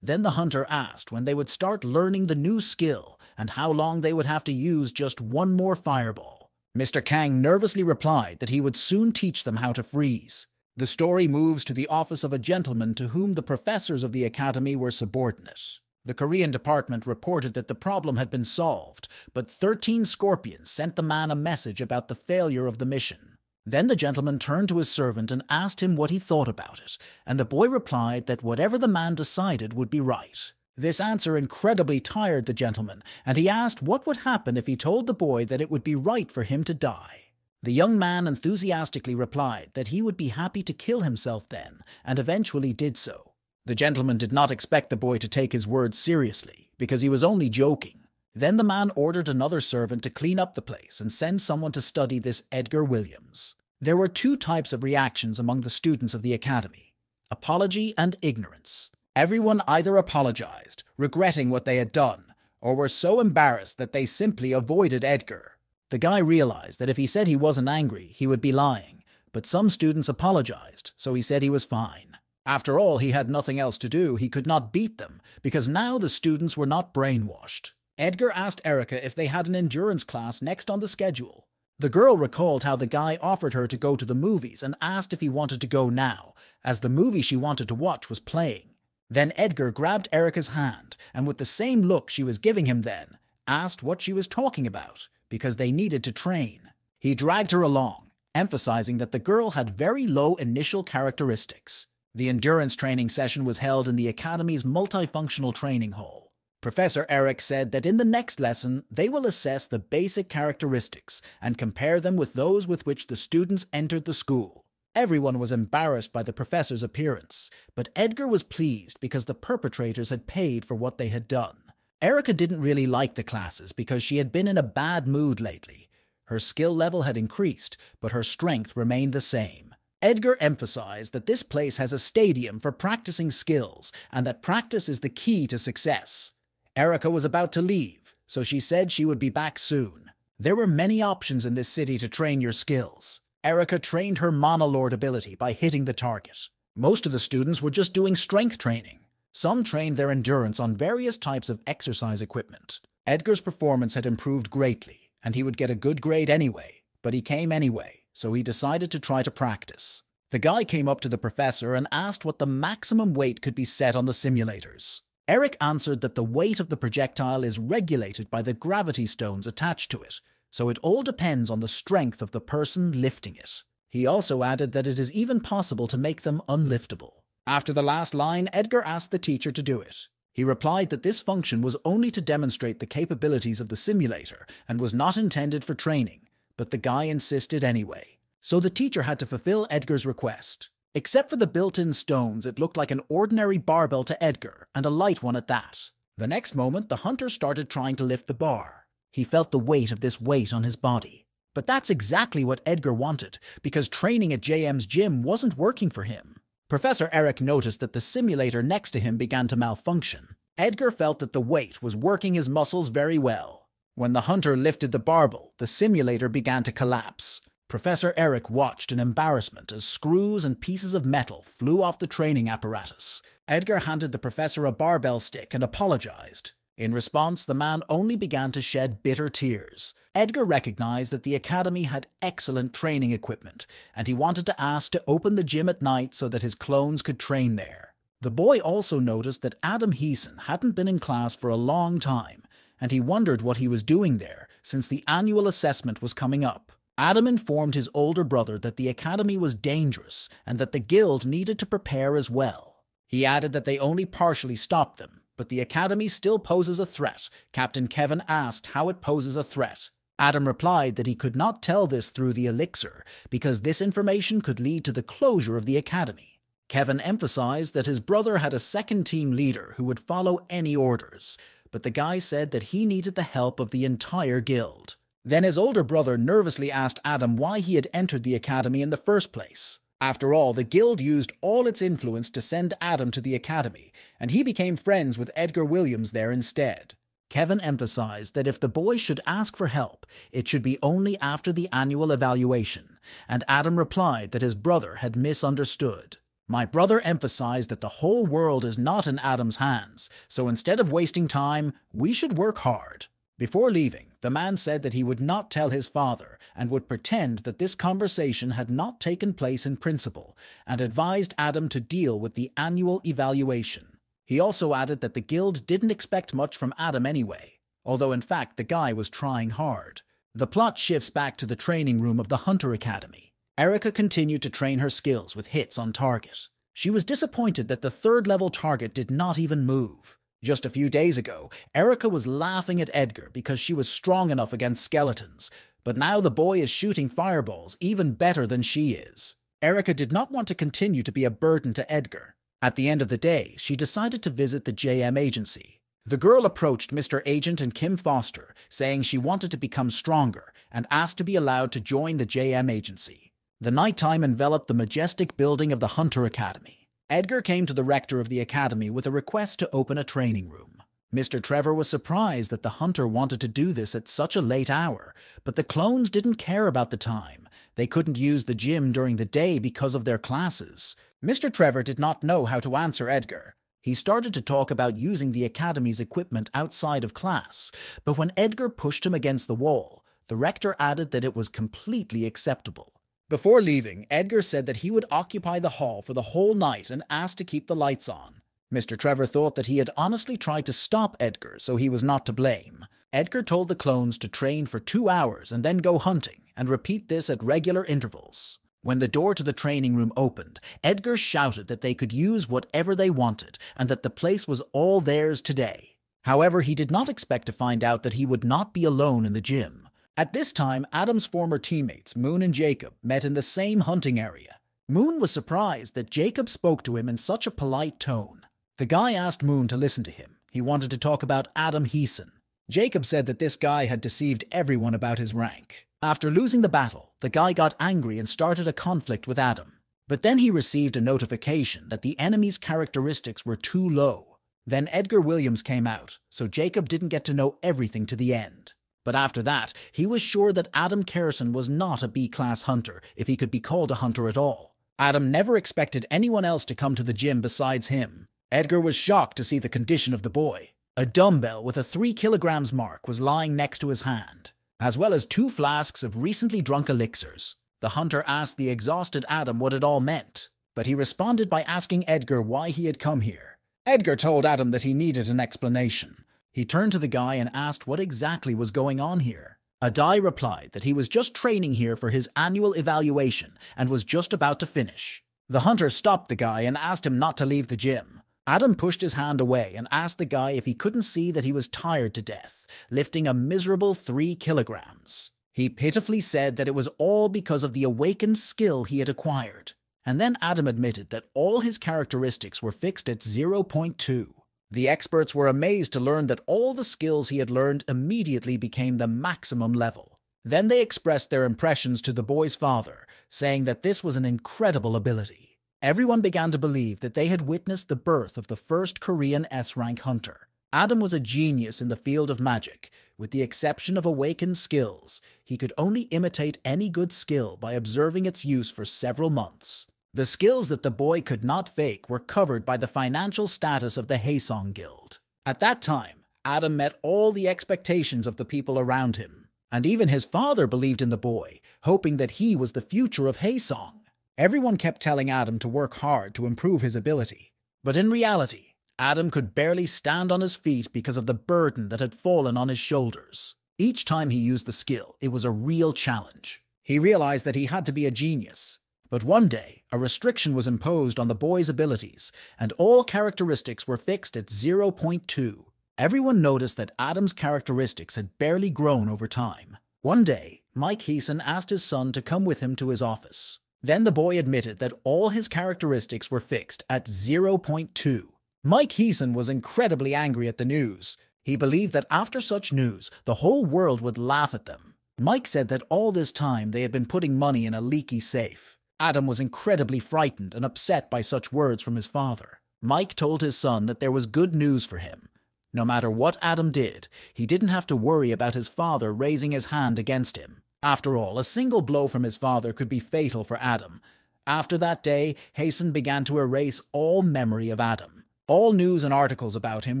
Then the hunter asked when they would start learning the new skill and how long they would have to use just one more fireball. Mr. Kang nervously replied that he would soon teach them how to freeze. The story moves to the office of a gentleman to whom the professors of the academy were subordinate. The Korean department reported that the problem had been solved, but 13 scorpions sent the man a message about the failure of the mission. Then the gentleman turned to his servant and asked him what he thought about it, and the boy replied that whatever the man decided would be right. This answer incredibly tired the gentleman, and he asked what would happen if he told the boy that it would be right for him to die. The young man enthusiastically replied that he would be happy to kill himself then, and eventually did so. The gentleman did not expect the boy to take his words seriously, because he was only joking. Then the man ordered another servant to clean up the place and send someone to study this Edgar Williams. There were 2 types of reactions among the students of the academy: apology and ignorance. Everyone either apologized, regretting what they had done, or were so embarrassed that they simply avoided Edgar. The guy realized that if he said he wasn't angry, he would be lying, but some students apologized, so he said he was fine. After all, he had nothing else to do. He could not beat them, because now the students were not brainwashed. Edgar asked Erica if they had an endurance class next on the schedule. The girl recalled how the guy offered her to go to the movies and asked if he wanted to go now, as the movie she wanted to watch was playing. Then Edgar grabbed Erica's hand, and with the same look she was giving him then, asked what she was talking about, because they needed to train. He dragged her along, emphasizing that the girl had very low initial characteristics. The endurance training session was held in the Academy's multifunctional training hall. Professor Eric said that in the next lesson, they will assess the basic characteristics and compare them with those with which the students entered the school. Everyone was embarrassed by the professor's appearance, but Edgar was pleased because the perpetrators had paid for what they had done. Erica didn't really like the classes because she had been in a bad mood lately. Her skill level had increased, but her strength remained the same. Edgar emphasized that this place has a stadium for practicing skills and that practice is the key to success. Erica was about to leave, so she said she would be back soon. There were many options in this city to train your skills. Erica trained her Monolord ability by hitting the target. Most of the students were just doing strength training. Some trained their endurance on various types of exercise equipment. Edgar's performance had improved greatly, and he would get a good grade anyway, but he came anyway, so he decided to try to practice. The guy came up to the professor and asked what the maximum weight could be set on the simulators. Eric answered that the weight of the projectile is regulated by the gravity stones attached to it, so it all depends on the strength of the person lifting it. He also added that it is even possible to make them unliftable. After the last line, Edgar asked the teacher to do it. He replied that this function was only to demonstrate the capabilities of the simulator and was not intended for training, but the guy insisted anyway. So the teacher had to fulfill Edgar's request. Except for the built-in stones, it looked like an ordinary barbell to Edgar, and a light one at that. The next moment, the hunter started trying to lift the bar. He felt the weight of this weight on his body. But that's exactly what Edgar wanted, because training at JM's gym wasn't working for him. Professor Eric noticed that the simulator next to him began to malfunction. Edgar felt that the weight was working his muscles very well. When the hunter lifted the barbell, the simulator began to collapse. Professor Eric watched in embarrassment as screws and pieces of metal flew off the training apparatus. Edgar handed the professor a barbell stick and apologized. In response, the man only began to shed bitter tears. Edgar recognized that the academy had excellent training equipment, and he wanted to ask to open the gym at night so that his clones could train there. The boy also noticed that Adam Heeson hadn't been in class for a long time, and he wondered what he was doing there since the annual assessment was coming up. Adam informed his older brother that the academy was dangerous and that the guild needed to prepare as well. He added that they only partially stopped them, but the academy still poses a threat. Captain Kevin asked how it poses a threat. Adam replied that he could not tell this through the elixir because this information could lead to the closure of the academy. Kevin emphasized that his brother had a second team leader who would follow any orders, but the guy said that he needed the help of the entire guild. Then his older brother nervously asked Adam why he had entered the academy in the first place. After all, the guild used all its influence to send Adam to the academy, and he became friends with Edgar Williams there instead. Kevin emphasized that if the boy should ask for help, it should be only after the annual evaluation, and Adam replied that his brother had misunderstood. My brother emphasized that the whole world is not in Adam's hands, so instead of wasting time, we should work hard. Before leaving, the man said that he would not tell his father and would pretend that this conversation had not taken place in principle, and advised Adam to deal with the annual evaluation. He also added that the guild didn't expect much from Adam anyway, although in fact the guy was trying hard. The plot shifts back to the training room of the Hunter Academy. Erica continued to train her skills with hits on target. She was disappointed that the third-level target did not even move. Just a few days ago, Erica was laughing at Edgar because she was strong enough against skeletons, but now the boy is shooting fireballs even better than she is. Erica did not want to continue to be a burden to Edgar. At the end of the day, she decided to visit the JM agency. The girl approached Mr. Agent and Kim Foster, saying she wanted to become stronger and asked to be allowed to join the JM agency. The nighttime enveloped the majestic building of the Hunter Academy. Edgar came to the rector of the academy with a request to open a training room. Mr. Trevor was surprised that the hunter wanted to do this at such a late hour, but the clones didn't care about the time. They couldn't use the gym during the day because of their classes. Mr. Trevor did not know how to answer Edgar. He started to talk about using the academy's equipment outside of class, but when Edgar pushed him against the wall, the rector added that it was completely acceptable. Before leaving, Edgar said that he would occupy the hall for the whole night and asked to keep the lights on. Mr. Trevor thought that he had honestly tried to stop Edgar, so he was not to blame. Edgar told the clones to train for 2 hours and then go hunting, and repeat this at regular intervals. When the door to the training room opened, Edgar shouted that they could use whatever they wanted and that the place was all theirs today. However, he did not expect to find out that he would not be alone in the gym. At this time, Adam's former teammates, Moon and Jacob, met in the same hunting area. Moon was surprised that Jacob spoke to him in such a polite tone. The guy asked Moon to listen to him. He wanted to talk about Adam Heeson. Jacob said that this guy had deceived everyone about his rank. After losing the battle, the guy got angry and started a conflict with Adam. But then he received a notification that the enemy's characteristics were too low. Then Edgar Williams came out, so Jacob didn't get to know everything to the end. But after that, he was sure that Adam Kerrison was not a B-class hunter, if he could be called a hunter at all. Adam never expected anyone else to come to the gym besides him. Edgar was shocked to see the condition of the boy. A dumbbell with a 3 kilograms mark was lying next to his hand, as well as 2 flasks of recently drunk elixirs. The hunter asked the exhausted Adam what it all meant, but he responded by asking Edgar why he had come here. Edgar told Adam that he needed an explanation. He turned to the guy and asked what exactly was going on here. Adai replied that he was just training here for his annual evaluation and was just about to finish. The hunter stopped the guy and asked him not to leave the gym. Adam pushed his hand away and asked the guy if he couldn't see that he was tired to death, lifting a miserable 3 kilograms. He pitifully said that it was all because of the awakened skill he had acquired. And then Adam admitted that all his characteristics were fixed at 0.2. The experts were amazed to learn that all the skills he had learned immediately became the maximum level. Then they expressed their impressions to the boy's father, saying that this was an incredible ability. Everyone began to believe that they had witnessed the birth of the first Korean S-Rank hunter. Adam was a genius in the field of magic. With the exception of awakened skills, he could only imitate any good skill by observing its use for several months. The skills that the boy could not fake were covered by the financial status of the Haesong Guild. At that time, Adam met all the expectations of the people around him, and even his father believed in the boy, hoping that he was the future of Haesong. Everyone kept telling Adam to work hard to improve his ability, but in reality, Adam could barely stand on his feet because of the burden that had fallen on his shoulders. Each time he used the skill, it was a real challenge. He realized that he had to be a genius. But one day, a restriction was imposed on the boy's abilities, and all characteristics were fixed at 0.2. Everyone noticed that Adam's characteristics had barely grown over time. One day, Mike Heeson asked his son to come with him to his office. Then the boy admitted that all his characteristics were fixed at 0.2. Mike Heeson was incredibly angry at the news. He believed that after such news, the whole world would laugh at them. Mike said that all this time they had been putting money in a leaky safe. Adam was incredibly frightened and upset by such words from his father. Mike told his son that there was good news for him. No matter what Adam did, he didn't have to worry about his father raising his hand against him. After all, a single blow from his father could be fatal for Adam. After that day, Haesong began to erase all memory of Adam. All news and articles about him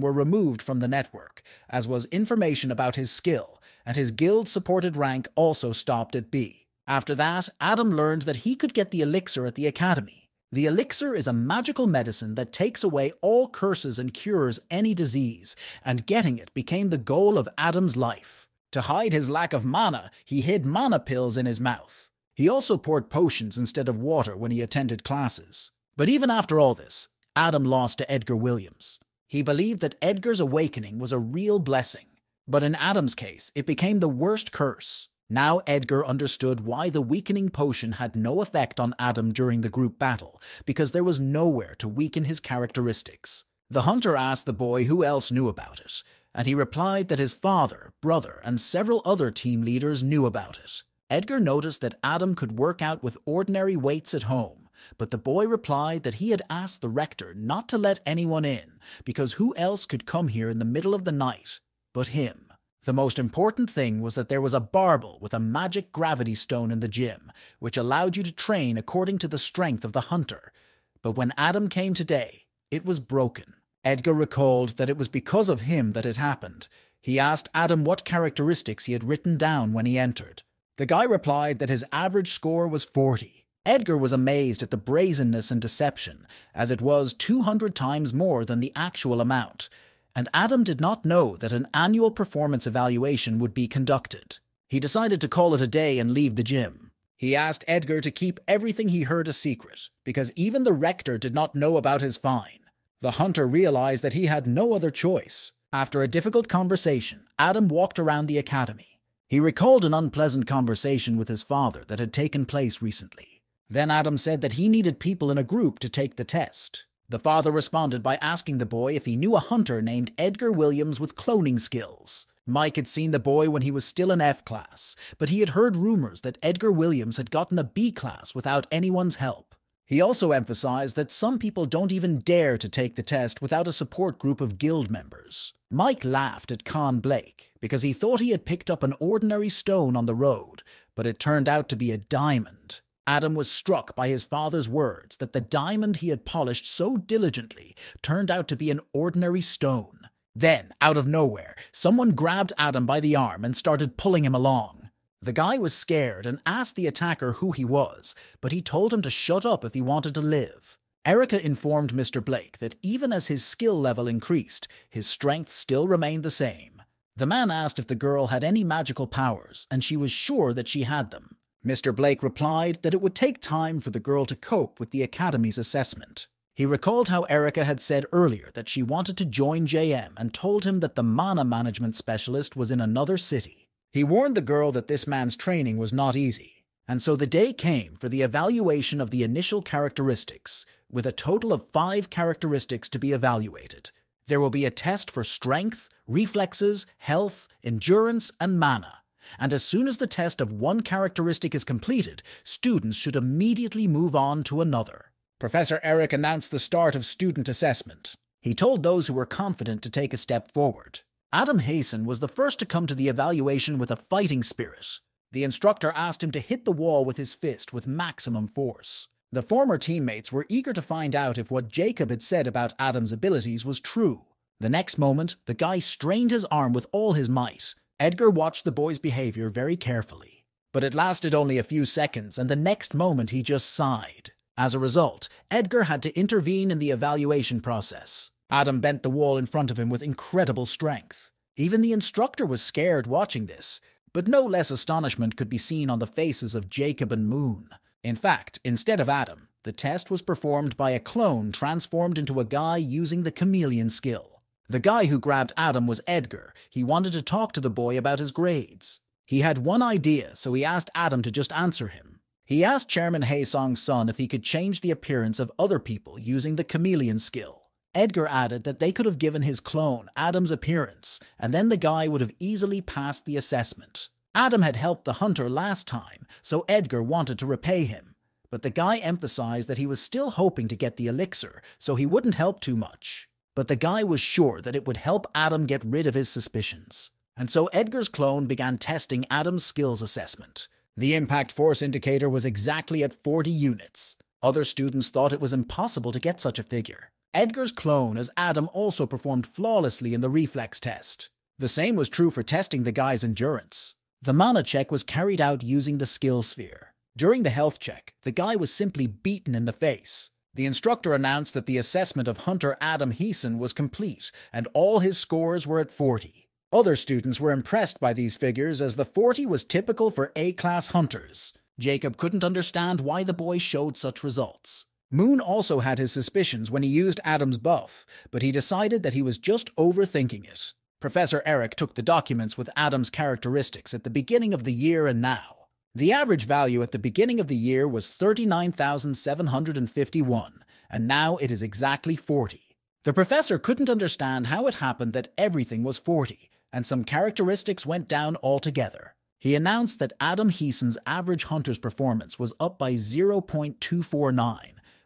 were removed from the network, as was information about his skill, and his guild-supported rank also stopped at B. After that, Adam learned that he could get the elixir at the academy. The elixir is a magical medicine that takes away all curses and cures any disease, and getting it became the goal of Adam's life. To hide his lack of mana, he hid mana pills in his mouth. He also poured potions instead of water when he attended classes. But even after all this, Adam lost to Edgar Williams. He believed that Edgar's awakening was a real blessing. But in Adam's case, it became the worst curse. Now Edgar understood why the weakening potion had no effect on Adam during the group battle, because there was nowhere to weaken his characteristics. The hunter asked the boy who else knew about it, and he replied that his father, brother, and several other team leaders knew about it. Edgar noticed that Adam could work out with ordinary weights at home, but the boy replied that he had asked the rector not to let anyone in because who else could come here in the middle of the night but him. The most important thing was that there was a barbel with a magic gravity stone in the gym, which allowed you to train according to the strength of the hunter. But when Adam came today, it was broken. Edgar recalled that it was because of him that it happened. He asked Adam what characteristics he had written down when he entered. The guy replied that his average score was 40. Edgar was amazed at the brazenness and deception, as it was 200 times more than the actual amount. And Adam did not know that an annual performance evaluation would be conducted. He decided to call it a day and leave the gym. He asked Edgar to keep everything he heard a secret, because even the rector did not know about his fine. The hunter realized that he had no other choice. After a difficult conversation, Adam walked around the academy. He recalled an unpleasant conversation with his father that had taken place recently. Then Adam said that he needed people in a group to take the test. The father responded by asking the boy if he knew a hunter named Edgar Williams with cloning skills. Mike had seen the boy when he was still in F class, but he had heard rumors that Edgar Williams had gotten a B class without anyone's help. He also emphasized that some people don't even dare to take the test without a support group of guild members. Mike laughed at Con Blake because he thought he had picked up an ordinary stone on the road, but it turned out to be a diamond. Adam was struck by his father's words that the diamond he had polished so diligently turned out to be an ordinary stone. Then, out of nowhere, someone grabbed Adam by the arm and started pulling him along. The guy was scared and asked the attacker who he was, but he told him to shut up if he wanted to live. Erica informed Mr. Blake that even as his skill level increased, his strength still remained the same. The man asked if the girl had any magical powers, and she was sure that she had them. Mr. Blake replied that it would take time for the girl to cope with the academy's assessment. He recalled how Erica had said earlier that she wanted to join JM and told him that the mana management specialist was in another city. He warned the girl that this man's training was not easy, and so the day came for the evaluation of the initial characteristics, with a total of 5 characteristics to be evaluated. There will be a test for strength, reflexes, health, endurance, and mana. And as soon as the test of one characteristic is completed, students should immediately move on to another. Professor Eric announced the start of student assessment. He told those who were confident to take a step forward. Adam Hasen was the first to come to the evaluation with a fighting spirit. The instructor asked him to hit the wall with his fist with maximum force. The former teammates were eager to find out if what Jacob had said about Adam's abilities was true. The next moment, the guy strained his arm with all his might. Edgar watched the boy's behavior very carefully. But it lasted only a few seconds, and the next moment he just sighed. As a result, Edgar had to intervene in the evaluation process. Adam bent the wall in front of him with incredible strength. Even the instructor was scared watching this, but no less astonishment could be seen on the faces of Jacob and Moon. In fact, instead of Adam, the test was performed by a clone transformed into a guy using the chameleon skill. The guy who grabbed Adam was Edgar. He wanted to talk to the boy about his grades. He had one idea, so he asked Adam to just answer him. He asked Chairman Haesong's son if he could change the appearance of other people using the chameleon skill. Edgar added that they could have given his clone Adam's appearance, and then the guy would have easily passed the assessment. Adam had helped the hunter last time, so Edgar wanted to repay him. But the guy emphasized that he was still hoping to get the elixir, so he wouldn't help too much. But the guy was sure that it would help Adam get rid of his suspicions. And so Edgar's clone began testing Adam's skills assessment. The impact force indicator was exactly at 40 units. Other students thought it was impossible to get such a figure. Edgar's clone as Adam also performed flawlessly in the reflex test. The same was true for testing the guy's endurance. The mana check was carried out using the skill sphere. During the health check, the guy was simply beaten in the face. The instructor announced that the assessment of Hunter Adam Heeson was complete, and all his scores were at 40. Other students were impressed by these figures, as the 40 was typical for A-class hunters. Jacob couldn't understand why the boy showed such results. Moon also had his suspicions when he used Adam's buff, but he decided that he was just overthinking it. Professor Eric took the documents with Adam's characteristics at the beginning of the year and now. The average value at the beginning of the year was 39,751, and now it is exactly 40. The professor couldn't understand how it happened that everything was 40, and some characteristics went down altogether. He announced that Adam Heeson's average hunter's performance was up by 0.249,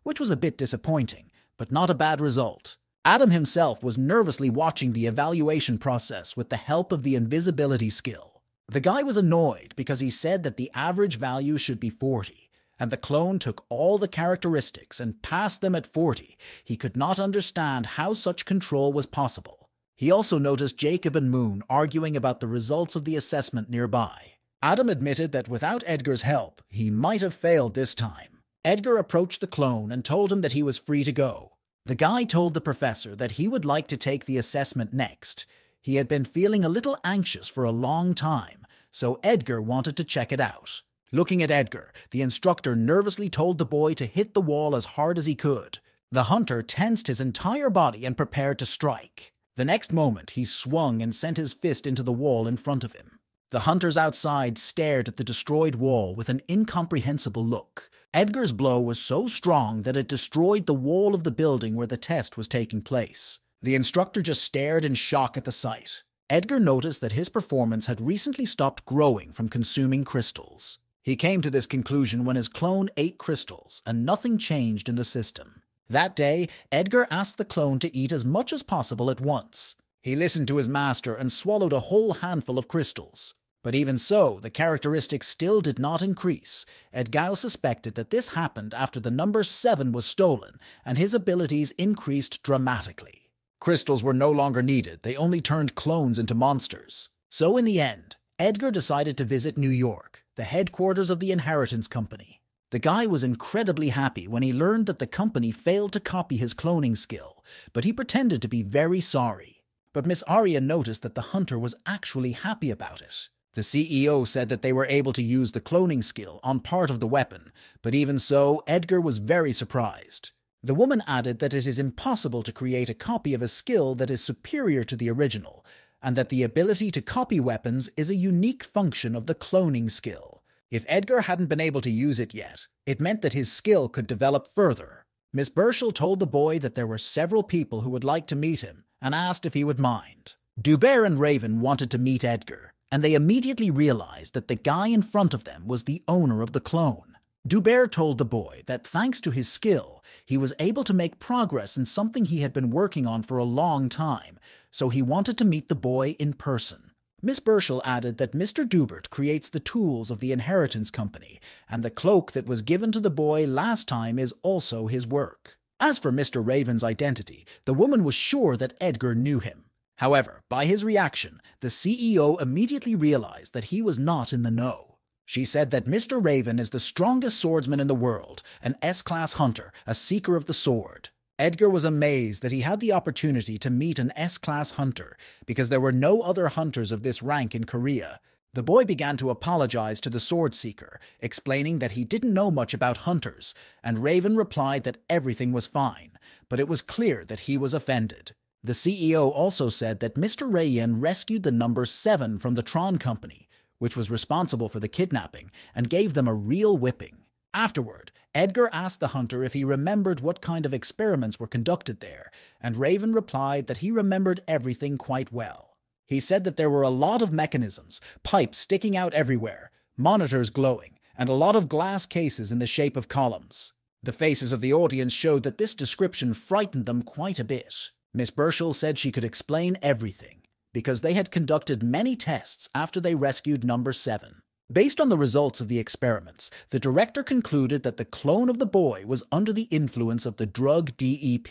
which was a bit disappointing, but not a bad result. Adam himself was nervously watching the evaluation process with the help of the invisibility skill. The guy was annoyed because he said that the average value should be 40, and the clone took all the characteristics and passed them at 40. He could not understand how such control was possible. He also noticed Jacob and Moon arguing about the results of the assessment nearby. Adam admitted that without Edgar's help, he might have failed this time. Edgar approached the clone and told him that he was free to go. The guy told the professor that he would like to take the assessment next. He had been feeling a little anxious for a long time, so Edgar wanted to check it out. Looking at Edgar, the instructor nervously told the boy to hit the wall as hard as he could. The hunter tensed his entire body and prepared to strike. The next moment, he swung and sent his fist into the wall in front of him. The hunters outside stared at the destroyed wall with an incomprehensible look. Edgar's blow was so strong that it destroyed the wall of the building where the test was taking place. The instructor just stared in shock at the sight. Edgar noticed that his performance had recently stopped growing from consuming crystals. He came to this conclusion when his clone ate crystals, and nothing changed in the system. That day, Edgar asked the clone to eat as much as possible at once. He listened to his master and swallowed a whole handful of crystals. But even so, the characteristics still did not increase. Edgao suspected that this happened after the number 7 was stolen, and his abilities increased dramatically. Crystals were no longer needed, they only turned clones into monsters. So in the end, Edgar decided to visit New York, the headquarters of the Inheritance Company. The guy was incredibly happy when he learned that the company failed to copy his cloning skill, but he pretended to be very sorry. But Miss Arya noticed that the hunter was actually happy about it. The CEO said that they were able to use the cloning skill on part of the weapon, but even so, Edgar was very surprised. The woman added that it is impossible to create a copy of a skill that is superior to the original, and that the ability to copy weapons is a unique function of the cloning skill. If Edgar hadn't been able to use it yet, it meant that his skill could develop further. Miss Burchell told the boy that there were several people who would like to meet him, and asked if he would mind. Dubert and Raven wanted to meet Edgar, and they immediately realized that the guy in front of them was the owner of the clone. Dubert told the boy that thanks to his skill, he was able to make progress in something he had been working on for a long time, so he wanted to meet the boy in person. Miss Burchell added that Mr. Dubert creates the tools of the Inheritance Company, and the cloak that was given to the boy last time is also his work. As for Mr. Raven's identity, the woman was sure that Edgar knew him. However, by his reaction, the CEO immediately realized that he was not in the know. She said that Mr. Raven is the strongest swordsman in the world, an S-class hunter, a seeker of the sword. Edgar was amazed that he had the opportunity to meet an S-class hunter, because there were no other hunters of this rank in Korea. The boy began to apologize to the sword seeker, explaining that he didn't know much about hunters, and Raven replied that everything was fine, but it was clear that he was offended. The CEO also said that Mr. Rayen rescued the number 7 from the Tron Company, which was responsible for the kidnapping, and gave them a real whipping. Afterward, Edgar asked the hunter if he remembered what kind of experiments were conducted there, and Raven replied that he remembered everything quite well. He said that there were a lot of mechanisms, pipes sticking out everywhere, monitors glowing, and a lot of glass cases in the shape of columns. The faces of the audience showed that this description frightened them quite a bit. Miss Burchell said she could explain everything, because they had conducted many tests after they rescued number 7. Based on the results of the experiments, the director concluded that the clone of the boy was under the influence of the drug DEP.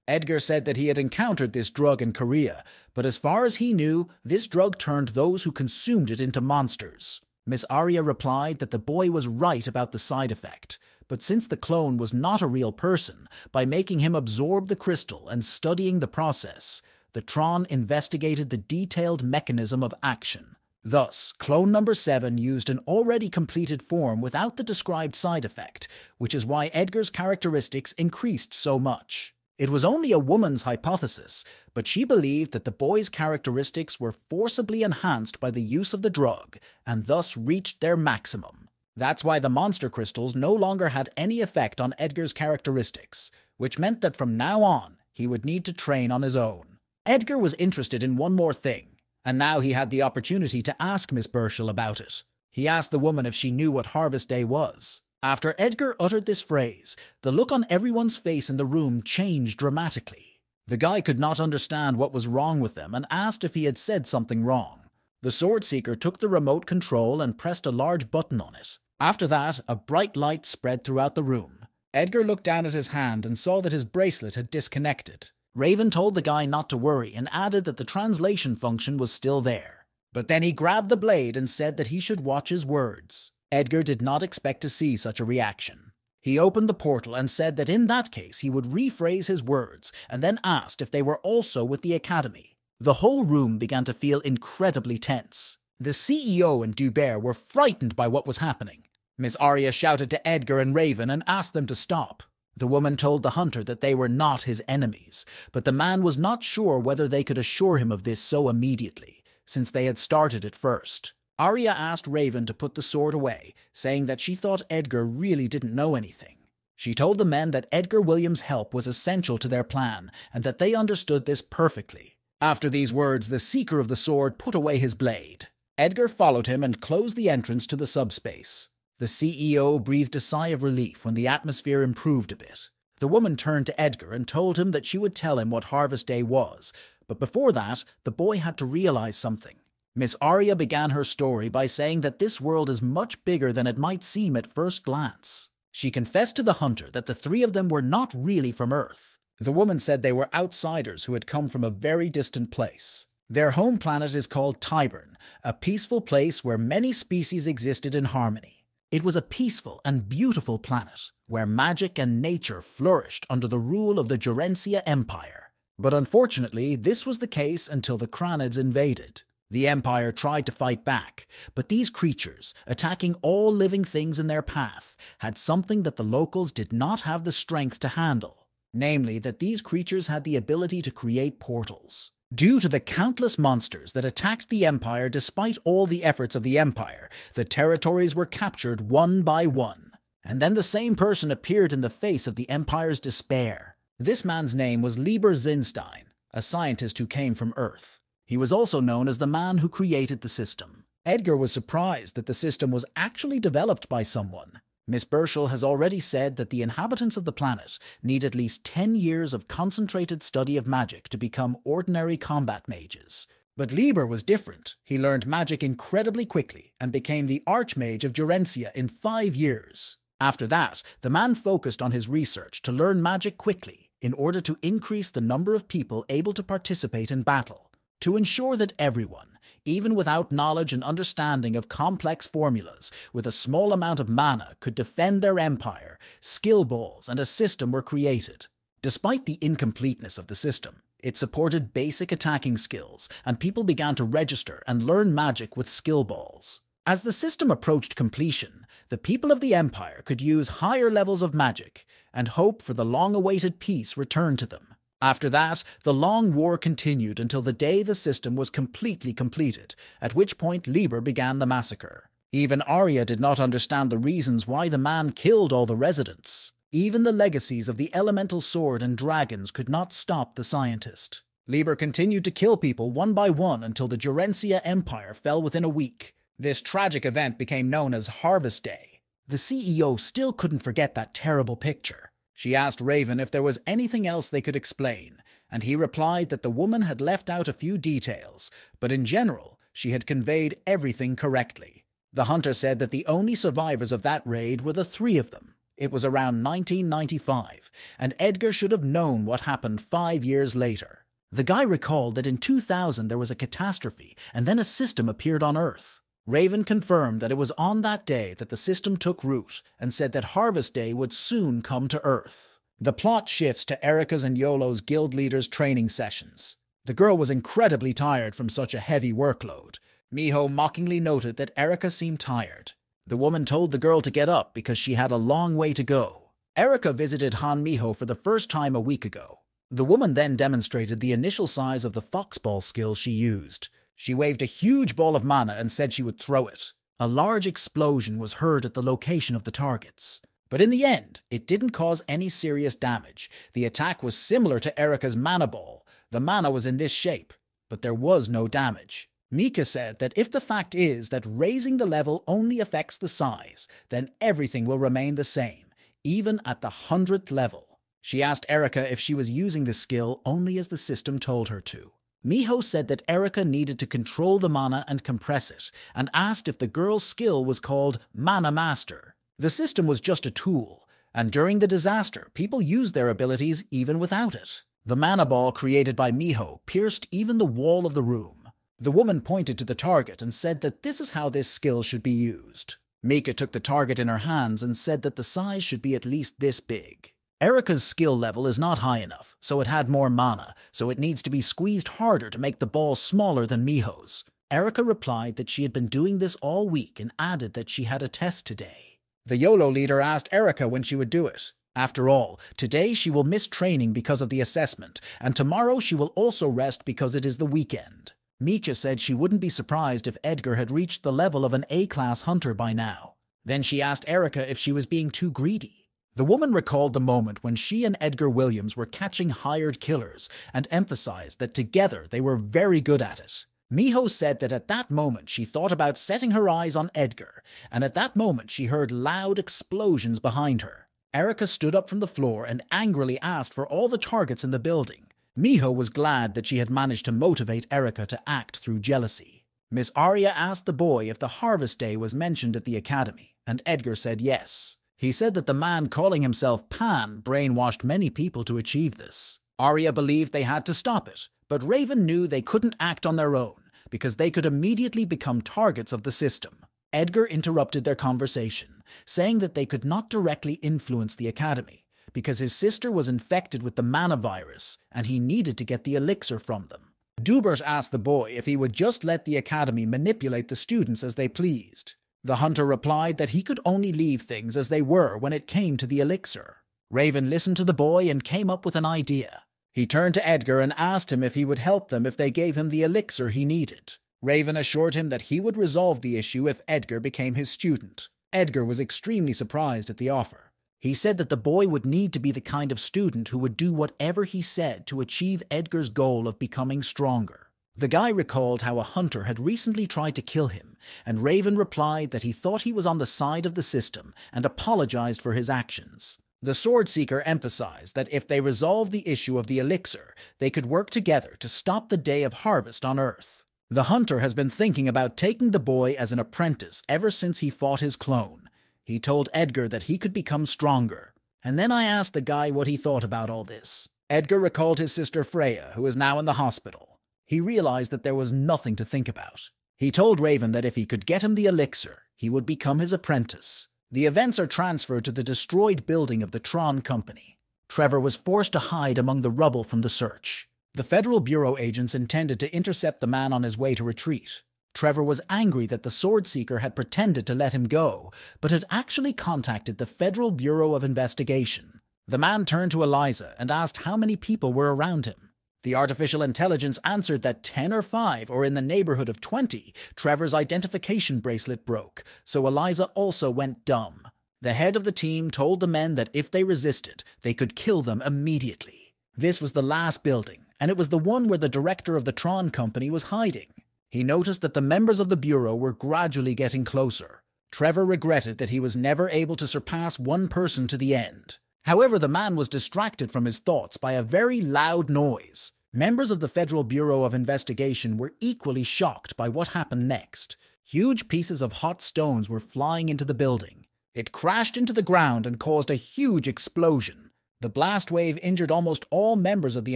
Edgar said that he had encountered this drug in Korea, but as far as he knew, this drug turned those who consumed it into monsters. Miss Arya replied that the boy was right about the side effect, but since the clone was not a real person, by making him absorb the crystal and studying the process, the Tron investigated the detailed mechanism of action. Thus, clone number 7 used an already completed form without the described side effect, which is why Edgar's characteristics increased so much. It was only a woman's hypothesis, but she believed that the boy's characteristics were forcibly enhanced by the use of the drug, and thus reached their maximum. That's why the monster crystals no longer had any effect on Edgar's characteristics, which meant that from now on, he would need to train on his own. Edgar was interested in one more thing, and now he had the opportunity to ask Miss Burchell about it. He asked the woman if she knew what Harvest Day was. After Edgar uttered this phrase, the look on everyone's face in the room changed dramatically. The guy could not understand what was wrong with them and asked if he had said something wrong. The sword seeker took the remote control and pressed a large button on it. After that, a bright light spread throughout the room. Edgar looked down at his hand and saw that his bracelet had disconnected. Raven told the guy not to worry and added that the translation function was still there. But then he grabbed the blade and said that he should watch his words. Edgar did not expect to see such a reaction. He opened the portal and said that in that case he would rephrase his words and then asked if they were also with the Academy. The whole room began to feel incredibly tense. The CEO and Dubert were frightened by what was happening. Miss Arya shouted to Edgar and Raven and asked them to stop. The woman told the hunter that they were not his enemies, but the man was not sure whether they could assure him of this so immediately, since they had started it first. Arya asked Raven to put the sword away, saying that she thought Edgar really didn't know anything. She told the men that Edgar Williams' help was essential to their plan, and that they understood this perfectly. After these words, the seeker of the sword put away his blade. Edgar followed him and closed the entrance to the subspace. The CEO breathed a sigh of relief when the atmosphere improved a bit. The woman turned to Edgar and told him that she would tell him what Harvest Day was, but before that, the boy had to realize something. Miss Arya began her story by saying that this world is much bigger than it might seem at first glance. She confessed to the hunter that the three of them were not really from Earth. The woman said they were outsiders who had come from a very distant place. Their home planet is called Tyburn, a peaceful place where many species existed in harmony. It was a peaceful and beautiful planet, where magic and nature flourished under the rule of the Jurencia Empire. But unfortunately, this was the case until the Cranids invaded. The Empire tried to fight back, but these creatures, attacking all living things in their path, had something that the locals did not have the strength to handle. Namely, that these creatures had the ability to create portals. Due to the countless monsters that attacked the Empire despite all the efforts of the Empire, the territories were captured one by one. And then the same person appeared in the face of the Empire's despair. This man's name was Lieber Zinstein, a scientist who came from Earth. He was also known as the man who created the system. Edgar was surprised that the system was actually developed by someone. Miss Burchell has already said that the inhabitants of the planet need at least 10 years of concentrated study of magic to become ordinary combat mages. But Lieber was different. He learned magic incredibly quickly and became the Archmage of Jurencia in 5 years. After that, the man focused on his research to learn magic quickly in order to increase the number of people able to participate in battle, to ensure that everyone, even without knowledge and understanding of complex formulas, with a small amount of mana could defend their empire. Skill balls and a system were created. Despite the incompleteness of the system, it supported basic attacking skills, and people began to register and learn magic with skill balls. As the system approached completion, the people of the empire could use higher levels of magic, and hope for the long-awaited peace returned to them. After that, the long war continued until the day the system was completely completed, at which point Lieber began the massacre. Even Arya did not understand the reasons why the man killed all the residents. Even the legacies of the elemental sword and dragons could not stop the scientist. Lieber continued to kill people one by one until the Jurencia Empire fell within a week. This tragic event became known as Harvest Day. The CEO still couldn't forget that terrible picture. She asked Raven if there was anything else they could explain, and he replied that the woman had left out a few details, but in general, she had conveyed everything correctly. The hunter said that the only survivors of that raid were the 3 of them. It was around 1995, and Edgar should have known what happened 5 years later. The guy recalled that in 2000 there was a catastrophe, and then a system appeared on Earth. Raven confirmed that it was on that day that the system took root, and said that Harvest Day would soon come to Earth. The plot shifts to Erica's and Yolo's guild leaders' training sessions. The girl was incredibly tired from such a heavy workload. Miho mockingly noted that Erica seemed tired. The woman told the girl to get up because she had a long way to go. Erica visited Han Miho for the first time a week ago. The woman then demonstrated the initial size of the foxball skill she used. She waved a huge ball of mana and said she would throw it. A large explosion was heard at the location of the targets. But in the end, it didn't cause any serious damage. The attack was similar to Erica's mana ball. The mana was in this shape, but there was no damage. Mika said that if the fact is that raising the level only affects the size, then everything will remain the same, even at the 100th level. She asked Erika if she was using the skill only as the system told her to. Miho said that Erika needed to control the mana and compress it, and asked if the girl's skill was called Mana Master. The system was just a tool, and during the disaster, people used their abilities even without it. The mana ball created by Miho pierced even the wall of the room. The woman pointed to the target and said that this is how this skill should be used. Mika took the target in her hands and said that the size should be at least this big. Erika's skill level is not high enough, so it had more mana, so it needs to be squeezed harder to make the ball smaller than Miho's. Erika replied that she had been doing this all week and added that she had a test today. The YOLO leader asked Erika when she would do it. After all, today she will miss training because of the assessment, and tomorrow she will also rest because it is the weekend. Mika said she wouldn't be surprised if Edgar had reached the level of an A-class hunter by now. Then she asked Erika if she was being too greedy. The woman recalled the moment when she and Edgar Williams were catching hired killers and emphasized that together they were very good at it. Miho said that at that moment she thought about setting her eyes on Edgar, and at that moment she heard loud explosions behind her. Erika stood up from the floor and angrily asked for all the targets in the building. Miho was glad that she had managed to motivate Erika to act through jealousy. Miss Arya asked the boy if the harvest day was mentioned at the academy, and Edgar said yes. He said that the man calling himself Pan brainwashed many people to achieve this. Arya believed they had to stop it, but Raven knew they couldn't act on their own because they could immediately become targets of the system. Edgar interrupted their conversation, saying that they could not directly influence the academy because his sister was infected with the mana virus and he needed to get the elixir from them. Dubert asked the boy if he would just let the academy manipulate the students as they pleased. The hunter replied that he could only leave things as they were when it came to the elixir. Raven listened to the boy and came up with an idea. He turned to Edgar and asked him if he would help them if they gave him the elixir he needed. Raven assured him that he would resolve the issue if Edgar became his student. Edgar was extremely surprised at the offer. He said that the boy would need to be the kind of student who would do whatever he said to achieve Edgar's goal of becoming stronger. The guy recalled how a hunter had recently tried to kill him, and Raven replied that he thought he was on the side of the system and apologized for his actions. The Sword Seeker emphasized that if they resolved the issue of the elixir, they could work together to stop the day of harvest on Earth. The hunter has been thinking about taking the boy as an apprentice ever since he fought his clone. He told Edgar that he could become stronger. And then I asked the guy what he thought about all this. Edgar recalled his sister Freya, who is now in the hospital. He realized that there was nothing to think about. He told Raven that if he could get him the elixir, he would become his apprentice. The events are transferred to the destroyed building of the Tron Company. Trevor was forced to hide among the rubble from the search. The Federal Bureau agents intended to intercept the man on his way to retreat. Trevor was angry that the Sword Seeker had pretended to let him go, but had actually contacted the Federal Bureau of Investigation. The man turned to Eliza and asked how many people were around him. The artificial intelligence answered that 10 or 5 or in the neighborhood of 20, Trevor's identification bracelet broke, so Eliza also went dumb. The head of the team told the men that if they resisted, they could kill them immediately. This was the last building, and it was the one where the director of the Tron Company was hiding. He noticed that the members of the Bureau were gradually getting closer. Trevor regretted that he was never able to surpass one person to the end. However, the man was distracted from his thoughts by a very loud noise. Members of the Federal Bureau of Investigation were equally shocked by what happened next. Huge pieces of hot stones were flying into the building. It crashed into the ground and caused a huge explosion. The blast wave injured almost all members of the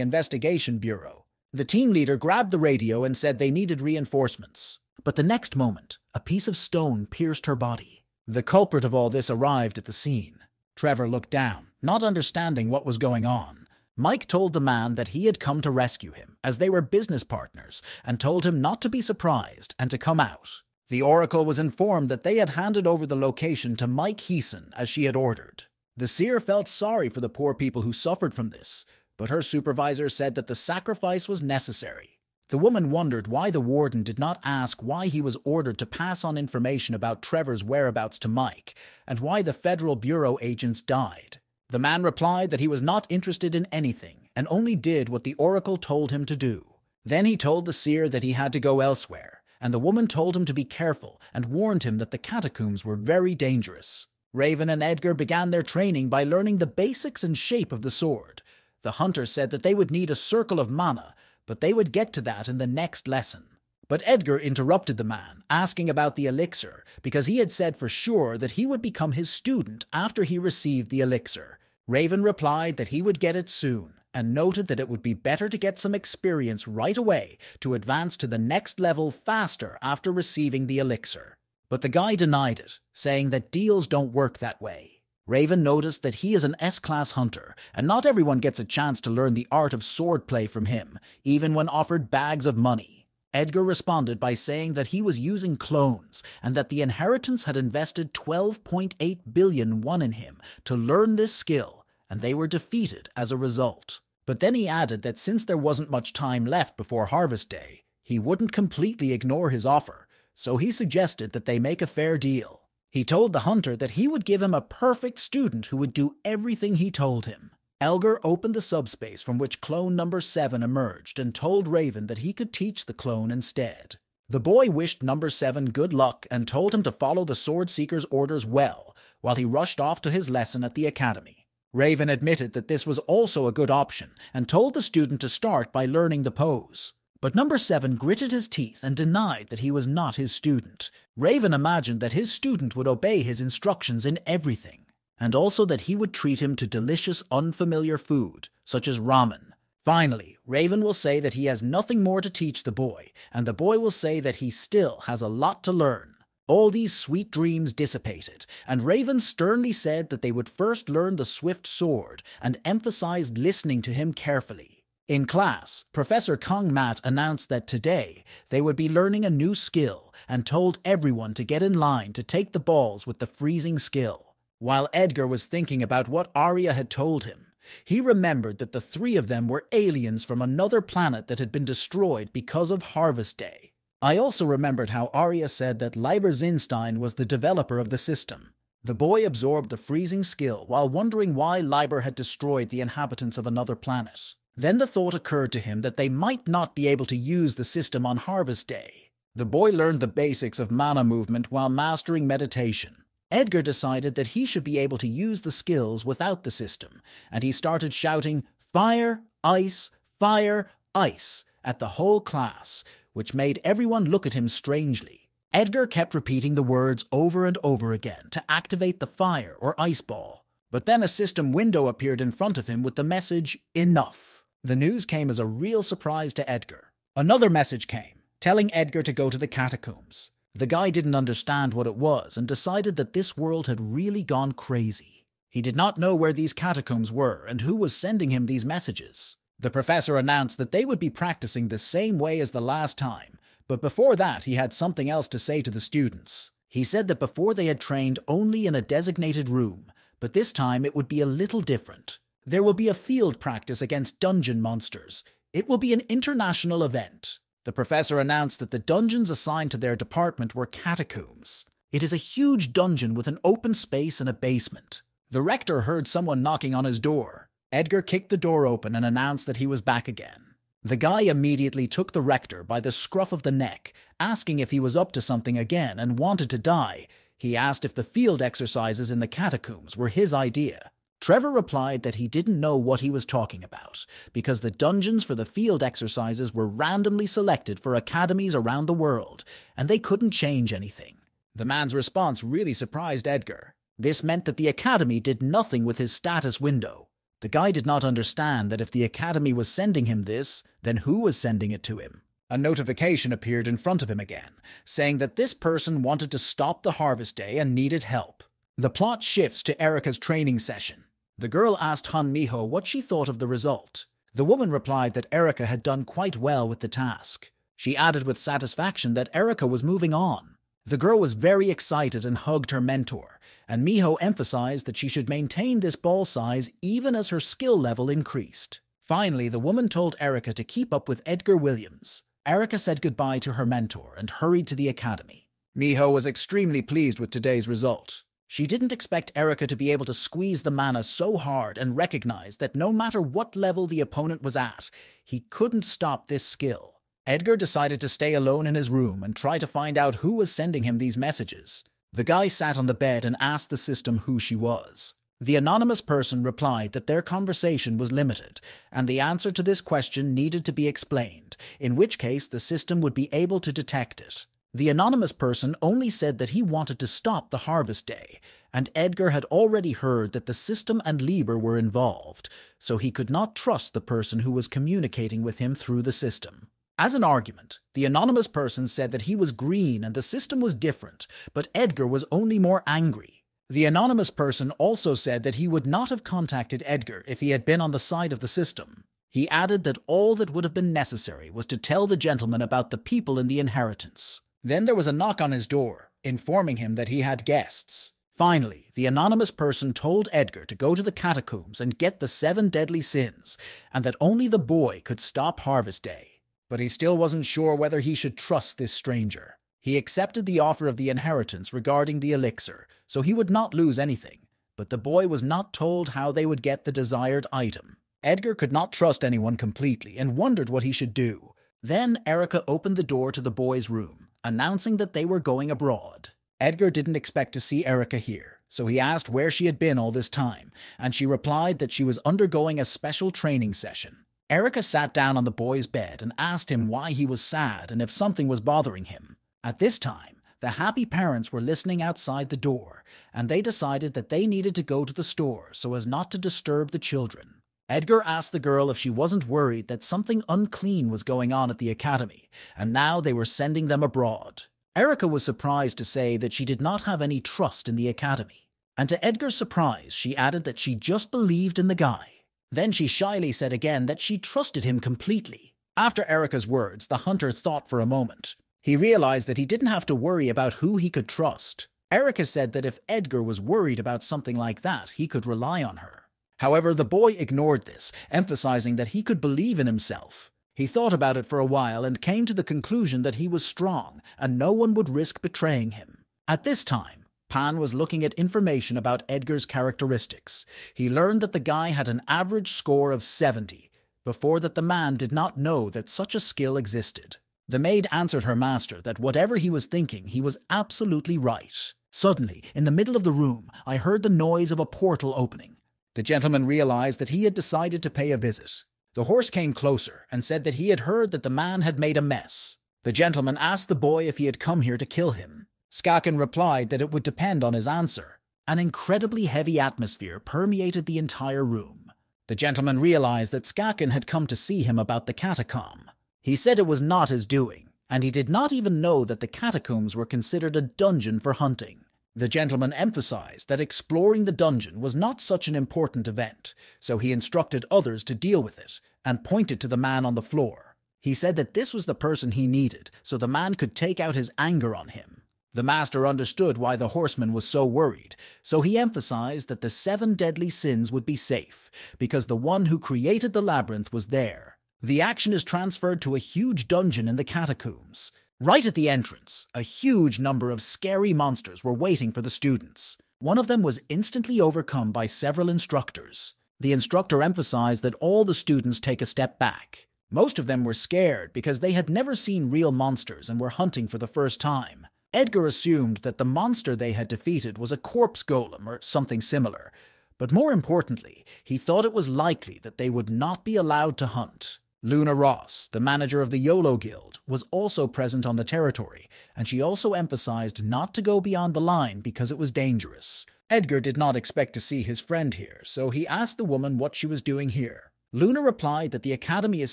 Investigation Bureau. The team leader grabbed the radio and said they needed reinforcements. But the next moment, a piece of stone pierced her body. The culprit of all this arrived at the scene. Trevor looked down, not understanding what was going on. Mike told the man that he had come to rescue him, as they were business partners, and told him not to be surprised and to come out. The Oracle was informed that they had handed over the location to Mike Heeson, as she had ordered. The seer felt sorry for the poor people who suffered from this, but her supervisor said that the sacrifice was necessary. The woman wondered why the warden did not ask why he was ordered to pass on information about Trevor's whereabouts to Mike, and why the Federal Bureau agents died. The man replied that he was not interested in anything, and only did what the Oracle told him to do. Then he told the seer that he had to go elsewhere, and the woman told him to be careful and warned him that the catacombs were very dangerous. Raven and Edgar began their training by learning the basics and shape of the sword. The hunter said that they would need a circle of mana, but they would get to that in the next lesson. But Edgar interrupted the man, asking about the elixir, because he had said for sure that he would become his student after he received the elixir. Raven replied that he would get it soon, and noted that it would be better to get some experience right away to advance to the next level faster after receiving the elixir. But the guy denied it, saying that deals don't work that way. Raven noticed that he is an S-class hunter, and not everyone gets a chance to learn the art of swordplay from him, even when offered bags of money. Edgar responded by saying that he was using clones, and that the inheritance had invested 12.8 billion won in him to learn this skill, and they were defeated as a result. But then he added that since there wasn't much time left before Harvest Day, he wouldn't completely ignore his offer, so he suggested that they make a fair deal. He told the hunter that he would give him a perfect student who would do everything he told him. Elgar opened the subspace from which clone number 7 emerged and told Raven that he could teach the clone instead. The boy wished number 7 good luck and told him to follow the Sword Seeker's orders well, while he rushed off to his lesson at the academy. Raven admitted that this was also a good option and told the student to start by learning the pose. But number 7 gritted his teeth and denied that he was not his student. Raven imagined that his student would obey his instructions in everything, and also that he would treat him to delicious unfamiliar food, such as ramen. Finally, Raven will say that he has nothing more to teach the boy, and the boy will say that he still has a lot to learn. All these sweet dreams dissipated, and Raven sternly said that they would first learn the swift sword, and emphasized listening to him carefully. In class, Professor Kung Mat announced that today they would be learning a new skill and told everyone to get in line to take the balls with the freezing skill. While Edgar was thinking about what Arya had told him, he remembered that the 3 of them were aliens from another planet that had been destroyed because of Harvest Day. I also remembered how Arya said that Leiber Zinstein was the developer of the system. The boy absorbed the freezing skill while wondering why Leiber had destroyed the inhabitants of another planet. Then the thought occurred to him that they might not be able to use the system on Harvest Day. The boy learned the basics of mana movement while mastering meditation. Edgar decided that he should be able to use the skills without the system, and he started shouting, "Fire, ice, fire, ice," at the whole class, which made everyone look at him strangely. Edgar kept repeating the words over and over again to activate the fire or ice ball. But then a system window appeared in front of him with the message, "Enough." The news came as a real surprise to Edgar. Another message came, telling Edgar to go to the catacombs. The guy didn't understand what it was and decided that this world had really gone crazy. He did not know where these catacombs were and who was sending him these messages. The professor announced that they would be practicing the same way as the last time, but before that he had something else to say to the students. He said that before they had trained only in a designated room, but this time it would be a little different. There will be a field practice against dungeon monsters. It will be an international event. The professor announced that the dungeons assigned to their department were catacombs. It is a huge dungeon with an open space and a basement. The rector heard someone knocking on his door. Edgar kicked the door open and announced that he was back again. The guy immediately took the rector by the scruff of the neck, asking if he was up to something again and wanted to die. He asked if the field exercises in the catacombs were his idea. Trevor replied that he didn't know what he was talking about, because the dungeons for the field exercises were randomly selected for academies around the world, and they couldn't change anything. The man's response really surprised Edgar. This meant that the academy did nothing with his status window. The guy did not understand that if the academy was sending him this, then who was sending it to him? A notification appeared in front of him again, saying that this person wanted to stop the Harvest Day and needed help. The plot shifts to Erika's training session. The girl asked Han Miho what she thought of the result. The woman replied that Erika had done quite well with the task. She added with satisfaction that Erika was moving on. The girl was very excited and hugged her mentor, and Miho emphasized that she should maintain this ball size even as her skill level increased. Finally, the woman told Erika to keep up with Edgar Williams. Erika said goodbye to her mentor and hurried to the academy. Miho was extremely pleased with today's result. She didn't expect Erika to be able to squeeze the mana so hard and recognize that no matter what level the opponent was at, he couldn't stop this skill. Edgar decided to stay alone in his room and try to find out who was sending him these messages. The guy sat on the bed and asked the system who she was. The anonymous person replied that their conversation was limited, and the answer to this question needed to be explained, in which case the system would be able to detect it. The anonymous person only said that he wanted to stop the harvest day, and Edgar had already heard that the system and Lieber were involved, so he could not trust the person who was communicating with him through the system. As an argument, the anonymous person said that he was green and the system was different, but Edgar was only more angry. The anonymous person also said that he would not have contacted Edgar if he had been on the side of the system. He added that all that would have been necessary was to tell the gentleman about the people in the inheritance. Then there was a knock on his door, informing him that he had guests. Finally, the anonymous person told Edgar to go to the catacombs and get the 7 deadly sins, and that only the boy could stop harvest day. But he still wasn't sure whether he should trust this stranger. He accepted the offer of the inheritance regarding the elixir, so he would not lose anything, but the boy was not told how they would get the desired item. Edgar could not trust anyone completely and wondered what he should do. Then Erica opened the door to the boy's room, announcing that they were going abroad. Edgar didn't expect to see Erica here, so he asked where she had been all this time, and she replied that she was undergoing a special training session. Erica sat down on the boy's bed and asked him why he was sad and if something was bothering him. At this time, the happy parents were listening outside the door, and they decided that they needed to go to the store so as not to disturb the children. Edgar asked the girl if she wasn't worried that something unclean was going on at the academy, and now they were sending them abroad. Erica was surprised to say that she did not have any trust in the academy, and to Edgar's surprise, she added that she just believed in the guy. Then she shyly said again that she trusted him completely. After Erica's words, the hunter thought for a moment. He realized that he didn't have to worry about who he could trust. Erica said that if Edgar was worried about something like that, he could rely on her. However, the boy ignored this, emphasizing that he could believe in himself. He thought about it for a while and came to the conclusion that he was strong and no one would risk betraying him. At this time, Pan was looking at information about Edgar's characteristics. He learned that the guy had an average score of 70. Before that, the man did not know that such a skill existed. The maid answered her master that whatever he was thinking, he was absolutely right. Suddenly, in the middle of the room, I heard the noise of a portal opening. The gentleman realized that he had decided to pay a visit. The horse came closer and said that he had heard that the man had made a mess. The gentleman asked the boy if he had come here to kill him. Skaken replied that it would depend on his answer. An incredibly heavy atmosphere permeated the entire room. The gentleman realized that Skaken had come to see him about the catacomb. He said it was not his doing, and he did not even know that the catacombs were considered a dungeon for hunting. The gentleman emphasized that exploring the dungeon was not such an important event, so he instructed others to deal with it, and pointed to the man on the floor. He said that this was the person he needed, so the man could take out his anger on him. The master understood why the horseman was so worried, so he emphasized that the 7 deadly sins would be safe, because the one who created the labyrinth was there. The action is transferred to a huge dungeon in the catacombs. Right at the entrance, a huge number of scary monsters were waiting for the students. One of them was instantly overcome by several instructors. The instructor emphasized that all the students take a step back. Most of them were scared because they had never seen real monsters and were hunting for the first time. Edgar assumed that the monster they had defeated was a corpse golem or something similar, but more importantly, he thought it was likely that they would not be allowed to hunt. Luna Ross, the manager of the YOLO Guild, was also present on the territory, and she also emphasized not to go beyond the line because it was dangerous. Edgar did not expect to see his friend here, so he asked the woman what she was doing here. Luna replied that the academy is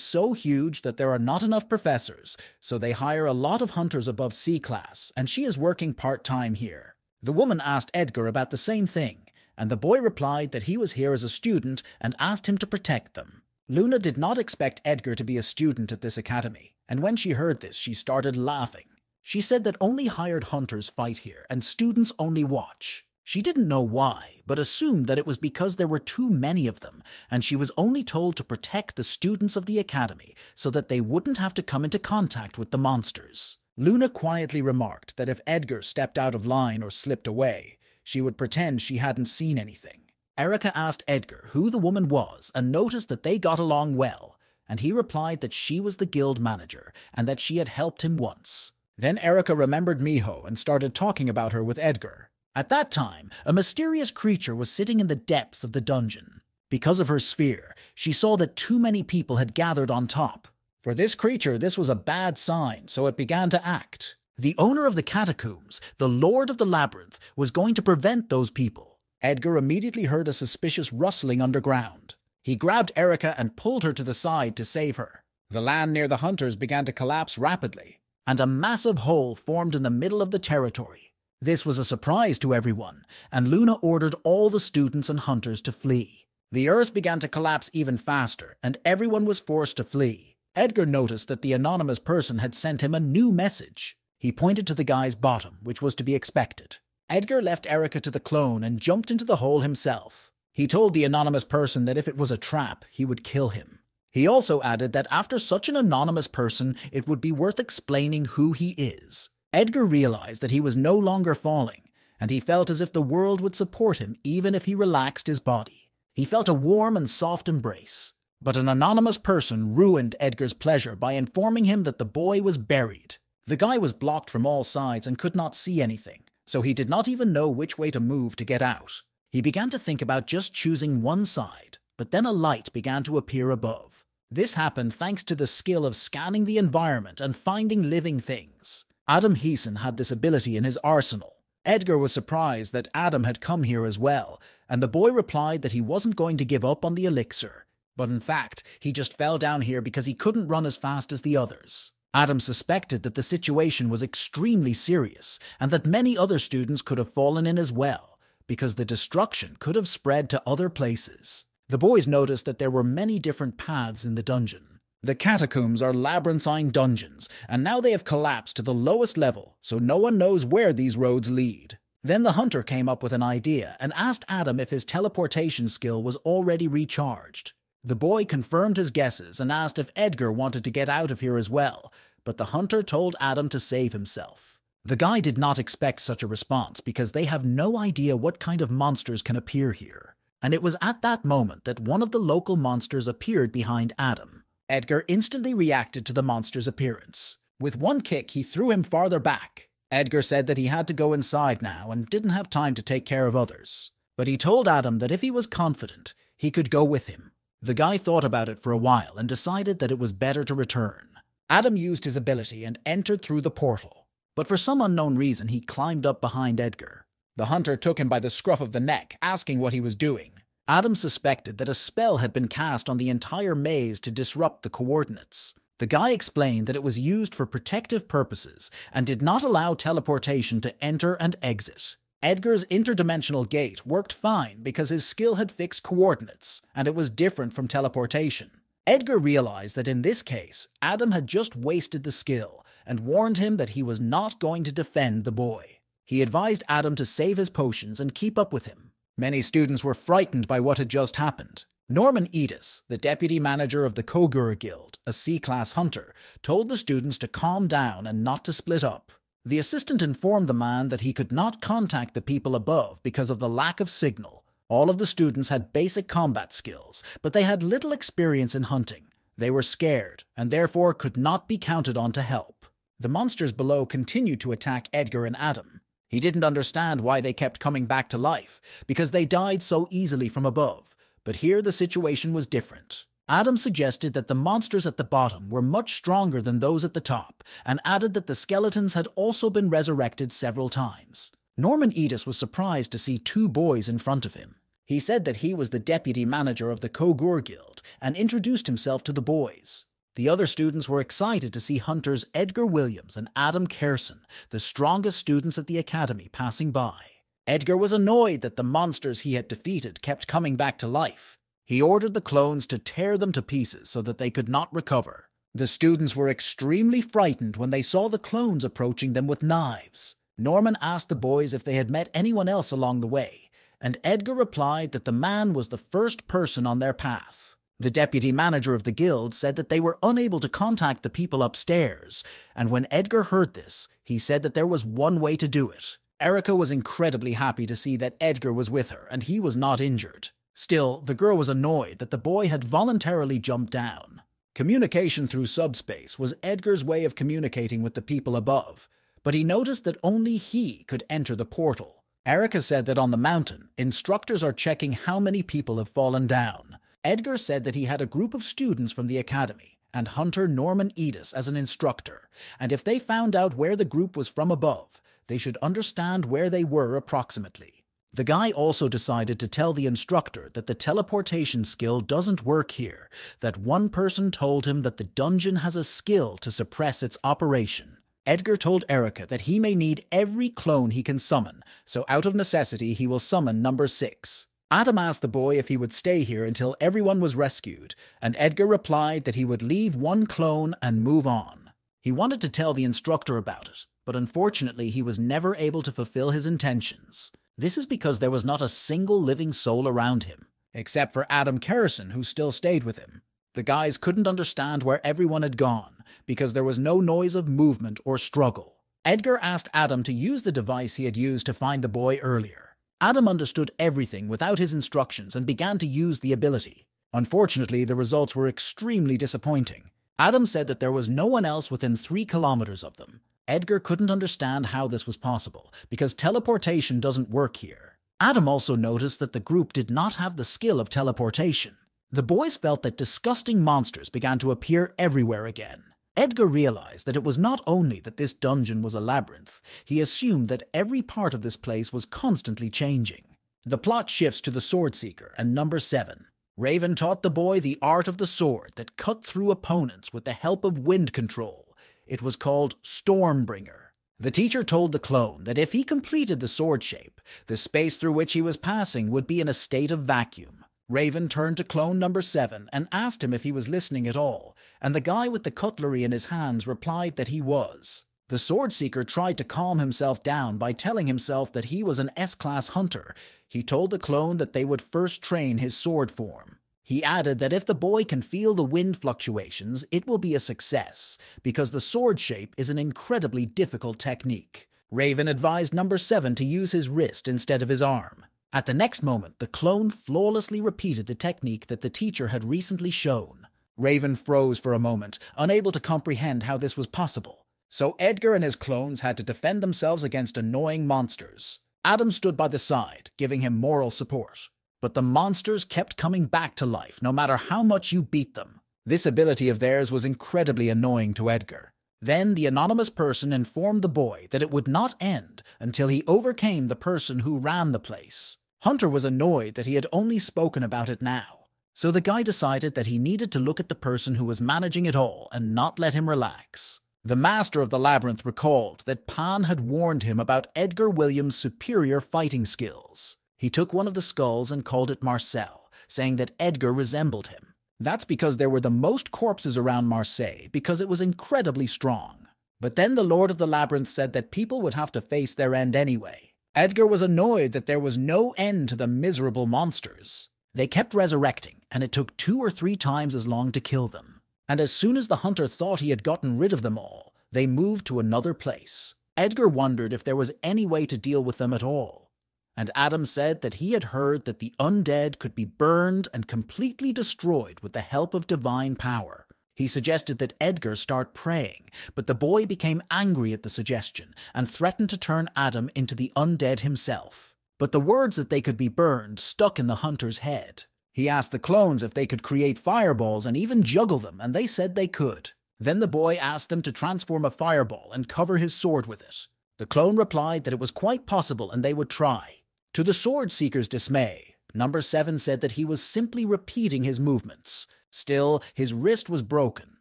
so huge that there are not enough professors, so they hire a lot of hunters above C class, and she is working part-time here. The woman asked Edgar about the same thing, and the boy replied that he was here as a student and asked him to protect them. Luna did not expect Edgar to be a student at this academy, and when she heard this, she started laughing. She said that only hired hunters fight here, and students only watch. She didn't know why, but assumed that it was because there were too many of them, and she was only told to protect the students of the academy so that they wouldn't have to come into contact with the monsters. Luna quietly remarked that if Edgar stepped out of line or slipped away, she would pretend she hadn't seen anything. Erica asked Edgar who the woman was and noticed that they got along well. and he replied that she was the guild manager and that she had helped him once. Then Erika remembered Miho and started talking about her with Edgar. At that time, a mysterious creature was sitting in the depths of the dungeon. Because of her sphere, she saw that too many people had gathered on top. For this creature, this was a bad sign, so it began to act. The owner of the catacombs, the lord of the labyrinth, was going to prevent those people. Edgar immediately heard a suspicious rustling underground. He grabbed Erika and pulled her to the side to save her. The land near the hunters began to collapse rapidly, and a massive hole formed in the middle of the territory. This was a surprise to everyone, and Luna ordered all the students and hunters to flee. The earth began to collapse even faster, and everyone was forced to flee. Edgar noticed that the anonymous person had sent him a new message. He pointed to the guy's bottom, which was to be expected. Edgar left Erika to the clone and jumped into the hole himself. He told the anonymous person that if it was a trap, he would kill him. He also added that after such an anonymous person, it would be worth explaining who he is. Edgar realized that he was no longer falling, and he felt as if the world would support him even if he relaxed his body. He felt a warm and soft embrace. But an anonymous person ruined Edgar's pleasure by informing him that the boy was buried. The guy was blocked from all sides and could not see anything, so he did not even know which way to move to get out. He began to think about just choosing one side, but then a light began to appear above. This happened thanks to the skill of scanning the environment and finding living things. Adam Heeson had this ability in his arsenal. Edgar was surprised that Adam had come here as well, and the boy replied that he wasn't going to give up on the elixir. But in fact, he just fell down here because he couldn't run as fast as the others. Adam suspected that the situation was extremely serious, and that many other students could have fallen in as well, because the destruction could have spread to other places. The boys noticed that there were many different paths in the dungeon. The catacombs are labyrinthine dungeons, and now they have collapsed to the lowest level, so no one knows where these roads lead. Then the hunter came up with an idea and asked Adam if his teleportation skill was already recharged. The boy confirmed his guesses and asked if Edgar wanted to get out of here as well, but the hunter told Adam to save himself. The guy did not expect such a response because they have no idea what kind of monsters can appear here. And it was at that moment that one of the local monsters appeared behind Adam. Edgar instantly reacted to the monster's appearance. With one kick, he threw him farther back. Edgar said that he had to go inside now and didn't have time to take care of others. But he told Adam that if he was confident, he could go with him. The guy thought about it for a while and decided that it was better to return. Adam used his ability and entered through the portal. But for some unknown reason, he climbed up behind Edgar. The hunter took him by the scruff of the neck, asking what he was doing. Adam suspected that a spell had been cast on the entire maze to disrupt the coordinates. The guy explained that it was used for protective purposes and did not allow teleportation to enter and exit. Edgar's interdimensional gate worked fine because his skill had fixed coordinates, and it was different from teleportation. Edgar realized that in this case, Adam had just wasted the skill and warned him that he was not going to defend the boy. He advised Adam to save his potions and keep up with him. Many students were frightened by what had just happened. Norman Edis, the deputy manager of the Kogura Guild, a C-class hunter, told the students to calm down and not to split up. The assistant informed the man that he could not contact the people above because of the lack of signal. All of the students had basic combat skills, but they had little experience in hunting. They were scared, and therefore could not be counted on to help. The monsters below continued to attack Edgar and Adam. He didn't understand why they kept coming back to life, because they died so easily from above. But here the situation was different. Adam suggested that the monsters at the bottom were much stronger than those at the top, and added that the skeletons had also been resurrected several times. Norman Edis was surprised to see two boys in front of him. He said that he was the deputy manager of the Kogura Guild and introduced himself to the boys. The other students were excited to see hunters Edgar Williams and Adam Kerson, the strongest students at the academy, passing by. Edgar was annoyed that the monsters he had defeated kept coming back to life. He ordered the clones to tear them to pieces so that they could not recover. The students were extremely frightened when they saw the clones approaching them with knives. Norman asked the boys if they had met anyone else along the way, and Edgar replied that the man was the first person on their path. The deputy manager of the guild said that they were unable to contact the people upstairs, and when Edgar heard this, he said that there was one way to do it. Erika was incredibly happy to see that Edgar was with her and he was not injured. Still, the girl was annoyed that the boy had voluntarily jumped down. Communication through subspace was Edgar's way of communicating with the people above, but he noticed that only he could enter the portal. Erica said that on the mountain, instructors are checking how many people have fallen down. Edgar said that he had a group of students from the academy, and Hunter Norman Edis as an instructor, and if they found out where the group was from above, they should understand where they were approximately. The guy also decided to tell the instructor that the teleportation skill doesn't work here, that one person told him that the dungeon has a skill to suppress its operation. Edgar told Erica that he may need every clone he can summon, so out of necessity he will summon number 6. Adam asked the boy if he would stay here until everyone was rescued, and Edgar replied that he would leave one clone and move on. He wanted to tell the instructor about it, but unfortunately he was never able to fulfill his intentions. This is because there was not a single living soul around him, except for Adam Kerrison, who still stayed with him. The guys couldn't understand where everyone had gone, because there was no noise of movement or struggle. Edgar asked Adam to use the device he had used to find the boy earlier. Adam understood everything without his instructions and began to use the ability. Unfortunately, the results were extremely disappointing. Adam said that there was no one else within 3 kilometers of them. Edgar couldn't understand how this was possible, because teleportation doesn't work here. Adam also noticed that the group did not have the skill of teleportation. The boys felt that disgusting monsters began to appear everywhere again. Edgar realized that it was not only that this dungeon was a labyrinth, he assumed that every part of this place was constantly changing. The plot shifts to the Sword Seeker and number 7. Raven taught the boy the art of the sword that cut through opponents with the help of wind control. It was called Stormbringer. The teacher told the clone that if he completed the sword shape, the space through which he was passing would be in a state of vacuum. Raven turned to clone number 7 and asked him if he was listening at all, and the guy with the cutlery in his hands replied that he was. The Sword Seeker tried to calm himself down by telling himself that he was an S-class hunter. He told the clone that they would first train his sword form. He added that if the boy can feel the wind fluctuations, it will be a success, because the sword shape is an incredibly difficult technique. Raven advised number 7 to use his wrist instead of his arm. At the next moment, the clone flawlessly repeated the technique that the teacher had recently shown. Raven froze for a moment, unable to comprehend how this was possible. So Edgar and his clones had to defend themselves against annoying monsters. Adam stood by the side, giving him moral support. But the monsters kept coming back to life, no matter how much you beat them. This ability of theirs was incredibly annoying to Edgar. Then the anonymous person informed the boy that it would not end until he overcame the person who ran the place. Hunter was annoyed that he had only spoken about it now. So the guy decided that he needed to look at the person who was managing it all and not let him relax. The master of the labyrinth recalled that Pan had warned him about Edgar Williams' superior fighting skills. He took one of the skulls and called it Marcel, saying that Edgar resembled him. That's because there were the most corpses around Marseille, because it was incredibly strong. But then the Lord of the Labyrinth said that people would have to face their end anyway. Edgar was annoyed that there was no end to the miserable monsters. They kept resurrecting, and it took 2 or 3 times as long to kill them. And as soon as the hunter thought he had gotten rid of them all, they moved to another place. Edgar wondered if there was any way to deal with them at all. And Adam said that he had heard that the undead could be burned and completely destroyed with the help of divine power. He suggested that Edgar start praying, but the boy became angry at the suggestion and threatened to turn Adam into the undead himself. But the words that they could be burned stuck in the hunter's head. He asked the clones if they could create fireballs and even juggle them, and they said they could. Then the boy asked them to transform a fireball and cover his sword with it. The clone replied that it was quite possible and they would try. To the Sword Seeker's dismay, number 7 said that he was simply repeating his movements. Still, his wrist was broken,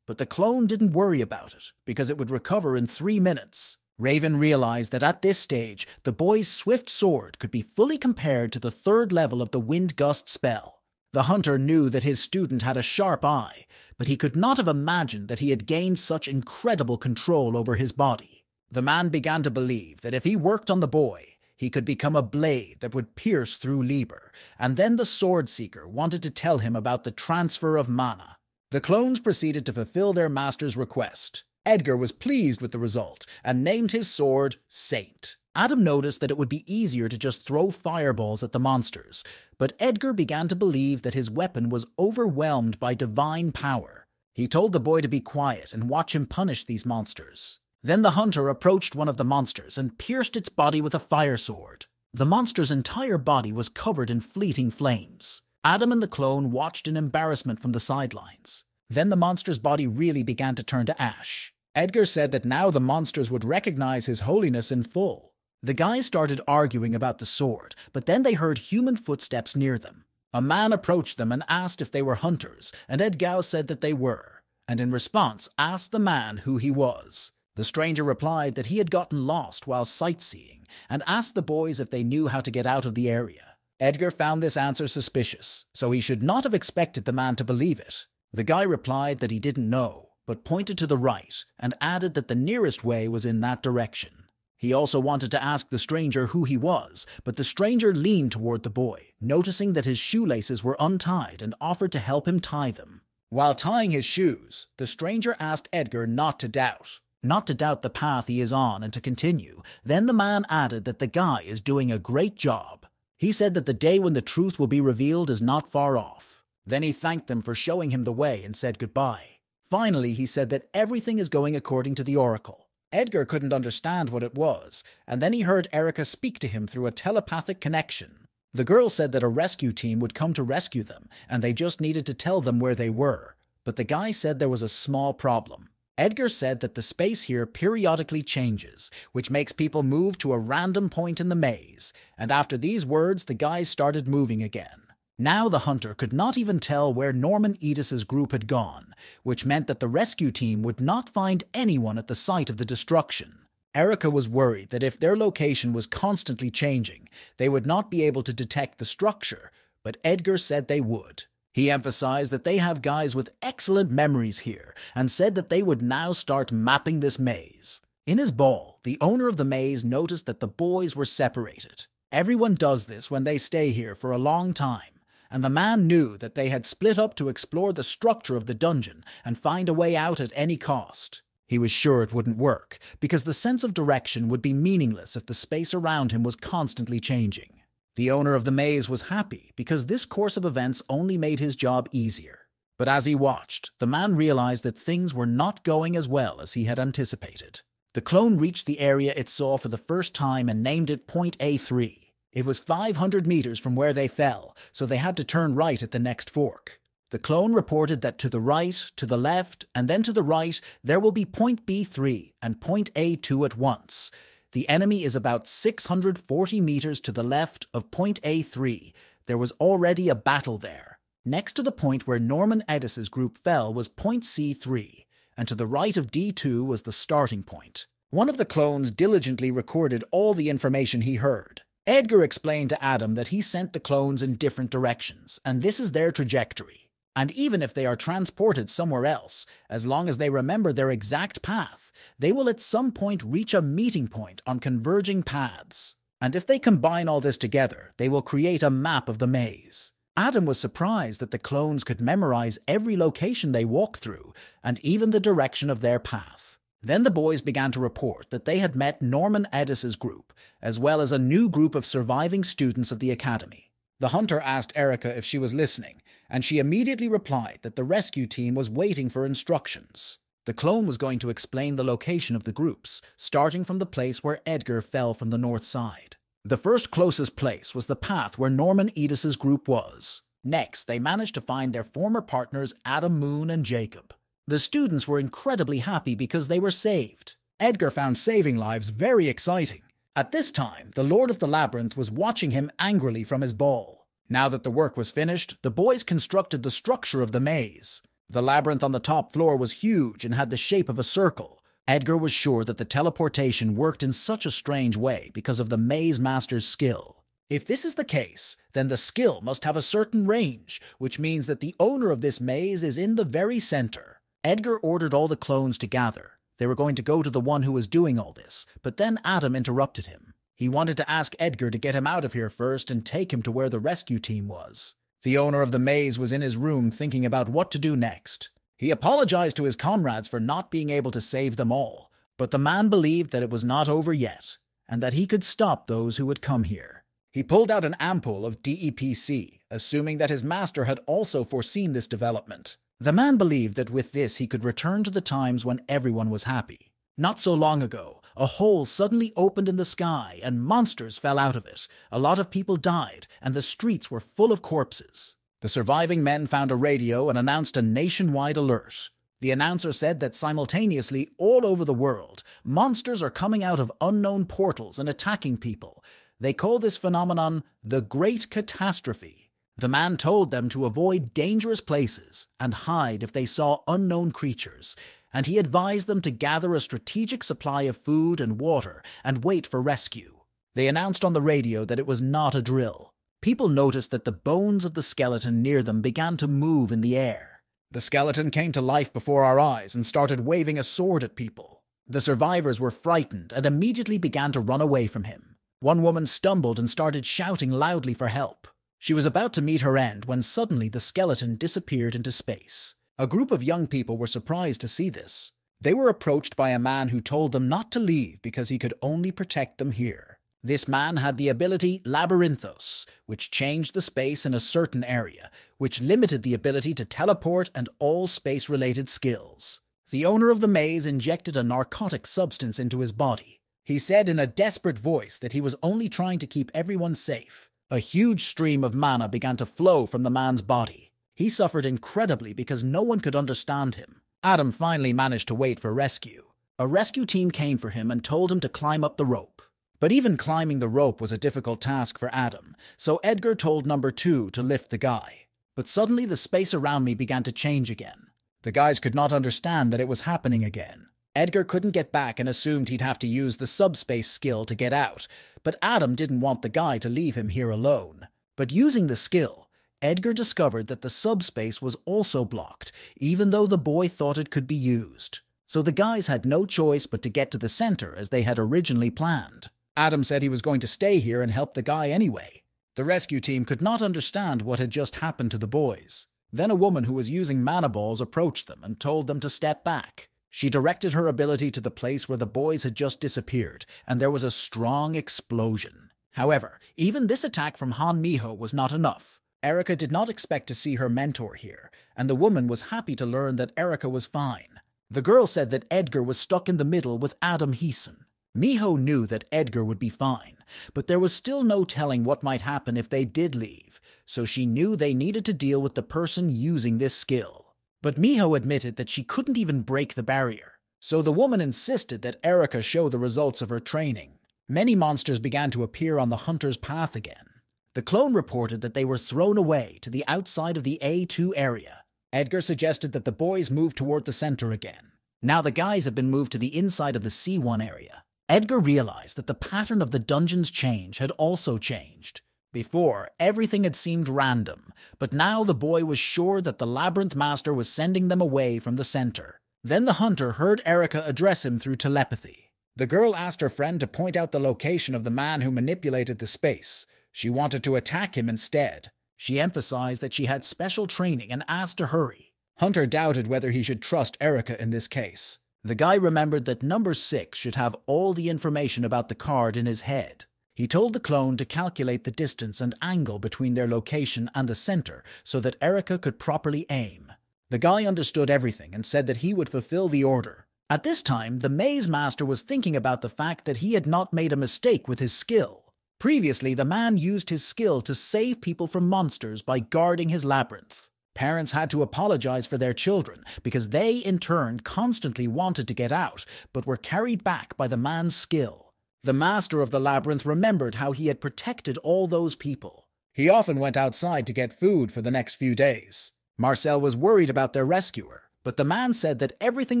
but the clone didn't worry about it, because it would recover in 3 minutes. Raven realized that at this stage, the boy's swift sword could be fully compared to the 3rd level of the Wind Gust spell. The hunter knew that his student had a sharp eye, but he could not have imagined that he had gained such incredible control over his body. The man began to believe that if he worked on the boy, he could become a blade that would pierce through Liber, and then the Sword Seeker wanted to tell him about the transfer of mana. The clones proceeded to fulfill their master's request. Edgar was pleased with the result and named his sword Saint. Adam noticed that it would be easier to just throw fireballs at the monsters, but Edgar began to believe that his weapon was overwhelmed by divine power. He told the boy to be quiet and watch him punish these monsters. Then the hunter approached one of the monsters and pierced its body with a fire sword. The monster's entire body was covered in fleeting flames. Adam and the clone watched in embarrassment from the sidelines. Then the monster's body really began to turn to ash. Edgar said that now the monsters would recognize his holiness in full. The guys started arguing about the sword, but then they heard human footsteps near them. A man approached them and asked if they were hunters, and Edgao said that they were, and in response asked the man who he was. The stranger replied that he had gotten lost while sightseeing and asked the boys if they knew how to get out of the area. Edgar found this answer suspicious, so he should not have expected the man to believe it. The guy replied that he didn't know, but pointed to the right and added that the nearest way was in that direction. He also wanted to ask the stranger who he was, but the stranger leaned toward the boy, noticing that his shoelaces were untied and offered to help him tie them. While tying his shoes, the stranger asked Edgar not to doubt the path he is on and to continue. Then the man added that the guy is doing a great job. He said that the day when the truth will be revealed is not far off. Then he thanked them for showing him the way and said goodbye. Finally, he said that everything is going according to the oracle. Edgar couldn't understand what it was, and then he heard Erica speak to him through a telepathic connection. The girl said that a rescue team would come to rescue them, and they just needed to tell them where they were. But the guy said there was a small problem. Edgar said that the space here periodically changes, which makes people move to a random point in the maze, and after these words, the guys started moving again. Now the hunter could not even tell where Norman Edis's group had gone, which meant that the rescue team would not find anyone at the site of the destruction. Erica was worried that if their location was constantly changing, they would not be able to detect the structure, but Edgar said they would. He emphasized that they have guys with excellent memories here and said that they would now start mapping this maze. In his ball, the owner of the maze noticed that the boys were separated. Everyone does this when they stay here for a long time, and the man knew that they had split up to explore the structure of the dungeon and find a way out at any cost. He was sure it wouldn't work, because the sense of direction would be meaningless if the space around him was constantly changing. The owner of the maze was happy, because this course of events only made his job easier. But as he watched, the man realized that things were not going as well as he had anticipated. The clone reached the area it saw for the first time and named it Point A3. It was 500 meters from where they fell, so they had to turn right at the next fork. The clone reported that to the right, to the left, and then to the right, there will be Point B3 and Point A2 at once. The enemy is about 640 meters to the left of Point A3. There was already a battle there. Next to the point where Norman Edis's group fell was Point C3, and to the right of D2 was the starting point. One of the clones diligently recorded all the information he heard. Edgar explained to Adam that he sent the clones in different directions, and this is their trajectory. And even if they are transported somewhere else, as long as they remember their exact path, they will at some point reach a meeting point on converging paths. And if they combine all this together, they will create a map of the maze. Adam was surprised that the clones could memorize every location they walk through, and even the direction of their path. Then the boys began to report that they had met Norman Edis's group, as well as a new group of surviving students of the academy. The hunter asked Erica if she was listening, and she immediately replied that the rescue team was waiting for instructions. The clone was going to explain the location of the groups, starting from the place where Edgar fell from the north side. The first closest place was the path where Norman Edis's group was. Next, they managed to find their former partners Adam, Moon, and Jacob. The students were incredibly happy because they were saved. Edgar found saving lives very exciting. At this time, the Lord of the Labyrinth was watching him angrily from his ball. Now that the work was finished, the boys constructed the structure of the maze. The labyrinth on the top floor was huge and had the shape of a circle. Edgar was sure that the teleportation worked in such a strange way because of the maze master's skill. If this is the case, then the skill must have a certain range, which means that the owner of this maze is in the very center. Edgar ordered all the clones to gather. They were going to go to the one who was doing all this, but then Adam interrupted him. He wanted to ask Edgar to get him out of here first and take him to where the rescue team was. The owner of the maze was in his room thinking about what to do next. He apologized to his comrades for not being able to save them all, but the man believed that it was not over yet, and that he could stop those who would come here. He pulled out an ampoule of DEPC, assuming that his master had also foreseen this development. The man believed that with this he could return to the times when everyone was happy. Not so long ago, a hole suddenly opened in the sky and monsters fell out of it. A lot of people died and the streets were full of corpses. The surviving men found a radio and announced a nationwide alert. The announcer said that simultaneously all over the world, monsters are coming out of unknown portals and attacking people. They call this phenomenon the Great Catastrophe. The man told them to avoid dangerous places and hide if they saw unknown creatures, and he advised them to gather a strategic supply of food and water and wait for rescue. They announced on the radio that it was not a drill. People noticed that the bones of the skeleton near them began to move in the air. The skeleton came to life before our eyes and started waving a sword at people. The survivors were frightened and immediately began to run away from him. One woman stumbled and started shouting loudly for help. She was about to meet her end when suddenly the skeleton disappeared into space. A group of young people were surprised to see this. They were approached by a man who told them not to leave because he could only protect them here. This man had the ability Labyrinthos, which changed the space in a certain area, which limited the ability to teleport and all space-related skills. The owner of the maze injected a narcotic substance into his body. He said in a desperate voice that he was only trying to keep everyone safe. A huge stream of mana began to flow from the man's body. He suffered incredibly because no one could understand him. Adam finally managed to wait for rescue. A rescue team came for him and told him to climb up the rope. But even climbing the rope was a difficult task for Adam, so Edgar told number 2 to lift the guy. But suddenly the space around me began to change again. The guys could not understand that it was happening again. Edgar couldn't get back and assumed he'd have to use the subspace skill to get out, but Adam didn't want the guy to leave him here alone. But using the skill, Edgar discovered that the subspace was also blocked, even though the boy thought it could be used. So the guys had no choice but to get to the center as they had originally planned. Adam said he was going to stay here and help the guy anyway. The rescue team could not understand what had just happened to the boys. Then a woman who was using mana balls approached them and told them to step back. She directed her ability to the place where the boys had just disappeared, and there was a strong explosion. However, even this attack from MANHUA was not enough. Erica did not expect to see her mentor here, and the woman was happy to learn that Erica was fine. The girl said that Edgar was stuck in the middle with Adam Heeson. Miho knew that Edgar would be fine, but there was still no telling what might happen if they did leave, so she knew they needed to deal with the person using this skill. But Miho admitted that she couldn't even break the barrier, so the woman insisted that Erica show the results of her training. Many monsters began to appear on the hunter's path again. The clone reported that they were thrown away to the outside of the A2 area. Edgar suggested that the boys move toward the center again. Now the guys had been moved to the inside of the C1 area. Edgar realized that the pattern of the dungeon's change had also changed. Before, everything had seemed random, but now the boy was sure that the Labyrinth Master was sending them away from the center. Then the hunter heard Erica address him through telepathy. The girl asked her friend to point out the location of the man who manipulated the space. She wanted to attack him instead. She emphasized that she had special training and asked to hurry. Hunter doubted whether he should trust Erica in this case. The guy remembered that number 6 should have all the information about the card in his head. He told the clone to calculate the distance and angle between their location and the center so that Erica could properly aim. The guy understood everything and said that he would fulfill the order. At this time, the maze master was thinking about the fact that he had not made a mistake with his skill. Previously, the man used his skill to save people from monsters by guarding his labyrinth. Parents had to apologize for their children because they, in turn, constantly wanted to get out, but were carried back by the man's skill. The master of the labyrinth remembered how he had protected all those people. He often went outside to get food for the next few days. Marcel was worried about their rescuer, but the man said that everything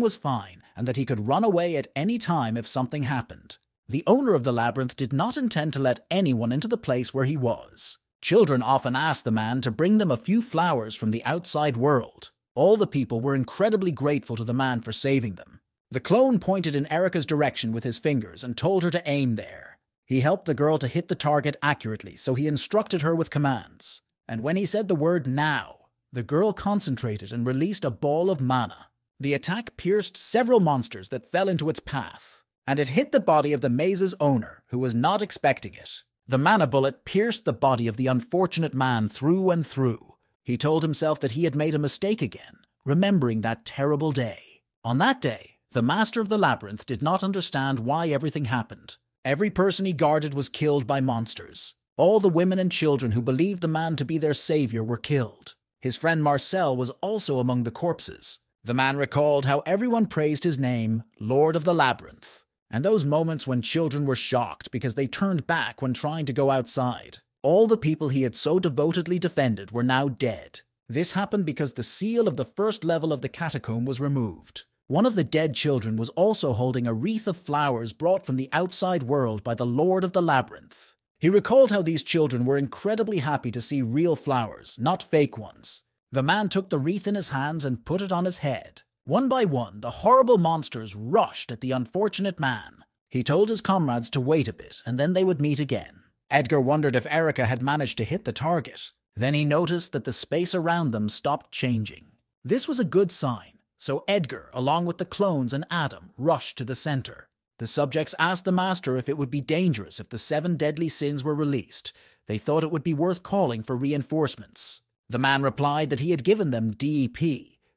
was fine and that he could run away at any time if something happened. The owner of the labyrinth did not intend to let anyone into the place where he was. Children often asked the man to bring them a few flowers from the outside world. All the people were incredibly grateful to the man for saving them. The clone pointed in Erica's direction with his fingers and told her to aim there. He helped the girl to hit the target accurately, so he instructed her with commands. And when he said the word now, the girl concentrated and released a ball of mana. The attack pierced several monsters that fell into its path, and it hit the body of the maze's owner, who was not expecting it. The mana bullet pierced the body of the unfortunate man through and through. He told himself that he had made a mistake again. remembering that terrible day. On that day, the master of the labyrinth did not understand why everything happened. Every person he guarded was killed by monsters. All the women and children who believed the man to be their savior were killed. His friend Marcel was also among the corpses. The man recalled how everyone praised his name, Lord of the Labyrinth, and those moments when children were shocked because they turned back when trying to go outside. All the people he had so devotedly defended were now dead. This happened because the seal of the first level of the catacomb was removed. One of the dead children was also holding a wreath of flowers brought from the outside world by the Lord of the Labyrinth. He recalled how these children were incredibly happy to see real flowers, not fake ones. The man took the wreath in his hands and put it on his head. One by one, the horrible monsters rushed at the unfortunate man. He told his comrades to wait a bit, and then they would meet again. Edgar wondered if Erica had managed to hit the target. Then he noticed that the space around them stopped changing. This was a good sign, so Edgar, along with the clones and Adam, rushed to the center. The subjects asked the master if it would be dangerous if the 7 deadly sins were released. They thought it would be worth calling for reinforcements. The man replied that he had given them DEP,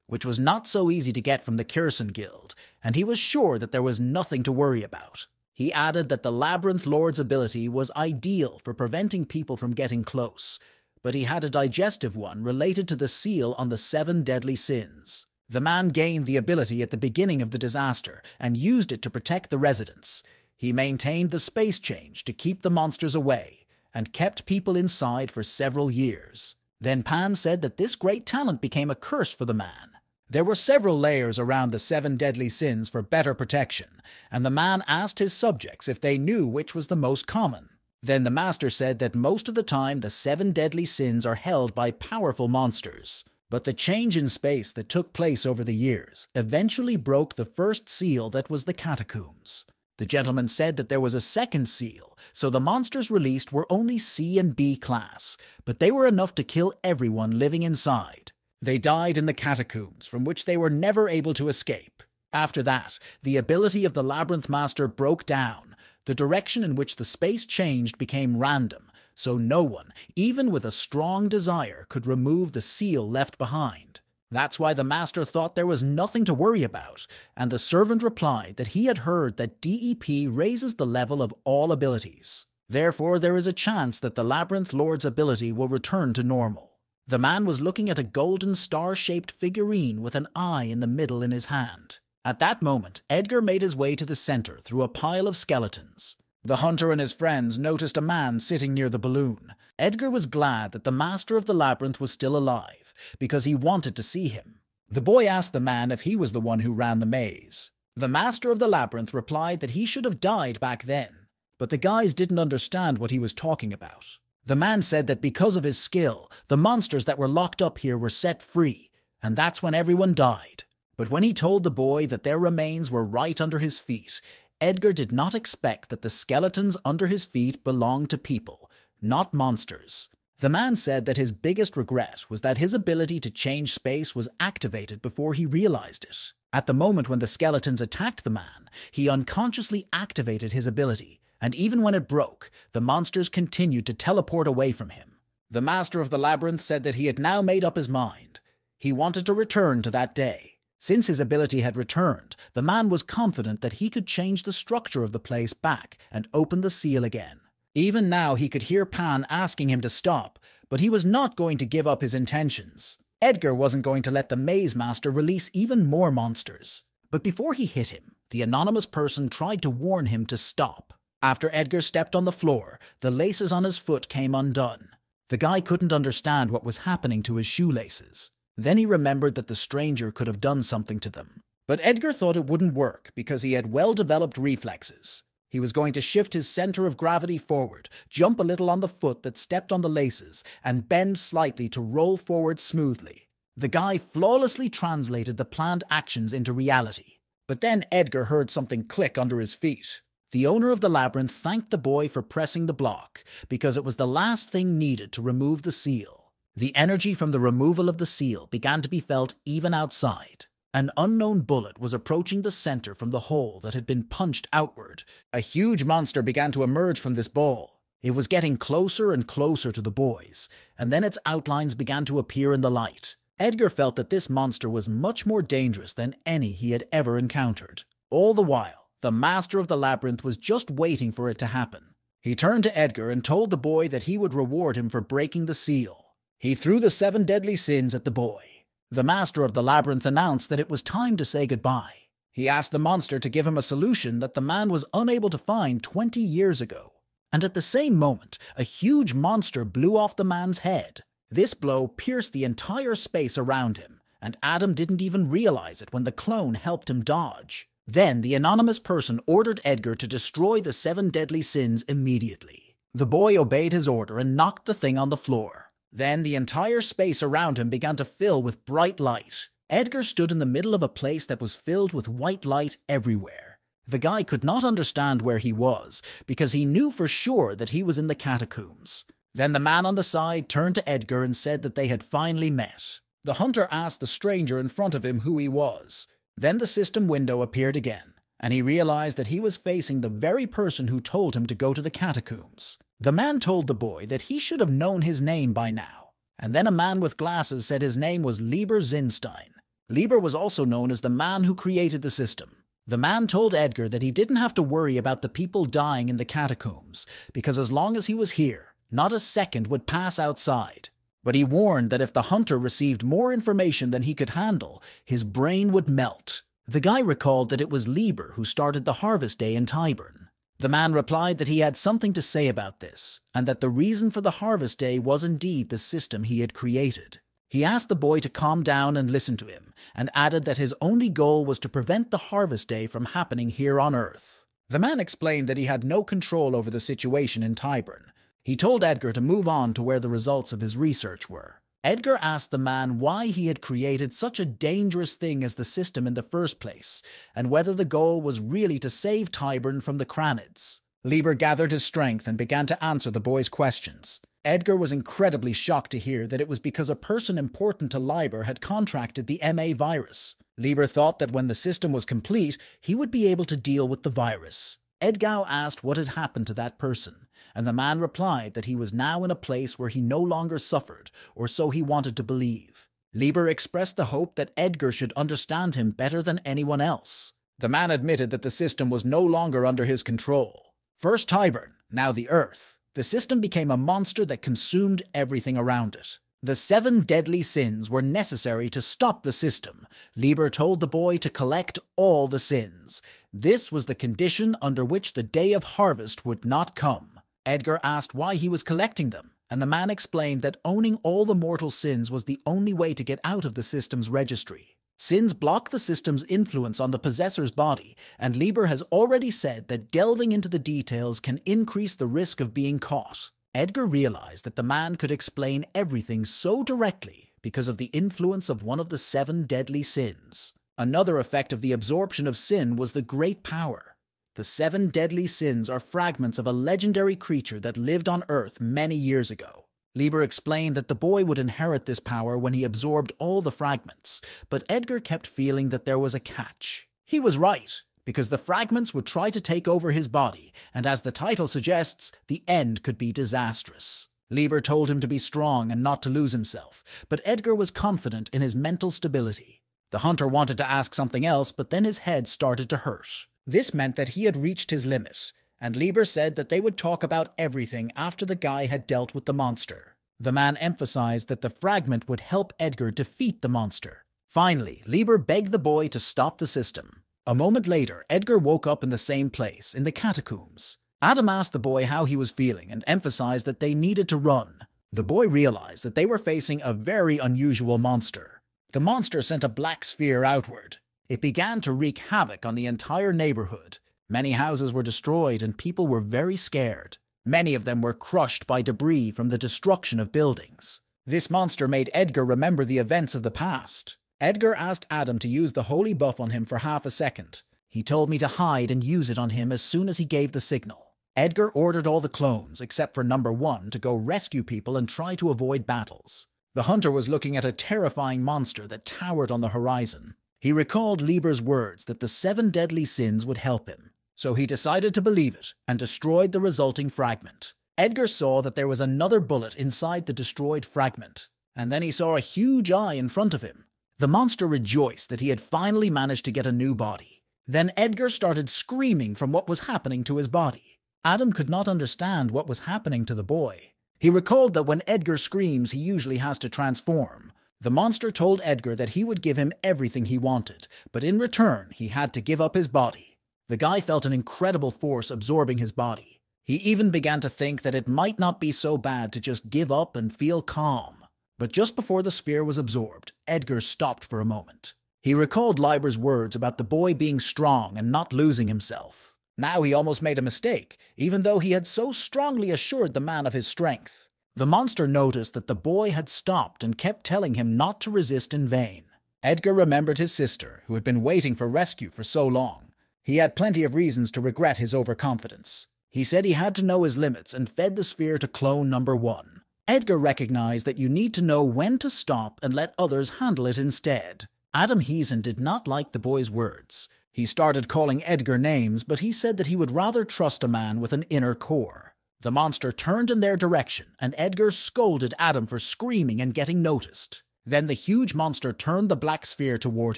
which was not so easy to get from the Kherson Guild, and he was sure that there was nothing to worry about. He added that the Labyrinth Lord's ability was ideal for preventing people from getting close, but he had a digestive one related to the seal on the 7 deadly sins. The man gained the ability at the beginning of the disaster and used it to protect the residents. He maintained the space change to keep the monsters away and kept people inside for several years. Then Pan said that this great talent became a curse for the man. There were several layers around the 7 deadly sins for better protection, and the man asked his subjects if they knew which was the most common. Then the master said that most of the time the 7 deadly sins are held by powerful monsters. But the change in space that took place over the years eventually broke the first seal that was the catacombs. The gentleman said that there was a second seal, so the monsters released were only C and B class, but they were enough to kill everyone living inside. They died in the catacombs, from which they were never able to escape. After that, the ability of the Labyrinth Master broke down. The direction in which the space changed became random, so no one, even with a strong desire, could remove the seal left behind. That's why the master thought there was nothing to worry about, and the servant replied that he had heard that DEP raises the level of all abilities. Therefore, there is a chance that the Labyrinth Lord's ability will return to normal. The man was looking at a golden star-shaped figurine with an eye in the middle in his hand. At that moment, Edgar made his way to the center through a pile of skeletons. The hunter and his friends noticed a man sitting near the balloon. Edgar was glad that the master of the labyrinth was still alive, because he wanted to see him. The boy asked the man if he was the one who ran the maze. The master of the labyrinth replied that he should have died back then, but the guys didn't understand what he was talking about. The man said that because of his skill, the monsters that were locked up here were set free, and that's when everyone died. But when he told the boy that their remains were right under his feet, Edgar did not expect that the skeletons under his feet belonged to people, not monsters. The man said that his biggest regret was that his ability to change space was activated before he realized it. At the moment when the skeletons attacked the man, he unconsciously activated his ability, and even when it broke, the monsters continued to teleport away from him. The master of the labyrinth said that he had now made up his mind. He wanted to return to that day. Since his ability had returned, the man was confident that he could change the structure of the place back and open the seal again. Even now he could hear Pan asking him to stop, but he was not going to give up his intentions. Edgar wasn't going to let the Maze Master release even more monsters. But before he hit him, the anonymous person tried to warn him to stop. After Edgar stepped on the floor, the laces on his foot came undone. The guy couldn't understand what was happening to his shoelaces. Then he remembered that the stranger could have done something to them. But Edgar thought it wouldn't work because he had well-developed reflexes. He was going to shift his center of gravity forward, jump a little on the foot that stepped on the laces, and bend slightly to roll forward smoothly. The guy flawlessly translated the planned actions into reality. But then Edgar heard something click under his feet. The owner of the labyrinth thanked the boy for pressing the block, because it was the last thing needed to remove the seal. The energy from the removal of the seal began to be felt even outside. An unknown bullet was approaching the center from the hole that had been punched outward. A huge monster began to emerge from this ball. It was getting closer and closer to the boys, and then its outlines began to appear in the light. Edgar felt that this monster was much more dangerous than any he had ever encountered. All the while, the master of the labyrinth was just waiting for it to happen. He turned to Edgar and told the boy that he would reward him for breaking the seal. He threw the 7 deadly sins at the boy. The master of the labyrinth announced that it was time to say goodbye. He asked the monster to give him a solution that the man was unable to find 20 years ago. And at the same moment, a huge monster blew off the man's head. This blow pierced the entire space around him, and Adam didn't even realize it when the clone helped him dodge. Then the anonymous person ordered Edgar to destroy the 7 deadly sins immediately. The boy obeyed his order and knocked the thing on the floor. Then the entire space around him began to fill with bright light. Edgar stood in the middle of a place that was filled with white light everywhere. The guy could not understand where he was, because he knew for sure that he was in the catacombs. Then the man on the side turned to Edgar and said that they had finally met. The hunter asked the stranger in front of him who he was. Then the system window appeared again, and he realized that he was facing the very person who told him to go to the catacombs. The man told the boy that he should have known his name by now, and then a man with glasses said his name was Lieber Zinstein. Lieber was also known as the man who created the system. The man told Edgar that he didn't have to worry about the people dying in the catacombs, because as long as he was here, not a second would pass outside. But he warned that if the hunter received more information than he could handle, his brain would melt. The guy recalled that it was Lieber who started the harvest day in Tyburn. The man replied that he had something to say about this, and that the reason for the harvest day was indeed the system he had created. He asked the boy to calm down and listen to him, and added that his only goal was to prevent the harvest day from happening here on Earth. The man explained that he had no control over the situation in Tyburn. He told Edgar to move on to where the results of his research were. Edgar asked the man why he had created such a dangerous thing as the system in the first place, and whether the goal was really to save Tyburn from the Cranids. Lieber gathered his strength and began to answer the boy's questions. Edgar was incredibly shocked to hear that it was because a person important to Lieber had contracted the MA virus. Lieber thought that when the system was complete, he would be able to deal with the virus. Edgar asked what had happened to that person, and the man replied that he was now in a place where he no longer suffered, or so he wanted to believe. Lieber expressed the hope that Edgar should understand him better than anyone else. The man admitted that the system was no longer under his control. First Tyburn, now the Earth. The system became a monster that consumed everything around it. The 7 deadly sins were necessary to stop the system. Lieber told the boy to collect all the sins. This was the condition under which the day of harvest would not come. Edgar asked why he was collecting them, and the man explained that owning all the mortal sins was the only way to get out of the system's registry. Sins block the system's influence on the possessor's body, and Lieber has already said that delving into the details can increase the risk of being caught. Edgar realized that the man could explain everything so directly because of the influence of one of the 7 deadly sins. Another effect of the absorption of sin was the great power. The 7 deadly sins are fragments of a legendary creature that lived on Earth many years ago. Lieber explained that the boy would inherit this power when he absorbed all the fragments, but Edgar kept feeling that there was a catch. He was right, because the fragments would try to take over his body, and as the title suggests, the end could be disastrous. Lieber told him to be strong and not to lose himself, but Edgar was confident in his mental stability. The hunter wanted to ask something else, but then his head started to hurt. This meant that he had reached his limit, and Lieber said that they would talk about everything after the guy had dealt with the monster. The man emphasized that the fragment would help Edgar defeat the monster. Finally, Lieber begged the boy to stop the system. A moment later, Edgar woke up in the same place, in the catacombs. Adam asked the boy how he was feeling and emphasized that they needed to run. The boy realized that they were facing a very unusual monster. The monster sent a black sphere outward. It began to wreak havoc on the entire neighborhood. Many houses were destroyed and people were very scared. Many of them were crushed by debris from the destruction of buildings. This monster made Edgar remember the events of the past. Edgar asked Adam to use the holy buff on him for half a second. He told me to hide and use it on him as soon as he gave the signal. Edgar ordered all the clones, except for number 1, to go rescue people and try to avoid battles. The hunter was looking at a terrifying monster that towered on the horizon. He recalled Lieber's words that the 7 deadly sins would help him. So he decided to believe it and destroyed the resulting fragment. Edgar saw that there was another bullet inside the destroyed fragment, and then he saw a huge eye in front of him. The monster rejoiced that he had finally managed to get a new body. Then Edgar started screaming from what was happening to his body. Adam could not understand what was happening to the boy. He recalled that when Edgar screams, he usually has to transform. The monster told Edgar that he would give him everything he wanted, but in return, he had to give up his body. The guy felt an incredible force absorbing his body. He even began to think that it might not be so bad to just give up and feel calm. But just before the sphere was absorbed, Edgar stopped for a moment. He recalled Liber's words about the boy being strong and not losing himself. Now he almost made a mistake, even though he had so strongly assured the man of his strength. The monster noticed that the boy had stopped and kept telling him not to resist in vain. Edgar remembered his sister, who had been waiting for rescue for so long. He had plenty of reasons to regret his overconfidence. He said he had to know his limits and fed the sphere to clone number 1. Edgar recognized that you need to know when to stop and let others handle it instead. Adam Heesen did not like the boy's words. He started calling Edgar names, but he said that he would rather trust a man with an inner core. The monster turned in their direction, and Edgar scolded Adam for screaming and getting noticed. Then the huge monster turned the black sphere toward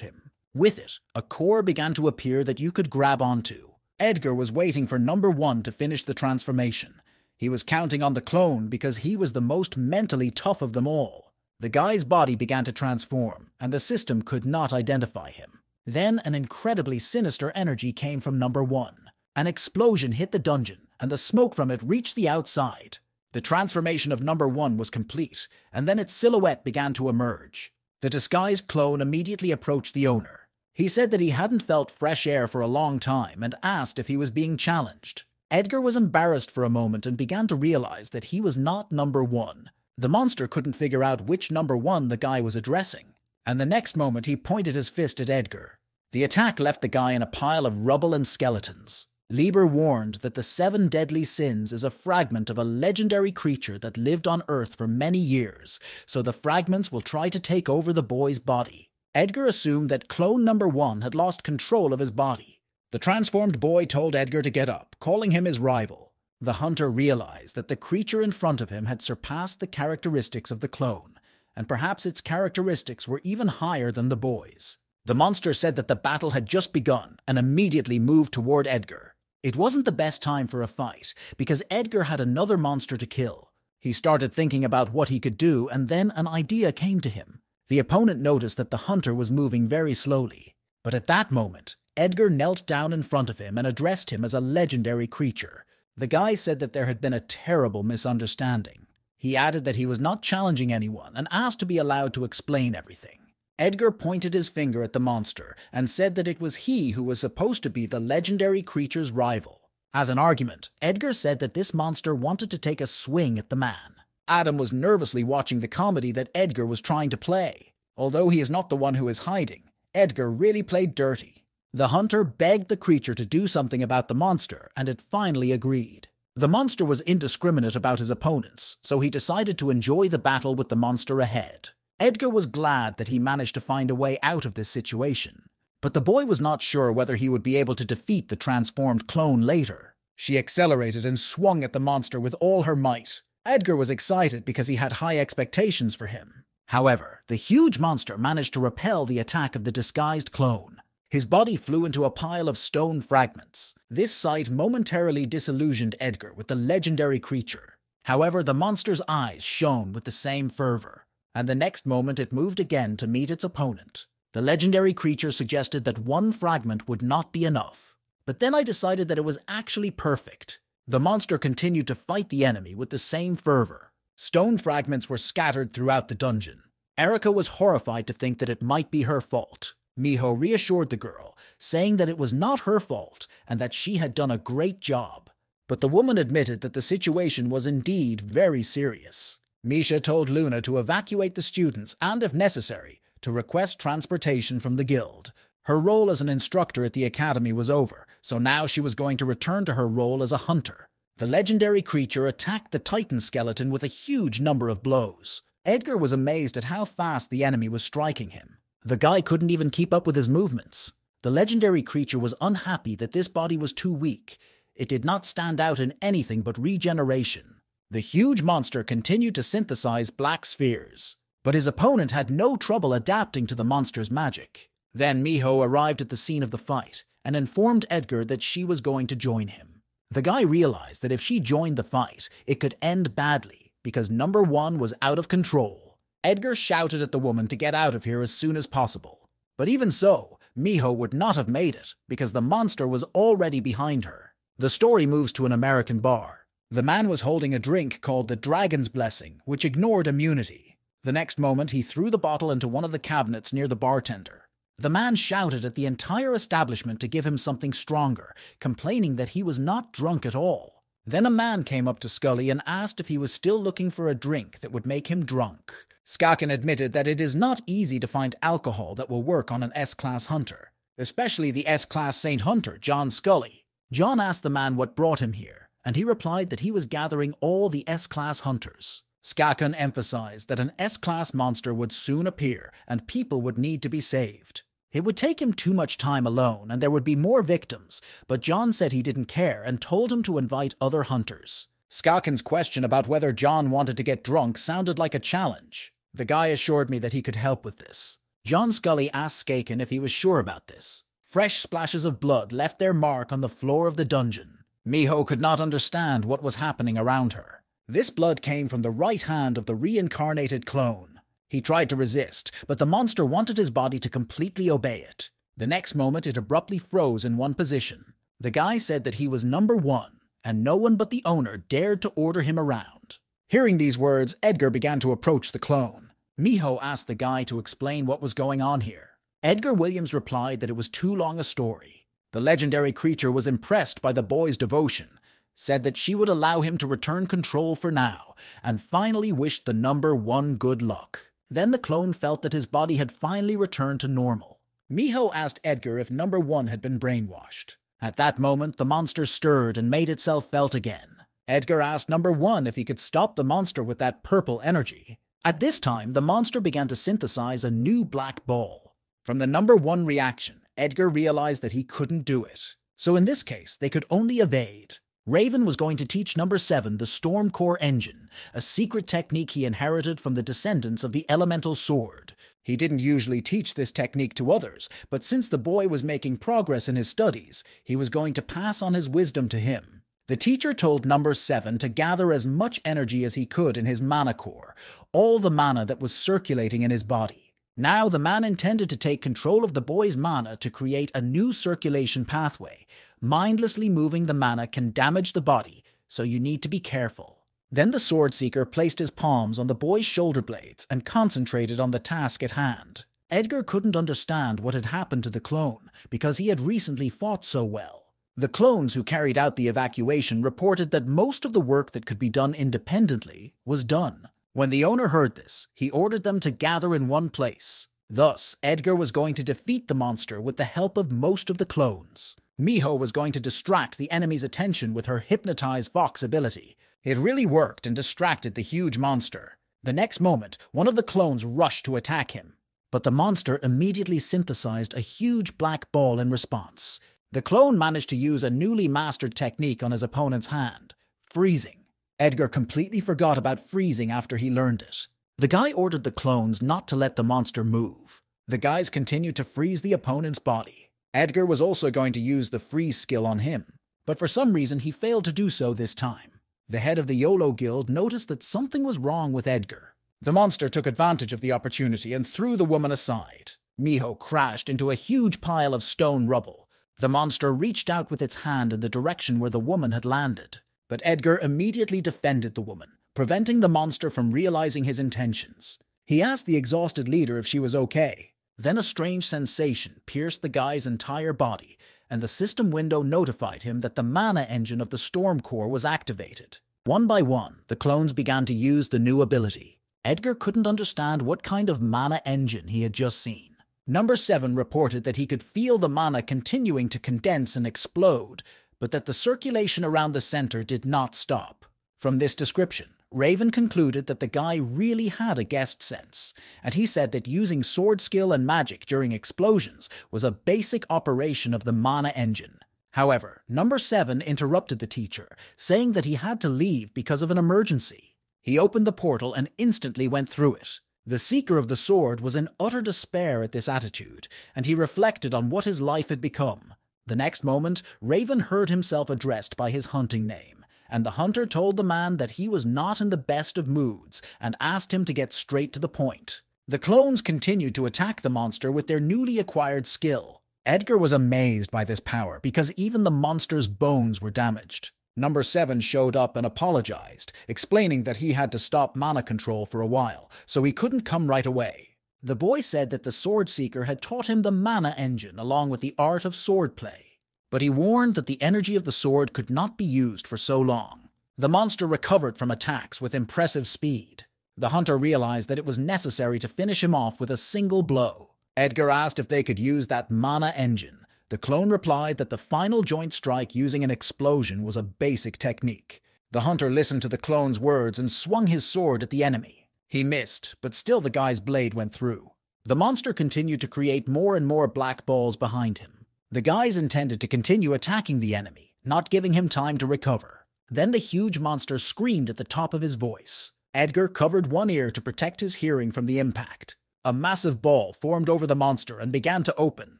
him. With it, a core began to appear that you could grab onto. Edgar was waiting for number 1 to finish the transformation. He was counting on the clone because he was the most mentally tough of them all. The guy's body began to transform, and the system could not identify him. Then an incredibly sinister energy came from number 1. An explosion hit the dungeon, and the smoke from it reached the outside. The transformation of number 1 was complete, and then its silhouette began to emerge. The disguised clone immediately approached the owner. He said that he hadn't felt fresh air for a long time and asked if he was being challenged. Edgar was embarrassed for a moment and began to realize that he was not number 1. The monster couldn't figure out which number 1 the guy was addressing, and the next moment he pointed his fist at Edgar. The attack left the guy in a pile of rubble and skeletons. Liber warned that the 7 deadly sins is a fragment of a legendary creature that lived on Earth for many years, so the fragments will try to take over the boy's body. Edgar assumed that clone number 1 had lost control of his body. The transformed boy told Edgar to get up, calling him his rival. The hunter realized that the creature in front of him had surpassed the characteristics of the clone, and perhaps its characteristics were even higher than the boy's. The monster said that the battle had just begun and immediately moved toward Edgar. It wasn't the best time for a fight, because Edgar had another monster to kill. He started thinking about what he could do, and then an idea came to him. The opponent noticed that the hunter was moving very slowly. But at that moment, Edgar knelt down in front of him and addressed him as a legendary creature. The guy said that there had been a terrible misunderstanding. He added that he was not challenging anyone and asked to be allowed to explain everything. Edgar pointed his finger at the monster and said that it was he who was supposed to be the legendary creature's rival. As an argument, Edgar said that this monster wanted to take a swing at the man. Adam was nervously watching the comedy that Edgar was trying to play. Although he is not the one who is hiding, Edgar really played dirty. The hunter begged the creature to do something about the monster, and it finally agreed. The monster was indiscriminate about his opponents, so he decided to enjoy the battle with the monster ahead. Edgar was glad that he managed to find a way out of this situation. But the boy was not sure whether he would be able to defeat the transformed clone later. She accelerated and swung at the monster with all her might. Edgar was excited because he had high expectations for him. However, the huge monster managed to repel the attack of the disguised clone. His body flew into a pile of stone fragments. This sight momentarily disillusioned Edgar with the legendary creature. However, the monster's eyes shone with the same fervor, and the next moment it moved again to meet its opponent. The legendary creature suggested that one fragment would not be enough. But then I decided that it was actually perfect. The monster continued to fight the enemy with the same fervor. Stone fragments were scattered throughout the dungeon. Erica was horrified to think that it might be her fault. Miho reassured the girl, saying that it was not her fault and that she had done a great job. But the woman admitted that the situation was indeed very serious. Misha told Luna to evacuate the students and, if necessary, to request transportation from the guild. Her role as an instructor at the academy was over, so now she was going to return to her role as a hunter. The legendary creature attacked the Titan skeleton with a huge number of blows. Edgar was amazed at how fast the enemy was striking him. The guy couldn't even keep up with his movements. The legendary creature was unhappy that this body was too weak. It did not stand out in anything but regeneration. The huge monster continued to synthesize black spheres. but his opponent had no trouble adapting to the monster's magic. Then Miho arrived at the scene of the fight and informed Edgar that she was going to join him. The guy realized that if she joined the fight, it could end badly because number 1 was out of control. Edgar shouted at the woman to get out of here as soon as possible. But even so, Miho would not have made it because the monster was already behind her. The story moves to an American bar. The man was holding a drink called the Dragon's Blessing, which ignored immunity. The next moment, he threw the bottle into one of the cabinets near the bartender. The man shouted at the entire establishment to give him something stronger, complaining that he was not drunk at all. Then a man came up to Scully and asked if he was still looking for a drink that would make him drunk. Skaken admitted that it is not easy to find alcohol that will work on an S-Class hunter, especially the S-Class Saint Hunter, John Scully. John asked the man what brought him here, and he replied that he was gathering all the S-Class hunters. Skaken emphasized that an S-Class monster would soon appear and people would need to be saved. It would take him too much time alone and there would be more victims, but John said he didn't care and told him to invite other hunters. Skaken's question about whether John wanted to get drunk sounded like a challenge. The guy assured me that he could help with this. John Scully asked Skaken if he was sure about this. Fresh splashes of blood left their mark on the floor of the dungeon. Miho could not understand what was happening around her. This blood came from the right hand of the reincarnated clone. He tried to resist, but the monster wanted his body to completely obey it. The next moment, it abruptly froze in one position. The guy said that he was number 1, and no one but the owner dared to order him around. Hearing these words, Edgar began to approach the clone. Miho asked the guy to explain what was going on here. Edgar Williams replied that it was too long a story. The legendary creature was impressed by the boy's devotion, said that she would allow him to return control for now, and finally wished the number 1 good luck. Then the clone felt that his body had finally returned to normal. Miho asked Edgar if number 1 had been brainwashed. At that moment, the monster stirred and made itself felt again. Edgar asked number 1 if he could stop the monster with that purple energy. At this time, the monster began to synthesize a new black ball. From the number 1 reaction, Edgar realized that he couldn't do it. So in this case, they could only evade. Raven was going to teach number 7 the Storm Core Engine, a secret technique he inherited from the descendants of the Elemental Sword. He didn't usually teach this technique to others, but since the boy was making progress in his studies, he was going to pass on his wisdom to him. The teacher told number 7 to gather as much energy as he could in his mana core, all the mana that was circulating in his body. Now the man intended to take control of the boy's mana to create a new circulation pathway. Mindlessly moving the mana can damage the body, so you need to be careful. Then the Sword Seeker placed his palms on the boy's shoulder blades and concentrated on the task at hand. Edgar couldn't understand what had happened to the clone because he had recently fought so well. The clones who carried out the evacuation reported that most of the work that could be done independently was done. When the owner heard this, he ordered them to gather in one place. Thus, Edgar was going to defeat the monster with the help of most of the clones. Miho was going to distract the enemy's attention with her Hypnotize Fox ability. It really worked and distracted the huge monster. The next moment, one of the clones rushed to attack him. But the monster immediately synthesized a huge black ball in response. The clone managed to use a newly mastered technique on his opponent's hand, freezing. Edgar completely forgot about freezing after he learned it. The guy ordered the clones not to let the monster move. The guys continued to freeze the opponent's body. Edgar was also going to use the freeze skill on him, but for some reason he failed to do so this time. The head of the YOLO Guild noticed that something was wrong with Edgar. The monster took advantage of the opportunity and threw the woman aside. Miho crashed into a huge pile of stone rubble. The monster reached out with its hand in the direction where the woman had landed, but Edgar immediately defended the woman, preventing the monster from realizing his intentions. He asked the exhausted leader if she was okay. Then a strange sensation pierced the guy's entire body, and the system window notified him that the mana engine of the Storm Core was activated. One by one, the clones began to use the new ability. Edgar couldn't understand what kind of mana engine he had just seen. Number 7 reported that he could feel the mana continuing to condense and explode, but that the circulation around the center did not stop. From this description, Raven concluded that the guy really had a guest sense, and he said that using sword skill and magic during explosions was a basic operation of the mana engine. However, number 7 interrupted the teacher, saying that he had to leave because of an emergency. He opened the portal and instantly went through it. The Seeker of the Sword was in utter despair at this attitude, and he reflected on what his life had become. The next moment, Raven heard himself addressed by his hunting name, and the hunter told the man that he was not in the best of moods and asked him to get straight to the point. The clones continued to attack the monster with their newly acquired skill. Edgar was amazed by this power because even the monster's bones were damaged. Number 7 showed up and apologized, explaining that he had to stop mana control for a while, so he couldn't come right away. The boy said that the Sword Seeker had taught him the mana engine along with the art of swordplay, but he warned that the energy of the sword could not be used for so long. The monster recovered from attacks with impressive speed. The hunter realized that it was necessary to finish him off with a single blow. Edgar asked if they could use that mana engine. The clone replied that the final joint strike using an explosion was a basic technique. The hunter listened to the clone's words and swung his sword at the enemy. He missed, but still the guy's blade went through. The monster continued to create more and more black balls behind him. The guys intended to continue attacking the enemy, not giving him time to recover. Then the huge monster screamed at the top of his voice. Edgar covered one ear to protect his hearing from the impact. A massive ball formed over the monster and began to open.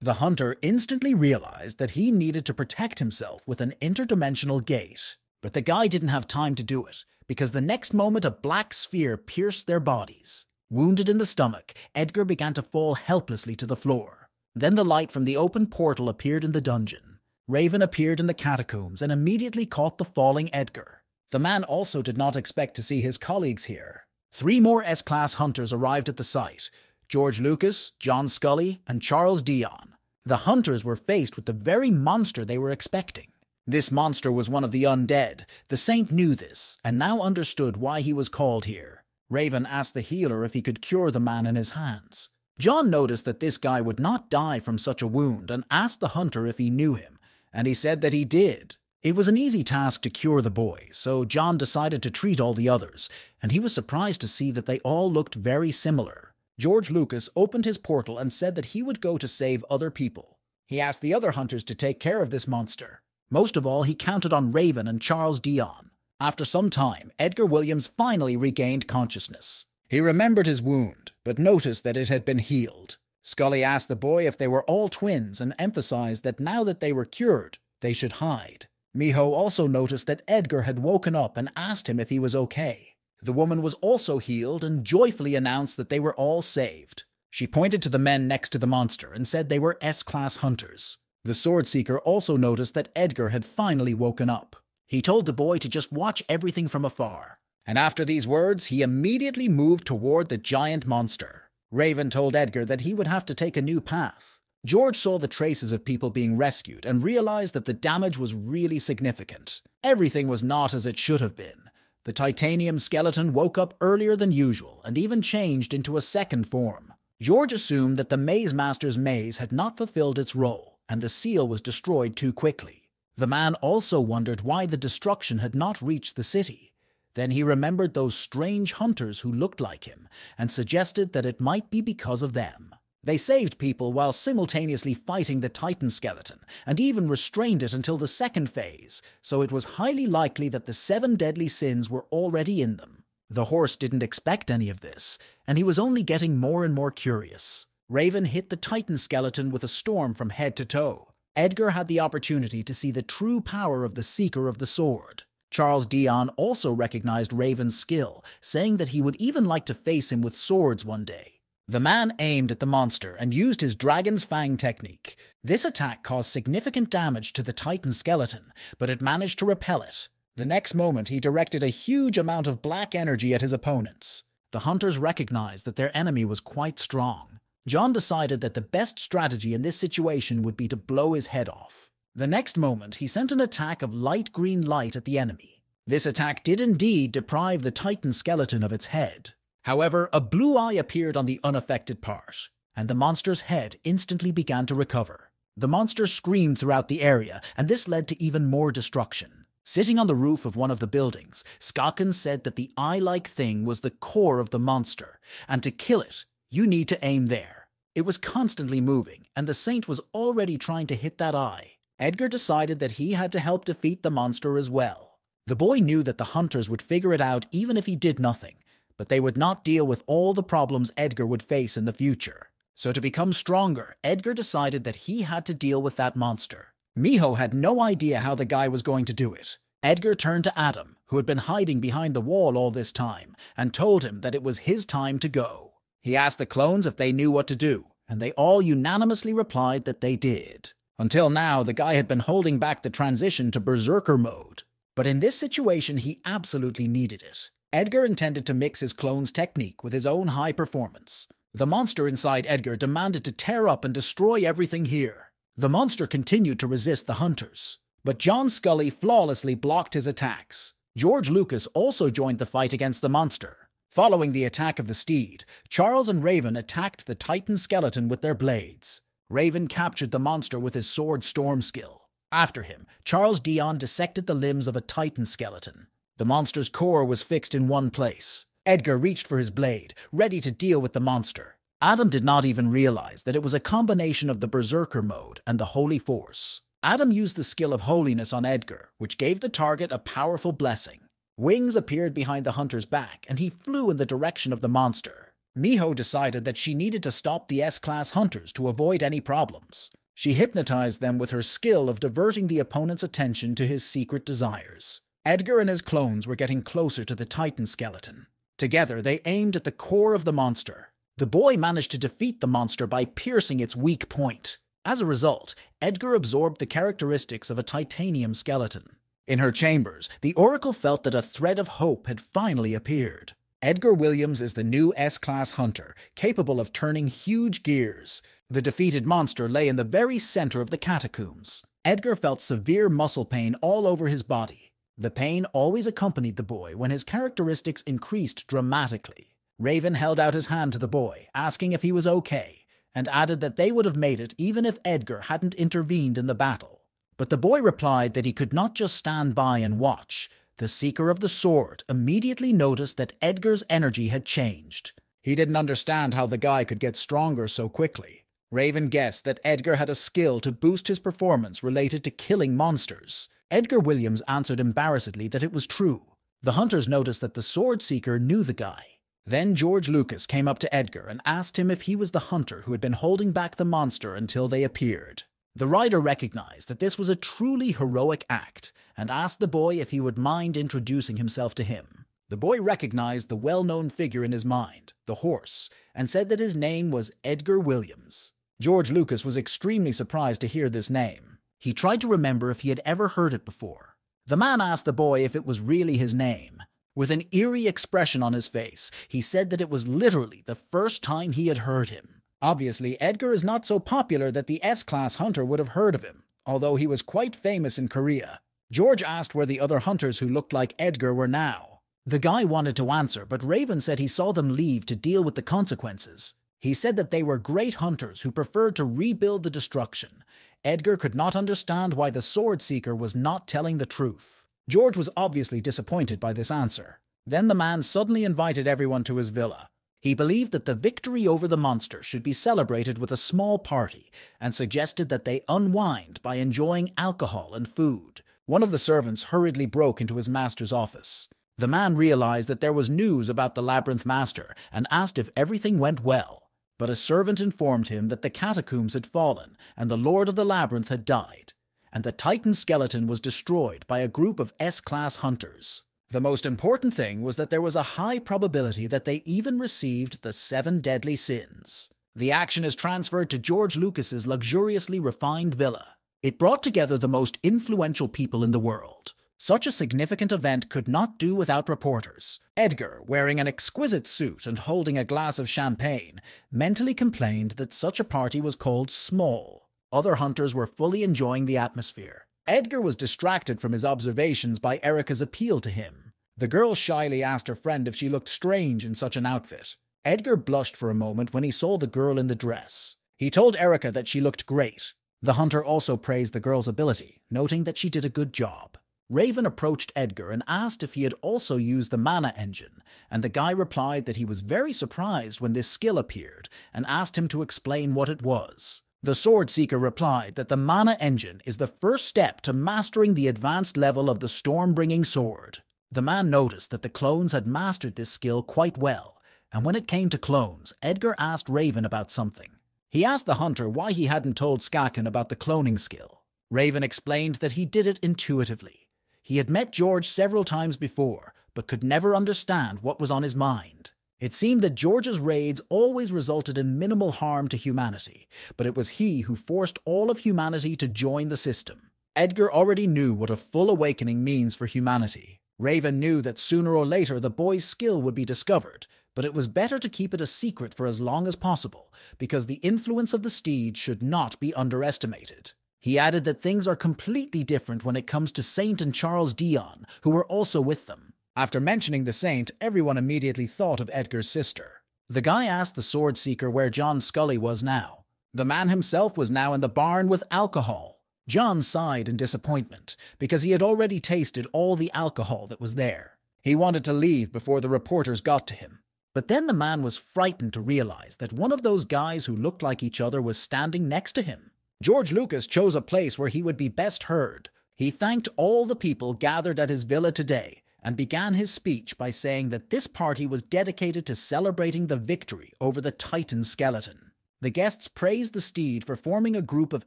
The hunter instantly realized that he needed to protect himself with an interdimensional gate. But the guy didn't have time to do it, because the next moment a black sphere pierced their bodies. Wounded in the stomach, Edgar began to fall helplessly to the floor. Then the light from the open portal appeared in the dungeon. Raven appeared in the catacombs and immediately caught the falling Edgar. The man also did not expect to see his colleagues here. 3 more S-Class hunters arrived at the site: George Lucas, John Scully, and Charles Dion. The hunters were faced with the very monster they were expecting. This monster was one of the undead. The saint knew this, and now understood why he was called here. Raven asked the healer if he could cure the man in his hands. John noticed that this guy would not die from such a wound and asked the hunter if he knew him, and he said that he did. It was an easy task to cure the boy, so John decided to treat all the others, and he was surprised to see that they all looked very similar. George Lucas opened his portal and said that he would go to save other people. He asked the other hunters to take care of this monster. Most of all, he counted on Raven and Charles Dion. After some time, Edgar Williams finally regained consciousness. He remembered his wound, but noticed that it had been healed. Scully asked the boy if they were all twins and emphasized that now that they were cured, they should hide. Miho also noticed that Edgar had woken up and asked him if he was okay. The woman was also healed and joyfully announced that they were all saved. She pointed to the men next to the monster and said they were S-Class hunters. The Sword Seeker also noticed that Edgar had finally woken up. He told the boy to just watch everything from afar. And after these words, he immediately moved toward the giant monster. Raven told Edgar that he would have to take a new path. George saw the traces of people being rescued and realized that the damage was really significant. Everything was not as it should have been. The titanium skeleton woke up earlier than usual and even changed into a second form. George assumed that the Maze Master's maze had not fulfilled its role, and the seal was destroyed too quickly. The man also wondered why the destruction had not reached the city. Then he remembered those strange hunters who looked like him, and suggested that it might be because of them. They saved people while simultaneously fighting the Titan skeleton, and even restrained it until the second phase, so it was highly likely that the 7 deadly sins were already in them. The horse didn't expect any of this, and he was only getting more and more curious. Raven hit the Titan skeleton with a storm from head to toe. Edgar had the opportunity to see the true power of the Seeker of the Sword. Charles Dion also recognized Raven's skill, saying that he would even like to face him with swords one day. The man aimed at the monster and used his Dragon's Fang technique. This attack caused significant damage to the Titan skeleton, but it managed to repel it. The next moment, he directed a huge amount of black energy at his opponents. The hunters recognized that their enemy was quite strong. John decided that the best strategy in this situation would be to blow his head off. The next moment, he sent an attack of light green light at the enemy. This attack did indeed deprive the Titan skeleton of its head. However, a blue eye appeared on the unaffected part, and the monster's head instantly began to recover. The monster screamed throughout the area, and this led to even more destruction. Sitting on the roof of one of the buildings, Skaken said that the eye-like thing was the core of the monster, and to kill it, you need to aim there. It was constantly moving, and the saint was already trying to hit that eye. Edgar decided that he had to help defeat the monster as well. The boy knew that the hunters would figure it out even if he did nothing, but they would not deal with all the problems Edgar would face in the future. So to become stronger, Edgar decided that he had to deal with that monster. Miho had no idea how the guy was going to do it. Edgar turned to Adam, who had been hiding behind the wall all this time, and told him that it was his time to go. He asked the clones if they knew what to do, and they all unanimously replied that they did. Until now, the guy had been holding back the transition to Berserker mode. But in this situation, he absolutely needed it. Edgar intended to mix his clone's technique with his own high performance. The monster inside Edgar demanded to tear up and destroy everything here. The monster continued to resist the hunters, but John Scully flawlessly blocked his attacks. George Lucas also joined the fight against the monster. Following the attack of the steed, Charles and Raven attacked the Titan skeleton with their blades. Raven captured the monster with his sword storm skill. After him, Charles Dion dissected the limbs of a Titan skeleton. The monster's core was fixed in one place. Edgar reached for his blade, ready to deal with the monster. Adam did not even realize that it was a combination of the Berserker mode and the Holy Force. Adam used the skill of Holiness on Edgar, which gave the target a powerful blessing. Wings appeared behind the hunter's back, and he flew in the direction of the monster. Miho decided that she needed to stop the S-Class hunters to avoid any problems. She hypnotized them with her skill of diverting the opponent's attention to his secret desires. Edgar and his clones were getting closer to the Titan skeleton. Together, they aimed at the core of the monster. The boy managed to defeat the monster by piercing its weak point. As a result, Edgar absorbed the characteristics of a titanium skeleton. In her chambers, the Oracle felt that a thread of hope had finally appeared. Edgar Williams is the new S-Class hunter, capable of turning huge gears. The defeated monster lay in the very center of the catacombs. Edgar felt severe muscle pain all over his body. The pain always accompanied the boy when his characteristics increased dramatically. Raven held out his hand to the boy, asking if he was okay, and added that they would have made it even if Edgar hadn't intervened in the battle. But the boy replied that he could not just stand by and watch. The Seeker of the Sword immediately noticed that Edgar's energy had changed. He didn't understand how the guy could get stronger so quickly. Raven guessed that Edgar had a skill to boost his performance related to killing monsters. Edgar Williams answered embarrassedly that it was true. The hunters noticed that the Sword Seeker knew the guy. Then George Lucas came up to Edgar and asked him if he was the hunter who had been holding back the monster until they appeared. The writer recognized that this was a truly heroic act and asked the boy if he would mind introducing himself to him. The boy recognized the well-known figure in his mind, the horse, and said that his name was Edgar Williams. George Lucas was extremely surprised to hear this name. He tried to remember if he had ever heard it before. The man asked the boy if it was really his name. With an eerie expression on his face, he said that it was literally the first time he had heard him. Obviously, Edgar is not so popular that the S-Class hunter would have heard of him, although he was quite famous in Korea. George asked where the other hunters who looked like Edgar were now. The guy wanted to answer, but Raven said he saw them leave to deal with the consequences. He said that they were great hunters who preferred to rebuild the destruction. Edgar could not understand why the Sword Seeker was not telling the truth. George was obviously disappointed by this answer. Then the man suddenly invited everyone to his villa. He believed that the victory over the monster should be celebrated with a small party and suggested that they unwind by enjoying alcohol and food. One of the servants hurriedly broke into his master's office. The man realized that there was news about the Labyrinth Master and asked if everything went well. But a servant informed him that the catacombs had fallen and the Lord of the Labyrinth had died, and the Titan skeleton was destroyed by a group of S-Class hunters. The most important thing was that there was a high probability that they even received the 7 deadly sins. The action is transferred to George Lucas's luxuriously refined villa. It brought together the most influential people in the world. Such a significant event could not do without reporters. Edgar, wearing an exquisite suit and holding a glass of champagne, mentally complained that such a party was called small. Other hunters were fully enjoying the atmosphere. Edgar was distracted from his observations by Erica's appeal to him. The girl shyly asked her friend if she looked strange in such an outfit. Edgar blushed for a moment when he saw the girl in the dress. He told Erica that she looked great. The hunter also praised the girl's ability, noting that she did a good job. Raven approached Edgar and asked if he had also used the mana engine, and the guy replied that he was very surprised when this skill appeared and asked him to explain what it was. The Sword Seeker replied that the mana engine is the first step to mastering the advanced level of the storm-bringing sword. The man noticed that the clones had mastered this skill quite well, and when it came to clones, Edgar asked Raven about something. He asked the hunter why he hadn't told Skaken about the cloning skill. Raven explained that he did it intuitively. He had met George several times before, but could never understand what was on his mind. It seemed that George's raids always resulted in minimal harm to humanity, but it was he who forced all of humanity to join the system. Edgar already knew what a full awakening means for humanity. Raven knew that sooner or later the boy's skill would be discovered, but it was better to keep it a secret for as long as possible, because the influence of the steed should not be underestimated. He added that things are completely different when it comes to Saint and Charles Dion, who were also with them. After mentioning the Saint, everyone immediately thought of Edgar's sister. The guy asked the sword seeker where John Scully was now. The man himself was now in the barn with alcohol. John sighed in disappointment, because he had already tasted all the alcohol that was there. He wanted to leave before the reporters got to him. But then the man was frightened to realize that one of those guys who looked like each other was standing next to him. George Lucas chose a place where he would be best heard. He thanked all the people gathered at his villa today and began his speech by saying that this party was dedicated to celebrating the victory over the Titan skeleton. The guests praised the steed for forming a group of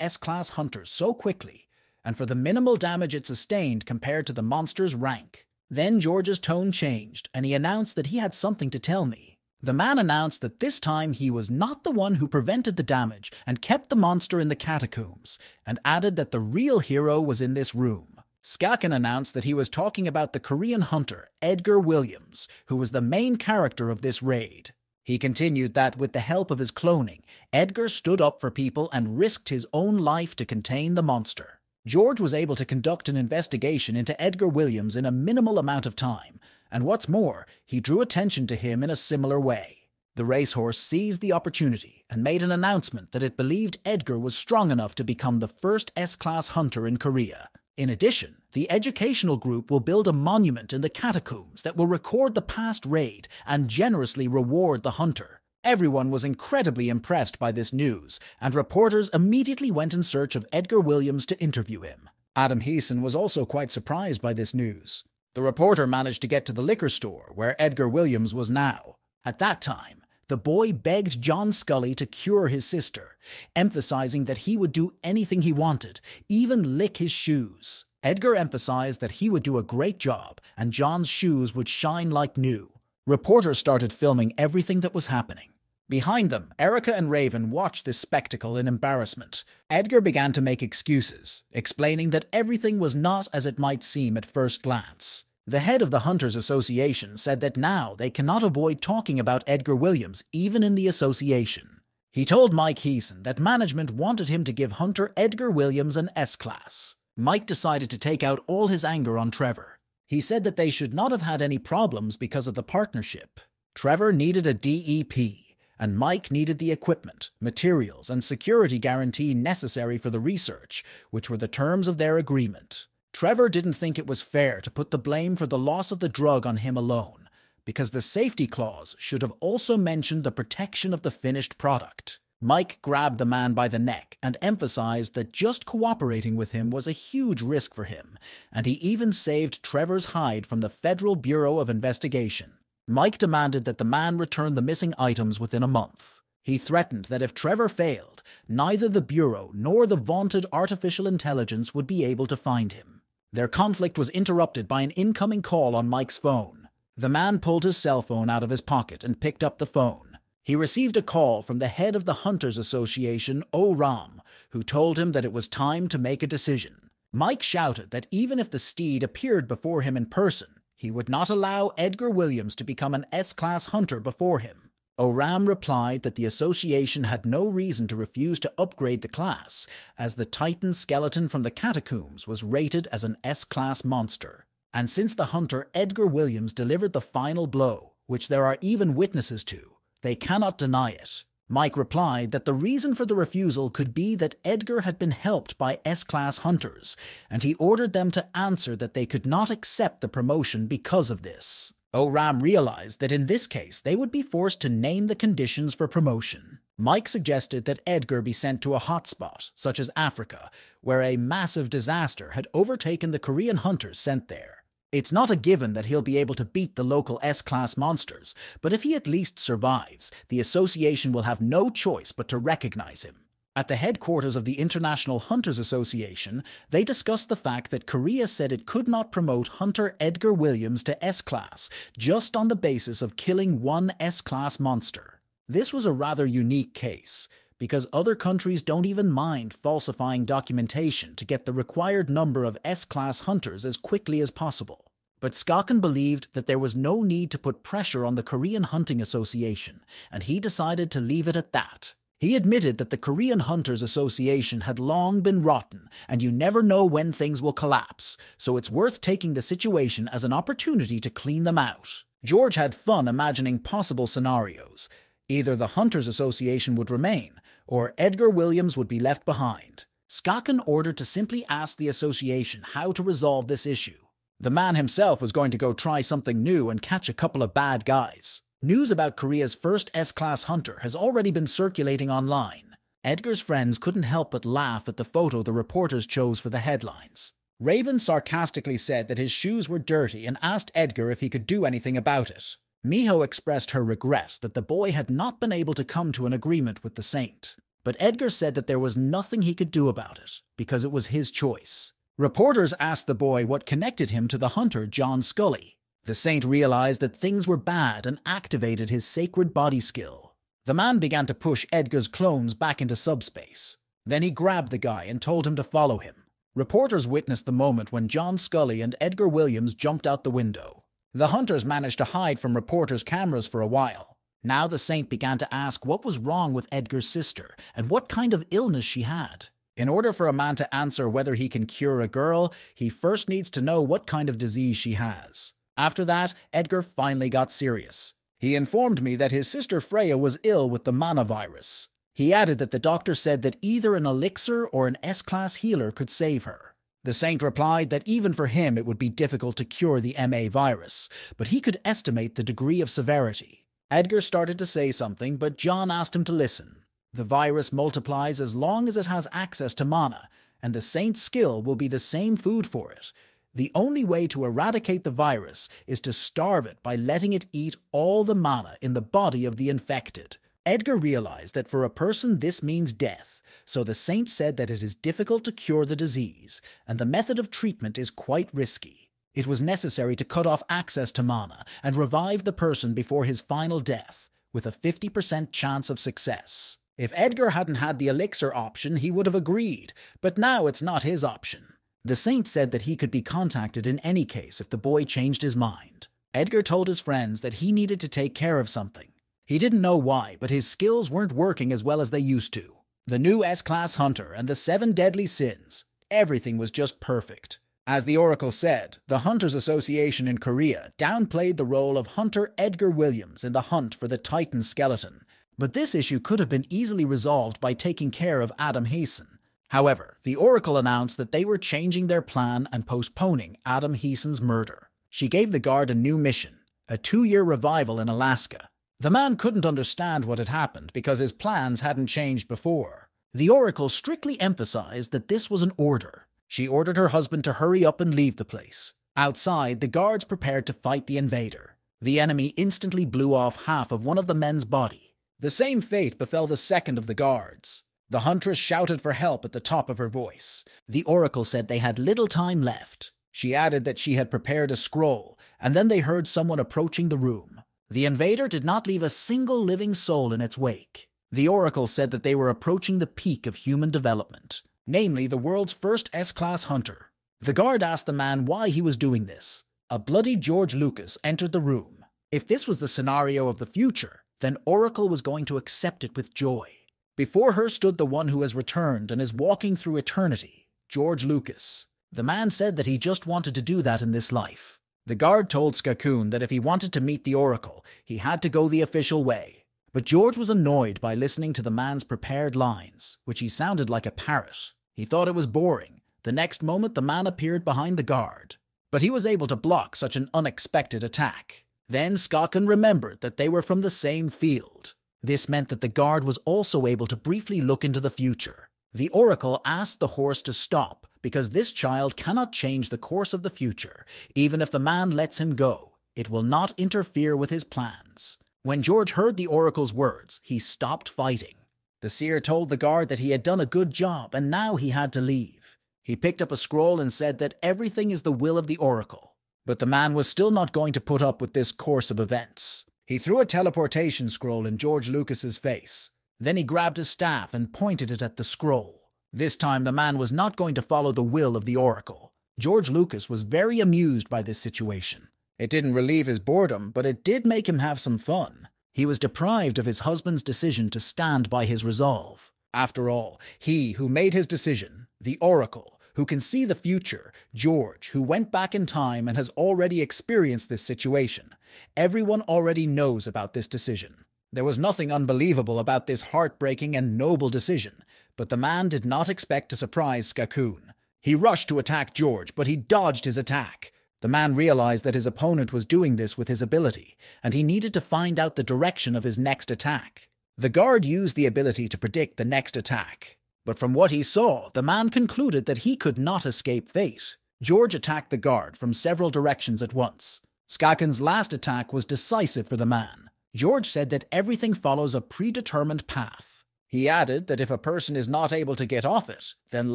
S-class hunters so quickly, and for the minimal damage it sustained compared to the monster's rank. Then George's tone changed, and he announced that he had something to tell me. The man announced that this time he was not the one who prevented the damage and kept the monster in the catacombs, and added that the real hero was in this room. Skaken announced that he was talking about the Korean hunter Edgar Williams, who was the main character of this raid. He continued that with the help of his cloning, Edgar stood up for people and risked his own life to contain the monster. George was able to conduct an investigation into Edgar Williams in a minimal amount of time, and what's more, he drew attention to him in a similar way. The racehorse seized the opportunity and made an announcement that it believed Edgar was strong enough to become the first S-class hunter in Korea. In addition, the educational group will build a monument in the catacombs that will record the past raid and generously reward the hunter. Everyone was incredibly impressed by this news, and reporters immediately went in search of Edgar Williams to interview him. Adam Heeson was also quite surprised by this news. The reporter managed to get to the liquor store where Edgar Williams was now. At that time, the boy begged John Scully to cure his sister, emphasizing that he would do anything he wanted, even lick his shoes. Edgar emphasized that he would do a great job and John's shoes would shine like new. Reporters started filming everything that was happening. Behind them, Erica and Raven watched this spectacle in embarrassment. Edgar began to make excuses, explaining that everything was not as it might seem at first glance. The head of the Hunters Association said that now they cannot avoid talking about Edgar Williams even in the association. He told Mike Heeson that management wanted him to give Hunter Edgar Williams an S-class. Mike decided to take out all his anger on Trevor. He said that they should not have had any problems because of the partnership. Trevor needed a DEP, and Mike needed the equipment, materials, and security guarantee necessary for the research, which were the terms of their agreement. Trevor didn't think it was fair to put the blame for the loss of the drug on him alone, because the safety clause should have also mentioned the protection of the finished product. Mike grabbed the man by the neck and emphasized that just cooperating with him was a huge risk for him, and he even saved Trevor's hide from the Federal Bureau of Investigation. Mike demanded that the man return the missing items within a month. He threatened that if Trevor failed, neither the Bureau nor the vaunted artificial intelligence would be able to find him. Their conflict was interrupted by an incoming call on Mike's phone. The man pulled his cell phone out of his pocket and picked up the phone. He received a call from the head of the Hunters Association, Ram, who told him that it was time to make a decision. Mike shouted that even if the steed appeared before him in person, he would not allow Edgar Williams to become an S-class hunter before him. Ram replied that the association had no reason to refuse to upgrade the class, as the Titan skeleton from the catacombs was rated as an S-class monster. And since the hunter Edgar Williams delivered the final blow, which there are even witnesses to, they cannot deny it. Mike replied that the reason for the refusal could be that Edgar had been helped by S-class hunters, and he ordered them to answer that they could not accept the promotion because of this. Ram realized that in this case they would be forced to name the conditions for promotion. Mike suggested that Edgar be sent to a hotspot, such as Africa, where a massive disaster had overtaken the Korean hunters sent there. It's not a given that he'll be able to beat the local S-class monsters, but if he at least survives, the association will have no choice but to recognize him. At the headquarters of the International Hunters Association, they discussed the fact that Korea said it could not promote Hunter Edgar Williams to S-Class just on the basis of killing one S-Class monster. This was a rather unique case, because other countries don't even mind falsifying documentation to get the required number of S-Class hunters as quickly as possible. But Skaken believed that there was no need to put pressure on the Korean Hunting Association, and he decided to leave it at that. He admitted that the Korean Hunters Association had long been rotten, and you never know when things will collapse, so it's worth taking the situation as an opportunity to clean them out. George had fun imagining possible scenarios. Either the Hunters Association would remain, or Edgar Williams would be left behind. Skaken ordered to simply ask the association how to resolve this issue. The man himself was going to go try something new and catch a couple of bad guys. News about Korea's first S-Class hunter has already been circulating online. Edgar's friends couldn't help but laugh at the photo the reporters chose for the headlines. Raven sarcastically said that his shoes were dirty and asked Edgar if he could do anything about it. Miho expressed her regret that the boy had not been able to come to an agreement with the Saint. But Edgar said that there was nothing he could do about it, because it was his choice. Reporters asked the boy what connected him to the hunter John Scully. The Saint realized that things were bad and activated his sacred body skill. The man began to push Edgar's clones back into subspace. Then he grabbed the guy and told him to follow him. Reporters witnessed the moment when John Scully and Edgar Williams jumped out the window. The hunters managed to hide from reporters' cameras for a while. Now the Saint began to ask what was wrong with Edgar's sister and what kind of illness she had. In order for a man to answer whether he can cure a girl, he first needs to know what kind of disease she has. After that, Edgar finally got serious. He informed me that his sister Freya was ill with the MANHUA virus. He added that the doctor said that either an elixir or an S-Class healer could save her. The Saint replied that even for him it would be difficult to cure the MA virus, but he could estimate the degree of severity. Edgar started to say something, but John asked him to listen. The virus multiplies as long as it has access to mana, and the Saint's skill will be the same food for it. The only way to eradicate the virus is to starve it by letting it eat all the mana in the body of the infected. Edgar realized that for a person this means death, so the Saint said that it is difficult to cure the disease, and the method of treatment is quite risky. It was necessary to cut off access to mana and revive the person before his final death, with a 50% chance of success. If Edgar hadn't had the elixir option, he would have agreed, but now it's not his option. The Saint said that he could be contacted in any case if the boy changed his mind. Edgar told his friends that he needed to take care of something. He didn't know why, but his skills weren't working as well as they used to. The new S-Class hunter and the 7 deadly sins, everything was just perfect. As the Oracle said, the Hunters Association in Korea downplayed the role of Hunter Edgar Williams in the hunt for the Titan skeleton, but this issue could have been easily resolved by taking care of Adam Heeson. However, the Oracle announced that they were changing their plan and postponing Adam Heeson's murder. She gave the guard a new mission, a 2-year revival in Alaska. The man couldn't understand what had happened because his plans hadn't changed before. The Oracle strictly emphasized that this was an order. She ordered her husband to hurry up and leave the place. Outside, the guards prepared to fight the invader. The enemy instantly blew off half of one of the men's body. The same fate befell the second of the guards. The huntress shouted for help at the top of her voice. The Oracle said they had little time left. She added that she had prepared a scroll, and then they heard someone approaching the room. The invader did not leave a single living soul in its wake. The Oracle said that they were approaching the peak of human development, namely the world's first S-Class hunter. The guard asked the man why he was doing this. A bloody George Lucas entered the room. If this was the scenario of the future, then Oracle was going to accept it with joy. Before her stood the one who has returned and is walking through eternity, George Lucas. The man said that he just wanted to do that in this life. The guard told Skaken that if he wanted to meet the Oracle, he had to go the official way. But George was annoyed by listening to the man's prepared lines, which he sounded like a parrot. He thought it was boring. The next moment the man appeared behind the guard. But he was able to block such an unexpected attack. Then Skaken remembered that they were from the same field. This meant that the guard was also able to briefly look into the future. The Oracle asked the horse to stop, because this child cannot change the course of the future. Even if the man lets him go, it will not interfere with his plans. When George heard the oracle's words, he stopped fighting. The seer told the guard that he had done a good job and now he had to leave. He picked up a scroll and said that everything is the will of the oracle. But the man was still not going to put up with this course of events. He threw a teleportation scroll in George Lucas's face. Then he grabbed his staff and pointed it at the scroll. This time the man was not going to follow the will of the oracle. George Lucas was very amused by this situation. It didn't relieve his boredom, but it did make him have some fun. He was deprived of his husband's decision to stand by his resolve. After all, he who made his decision, the oracle, who can see the future, George, who went back in time and has already experienced this situation. Everyone already knows about this decision. There was nothing unbelievable about this heartbreaking and noble decision, but the man did not expect to surprise Skakun. He rushed to attack George, but he dodged his attack. The man realized that his opponent was doing this with his ability, and he needed to find out the direction of his next attack. The guard used the ability to predict the next attack, but from what he saw, the man concluded that he could not escape fate. George attacked the guard from several directions at once. Skakun's last attack was decisive for the man. George said that everything follows a predetermined path. He added that if a person is not able to get off it, then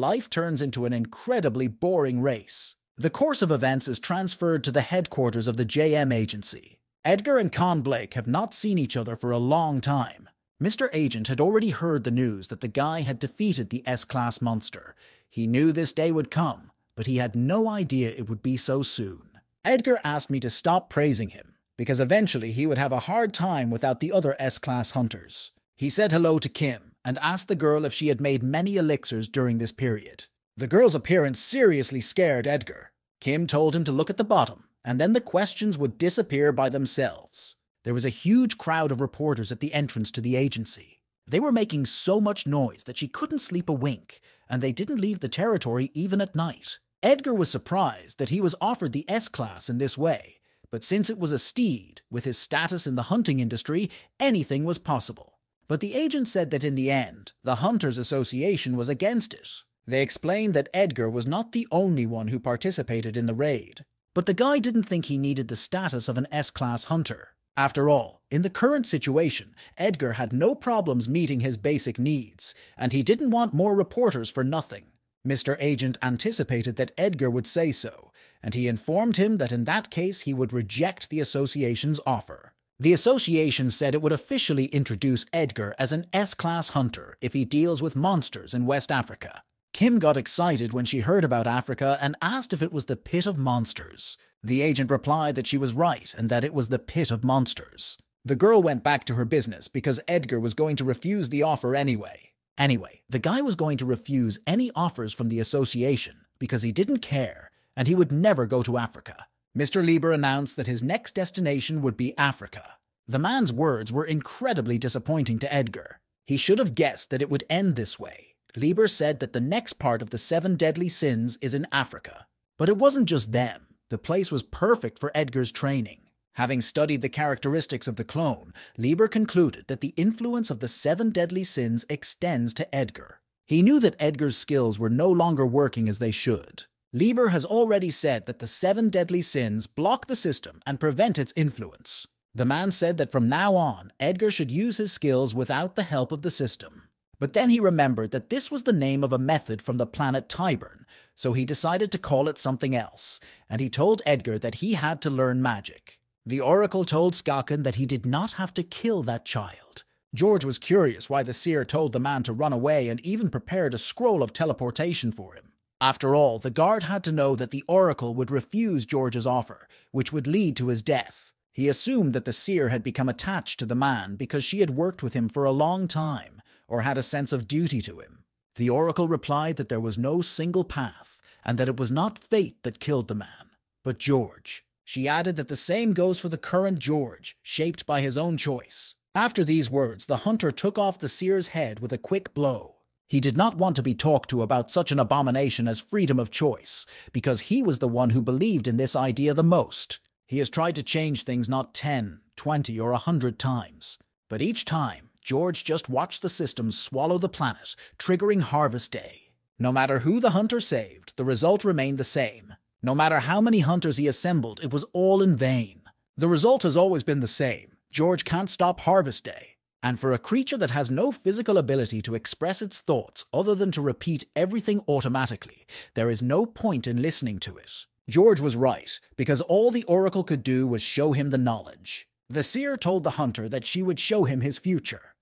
life turns into an incredibly boring race. The course of events is transferred to the headquarters of the JM agency. Edgar and Con Blake have not seen each other for a long time. Mr. Agent had already heard the news that the guy had defeated the S-Class monster. He knew this day would come, but he had no idea it would be so soon. Edgar asked me to stop praising him, because eventually he would have a hard time without the other S-Class hunters. He said hello to Kim and asked the girl if she had made many elixirs during this period. The girl's appearance seriously scared Edgar. Kim told him to look at the bottom, and then the questions would disappear by themselves. There was a huge crowd of reporters at the entrance to the agency. They were making so much noise that she couldn't sleep a wink, and they didn't leave the territory even at night. Edgar was surprised that he was offered the S-Class in this way, but since it was a steed, with his status in the hunting industry, anything was possible. But the agent said that in the end, the Hunters Association was against it. They explained that Edgar was not the only one who participated in the raid, but the guy didn't think he needed the status of an S-Class hunter. After all, in the current situation, Edgar had no problems meeting his basic needs, and he didn't want more reporters for nothing. Mr. Agent anticipated that Edgar would say so, and he informed him that in that case he would reject the association's offer. The association said it would officially introduce Edgar as an S-Class hunter if he deals with monsters in West Africa. Kim got excited when she heard about Africa and asked if it was the pit of monsters. The agent replied that she was right and that it was the pit of monsters. The girl went back to her business because Edgar was going to refuse the offer anyway. The guy was going to refuse any offers from the association because he didn't care and he would never go to Africa. Mr. Lieber announced that his next destination would be Africa. The man's words were incredibly disappointing to Edgar. He should have guessed that it would end this way. Lieber said that the next part of the 7 deadly sins is in Africa. But it wasn't just them. The place was perfect for Edgar's training. Having studied the characteristics of the clone, Lieber concluded that the influence of the 7 deadly sins extends to Edgar. He knew that Edgar's skills were no longer working as they should. Lieber has already said that the 7 deadly sins block the system and prevent its influence. The man said that from now on, Edgar should use his skills without the help of the system. But then he remembered that this was the name of a method from the planet Tyburn, so he decided to call it something else, and he told Edgar that he had to learn magic. The oracle told Skakun that he did not have to kill that child. George was curious why the seer told the man to run away and even prepared a scroll of teleportation for him. After all, the guard had to know that the oracle would refuse George's offer, which would lead to his death. He assumed that the seer had become attached to the man because she had worked with him for a long time, or had a sense of duty to him. The oracle replied that there was no single path, and that it was not fate that killed the man, but George. She added that the same goes for the current George, shaped by his own choice. After these words, the hunter took off the seer's head with a quick blow. He did not want to be talked to about such an abomination as freedom of choice, because he was the one who believed in this idea the most. He has tried to change things not 10, 20, or 100 times, but each time, George just watched the system swallow the planet, triggering Harvest Day. No matter who the hunter saved, the result remained the same. No matter how many hunters he assembled, it was all in vain. The result has always been the same. George can't stop harvest day. And for a creature that has no physical ability to express its thoughts other than to repeat everything automatically, there is no point in listening to it. George was right, because all the oracle could do was show him the knowledge. The seer told the hunter that she would show him his future.